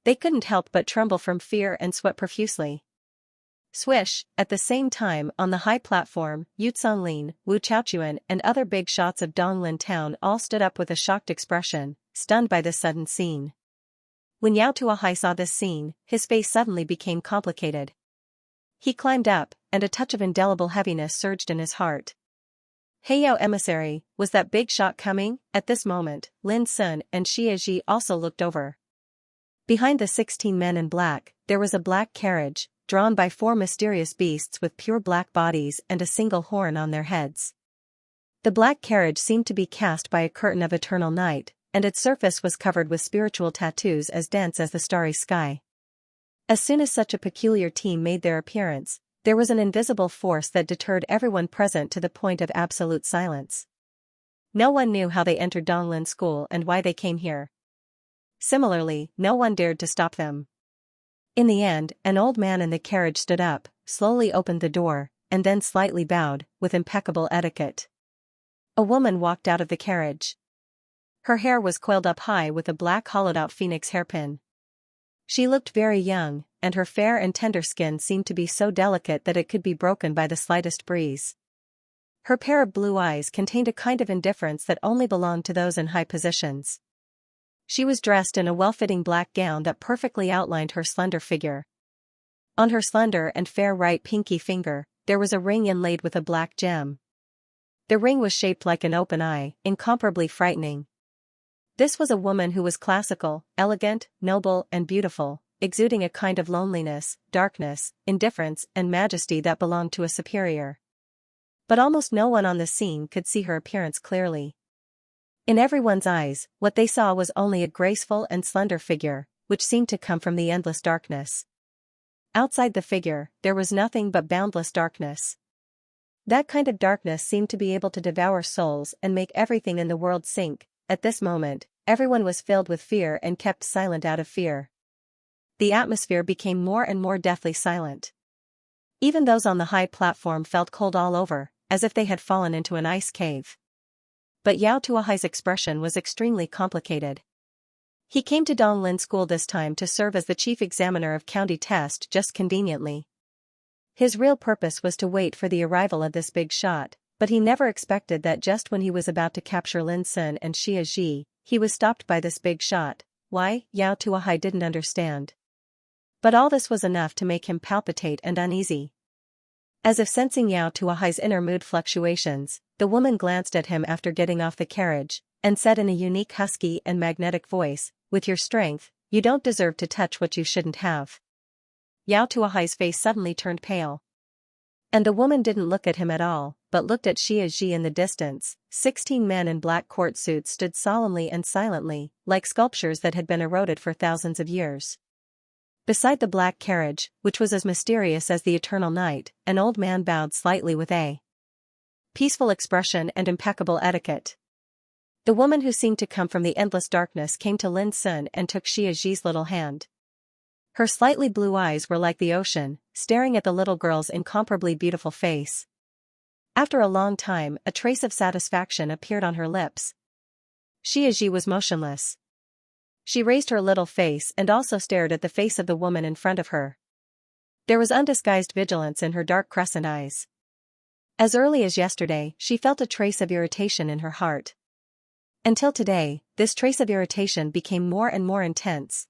S1: They couldn't help but tremble from fear and sweat profusely. Swish, at the same time on the high platform, Yu Zonglin, Wu Chaochuan and other big shots of Donglin town all stood up with a shocked expression, stunned by this sudden scene. When Yao Tuahai saw this scene, his face suddenly became complicated. He climbed up, and a touch of indelible heaviness surged in his heart. Hey Yao emissary, was that big shot coming? At this moment, Lin Sun and Xie Ji also looked over. Behind the 16 men in black, there was a black carriage, drawn by 4 mysterious beasts with pure black bodies and a single horn on their heads. The black carriage seemed to be cast by a curtain of eternal night, and its surface was covered with spiritual tattoos as dense as the starry sky. As soon as such a peculiar team made their appearance, there was an invisible force that deterred everyone present to the point of absolute silence. No one knew how they entered Donglin School and why they came here. Similarly, no one dared to stop them. In the end, an old man in the carriage stood up, slowly opened the door, and then slightly bowed, with impeccable etiquette. A woman walked out of the carriage. Her hair was coiled up high with a black hollowed-out phoenix hairpin. She looked very young, and her fair and tender skin seemed to be so delicate that it could be broken by the slightest breeze. Her pair of blue eyes contained a kind of indifference that only belonged to those in high positions. She was dressed in a well-fitting black gown that perfectly outlined her slender figure. On her slender and fair right pinky finger, there was a ring inlaid with a black gem. The ring was shaped like an open eye, incomparably frightening. This was a woman who was classical, elegant, noble and beautiful, exuding a kind of loneliness, darkness, indifference and majesty that belonged to a superior. But almost no one on the scene could see her appearance clearly. In everyone's eyes, what they saw was only a graceful and slender figure, which seemed to come from the endless darkness. Outside the figure, there was nothing but boundless darkness. That kind of darkness seemed to be able to devour souls and make everything in the world sink. At this moment, everyone was filled with fear and kept silent out of fear. The atmosphere became more and more deathly silent. Even those on the high platform felt cold all over, as if they had fallen into an ice cave. But Yao Tuahai's expression was extremely complicated. He came to Donglin School this time to serve as the chief examiner of county test just conveniently. His real purpose was to wait for the arrival of this big shot, but he never expected that just when he was about to capture Lin Sun and Xie Ji, he was stopped by this big shot. Why, Yao Tuahai didn't understand. But all this was enough to make him palpitate and uneasy. As if sensing Yao Tuahai's inner mood fluctuations, the woman glanced at him after getting off the carriage, and said in a unique husky and magnetic voice, "With your strength, you don't deserve to touch what you shouldn't have." Yao Tuahai's face suddenly turned pale. And the woman didn't look at him at all, but looked at Xie Ji in the distance. 16 men in black court suits stood solemnly and silently, like sculptures that had been eroded for thousands of years. Beside the black carriage, which was as mysterious as the eternal night, an old man bowed slightly with a peaceful expression and impeccable etiquette. The woman who seemed to come from the endless darkness came to Lin Sun and took Xie Ji's little hand. Her slightly blue eyes were like the ocean, staring at the little girl's incomparably beautiful face. After a long time, a trace of satisfaction appeared on her lips. Xie Ji was motionless. She raised her little face and also stared at the face of the woman in front of her. There was undisguised vigilance in her dark crescent eyes. As early as yesterday, she felt a trace of irritation in her heart. Until today, this trace of irritation became more and more intense.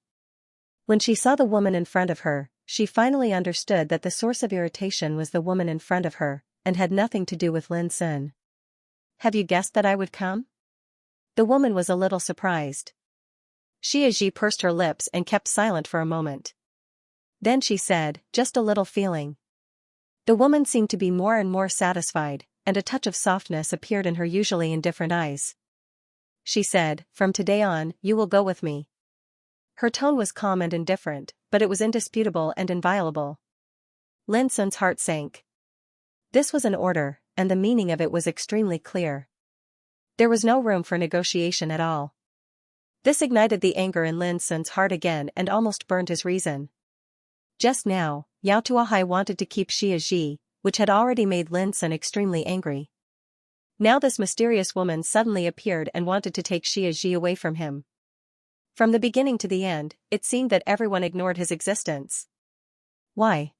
S1: When she saw the woman in front of her, she finally understood that the source of irritation was the woman in front of her, and had nothing to do with Lin Sun. "Have you guessed that I would come?" The woman was a little surprised. Xie Ji pursed her lips and kept silent for a moment. Then she said, "Just a little feeling." The woman seemed to be more and more satisfied, and a touch of softness appeared in her usually indifferent eyes. She said, "From today on, you will go with me." Her tone was calm and indifferent, but it was indisputable and inviolable. Lin Sun's heart sank. This was an order, and the meaning of it was extremely clear. There was no room for negotiation at all. This ignited the anger in Lin Sun's heart again and almost burned his reason. Just now, Yao Tuahai wanted to keep Xia Ji, which had already made Lin Sun extremely angry. Now this mysterious woman suddenly appeared and wanted to take Xia Ji away from him. From the beginning to the end, it seemed that everyone ignored his existence. Why?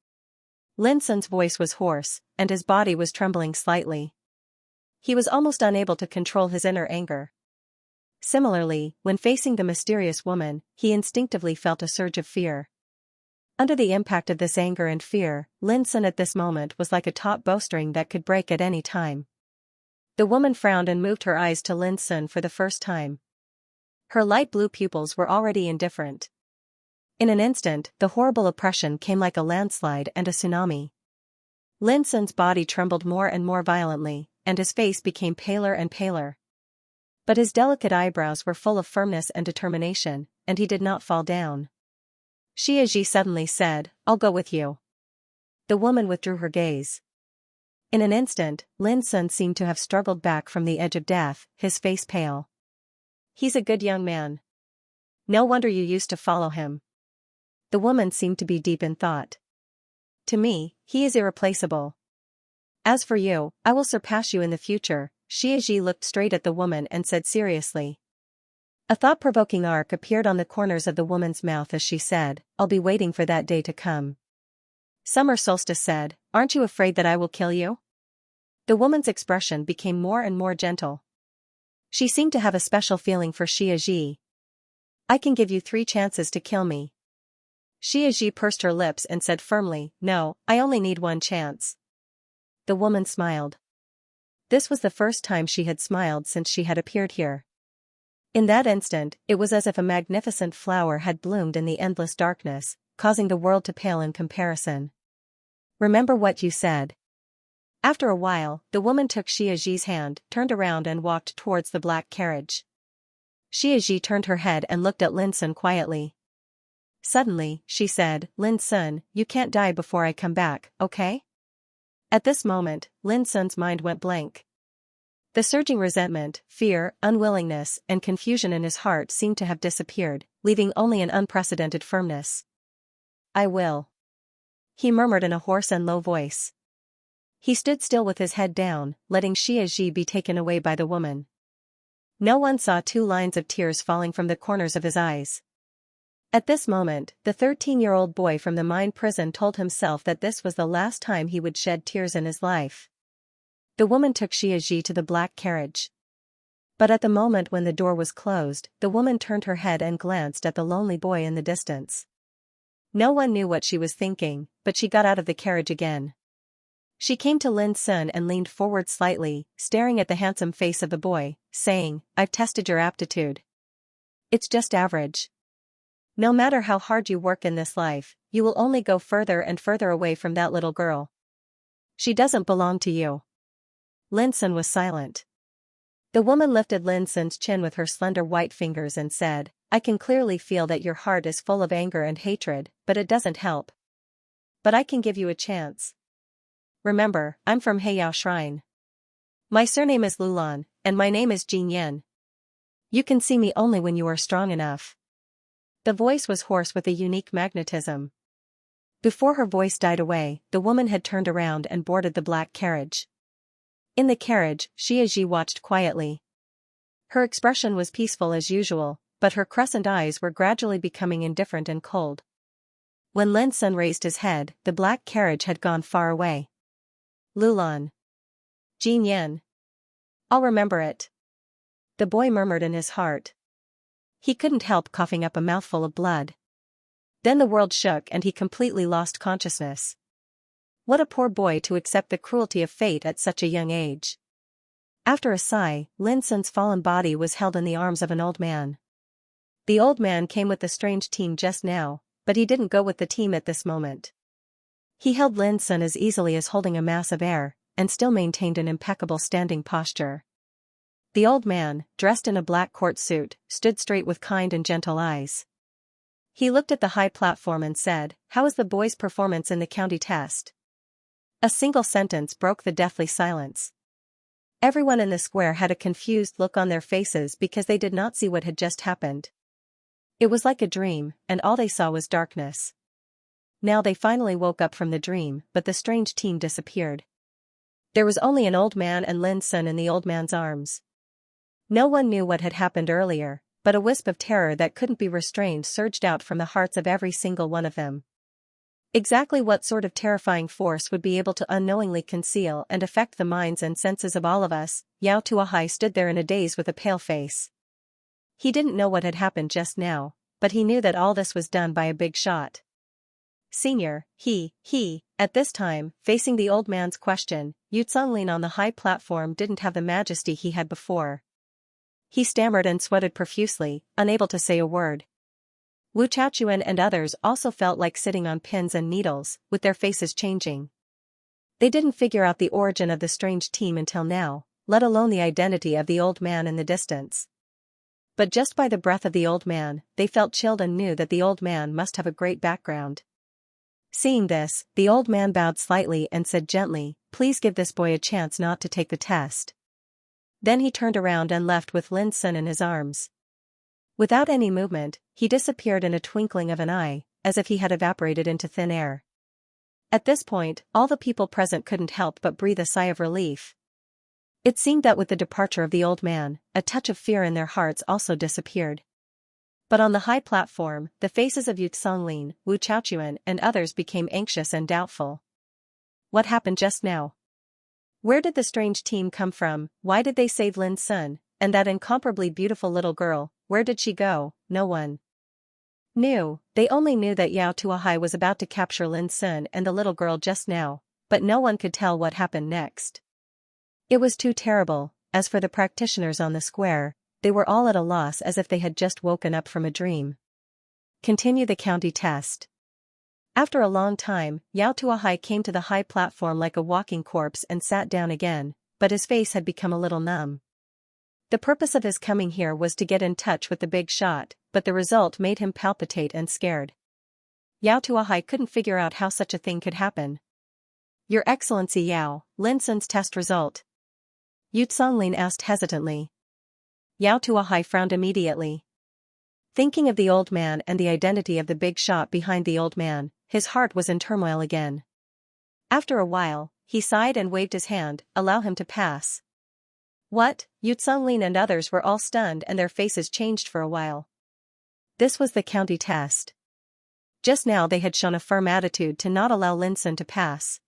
S1: Lin Sun's voice was hoarse, and his body was trembling slightly. He was almost unable to control his inner anger. Similarly, when facing the mysterious woman, he instinctively felt a surge of fear. Under the impact of this anger and fear, Lin Sun at this moment was like a taut bowstring that could break at any time. The woman frowned and moved her eyes to Lin Sun for the first time. Her light blue pupils were already indifferent. In an instant, the horrible oppression came like a landslide and a tsunami. Lin Sun's body trembled more and more violently, and his face became paler and paler. But his delicate eyebrows were full of firmness and determination, and he did not fall down. Xia Ji suddenly said, "I'll go with you." The woman withdrew her gaze. In an instant, Lin Sun seemed to have struggled back from the edge of death, his face pale. "He's a good young man. No wonder you used to follow him." The woman seemed to be deep in thought. "To me, he is irreplaceable. As for you, I will surpass you in the future." Xia Ji looked straight at the woman and said seriously. A thought-provoking arc appeared on the corners of the woman's mouth as she said, "I'll be waiting for that day to come." Summer Solstice said, "Aren't you afraid that I will kill you?" The woman's expression became more and more gentle. She seemed to have a special feeling for Xia Ji. "I can give you 3 chances to kill me." Xia Ji pursed her lips and said firmly, "No, I only need 1 chance." The woman smiled. This was the first time she had smiled since she had appeared here. In that instant, it was as if a magnificent flower had bloomed in the endless darkness, causing the world to pale in comparison. "Remember what you said." After a while, the woman took Xia Ji's hand, turned around and walked towards the black carriage. Xia Ji turned her head and looked at Lin Sun quietly. Suddenly, she said, "Lin Sun, you can't die before I come back, okay?" At this moment, Lin Sun's mind went blank. The surging resentment, fear, unwillingness, and confusion in his heart seemed to have disappeared, leaving only an unprecedented firmness. "I will," he murmured in a hoarse and low voice. He stood still with his head down, letting Xia Ji be taken away by the woman. No one saw 2 lines of tears falling from the corners of his eyes. At this moment, the 13-year-old boy from the mine prison told himself that this was the last time he would shed tears in his life. The woman took Xia Ji to the black carriage. But at the moment when the door was closed, the woman turned her head and glanced at the lonely boy in the distance. No one knew what she was thinking, but she got out of the carriage again. She came to Lin Sun and leaned forward slightly, staring at the handsome face of the boy, saying, "I've tested your aptitude. It's just average. No matter how hard you work in this life, you will only go further and further away from that little girl. She doesn't belong to you." Lin Sun was silent. The woman lifted Lin Sun's chin with her slender white fingers and said, "I can clearly feel that your heart is full of anger and hatred, but it doesn't help. But I can give you a chance. Remember, I'm from Heiyao Shrine. My surname is Lulan, and my name is Jin Yan. You can see me only when you are strong enough." The voice was hoarse with a unique magnetism. Before her voice died away, the woman had turned around and boarded the black carriage. In the carriage, Xia Ji watched quietly. Her expression was peaceful as usual, but her crescent eyes were gradually becoming indifferent and cold. When Lin Sun raised his head, the black carriage had gone far away. "Lulan. Jin Yan. I'll remember it," the boy murmured in his heart. He couldn't help coughing up a mouthful of blood. Then the world shook and he completely lost consciousness. What a poor boy to accept the cruelty of fate at such a young age. After a sigh, Lin Sun's fallen body was held in the arms of an old man. The old man came with the strange team just now, but he didn't go with the team at this moment. He held Lin Sun as easily as holding a mass of air, and still maintained an impeccable standing posture. The old man, dressed in a black court suit, stood straight with kind and gentle eyes. He looked at the high platform and said, "How is the boy's performance in the county test?" A single sentence broke the deathly silence. Everyone in the square had a confused look on their faces because they did not see what had just happened. It was like a dream, and all they saw was darkness. Now they finally woke up from the dream, but the strange team disappeared. There was only an old man and Lin Sun in the old man's arms. No one knew what had happened earlier, but a wisp of terror that couldn't be restrained surged out from the hearts of every single one of them. Exactly what sort of terrifying force would be able to unknowingly conceal and affect the minds and senses of all of us? Yao Tuahai stood there in a daze with a pale face. He didn't know what had happened just now, but he knew that all this was done by a big shot. Senior, at this time, facing the old man's question, Yu Songlin on the high platform didn't have the majesty he had before. He stammered and sweated profusely, unable to say a word. Wu Chaochuan and others also felt like sitting on pins and needles, with their faces changing. They didn't figure out the origin of the strange team until now, let alone the identity of the old man in the distance. But just by the breath of the old man, they felt chilled and knew that the old man must have a great background. Seeing this, the old man bowed slightly and said gently, "Please give this boy a chance not to take the test." Then he turned around and left with Lin Sun in his arms. Without any movement, he disappeared in a twinkling of an eye, as if he had evaporated into thin air. At this point, all the people present couldn't help but breathe a sigh of relief. It seemed that with the departure of the old man, a touch of fear in their hearts also disappeared. But on the high platform, the faces of Yu Songlin, Wu Chaochuan and others became anxious and doubtful. What happened just now? Where did the strange team come from? Why did they save Lin Sun, and that incomparably beautiful little girl? Where did she go? No one knew. They only knew that Yao Tuahai was about to capture Lin Sun and the little girl just now, but no one could tell what happened next. It was too terrible. As for the practitioners on the square, they were all at a loss as if they had just woken up from a dream. Continue the county test. After a long time, Yao Tuahai came to the high platform like a walking corpse and sat down again, but his face had become a little numb. The purpose of his coming here was to get in touch with the big shot, but the result made him palpitate and scared. Yao Tuahai couldn't figure out how such a thing could happen. "Your Excellency Yao, Lin Sun's test result?" Yu Songlin asked hesitantly. Yao Tuahai frowned immediately. Thinking of the old man and the identity of the big shot behind the old man, his heart was in turmoil again. After a while, he sighed and waved his hand, "Allow him to pass." What? Yu Songlin and others were all stunned and their faces changed for a while. This was the county test. Just now they had shown a firm attitude to not allow Lin Sun to pass.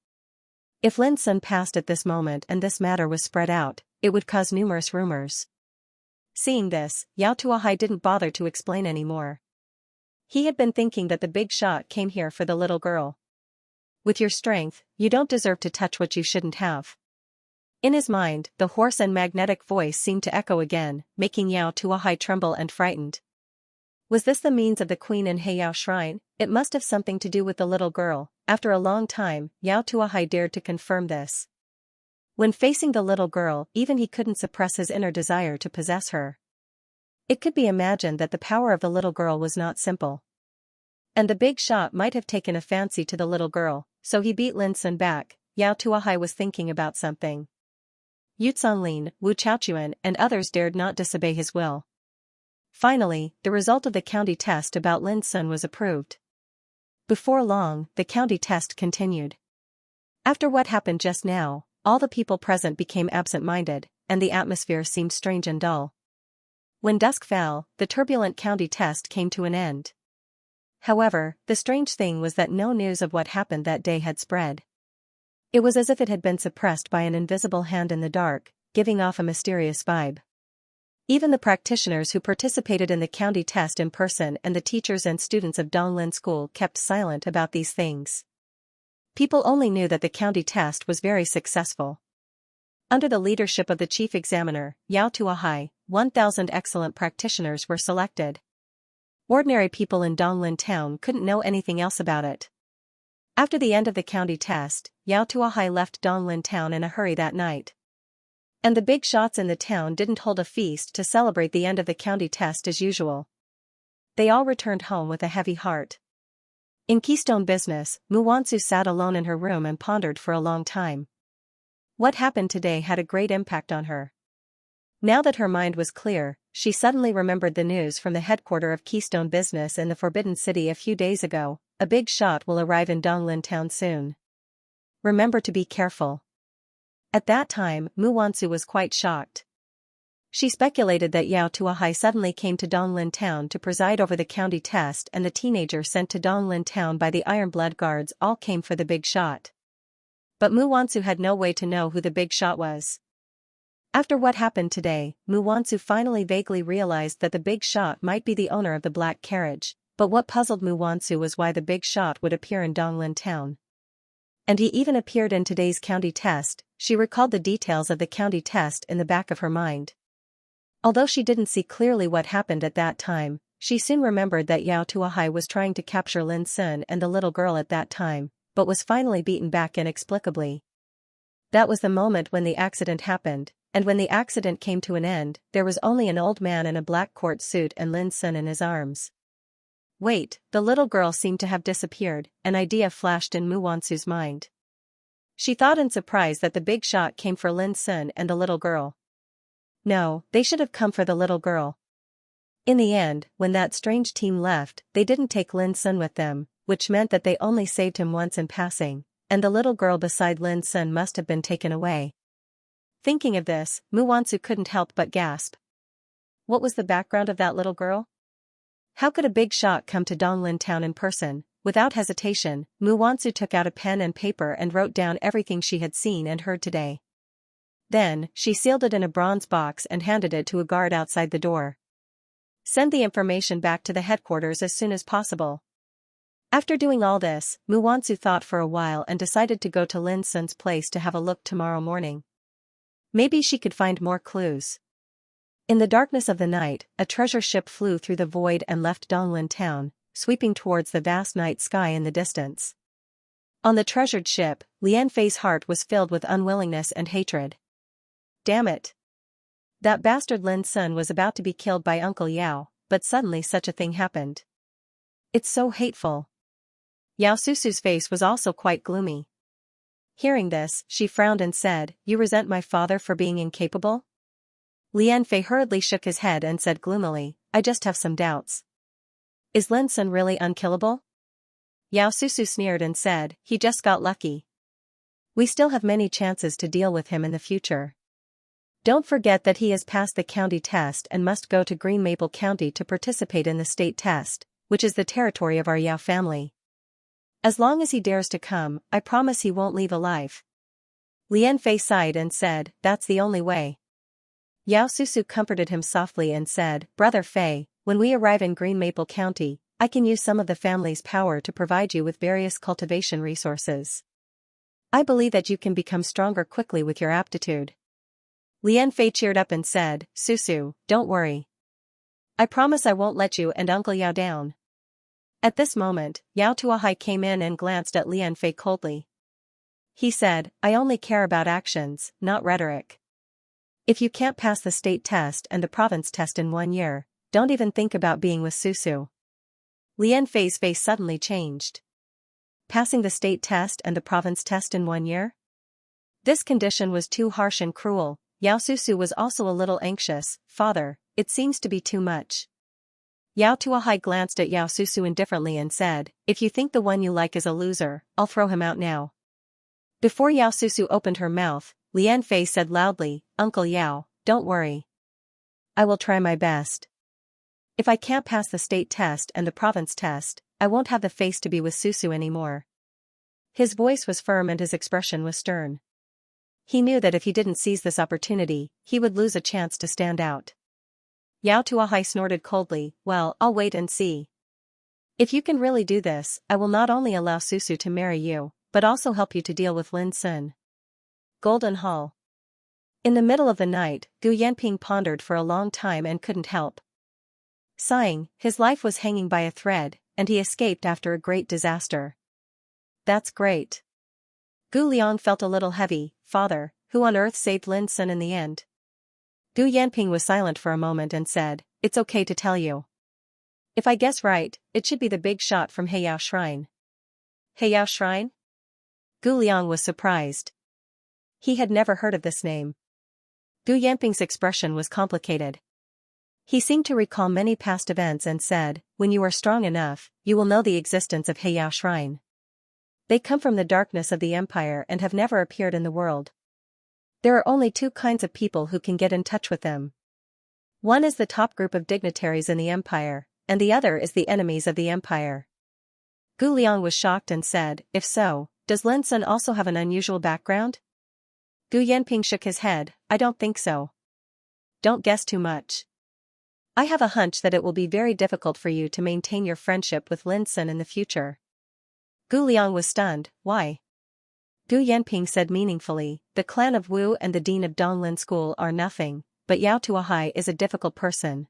S1: If Lin Sun passed at this moment and this matter was spread out, it would cause numerous rumors. Seeing this, Yao Tuahai didn't bother to explain anymore. He had been thinking that the big shot came here for the little girl. "With your strength, you don't deserve to touch what you shouldn't have." In his mind, the hoarse and magnetic voice seemed to echo again, making Yao Tuahai tremble and frightened. Was this the means of the queen in Heiyao Shrine? It must have something to do with the little girl. After a long time, Yao Tuahai dared to confirm this. When facing the little girl, even he couldn't suppress his inner desire to possess her. It could be imagined that the power of the little girl was not simple. And the big shot might have taken a fancy to the little girl, so he beat Lin Sun back. Yao Tuahai was thinking about something. Yu Songlin, Wu Chaochuan and others dared not disobey his will. Finally, the result of the county test about Lin Sun was approved. Before long, the county test continued. After what happened just now, all the people present became absent-minded, and the atmosphere seemed strange and dull. When dusk fell, the turbulent county test came to an end. However, the strange thing was that no news of what happened that day had spread. It was as if it had been suppressed by an invisible hand in the dark, giving off a mysterious vibe. Even the practitioners who participated in the county test in person and the teachers and students of Donglin School kept silent about these things. People only knew that the county test was very successful. Under the leadership of the chief examiner, Yao Tuahai, 1,000 excellent practitioners were selected. Ordinary people in Donglin town couldn't know anything else about it. After the end of the county test, Yao Tuahai left Donglin town in a hurry that night. And the big shots in the town didn't hold a feast to celebrate the end of the county test as usual. They all returned home with a heavy heart. In Keystone Business, Mu Wansu sat alone in her room and pondered for a long time. What happened today had a great impact on her. Now that her mind was clear, she suddenly remembered the news from the headquarters of Keystone Business in the Forbidden City a few days ago. A big shot will arrive in Donglin Town soon. Remember to be careful. At that time, Mu Wansu was quite shocked. She speculated that Yao Tuahai suddenly came to Donglin Town to preside over the county test, and the teenager sent to Donglin Town by the Iron Blood Guards all came for the big shot. But Mu Wansu had no way to know who the big shot was. After what happened today, Mu Wansu finally vaguely realized that the big shot might be the owner of the black carriage, but what puzzled Mu Wansu was why the big shot would appear in Donglin Town. And he even appeared in today's county test. She recalled the details of the county test in the back of her mind. Although she didn't see clearly what happened at that time, she soon remembered that Yao Tuahai was trying to capture Lin Sun and the little girl at that time, but was finally beaten back inexplicably. That was the moment when the accident happened, and when the accident came to an end, there was only an old man in a black court suit and Lin Sun in his arms. Wait, the little girl seemed to have disappeared. An idea flashed in Mu Wansu's mind. She thought in surprise that the big shot came for Lin Sun and the little girl. No, they should have come for the little girl. In the end, when that strange team left, they didn't take Lin Sun with them, which meant that they only saved him once in passing, and the little girl beside Lin Sun must have been taken away. Thinking of this, Mu Wansu couldn't help but gasp. What was the background of that little girl? How could a big shot come to Donglin Town in person? Without hesitation, Mu Wansu took out a pen and paper and wrote down everything she had seen and heard today. Then, she sealed it in a bronze box and handed it to a guard outside the door. Send the information back to the headquarters as soon as possible. After doing all this, Mu Wansu thought for a while and decided to go to Lin Sun's place to have a look tomorrow morning. Maybe she could find more clues. In the darkness of the night, a treasure ship flew through the void and left Donglin Town, sweeping towards the vast night sky in the distance. On the treasured ship, Lian Fei's heart was filled with unwillingness and hatred. Damn it! That bastard Lin Sun was about to be killed by Uncle Yao, but suddenly such a thing happened. It's so hateful. Yao Susu's face was also quite gloomy. Hearing this, she frowned and said, "You resent my father for being incapable?" Lian Fei hurriedly shook his head and said gloomily, "I just have some doubts. Is Lin Sun really unkillable?" Yao Susu sneered and said, "He just got lucky. We still have many chances to deal with him in the future. Don't forget that he has passed the county test and must go to Green Maple County to participate in the state test, which is the territory of our Yao family. As long as he dares to come, I promise he won't leave alive." Lian Fei sighed and said, "That's the only way." Yao Susu comforted him softly and said, "Brother Fei, when we arrive in Green Maple County, I can use some of the family's power to provide you with various cultivation resources. I believe that you can become stronger quickly with your aptitude." Lian Fei cheered up and said, "Susu, don't worry. I promise I won't let you and Uncle Yao down." At this moment, Yao Tuahai came in and glanced at Lian Fei coldly. He said, "I only care about actions, not rhetoric. If you can't pass the state test and the province test in 1 year, don't even think about being with Susu." Lian Fei's face suddenly changed. Passing the state test and the province test in 1 year? This condition was too harsh and cruel. Yao Susu was also a little anxious. "Father, it seems to be too much." Yao Tuahai glanced at Yao Susu indifferently and said, "If you think the one you like is a loser, I'll throw him out now." Before Yao Susu opened her mouth, Lian Fei said loudly, "Uncle Yao, don't worry. I will try my best. If I can't pass the state test and the province test, I won't have the face to be with Susu anymore." His voice was firm and his expression was stern. He knew that if he didn't seize this opportunity, he would lose a chance to stand out. Yao Tuahai snorted coldly, "Well, I'll wait and see. If you can really do this, I will not only allow Susu to marry you, but also help you to deal with Lin Sun." Golden Hall. In the middle of the night, Gu Yanping pondered for a long time and couldn't help sighing. His life was hanging by a thread, and he escaped after a great disaster. That's great. Gu Liang felt a little heavy. "Father, who on earth saved Lin Sun in the end?" Gu Yanping was silent for a moment and said, "It's okay to tell you. If I guess right, it should be the big shot from Heiyao Shrine." Heiyao Shrine? Gu Liang was surprised. He had never heard of this name. Gu Yanping's expression was complicated. He seemed to recall many past events and said, when you are strong enough, you will know the existence of Heiyao Shrine. They come from the darkness of the empire and have never appeared in the world. There are only two kinds of people who can get in touch with them. One is the top group of dignitaries in the empire, and the other is the enemies of the empire. Gu Liang was shocked and said, if so, does Lin Sun also have an unusual background? Gu Yanping shook his head, I don't think so. Don't guess too much. I have a hunch that it will be very difficult for you to maintain your friendship with Lin Sun in the future. Gu Liang was stunned, why? Gu Yanping said meaningfully, the clan of Wu and the dean of Donglin School are nothing, but Yao Tuahai is a difficult person.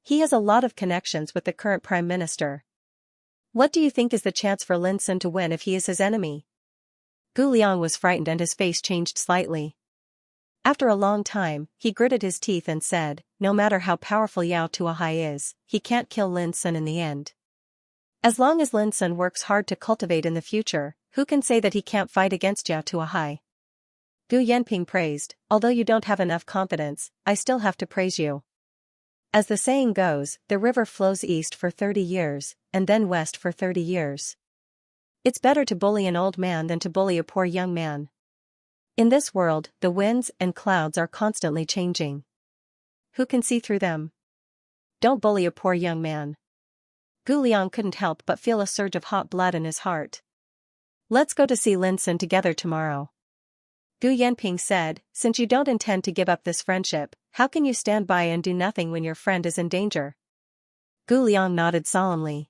S1: He has a lot of connections with the current prime minister. What do you think is the chance for Lin Sun to win if he is his enemy? Gu Liang was frightened and his face changed slightly. After a long time, he gritted his teeth and said, no matter how powerful Yao Tuahai is, he can't kill Lin Sun in the end. As long as Lin Sun works hard to cultivate in the future, who can say that he can't fight against Yao Tuahai? Gu Yanping praised, although you don't have enough confidence, I still have to praise you. As the saying goes, the river flows east for 30 years, and then west for 30 years. It's better to bully an old man than to bully a poor young man. In this world, the winds and clouds are constantly changing. Who can see through them? Don't bully a poor young man. Gu Liang couldn't help but feel a surge of hot blood in his heart. Let's go to see Lin Sun together tomorrow. Gu Yanping said, since you don't intend to give up this friendship, how can you stand by and do nothing when your friend is in danger? Gu Liang nodded solemnly.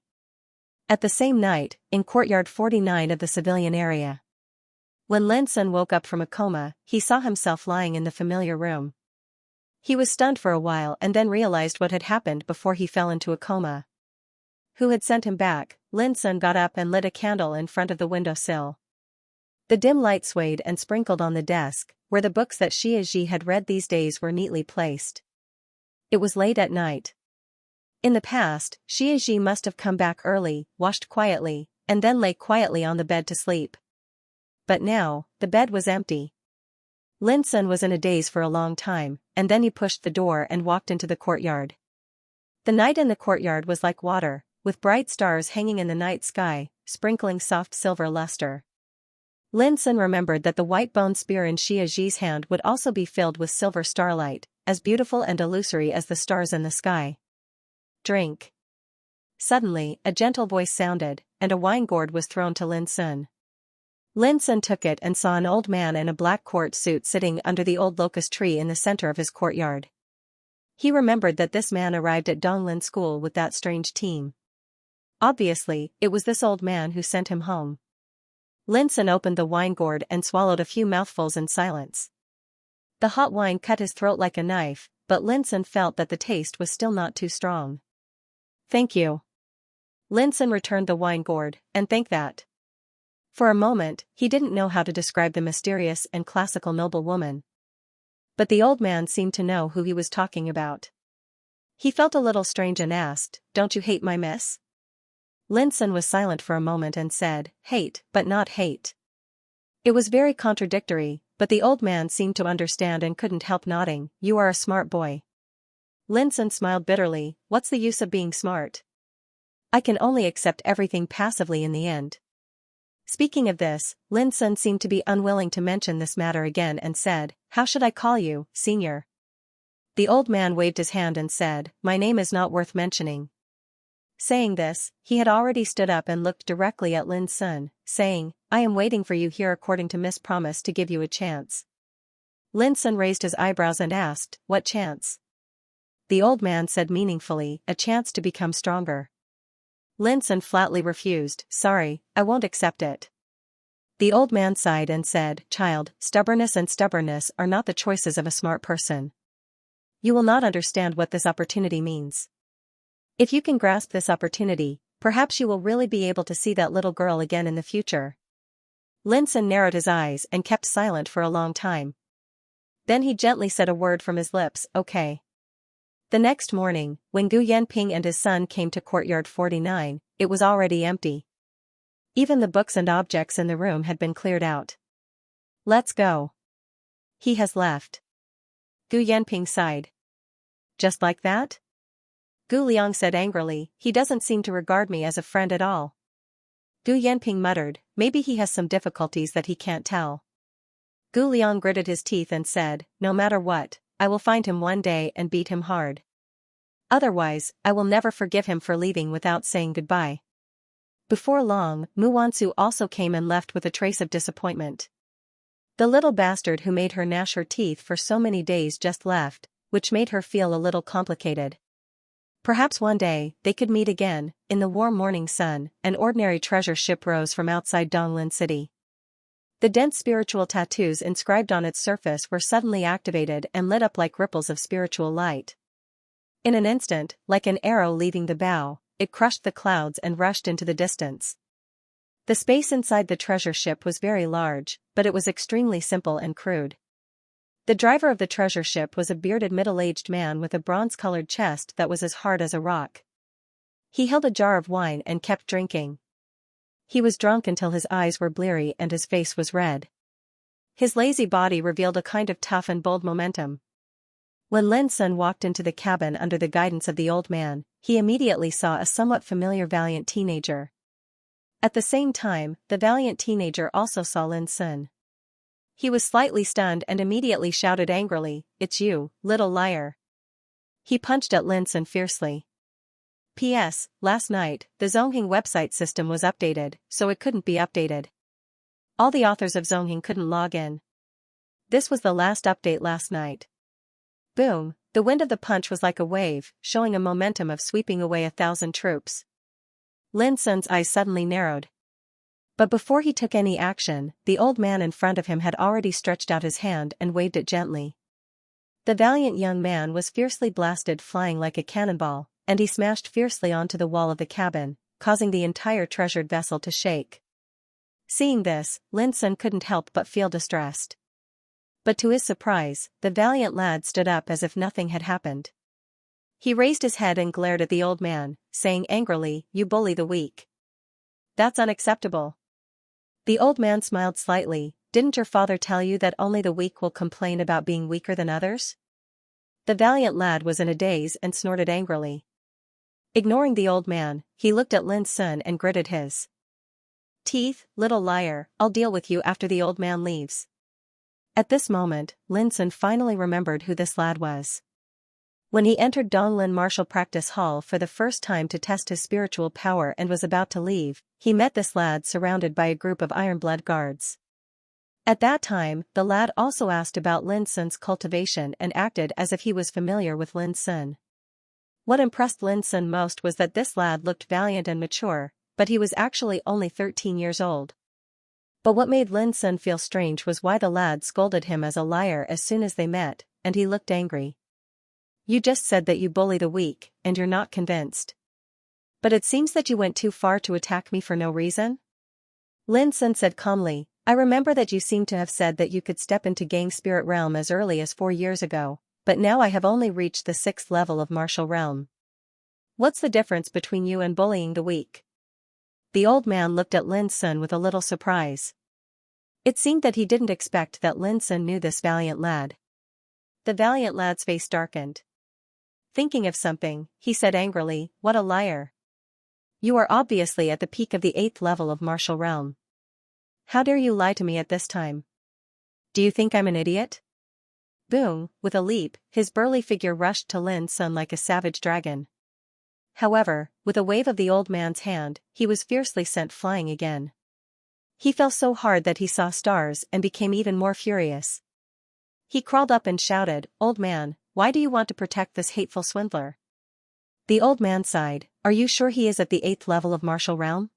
S1: At the same night, in courtyard 49 of the civilian area. When Lin Sun woke up from a coma, he saw himself lying in the familiar room. He was stunned for a while and then realized what had happened before he fell into a coma. Who had sent him back? Lin Sun got up and lit a candle in front of the windowsill. The dim light swayed and sprinkled on the desk, where the books that Xianxia had read these days were neatly placed. It was late at night. In the past, Xianxia must have come back early, washed quietly, and then lay quietly on the bed to sleep. But now, the bed was empty. Lin Sun was in a daze for a long time, and then he pushed the door and walked into the courtyard. The night in the courtyard was like water, with bright stars hanging in the night sky, sprinkling soft silver luster. Lin Sun remembered that the white bone spear in Xianxia's hand would also be filled with silver starlight, as beautiful and illusory as the stars in the sky. Drink. Suddenly, a gentle voice sounded, and a wine gourd was thrown to Lin Sun. Lin Sun took it and saw an old man in a black court suit sitting under the old locust tree in the center of his courtyard. He remembered that this man arrived at Donglin School with that strange team. Obviously, it was this old man who sent him home. Lin Sun opened the wine gourd and swallowed a few mouthfuls in silence. The hot wine cut his throat like a knife, but Lin Sun felt that the taste was still not too strong. Thank you. Lin Sun returned the wine gourd, and thank that. For a moment, he didn't know how to describe the mysterious and classical noblewoman. But the old man seemed to know who he was talking about. He felt a little strange and asked, don't you hate my miss? Lin Sun was silent for a moment and said, hate, but not hate. It was very contradictory, but the old man seemed to understand and couldn't help nodding, you are a smart boy. Lin Sun smiled bitterly, what's the use of being smart? I can only accept everything passively in the end. Speaking of this, Lin Sun seemed to be unwilling to mention this matter again and said, how should I call you, senior? The old man waved his hand and said, my name is not worth mentioning. Saying this, he had already stood up and looked directly at Lin Sun, saying, I am waiting for you here according to Miss Promise to give you a chance. Lin Sun raised his eyebrows and asked, what chance? The old man said meaningfully, a chance to become stronger. Lin Sun flatly refused, sorry, I won't accept it. The old man sighed and said, child, stubbornness and stubbornness are not the choices of a smart person. You will not understand what this opportunity means. If you can grasp this opportunity, perhaps you will really be able to see that little girl again in the future. Lin Sun narrowed his eyes and kept silent for a long time. Then he gently said a word from his lips, okay. The next morning, when Gu Yanping and his son came to courtyard 49, it was already empty. Even the books and objects in the room had been cleared out. Let's go. He has left. Gu Yanping sighed. Just like that? Gu Liang said angrily, he doesn't seem to regard me as a friend at all. Gu Yanping muttered, maybe he has some difficulties that he can't tell. Gu Liang gritted his teeth and said, no matter what, I will find him one day and beat him hard. Otherwise, I will never forgive him for leaving without saying goodbye. Before long, Mu Wansu also came and left with a trace of disappointment. The little bastard who made her gnash her teeth for so many days just left, which made her feel a little complicated. Perhaps one day, they could meet again. In the warm morning sun, an ordinary treasure ship rose from outside Donglin City. The dense spiritual tattoos inscribed on its surface were suddenly activated and lit up like ripples of spiritual light. In an instant, like an arrow leaving the bow, it crushed the clouds and rushed into the distance. The space inside the treasure ship was very large, but it was extremely simple and crude. The driver of the treasure ship was a bearded middle-aged man with a bronze-colored chest that was as hard as a rock. He held a jar of wine and kept drinking. He was drunk until his eyes were bleary and his face was red. His lazy body revealed a kind of tough and bold momentum. When Lin Sun walked into the cabin under the guidance of the old man, he immediately saw a somewhat familiar valiant teenager. At the same time, the valiant teenager also saw Lin Sun. He was slightly stunned and immediately shouted angrily, "It's you, little liar." He punched at Lin Sun fiercely. P.S. Last night, the Zonghing website system was updated, so it couldn't be updated. All the authors of Zonghing couldn't log in. This was the last update last night. Boom, the wind of the punch was like a wave, showing a momentum of sweeping away 1,000 troops. Lin Sun's eyes suddenly narrowed. But before he took any action, the old man in front of him had already stretched out his hand and waved it gently. The valiant young man was fiercely blasted, flying like a cannonball, and he smashed fiercely onto the wall of the cabin, causing the entire treasured vessel to shake. Seeing this, Lin Sun couldn't help but feel distressed. But to his surprise, the valiant lad stood up as if nothing had happened. He raised his head and glared at the old man, saying angrily, "You bully the weak. That's unacceptable." The old man smiled slightly. "Didn't your father tell you that only the weak will complain about being weaker than others?" The valiant lad was in a daze and snorted angrily. Ignoring the old man, he looked at Lin Sun and gritted his teeth. "Little liar, I'll deal with you after the old man leaves." At this moment, Lin Sun finally remembered who this lad was. When he entered Donglin Martial Practice Hall for the first time to test his spiritual power and was about to leave, he met this lad surrounded by a group of Ironblood guards. At that time, the lad also asked about Lin Sun's cultivation and acted as if he was familiar with Lin Sun. What impressed Lin Sun most was that this lad looked valiant and mature, but he was actually only 13 years old. But what made Lin Sun feel strange was why the lad scolded him as a liar as soon as they met, and he looked angry. "You just said that you bully the weak, and you're not convinced. But it seems that you went too far to attack me for no reason?" Lin Sun said calmly, "I remember that you seem to have said that you could step into Gang Spirit Realm as early as 4 years ago, but now I have only reached the 6th level of Martial Realm. What's the difference between you and bullying the weak?" The old man looked at Lin Sun with a little surprise. It seemed that he didn't expect that Lin Sun knew this valiant lad. The valiant lad's face darkened. Thinking of something, he said angrily, "What a liar. You are obviously at the peak of the 8th level of Martial Realm. How dare you lie to me at this time? Do you think I'm an idiot?" Boom, with a leap, his burly figure rushed to Lin Sun like a savage dragon. However, with a wave of the old man's hand, he was fiercely sent flying again. He fell so hard that he saw stars and became even more furious. He crawled up and shouted, "Old man, why do you want to protect this hateful swindler?" The old man sighed, "Are you sure he is at the 8th level of Martial Realm?"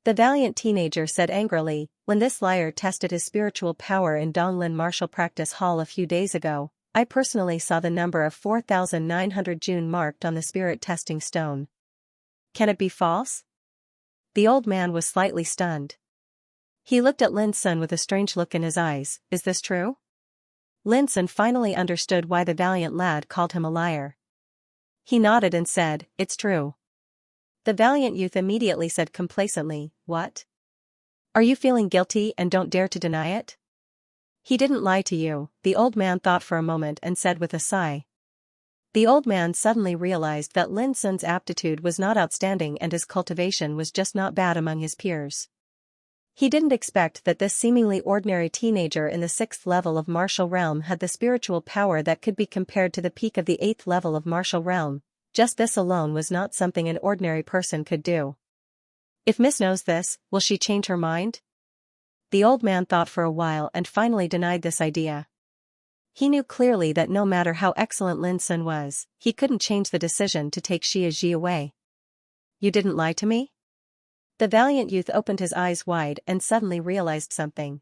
S1: The valiant teenager said angrily, "When this liar tested his spiritual power in Donglin Martial Practice Hall a few days ago, I personally saw the number of 4,900 June marked on the spirit testing stone. Can it be false?" The old man was slightly stunned. He looked at Lin Sun with a strange look in his eyes. "Is this true?" Lin Sun finally understood why the valiant lad called him a liar. He nodded and said, "It's true." The valiant youth immediately said complacently, "What? Are you feeling guilty and don't dare to deny it?" He didn't lie to you, the old man thought for a moment and said with a sigh. The old man suddenly realized that Lin Sun's aptitude was not outstanding and his cultivation was just not bad among his peers. He didn't expect that this seemingly ordinary teenager in the 6th level of martial realm had the spiritual power that could be compared to the peak of the 8th level of martial realm. Just this alone was not something an ordinary person could do. If Miss knows this, will she change her mind? The old man thought for a while and finally denied this idea. He knew clearly that no matter how excellent Lin Sun was, he couldn't change the decision to take Xianxia away. You didn't lie to me? The valiant youth opened his eyes wide and suddenly realized something.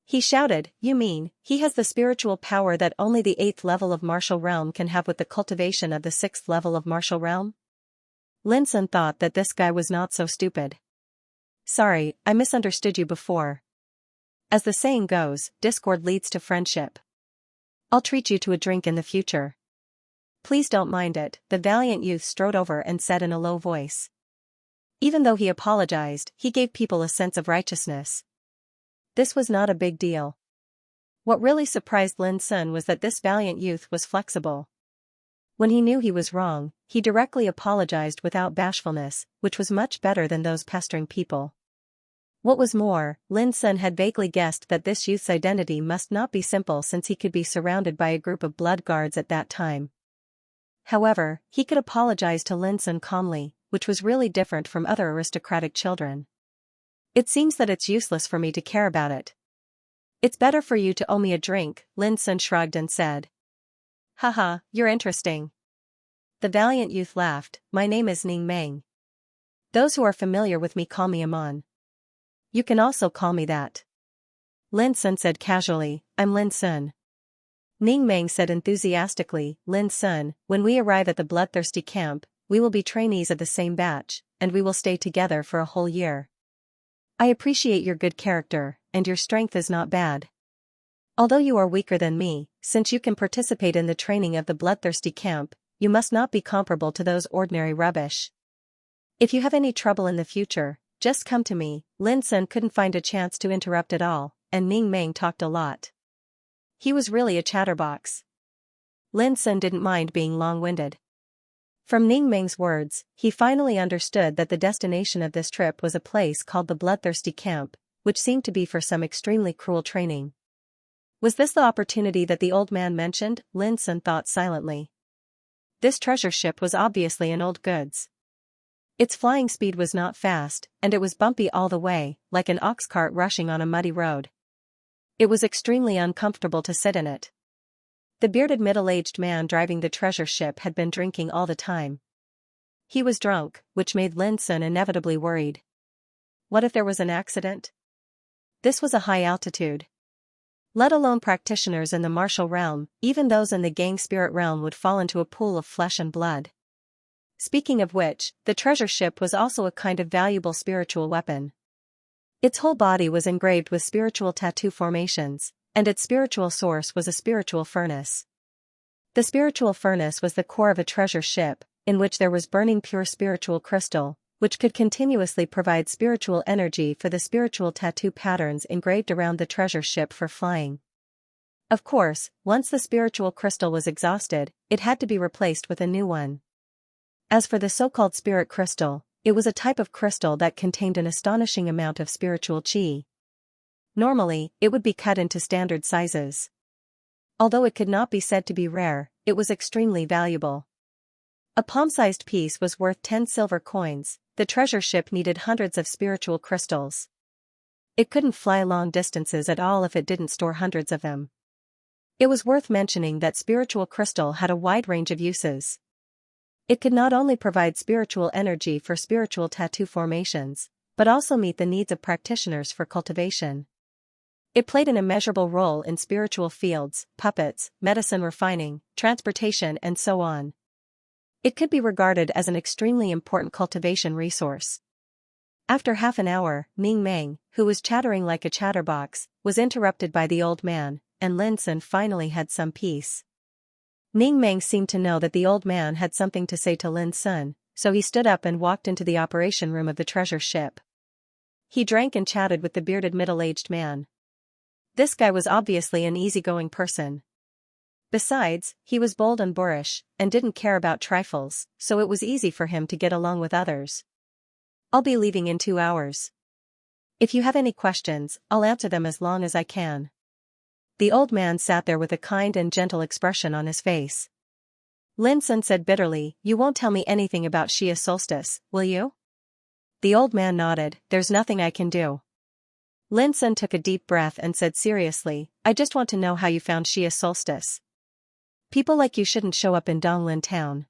S1: He shouted, you mean, he has the spiritual power that only the 8th level of martial realm can have with the cultivation of the 6th level of martial realm? Lin Sun thought that this guy was not so stupid. Sorry, I misunderstood you before. As the saying goes, discord leads to friendship. I'll treat you to a drink in the future. Please don't mind it, the valiant youth strode over and said in a low voice. Even though he apologized, he gave people a sense of righteousness. This was not a big deal. What really surprised Lin Sun was that this valiant youth was flexible. When he knew he was wrong, he directly apologized without bashfulness, which was much better than those pestering people. What was more, Lin Sun had vaguely guessed that this youth's identity must not be simple since he could be surrounded by a group of blood guards at that time. However, he could apologize to Lin Sun calmly, which was really different from other aristocratic children. It seems that it's useless for me to care about it. It's better for you to owe me a drink, Lin Sun shrugged and said. Haha, you're interesting. The valiant youth laughed, my name is Ning Meng. Those who are familiar with me call me Amon. You can also call me that. Lin Sun said casually, I'm Lin Sun. Ning Meng said enthusiastically, Lin Sun, when we arrive at the bloodthirsty camp, we will be trainees of the same batch, and we will stay together for a whole year. I appreciate your good character, and your strength is not bad. Although you are weaker than me, since you can participate in the training of the bloodthirsty camp, you must not be comparable to those ordinary rubbish. If you have any trouble in the future, just come to me. Lin Sun couldn't find a chance to interrupt at all, and Ning Meng talked a lot. He was really a chatterbox. Lin Sun didn't mind being long-winded. From Ning Meng's words, he finally understood that the destination of this trip was a place called the Bloodthirsty Camp, which seemed to be for some extremely cruel training. Was this the opportunity that the old man mentioned? Lin Sun thought silently. This treasure ship was obviously an old goods. Its flying speed was not fast, and it was bumpy all the way, like an ox cart rushing on a muddy road. It was extremely uncomfortable to sit in it. The bearded middle-aged man driving the treasure ship had been drinking all the time. He was drunk, which made Lin Sun inevitably worried. What if there was an accident? This was a high altitude. Let alone practitioners in the martial realm, even those in the gang spirit realm would fall into a pool of flesh and blood. Speaking of which, the treasure ship was also a kind of valuable spiritual weapon. Its whole body was engraved with spiritual tattoo formations, and its spiritual source was a spiritual furnace. The spiritual furnace was the core of a treasure ship, in which there was burning pure spiritual crystal, which could continuously provide spiritual energy for the spiritual tattoo patterns engraved around the treasure ship for flying. Of course, once the spiritual crystal was exhausted, it had to be replaced with a new one. As for the so-called spirit crystal, it was a type of crystal that contained an astonishing amount of spiritual qi. Normally, it would be cut into standard sizes. Although it could not be said to be rare, it was extremely valuable. A palm-sized piece was worth 10 silver coins. The treasure ship needed hundreds of spiritual crystals. It couldn't fly long distances at all if it didn't store hundreds of them. It was worth mentioning that spiritual crystal had a wide range of uses. It could not only provide spiritual energy for spiritual tattoo formations, but also meet the needs of practitioners for cultivation. It played an immeasurable role in spiritual fields, puppets, medicine refining, transportation and so on. It could be regarded as an extremely important cultivation resource. After half an hour, Ning Meng, who was chattering like a chatterbox, was interrupted by the old man, and Lin Sun finally had some peace. Ning Meng seemed to know that the old man had something to say to Lin Sun, so he stood up and walked into the operation room of the treasure ship. He drank and chatted with the bearded middle-aged man. This guy was obviously an easygoing person. Besides, he was bold and boorish, and didn't care about trifles, so it was easy for him to get along with others. I'll be leaving in 2 hours. If you have any questions, I'll answer them as long as I can. The old man sat there with a kind and gentle expression on his face. Lin Sun said bitterly, "You won't tell me anything about Xia solstice, will you?" The old man nodded, "There's nothing I can do." Lin Sun took a deep breath and said seriously, "I just want to know how you found Xia solstice. People like you shouldn't show up in Donglin town."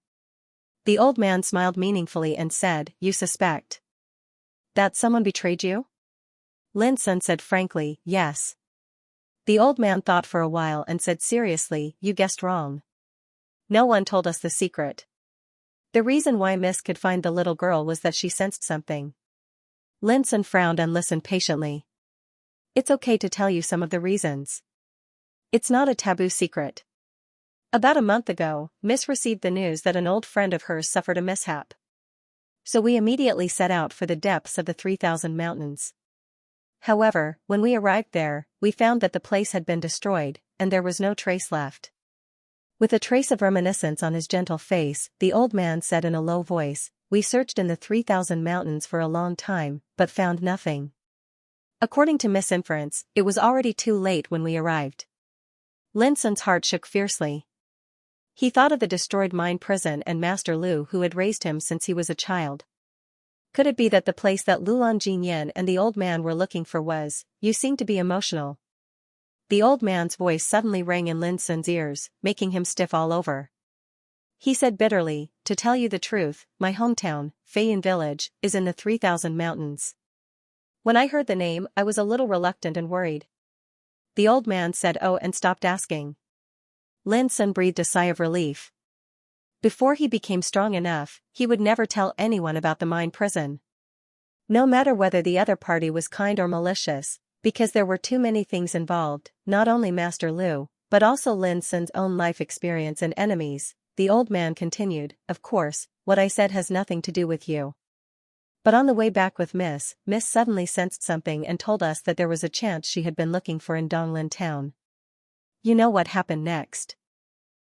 S1: The old man smiled meaningfully and said, "You suspect that someone betrayed you?" Lin Sun said frankly, "Yes." The old man thought for a while and said seriously, "You guessed wrong. No one told us the secret. The reason why Miss could find the little girl was that she sensed something." Lin Sun frowned and listened patiently. "It's okay to tell you some of the reasons. It's not a taboo secret. About a month ago, Miss received the news that an old friend of hers suffered a mishap. So we immediately set out for the depths of the 3,000 mountains. However, when we arrived there, we found that the place had been destroyed, and there was no trace left." With a trace of reminiscence on his gentle face, the old man said in a low voice, "We searched in the 3,000 mountains for a long time, but found nothing. According to Miss Inference, it was already too late when we arrived." Lin Sun's heart shook fiercely. He thought of the destroyed mine prison and Master Lu who had raised him since he was a child. Could it be that the place that Lulan Jinyan and the old man were looking for was? "You seem to be emotional." The old man's voice suddenly rang in Lin Sun's ears, making him stiff all over. He said bitterly, "To tell you the truth, my hometown, Feiyan Village, is in the 3,000 mountains. When I heard the name, I was a little reluctant and worried." The old man said "Oh" and stopped asking. Lin Sun breathed a sigh of relief. Before he became strong enough, he would never tell anyone about the mine prison. No matter whether the other party was kind or malicious, because there were too many things involved, not only Master Lu, but also Lin Sun's own life experience and enemies. The old man continued, "Of course, what I said has nothing to do with you. But on the way back with Miss suddenly sensed something and told us that there was a chance she had been looking for in Donglin town. You know what happened next.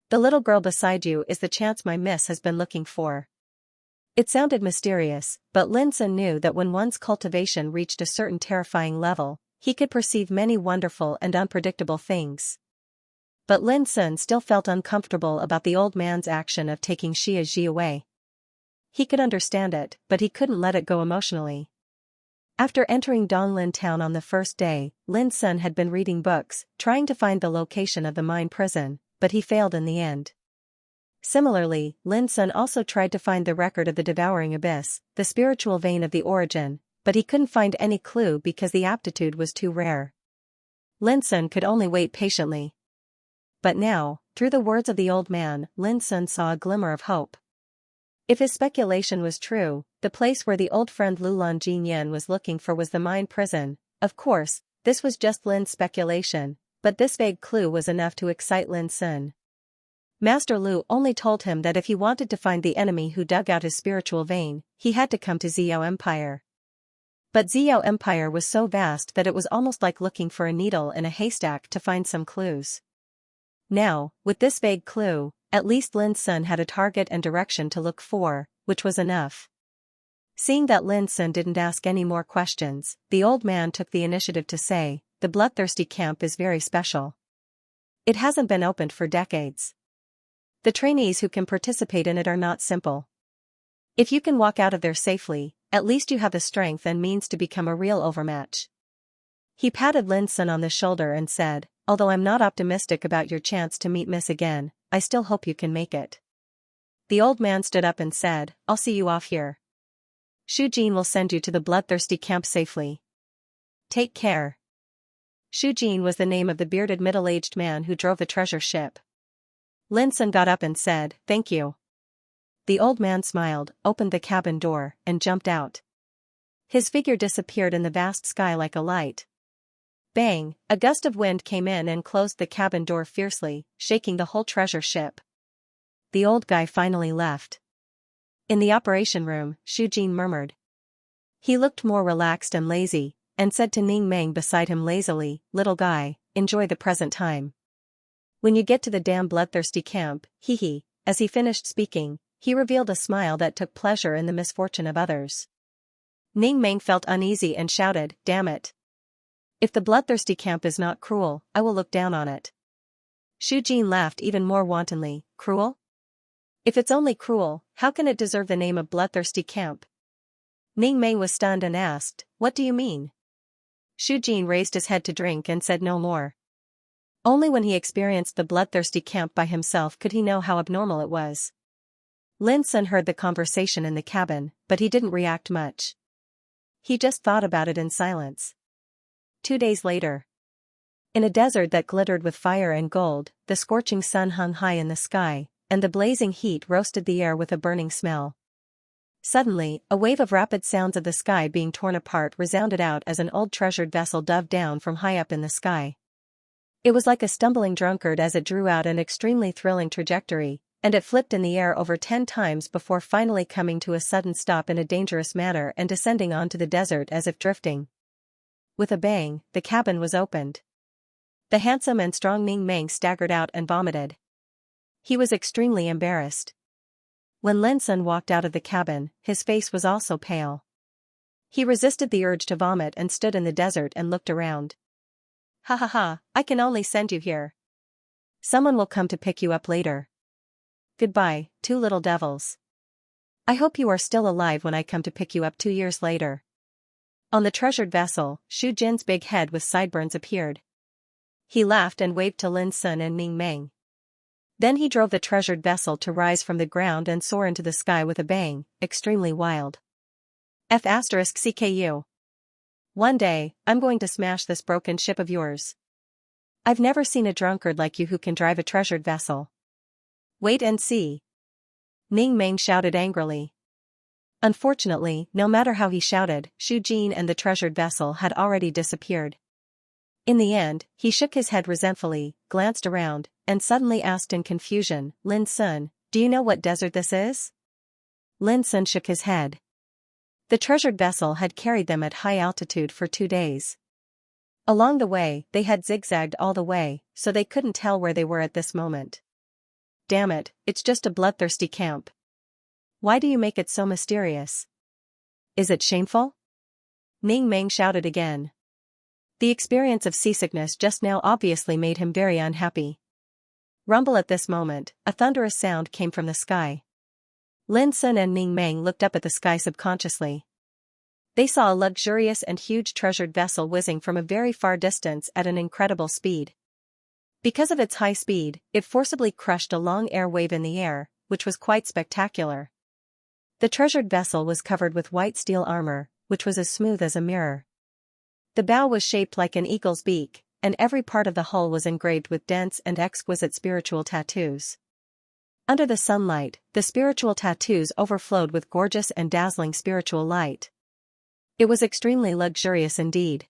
S1: The little girl beside you is the chance my Miss has been looking for." It sounded mysterious, but Lin Sun knew that when one's cultivation reached a certain terrifying level, he could perceive many wonderful and unpredictable things. But Lin Sun still felt uncomfortable about the old man's action of taking Xia Ji away. He could understand it, but he couldn't let it go emotionally. After entering Donglin town on the first day, Lin Sun had been reading books, trying to find the location of the mine prison, but he failed in the end. Similarly, Lin Sun also tried to find the record of the devouring abyss, the spiritual vein of the origin, but he couldn't find any clue because the aptitude was too rare. Lin Sun could only wait patiently. But now, through the words of the old man, Lin Sun saw a glimmer of hope. If his speculation was true, the place where the old friend Lulan Jinyan was looking for was the mine prison. Of course, this was just Lin's speculation, but this vague clue was enough to excite Lin Sun. Master Lu only told him that if he wanted to find the enemy who dug out his spiritual vein, he had to come to Xiao Empire. But Xiao Empire was so vast that it was almost like looking for a needle in a haystack to find some clues. Now, with this vague clue, at least Lin Sun had a target and direction to look for, which was enough. Seeing that Lin Sun didn't ask any more questions, the old man took the initiative to say, "The bloodthirsty camp is very special. It hasn't been opened for decades. The trainees who can participate in it are not simple. If you can walk out of there safely, at least you have the strength and means to become a real overmatch." He patted Lin Sun on the shoulder and said, "Although I'm not optimistic about your chance to meet Miss again, I still hope you can make it." The old man stood up and said, "I'll see you off here. Shu Jin will send you to the bloodthirsty camp safely. Take care." Shu Jin was the name of the bearded middle-aged man who drove the treasure ship. Lin Sun got up and said, "Thank you." The old man smiled, opened the cabin door, and jumped out. His figure disappeared in the vast sky like a light. Bang! A gust of wind came in and closed the cabin door fiercely, shaking the whole treasure ship. The old guy finally left. In the operation room, Shu Jin murmured. He looked more relaxed and lazy, and said to Ning Meng beside him lazily, "Little guy, enjoy the present time. When you get to the damn bloodthirsty camp, hee. As he finished speaking, he revealed a smile that took pleasure in the misfortune of others. Ning Meng felt uneasy and shouted, "Damn it! If the bloodthirsty camp is not cruel, I will look down on it." Shu Jin laughed even more wantonly. "Cruel? If it's only cruel, how can it deserve the name of bloodthirsty camp?" Ning Meng was stunned and asked, "What do you mean?" Shu Jin raised his head to drink and said no more. Only when he experienced the bloodthirsty camp by himself could he know how abnormal it was. Lin Sun heard the conversation in the cabin, but he didn't react much. He just thought about it in silence. 2 days later. In a desert that glittered with fire and gold, the scorching sun hung high in the sky, and the blazing heat roasted the air with a burning smell. Suddenly, a wave of rapid sounds of the sky being torn apart resounded out as an old treasured vessel dove down from high up in the sky. It was like a stumbling drunkard as it drew out an extremely thrilling trajectory, and it flipped in the air over 10 times before finally coming to a sudden stop in a dangerous manner and descending onto the desert as if drifting. With a bang, the cabin was opened. The handsome and strong Ning Meng staggered out and vomited. He was extremely embarrassed. When Lin Sun walked out of the cabin, his face was also pale. He resisted the urge to vomit and stood in the desert and looked around. "Ha ha ha, I can only send you here. Someone will come to pick you up later. Goodbye, 2 little devils. I hope you are still alive when I come to pick you up 2 years later." On the treasured vessel, Shu Jin's big head with sideburns appeared. He laughed and waved to Lin Sun and Ning Meng. Then he drove the treasured vessel to rise from the ground and soar into the sky with a bang, extremely wild. *CKU. One day, I'm going to smash this broken ship of yours. I've never seen a drunkard like you who can drive a treasured vessel. Wait and see. Ning Meng shouted angrily. Unfortunately, no matter how he shouted, Shu Jin and the treasured vessel had already disappeared. In the end, he shook his head resentfully, glanced around, and suddenly asked in confusion, "Lin Sun, do you know what desert this is?" Lin Sun shook his head. The treasured vessel had carried them at high altitude for 2 days. Along the way, they had zigzagged all the way, so they couldn't tell where they were at this moment. "Damn it, it's just a bloodthirsty camp. Why do you make it so mysterious? Is it shameful?" Ning Meng shouted again. The experience of seasickness just now obviously made him very unhappy. Rumble at this moment, a thunderous sound came from the sky. Lin Sun and Ning Meng looked up at the sky subconsciously. They saw a luxurious and huge treasured vessel whizzing from a very far distance at an incredible speed. Because of its high speed, it forcibly crushed a long air wave in the air, which was quite spectacular. The treasured vessel was covered with white steel armor, which was as smooth as a mirror. The bow was shaped like an eagle's beak, and every part of the hull was engraved with dense and exquisite spiritual tattoos. Under the sunlight, the spiritual tattoos overflowed with gorgeous and dazzling spiritual light. It was extremely luxurious indeed.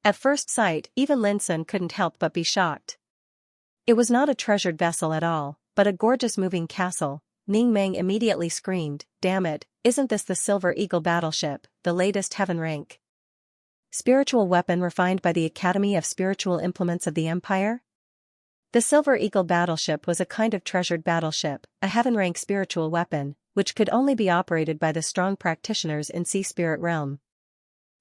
S1: At first sight, even Lin Sun couldn't help but be shocked. It was not a treasured vessel at all, but a gorgeous moving castle. Ning Meng immediately screamed, "Damn it, isn't this the Silver Eagle battleship, the latest heaven rank spiritual weapon refined by the Academy of Spiritual Implements of the Empire?" The Silver Eagle battleship was a kind of treasured battleship, a heaven-rank spiritual weapon, which could only be operated by the strong practitioners in Sea Spirit Realm.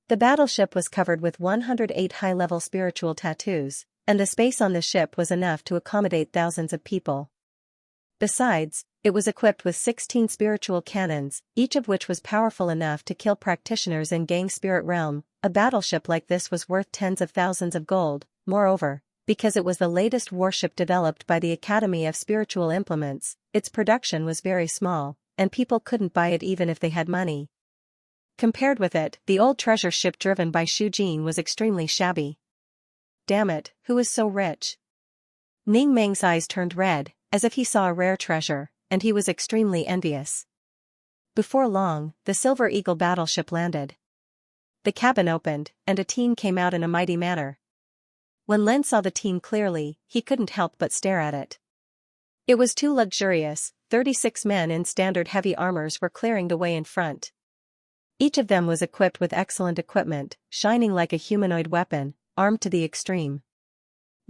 S1: The battleship was covered with 108 high-level spiritual tattoos, and the space on the ship was enough to accommodate thousands of people. Besides, it was equipped with 16 spiritual cannons, each of which was powerful enough to kill practitioners in Gang Spirit Realm. A battleship like this was worth tens of thousands of gold. Moreover, because it was the latest warship developed by the Academy of Spiritual Implements, its production was very small, and people couldn't buy it even if they had money. Compared with it, the old treasure ship driven by Shu Jin was extremely shabby. Damn it, who is so rich? Ning Meng's eyes turned red, as if he saw a rare treasure, and he was extremely envious. Before long, the Silver Eagle battleship landed. The cabin opened, and a teen came out in a mighty manner. When Lin saw the teen clearly, he couldn't help but stare at it. It was too luxurious. 36 men in standard heavy armors were clearing the way in front. Each of them was equipped with excellent equipment, shining like a humanoid weapon, armed to the extreme.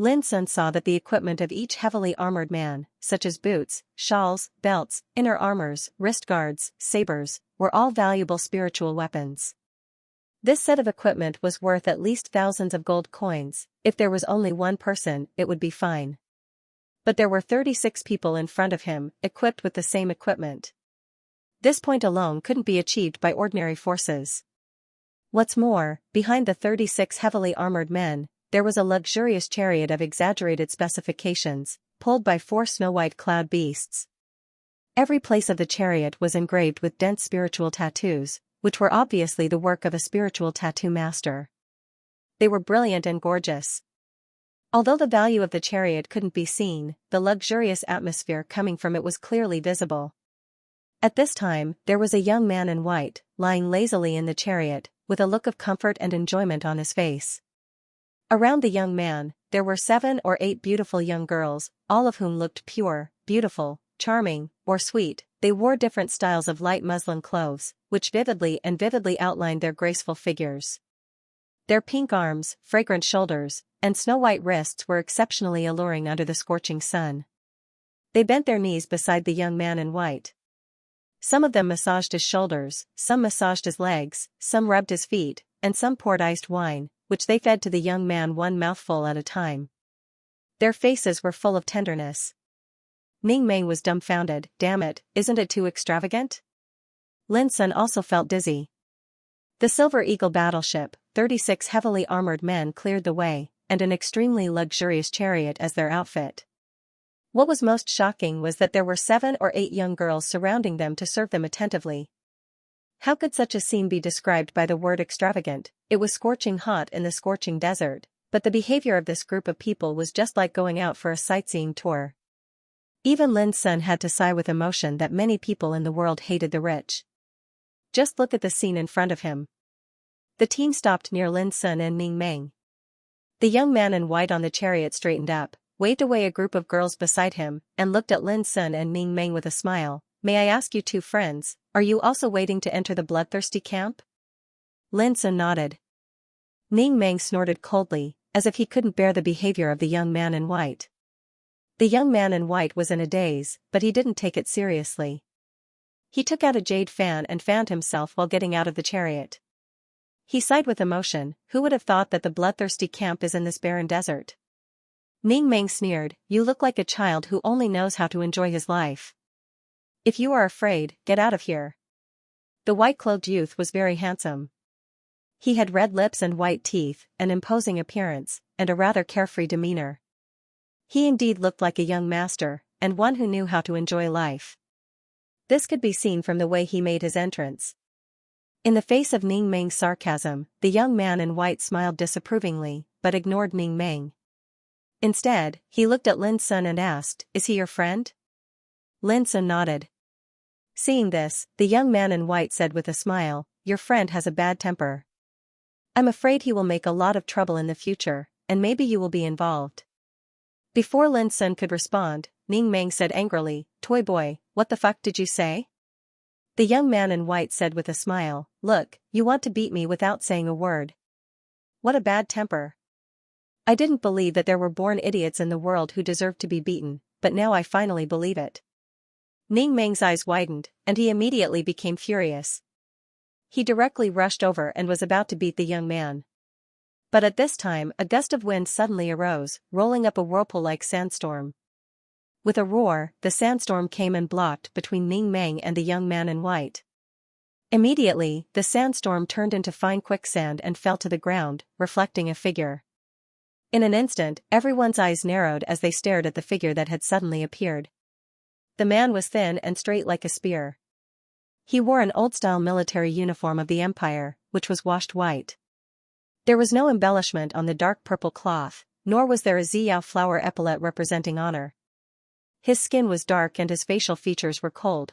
S1: Lin Sun saw that the equipment of each heavily armored man, such as boots, shawls, belts, inner armors, wrist guards, sabers, were all valuable spiritual weapons. This set of equipment was worth at least thousands of gold coins. If there was only one person, it would be fine. But there were 36 people in front of him, equipped with the same equipment. This point alone couldn't be achieved by ordinary forces. What's more, behind the 36 heavily armored men, there was a luxurious chariot of exaggerated specifications, pulled by 4 snow-white cloud beasts. Every place of the chariot was engraved with dense spiritual tattoos, which were obviously the work of a spiritual tattoo master. They were brilliant and gorgeous. Although the value of the chariot couldn't be seen, the luxurious atmosphere coming from it was clearly visible. At this time, there was a young man in white, lying lazily in the chariot, with a look of comfort and enjoyment on his face. Around the young man, there were 7 or 8 beautiful young girls, all of whom looked pure, beautiful, charming, or sweet. They wore different styles of light muslin clothes, which vividly outlined their graceful figures. Their pink arms, fragrant shoulders, and snow-white wrists were exceptionally alluring under the scorching sun. They bent their knees beside the young man in white. Some of them massaged his shoulders, some massaged his legs, some rubbed his feet, and some poured iced wine, which they fed to the young man one mouthful at a time. Their faces were full of tenderness. Ning Meng was dumbfounded. Damn it, isn't it too extravagant? Lin Sun also felt dizzy. The Silver Eagle battleship, 36 heavily armored men cleared the way, and an extremely luxurious chariot as their outfit. What was most shocking was that there were 7 or 8 young girls surrounding them to serve them attentively. How could such a scene be described by the word extravagant? It was scorching hot in the scorching desert, but the behavior of this group of people was just like going out for a sightseeing tour. Even Lin Sun had to sigh with emotion that many people in the world hated the rich. Just look at the scene in front of him. The team stopped near Lin Sun and Ning Meng. The young man in white on the chariot straightened up, waved away a group of girls beside him, and looked at Lin Sun and Ning Meng with a smile. May I ask you 2 friends, are you also waiting to enter the bloodthirsty camp? Lin Sun nodded. Ning Meng snorted coldly, as if he couldn't bear the behavior of the young man in white. The young man in white was in a daze, but he didn't take it seriously. He took out a jade fan and fanned himself while getting out of the chariot. He sighed with emotion. Who would have thought that the bloodthirsty camp is in this barren desert? Ning Meng sneered, you look like a child who only knows how to enjoy his life. If you are afraid, get out of here. The white-clothed youth was very handsome. He had red lips and white teeth, an imposing appearance, and a rather carefree demeanor. He indeed looked like a young master, and one who knew how to enjoy life. This could be seen from the way he made his entrance. In the face of Ning Meng's sarcasm, the young man in white smiled disapprovingly, but ignored Ning Meng. Instead, he looked at Lin Sun and asked, is he your friend? Lin Sun nodded. Seeing this, the young man in white said with a smile, your friend has a bad temper. I'm afraid he will make a lot of trouble in the future, and maybe you will be involved. Before Lin Sun could respond, Ning Meng said angrily, toy boy, what the fuck did you say? The young man in white said with a smile, look, you want to beat me without saying a word. What a bad temper. I didn't believe that there were born idiots in the world who deserved to be beaten, but now I finally believe it. Ning Meng's eyes widened, and he immediately became furious. He directly rushed over and was about to beat the young man. But at this time, a gust of wind suddenly arose, rolling up a whirlpool-like sandstorm. With a roar, the sandstorm came and blocked between Ning Meng and the young man in white. Immediately, the sandstorm turned into fine quicksand and fell to the ground, reflecting a figure. In an instant, everyone's eyes narrowed as they stared at the figure that had suddenly appeared. The man was thin and straight like a spear. He wore an old-style military uniform of the Empire, which was washed white. There was no embellishment on the dark purple cloth, nor was there a Ziyao flower epaulette representing honor. His skin was dark and his facial features were cold.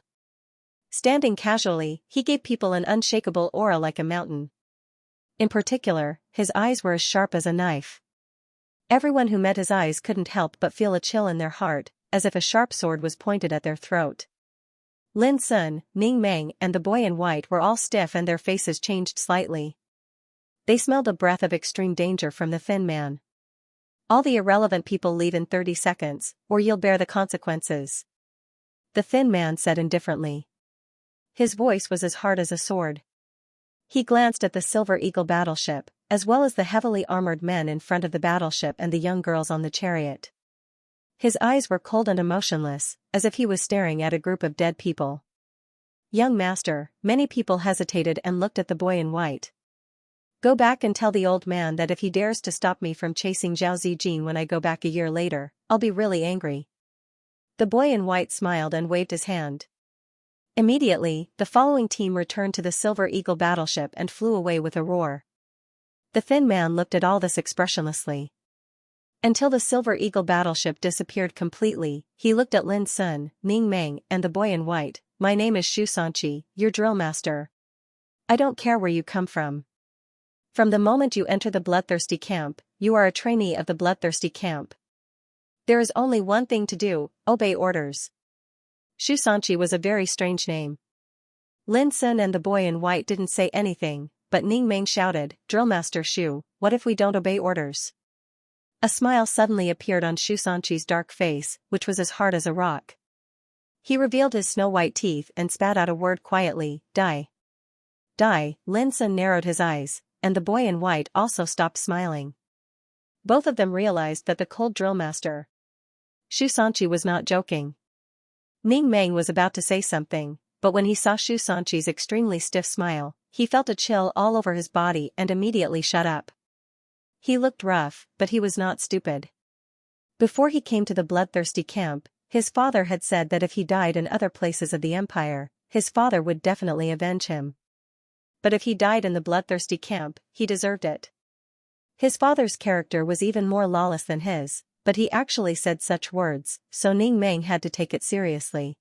S1: Standing casually, he gave people an unshakable aura like a mountain. In particular, his eyes were as sharp as a knife. Everyone who met his eyes couldn't help but feel a chill in their heart, as if a sharp sword was pointed at their throat. Lin Sun, Ning Meng, and the boy in white were all stiff and their faces changed slightly. They smelled a breath of extreme danger from the thin man. All the irrelevant people leave in 30 seconds, or you'll bear the consequences. The thin man said indifferently. His voice was as hard as a sword. He glanced at the Silver Eagle battleship, as well as the heavily armored men in front of the battleship and the young girls on the chariot. His eyes were cold and emotionless, as if he was staring at a group of dead people. Young master, many people hesitated and looked at the boy in white. Go back and tell the old man that if he dares to stop me from chasing Zhao Zijin when I go back a year later, I'll be really angry. The boy in white smiled and waved his hand. Immediately, the following team returned to the Silver Eagle battleship and flew away with a roar. The thin man looked at all this expressionlessly. Until the Silver Eagle battleship disappeared completely, he looked at Lin Sun, Ning Meng, and the boy in white. My name is Xianxia, your drill master. I don't care where you come from. From the moment you enter the bloodthirsty camp, you are a trainee of the bloodthirsty camp. There is only one thing to do, obey orders. Xianxia was a very strange name. Lin Sun and the boy in white didn't say anything, but Ning Meng shouted, Drillmaster Xu, what if we don't obey orders? A smile suddenly appeared on Xianxia's dark face, which was as hard as a rock. He revealed his snow-white teeth and spat out a word quietly, die. Die. Lin Sun narrowed his eyes, and the boy in white also stopped smiling. Both of them realized that the cold drill master, Xianxia, was not joking. Ning Meng was about to say something, but when he saw Xianxia's extremely stiff smile, he felt a chill all over his body and immediately shut up. He looked rough, but he was not stupid. Before he came to the bloodthirsty camp, his father had said that if he died in other places of the empire, his father would definitely avenge him. But if he died in the bloodthirsty camp, he deserved it. His father's character was even more lawless than his, but he actually said such words, so Ning Meng had to take it seriously.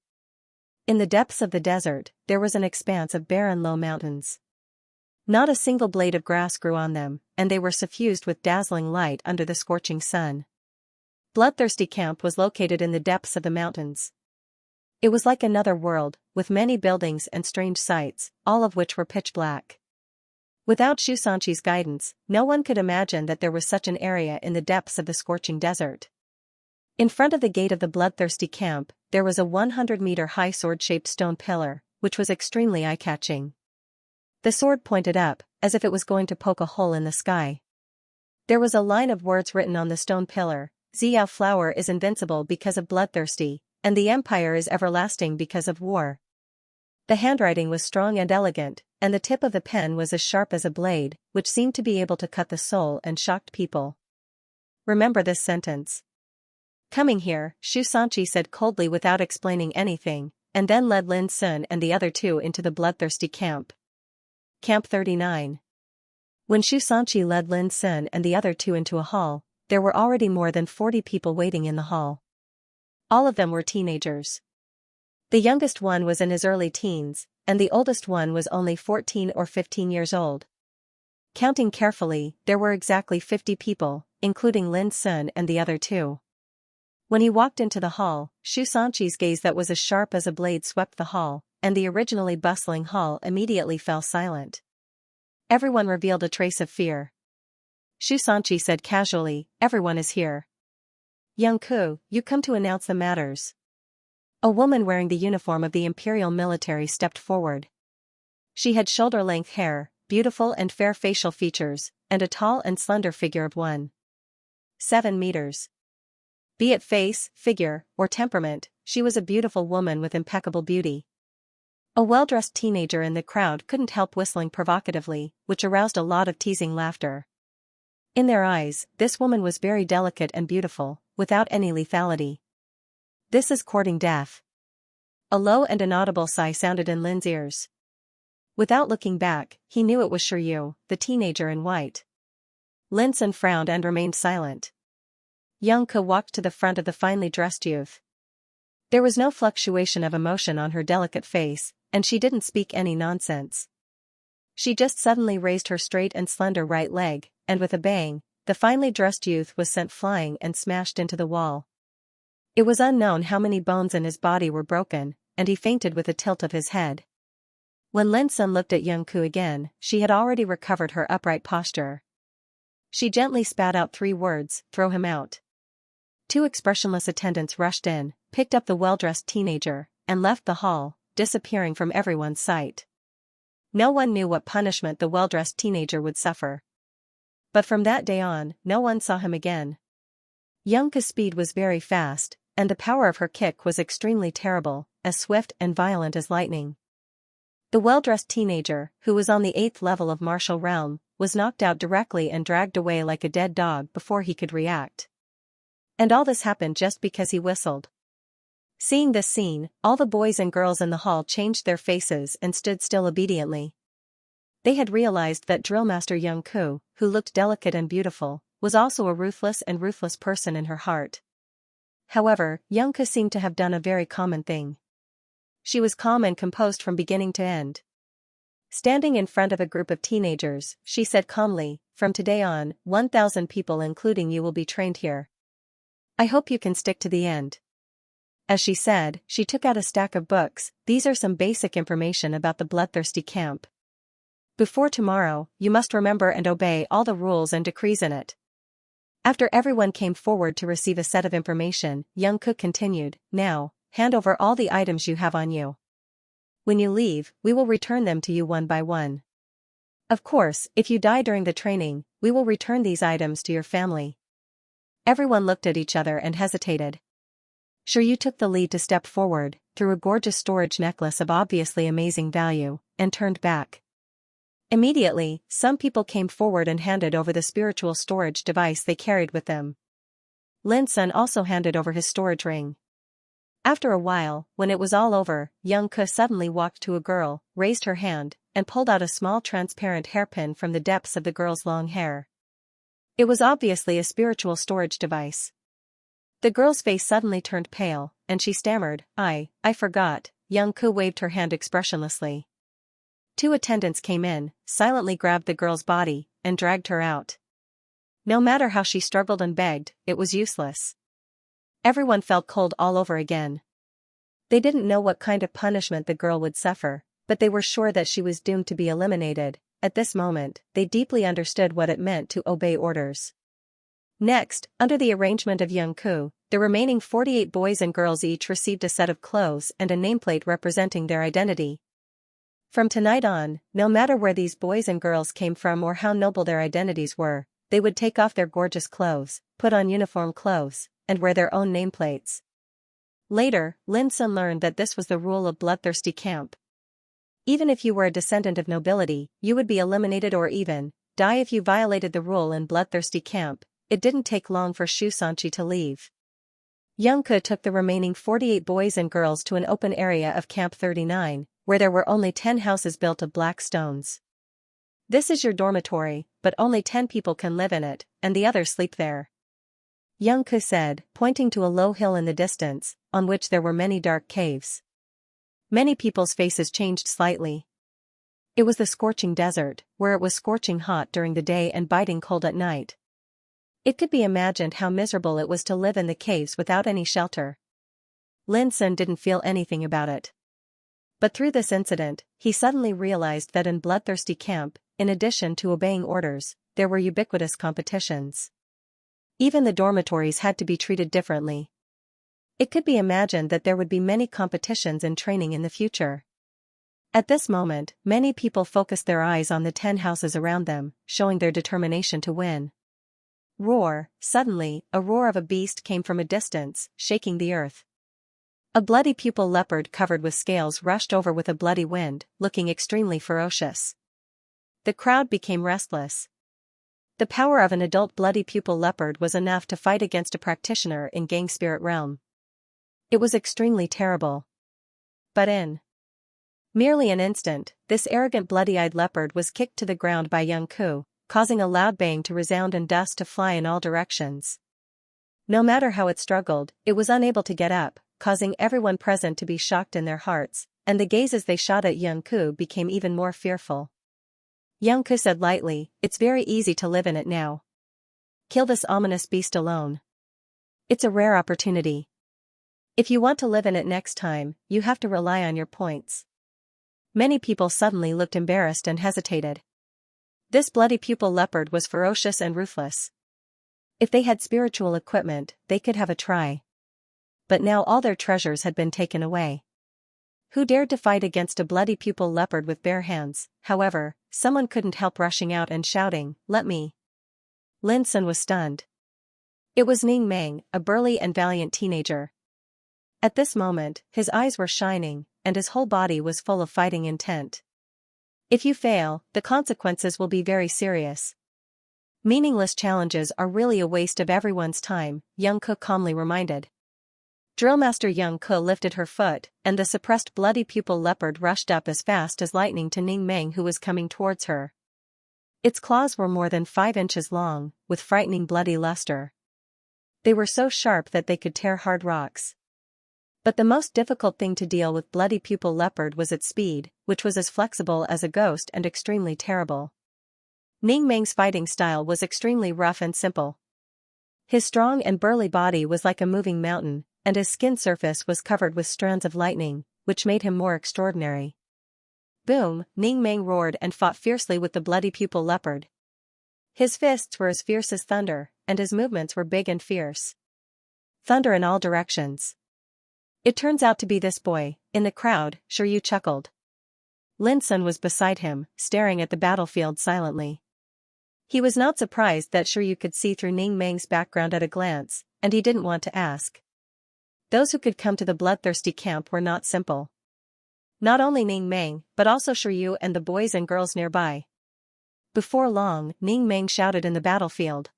S1: In the depths of the desert, there was an expanse of barren low mountains. Not a single blade of grass grew on them, and they were suffused with dazzling light under the scorching sun. Bloodthirsty Camp was located in the depths of the mountains. It was like another world, with many buildings and strange sights, all of which were pitch black. Without Xianxia's guidance, no one could imagine that there was such an area in the depths of the scorching desert. In front of the gate of the bloodthirsty camp, there was a 100-meter-high sword-shaped stone pillar, which was extremely eye-catching. The sword pointed up, as if it was going to poke a hole in the sky. There was a line of words written on the stone pillar, Xiao flower is invincible because of bloodthirsty, and the empire is everlasting because of war. The handwriting was strong and elegant, and the tip of the pen was as sharp as a blade, which seemed to be able to cut the soul and shocked people. Remember this sentence. Coming here, Xianxia said coldly without explaining anything, and then led Lin Sun and the other two into the bloodthirsty camp. Camp 39. When Xianxia led Lin Sun and the other two into a hall, there were already more than 40 people waiting in the hall. All of them were teenagers. The youngest one was in his early teens, and the oldest one was only 14 or 15 years old. Counting carefully, there were exactly 50 people, including Lin Sun and the other two. When he walked into the hall, Xianxia's gaze that was as sharp as a blade swept the hall, and the originally bustling hall immediately fell silent. Everyone revealed a trace of fear. Xianxia said casually, everyone is here. Young Ku, you come to announce the matters. A woman wearing the uniform of the imperial military stepped forward. She had shoulder-length hair, beautiful and fair facial features, and a tall and slender figure of 1.7 meters. Be it face, figure, or temperament, she was a beautiful woman with impeccable beauty. A well-dressed teenager in the crowd couldn't help whistling provocatively, which aroused a lot of teasing laughter. In their eyes, this woman was very delicate and beautiful, without any lethality. This is courting death. A low and inaudible sigh sounded in Lin's ears. Without looking back, he knew it was Shiryu, the teenager in white. Lin Sun frowned and remained silent. Young Ke walked to the front of the finely dressed youth. There was no fluctuation of emotion on her delicate face, and she didn't speak any nonsense. She just suddenly raised her straight and slender right leg, and with a bang, the finely dressed youth was sent flying and smashed into the wall. It was unknown how many bones in his body were broken, and he fainted with a tilt of his head. When Lin Sun looked at Young Ku again, she had already recovered her upright posture. She gently spat out 3 words, "Throw him out." 2 expressionless attendants rushed in, picked up the well-dressed teenager, and left the hall, disappearing from everyone's sight. No one knew what punishment the well-dressed teenager would suffer. But from that day on, no one saw him again. Xianxia's speed was very fast, and the power of her kick was extremely terrible, as swift and violent as lightning. The well-dressed teenager, who was on the 8th level of martial realm, was knocked out directly and dragged away like a dead dog before he could react. And all this happened just because he whistled. Seeing this scene, all the boys and girls in the hall changed their faces and stood still obediently. They had realized that Drillmaster Xianxia, who looked delicate and beautiful, was also a ruthless person in her heart. However, Xianxia seemed to have done a very common thing. She was calm and composed from beginning to end. Standing in front of a group of teenagers, she said calmly, "From today on, 1,000 people including you will be trained here. I hope you can stick to the end." As she said, she took out a stack of books. "These are some basic information about the bloodthirsty camp. Before tomorrow, you must remember and obey all the rules and decrees in it." After everyone came forward to receive a set of information, Xianxia continued, "Now, hand over all the items you have on you. When you leave, we will return them to you one by one. Of course, if you die during the training, we will return these items to your family." Everyone looked at each other and hesitated. Shiryu took the lead to step forward, threw a gorgeous storage necklace of obviously amazing value, and turned back. Immediately, some people came forward and handed over the spiritual storage device they carried with them. Lin Sun also handed over his storage ring. After a while, when it was all over, Xianxia suddenly walked to a girl, raised her hand, and pulled out a small transparent hairpin from the depths of the girl's long hair. It was obviously a spiritual storage device. The girl's face suddenly turned pale, and she stammered, I forgot." Xianxia waved her hand expressionlessly. 2 attendants came in, silently grabbed the girl's body, and dragged her out. No matter how she struggled and begged, it was useless. Everyone felt cold all over again. They didn't know what kind of punishment the girl would suffer, but they were sure that she was doomed to be eliminated. At this moment, they deeply understood what it meant to obey orders. Next, under the arrangement of Xianxia, the remaining 48 boys and girls each received a set of clothes and a nameplate representing their identity. From tonight on, no matter where these boys and girls came from or how noble their identities were, they would take off their gorgeous clothes, put on uniform clothes, and wear their own nameplates. Later, Lin Sun learned that this was the rule of Bloodthirsty Camp. Even if you were a descendant of nobility, you would be eliminated or even die if you violated the rule in Bloodthirsty Camp. It didn't take long for Xianxia to leave. Xianxia took the remaining 48 boys and girls to an open area of Camp 39, where there were only 10 houses built of black stones. "This is your dormitory, but only 10 people can live in it, and the others sleep there," Xianxia said, pointing to a low hill in the distance, on which there were many dark caves. Many people's faces changed slightly. It was the scorching desert, where it was scorching hot during the day and biting cold at night. It could be imagined how miserable it was to live in the caves without any shelter. Lin Sun didn't feel anything about it. But through this incident, he suddenly realized that in Bloodthirsty Camp, in addition to obeying orders, there were ubiquitous competitions. Even the dormitories had to be treated differently. It could be imagined that there would be many competitions in training in the future. At this moment, many people focused their eyes on the 10 houses around them, showing their determination to win. Roar! Suddenly, a roar of a beast came from a distance, shaking the earth. A bloody pupil leopard covered with scales rushed over with a bloody wind, looking extremely ferocious. The crowd became restless. The power of an adult bloody pupil leopard was enough to fight against a practitioner in Gang Spirit Realm. It was extremely terrible. But in merely an instant, this arrogant bloody-eyed leopard was kicked to the ground by Xianxia, causing a loud bang to resound and dust to fly in all directions. No matter how it struggled, it was unable to get up, causing everyone present to be shocked in their hearts, and the gazes they shot at Xianxia became even more fearful. Xianxia said lightly, "It's very easy to live in it now. Kill this ominous beast alone. It's a rare opportunity. If you want to live in it next time, you have to rely on your points." Many people suddenly looked embarrassed and hesitated. This bloody pupil leopard was ferocious and ruthless. If they had spiritual equipment, they could have a try. But now all their treasures had been taken away. Who dared to fight against a bloody pupil leopard with bare hands? However, someone couldn't help rushing out and shouting, "Let me!" Lin Sun was stunned. It was Ning Meng, a burly and valiant teenager. At this moment, his eyes were shining, and his whole body was full of fighting intent. If you fail, the consequences will be very serious. Meaningless challenges are really a waste of everyone's time, Young Ke calmly reminded. Drillmaster Young Ke lifted her foot, and the suppressed bloody pupil leopard rushed up as fast as lightning to Ning Meng, who was coming towards her. Its claws were more than 5 inches long, with frightening bloody luster. They were so sharp that they could tear hard rocks. But the most difficult thing to deal with bloody pupil leopard was its speed, which was as flexible as a ghost and extremely terrible. Ning Meng's fighting style was extremely rough and simple. His strong and burly body was like a moving mountain, and his skin surface was covered with strands of lightning, which made him more extraordinary. Boom! Ning Meng roared and fought fiercely with the bloody pupil leopard. His fists were as fierce as thunder, and his movements were big and fierce. Thunder in all directions. It turns out to be this boy. In the crowd, Shiryu chuckled. Lin Sun was beside him, staring at the battlefield silently. He was not surprised that Shiryu could see through Ning Meng's background at a glance, and he didn't want to ask. Those who could come to the bloodthirsty camp were not simple. Not only Ning Meng, but also Shiryu and the boys and girls nearby. Before long, Ning Meng shouted in the battlefield.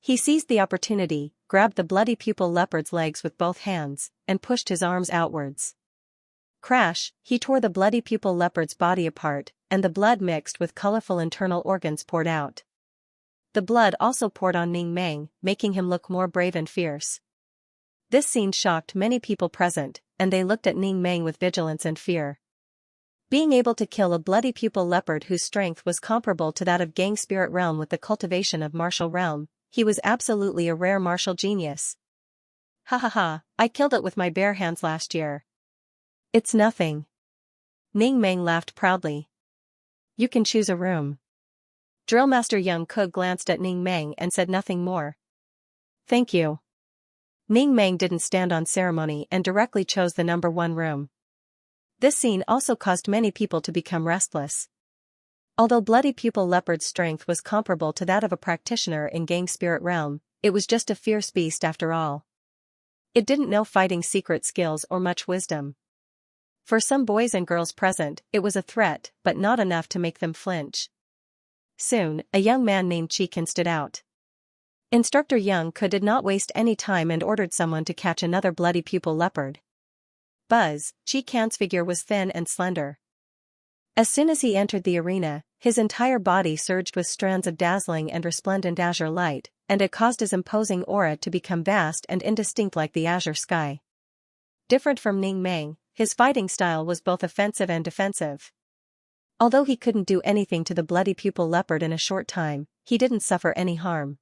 S1: He seized the opportunity, grabbed the bloody pupil leopard's legs with both hands, and pushed his arms outwards. Crash! He tore the bloody pupil leopard's body apart, and the blood mixed with colorful internal organs poured out. The blood also poured on Ning Meng, making him look more brave and fierce. This scene shocked many people present, and they looked at Ning Meng with vigilance and fear. Being able to kill a bloody pupil leopard whose strength was comparable to that of Gang Spirit Realm with the cultivation of martial realm, he was absolutely a rare martial genius. Ha ha ha, I killed it with my bare hands last year. It's nothing. Ning Meng laughed proudly. You can choose a room. Drillmaster Young Ke glanced at Ning Meng and said nothing more. Thank you. Ning Meng didn't stand on ceremony and directly chose the number 1 room. This scene also caused many people to become restless. Although bloody pupil leopard's strength was comparable to that of a practitioner in Gang Spirit Realm, it was just a fierce beast after all. It didn't know fighting secret skills or much wisdom. For some boys and girls present, it was a threat, but not enough to make them flinch. Soon, a young man named Chikin stood out. Instructor Young Ke did not waste any time and ordered someone to catch another bloody pupil leopard. Buzz, Chikan's figure was thin and slender. As soon as he entered the arena, his entire body surged with strands of dazzling and resplendent azure light, and it caused his imposing aura to become vast and indistinct like the azure sky. Different from Ning Meng, his fighting style was both offensive and defensive. Although he couldn't do anything to the bloody pupil leopard in a short time, he didn't suffer any harm.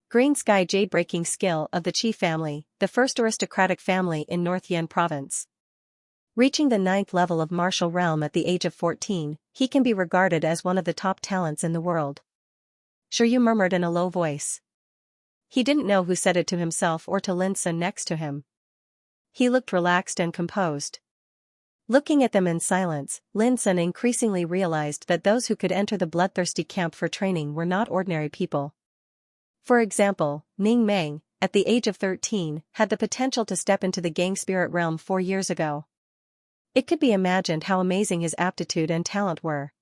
S1: Green Sky Jade-breaking skill of the Qi family, the first aristocratic family in North Yen province. Reaching the 9th level of martial realm at the age of 14, he can be regarded as one of the top talents in the world. Shiryu murmured in a low voice. He didn't know who said it to himself or to Lin Sun next to him. He looked relaxed and composed. Looking at them in silence, Lin Sun increasingly realized that those who could enter the bloodthirsty camp for training were not ordinary people. For example, Ning Meng, at the age of 13, had the potential to step into the Gang Spirit Realm 4 years ago. It could be imagined how amazing his aptitude and talent were.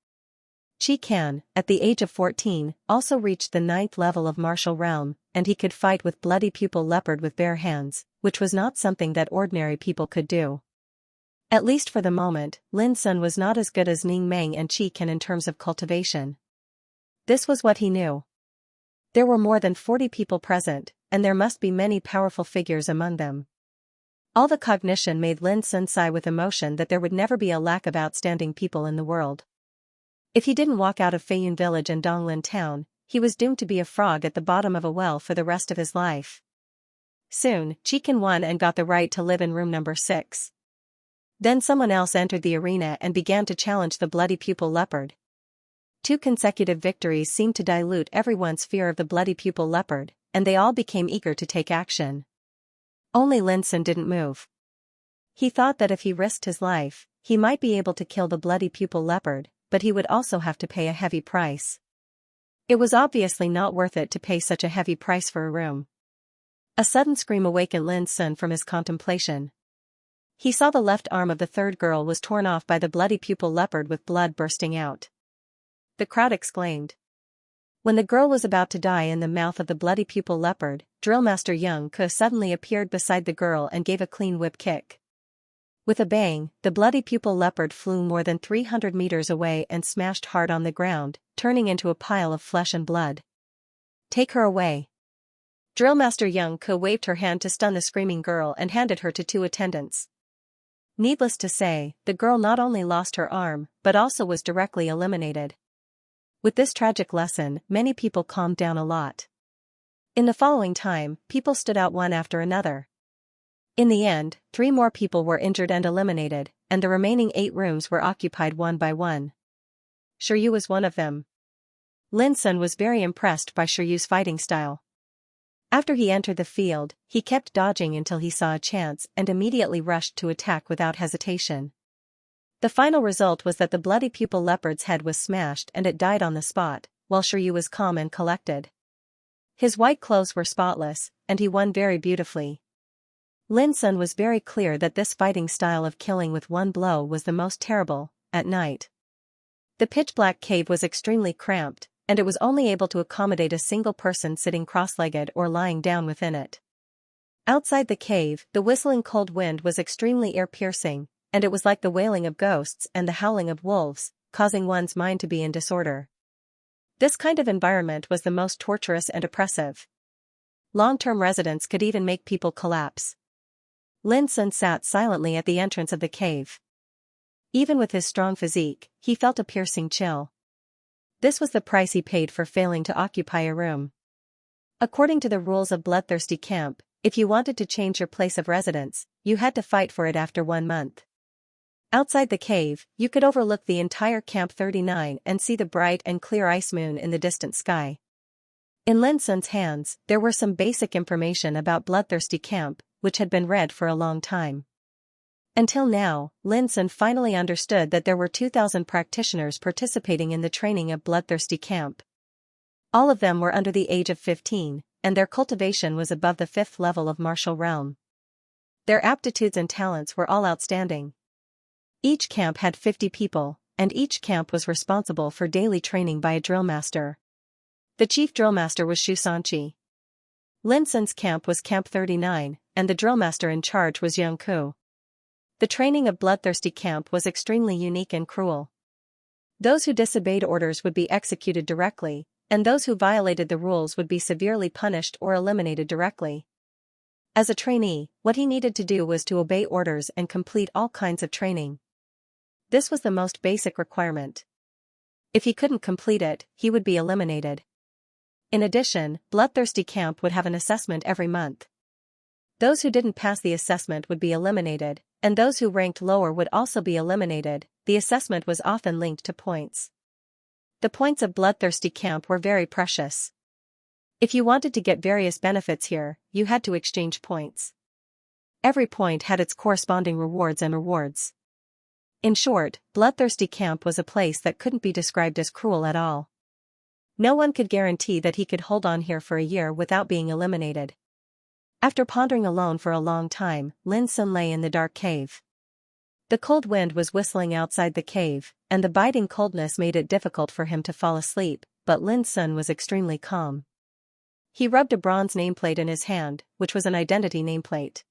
S1: Qi Kan, at the age of 14, also reached the 9th level of martial realm, and he could fight with bloody pupil leopard with bare hands, which was not something that ordinary people could do. At least for the moment, Lin Sun was not as good as Ning Meng and Qi Kan in terms of cultivation. This was what he knew. There were more than 40 people present, and there must be many powerful figures among them. All the cognition made Lin Sun sigh with emotion that there would never be a lack of outstanding people in the world. If he didn't walk out of Feiyun village and Donglin town, he was doomed to be a frog at the bottom of a well for the rest of his life. Soon, Chikin won and got the right to live in room number 6. Then someone else entered the arena and began to challenge the bloody pupil leopard. 2 consecutive victories seemed to dilute everyone's fear of the bloody pupil leopard, and they all became eager to take action. Only Linson didn't move. He thought that if he risked his life, he might be able to kill the bloody pupil leopard, but he would also have to pay a heavy price. It was obviously not worth it to pay such a heavy price for a room. A sudden scream awakened Linson from his contemplation. He saw the left arm of the third girl was torn off by the bloody pupil leopard with blood bursting out. The crowd exclaimed. When the girl was about to die in the mouth of the bloody pupil leopard, Drillmaster Xianxia suddenly appeared beside the girl and gave a clean whip kick. With a bang, the bloody pupil leopard flew more than 300 meters away and smashed hard on the ground, turning into a pile of flesh and blood. Take her away. Drillmaster Xianxia waved her hand to stun the screaming girl and handed her to 2 attendants. Needless to say, the girl not only lost her arm, but also was directly eliminated. With this tragic lesson, many people calmed down a lot. In the following time, people stood out one after another. In the end, 3 more people were injured and eliminated, and the remaining 8 rooms were occupied one by one. Shiryu was one of them. Linson was very impressed by Shiryu's fighting style. After he entered the field, he kept dodging until he saw a chance and immediately rushed to attack without hesitation. The final result was that the bloody pupil leopard's head was smashed and it died on the spot, while Shiryu was calm and collected. His white clothes were spotless, and he won very beautifully. Linson was very clear that this fighting style of killing with one blow was the most terrible. At night, the pitch-black cave was extremely cramped, and it was only able to accommodate a single person sitting cross-legged or lying down within it. Outside the cave, the whistling cold wind was extremely ear-piercing, and it was like the wailing of ghosts and the howling of wolves, causing one's mind to be in disorder. This kind of environment was the most torturous and oppressive. Long-term residents could even make people collapse. Linson sat silently at the entrance of the cave. Even with his strong physique, he felt a piercing chill. This was the price he paid for failing to occupy a room. According to the rules of Bloodthirsty Camp, if you wanted to change your place of residence, you had to fight for it after 1 month. Outside the cave, you could overlook the entire Camp 39 and see the bright and clear ice moon in the distant sky. In Linson's hands, there were some basic information about Bloodthirsty Camp, which had been read for a long time. Until now, Linson finally understood that there were 2,000 practitioners participating in the training of Bloodthirsty Camp. All of them were under the age of 15, and their cultivation was above the 5th level of martial realm. Their aptitudes and talents were all outstanding. Each camp had 50 people, and each camp was responsible for daily training by a drill master. The chief drill master was Xianxia. Linson's camp was Camp 39, and the drill master in charge was Xianxia. The training of Bloodthirsty Camp was extremely unique and cruel. Those who disobeyed orders would be executed directly, and those who violated the rules would be severely punished or eliminated directly. As a trainee, what he needed to do was to obey orders and complete all kinds of training. This was the most basic requirement. If he couldn't complete it, he would be eliminated. In addition, Bloodthirsty Camp would have an assessment every month. Those who didn't pass the assessment would be eliminated, and those who ranked lower would also be eliminated. The assessment was often linked to points. The points of Bloodthirsty Camp were very precious. If you wanted to get various benefits here, you had to exchange points. Every point had its corresponding rewards and rewards. In short, Bloodthirsty Camp was a place that couldn't be described as cruel at all. No one could guarantee that he could hold on here for a year without being eliminated. After pondering alone for a long time, Linson lay in the dark cave. The cold wind was whistling outside the cave, and the biting coldness made it difficult for him to fall asleep, but Linson was extremely calm. He rubbed a bronze nameplate in his hand, which was an identity nameplate.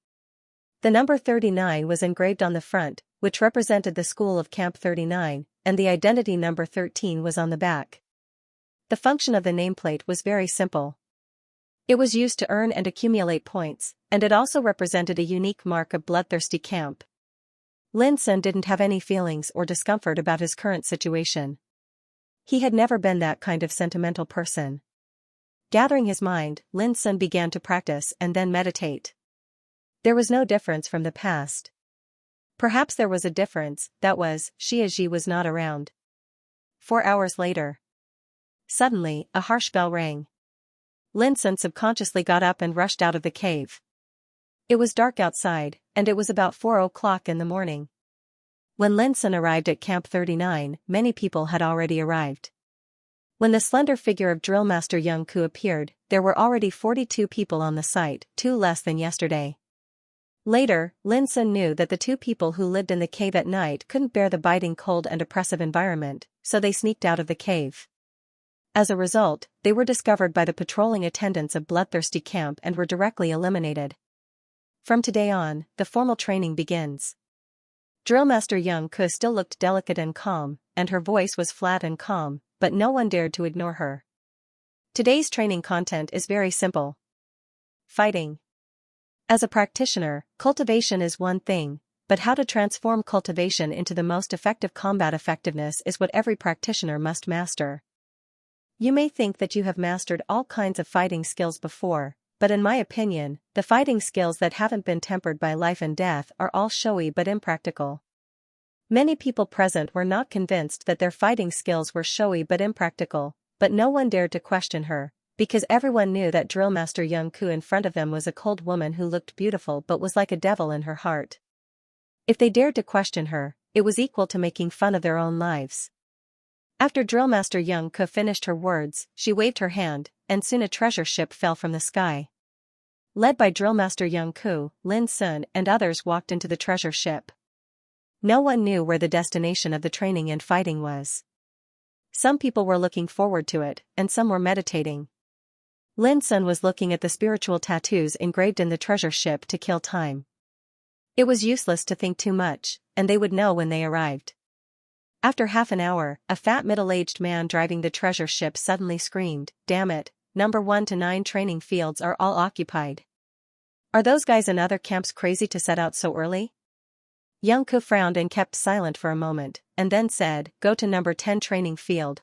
S1: The number 39 was engraved on the front, which represented the school of Camp 39, and the identity number 13 was on the back. The function of the nameplate was very simple. It was used to earn and accumulate points, and it also represented a unique mark of Bloodthirsty Camp. Linson didn't have any feelings or discomfort about his current situation. He had never been that kind of sentimental person. Gathering his mind, Linson began to practice and then meditate. There was no difference from the past. Perhaps there was a difference, that was, Xianxia was not around. 4 hours later. Suddenly, a harsh bell rang. Lin Sun subconsciously got up and rushed out of the cave. It was dark outside, and it was about 4 o'clock in the morning. When Lin Sun arrived at Camp 39, many people had already arrived. When the slender figure of Drill Master Young Ku appeared, there were already 42 people on the site, 2 less than yesterday. Later, Lin Sun knew that the 2 people who lived in the cave at night couldn't bear the biting cold and oppressive environment, so they sneaked out of the cave. As a result, they were discovered by the patrolling attendants of Bloodthirsty Camp and were directly eliminated. From today on, the formal training begins. Drill Master Young Ku still looked delicate and calm, and her voice was flat and calm, but no one dared to ignore her. Today's training content is very simple. Fighting. As a practitioner, cultivation is one thing, but how to transform cultivation into the most effective combat effectiveness is what every practitioner must master. You may think that you have mastered all kinds of fighting skills before, but in my opinion, the fighting skills that haven't been tempered by life and death are all showy but impractical. Many people present were not convinced that their fighting skills were showy but impractical, but no one dared to question her, because everyone knew that Drill Master Young Ku in front of them was a cold woman who looked beautiful but was like a devil in her heart. If they dared to question her, it was equal to making fun of their own lives. After Drill Master Young Ku finished her words, she waved her hand, and soon a treasure ship fell from the sky. Led by Drill Master Young Ku, Lin Sun and others walked into the treasure ship. No one knew where the destination of the training and fighting was. Some people were looking forward to it, and some were meditating. Lin Sun was looking at the spiritual tattoos engraved in the treasure ship to kill time. It was useless to think too much, and they would know when they arrived. After half an hour, a fat middle-aged man driving the treasure ship suddenly screamed, "Damn it, number 1 to 9 training fields are all occupied. Are those guys in other camps crazy to set out so early?" Young Ku frowned and kept silent for a moment, and then said, "Go to number 10 training field."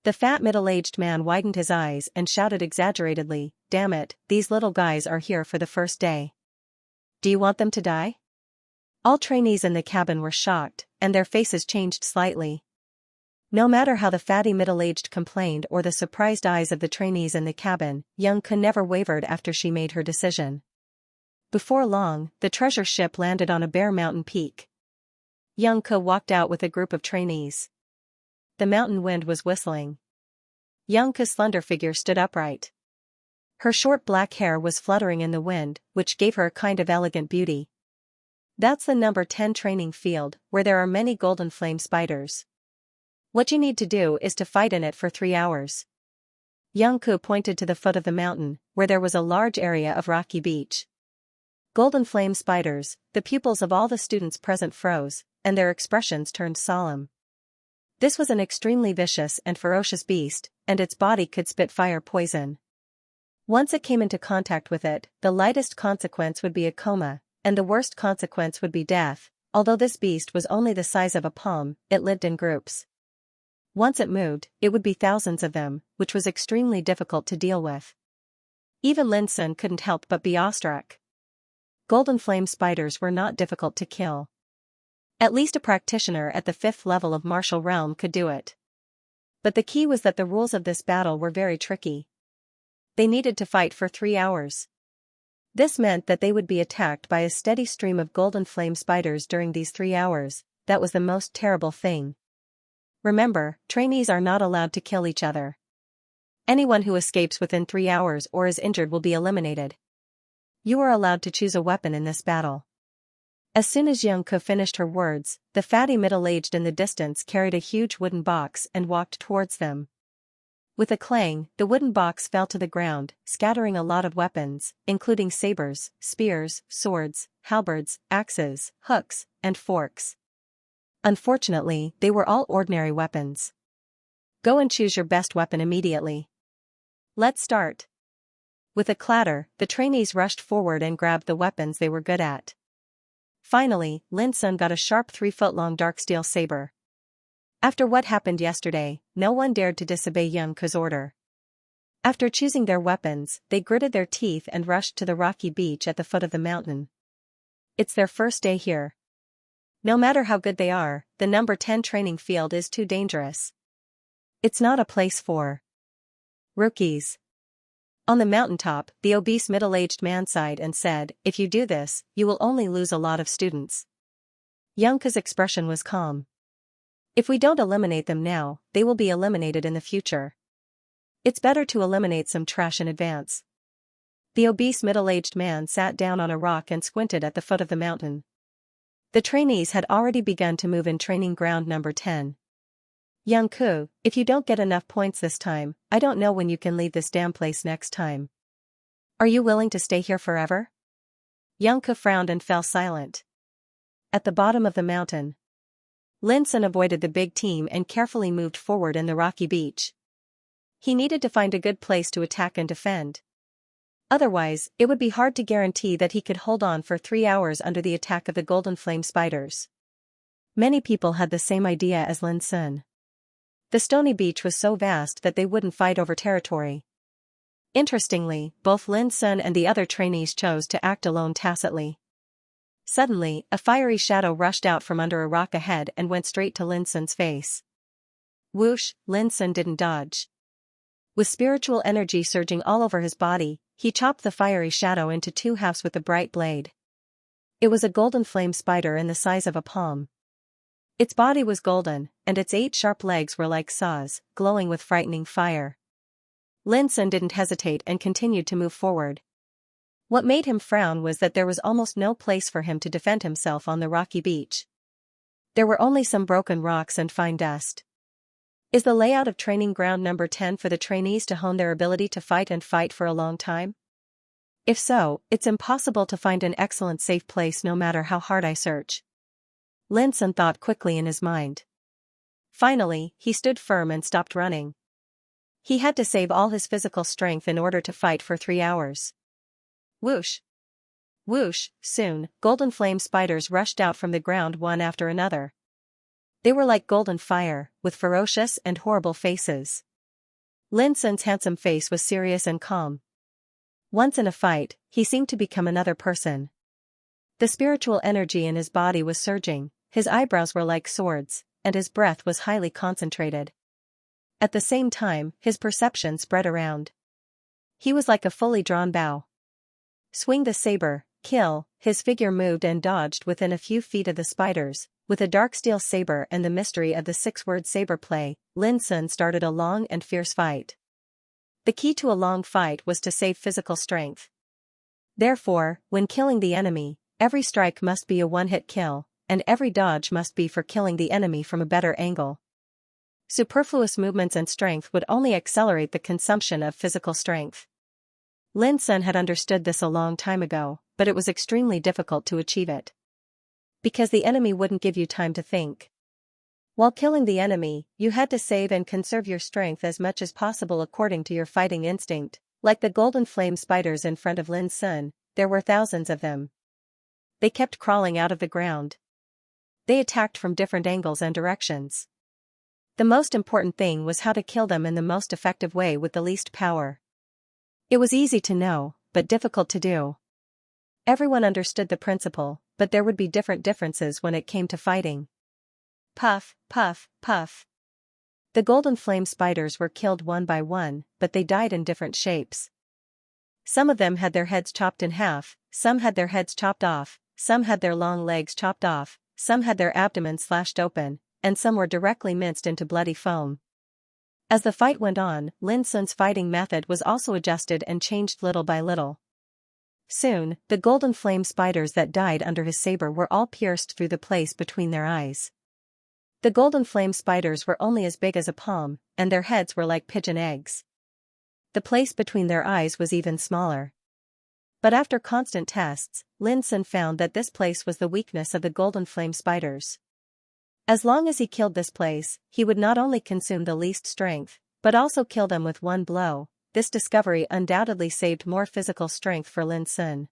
S1: The fat middle-aged man widened his eyes and shouted exaggeratedly, "Damn it, these little guys are here for the first day. Do you want them to die?" All trainees in the cabin were shocked, and their faces changed slightly. No matter how the fatty middle-aged complained or the surprised eyes of the trainees in the cabin, Young Ku never wavered after she made her decision. Before long, the treasure ship landed on a bare mountain peak. Young Ku walked out with a group of trainees. The mountain wind was whistling. Young Ku's slender figure stood upright. Her short black hair was fluttering in the wind, which gave her a kind of elegant beauty. "That's the number 10 training field, where there are many golden flame spiders. What you need to do is to fight in it for 3 hours. Young Ku pointed to the foot of the mountain, where there was a large area of rocky beach. Golden flame spiders, the pupils of all the students present froze, and their expressions turned solemn. This was an extremely vicious and ferocious beast, and its body could spit fire poison. Once it came into contact with it, the lightest consequence would be a coma, and the worst consequence would be death. Although this beast was only the size of a palm, it lived in groups. Once it moved, it would be thousands of them, which was extremely difficult to deal with. Even Lin Sun couldn't help but be awestruck. Golden flame spiders were not difficult to kill. At least a practitioner at the 5th level of martial realm could do it. But the key was that the rules of this battle were very tricky. They needed to fight for 3 hours. This meant that they would be attacked by a steady stream of golden flame spiders during these 3 hours. That was the most terrible thing. Remember, trainees are not allowed to kill each other. Anyone who escapes within 3 hours or is injured will be eliminated. You are allowed to choose a weapon in this battle. As soon as Young Ku finished her words, the fatty middle-aged in the distance carried a huge wooden box and walked towards them. With a clang, the wooden box fell to the ground, scattering a lot of weapons, including sabers, spears, swords, halberds, axes, hooks, and forks. Unfortunately, they were all ordinary weapons. Go and choose your best weapon immediately. Let's start. With a clatter, the trainees rushed forward and grabbed the weapons they were good at. Finally, Lin Sun got a sharp 3-foot-long dark steel saber. After what happened yesterday, no one dared to disobey Young Ku's order. After choosing their weapons, they gritted their teeth and rushed to the rocky beach at the foot of the mountain. It's their first day here. No matter how good they are, the number 10 training field is too dangerous. It's not a place for rookies. On the mountaintop, the obese middle-aged man sighed and said, "If you do this, you will only lose a lot of students." Xianxia's expression was calm. "If we don't eliminate them now, they will be eliminated in the future. It's better to eliminate some trash in advance." The obese middle-aged man sat down on a rock and squinted at the foot of the mountain. The trainees had already begun to move in training ground number 10. "Xianxia, if you don't get enough points this time, I don't know when you can leave this damn place next time. Are you willing to stay here forever?" Xianxia frowned and fell silent. At the bottom of the mountain, Lin Sun avoided the big team and carefully moved forward in the rocky beach. He needed to find a good place to attack and defend. Otherwise, it would be hard to guarantee that he could hold on for 3 hours under the attack of the golden flame spiders. Many people had the same idea as Lin Sun. The stony beach was so vast that they wouldn't fight over territory. Interestingly, both Lin Sun and the other trainees chose to act alone tacitly. Suddenly, a fiery shadow rushed out from under a rock ahead and went straight to Lin Sun's face. Whoosh, Lin Sun didn't dodge. With spiritual energy surging all over his body, he chopped the fiery shadow into 2 halves with the bright blade. It was a golden flame spider in the size of a palm. Its body was golden, and its 8 sharp legs were like saws, glowing with frightening fire. Lin Sun didn't hesitate and continued to move forward. What made him frown was that there was almost no place for him to defend himself on the rocky beach. There were only some broken rocks and fine dust. Is the layout of training ground number 10 for the trainees to hone their ability to fight and fight for a long time? If so, it's impossible to find an excellent safe place no matter how hard I search. Lin Sun thought quickly in his mind. Finally, he stood firm and stopped running. He had to save all his physical strength in order to fight for 3 hours. Whoosh! Whoosh! Soon, golden flame spiders rushed out from the ground one after another. They were like golden fire, with ferocious and horrible faces. Lin Sun's handsome face was serious and calm. Once in a fight, he seemed to become another person. The spiritual energy in his body was surging, his eyebrows were like swords, and his breath was highly concentrated. At the same time, his perception spread around. He was like a fully drawn bow. Swing the saber, kill, his figure moved and dodged within a few feet of the spiders. With a dark steel saber and the mystery of the 6-word saber play, Lin Sun started a long and fierce fight. The key to a long fight was to save physical strength. Therefore, when killing the enemy, every strike must be a one-hit kill, and every dodge must be for killing the enemy from a better angle. Superfluous movements and strength would only accelerate the consumption of physical strength. Lin Sun had understood this a long time ago, but it was extremely difficult to achieve it. Because the enemy wouldn't give you time to think. While killing the enemy, you had to save and conserve your strength as much as possible according to your fighting instinct. Like the golden flame spiders in front of Lin Sun, there were thousands of them. They kept crawling out of the ground. They attacked from different angles and directions. The most important thing was how to kill them in the most effective way with the least power. It was easy to know, but difficult to do. Everyone understood the principle, but there would be differences when it came to fighting. Puff, puff, puff. The golden flame spiders were killed one by one, but they died in different shapes. Some of them had their heads chopped in half, some had their heads chopped off, some had their long legs chopped off, some had their abdomens slashed open, and some were directly minced into bloody foam. As the fight went on, Lin Sun's fighting method was also adjusted and changed little by little. Soon, the golden flame spiders that died under his saber were all pierced through the place between their eyes. The golden flame spiders were only as big as a palm, and their heads were like pigeon eggs. The place between their eyes was even smaller. But after constant tests, Lin Sun found that this place was the weakness of the golden flame spiders. As long as he killed this place, he would not only consume the least strength, but also kill them with one blow. This discovery undoubtedly saved more physical strength for Lin Sun.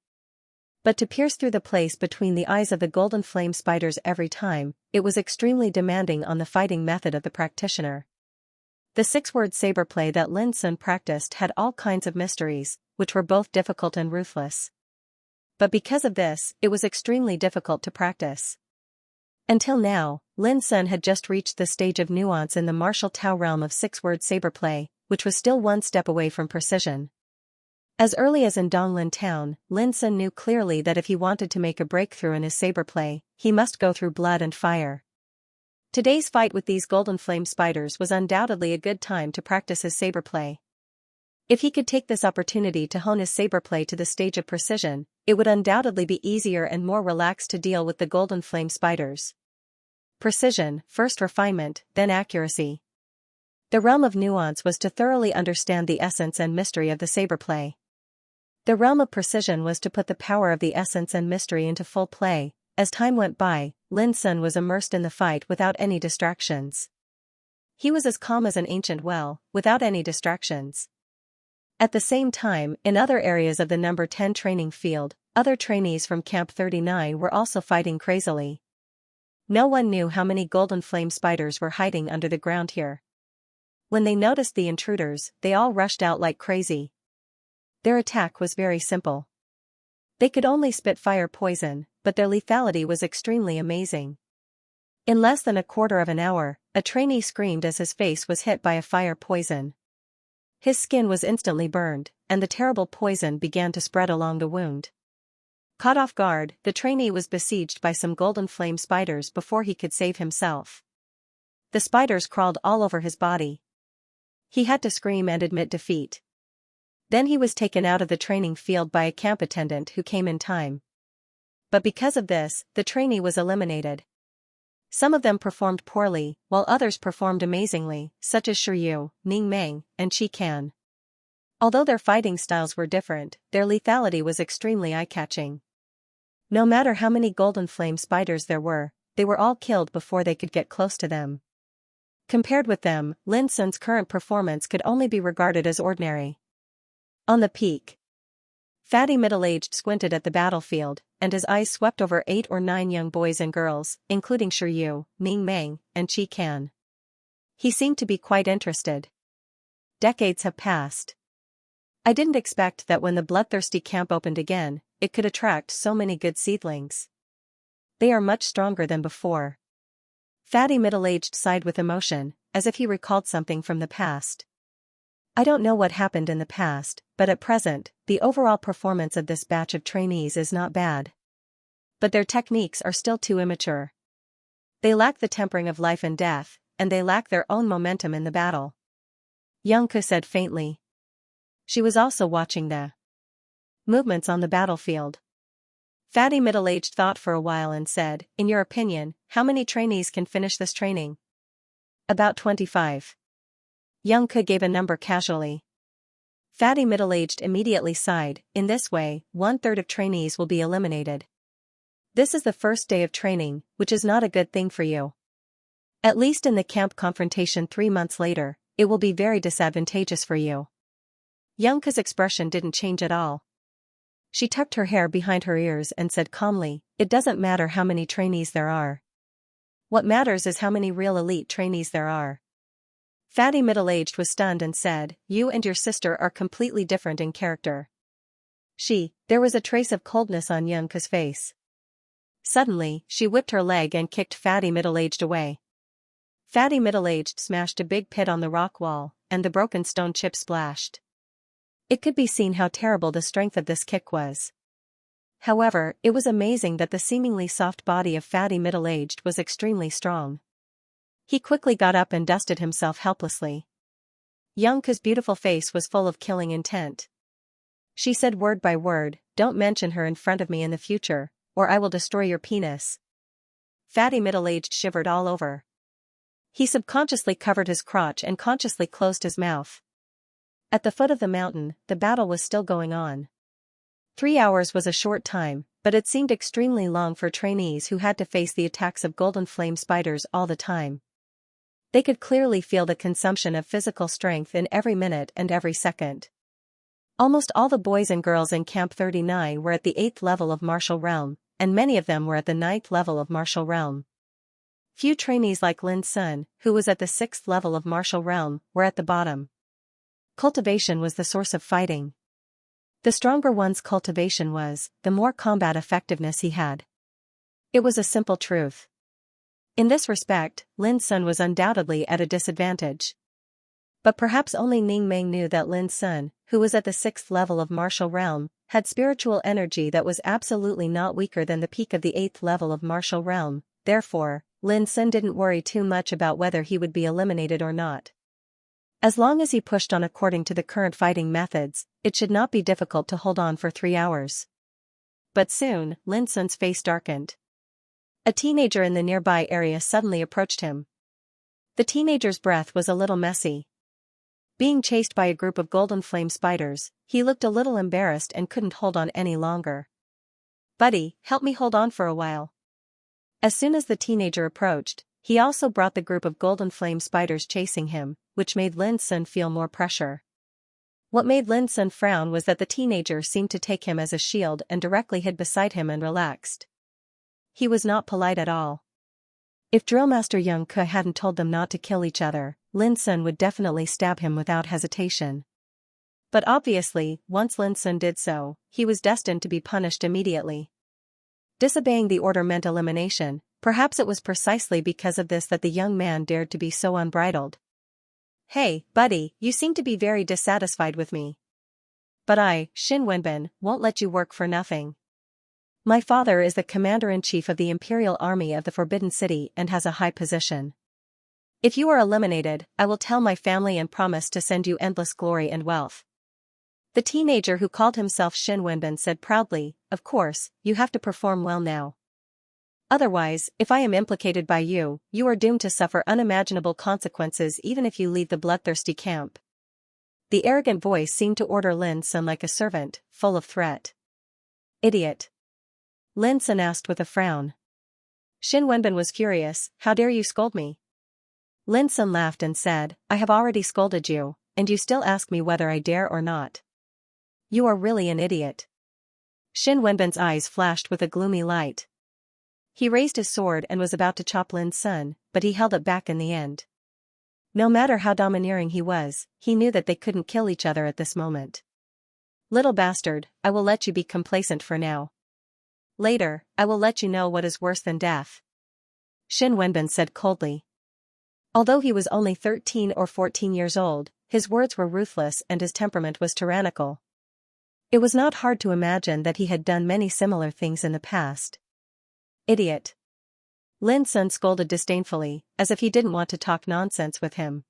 S1: But to pierce through the place between the eyes of the golden flame spiders every time, it was extremely demanding on the fighting method of the practitioner. The 6-word saber play that Lin Sun practiced had all kinds of mysteries, which were both difficult and ruthless. But because of this, it was extremely difficult to practice. Until now, Lin Sun had just reached the stage of nuance in the martial Tao realm of six-word saberplay, which was still one step away from precision. As early as in Donglin Town, Lin Sun knew clearly that if he wanted to make a breakthrough in his saberplay, he must go through blood and fire. Today's fight with these golden flame spiders was undoubtedly a good time to practice his saberplay. If he could take this opportunity to hone his saberplay to the stage of precision, it would undoubtedly be easier and more relaxed to deal with the golden flame spiders. Precision, first refinement, then accuracy. The realm of nuance was to thoroughly understand the essence and mystery of the saberplay. The realm of precision was to put the power of the essence and mystery into full play. As time went by, Lin Sun was immersed in the fight without any distractions. He was as calm as an ancient well, without any distractions. At the same time, in other areas of the number 10 training field, other trainees from Camp 39 were also fighting crazily. No one knew how many golden flame spiders were hiding under the ground here. When they noticed the intruders, they all rushed out like crazy. Their attack was very simple. They could only spit fire poison, but their lethality was extremely amazing. In less than a quarter of an hour, a trainee screamed as his face was hit by a fire poison. His skin was instantly burned, and the terrible poison began to spread along the wound. Caught off guard, the trainee was besieged by some golden flame spiders before he could save himself. The spiders crawled all over his body. He had to scream and admit defeat. Then he was taken out of the training field by a camp attendant who came in time. But because of this, the trainee was eliminated. Some of them performed poorly, while others performed amazingly, such as Shiyu, Ning Meng, and Qi Kan. Although their fighting styles were different, their lethality was extremely eye-catching. No matter how many golden flame spiders there were, they were all killed before they could get close to them. Compared with them, Lin Sun's current performance could only be regarded as ordinary. On the peak, Fatty middle-aged squinted at the battlefield, and his eyes swept over 8 or 9 young boys and girls, including Shiyu, Ning Meng, and Qi Kan. He seemed to be quite interested. Decades have passed. I didn't expect that when the bloodthirsty camp opened again, it could attract so many good seedlings. They are much stronger than before. Fatty middle-aged sighed with emotion, as if he recalled something from the past. I don't know what happened in the past, but at present, the overall performance of this batch of trainees is not bad. But their techniques are still too immature. They lack the tempering of life and death, and they lack their own momentum in the battle. Xianxia said faintly. She was also watching the movements on the battlefield. Fatty middle-aged thought for a while and said, "In your opinion, how many trainees can finish this training?" "About 25. Xianxia gave a number casually. Fatty middle-aged immediately sighed. In this way, 1/3 of trainees will be eliminated. This is the first day of training, which is not a good thing for you. At least in the camp confrontation 3 months later, it will be very disadvantageous for you." Xianxia's expression didn't change at all. She tucked her hair behind her ears and said calmly, "It doesn't matter how many trainees there are. What matters is how many real elite trainees there are." Fatty middle-aged was stunned and said, "You and your sister are completely different in character." There was a trace of coldness on Xianxia's face. Suddenly, she whipped her leg and kicked Fatty middle-aged away. Fatty middle-aged smashed a big pit on the rock wall, and the broken stone chip splashed. It could be seen how terrible the strength of this kick was. However, it was amazing that the seemingly soft body of Fatty middle-aged was extremely strong. He quickly got up and dusted himself helplessly. Xianxia's beautiful face was full of killing intent. She said word by word, "Don't mention her in front of me in the future, or I will destroy your penis." Fatty middle-aged shivered all over. He subconsciously covered his crotch and consciously closed his mouth. At the foot of the mountain, the battle was still going on. 3 hours was a short time, but it seemed extremely long for trainees who had to face the attacks of golden flame spiders all the time. They could clearly feel the consumption of physical strength in every minute and every second. Almost all the boys and girls in Camp 39 were at the 8th level of martial realm, and many of them were at the 9th level of martial realm. Few trainees like Lin Sun, who was at the 6th level of martial realm, were at the bottom. Cultivation was the source of fighting. The stronger one's cultivation was, the more combat effectiveness he had. It was a simple truth. In this respect, Lin Sun was undoubtedly at a disadvantage. But perhaps only Ning Meng knew that Lin Sun, who was at the 6th level of martial realm, had spiritual energy that was absolutely not weaker than the peak of the 8th level of martial realm. Therefore, Lin Sun didn't worry too much about whether he would be eliminated or not. As long as he pushed on according to the current fighting methods, it should not be difficult to hold on for 3 hours. But soon, Lin Sun's face darkened. A teenager in the nearby area suddenly approached him. The teenager's breath was a little messy. Being chased by a group of golden flame spiders, he looked a little embarrassed and couldn't hold on any longer. "Buddy, help me hold on for a while." As soon as the teenager approached, he also brought the group of golden flame spiders chasing him, which made Lin Sun feel more pressure. What made Lin Sun frown was that the teenager seemed to take him as a shield and directly hid beside him and relaxed. He was not polite at all. If Drillmaster Young Ke hadn't told them not to kill each other, Lin Sun would definitely stab him without hesitation. But obviously, once Lin Sun did so, he was destined to be punished immediately. Disobeying the order meant elimination. Perhaps it was precisely because of this that the young man dared to be so unbridled. "Hey, buddy, you seem to be very dissatisfied with me. But I, Xin Wenbin, won't let you work for nothing. My father is the commander-in-chief of the Imperial Army of the Forbidden City and has a high position. If you are eliminated, I will tell my family and promise to send you endless glory and wealth." The teenager who called himself Xin Wenbin said proudly, "Of course, you have to perform well now. Otherwise, if I am implicated by you, you are doomed to suffer unimaginable consequences even if you leave the bloodthirsty camp." The arrogant voice seemed to order Lin Sun like a servant, full of threat. "Idiot!" Lin Sun asked with a frown. Xin Wenbin was furious. "How dare you scold me?" Lin Sun laughed and said, "I have already scolded you, and you still ask me whether I dare or not. You are really an idiot." Xin Wenbin's eyes flashed with a gloomy light. He raised his sword and was about to chop Lin Sun, but he held it back in the end. No matter how domineering he was, he knew that they couldn't kill each other at this moment. "Little bastard, I will let you be complacent for now. Later, I will let you know what is worse than death," Xin Wenbin said coldly. Although he was only 13 or 14 years old, his words were ruthless and his temperament was tyrannical. It was not hard to imagine that he had done many similar things in the past. "Idiot!" Lin Sun scolded disdainfully, as if he didn't want to talk nonsense with him.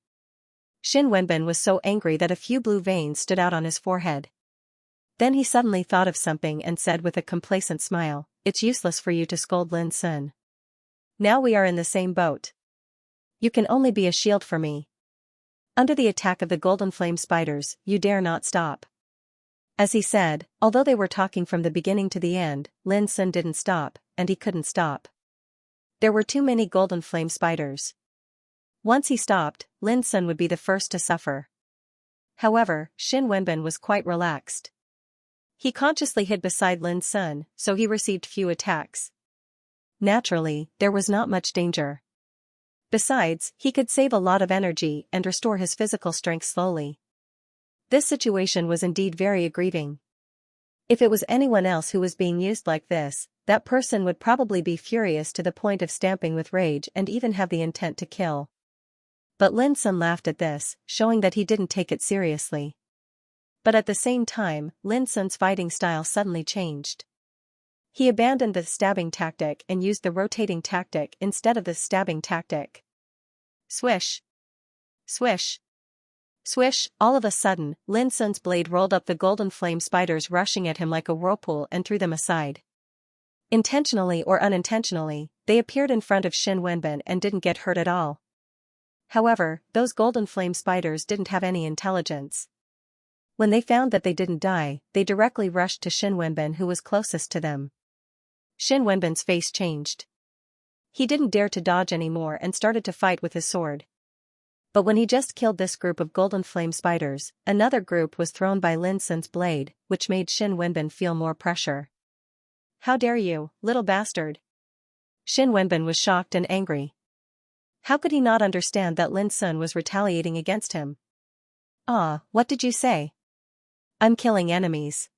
S1: Xin Wenbin was so angry that a few blue veins stood out on his forehead. Then he suddenly thought of something and said with a complacent smile, "It's useless for you to scold Lin Sun. Now we are in the same boat. You can only be a shield for me. Under the attack of the golden flame spiders, you dare not stop." As he said, although they were talking from the beginning to the end, Lin Sun didn't stop, and he couldn't stop. There were too many golden flame spiders. Once he stopped, Lin Sun would be the first to suffer. However, Xin Wenbin was quite relaxed. He consciously hid beside Lin Sun, so he received few attacks. Naturally, there was not much danger. Besides, he could save a lot of energy and restore his physical strength slowly. This situation was indeed very aggrieving. If it was anyone else who was being used like this, that person would probably be furious to the point of stamping with rage and even have the intent to kill. But Lin Sun laughed at this, showing that he didn't take it seriously. But at the same time, Lin Sun's fighting style suddenly changed. He abandoned the stabbing tactic and used the rotating tactic instead of the stabbing tactic. Swish! Swish! Swish! All of a sudden, Lin Sun's blade rolled up the golden flame spiders rushing at him like a whirlpool and threw them aside. Intentionally or unintentionally, they appeared in front of Xin Wenbin and didn't get hurt at all. However, those golden flame spiders didn't have any intelligence. When they found that they didn't die, they directly rushed to Xin Wenbin who was closest to them. Xin Wenbin's face changed. He didn't dare to dodge anymore and started to fight with his sword. But when he just killed this group of golden flame spiders, another group was thrown by Lin Sun's blade, which made Xin Wenbin feel more pressure. "How dare you, little bastard!" Xin Wenbin was shocked and angry. How could he not understand that Lin Sun was retaliating against him? "Ah, what did you say? I'm killing enemies.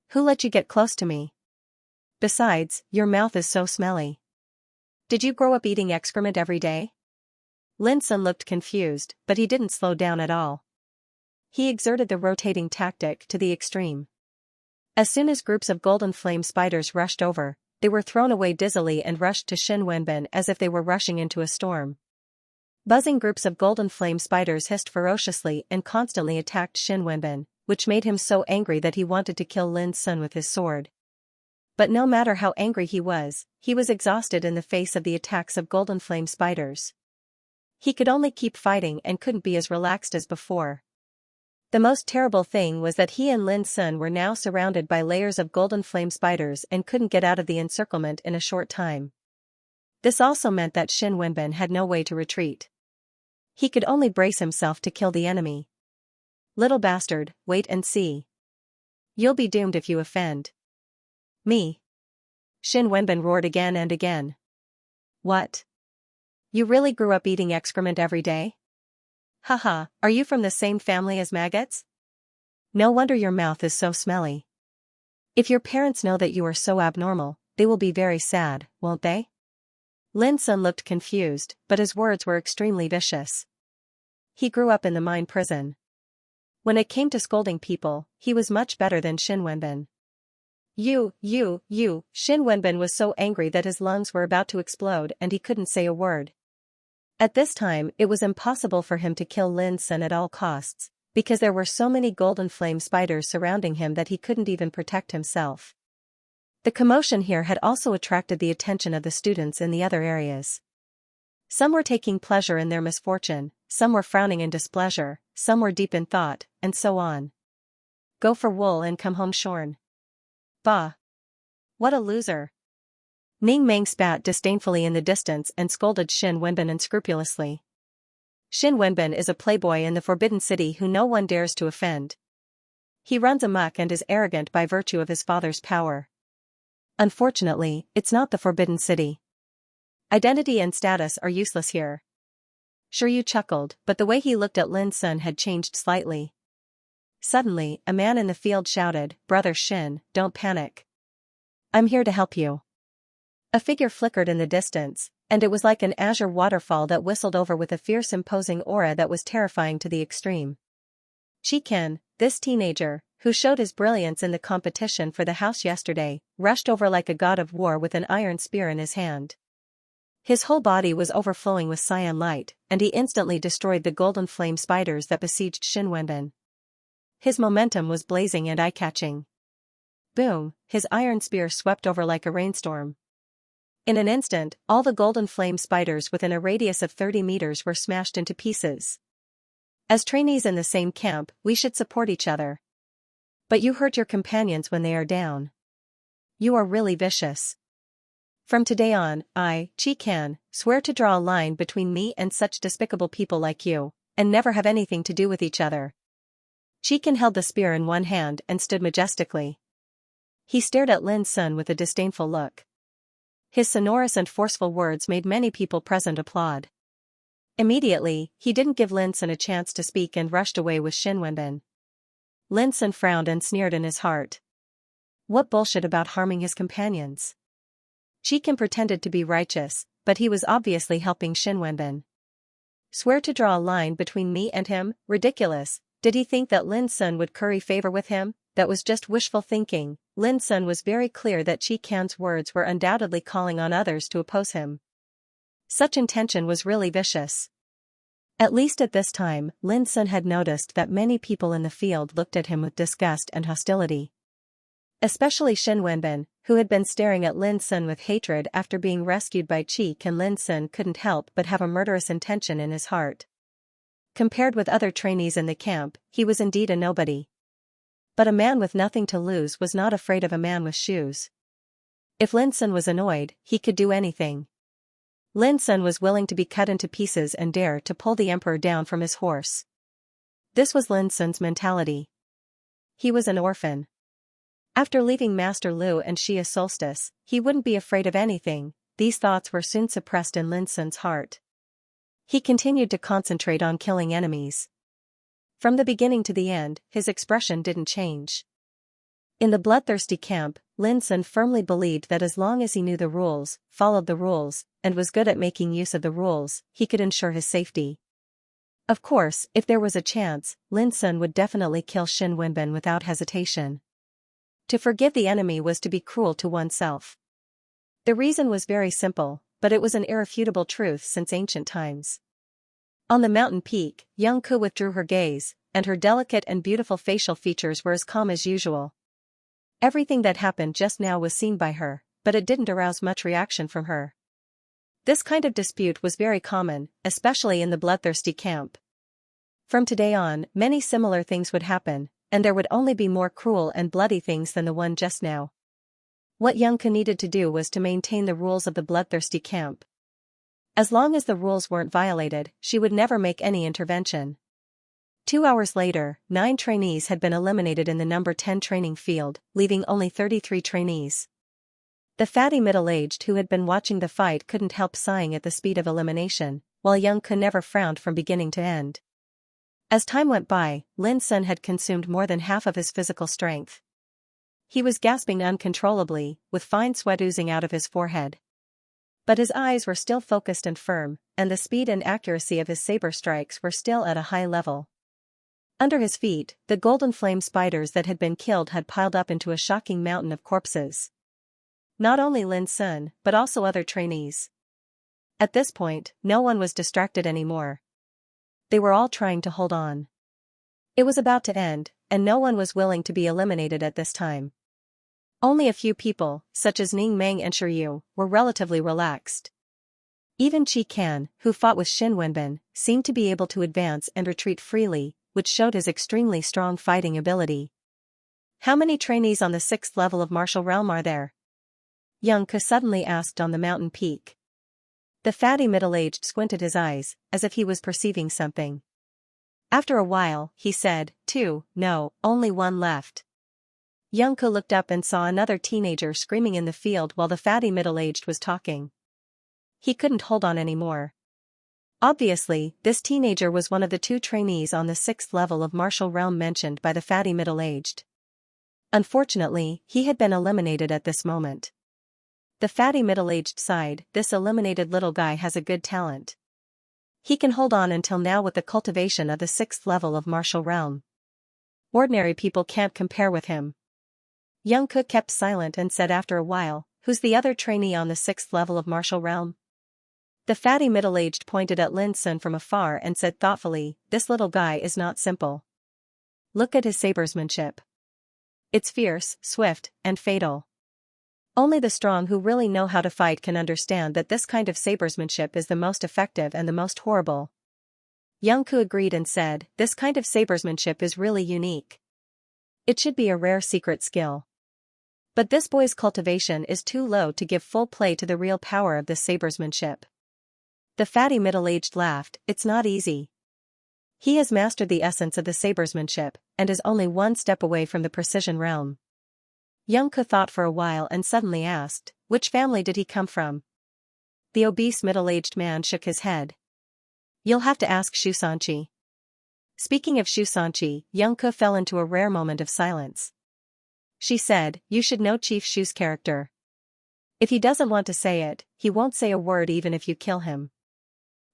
S1: Who let you get close to me? Besides, your mouth is so smelly." Did you grow up eating excrement every day? Lin Sun looked confused, but he didn't slow down at all. He exerted the rotating tactic to the extreme. As soon as groups of golden flame spiders rushed over, they were thrown away dizzily and rushed to Xin Wenbin as if they were rushing into a storm. Buzzing groups of golden flame spiders hissed ferociously and constantly attacked Xin Wenbin, which made him so angry that he wanted to kill Lin Sun with his sword. But no matter how angry he was exhausted in the face of the attacks of golden flame spiders. He could only keep fighting and couldn't be as relaxed as before. The most terrible thing was that he and Lin Sun were now surrounded by layers of golden flame spiders and couldn't get out of the encirclement in a short time. This also meant that Xin Wenbin had no way to retreat. He could only brace himself to kill the enemy. Little bastard, wait and see. You'll be doomed if you offend me. Xin Wenbin roared again and again. What? You really grew up eating excrement every day? Haha, are you from the same family as maggots? No wonder your mouth is so smelly. If your parents know that you are so abnormal, they will be very sad, won't they? Lin Sun looked confused, but his words were extremely vicious. He grew up in the mine prison. When it came to scolding people, he was much better than Xin Wenbin. You, Xin Wenbin was so angry that his lungs were about to explode and he couldn't say a word. At this time it was impossible for him to kill Lin Sun at all costs, because there were so many golden flame spiders surrounding him that he couldn't even protect himself. The commotion here had also attracted the attention of the students in the other areas. Some were taking pleasure in their misfortune, some were frowning in displeasure, some were deep in thought, and so on. Go for wool and come home shorn. Bah! What a loser! Ning Meng spat disdainfully in the distance and scolded Xin Wenbin unscrupulously. Xin Wenbin is a playboy in the Forbidden City who no one dares to offend. He runs amok and is arrogant by virtue of his father's power. Unfortunately, it's not the Forbidden City. Identity and status are useless here. Shiryu chuckled, but the way he looked at Lin Sun had changed slightly. Suddenly, a man in the field shouted, "Brother Xin, don't panic. I'm here to help you." A figure flickered in the distance, and it was like an azure waterfall that whistled over with a fierce imposing aura that was terrifying to the extreme. Qian, this teenager, who showed his brilliance in the competition for the house yesterday, rushed over like a god of war with an iron spear in his hand. His whole body was overflowing with cyan light, and he instantly destroyed the golden flame spiders that besieged Xin Wenbin. His momentum was blazing and eye-catching. Boom, his iron spear swept over like a rainstorm. In an instant, all the golden flame spiders within a radius of 30 meters were smashed into pieces. As trainees in the same camp, we should support each other. But you hurt your companions when they are down. You are really vicious. From today on, I, Qian, swear to draw a line between me and such despicable people like you, and never have anything to do with each other. Qian held the spear in one hand and stood majestically. He stared at Lin Sun with a disdainful look. His sonorous and forceful words made many people present applaud. Immediately, he didn't give Lin Sun a chance to speak and rushed away with Xin Wenbin. Lin Sun frowned and sneered in his heart. What bullshit about harming his companions? Qian pretended to be righteous, but he was obviously helping Xin Wenbin. Swear to draw a line between me and him? Ridiculous. Did he think that Lin Sun would curry favor with him? That was just wishful thinking. Lin Sun was very clear that Qian's words were undoubtedly calling on others to oppose him. Such intention was really vicious. At least at this time, Lin Sun had noticed that many people in the field looked at him with disgust and hostility. Especially Xin Wenbin, who had been staring at Lin Sun with hatred after being rescued by Qian. Lin Sun couldn't help but have a murderous intention in his heart. Compared with other trainees in the camp, he was indeed a nobody. But a man with nothing to lose was not afraid of a man with shoes. If Lin Sun was annoyed, he could do anything. Lin Sun was willing to be cut into pieces and dare to pull the emperor down from his horse. This was Lin Sun's mentality. He was an orphan. After leaving Master Lu and Xia Solstice, he wouldn't be afraid of anything. These thoughts were soon suppressed in Lin Sun's heart. He continued to concentrate on killing enemies. From the beginning to the end, his expression didn't change. In the bloodthirsty camp, Lin Sun firmly believed that as long as he knew the rules, followed the rules, and was good at making use of the rules, he could ensure his safety. Of course, if there was a chance, Lin Sun would definitely kill Xin Wenbin without hesitation. To forgive the enemy was to be cruel to oneself. The reason was very simple, but it was an irrefutable truth since ancient times. On the mountain peak, young Ke withdrew her gaze, and her delicate and beautiful facial features were as calm as usual. Everything that happened just now was seen by her, but it didn't arouse much reaction from her. This kind of dispute was very common, especially in the bloodthirsty camp. From today on, many similar things would happen, and there would only be more cruel and bloody things than the one just now. What young Ke needed to do was to maintain the rules of the bloodthirsty camp. As long as the rules weren't violated, she would never make any intervention. 2 hours later, 9 trainees had been eliminated in the number 10 training field, leaving only 33 trainees. The fatty middle-aged who had been watching the fight couldn't help sighing at the speed of elimination, while young Ke never frowned from beginning to end. As time went by, Lin Sun had consumed more than half of his physical strength. He was gasping uncontrollably, with fine sweat oozing out of his forehead. But his eyes were still focused and firm, and the speed and accuracy of his saber strikes were still at a high level. Under his feet, the golden flame spiders that had been killed had piled up into a shocking mountain of corpses. Not only Lin Sun, but also other trainees. At this point, no one was distracted anymore. They were all trying to hold on. It was about to end, and no one was willing to be eliminated at this time. Only a few people, such as Ning Meng and Shiryu, were relatively relaxed. Even Qi Kan, who fought with Xin Wenbin, seemed to be able to advance and retreat freely, which showed his extremely strong fighting ability. How many trainees on the 6th level of martial realm are there? Young Ke suddenly asked on the mountain peak. The fatty middle-aged squinted his eyes, as if he was perceiving something. After a while, he said, 2, no, only 1 left. Young Ke looked up and saw another teenager screaming in the field while the fatty middle-aged was talking. He couldn't hold on anymore. Obviously, this teenager was one of the 2 trainees on the 6th level of martial realm mentioned by the fatty middle-aged. Unfortunately, he had been eliminated at this moment. The fatty middle-aged sighed, this eliminated little guy has a good talent. He can hold on until now with the cultivation of the 6th level of martial realm. Ordinary people can't compare with him. Young Ke kept silent and said after a while, who's the other trainee on the 6th level of martial realm? The fatty middle-aged pointed at Lin Sun from afar and said thoughtfully, this little guy is not simple. Look at his sabersmanship. It's fierce, swift, and fatal. Only the strong who really know how to fight can understand that this kind of sabersmanship is the most effective and the most horrible. Young Ke agreed and said, this kind of sabersmanship is really unique. It should be a rare secret skill. But this boy's cultivation is too low to give full play to the real power of this sabersmanship. The fatty middle-aged laughed, it's not easy. He has mastered the essence of the sabersmanship, and is only 1 step away from the precision realm. Young Ke thought for a while and suddenly asked, which family did he come from? The obese middle-aged man shook his head. You'll have to ask Xianxia. Speaking of Xianxia, Young Ke fell into a rare moment of silence. She said, you should know Chief Shu's character. If he doesn't want to say it, he won't say a word even if you kill him.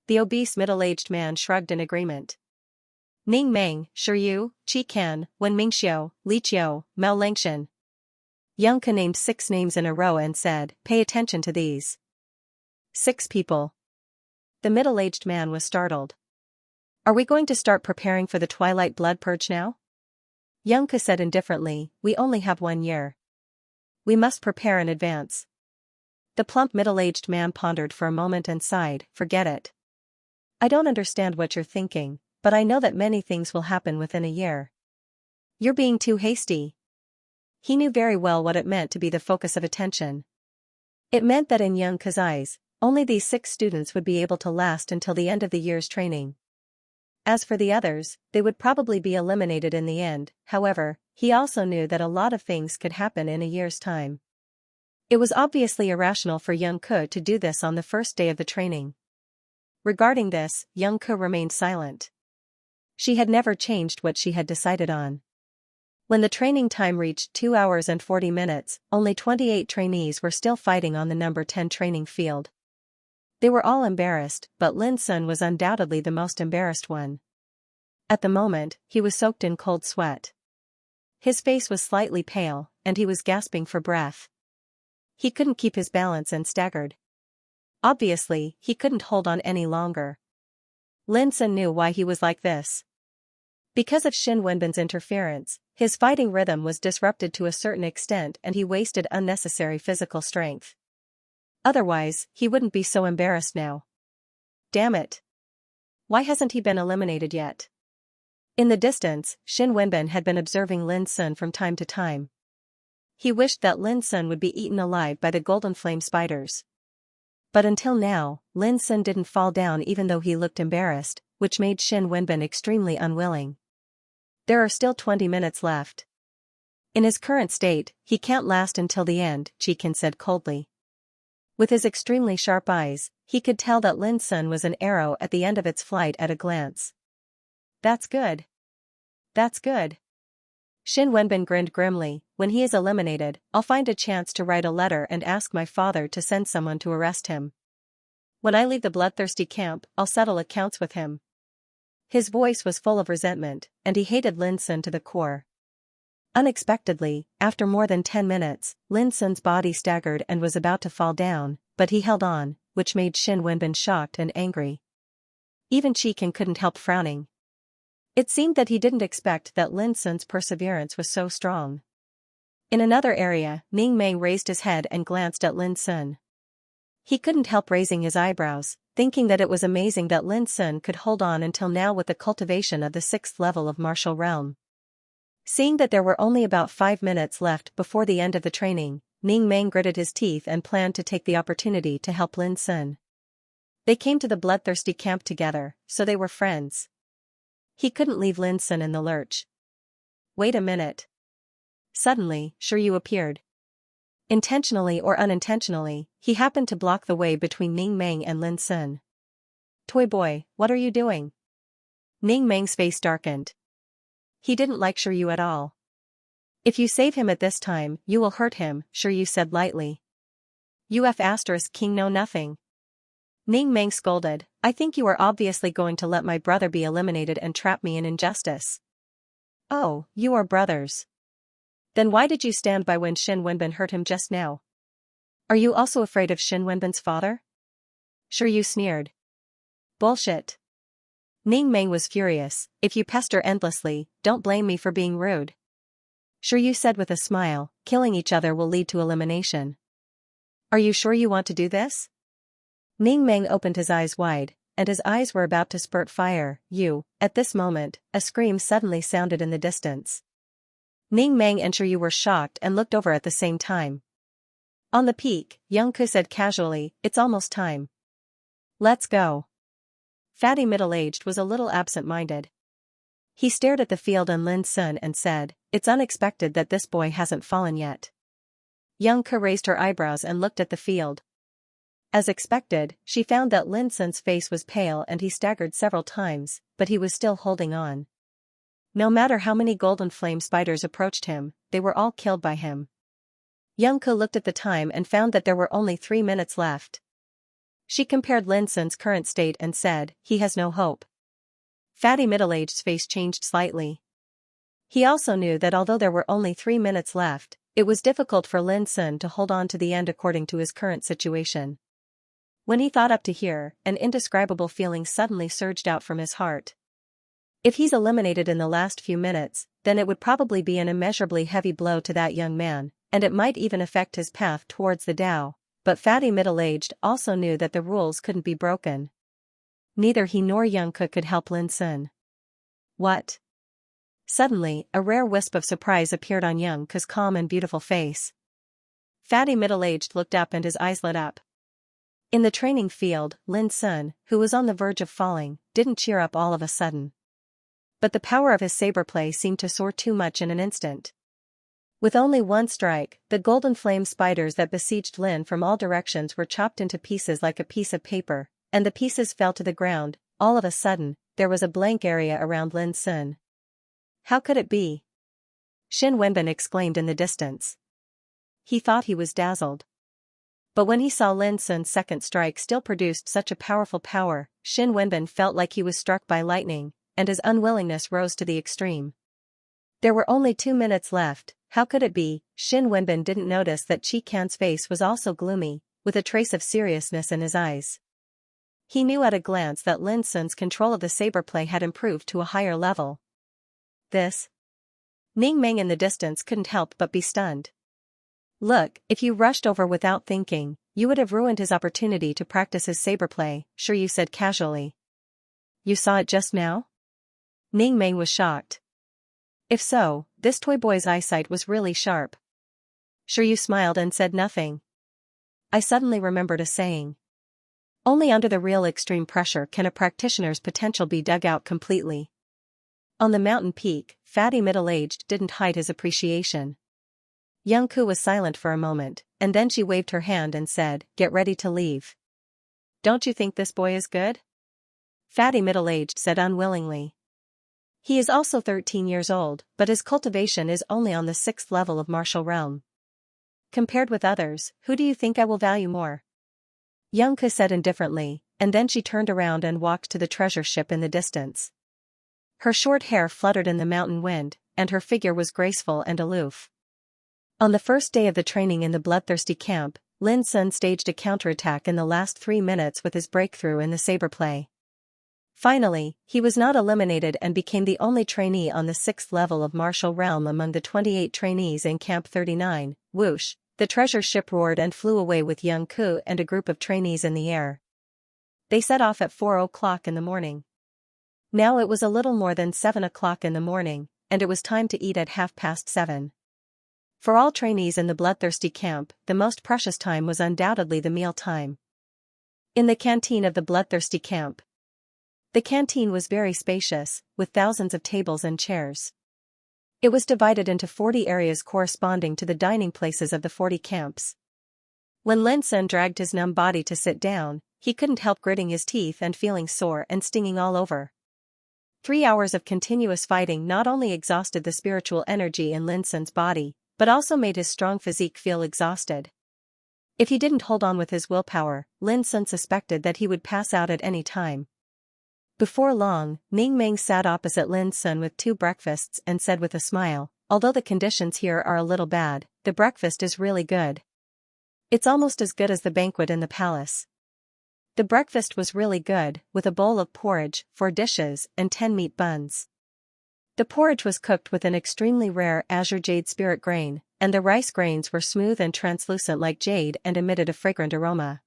S1: The obese middle-aged man shrugged in agreement. Ning Meng, Shiryu, Qi Kan, Wen Mingxiu, Li Qiu, Mao Lengshan. Young Ke named 6 names in a row and said, pay attention to these. 6 people. The middle-aged man was startled. Are we going to start preparing for the Twilight Blood Purge now? Young Ke said indifferently, we only have 1 year. We must prepare in advance. The plump middle-aged man pondered for a moment and sighed, forget it. I don't understand what you're thinking, but I know that many things will happen within a year. You're being too hasty. He knew very well what it meant to be the focus of attention. It meant that in Young Ke's eyes, only these 6 students would be able to last until the end of the year's training. As for the others, they would probably be eliminated in the end. However, he also knew that a lot of things could happen in a year's time. It was obviously irrational for Young Ke to do this on the first day of the training. Regarding this, Young Ke remained silent. She had never changed what she had decided on. When the training time reached 2 hours and 40 minutes, only 28 trainees were still fighting on the number 10 training field. They were all embarrassed, but Lin Sun was undoubtedly the most embarrassed one. At the moment, he was soaked in cold sweat. His face was slightly pale, and he was gasping for breath. He couldn't keep his balance and staggered. Obviously, he couldn't hold on any longer. Lin Sun knew why he was like this. Because of Xin Wenbin's interference, his fighting rhythm was disrupted to a certain extent and he wasted unnecessary physical strength. Otherwise, he wouldn't be so embarrassed now. Damn it. Why hasn't he been eliminated yet? In the distance, Xin Wenbin had been observing Lin Sun from time to time. He wished that Lin Sun would be eaten alive by the golden flame spiders. But until now, Lin Sun didn't fall down even though he looked embarrassed, which made Xin Wenbin extremely unwilling. There are still 20 minutes left. In his current state, he can't last until the end, Qi said coldly. With his extremely sharp eyes, he could tell that Lin Sun was an arrow at the end of its flight at a glance. That's good. That's good. Xin Wenbin grinned grimly. When he is eliminated, I'll find a chance to write a letter and ask my father to send someone to arrest him. When I leave the bloodthirsty camp, I'll settle accounts with him. His voice was full of resentment, and he hated Lin Sun to the core. Unexpectedly, after more than 10 minutes, Lin Sun's body staggered and was about to fall down, but he held on, which made Xin Wenbin shocked and angry. Even Qi couldn't help frowning. It seemed that he didn't expect that Lin Sun's perseverance was so strong. In another area, Ning Meng raised his head and glanced at Lin Sun. He couldn't help raising his eyebrows, thinking that it was amazing that Lin Sun could hold on until now with the cultivation of the 6th level of martial realm. Seeing that there were only about 5 minutes left before the end of the training, Ning Meng gritted his teeth and planned to take the opportunity to help Lin Sun. They came to the bloodthirsty camp together, so they were friends. He couldn't leave Lin Sun in the lurch. Wait a minute. Suddenly, Shiryu appeared. Intentionally or unintentionally, he happened to block the way between Ning Meng and Lin Sun. Toy boy, what are you doing? Ning Meng's face darkened. He didn't like Shiryu at all. If you save him at this time, you will hurt him, Shiryu said lightly. King know nothing. Ning Meng scolded, I think you are obviously going to let my brother be eliminated and trap me in injustice. Oh, you are brothers. Then why did you stand by when Xin Wenbin hurt him just now? Are you also afraid of Xin Wenbin's father? Shiryu sneered. Bullshit. Ning Meng was furious, if you pester endlessly, don't blame me for being rude. Shiryu said with a smile, killing each other will lead to elimination. Are you sure you want to do this? Ning Meng opened his eyes wide, and his eyes were about to spurt fire. At this moment, a scream suddenly sounded in the distance. Ning Meng and Shiryu were shocked and looked over at the same time. On the peak, Xianxia said casually, it's almost time. Let's go. Fatty middle-aged was a little absent-minded. He stared at the field and Lin Sun and said, it's unexpected that this boy hasn't fallen yet. Xianxia raised her eyebrows and looked at the field. As expected, she found that Lin Sun's face was pale and he staggered several times, but he was still holding on. No matter how many golden flame spiders approached him, they were all killed by him. Xianxia looked at the time and found that there were only 3 minutes left. She compared Lin Sun's current state and said, he has no hope. Fatty middle-aged's face changed slightly. He also knew that although there were only 3 minutes left, it was difficult for Lin Sun to hold on to the end according to his current situation. When he thought up to here, an indescribable feeling suddenly surged out from his heart. If he's eliminated in the last few minutes, then it would probably be an immeasurably heavy blow to that young man, and it might even affect his path towards the Tao, but Fatty middle-aged also knew that the rules couldn't be broken. Neither he nor Xianxia could help Lin Sun. What? Suddenly, a rare wisp of surprise appeared on Xianxia's calm and beautiful face. Fatty middle-aged looked up and his eyes lit up. In the training field, Lin Sun, who was on the verge of falling, didn't cheer up all of a sudden. But the power of his saber play seemed to soar too much in an instant. With only one strike, the golden flame spiders that besieged Lin from all directions were chopped into pieces like a piece of paper, and the pieces fell to the ground. All of a sudden, there was a blank area around Lin Sun. How could it be? Xin Wenbin exclaimed in the distance. He thought he was dazzled. But when he saw Lin Sun's second strike still produced such a powerful power, Xin Wenbin felt like he was struck by lightning, and his unwillingness rose to the extreme. There were only 2 minutes left. How could it be? Xin Wenbin didn't notice that Qi Can's face was also gloomy, with a trace of seriousness in his eyes. He knew at a glance that Lin Sun's control of the saber play had improved to a higher level. This? Ning Meng in the distance couldn't help but be stunned. Look, if you rushed over without thinking, you would have ruined his opportunity to practice his saber play, sure, you said casually. You saw it just now? Ning Meng was shocked. If so, this toy boy's eyesight was really sharp. Sure, you smiled and said nothing. I suddenly remembered a saying. Only under the real extreme pressure can a practitioner's potential be dug out completely. On the mountain peak, fatty middle-aged didn't hide his appreciation. Young Ku was silent for a moment, and then she waved her hand and said, "Get ready to leave." Don't you think this boy is good? Fatty middle-aged said unwillingly. He is also 13 years old, but his cultivation is only on the 6th level of martial realm. Compared with others, who do you think I will value more? Young Ku said indifferently, and then she turned around and walked to the treasure ship in the distance. Her short hair fluttered in the mountain wind, and her figure was graceful and aloof. On the first day of the training in the bloodthirsty camp, Lin Sun staged a counterattack in the last 3 minutes with his breakthrough in the saber play. Finally, he was not eliminated and became the only trainee on the 6th level of martial realm among the 28 trainees in Camp 39. Whoosh, the treasure ship roared and flew away with Young Ku and a group of trainees in the air. They set off at 4 o'clock in the morning. Now it was a little more than 7 o'clock in the morning, and it was time to eat at 7:30. For all trainees in the bloodthirsty camp, the most precious time was undoubtedly the meal time. In the canteen of the bloodthirsty camp. The canteen was very spacious, with thousands of tables and chairs. It was divided into 40 areas corresponding to the dining places of the 40 camps. When Lin Sun dragged his numb body to sit down, he couldn't help gritting his teeth and feeling sore and stinging all over. 3 hours of continuous fighting not only exhausted the spiritual energy in Lin Sun's body, but also made his strong physique feel exhausted. If he didn't hold on with his willpower, Lin Sun suspected that he would pass out at any time. Before long, Ning Meng sat opposite Lin Sun with 2 breakfasts and said with a smile, "Although the conditions here are a little bad, the breakfast is really good. It's almost as good as the banquet in the palace." The breakfast was really good, with a bowl of porridge, 4 dishes, and 10 meat buns. The porridge was cooked with an extremely rare azure jade spirit grain, and the rice grains were smooth and translucent like jade and emitted a fragrant aroma.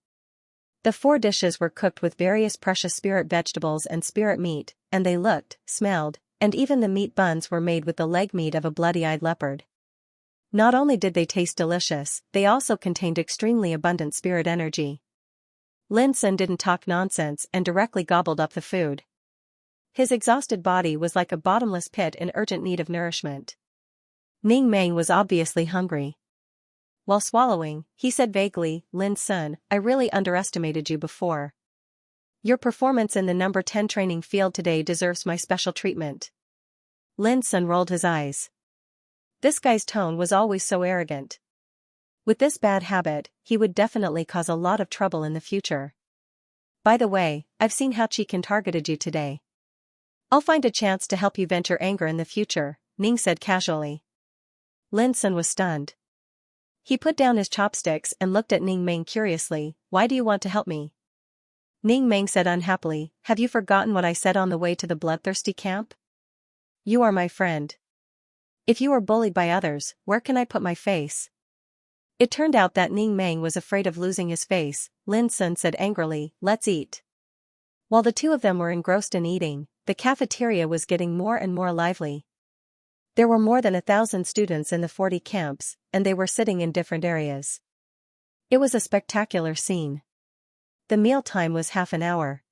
S1: The 4 dishes were cooked with various precious spirit vegetables and spirit meat, and they looked, smelled, and even the meat buns were made with the leg meat of a bloody-eyed leopard. Not only did they taste delicious, they also contained extremely abundant spirit energy. Lin Sun didn't talk nonsense and directly gobbled up the food. His exhausted body was like a bottomless pit in urgent need of nourishment. Ning Meng was obviously hungry. While swallowing, he said vaguely, "Lin Sun, I really underestimated you before. Your performance in the number 10 training field today deserves my special treatment." Lin Sun rolled his eyes. This guy's tone was always so arrogant. With this bad habit, he would definitely cause a lot of trouble in the future. By the way, I've seen how Qi Can targeted you today. I'll find a chance to help you vent your anger in the future, Ning said casually. Lin Sun was stunned. He put down his chopsticks and looked at Ning Meng curiously. "Why do you want to help me?" Ning Meng said unhappily, "Have you forgotten what I said on the way to the bloodthirsty camp? You are my friend. If you are bullied by others, where can I put my face?" It turned out that Ning Meng was afraid of losing his face. Lin Sun said angrily, "Let's eat." While the 2 of them were engrossed in eating, the cafeteria was getting more and more lively. There were more than 1,000 students in the 40 camps, and they were sitting in different areas. It was a spectacular scene. The meal time was half an hour.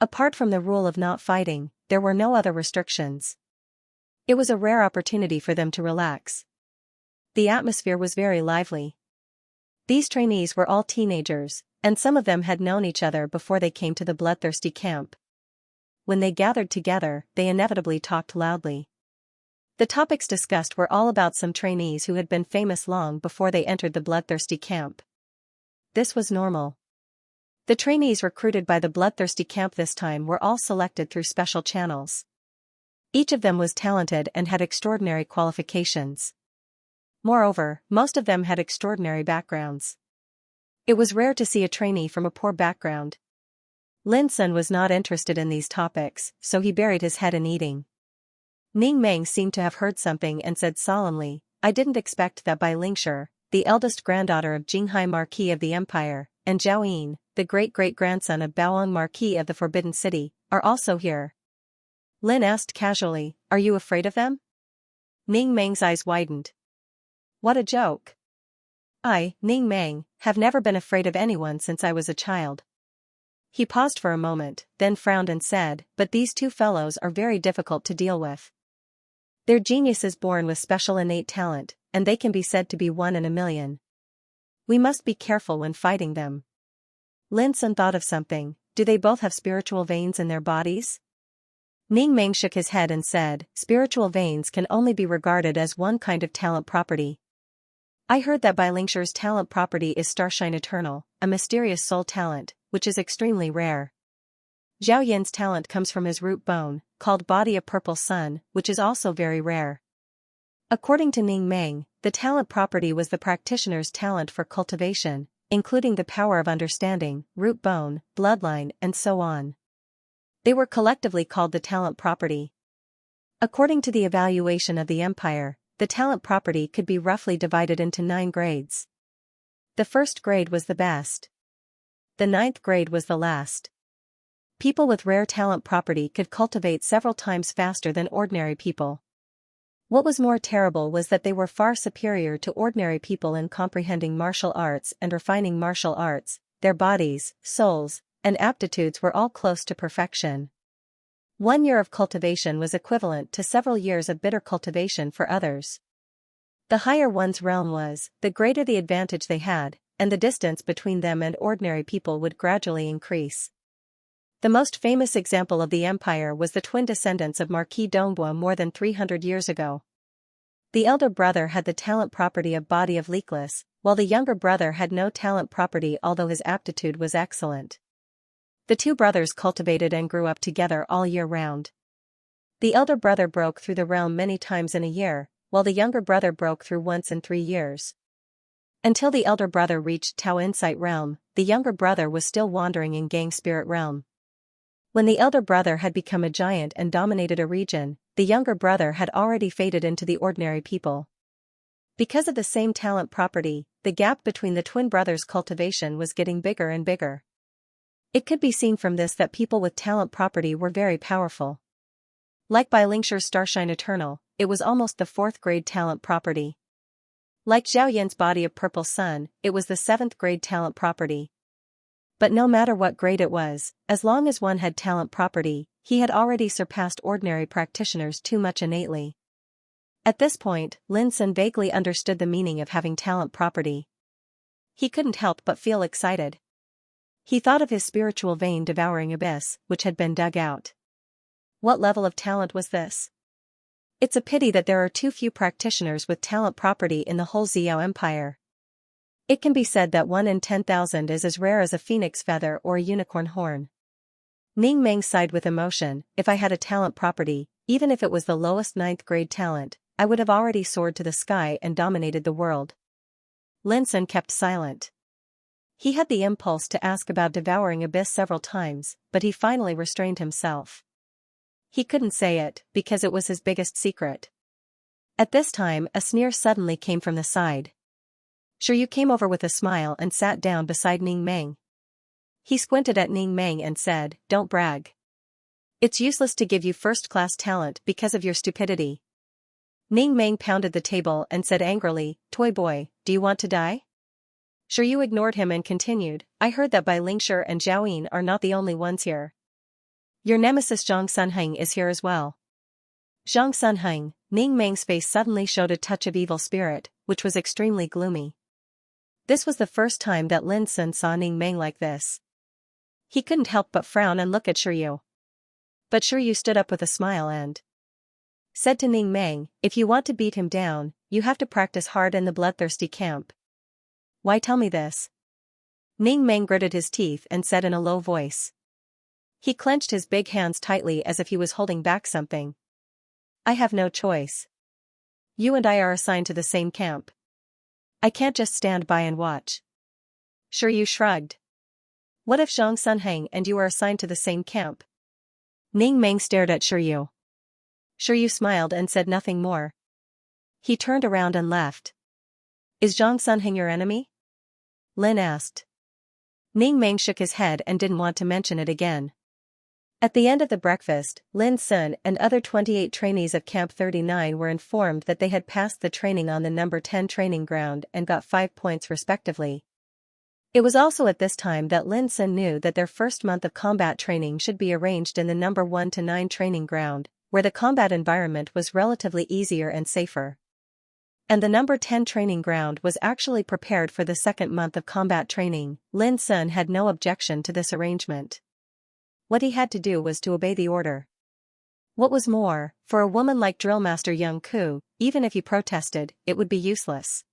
S1: Apart from the rule of not fighting, there were no other restrictions. It was a rare opportunity for them to relax. The atmosphere was very lively. These trainees were all teenagers, and some of them had known each other before they came to the bloodthirsty camp. When they gathered together, they inevitably talked loudly. The topics discussed were all about some trainees who had been famous long before they entered the bloodthirsty camp. This was normal. The trainees recruited by the bloodthirsty camp this time were all selected through special channels. Each of them was talented and had extraordinary qualifications. Moreover, most of them had extraordinary backgrounds. It was rare to see a trainee from a poor background. Lin Sun was not interested in these topics, so he buried his head in eating. Ning Meng seemed to have heard something and said solemnly, "I didn't expect that Bai Lingshi, the eldest granddaughter of Jinghai Marquis of the Empire, and Zhao Yin, the great-great-grandson of Baoang Marquis of the Forbidden City, are also here." Lin asked casually, "Are you afraid of them?" Ning Meng's eyes widened. What a joke. I, Ning Meng, have never been afraid of anyone since I was a child. He paused for a moment, then frowned and said, "But these two fellows are very difficult to deal with. They're geniuses born with special innate talent, and they can be said to be one in a million. We must be careful when fighting them." Lin Sun thought of something. Do they both have spiritual veins in their bodies? Ning Meng shook his head and said, "Spiritual veins can only be regarded as one kind of talent property. I heard that Bai Lingshi's talent property is Starshine Eternal, a mysterious soul talent, which is extremely rare. Zhao Yin's talent comes from his root bone, called Body of Purple Sun, which is also very rare." According to Ning Meng, the talent property was the practitioner's talent for cultivation, including the power of understanding, root bone, bloodline, and so on. They were collectively called the talent property. According to the evaluation of the empire, the talent property could be roughly divided into 9 grades. The first grade was the best. The 9th grade was the last. People with rare talent property could cultivate several times faster than ordinary people. What was more terrible was that they were far superior to ordinary people in comprehending martial arts and refining martial arts. Their bodies, souls, and aptitudes were all close to perfection. 1 year of cultivation was equivalent to several years of bitter cultivation for others. The higher one's realm was, the greater the advantage they had, and the distance between them and ordinary people would gradually increase. The most famous example of the empire was the twin descendants of Marquis Dongbua more than 300 years ago. The elder brother had the talent property of Body of Leakless, while the younger brother had no talent property although his aptitude was excellent. The two brothers cultivated and grew up together all year round. The elder brother broke through the realm many times in a year, while the younger brother broke through once in 3 years. Until the elder brother reached Tao Insight realm, the younger brother was still wandering in Gang Spirit realm. When the elder brother had become a giant and dominated a region, the younger brother had already faded into the ordinary people. Because of the same talent property, the gap between the twin brothers' cultivation was getting bigger and bigger. It could be seen from this that people with talent property were very powerful. Like Bai Lingshi's Starshine Eternal, it was almost the 4th grade talent property. Like Zhao Yin's Body of Purple Sun, it was the 7th grade talent property. But no matter what grade it was, as long as one had talent property, he had already surpassed ordinary practitioners too much innately. At this point, Lin Sun vaguely understood the meaning of having talent property. He couldn't help but feel excited. He thought of his spiritual vein devouring abyss, which had been dug out. What level of talent was this? It's a pity that there are too few practitioners with talent property in the whole Xiao Empire. It can be said that 1 in 10,000 is as rare as a phoenix feather or a unicorn horn. Ning Meng sighed with emotion. If I had a talent property, even if it was the lowest 9th grade talent, I would have already soared to the sky and dominated the world. Lin Sun kept silent. He had the impulse to ask about devouring abyss several times, but he finally restrained himself. He couldn't say it, because it was his biggest secret. At this time, a sneer suddenly came from the side. Sure, you came over with a smile and sat down beside Ning Meng. He squinted at Ning Meng and said, "Don't brag. It's useless to give you first-class talent because of your stupidity." Ning Meng pounded the table and said angrily, "Toy boy, do you want to die?" Sure, you ignored him and continued, "I heard that Bai Lingshi and Zhao Yin are not the only ones here. Your nemesis Zhang Sunheng is here as well." Zhang Sunheng, Ning Meng's face suddenly showed a touch of evil spirit, which was extremely gloomy. This was the first time that Lin Sun saw Ning Meng like this. He couldn't help but frown and look at Shiryu. But Shiryu stood up with a smile and said to Ning Meng, "If you want to beat him down, you have to practice hard in the bloodthirsty camp." "Why tell me this?" Ning Meng gritted his teeth and said in a low voice. He clenched his big hands tightly as if he was holding back something. "I have no choice. You and I are assigned to the same camp. I can't just stand by and watch." Shiryu shrugged. "What if Zhang Sunhang and you are assigned to the same camp?" Ning Meng stared at Shiryu. Shiryu smiled and said nothing more. He turned around and left. "Is Zhang Sunhang your enemy?" Lin asked. Ning Meng shook his head and didn't want to mention it again. At the end of the breakfast, Lin Sun and other 28 trainees of Camp 39 were informed that they had passed the training on the number 10 training ground and got 5 points respectively. It was also at this time that Lin Sun knew that their first month of combat training should be arranged in the number 1 to 9 training ground, where the combat environment was relatively easier and safer. And the number 10 training ground was actually prepared for the second month of combat training. Lin Sun had no objection to this arrangement. What he had to do was to obey the order. What was more, for a woman like Drillmaster Young Ku, even if he protested, it would be useless.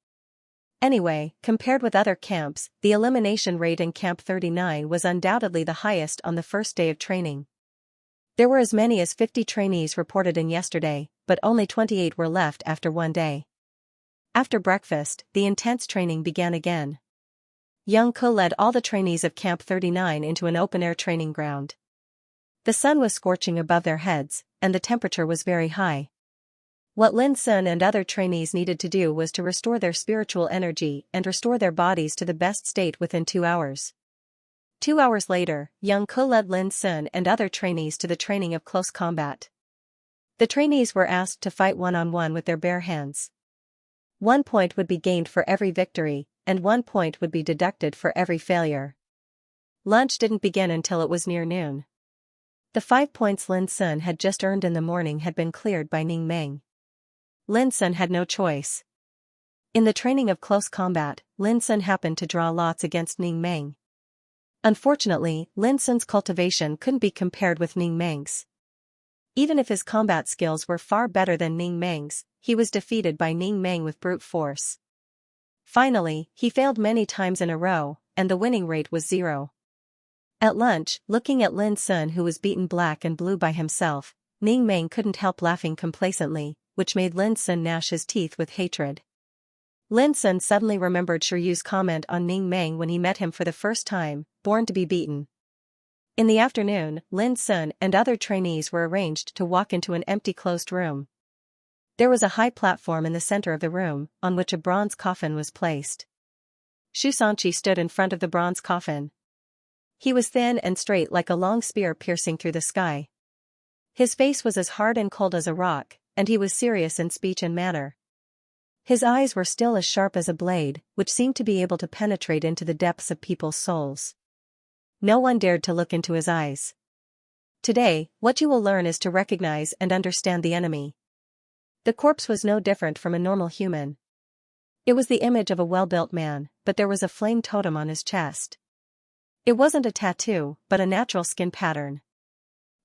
S1: Anyway, compared with other camps, the elimination rate in Camp 39 was undoubtedly the highest on the first day of training. There were as many as 50 trainees reported in yesterday, but only 28 were left after one day. After breakfast, the intense training began again. Young Ko led all the trainees of Camp 39 into an open-air training ground. The sun was scorching above their heads, and the temperature was very high. What Lin Sun and other trainees needed to do was to restore their spiritual energy and restore their bodies to the best state within 2 hours. 2 hours later, Young Ko led Lin Sun and other trainees to the training of close combat. The trainees were asked to fight one-on-one with their bare hands. 1 point would be gained for every victory, and 1 point would be deducted for every failure. Lunch didn't begin until it was near noon. The 5 points Lin Sun had just earned in the morning had been cleared by Ning Meng. Lin Sun had no choice. In the training of close combat, Lin Sun happened to draw lots against Ning Meng. Unfortunately, Lin Sun's cultivation couldn't be compared with Ning Meng's. Even if his combat skills were far better than Ning Meng's, he was defeated by Ning Meng with brute force. Finally, he failed many times in a row, and the winning rate was 0. At lunch, looking at Lin Sun who was beaten black and blue by himself, Ning Meng couldn't help laughing complacently, which made Lin Sun gnash his teeth with hatred. Lin Sun suddenly remembered Shiryu's comment on Ning Meng when he met him for the first time, born to be beaten. In the afternoon, Lin Sun and other trainees were arranged to walk into an empty closed room. There was a high platform in the center of the room, on which a bronze coffin was placed. Xianxia stood in front of the bronze coffin. He was thin and straight like a long spear piercing through the sky. His face was as hard and cold as a rock, and he was serious in speech and manner. His eyes were still as sharp as a blade, which seemed to be able to penetrate into the depths of people's souls. No one dared to look into his eyes. Today, what you will learn is to recognize and understand the enemy. The corpse was no different from a normal human. It was the image of a well-built man, but there was a flame totem on his chest. It wasn't a tattoo, but a natural skin pattern.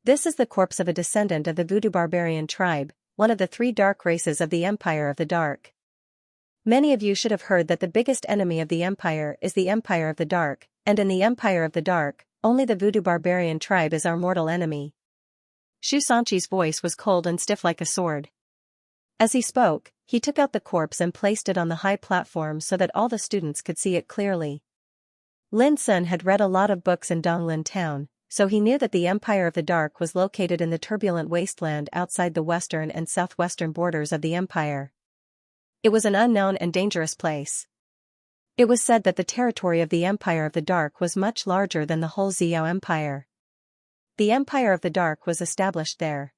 S1: This is the corpse of a descendant of the Voodoo barbarian tribe, one of the 3 dark races of the Empire of the Dark. Many of you should have heard that the biggest enemy of the Empire is the Empire of the Dark, and in the Empire of the Dark, only the Voodoo barbarian tribe is our mortal enemy. Xianxia's voice was cold and stiff like a sword. As he spoke, he took out the corpse and placed it on the high platform so that all the students could see it clearly. Lin Sun had read a lot of books in Donglin Town, so he knew that the Empire of the Dark was located in the turbulent wasteland outside the western and southwestern borders of the Empire. It was an unknown and dangerous place. It was said that the territory of the Empire of the Dark was much larger than the whole Xiao Empire. The Empire of the Dark was established there.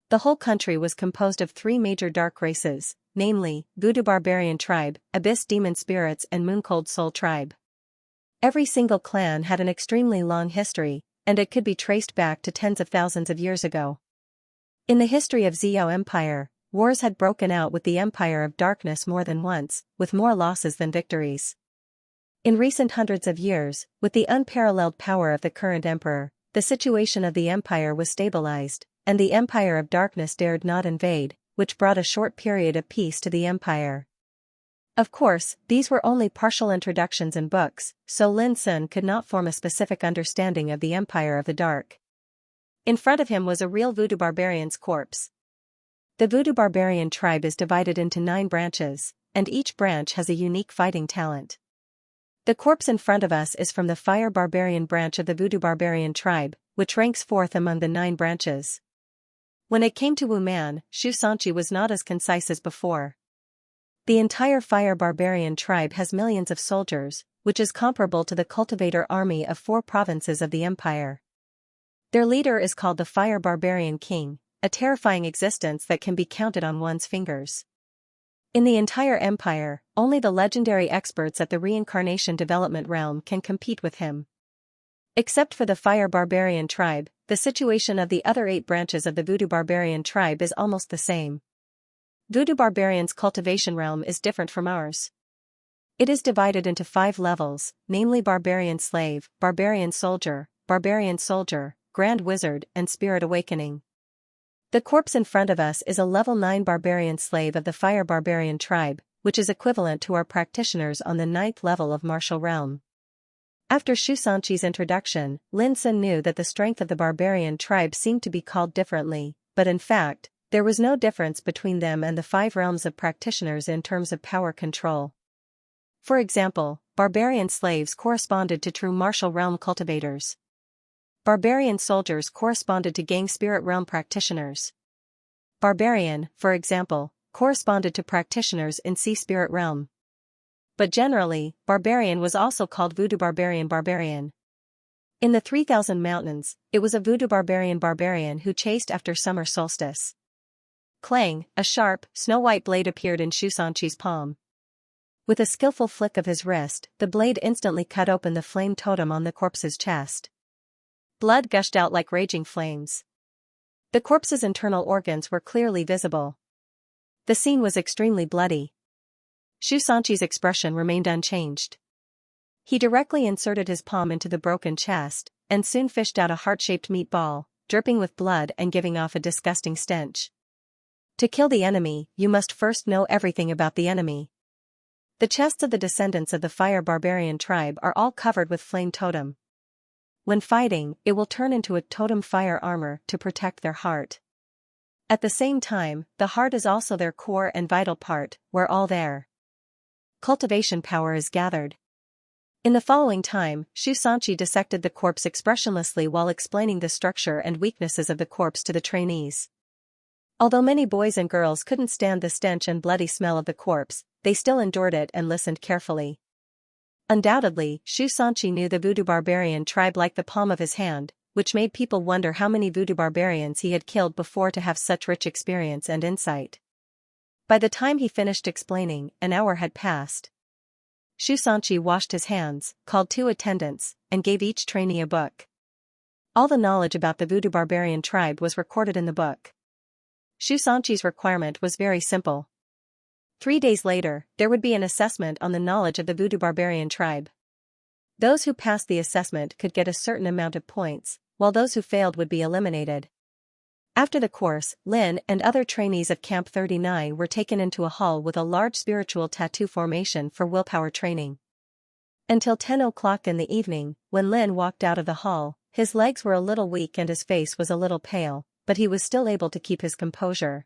S1: The whole country was composed of 3 major dark races, namely, Voodoo barbarian tribe, Abyss demon spirits and Mooncold soul tribe. Every single clan had an extremely long history, and it could be traced back to tens of thousands of years ago. In the history of Xiao Empire, wars had broken out with the Empire of Darkness more than once, with more losses than victories. In recent hundreds of years, with the unparalleled power of the current emperor, the situation of the empire was stabilized, and the Empire of Darkness dared not invade, which brought a short period of peace to the empire. Of course, these were only partial introductions in books, so Lin Sun could not form a specific understanding of the Empire of the Dark. In front of him was a real voodoo barbarian's corpse. The voodoo barbarian tribe is divided into 9 branches, and each branch has a unique fighting talent. The corpse in front of us is from the fire barbarian branch of the voodoo barbarian tribe, which ranks 4th among the 9 branches. When it came to Wu Man, Xianxia was not as concise as before. The entire fire barbarian tribe has millions of soldiers, which is comparable to the cultivator army of 4 provinces of the empire. Their leader is called the Fire Barbarian King, a terrifying existence that can be counted on one's fingers. In the entire empire, only the legendary experts at the reincarnation development realm can compete with him. Except for the Fire Barbarian tribe, the situation of the other 8 branches of the Voodoo Barbarian tribe is almost the same. Voodoo Barbarian's cultivation realm is different from ours. It is divided into 5 levels, namely Barbarian Slave, Barbarian Soldier, Grand Wizard, and Spirit Awakening. The corpse in front of us is a level 9 Barbarian Slave of the Fire Barbarian tribe, which is equivalent to our practitioners on the 9th level of Martial Realm. After Xianxia's introduction, Lin Sun knew that the strength of the Barbarian tribe seemed to be called differently, but in fact, there was no difference between them and the 5 realms of practitioners in terms of power control. For example, Barbarian Slaves corresponded to true Martial Realm cultivators. Barbarian Soldiers corresponded to Gang Spirit Realm practitioners. Barbarian, for example, corresponded to practitioners in Sea Spirit Realm. But generally, Barbarian was also called Voodoo Barbarian. In the 3000 Mountains, it was a Voodoo Barbarian who chased after summer solstice. Clang, a sharp, snow-white blade appeared in Xianxia's palm. With a skillful flick of his wrist, the blade instantly cut open the flame totem on the corpse's chest. Blood gushed out like raging flames. The corpse's internal organs were clearly visible. The scene was extremely bloody. Xianxia's expression remained unchanged. He directly inserted his palm into the broken chest, and soon fished out a heart-shaped meatball, dripping with blood and giving off a disgusting stench. To kill the enemy, you must first know everything about the enemy. The chests of the descendants of the Fire Barbarian tribe are all covered with flame totem. When fighting, it will turn into a totem fire armor to protect their heart. At the same time, the heart is also their core and vital part, where all their cultivation power is gathered. In the following time, Xianxia dissected the corpse expressionlessly while explaining the structure and weaknesses of the corpse to the trainees. Although many boys and girls couldn't stand the stench and bloody smell of the corpse, they still endured it and listened carefully. Undoubtedly, Xianxia knew the Voodoo Barbarian tribe like the palm of his hand, which made people wonder how many Voodoo Barbarians he had killed before to have such rich experience and insight. By the time he finished explaining, an hour had passed. Xianxia washed his hands, called 2 attendants, and gave each trainee a book. All the knowledge about the Voodoo Barbarian tribe was recorded in the book. Xianxia's requirement was very simple. 3 days later, there would be an assessment on the knowledge of the Voodoo Barbarian tribe. Those who passed the assessment could get a certain amount of points, while those who failed would be eliminated. After the course, Lin and other trainees of Camp 39 were taken into a hall with a large spiritual tattoo formation for willpower training. Until 10 o'clock in the evening, when Lin walked out of the hall, his legs were a little weak and his face was a little pale, but he was still able to keep his composure.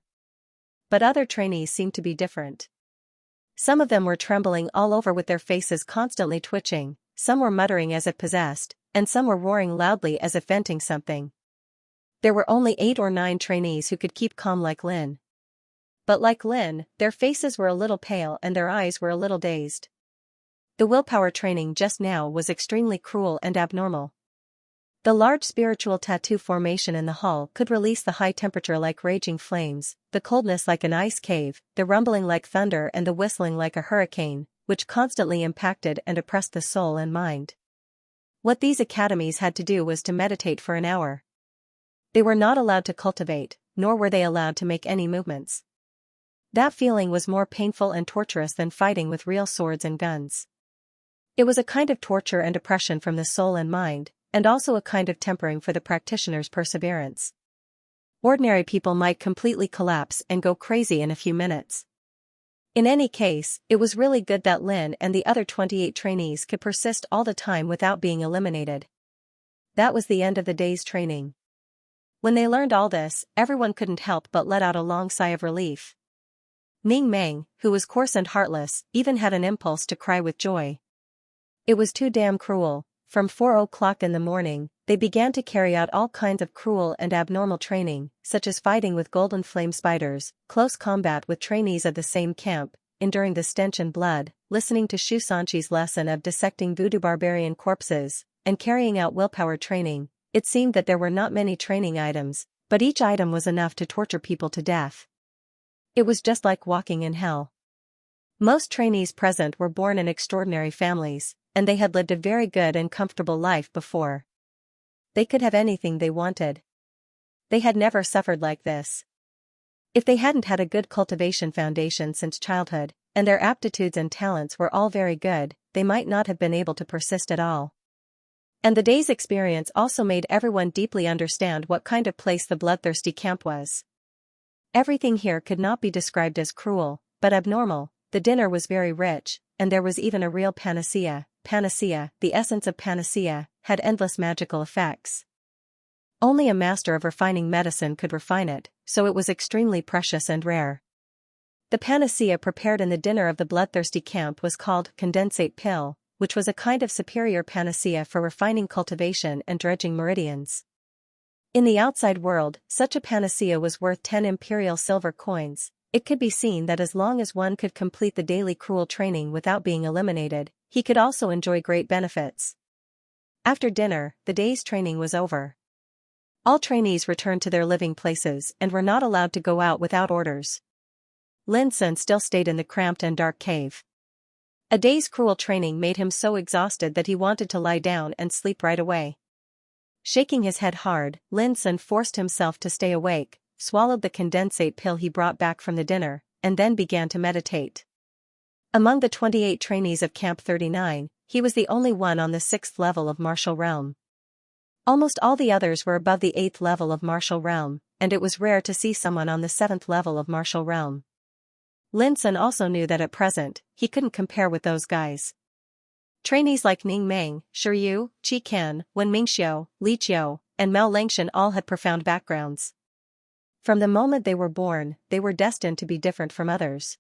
S1: But other trainees seemed to be different. Some of them were trembling all over with their faces constantly twitching, some were muttering as if possessed, and some were roaring loudly as if venting something. There were only 8 or 9 trainees who could keep calm like Lin. But like Lin, their faces were a little pale and their eyes were a little dazed. The willpower training just now was extremely cruel and abnormal. The large spiritual tattoo formation in the hall could release the high temperature like raging flames, the coldness like an ice cave, the rumbling like thunder and the whistling like a hurricane, which constantly impacted and oppressed the soul and mind. What these academies had to do was to meditate for an hour. They were not allowed to cultivate, nor were they allowed to make any movements. That feeling was more painful and torturous than fighting with real swords and guns. It was a kind of torture and oppression from the soul and mind, and also a kind of tempering for the practitioner's perseverance. Ordinary people might completely collapse and go crazy in a few minutes. In any case, it was really good that Lin and the other 28 trainees could persist all the time without being eliminated. That was the end of the day's training. When they learned all this, everyone couldn't help but let out a long sigh of relief. Ning Meng, who was coarse and heartless, even had an impulse to cry with joy. It was too damn cruel. From 4 o'clock in the morning, they began to carry out all kinds of cruel and abnormal training, such as fighting with golden flame spiders, close combat with trainees of the same camp, enduring the stench and blood, listening to Xianxia's lesson of dissecting voodoo barbarian corpses, and carrying out willpower training. It seemed that there were not many training items, but each item was enough to torture people to death. It was just like walking in hell. Most trainees present were born in extraordinary families, and they had lived a very good and comfortable life before. They could have anything they wanted. They had never suffered like this. If they hadn't had a good cultivation foundation since childhood, and their aptitudes and talents were all very good, they might not have been able to persist at all. And the day's experience also made everyone deeply understand what kind of place the bloodthirsty camp was. Everything here could not be described as cruel, but abnormal. The dinner was very rich, and there was even a real panacea. Panacea, the essence of panacea, had endless magical effects. Only a master of refining medicine could refine it, so it was extremely precious and rare. The panacea prepared in the dinner of the bloodthirsty camp was called condensate pill, which was a kind of superior panacea for refining cultivation and dredging meridians. In the outside world, such a panacea was worth 10 imperial silver coins. It could be seen that as long as one could complete the daily cruel training without being eliminated, he could also enjoy great benefits. After dinner, the day's training was over. All trainees returned to their living places and were not allowed to go out without orders. Lin Sun still stayed in the cramped and dark cave. A day's cruel training made him so exhausted that he wanted to lie down and sleep right away. Shaking his head hard, Lin Sun forced himself to stay awake, swallowed the condensate pill he brought back from the dinner, and then began to meditate. Among the 28 trainees of Camp 39, he was the only one on the 6th level of martial realm. Almost all the others were above the 8th level of martial realm, and it was rare to see someone on the 7th level of martial realm. Lin Sun also knew that at present, he couldn't compare with those guys. Trainees like Ning Meng, Shiyu, Qi Kan, Wen Mingxiu, Li Qiu, and Mao Langshan all had profound backgrounds. From the moment they were born, they were destined to be different from others.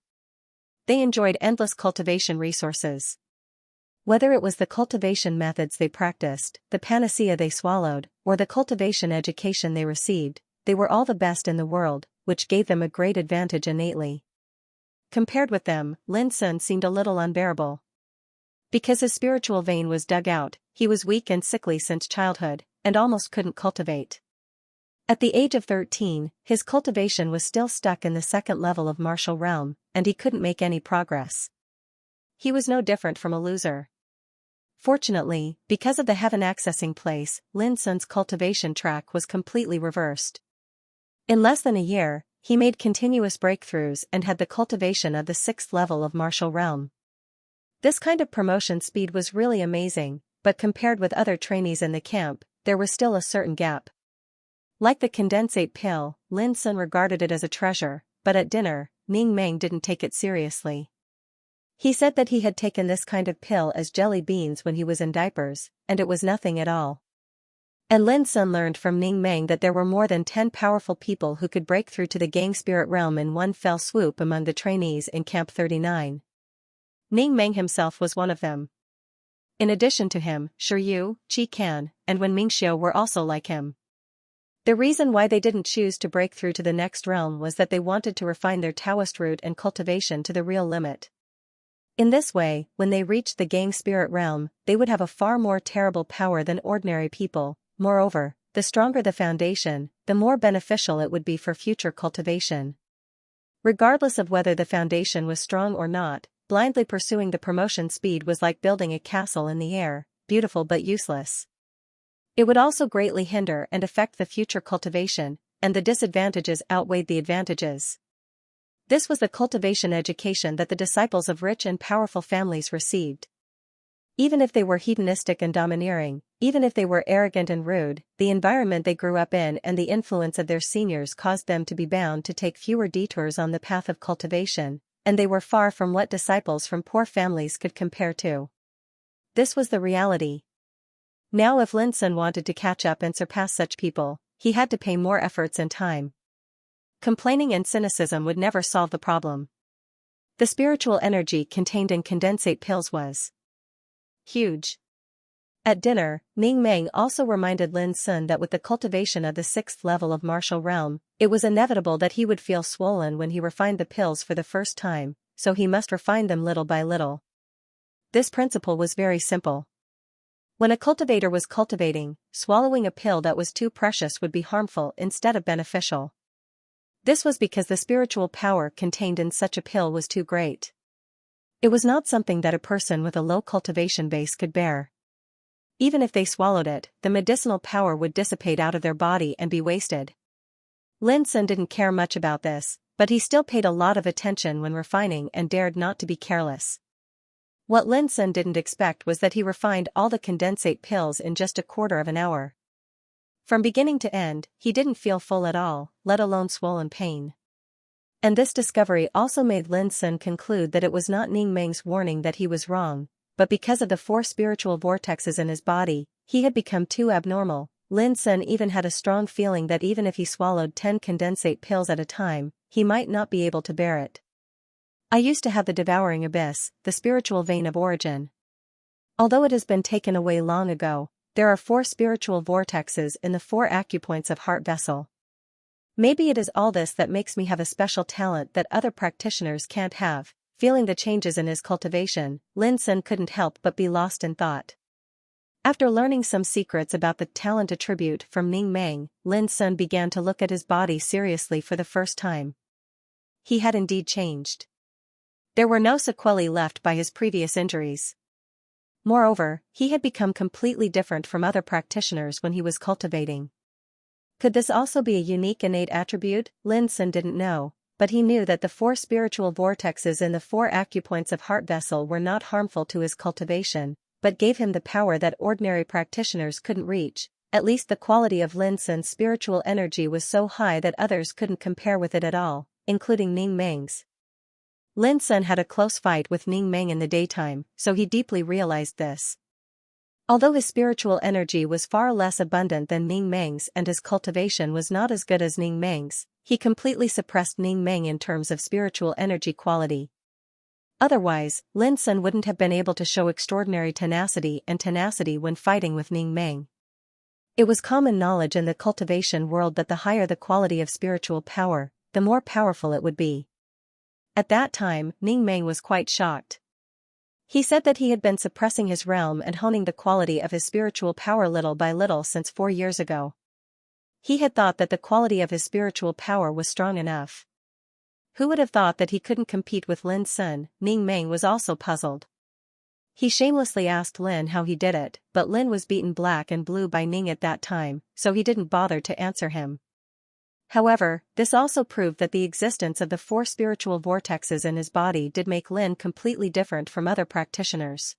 S1: They enjoyed endless cultivation resources. Whether it was the cultivation methods they practiced, the panacea they swallowed, or the cultivation education they received, they were all the best in the world, which gave them a great advantage innately. Compared with them, Lin Sun seemed a little unbearable. Because his spiritual vein was dug out, he was weak and sickly since childhood, and almost couldn't cultivate. At the age of 13, his cultivation was still stuck in the 2nd level of martial realm, and he couldn't make any progress. He was no different from a loser. Fortunately, because of the heaven accessing place, Lin Sun's cultivation track was completely reversed. In less than a year, he made continuous breakthroughs and had the cultivation of the 6th level of martial realm. This kind of promotion speed was really amazing, but compared with other trainees in the camp, there was still a certain gap. Like the condensate pill, Lin Sun regarded it as a treasure, but at dinner, Ning Meng didn't take it seriously. He said that he had taken this kind of pill as jelly beans when he was in diapers, and it was nothing at all. And Lin Sun learned from Ning Meng that there were more than 10 powerful people who could break through to the gang spirit realm in one fell swoop among the trainees in Camp 39. Ning Meng himself was one of them. In addition to him, Shiyu, Qi Kan, and Wen Mingxiu were also like him. The reason why they didn't choose to break through to the next realm was that they wanted to refine their Taoist root and cultivation to the real limit. In this way, when they reached the gang spirit realm, they would have a far more terrible power than ordinary people. Moreover, the stronger the foundation, the more beneficial it would be for future cultivation. Regardless of whether the foundation was strong or not, blindly pursuing the promotion speed was like building a castle in the air, beautiful but useless. It would also greatly hinder and affect the future cultivation, and the disadvantages outweighed the advantages. This was the cultivation education that the disciples of rich and powerful families received. Even if they were hedonistic and domineering, even if they were arrogant and rude, the environment they grew up in and the influence of their seniors caused them to be bound to take fewer detours on the path of cultivation, and they were far from what disciples from poor families could compare to. This was the reality. Now if Lin Sun wanted to catch up and surpass such people, he had to pay more efforts and time. Complaining and cynicism would never solve the problem. The spiritual energy contained in condensate pills was huge. At dinner, Ning Meng also reminded Lin Sun that with the cultivation of the 6th level of martial realm, it was inevitable that he would feel swollen when he refined the pills for the first time, so he must refine them little by little. This principle was very simple. When a cultivator was cultivating, swallowing a pill that was too precious would be harmful instead of beneficial. This was because the spiritual power contained in such a pill was too great. It was not something that a person with a low cultivation base could bear. Even if they swallowed it, the medicinal power would dissipate out of their body and be wasted. Lin Sun didn't care much about this, but he still paid a lot of attention when refining and dared not to be careless. What Lin Sun didn't expect was that he refined all the condensate pills in just a quarter of an hour. From beginning to end, he didn't feel full at all, let alone swollen pain. And this discovery also made Lin Sun conclude that it was not Ning Meng's warning that he was wrong, but because of the 4 spiritual vortexes in his body, he had become too abnormal. Lin Sun even had a strong feeling that even if he swallowed 10 condensate pills at a time, he might not be able to bear it. I used to have the devouring abyss, the spiritual vein of origin. Although it has been taken away long ago, there are 4 spiritual vortexes in the 4 acupoints of heart vessel. Maybe it is all this that makes me have a special talent that other practitioners can't have. Feeling the changes in his cultivation, Lin Sun couldn't help but be lost in thought. After learning some secrets about the talent attribute from Ning Meng, Lin Sun began to look at his body seriously for the first time. He had indeed changed. There were no sequelae left by his previous injuries. Moreover, he had become completely different from other practitioners when he was cultivating. Could this also be a unique innate attribute? Lin Sun didn't know, but he knew that the 4 spiritual vortexes in the 4 acupoints of heart vessel were not harmful to his cultivation, but gave him the power that ordinary practitioners couldn't reach. At least the quality of Lin Sun's spiritual energy was so high that others couldn't compare with it at all, including Ning Meng's. Lin Sun had a close fight with Ning Meng in the daytime, so he deeply realized this. Although his spiritual energy was far less abundant than Ning Meng's and his cultivation was not as good as Ning Meng's, he completely suppressed Ning Meng in terms of spiritual energy quality. Otherwise, Lin Sun wouldn't have been able to show extraordinary tenacity when fighting with Ning Meng. It was common knowledge in the cultivation world that the higher the quality of spiritual power, the more powerful it would be. At that time, Ning Meng was quite shocked. He said that he had been suppressing his realm and honing the quality of his spiritual power little by little since 4 years ago. He had thought that the quality of his spiritual power was strong enough. Who would have thought that he couldn't compete with Lin Sun? Ning Meng was also puzzled. He shamelessly asked Lin how he did it, but Lin was beaten black and blue by Ning at that time, so he didn't bother to answer him. However, this also proved that the existence of the 4 spiritual vortexes in his body did make Lin completely different from other practitioners.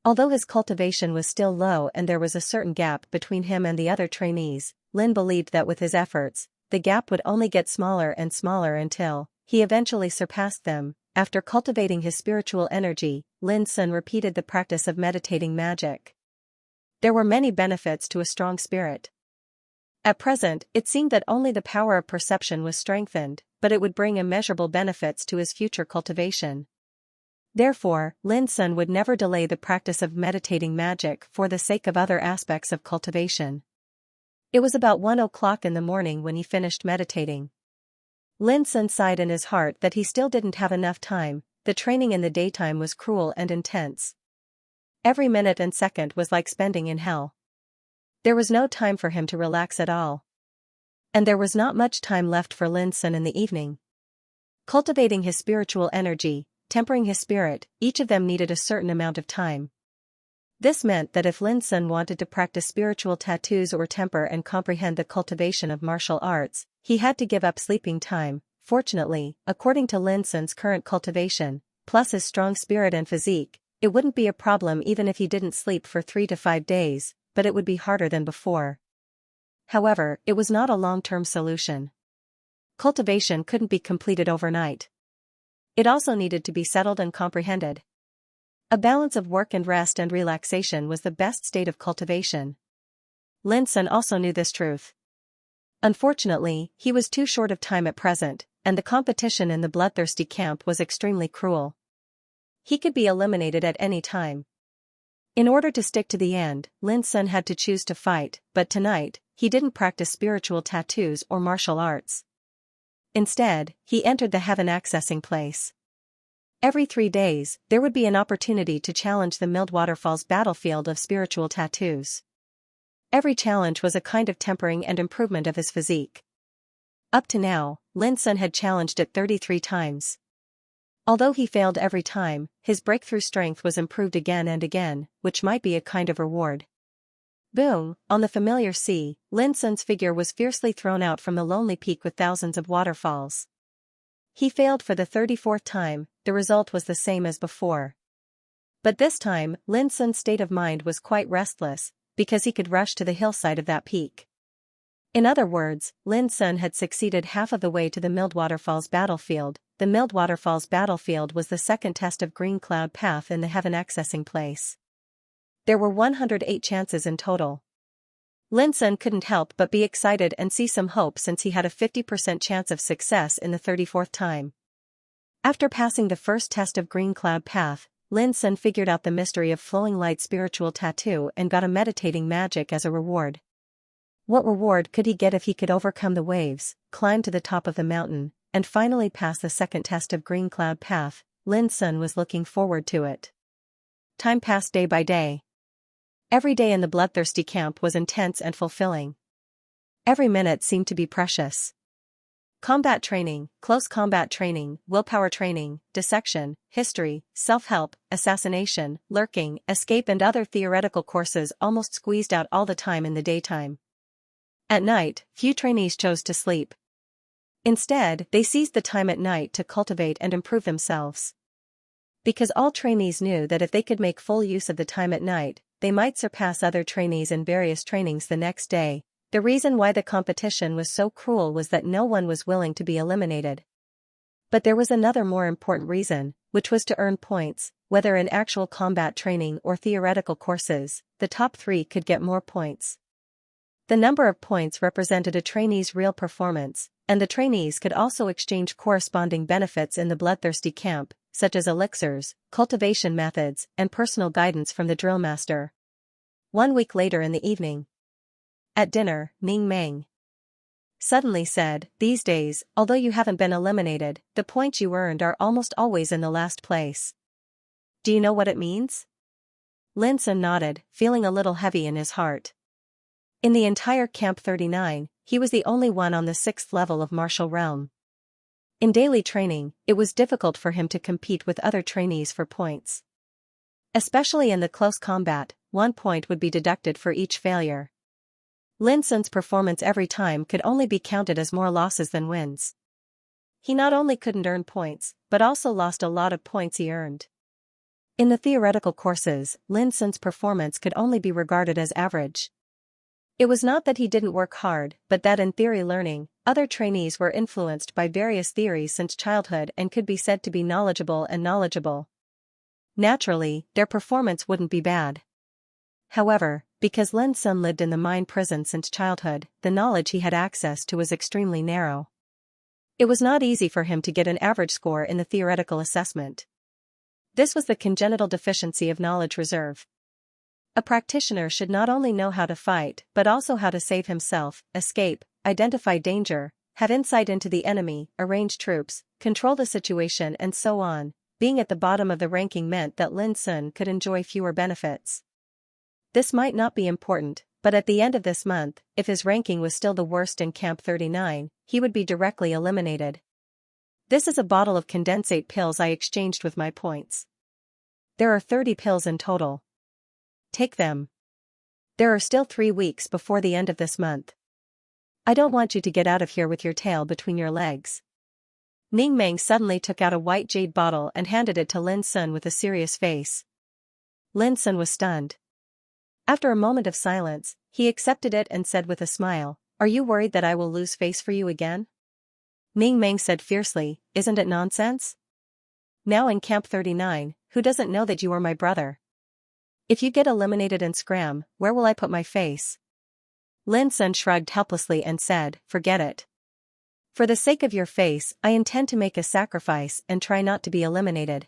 S1: Although his cultivation was still low and there was a certain gap between him and the other trainees, Lin believed that with his efforts, the gap would only get smaller and smaller until he eventually surpassed them. After cultivating his spiritual energy, Lin Sun repeated the practice of meditating magic. There were many benefits to a strong spirit. At present, it seemed that only the power of perception was strengthened, but it would bring immeasurable benefits to his future cultivation. Therefore, Lin Sun would never delay the practice of meditating magic for the sake of other aspects of cultivation. It was about 1 o'clock in the morning when he finished meditating. Lin Sun sighed in his heart that he still didn't have enough time. The training in the daytime was cruel and intense. Every minute and second was like spending in hell. There was no time for him to relax at all. And there was not much time left for Lin Sun in the evening. Cultivating his spiritual energy, tempering his spirit, each of them needed a certain amount of time. This meant that if Lin Sun wanted to practice spiritual tattoos or temper and comprehend the cultivation of martial arts, he had to give up sleeping time. Fortunately, according to Lin Sun's current cultivation, plus his strong spirit and physique, It wouldn't be a problem even if he didn't sleep for 3 to 5 days, but it would be harder than before. However, it was not a long-term solution. Cultivation couldn't be completed overnight. It also needed to be settled and comprehended. A balance of work and rest and relaxation was the best state of cultivation. Lin Sun also knew this truth. Unfortunately, he was too short of time at present, and the competition in the bloodthirsty camp was extremely cruel. He could be eliminated at any time. In order to stick to the end, Lin Sun had to choose to fight, but tonight, he didn't practice spiritual tattoos or martial arts. Instead, he entered the heaven accessing place. Every 3 days, there would be an opportunity to challenge the Milled Waterfall's battlefield of spiritual tattoos. Every challenge was a kind of tempering and improvement of his physique. Up to now, Lin Sun had challenged it 33 times. Although he failed every time, his breakthrough strength was improved again and again, which might be a kind of reward. Boom, on the familiar sea, Lin Sun's figure was fiercely thrown out from the lonely peak with thousands of waterfalls. He failed for the 34th time, the result was the same as before. But this time, Lin Sun's state of mind was quite restless, because he could rush to the hillside of that peak. In other words, Lin Sun had succeeded half of the way to the Milled Waterfall's battlefield. The Milled Waterfall's battlefield was the second test of Green Cloud Path in the heaven accessing place. There were 108 chances in total. Lin Sun couldn't help but be excited and see some hope since he had a 50% chance of success in the 34th time. After passing the first test of Green Cloud Path, Lin Sun figured out the mystery of flowing light spiritual tattoo and got a meditating magic as a reward. What reward could he get if he could overcome the waves, climb to the top of the mountain, and finally pass the second test of Green Cloud Path? Lin Sun was looking forward to it. Time passed day by day. Every day in the bloodthirsty camp was intense and fulfilling. Every minute seemed to be precious. Combat training, close combat training, willpower training, dissection, history, self-help, assassination, lurking, escape and other theoretical courses almost squeezed out all the time in the daytime. At night, few trainees chose to sleep. Instead, they seized the time at night to cultivate and improve themselves. Because all trainees knew that if they could make full use of the time at night, they might surpass other trainees in various trainings the next day. The reason why the competition was so cruel was that no one was willing to be eliminated. But there was another more important reason, which was to earn points. Whether in actual combat training or theoretical courses, the top 3 could get more points. The number of points represented a trainee's real performance, and the trainees could also exchange corresponding benefits in the bloodthirsty camp, such as elixirs, cultivation methods, and personal guidance from the drill master. 1 week later in the evening. At dinner, Ning Meng suddenly said, "These days, although you haven't been eliminated, the points you earned are almost always in the last place. Do you know what it means?" Lin Sun nodded, feeling a little heavy in his heart. In the entire Camp 39, he was the only one on the 6th level of martial realm. In daily training, it was difficult for him to compete with other trainees for points. Especially in the close combat, 1 point would be deducted for each failure. Lin Sun's performance every time could only be counted as more losses than wins. He not only couldn't earn points, but also lost a lot of points he earned. In the theoretical courses, Lin Sun's performance could only be regarded as average. It was not that he didn't work hard, but that in theory learning, other trainees were influenced by various theories since childhood and could be said to be knowledgeable. Naturally, their performance wouldn't be bad. However, because Lin Sun lived in the mind prison since childhood, the knowledge he had access to was extremely narrow. It was not easy for him to get an average score in the theoretical assessment. This was the congenital deficiency of knowledge reserve. A practitioner should not only know how to fight but also how to save himself, escape, identify danger, have insight into the enemy, arrange troops, control the situation and so on. Being at the bottom of the ranking meant that Lin Sun could enjoy fewer benefits. This might not be important, but at the end of this month, if his ranking was still the worst in Camp 39, he would be directly eliminated. This is a bottle of condensate pills I exchanged with my points. There are 30 pills in total. Take them. There are still 3 weeks before the end of this month. I don't want you to get out of here with your tail between your legs. Ning Meng suddenly took out a white jade bottle and handed it to Lin Sun with a serious face. Lin Sun was stunned. After a moment of silence, he accepted it and said with a smile, "Are you worried that I will lose face for you again?" Ning Meng said fiercely, "Isn't it nonsense? Now in Camp 39, who doesn't know that you are my brother? If you get eliminated in Scram, where will I put my face?" Lin Sun shrugged helplessly and said, "Forget it. For the sake of your face, I intend to make a sacrifice and try not to be eliminated."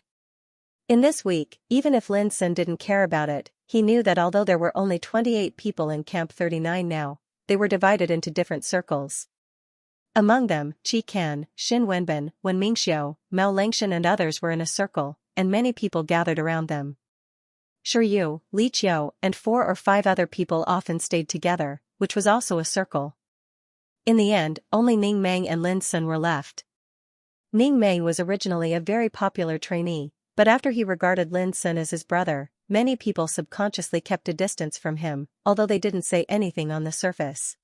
S1: In this week, even if Lin Sun didn't care about it, he knew that although there were only 28 people in Camp 39 now, they were divided into different circles. Among them, Qi Kan, Xin Wenbin, Wen Mingxiu, Mao Langshan and others were in a circle, and many people gathered around them. Shi Yu, Li Qiu, and 4 or 5 other people often stayed together, which was also a circle. In the end, only Ning Meng and Lin Sun were left. Ning Meng was originally a very popular trainee, but after he regarded Lin Sun as his brother, many people subconsciously kept a distance from him, although they didn't say anything on the surface.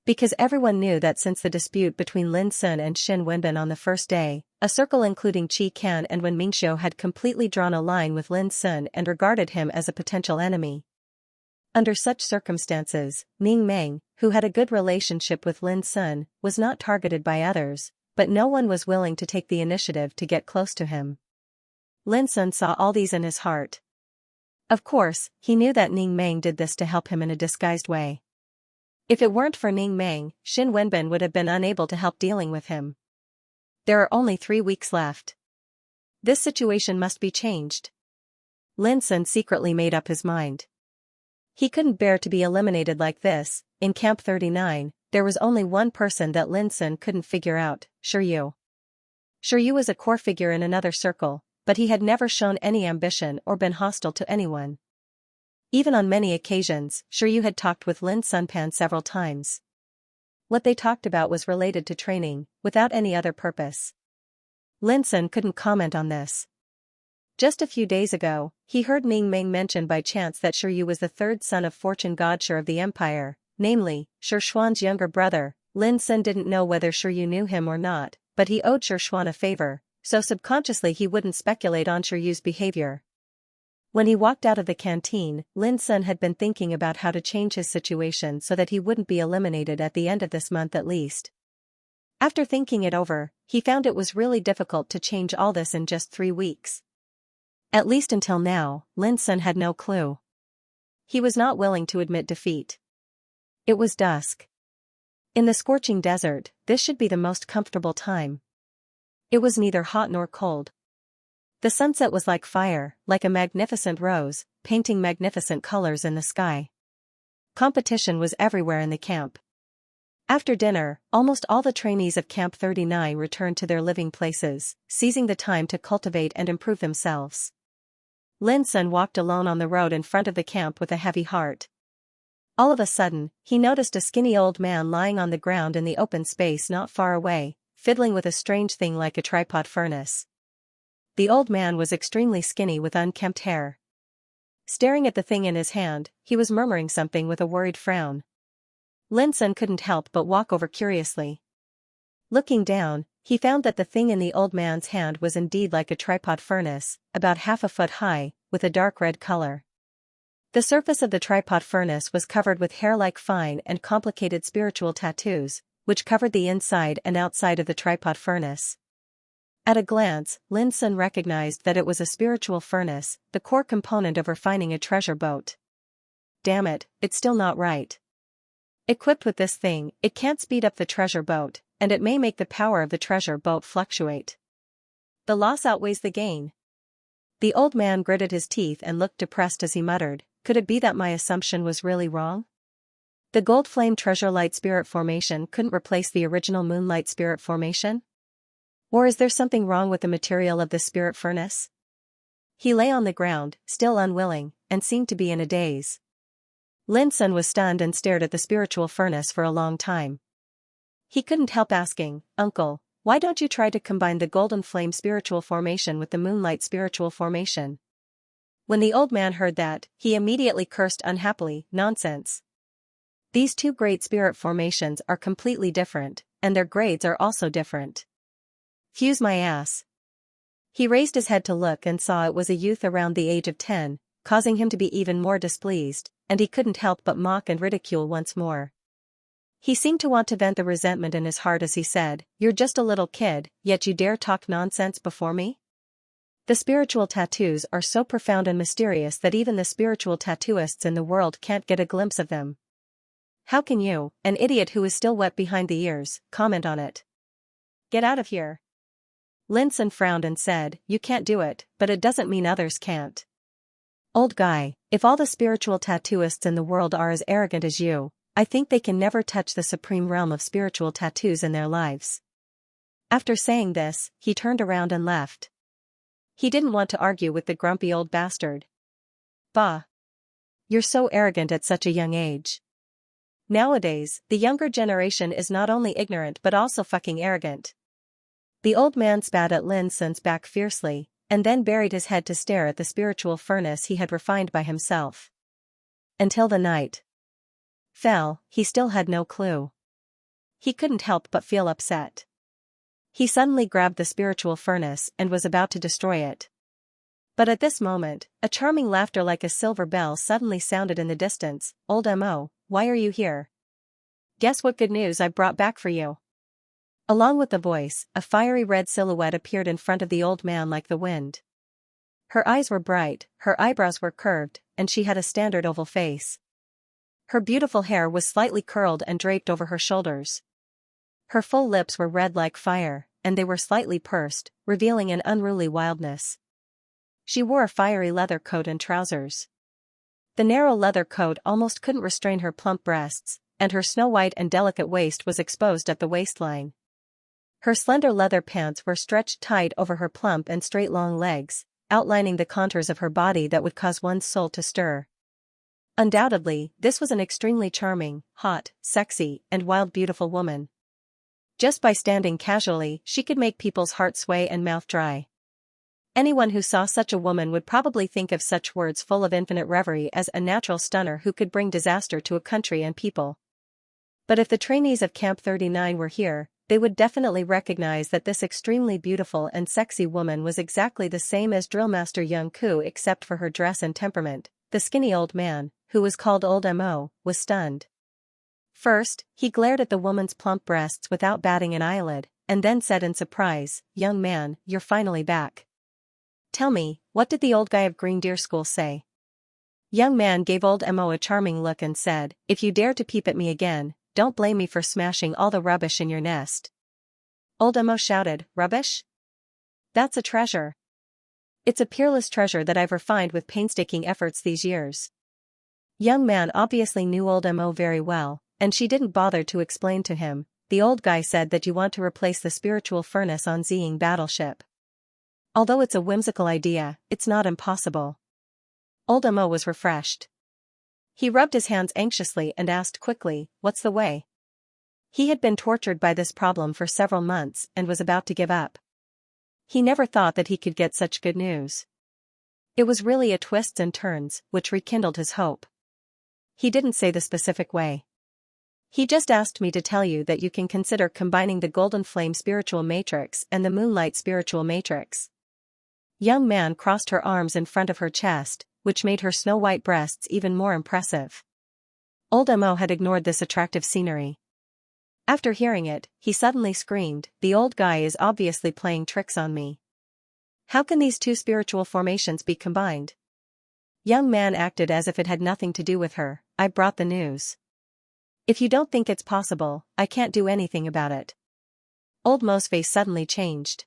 S1: Because everyone knew that since the dispute between Lin Sun and Xin Wenbin on the first day, a circle including Qi Kan and Wen Mingxiu had completely drawn a line with Lin Sun and regarded him as a potential enemy. Under such circumstances, Ning Meng, who had a good relationship with Lin Sun, was not targeted by others, but no one was willing to take the initiative to get close to him. Lin Sun saw all these in his heart. Of course, he knew that Ning Meng did this to help him in a disguised way. If it weren't for Ning Meng, Xin Wenbin would have been unable to help dealing with him. There are only 3 weeks left. This situation must be changed. Lin Sun secretly made up his mind. He couldn't bear to be eliminated like this. In Camp 39, there was only one person that Lin Sun couldn't figure out, Shi Yu. Shi Yu was a core figure in another circle, but he had never shown any ambition or been hostile to anyone. Even on many occasions, Shi Yu had talked with Lin Sunpan several times. What they talked about was related to training, without any other purpose. Lin Sun couldn't comment on this. Just a few days ago, he heard Ning Meng mention by chance that Shi Yu was the 3rd son of Fortune God Shi of the Empire, namely, Shi Xuan's younger brother. Lin Sun didn't know whether Shi Yu knew him or not, but he owed Shi Xuan a favor, so subconsciously he wouldn't speculate on Shi Yu's behavior. When he walked out of the canteen, Lin Sun had been thinking about how to change his situation so that he wouldn't be eliminated at the end of this month at least. After thinking it over, he found it was really difficult to change all this in just 3 weeks. At least until now, Lin Sun had no clue. He was not willing to admit defeat. It was dusk. In the scorching desert, this should be the most comfortable time. It was neither hot nor cold. The sunset was like fire, like a magnificent rose, painting magnificent colors in the sky. Competition was everywhere in the camp. After dinner, almost all the trainees of Camp 39 returned to their living places, seizing the time to cultivate and improve themselves. Lin Sun walked alone on the road in front of the camp with a heavy heart. All of a sudden, he noticed a skinny old man lying on the ground in the open space not far away, fiddling with a strange thing like a tripod furnace. The old man was extremely skinny with unkempt hair. Staring at the thing in his hand, he was murmuring something with a worried frown. Lin Sun couldn't help but walk over curiously. Looking down, he found that the thing in the old man's hand was indeed like a tripod furnace, about half a foot high, with a dark red color. The surface of the tripod furnace was covered with hair-like fine and complicated spiritual tattoos, which covered the inside and outside of the tripod furnace. At a glance, Lin Sun recognized that it was a spiritual furnace, the core component of refining a treasure boat. Damn it, it's still not right. Equipped with this thing, it can't speed up the treasure boat, and it may make the power of the treasure boat fluctuate. The loss outweighs the gain. The old man gritted his teeth and looked depressed as he muttered, "Could it be that my assumption was really wrong? The Gold Flame Treasure Light Spirit Formation couldn't replace the original Moonlight Spirit Formation? Or is there something wrong with the material of the spirit furnace?" He lay on the ground, still unwilling, and seemed to be in a daze. Lin Sun was stunned and stared at the spiritual furnace for a long time. He couldn't help asking, "Uncle, why don't you try to combine the Golden Flame Spiritual Formation with the Moonlight Spiritual Formation?" When the old man heard that, he immediately cursed unhappily, "Nonsense. These 2 great spirit formations are completely different, and their grades are also different. Fuse my ass." He raised his head to look and saw it was a youth around the age of 10, causing him to be even more displeased, and he couldn't help but mock and ridicule once more. He seemed to want to vent the resentment in his heart as he said, "You're just a little kid, yet you dare talk nonsense before me?" The spiritual tattoos are so profound and mysterious that even the spiritual tattooists in the world can't get a glimpse of them. How can you, an idiot who is still wet behind the ears, comment on it? Get out of here. Lin Sun frowned and said, "You can't do it, but it doesn't mean others can't." Old guy, if all the spiritual tattooists in the world are as arrogant as you, I think they can never touch the supreme realm of spiritual tattoos in their lives. After saying this, he turned around and left. He didn't want to argue with the grumpy old bastard. Bah! You're so arrogant at such a young age. Nowadays, the younger generation is not only ignorant but also fucking arrogant. The old man spat at Lin Sun's back fiercely, and then buried his head to stare at the spiritual furnace he had refined by himself. Until the night fell, he still had no clue. He couldn't help but feel upset. He suddenly grabbed the spiritual furnace and was about to destroy it. But at this moment, a charming laughter like a silver bell suddenly sounded in the distance. "Old M.O., why are you here? Guess what good news I brought back for you." Along with the voice, a fiery red silhouette appeared in front of the old man like the wind. Her eyes were bright, her eyebrows were curved, and she had a standard oval face. Her beautiful hair was slightly curled and draped over her shoulders. Her full lips were red like fire, and they were slightly pursed, revealing an unruly wildness. She wore a fiery leather coat and trousers. The narrow leather coat almost couldn't restrain her plump breasts, and her snow-white and delicate waist was exposed at the waistline. Her slender leather pants were stretched tight over her plump and straight long legs, outlining the contours of her body that would cause one's soul to stir. Undoubtedly, this was an extremely charming, hot, sexy, and wild beautiful woman. Just by standing casually, she could make people's hearts sway and mouth dry. Anyone who saw such a woman would probably think of such words full of infinite reverie as a natural stunner who could bring disaster to a country and people. But if the trainees of Camp 39 were here, they would definitely recognize that this extremely beautiful and sexy woman was exactly the same as Drillmaster Young Ku except for her dress and temperament. The skinny old man, who was called Old M.O., was stunned. First, he glared at the woman's plump breasts without batting an eyelid, and then said in surprise, "Young man, you're finally back. Tell me, what did the old guy of Green Deer School say?" Young man gave Old M.O. a charming look and said, "If you dare to peep at me again, don't blame me for smashing all the rubbish in your nest." Old M.O. shouted, "Rubbish? That's a treasure. It's a peerless treasure that I've refined with painstaking efforts these years." Young man obviously knew Old M.O. very well, and she didn't bother to explain to him. "The old guy said that you want to replace the spiritual furnace on Ziying battleship. Although it's a whimsical idea, it's not impossible." Old M.O. was refreshed. He rubbed his hands anxiously and asked quickly, "What's the way?" He had been tortured by this problem for several months and was about to give up. He never thought that he could get such good news. It was really a twists and turns which rekindled his hope. He didn't say the specific way. He just asked me to tell you that you can consider combining the Golden Flame Spiritual Matrix and the Moonlight Spiritual Matrix. Young man crossed her arms in front of her chest, which made her snow-white breasts even more impressive. Old M.O. had ignored this attractive scenery. After hearing it, he suddenly screamed, "The old guy is obviously playing tricks on me. How can these two spiritual formations be combined?" Young man acted as if it had nothing to do with her. "I brought the news. If you don't think it's possible, I can't do anything about it." Old Mo's face suddenly changed.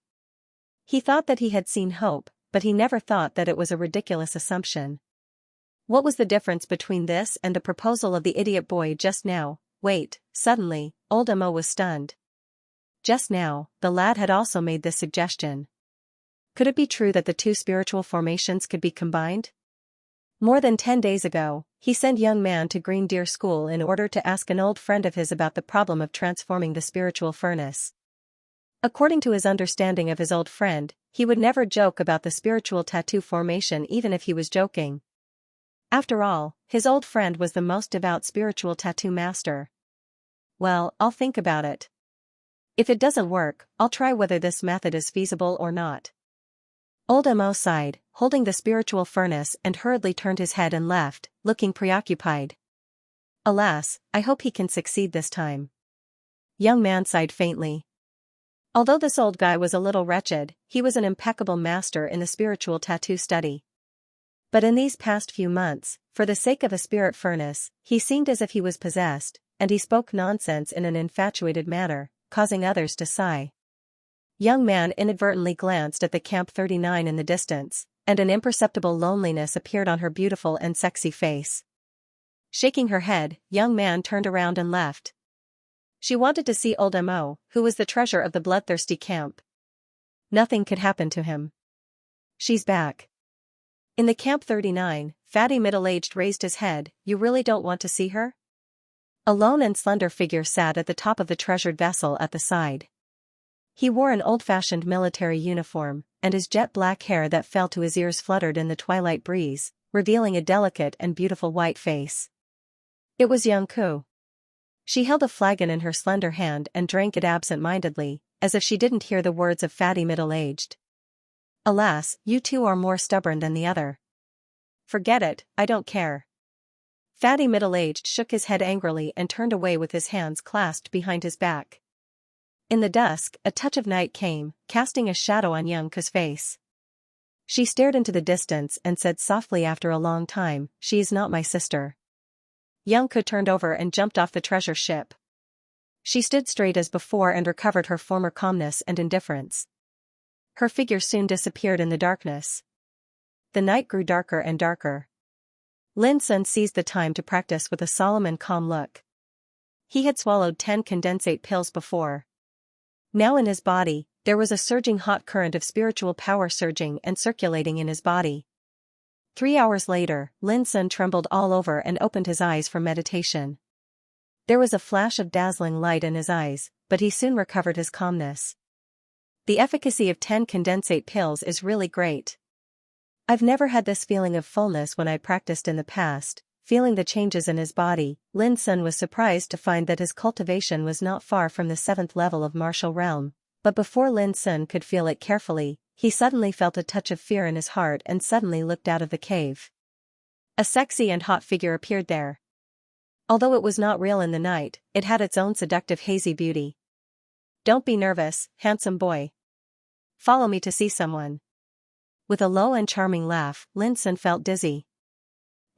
S1: He thought that he had seen hope, but he never thought that it was a ridiculous assumption. What was the difference between this and the proposal of the idiot boy just now? Wait, suddenly, Old M.O. was stunned. Just now, the lad had also made this suggestion. Could it be true that the two spiritual formations could be combined? More than 10 days ago, he sent young man to Green Deer School in order to ask an old friend of his about the problem of transforming the spiritual furnace. According to his understanding of his old friend, he would never joke about the spiritual tattoo formation even if he was joking. After all, his old friend was the most devout spiritual tattoo master. "Well, I'll think about it. If it doesn't work, I'll try whether this method is feasible or not." Old Mo sighed, holding the spiritual furnace, and hurriedly turned his head and left, looking preoccupied. Alas, I hope he can succeed this time. Young man sighed faintly. Although this old guy was a little wretched, he was an impeccable master in the spiritual tattoo study. But in these past few months, for the sake of a spirit furnace, he seemed as if he was possessed, and he spoke nonsense in an infatuated manner, causing others to sigh. Young man inadvertently glanced at the Camp 39 in the distance, and an imperceptible loneliness appeared on her beautiful and sexy face. Shaking her head, young man turned around and left. She wanted to see old Mo, who was the treasure of the bloodthirsty camp. Nothing could happen to him. She's back. In the Camp 39, fatty middle-aged raised his head. You really don't want to see her? A lone and slender figure sat at the top of the treasured vessel at the side. He wore an old-fashioned military uniform, and his jet-black hair that fell to his ears fluttered in the twilight breeze, revealing a delicate and beautiful white face. It was Young Ku. She held a flagon in her slender hand and drank it absent-mindedly, as if she didn't hear the words of fatty middle-aged. Alas, you two are more stubborn than the other. Forget it, I don't care. Fatty middle-aged shook his head angrily and turned away with his hands clasped behind his back. In the dusk, a touch of night came, casting a shadow on Young Ku's face. She stared into the distance and said softly after a long time, "She is not my sister." Young Ku turned over and jumped off the treasure ship. She stood straight as before and recovered her former calmness and indifference. Her figure soon disappeared in the darkness. The night grew darker and darker. Lin Sun seized the time to practice with a solemn and calm look. He had swallowed 10 condensate pills before. Now in his body, there was a surging hot current of spiritual power surging and circulating in his body. 3 hours later, Lin Sun trembled all over and opened his eyes for meditation. There was a flash of dazzling light in his eyes, but he soon recovered his calmness. The efficacy of 10 condensate pills is really great. I've never had this feeling of fullness when I practiced in the past. Feeling the changes in his body, Lin Sun was surprised to find that his cultivation was not far from the 7th level of martial realm, but before Lin Sun could feel it carefully, he suddenly felt a touch of fear in his heart and suddenly looked out of the cave. A sexy and hot figure appeared there. Although it was not real in the night, it had its own seductive hazy beauty. "Don't be nervous, handsome boy. Follow me to see someone." With a low and charming laugh, Lin Sun felt dizzy.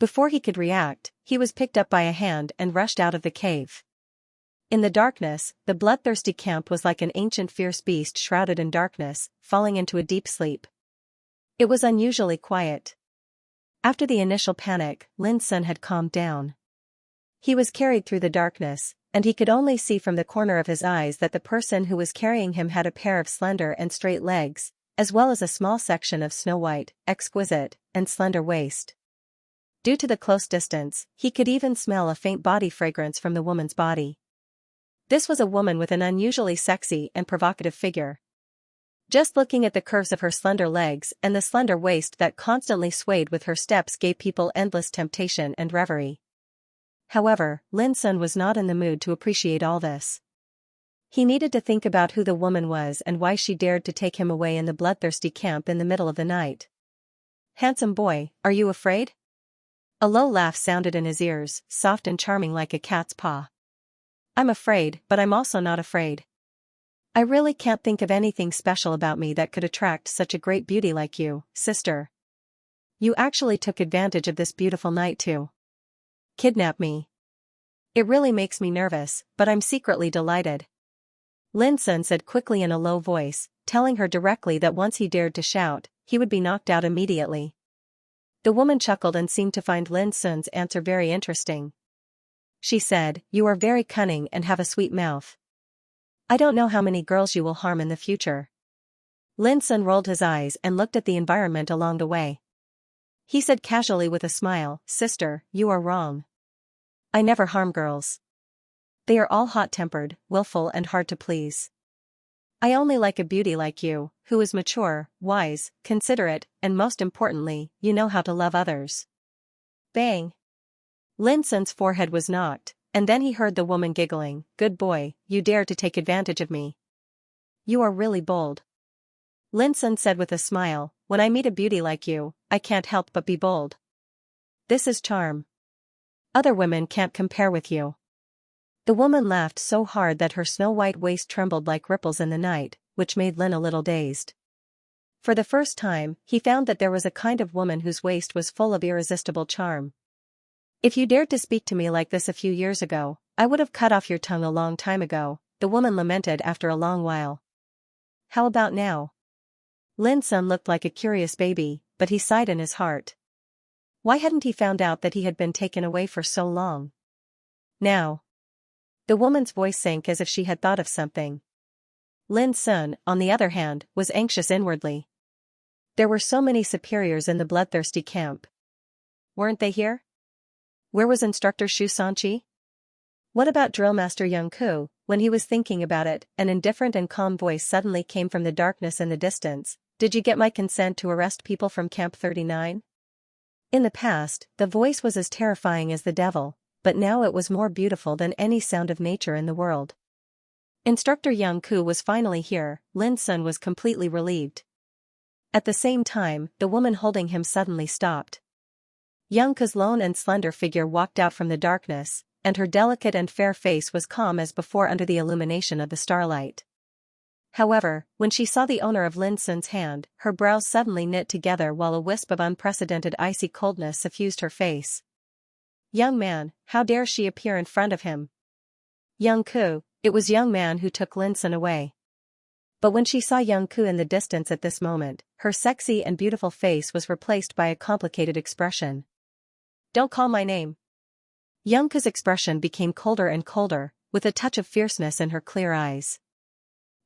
S1: Before he could react, he was picked up by a hand and rushed out of the cave. In the darkness, the bloodthirsty camp was like an ancient fierce beast shrouded in darkness, falling into a deep sleep. It was unusually quiet. After the initial panic, Lin Sun had calmed down. He was carried through the darkness, and he could only see from the corner of his eyes that the person who was carrying him had a pair of slender and straight legs, as well as a small section of snow-white, exquisite, and slender waist. Due to the close distance, he could even smell a faint body fragrance from the woman's body. This was a woman with an unusually sexy and provocative figure. Just looking at the curves of her slender legs and the slender waist that constantly swayed with her steps gave people endless temptation and reverie. However, Lin Sun was not in the mood to appreciate all this. He needed to think about who the woman was and why she dared to take him away in the bloodthirsty camp in the middle of the night. "Handsome boy, are you afraid?" A low laugh sounded in his ears, soft and charming like a cat's paw. "I'm afraid, but I'm also not afraid. I really can't think of anything special about me that could attract such a great beauty like you, sister. You actually took advantage of this beautiful night to kidnap me. It really makes me nervous, but I'm secretly delighted." Lin Sun said quickly in a low voice, telling her directly that once he dared to shout, he would be knocked out immediately. The woman chuckled and seemed to find Lin Sun's answer very interesting. She said, "You are very cunning and have a sweet mouth. I don't know how many girls you will harm in the future." Lin Sun rolled his eyes and looked at the environment along the way. He said casually with a smile, "Sister, you are wrong. I never harm girls. They are all hot-tempered, willful and hard to please. I only like a beauty like you, who is mature, wise, considerate, and most importantly, you know how to love others." Bang! Lin Sun's forehead was knocked, and then he heard the woman giggling, "Good boy, you dare to take advantage of me. You are really bold." Lin Sun said with a smile, when I meet a beauty like you, I can't help but be bold. This is charm. Other women can't compare with you. The woman laughed so hard that her snow-white waist trembled like ripples in the night, which made Lin a little dazed. For the first time, he found that there was a kind of woman whose waist was full of irresistible charm. If you dared to speak to me like this a few years ago, I would have cut off your tongue a long time ago, the woman lamented after a long while. How about now? Lin's son looked like a curious baby, but he sighed in his heart. Why hadn't he found out that he had been taken away for so long? Now. The woman's voice sank as if she had thought of something. Lin's son, on the other hand, was anxious inwardly. There were so many superiors in the bloodthirsty camp. Weren't they here? Where was Instructor Xianxia? What about Drillmaster Yangku? When he was thinking about it, an indifferent and calm voice suddenly came from the darkness in the distance. Did you get my consent to arrest people from Camp 39? In the past, the voice was as terrifying as the devil, but now it was more beautiful than any sound of nature in the world. Instructor Yangku was finally here. Lin's son was completely relieved. At the same time, the woman holding him suddenly stopped. Yangku's lone and slender figure walked out from the darkness, and her delicate and fair face was calm as before under the illumination of the starlight. However, when she saw the owner of Lin's son's hand, her brows suddenly knit together while a wisp of unprecedented icy coldness suffused her face. Young man, how dare she appear in front of him? Yangku, it was young man who took Lin's son away. But when she saw Yangku in the distance at this moment, her sexy and beautiful face was replaced by a complicated expression. Don't call my name. Yangku's expression became colder and colder, with a touch of fierceness in her clear eyes.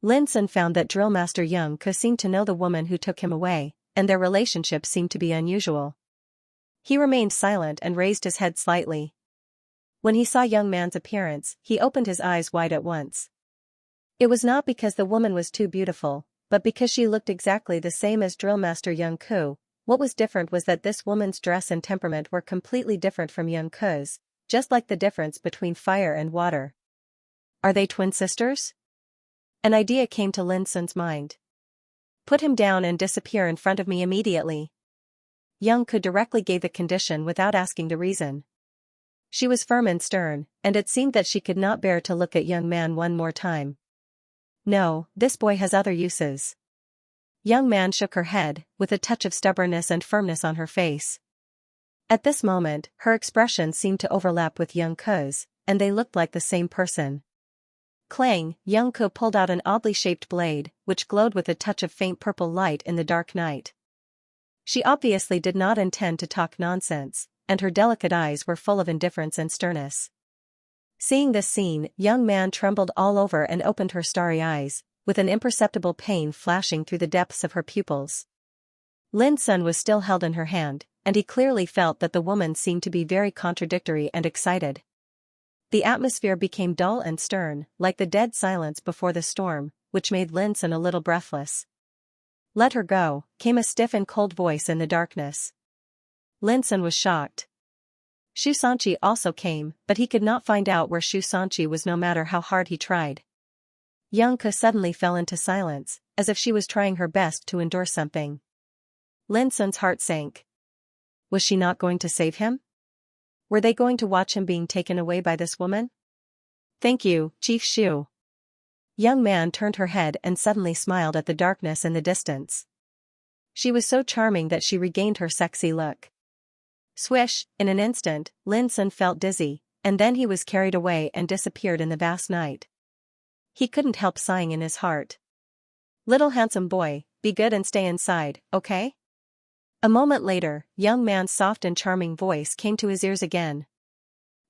S1: Lin's son found that Drillmaster Yangku seemed to know the woman who took him away, and their relationship seemed to be unusual. He remained silent and raised his head slightly. When he saw young man's appearance, he opened his eyes wide at once. It was not because the woman was too beautiful, but because she looked exactly the same as Drillmaster Yangku. What was different was that this woman's dress and temperament were completely different from Yangku's, just like the difference between fire and water. Are they twin sisters? An idea came to Lin's son's mind. Put him down and disappear in front of me immediately. Yangku directly gave the condition without asking the reason. She was firm and stern, and it seemed that she could not bear to look at young man one more time. No, this boy has other uses. Young man shook her head, with a touch of stubbornness and firmness on her face. At this moment, her expression seemed to overlap with Yangku's, and they looked like the same person. Clang, Yangku pulled out an oddly shaped blade, which glowed with a touch of faint purple light in the dark night. She obviously did not intend to talk nonsense, and her delicate eyes were full of indifference and sternness. Seeing this scene, young man trembled all over and opened her starry eyes, with an imperceptible pain flashing through the depths of her pupils. Lin's son was still held in her hand, and he clearly felt that the woman seemed to be very contradictory and excited. The atmosphere became dull and stern, like the dead silence before the storm, which made Lin's son a little breathless. Let her go, came a stiff and cold voice in the darkness. Lin's son was shocked. Xianxia also came, but he could not find out where Xianxia was no matter how hard he tried. Yangku suddenly fell into silence, as if she was trying her best to endure something. Lin's son's heart sank. Was she not going to save him? Were they going to watch him being taken away by this woman? Thank you, Chief Shu. Young man turned her head and suddenly smiled at the darkness in the distance. She was so charming that she regained her sexy look. Swish, in an instant, Lin's son felt dizzy, and then he was carried away and disappeared in the vast night. He couldn't help sighing in his heart. Little handsome boy, be good and stay inside, okay? A moment later, young man's soft and charming voice came to his ears again.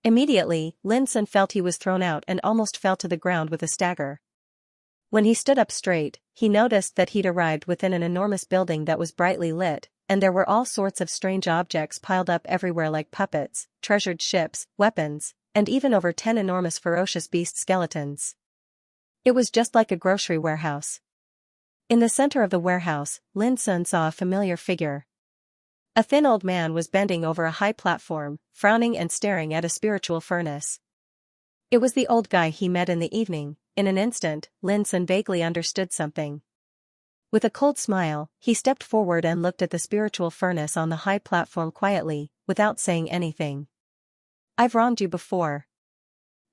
S1: Immediately, Lin's son felt he was thrown out and almost fell to the ground with a stagger. When he stood up straight, he noticed that he'd arrived within an enormous building that was brightly lit, and there were all sorts of strange objects piled up everywhere like puppets, treasured ships, weapons, and even over 10 enormous ferocious beast skeletons. It was just like a grocery warehouse. In the center of the warehouse, Lin's son saw a familiar figure. A thin old man was bending over a high platform, frowning and staring at a spiritual furnace. It was the old guy he met in the evening. In an instant, Lin's son vaguely understood something. With a cold smile, he stepped forward and looked at the spiritual furnace on the high platform quietly, without saying anything. I've wronged you before.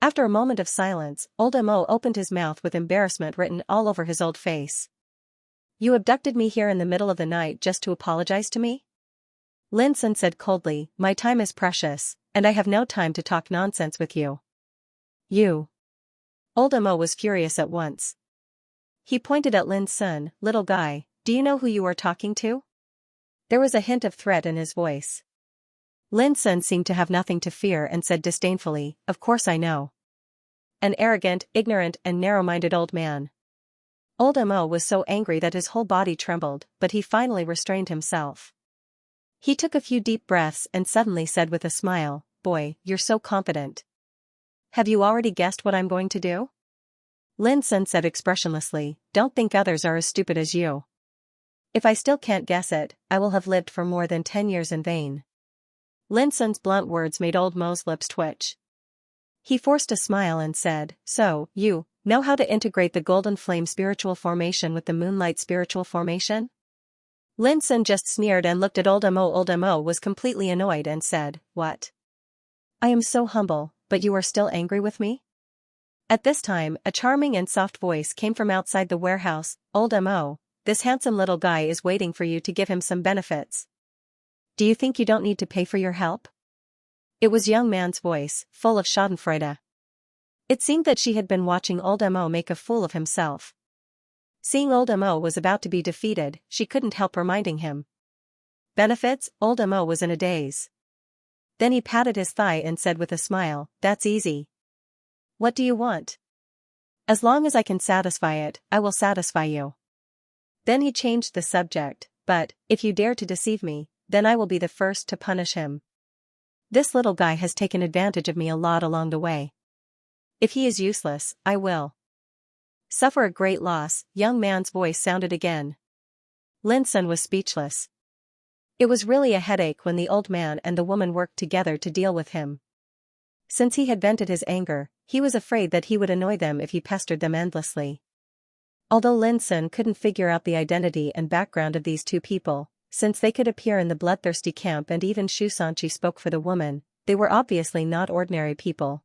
S1: After a moment of silence, old Mo opened his mouth with embarrassment written all over his old face. You abducted me here in the middle of the night just to apologize to me? Lin Sun said coldly, my time is precious, and I have no time to talk nonsense with you. You. Old Mo was furious at once. He pointed at Lin Sun, little guy, do you know who you are talking to? There was a hint of threat in his voice. Lin Sun seemed to have nothing to fear and said disdainfully, of course I know. An arrogant, ignorant and narrow-minded old man. Old Mo was so angry that his whole body trembled, but he finally restrained himself. He took a few deep breaths and suddenly said with a smile, boy, you're so confident. Have you already guessed what I'm going to do? Lin Sun said expressionlessly, don't think others are as stupid as you. If I still can't guess it, I will have lived for more than 10 years in vain. Lin Sun's blunt words made old Mo's lips twitch. He forced a smile and said, so, you know how to integrate the golden flame spiritual formation with the moonlight spiritual formation? Lin Sun just sneered and looked at old Mo. Old Mo was completely annoyed and said, what? I am so humble, but you are still angry with me? At this time, a charming and soft voice came from outside the warehouse, old Mo, this handsome little guy is waiting for you to give him some benefits. Do you think you don't need to pay for your help? It was young man's voice, full of schadenfreude. It seemed that she had been watching old Mo make a fool of himself. Seeing old Mo was about to be defeated, she couldn't help reminding him. Benefits? Old Mo was in a daze. Then he patted his thigh and said with a smile, that's easy. What do you want? As long as I can satisfy it, I will satisfy you. Then he changed the subject, but, if you dare to deceive me, then I will be the first to punish him. This little guy has taken advantage of me a lot along the way. If he is useless, I will suffer a great loss. Young man's voice sounded again. Lin Sun was speechless. It was really a headache when the old man and the woman worked together to deal with him. Since he had vented his anger, he was afraid that he would annoy them if he pestered them endlessly. Although Lin Sun couldn't figure out the identity and background of these two people, since they could appear in the bloodthirsty camp and even Xianxia spoke for the woman, they were obviously not ordinary people.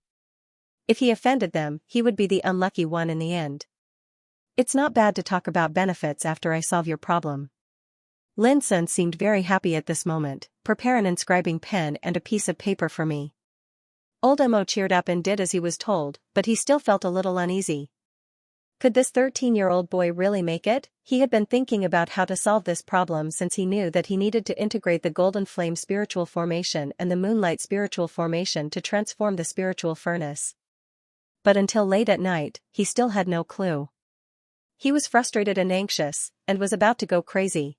S1: If he offended them, he would be the unlucky one in the end. It's not bad to talk about benefits after I solve your problem. Lin Sun seemed very happy at this moment. Prepare an inscribing pen and a piece of paper for me. Old Mo cheered up and did as he was told, but he still felt a little uneasy. Could this 13-year-old boy really make it? He had been thinking about how to solve this problem since he knew that he needed to integrate the golden flame spiritual formation and the moonlight spiritual formation to transform the spiritual furnace. But until late at night, he still had no clue. He was frustrated and anxious, and was about to go crazy.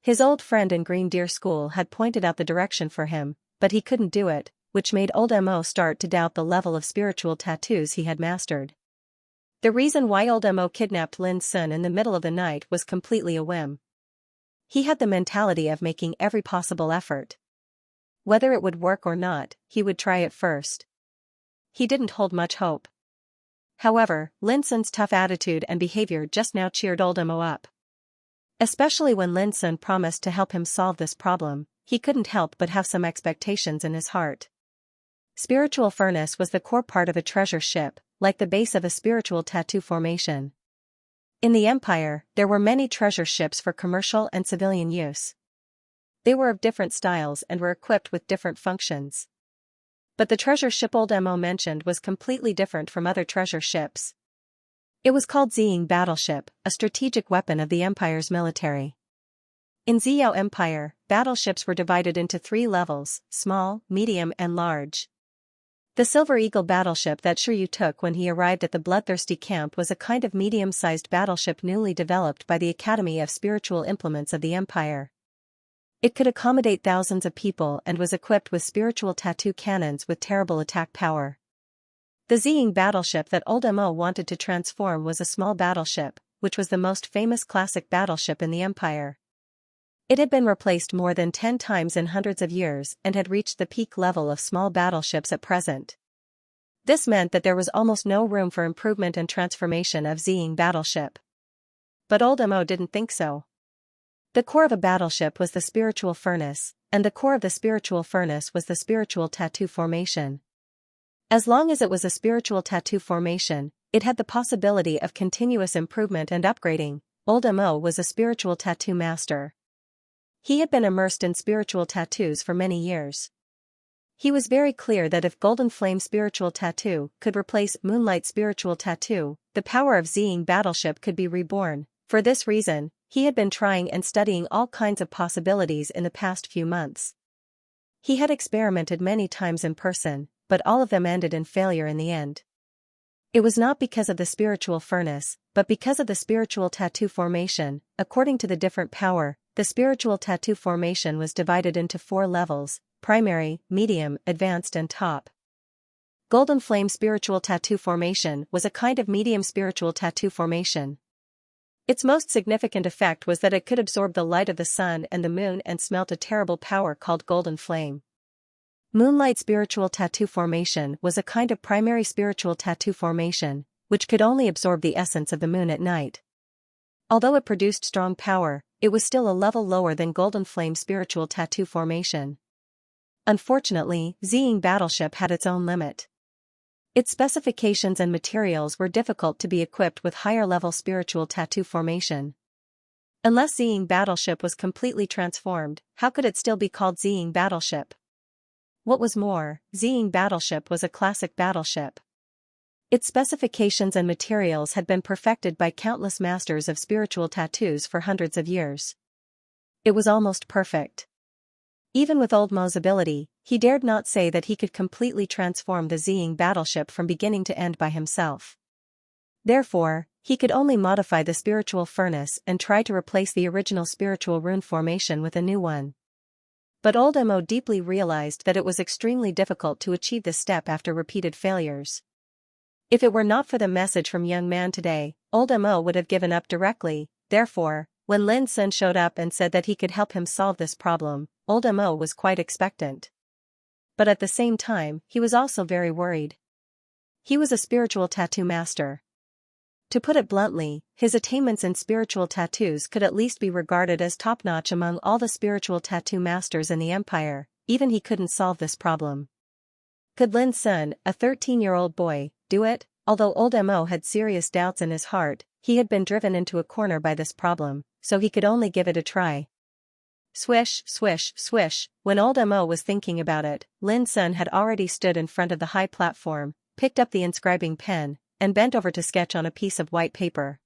S1: His old friend in Green Deer School had pointed out the direction for him, but he couldn't do it, which made old Mo start to doubt the level of spiritual tattoos he had mastered. The reason why old Mo kidnapped Lin Sun in the middle of the night was completely a whim. He had the mentality of making every possible effort. Whether it would work or not, he would try it first. He didn't hold much hope. However, Lin Sun's tough attitude and behavior just now cheered old Mo up. Especially when Lin Sun promised to help him solve this problem, he couldn't help but have some expectations in his heart. Spiritual furnace was the core part of a treasure ship, like the base of a spiritual tattoo formation. In the Empire, there were many treasure ships for commercial and civilian use. They were of different styles and were equipped with different functions. But the treasure ship old Mo mentioned was completely different from other treasure ships. It was called Xianxia battleship, a strategic weapon of the Empire's military. In Xiao Empire, battleships were divided into 3 levels, small, medium and large. The Silver Eagle battleship that Shiryu took when he arrived at the bloodthirsty camp was a kind of medium-sized battleship newly developed by the Academy of Spiritual Implements of the Empire. It could accommodate thousands of people and was equipped with spiritual tattoo cannons with terrible attack power. The Xianxia battleship that old Mo wanted to transform was a small battleship, which was the most famous classic battleship in the Empire. It had been replaced more than 10 times in hundreds of years and had reached the peak level of small battleships at present. This meant that there was almost no room for improvement and transformation of Xianxia battleship. But old Mo didn't think so. The core of a battleship was the spiritual furnace, and the core of the spiritual furnace was the spiritual tattoo formation. As long as it was a spiritual tattoo formation, it had the possibility of continuous improvement and upgrading. Old Mo was a spiritual tattoo master. He had been immersed in spiritual tattoos for many years. He was very clear that if Golden Flame Spiritual Tattoo could replace Moonlight Spiritual Tattoo, the power of Ziying Battleship could be reborn. For this reason, he had been trying and studying all kinds of possibilities in the past few months. He had experimented many times in person, but all of them ended in failure in the end. It was not because of the spiritual furnace, but because of the spiritual tattoo formation. According to the different power, the spiritual tattoo formation was divided into 4 levels: primary, medium, advanced and top. Golden Flame Spiritual Tattoo Formation was a kind of medium spiritual tattoo formation. Its most significant effect was that it could absorb the light of the sun and the moon and smelt a terrible power called golden flame. Moonlight Spiritual Tattoo Formation was a kind of primary spiritual tattoo formation, which could only absorb the essence of the moon at night. Although it produced strong power, it was still a level lower than Golden Flame Spiritual Tattoo Formation. Unfortunately, Ziying Battleship had its own limit. Its specifications and materials were difficult to be equipped with higher-level spiritual tattoo formation. Unless Ziying Battleship was completely transformed, how could it still be called Ziying Battleship? What was more, Ziying Battleship was a classic battleship. Its specifications and materials had been perfected by countless masters of spiritual tattoos for hundreds of years. It was almost perfect. Even with Old Mo's ability, he dared not say that he could completely transform the Ziying Battleship from beginning to end by himself. Therefore, he could only modify the spiritual furnace and try to replace the original spiritual rune formation with a new one. But Old Mo deeply realized that it was extremely difficult to achieve this step after repeated failures. If it were not for the message from young man today, Old Mo would have given up directly. Therefore, when Lin Sun showed up and said that he could help him solve this problem, Old Mo was quite expectant. But at the same time, he was also very worried. He was a spiritual tattoo master. To put it bluntly, his attainments in spiritual tattoos could at least be regarded as top-notch among all the spiritual tattoo masters in the empire. Even he couldn't solve this problem. Could Lin Sun, a 13-year-old boy, do it? Although Old Mo had serious doubts in his heart, he had been driven into a corner by this problem, so he could only give it a try. Swish, swish, swish. When Old Mo was thinking about it, Lin Sun had already stood in front of the high platform, picked up the inscribing pen, and bent over to sketch on a piece of white paper.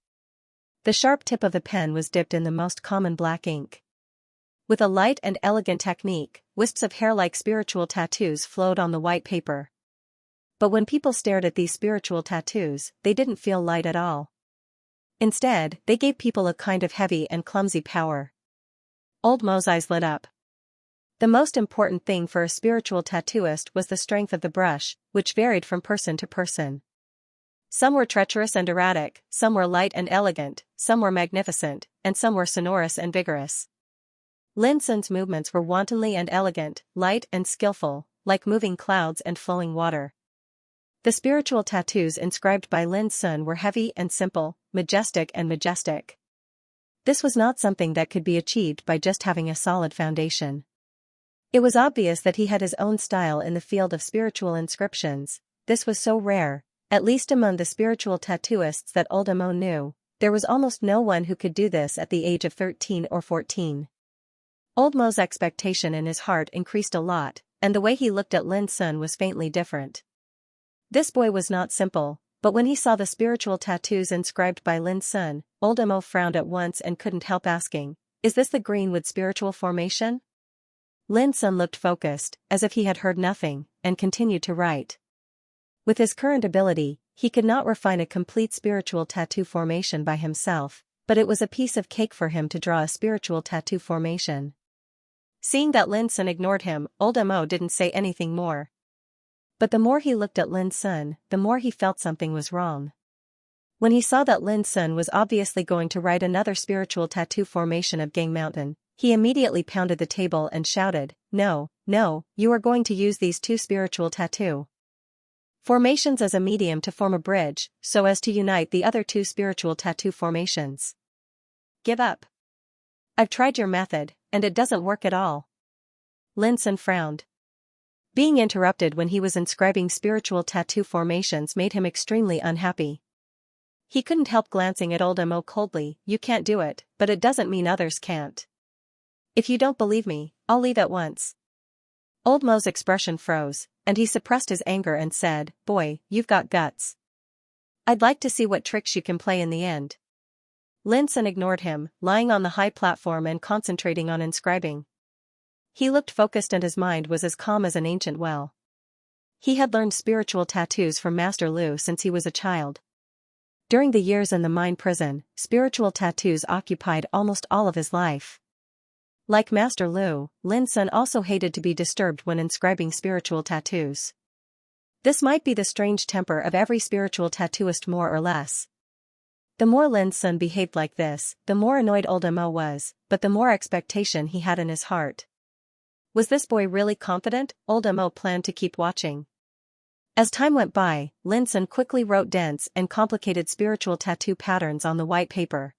S1: The sharp tip of the pen was dipped in the most common black ink. With a light and elegant technique, wisps of hair-like spiritual tattoos flowed on the white paper. But when people stared at these spiritual tattoos, they didn't feel light at all. Instead, they gave people a kind of heavy and clumsy power. Old Mo's eyes lit up. The most important thing for a spiritual tattooist was the strength of the brush, which varied from person to person. Some were treacherous and erratic, some were light and elegant, some were magnificent, and some were sonorous and vigorous. Lin Sun's movements were wantonly and elegant, light and skillful, like moving clouds and flowing water. The spiritual tattoos inscribed by Lin Sun were heavy and simple, majestic and majestic. This was not something that could be achieved by just having a solid foundation. It was obvious that he had his own style in the field of spiritual inscriptions. This was so rare, at least among the spiritual tattooists that Old Mo knew. There was almost no one who could do this at the age of 13 or 14. Old Mo's expectation in his heart increased a lot, and the way he looked at Lin Sun was faintly different. This boy was not simple, but when he saw the spiritual tattoos inscribed by Lin Sun, Old Mo frowned at once and couldn't help asking, "Is this the Greenwood spiritual formation?" Lin Sun looked focused, as if he had heard nothing, and continued to write. With his current ability, he could not refine a complete spiritual tattoo formation by himself, but it was a piece of cake for him to draw a spiritual tattoo formation. Seeing that Lin Sun ignored him, Old Mo didn't say anything more. But the more he looked at Lin Sun, the more he felt something was wrong. When he saw that Lin Sun was obviously going to write another spiritual tattoo formation of Gang Mountain, he immediately pounded the table and shouted, "No, no, you are going to use these 2 spiritual tattoo formations as a medium to form a bridge, so as to unite the other 2 spiritual tattoo formations. Give up. I've tried your method, and it doesn't work at all. Lin Sun frowned. Being interrupted when he was inscribing spiritual tattoo formations made him extremely unhappy. He couldn't help glancing at old Mo coldly. You can't do it, but it doesn't mean others can't. If you don't believe me, I'll leave at once. Old Mo's expression froze, and he suppressed his anger and said, Boy, you've got guts. I'd like to see what tricks you can play in the end. Lin Sun ignored him, lying on the high platform and concentrating on inscribing. He looked focused and his mind was as calm as an ancient well. He had learned spiritual tattoos from Master Lu since he was a child. During the years in the mine prison, spiritual tattoos occupied almost all of his life. Like Master Lu, Lin Sun also hated to be disturbed when inscribing spiritual tattoos. This might be the strange temper of every spiritual tattooist more or less. The more Lin Sun behaved like this, the more annoyed old Mo was, but the more expectation he had in his heart. Was this boy really confident? Old Mo planned to keep watching. As time went by, Lin Sun quickly wrote dense and complicated spiritual tattoo patterns on the white paper.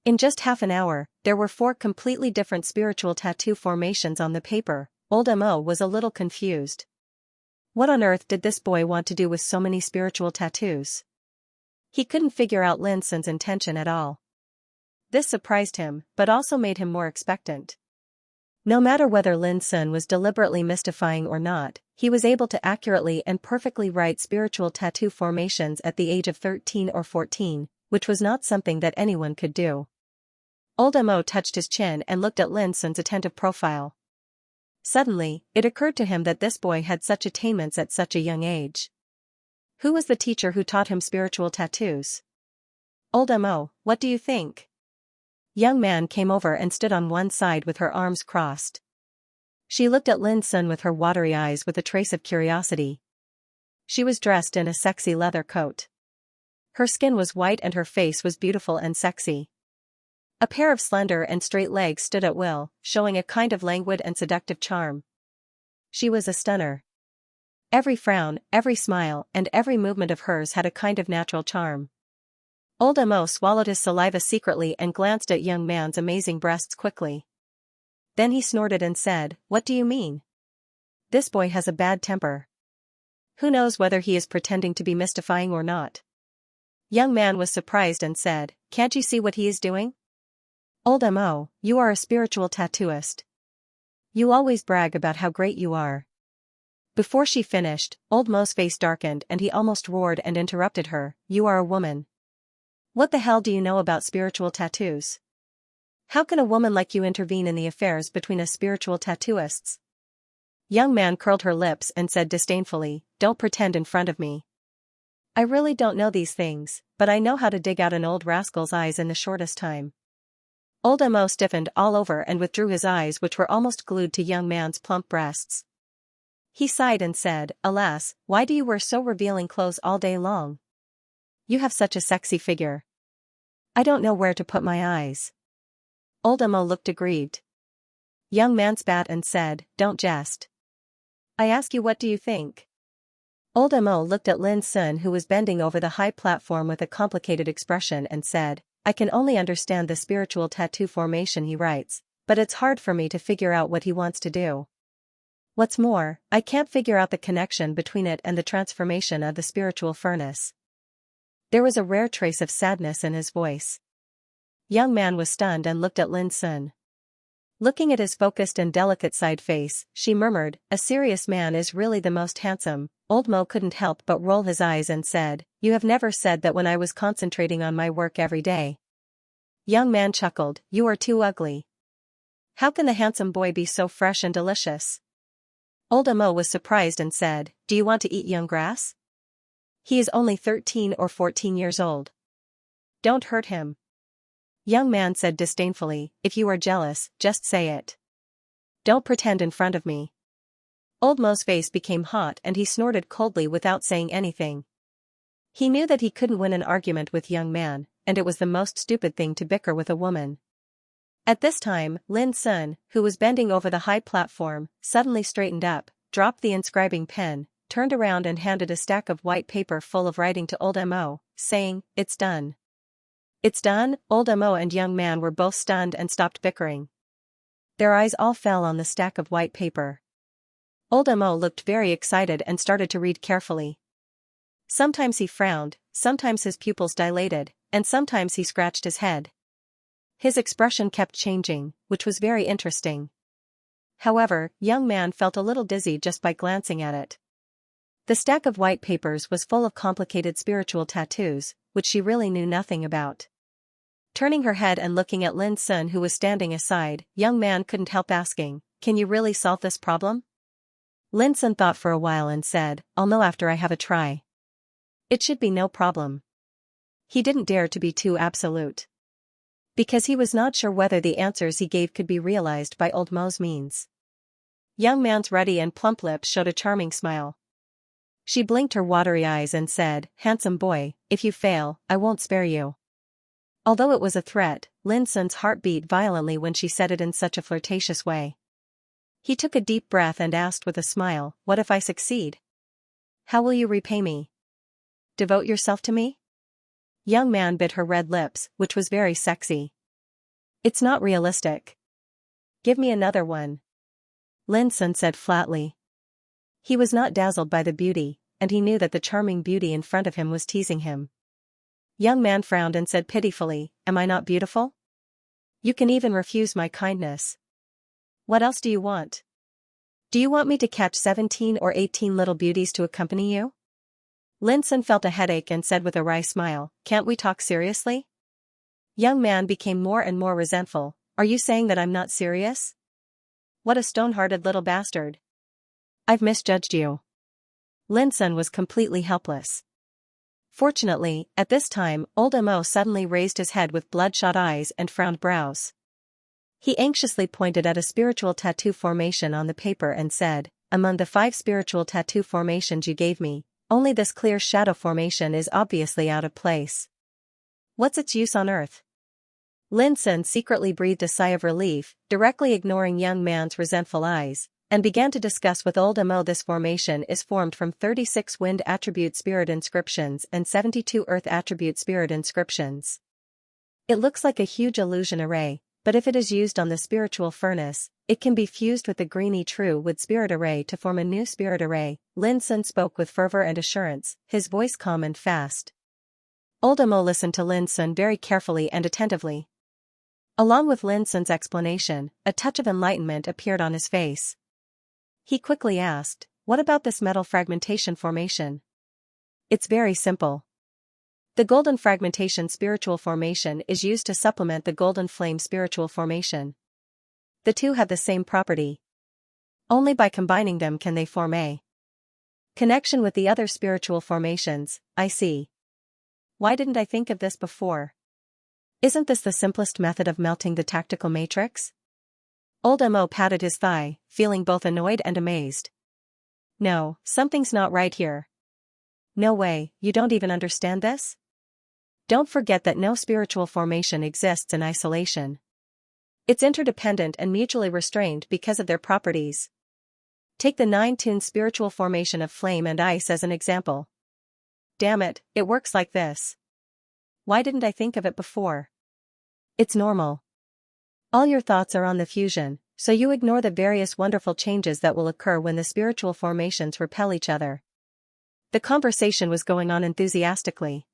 S1: In just half an hour, there were 4 completely different spiritual tattoo formations on the paper. Old Mo was a little confused. What on earth did this boy want to do with so many spiritual tattoos? He couldn't figure out Lin Sun's intention at all. This surprised him, but also made him more expectant. No matter whether Lin Sun was deliberately mystifying or not, he was able to accurately and perfectly write spiritual tattoo formations at the age of 13 or 14, which was not something that anyone could do. Old Mo touched his chin and looked at Lin Sun's attentive profile. Suddenly, it occurred to him that this boy had such attainments at such a young age. Who was the teacher who taught him spiritual tattoos? Old Mo, what do you think? Young man came over and stood on one side with her arms crossed. She looked at Lin Sun with her watery eyes with a trace of curiosity. She was dressed in a sexy leather coat. Her skin was white and her face was beautiful and sexy. A pair of slender and straight legs stood at will, showing a kind of languid and seductive charm. She was a stunner. Every frown, every smile, and every movement of hers had a kind of natural charm. Old Mo swallowed his saliva secretly and glanced at young man's amazing breasts quickly. Then he snorted and said, What do you mean? This boy has a bad temper. Who knows whether he is pretending to be mystifying or not? Young man was surprised and said, Can't you see what he is doing? Old Mo, you are a spiritual tattooist. You always brag about how great you are. Before she finished, Old Mo's face darkened and he almost roared and interrupted her, You are a woman. What the hell do you know about spiritual tattoos? How can a woman like you intervene in the affairs between us spiritual tattooists? Young man curled her lips and said disdainfully, Don't pretend in front of me. I really don't know these things, but I know how to dig out an old rascal's eyes in the shortest time. Old Mo stiffened all over and withdrew his eyes which were almost glued to young man's plump breasts. He sighed and said, Alas, why do you wear so revealing clothes all day long? You have such a sexy figure. I don't know where to put my eyes. Old Mo looked aggrieved. Young man spat and said, Don't jest. I ask you, what do you think? Old Mo looked at Lin Sun who was bending over the high platform with a complicated expression and said, I can only understand the spiritual tattoo formation he writes, but it's hard for me to figure out what he wants to do. What's more, I can't figure out the connection between it and the transformation of the spiritual furnace. There was a rare trace of sadness in his voice. Young man was stunned and looked at Lin Sun. Looking at his focused and delicate side face, she murmured, A serious man is really the most handsome. Old Mo couldn't help but roll his eyes and said, You have never said that when I was concentrating on my work every day. Young man chuckled, You are too ugly. How can the handsome boy be so fresh and delicious? Old Mo was surprised and said, Do you want to eat young grass? He is only 13 or 14 years old. Don't hurt him. Young man said disdainfully, If you are jealous, just say it. Don't pretend in front of me. Old Mo's face became hot and he snorted coldly without saying anything. He knew that he couldn't win an argument with young man, and it was the most stupid thing to bicker with a woman. At this time, Lin Sun, who was bending over the high platform, suddenly straightened up, dropped the inscribing pen, turned around and handed a stack of white paper full of writing to Old Mo, saying, It's done. It's done. Old Mo and young man were both stunned and stopped bickering. Their eyes all fell on the stack of white paper. Old Mo looked very excited and started to read carefully. Sometimes he frowned, sometimes his pupils dilated, and sometimes he scratched his head. His expression kept changing, which was very interesting. However, young man felt a little dizzy just by glancing at it. The stack of white papers was full of complicated spiritual tattoos, which she really knew nothing about. Turning her head and looking at Lin Sun, who was standing aside, young man couldn't help asking, "Can you really solve this problem?" Lin Sun thought for a while and said, "I'll know after I have a try. It should be no problem." He didn't dare to be too absolute, because he was not sure whether the answers he gave could be realized by Old Mo's means. Young man's ruddy and plump lips showed a charming smile. She blinked her watery eyes and said, "Handsome boy, if you fail, I won't spare you." Although it was a threat, Lin Sun's heart beat violently when she said it in such a flirtatious way. He took a deep breath and asked with a smile, "What if I succeed? How will you repay me? Devote yourself to me?" Young man bit her red lips, which was very sexy. "It's not realistic. Give me another one," Lin Sun said flatly. He was not dazzled by the beauty, and he knew that the charming beauty in front of him was teasing him. Young man frowned and said pitifully, "Am I not beautiful? You can even refuse my kindness. What else do you want? Do you want me to catch 17 or 18 little beauties to accompany you?" Lin Sun felt a headache and said with a wry smile, "Can't we talk seriously?" Young man became more and more resentful. "Are you saying that I'm not serious? What a stone-hearted little bastard. I've misjudged you." Lin Sun was completely helpless. Fortunately, at this time, Old Mo suddenly raised his head with bloodshot eyes and frowned brows. He anxiously pointed at a spiritual tattoo formation on the paper and said, "Among the 5 spiritual tattoo formations you gave me, only this clear shadow formation is obviously out of place. What's its use on earth?" Lin Sun secretly breathed a sigh of relief, directly ignoring young man's resentful eyes, and began to discuss with Old Mo. This formation is formed from 36 wind attribute spirit inscriptions and 72 earth attribute spirit inscriptions. It looks like a huge illusion array, but if it is used on the spiritual furnace, it can be fused with the greeny true wood spirit array to form a new spirit array. Lin Sun spoke with fervor and assurance, his voice calm and fast. Old Mo listened to Lin Sun very carefully and attentively. Along with Lin Sun's explanation, a touch of enlightenment appeared on his face. He quickly asked, "What about this metal fragmentation formation?" "It's very simple. The golden fragmentation spiritual formation is used to supplement the golden flame spiritual formation. The two have the same property. Only by combining them can they form a connection with the other spiritual formations." "I see. Why didn't I think of this before? Isn't this the simplest method of melting the tactical matrix?" Old Mo patted his thigh, feeling both annoyed and amazed. "No, something's not right here. No way, you don't even understand this? Don't forget that no spiritual formation exists in isolation. It's interdependent and mutually restrained because of their properties. Take the 9-tune spiritual formation of flame and ice as an example. Damn it, it works like this. Why didn't I think of it before? It's normal. All your thoughts are on the fusion, so you ignore the various wonderful changes that will occur when the spiritual formations repel each other." The conversation was going on enthusiastically.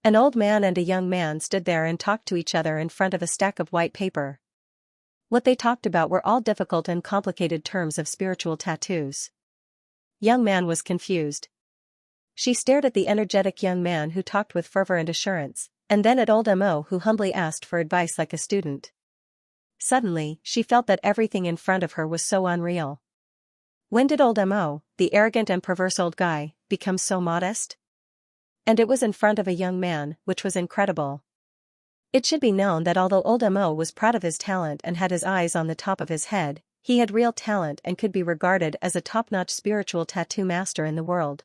S1: An old man and a young man stood there and talked to each other in front of a stack of white paper. What they talked about were all difficult and complicated terms of spiritual tattoos. Young man was confused. She stared at the energetic young man who talked with fervor and assurance, and then at Old Mo who humbly asked for advice like a student. Suddenly, she felt that everything in front of her was so unreal. When did Old Mo, the arrogant and perverse old guy, become so modest? And it was in front of a young man, which was incredible. It should be known that although Old Mo was proud of his talent and had his eyes on the top of his head, he had real talent and could be regarded as a top-notch spiritual tattoo master in the world.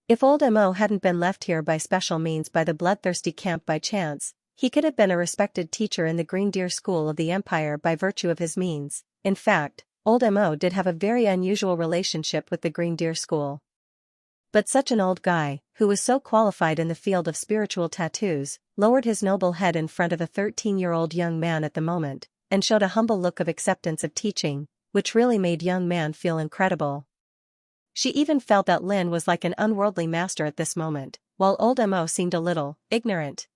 S1: If Old Mo hadn't been left here by special means by the bloodthirsty camp by chance, he could have been a respected teacher in the Green Deer School of the Empire by virtue of his means. In fact, Old Mo did have a very unusual relationship with the Green Deer School. But such an old guy, who was so qualified in the field of spiritual tattoos, lowered his noble head in front of a 13-year-old young man at the moment, and showed a humble look of acceptance of teaching, which really made young man feel incredible. She even felt that Lin was like an unworldly master at this moment, while old Mo seemed a little ignorant.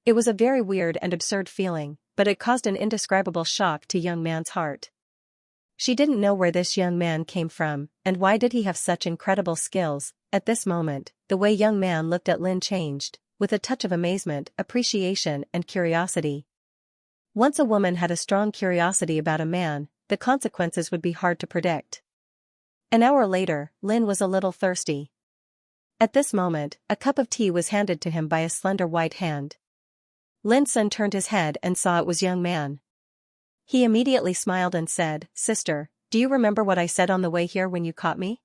S1: It was a very weird and absurd feeling, but it caused an indescribable shock to young man's heart. She didn't know where this young man came from, and why did he have such incredible skills. At this moment, the way young man looked at Lin changed, with a touch of amazement, appreciation, and curiosity. Once a woman had a strong curiosity about a man, the consequences would be hard to predict. An hour later, Lin was a little thirsty. At this moment, a cup of tea was handed to him by a slender white hand. Lin Sun turned his head and saw it was young man. He immediately smiled and said, "Sister, do you remember what I said on the way here when you caught me?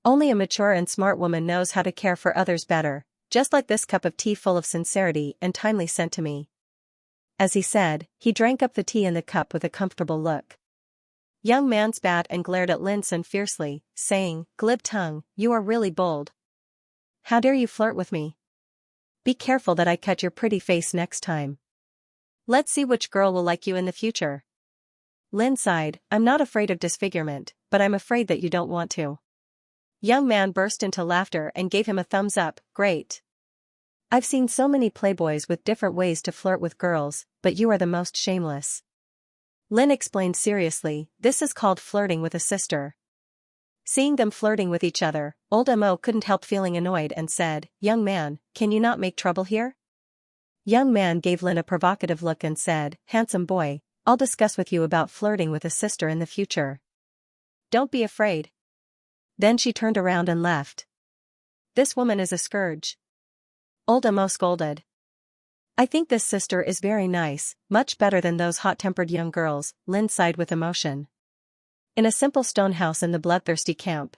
S1: Only a mature and smart woman knows how to care for others better, just like this cup of tea full of sincerity and timely sent to me." As he said, he drank up the tea in the cup with a comfortable look. Young man spat and glared at Lin Sun fiercely, saying, "Glib tongue, you are really bold. How dare you flirt with me? Be careful that I cut your pretty face next time. Let's see which girl will like you in the future." Lin sighed, "I'm not afraid of disfigurement, but I'm afraid that you don't want to." Young man burst into laughter and gave him a thumbs up. "Great. I've seen so many playboys with different ways to flirt with girls, but you are the most shameless." Lin explained seriously, "This is called flirting with a sister." Seeing them flirting with each other, old Mo couldn't help feeling annoyed and said, "Young man, can you not make trouble here?" Young man gave Lin a provocative look and said, "Handsome boy, I'll discuss with you about flirting with a sister in the future. Don't be afraid." Then she turned around and left. "This woman is a scourge," old Mo scolded. "I think this sister is very nice, much better than those hot-tempered young girls," Lin sighed with emotion. In a simple stone house in the bloodthirsty camp,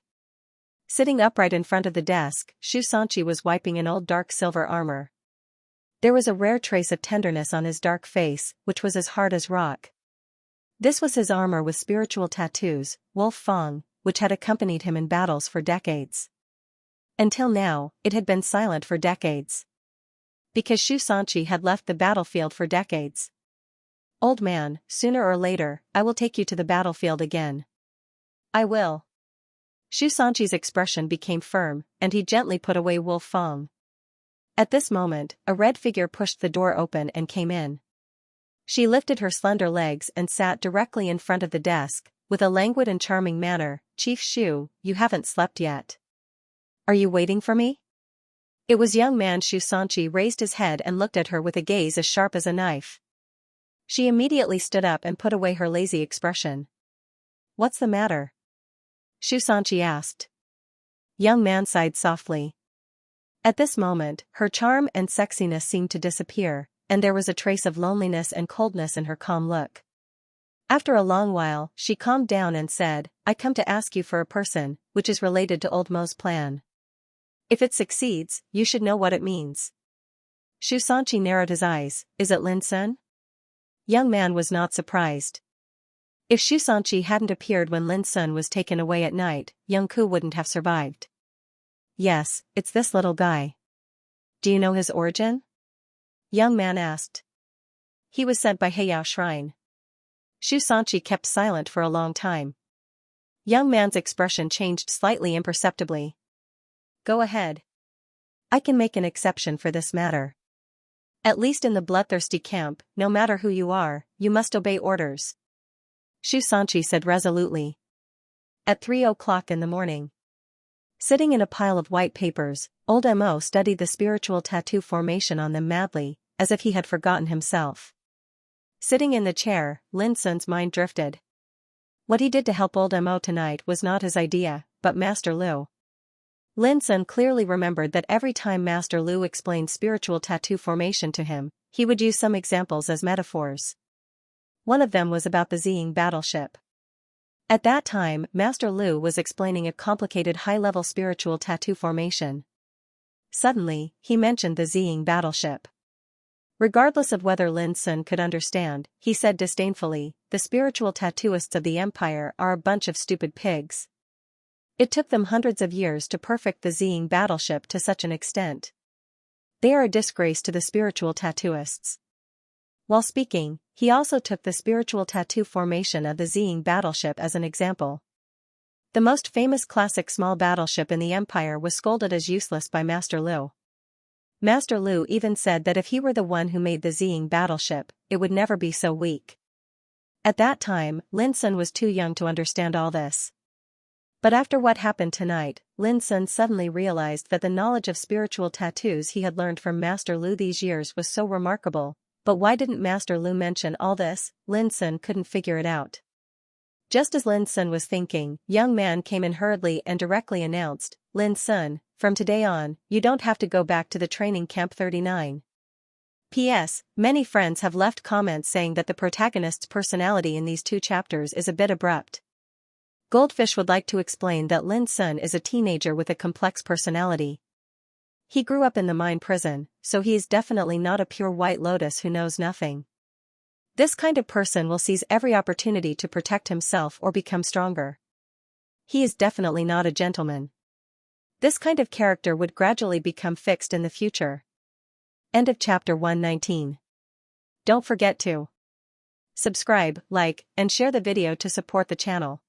S1: sitting upright in front of the desk, Xianxia was wiping an old dark silver armor. There was a rare trace of tenderness on his dark face, which was as hard as rock. This was his armor with spiritual tattoos, Wolf Fang, which had accompanied him in battles for decades. Until now, it had been silent for decades. Because Xianxia had left the battlefield for decades. "Old man, sooner or later, I will take you to the battlefield again." "I will." Xianxia's expression became firm, and he gently put away Wolf Fang. At this moment, a red figure pushed the door open and came in. She lifted her slender legs and sat directly in front of the desk, with a languid and charming manner. "Chief Shu, you haven't slept yet. Are you waiting for me?" It was young man. Xianxia raised his head and looked at her with a gaze as sharp as a knife. She immediately stood up and put away her lazy expression. "What's the matter?" Xianxia asked. Young man sighed softly. At this moment, her charm and sexiness seemed to disappear, and there was a trace of loneliness and coldness in her calm look. After a long while, she calmed down and said, "I come to ask you for a person, which is related to old Mo's plan. If it succeeds, you should know what it means." Xianxia narrowed his eyes. "Is it Lin Sun?" Young man was not surprised. If Xianxia hadn't appeared when Lin Sun was taken away at night, young Ku wouldn't have survived. "Yes, it's this little guy." "Do you know his origin?" Young man asked. "He was sent by Heiyao Shrine." Xianxia kept silent for a long time. Young man's expression changed slightly imperceptibly. "Go ahead. I can make an exception for this matter. At least in the bloodthirsty camp, no matter who you are, you must obey orders," Xianxia said resolutely. At 3 o'clock in the morning, sitting in a pile of white papers, old Mo studied the spiritual tattoo formation on them madly, as if he had forgotten himself. Sitting in the chair, Lin Sun's mind drifted. What he did to help old Mo tonight was not his idea, but Master Lu. Lin Sun clearly remembered that every time Master Lu explained spiritual tattoo formation to him, he would use some examples as metaphors. One of them was about the Ziying battleship. At that time, Master Lu was explaining a complicated high-level spiritual tattoo formation. Suddenly, he mentioned the Ziying battleship. Regardless of whether Lin Sun could understand, he said disdainfully, "The spiritual tattooists of the Empire are a bunch of stupid pigs. It took them hundreds of years to perfect the Ziying battleship to such an extent. They are a disgrace to the spiritual tattooists. While speaking, he also took the spiritual tattoo formation of the Ziying battleship as an example. The most famous classic small battleship in the empire was scolded as useless by Master Lu. Master Lu even said that if he were the one who made the Ziying battleship, it would never be so weak. At that time, Lin Sun was too young to understand all this. But after what happened tonight, Lin Sun suddenly realized that the knowledge of spiritual tattoos he had learned from Master Lu these years was so remarkable. But why didn't Master Lu mention all this? Lin Sun couldn't figure it out. Just as Lin Sun was thinking, young man came in hurriedly and directly announced, "Lin Sun, from today on, you don't have to go back to the training camp 39. P.S. Many friends have left comments saying that the protagonist's personality in these 2 chapters is a bit abrupt. Goldfish would like to explain that Lin Sun is a teenager with a complex personality. He grew up in the mine prison, so he is definitely not a pure white lotus who knows nothing. This kind of person will seize every opportunity to protect himself or become stronger. He is definitely not a gentleman. This kind of character would gradually become fixed in the future." End of chapter 119. Don't forget to subscribe, like, and share the video to support the channel.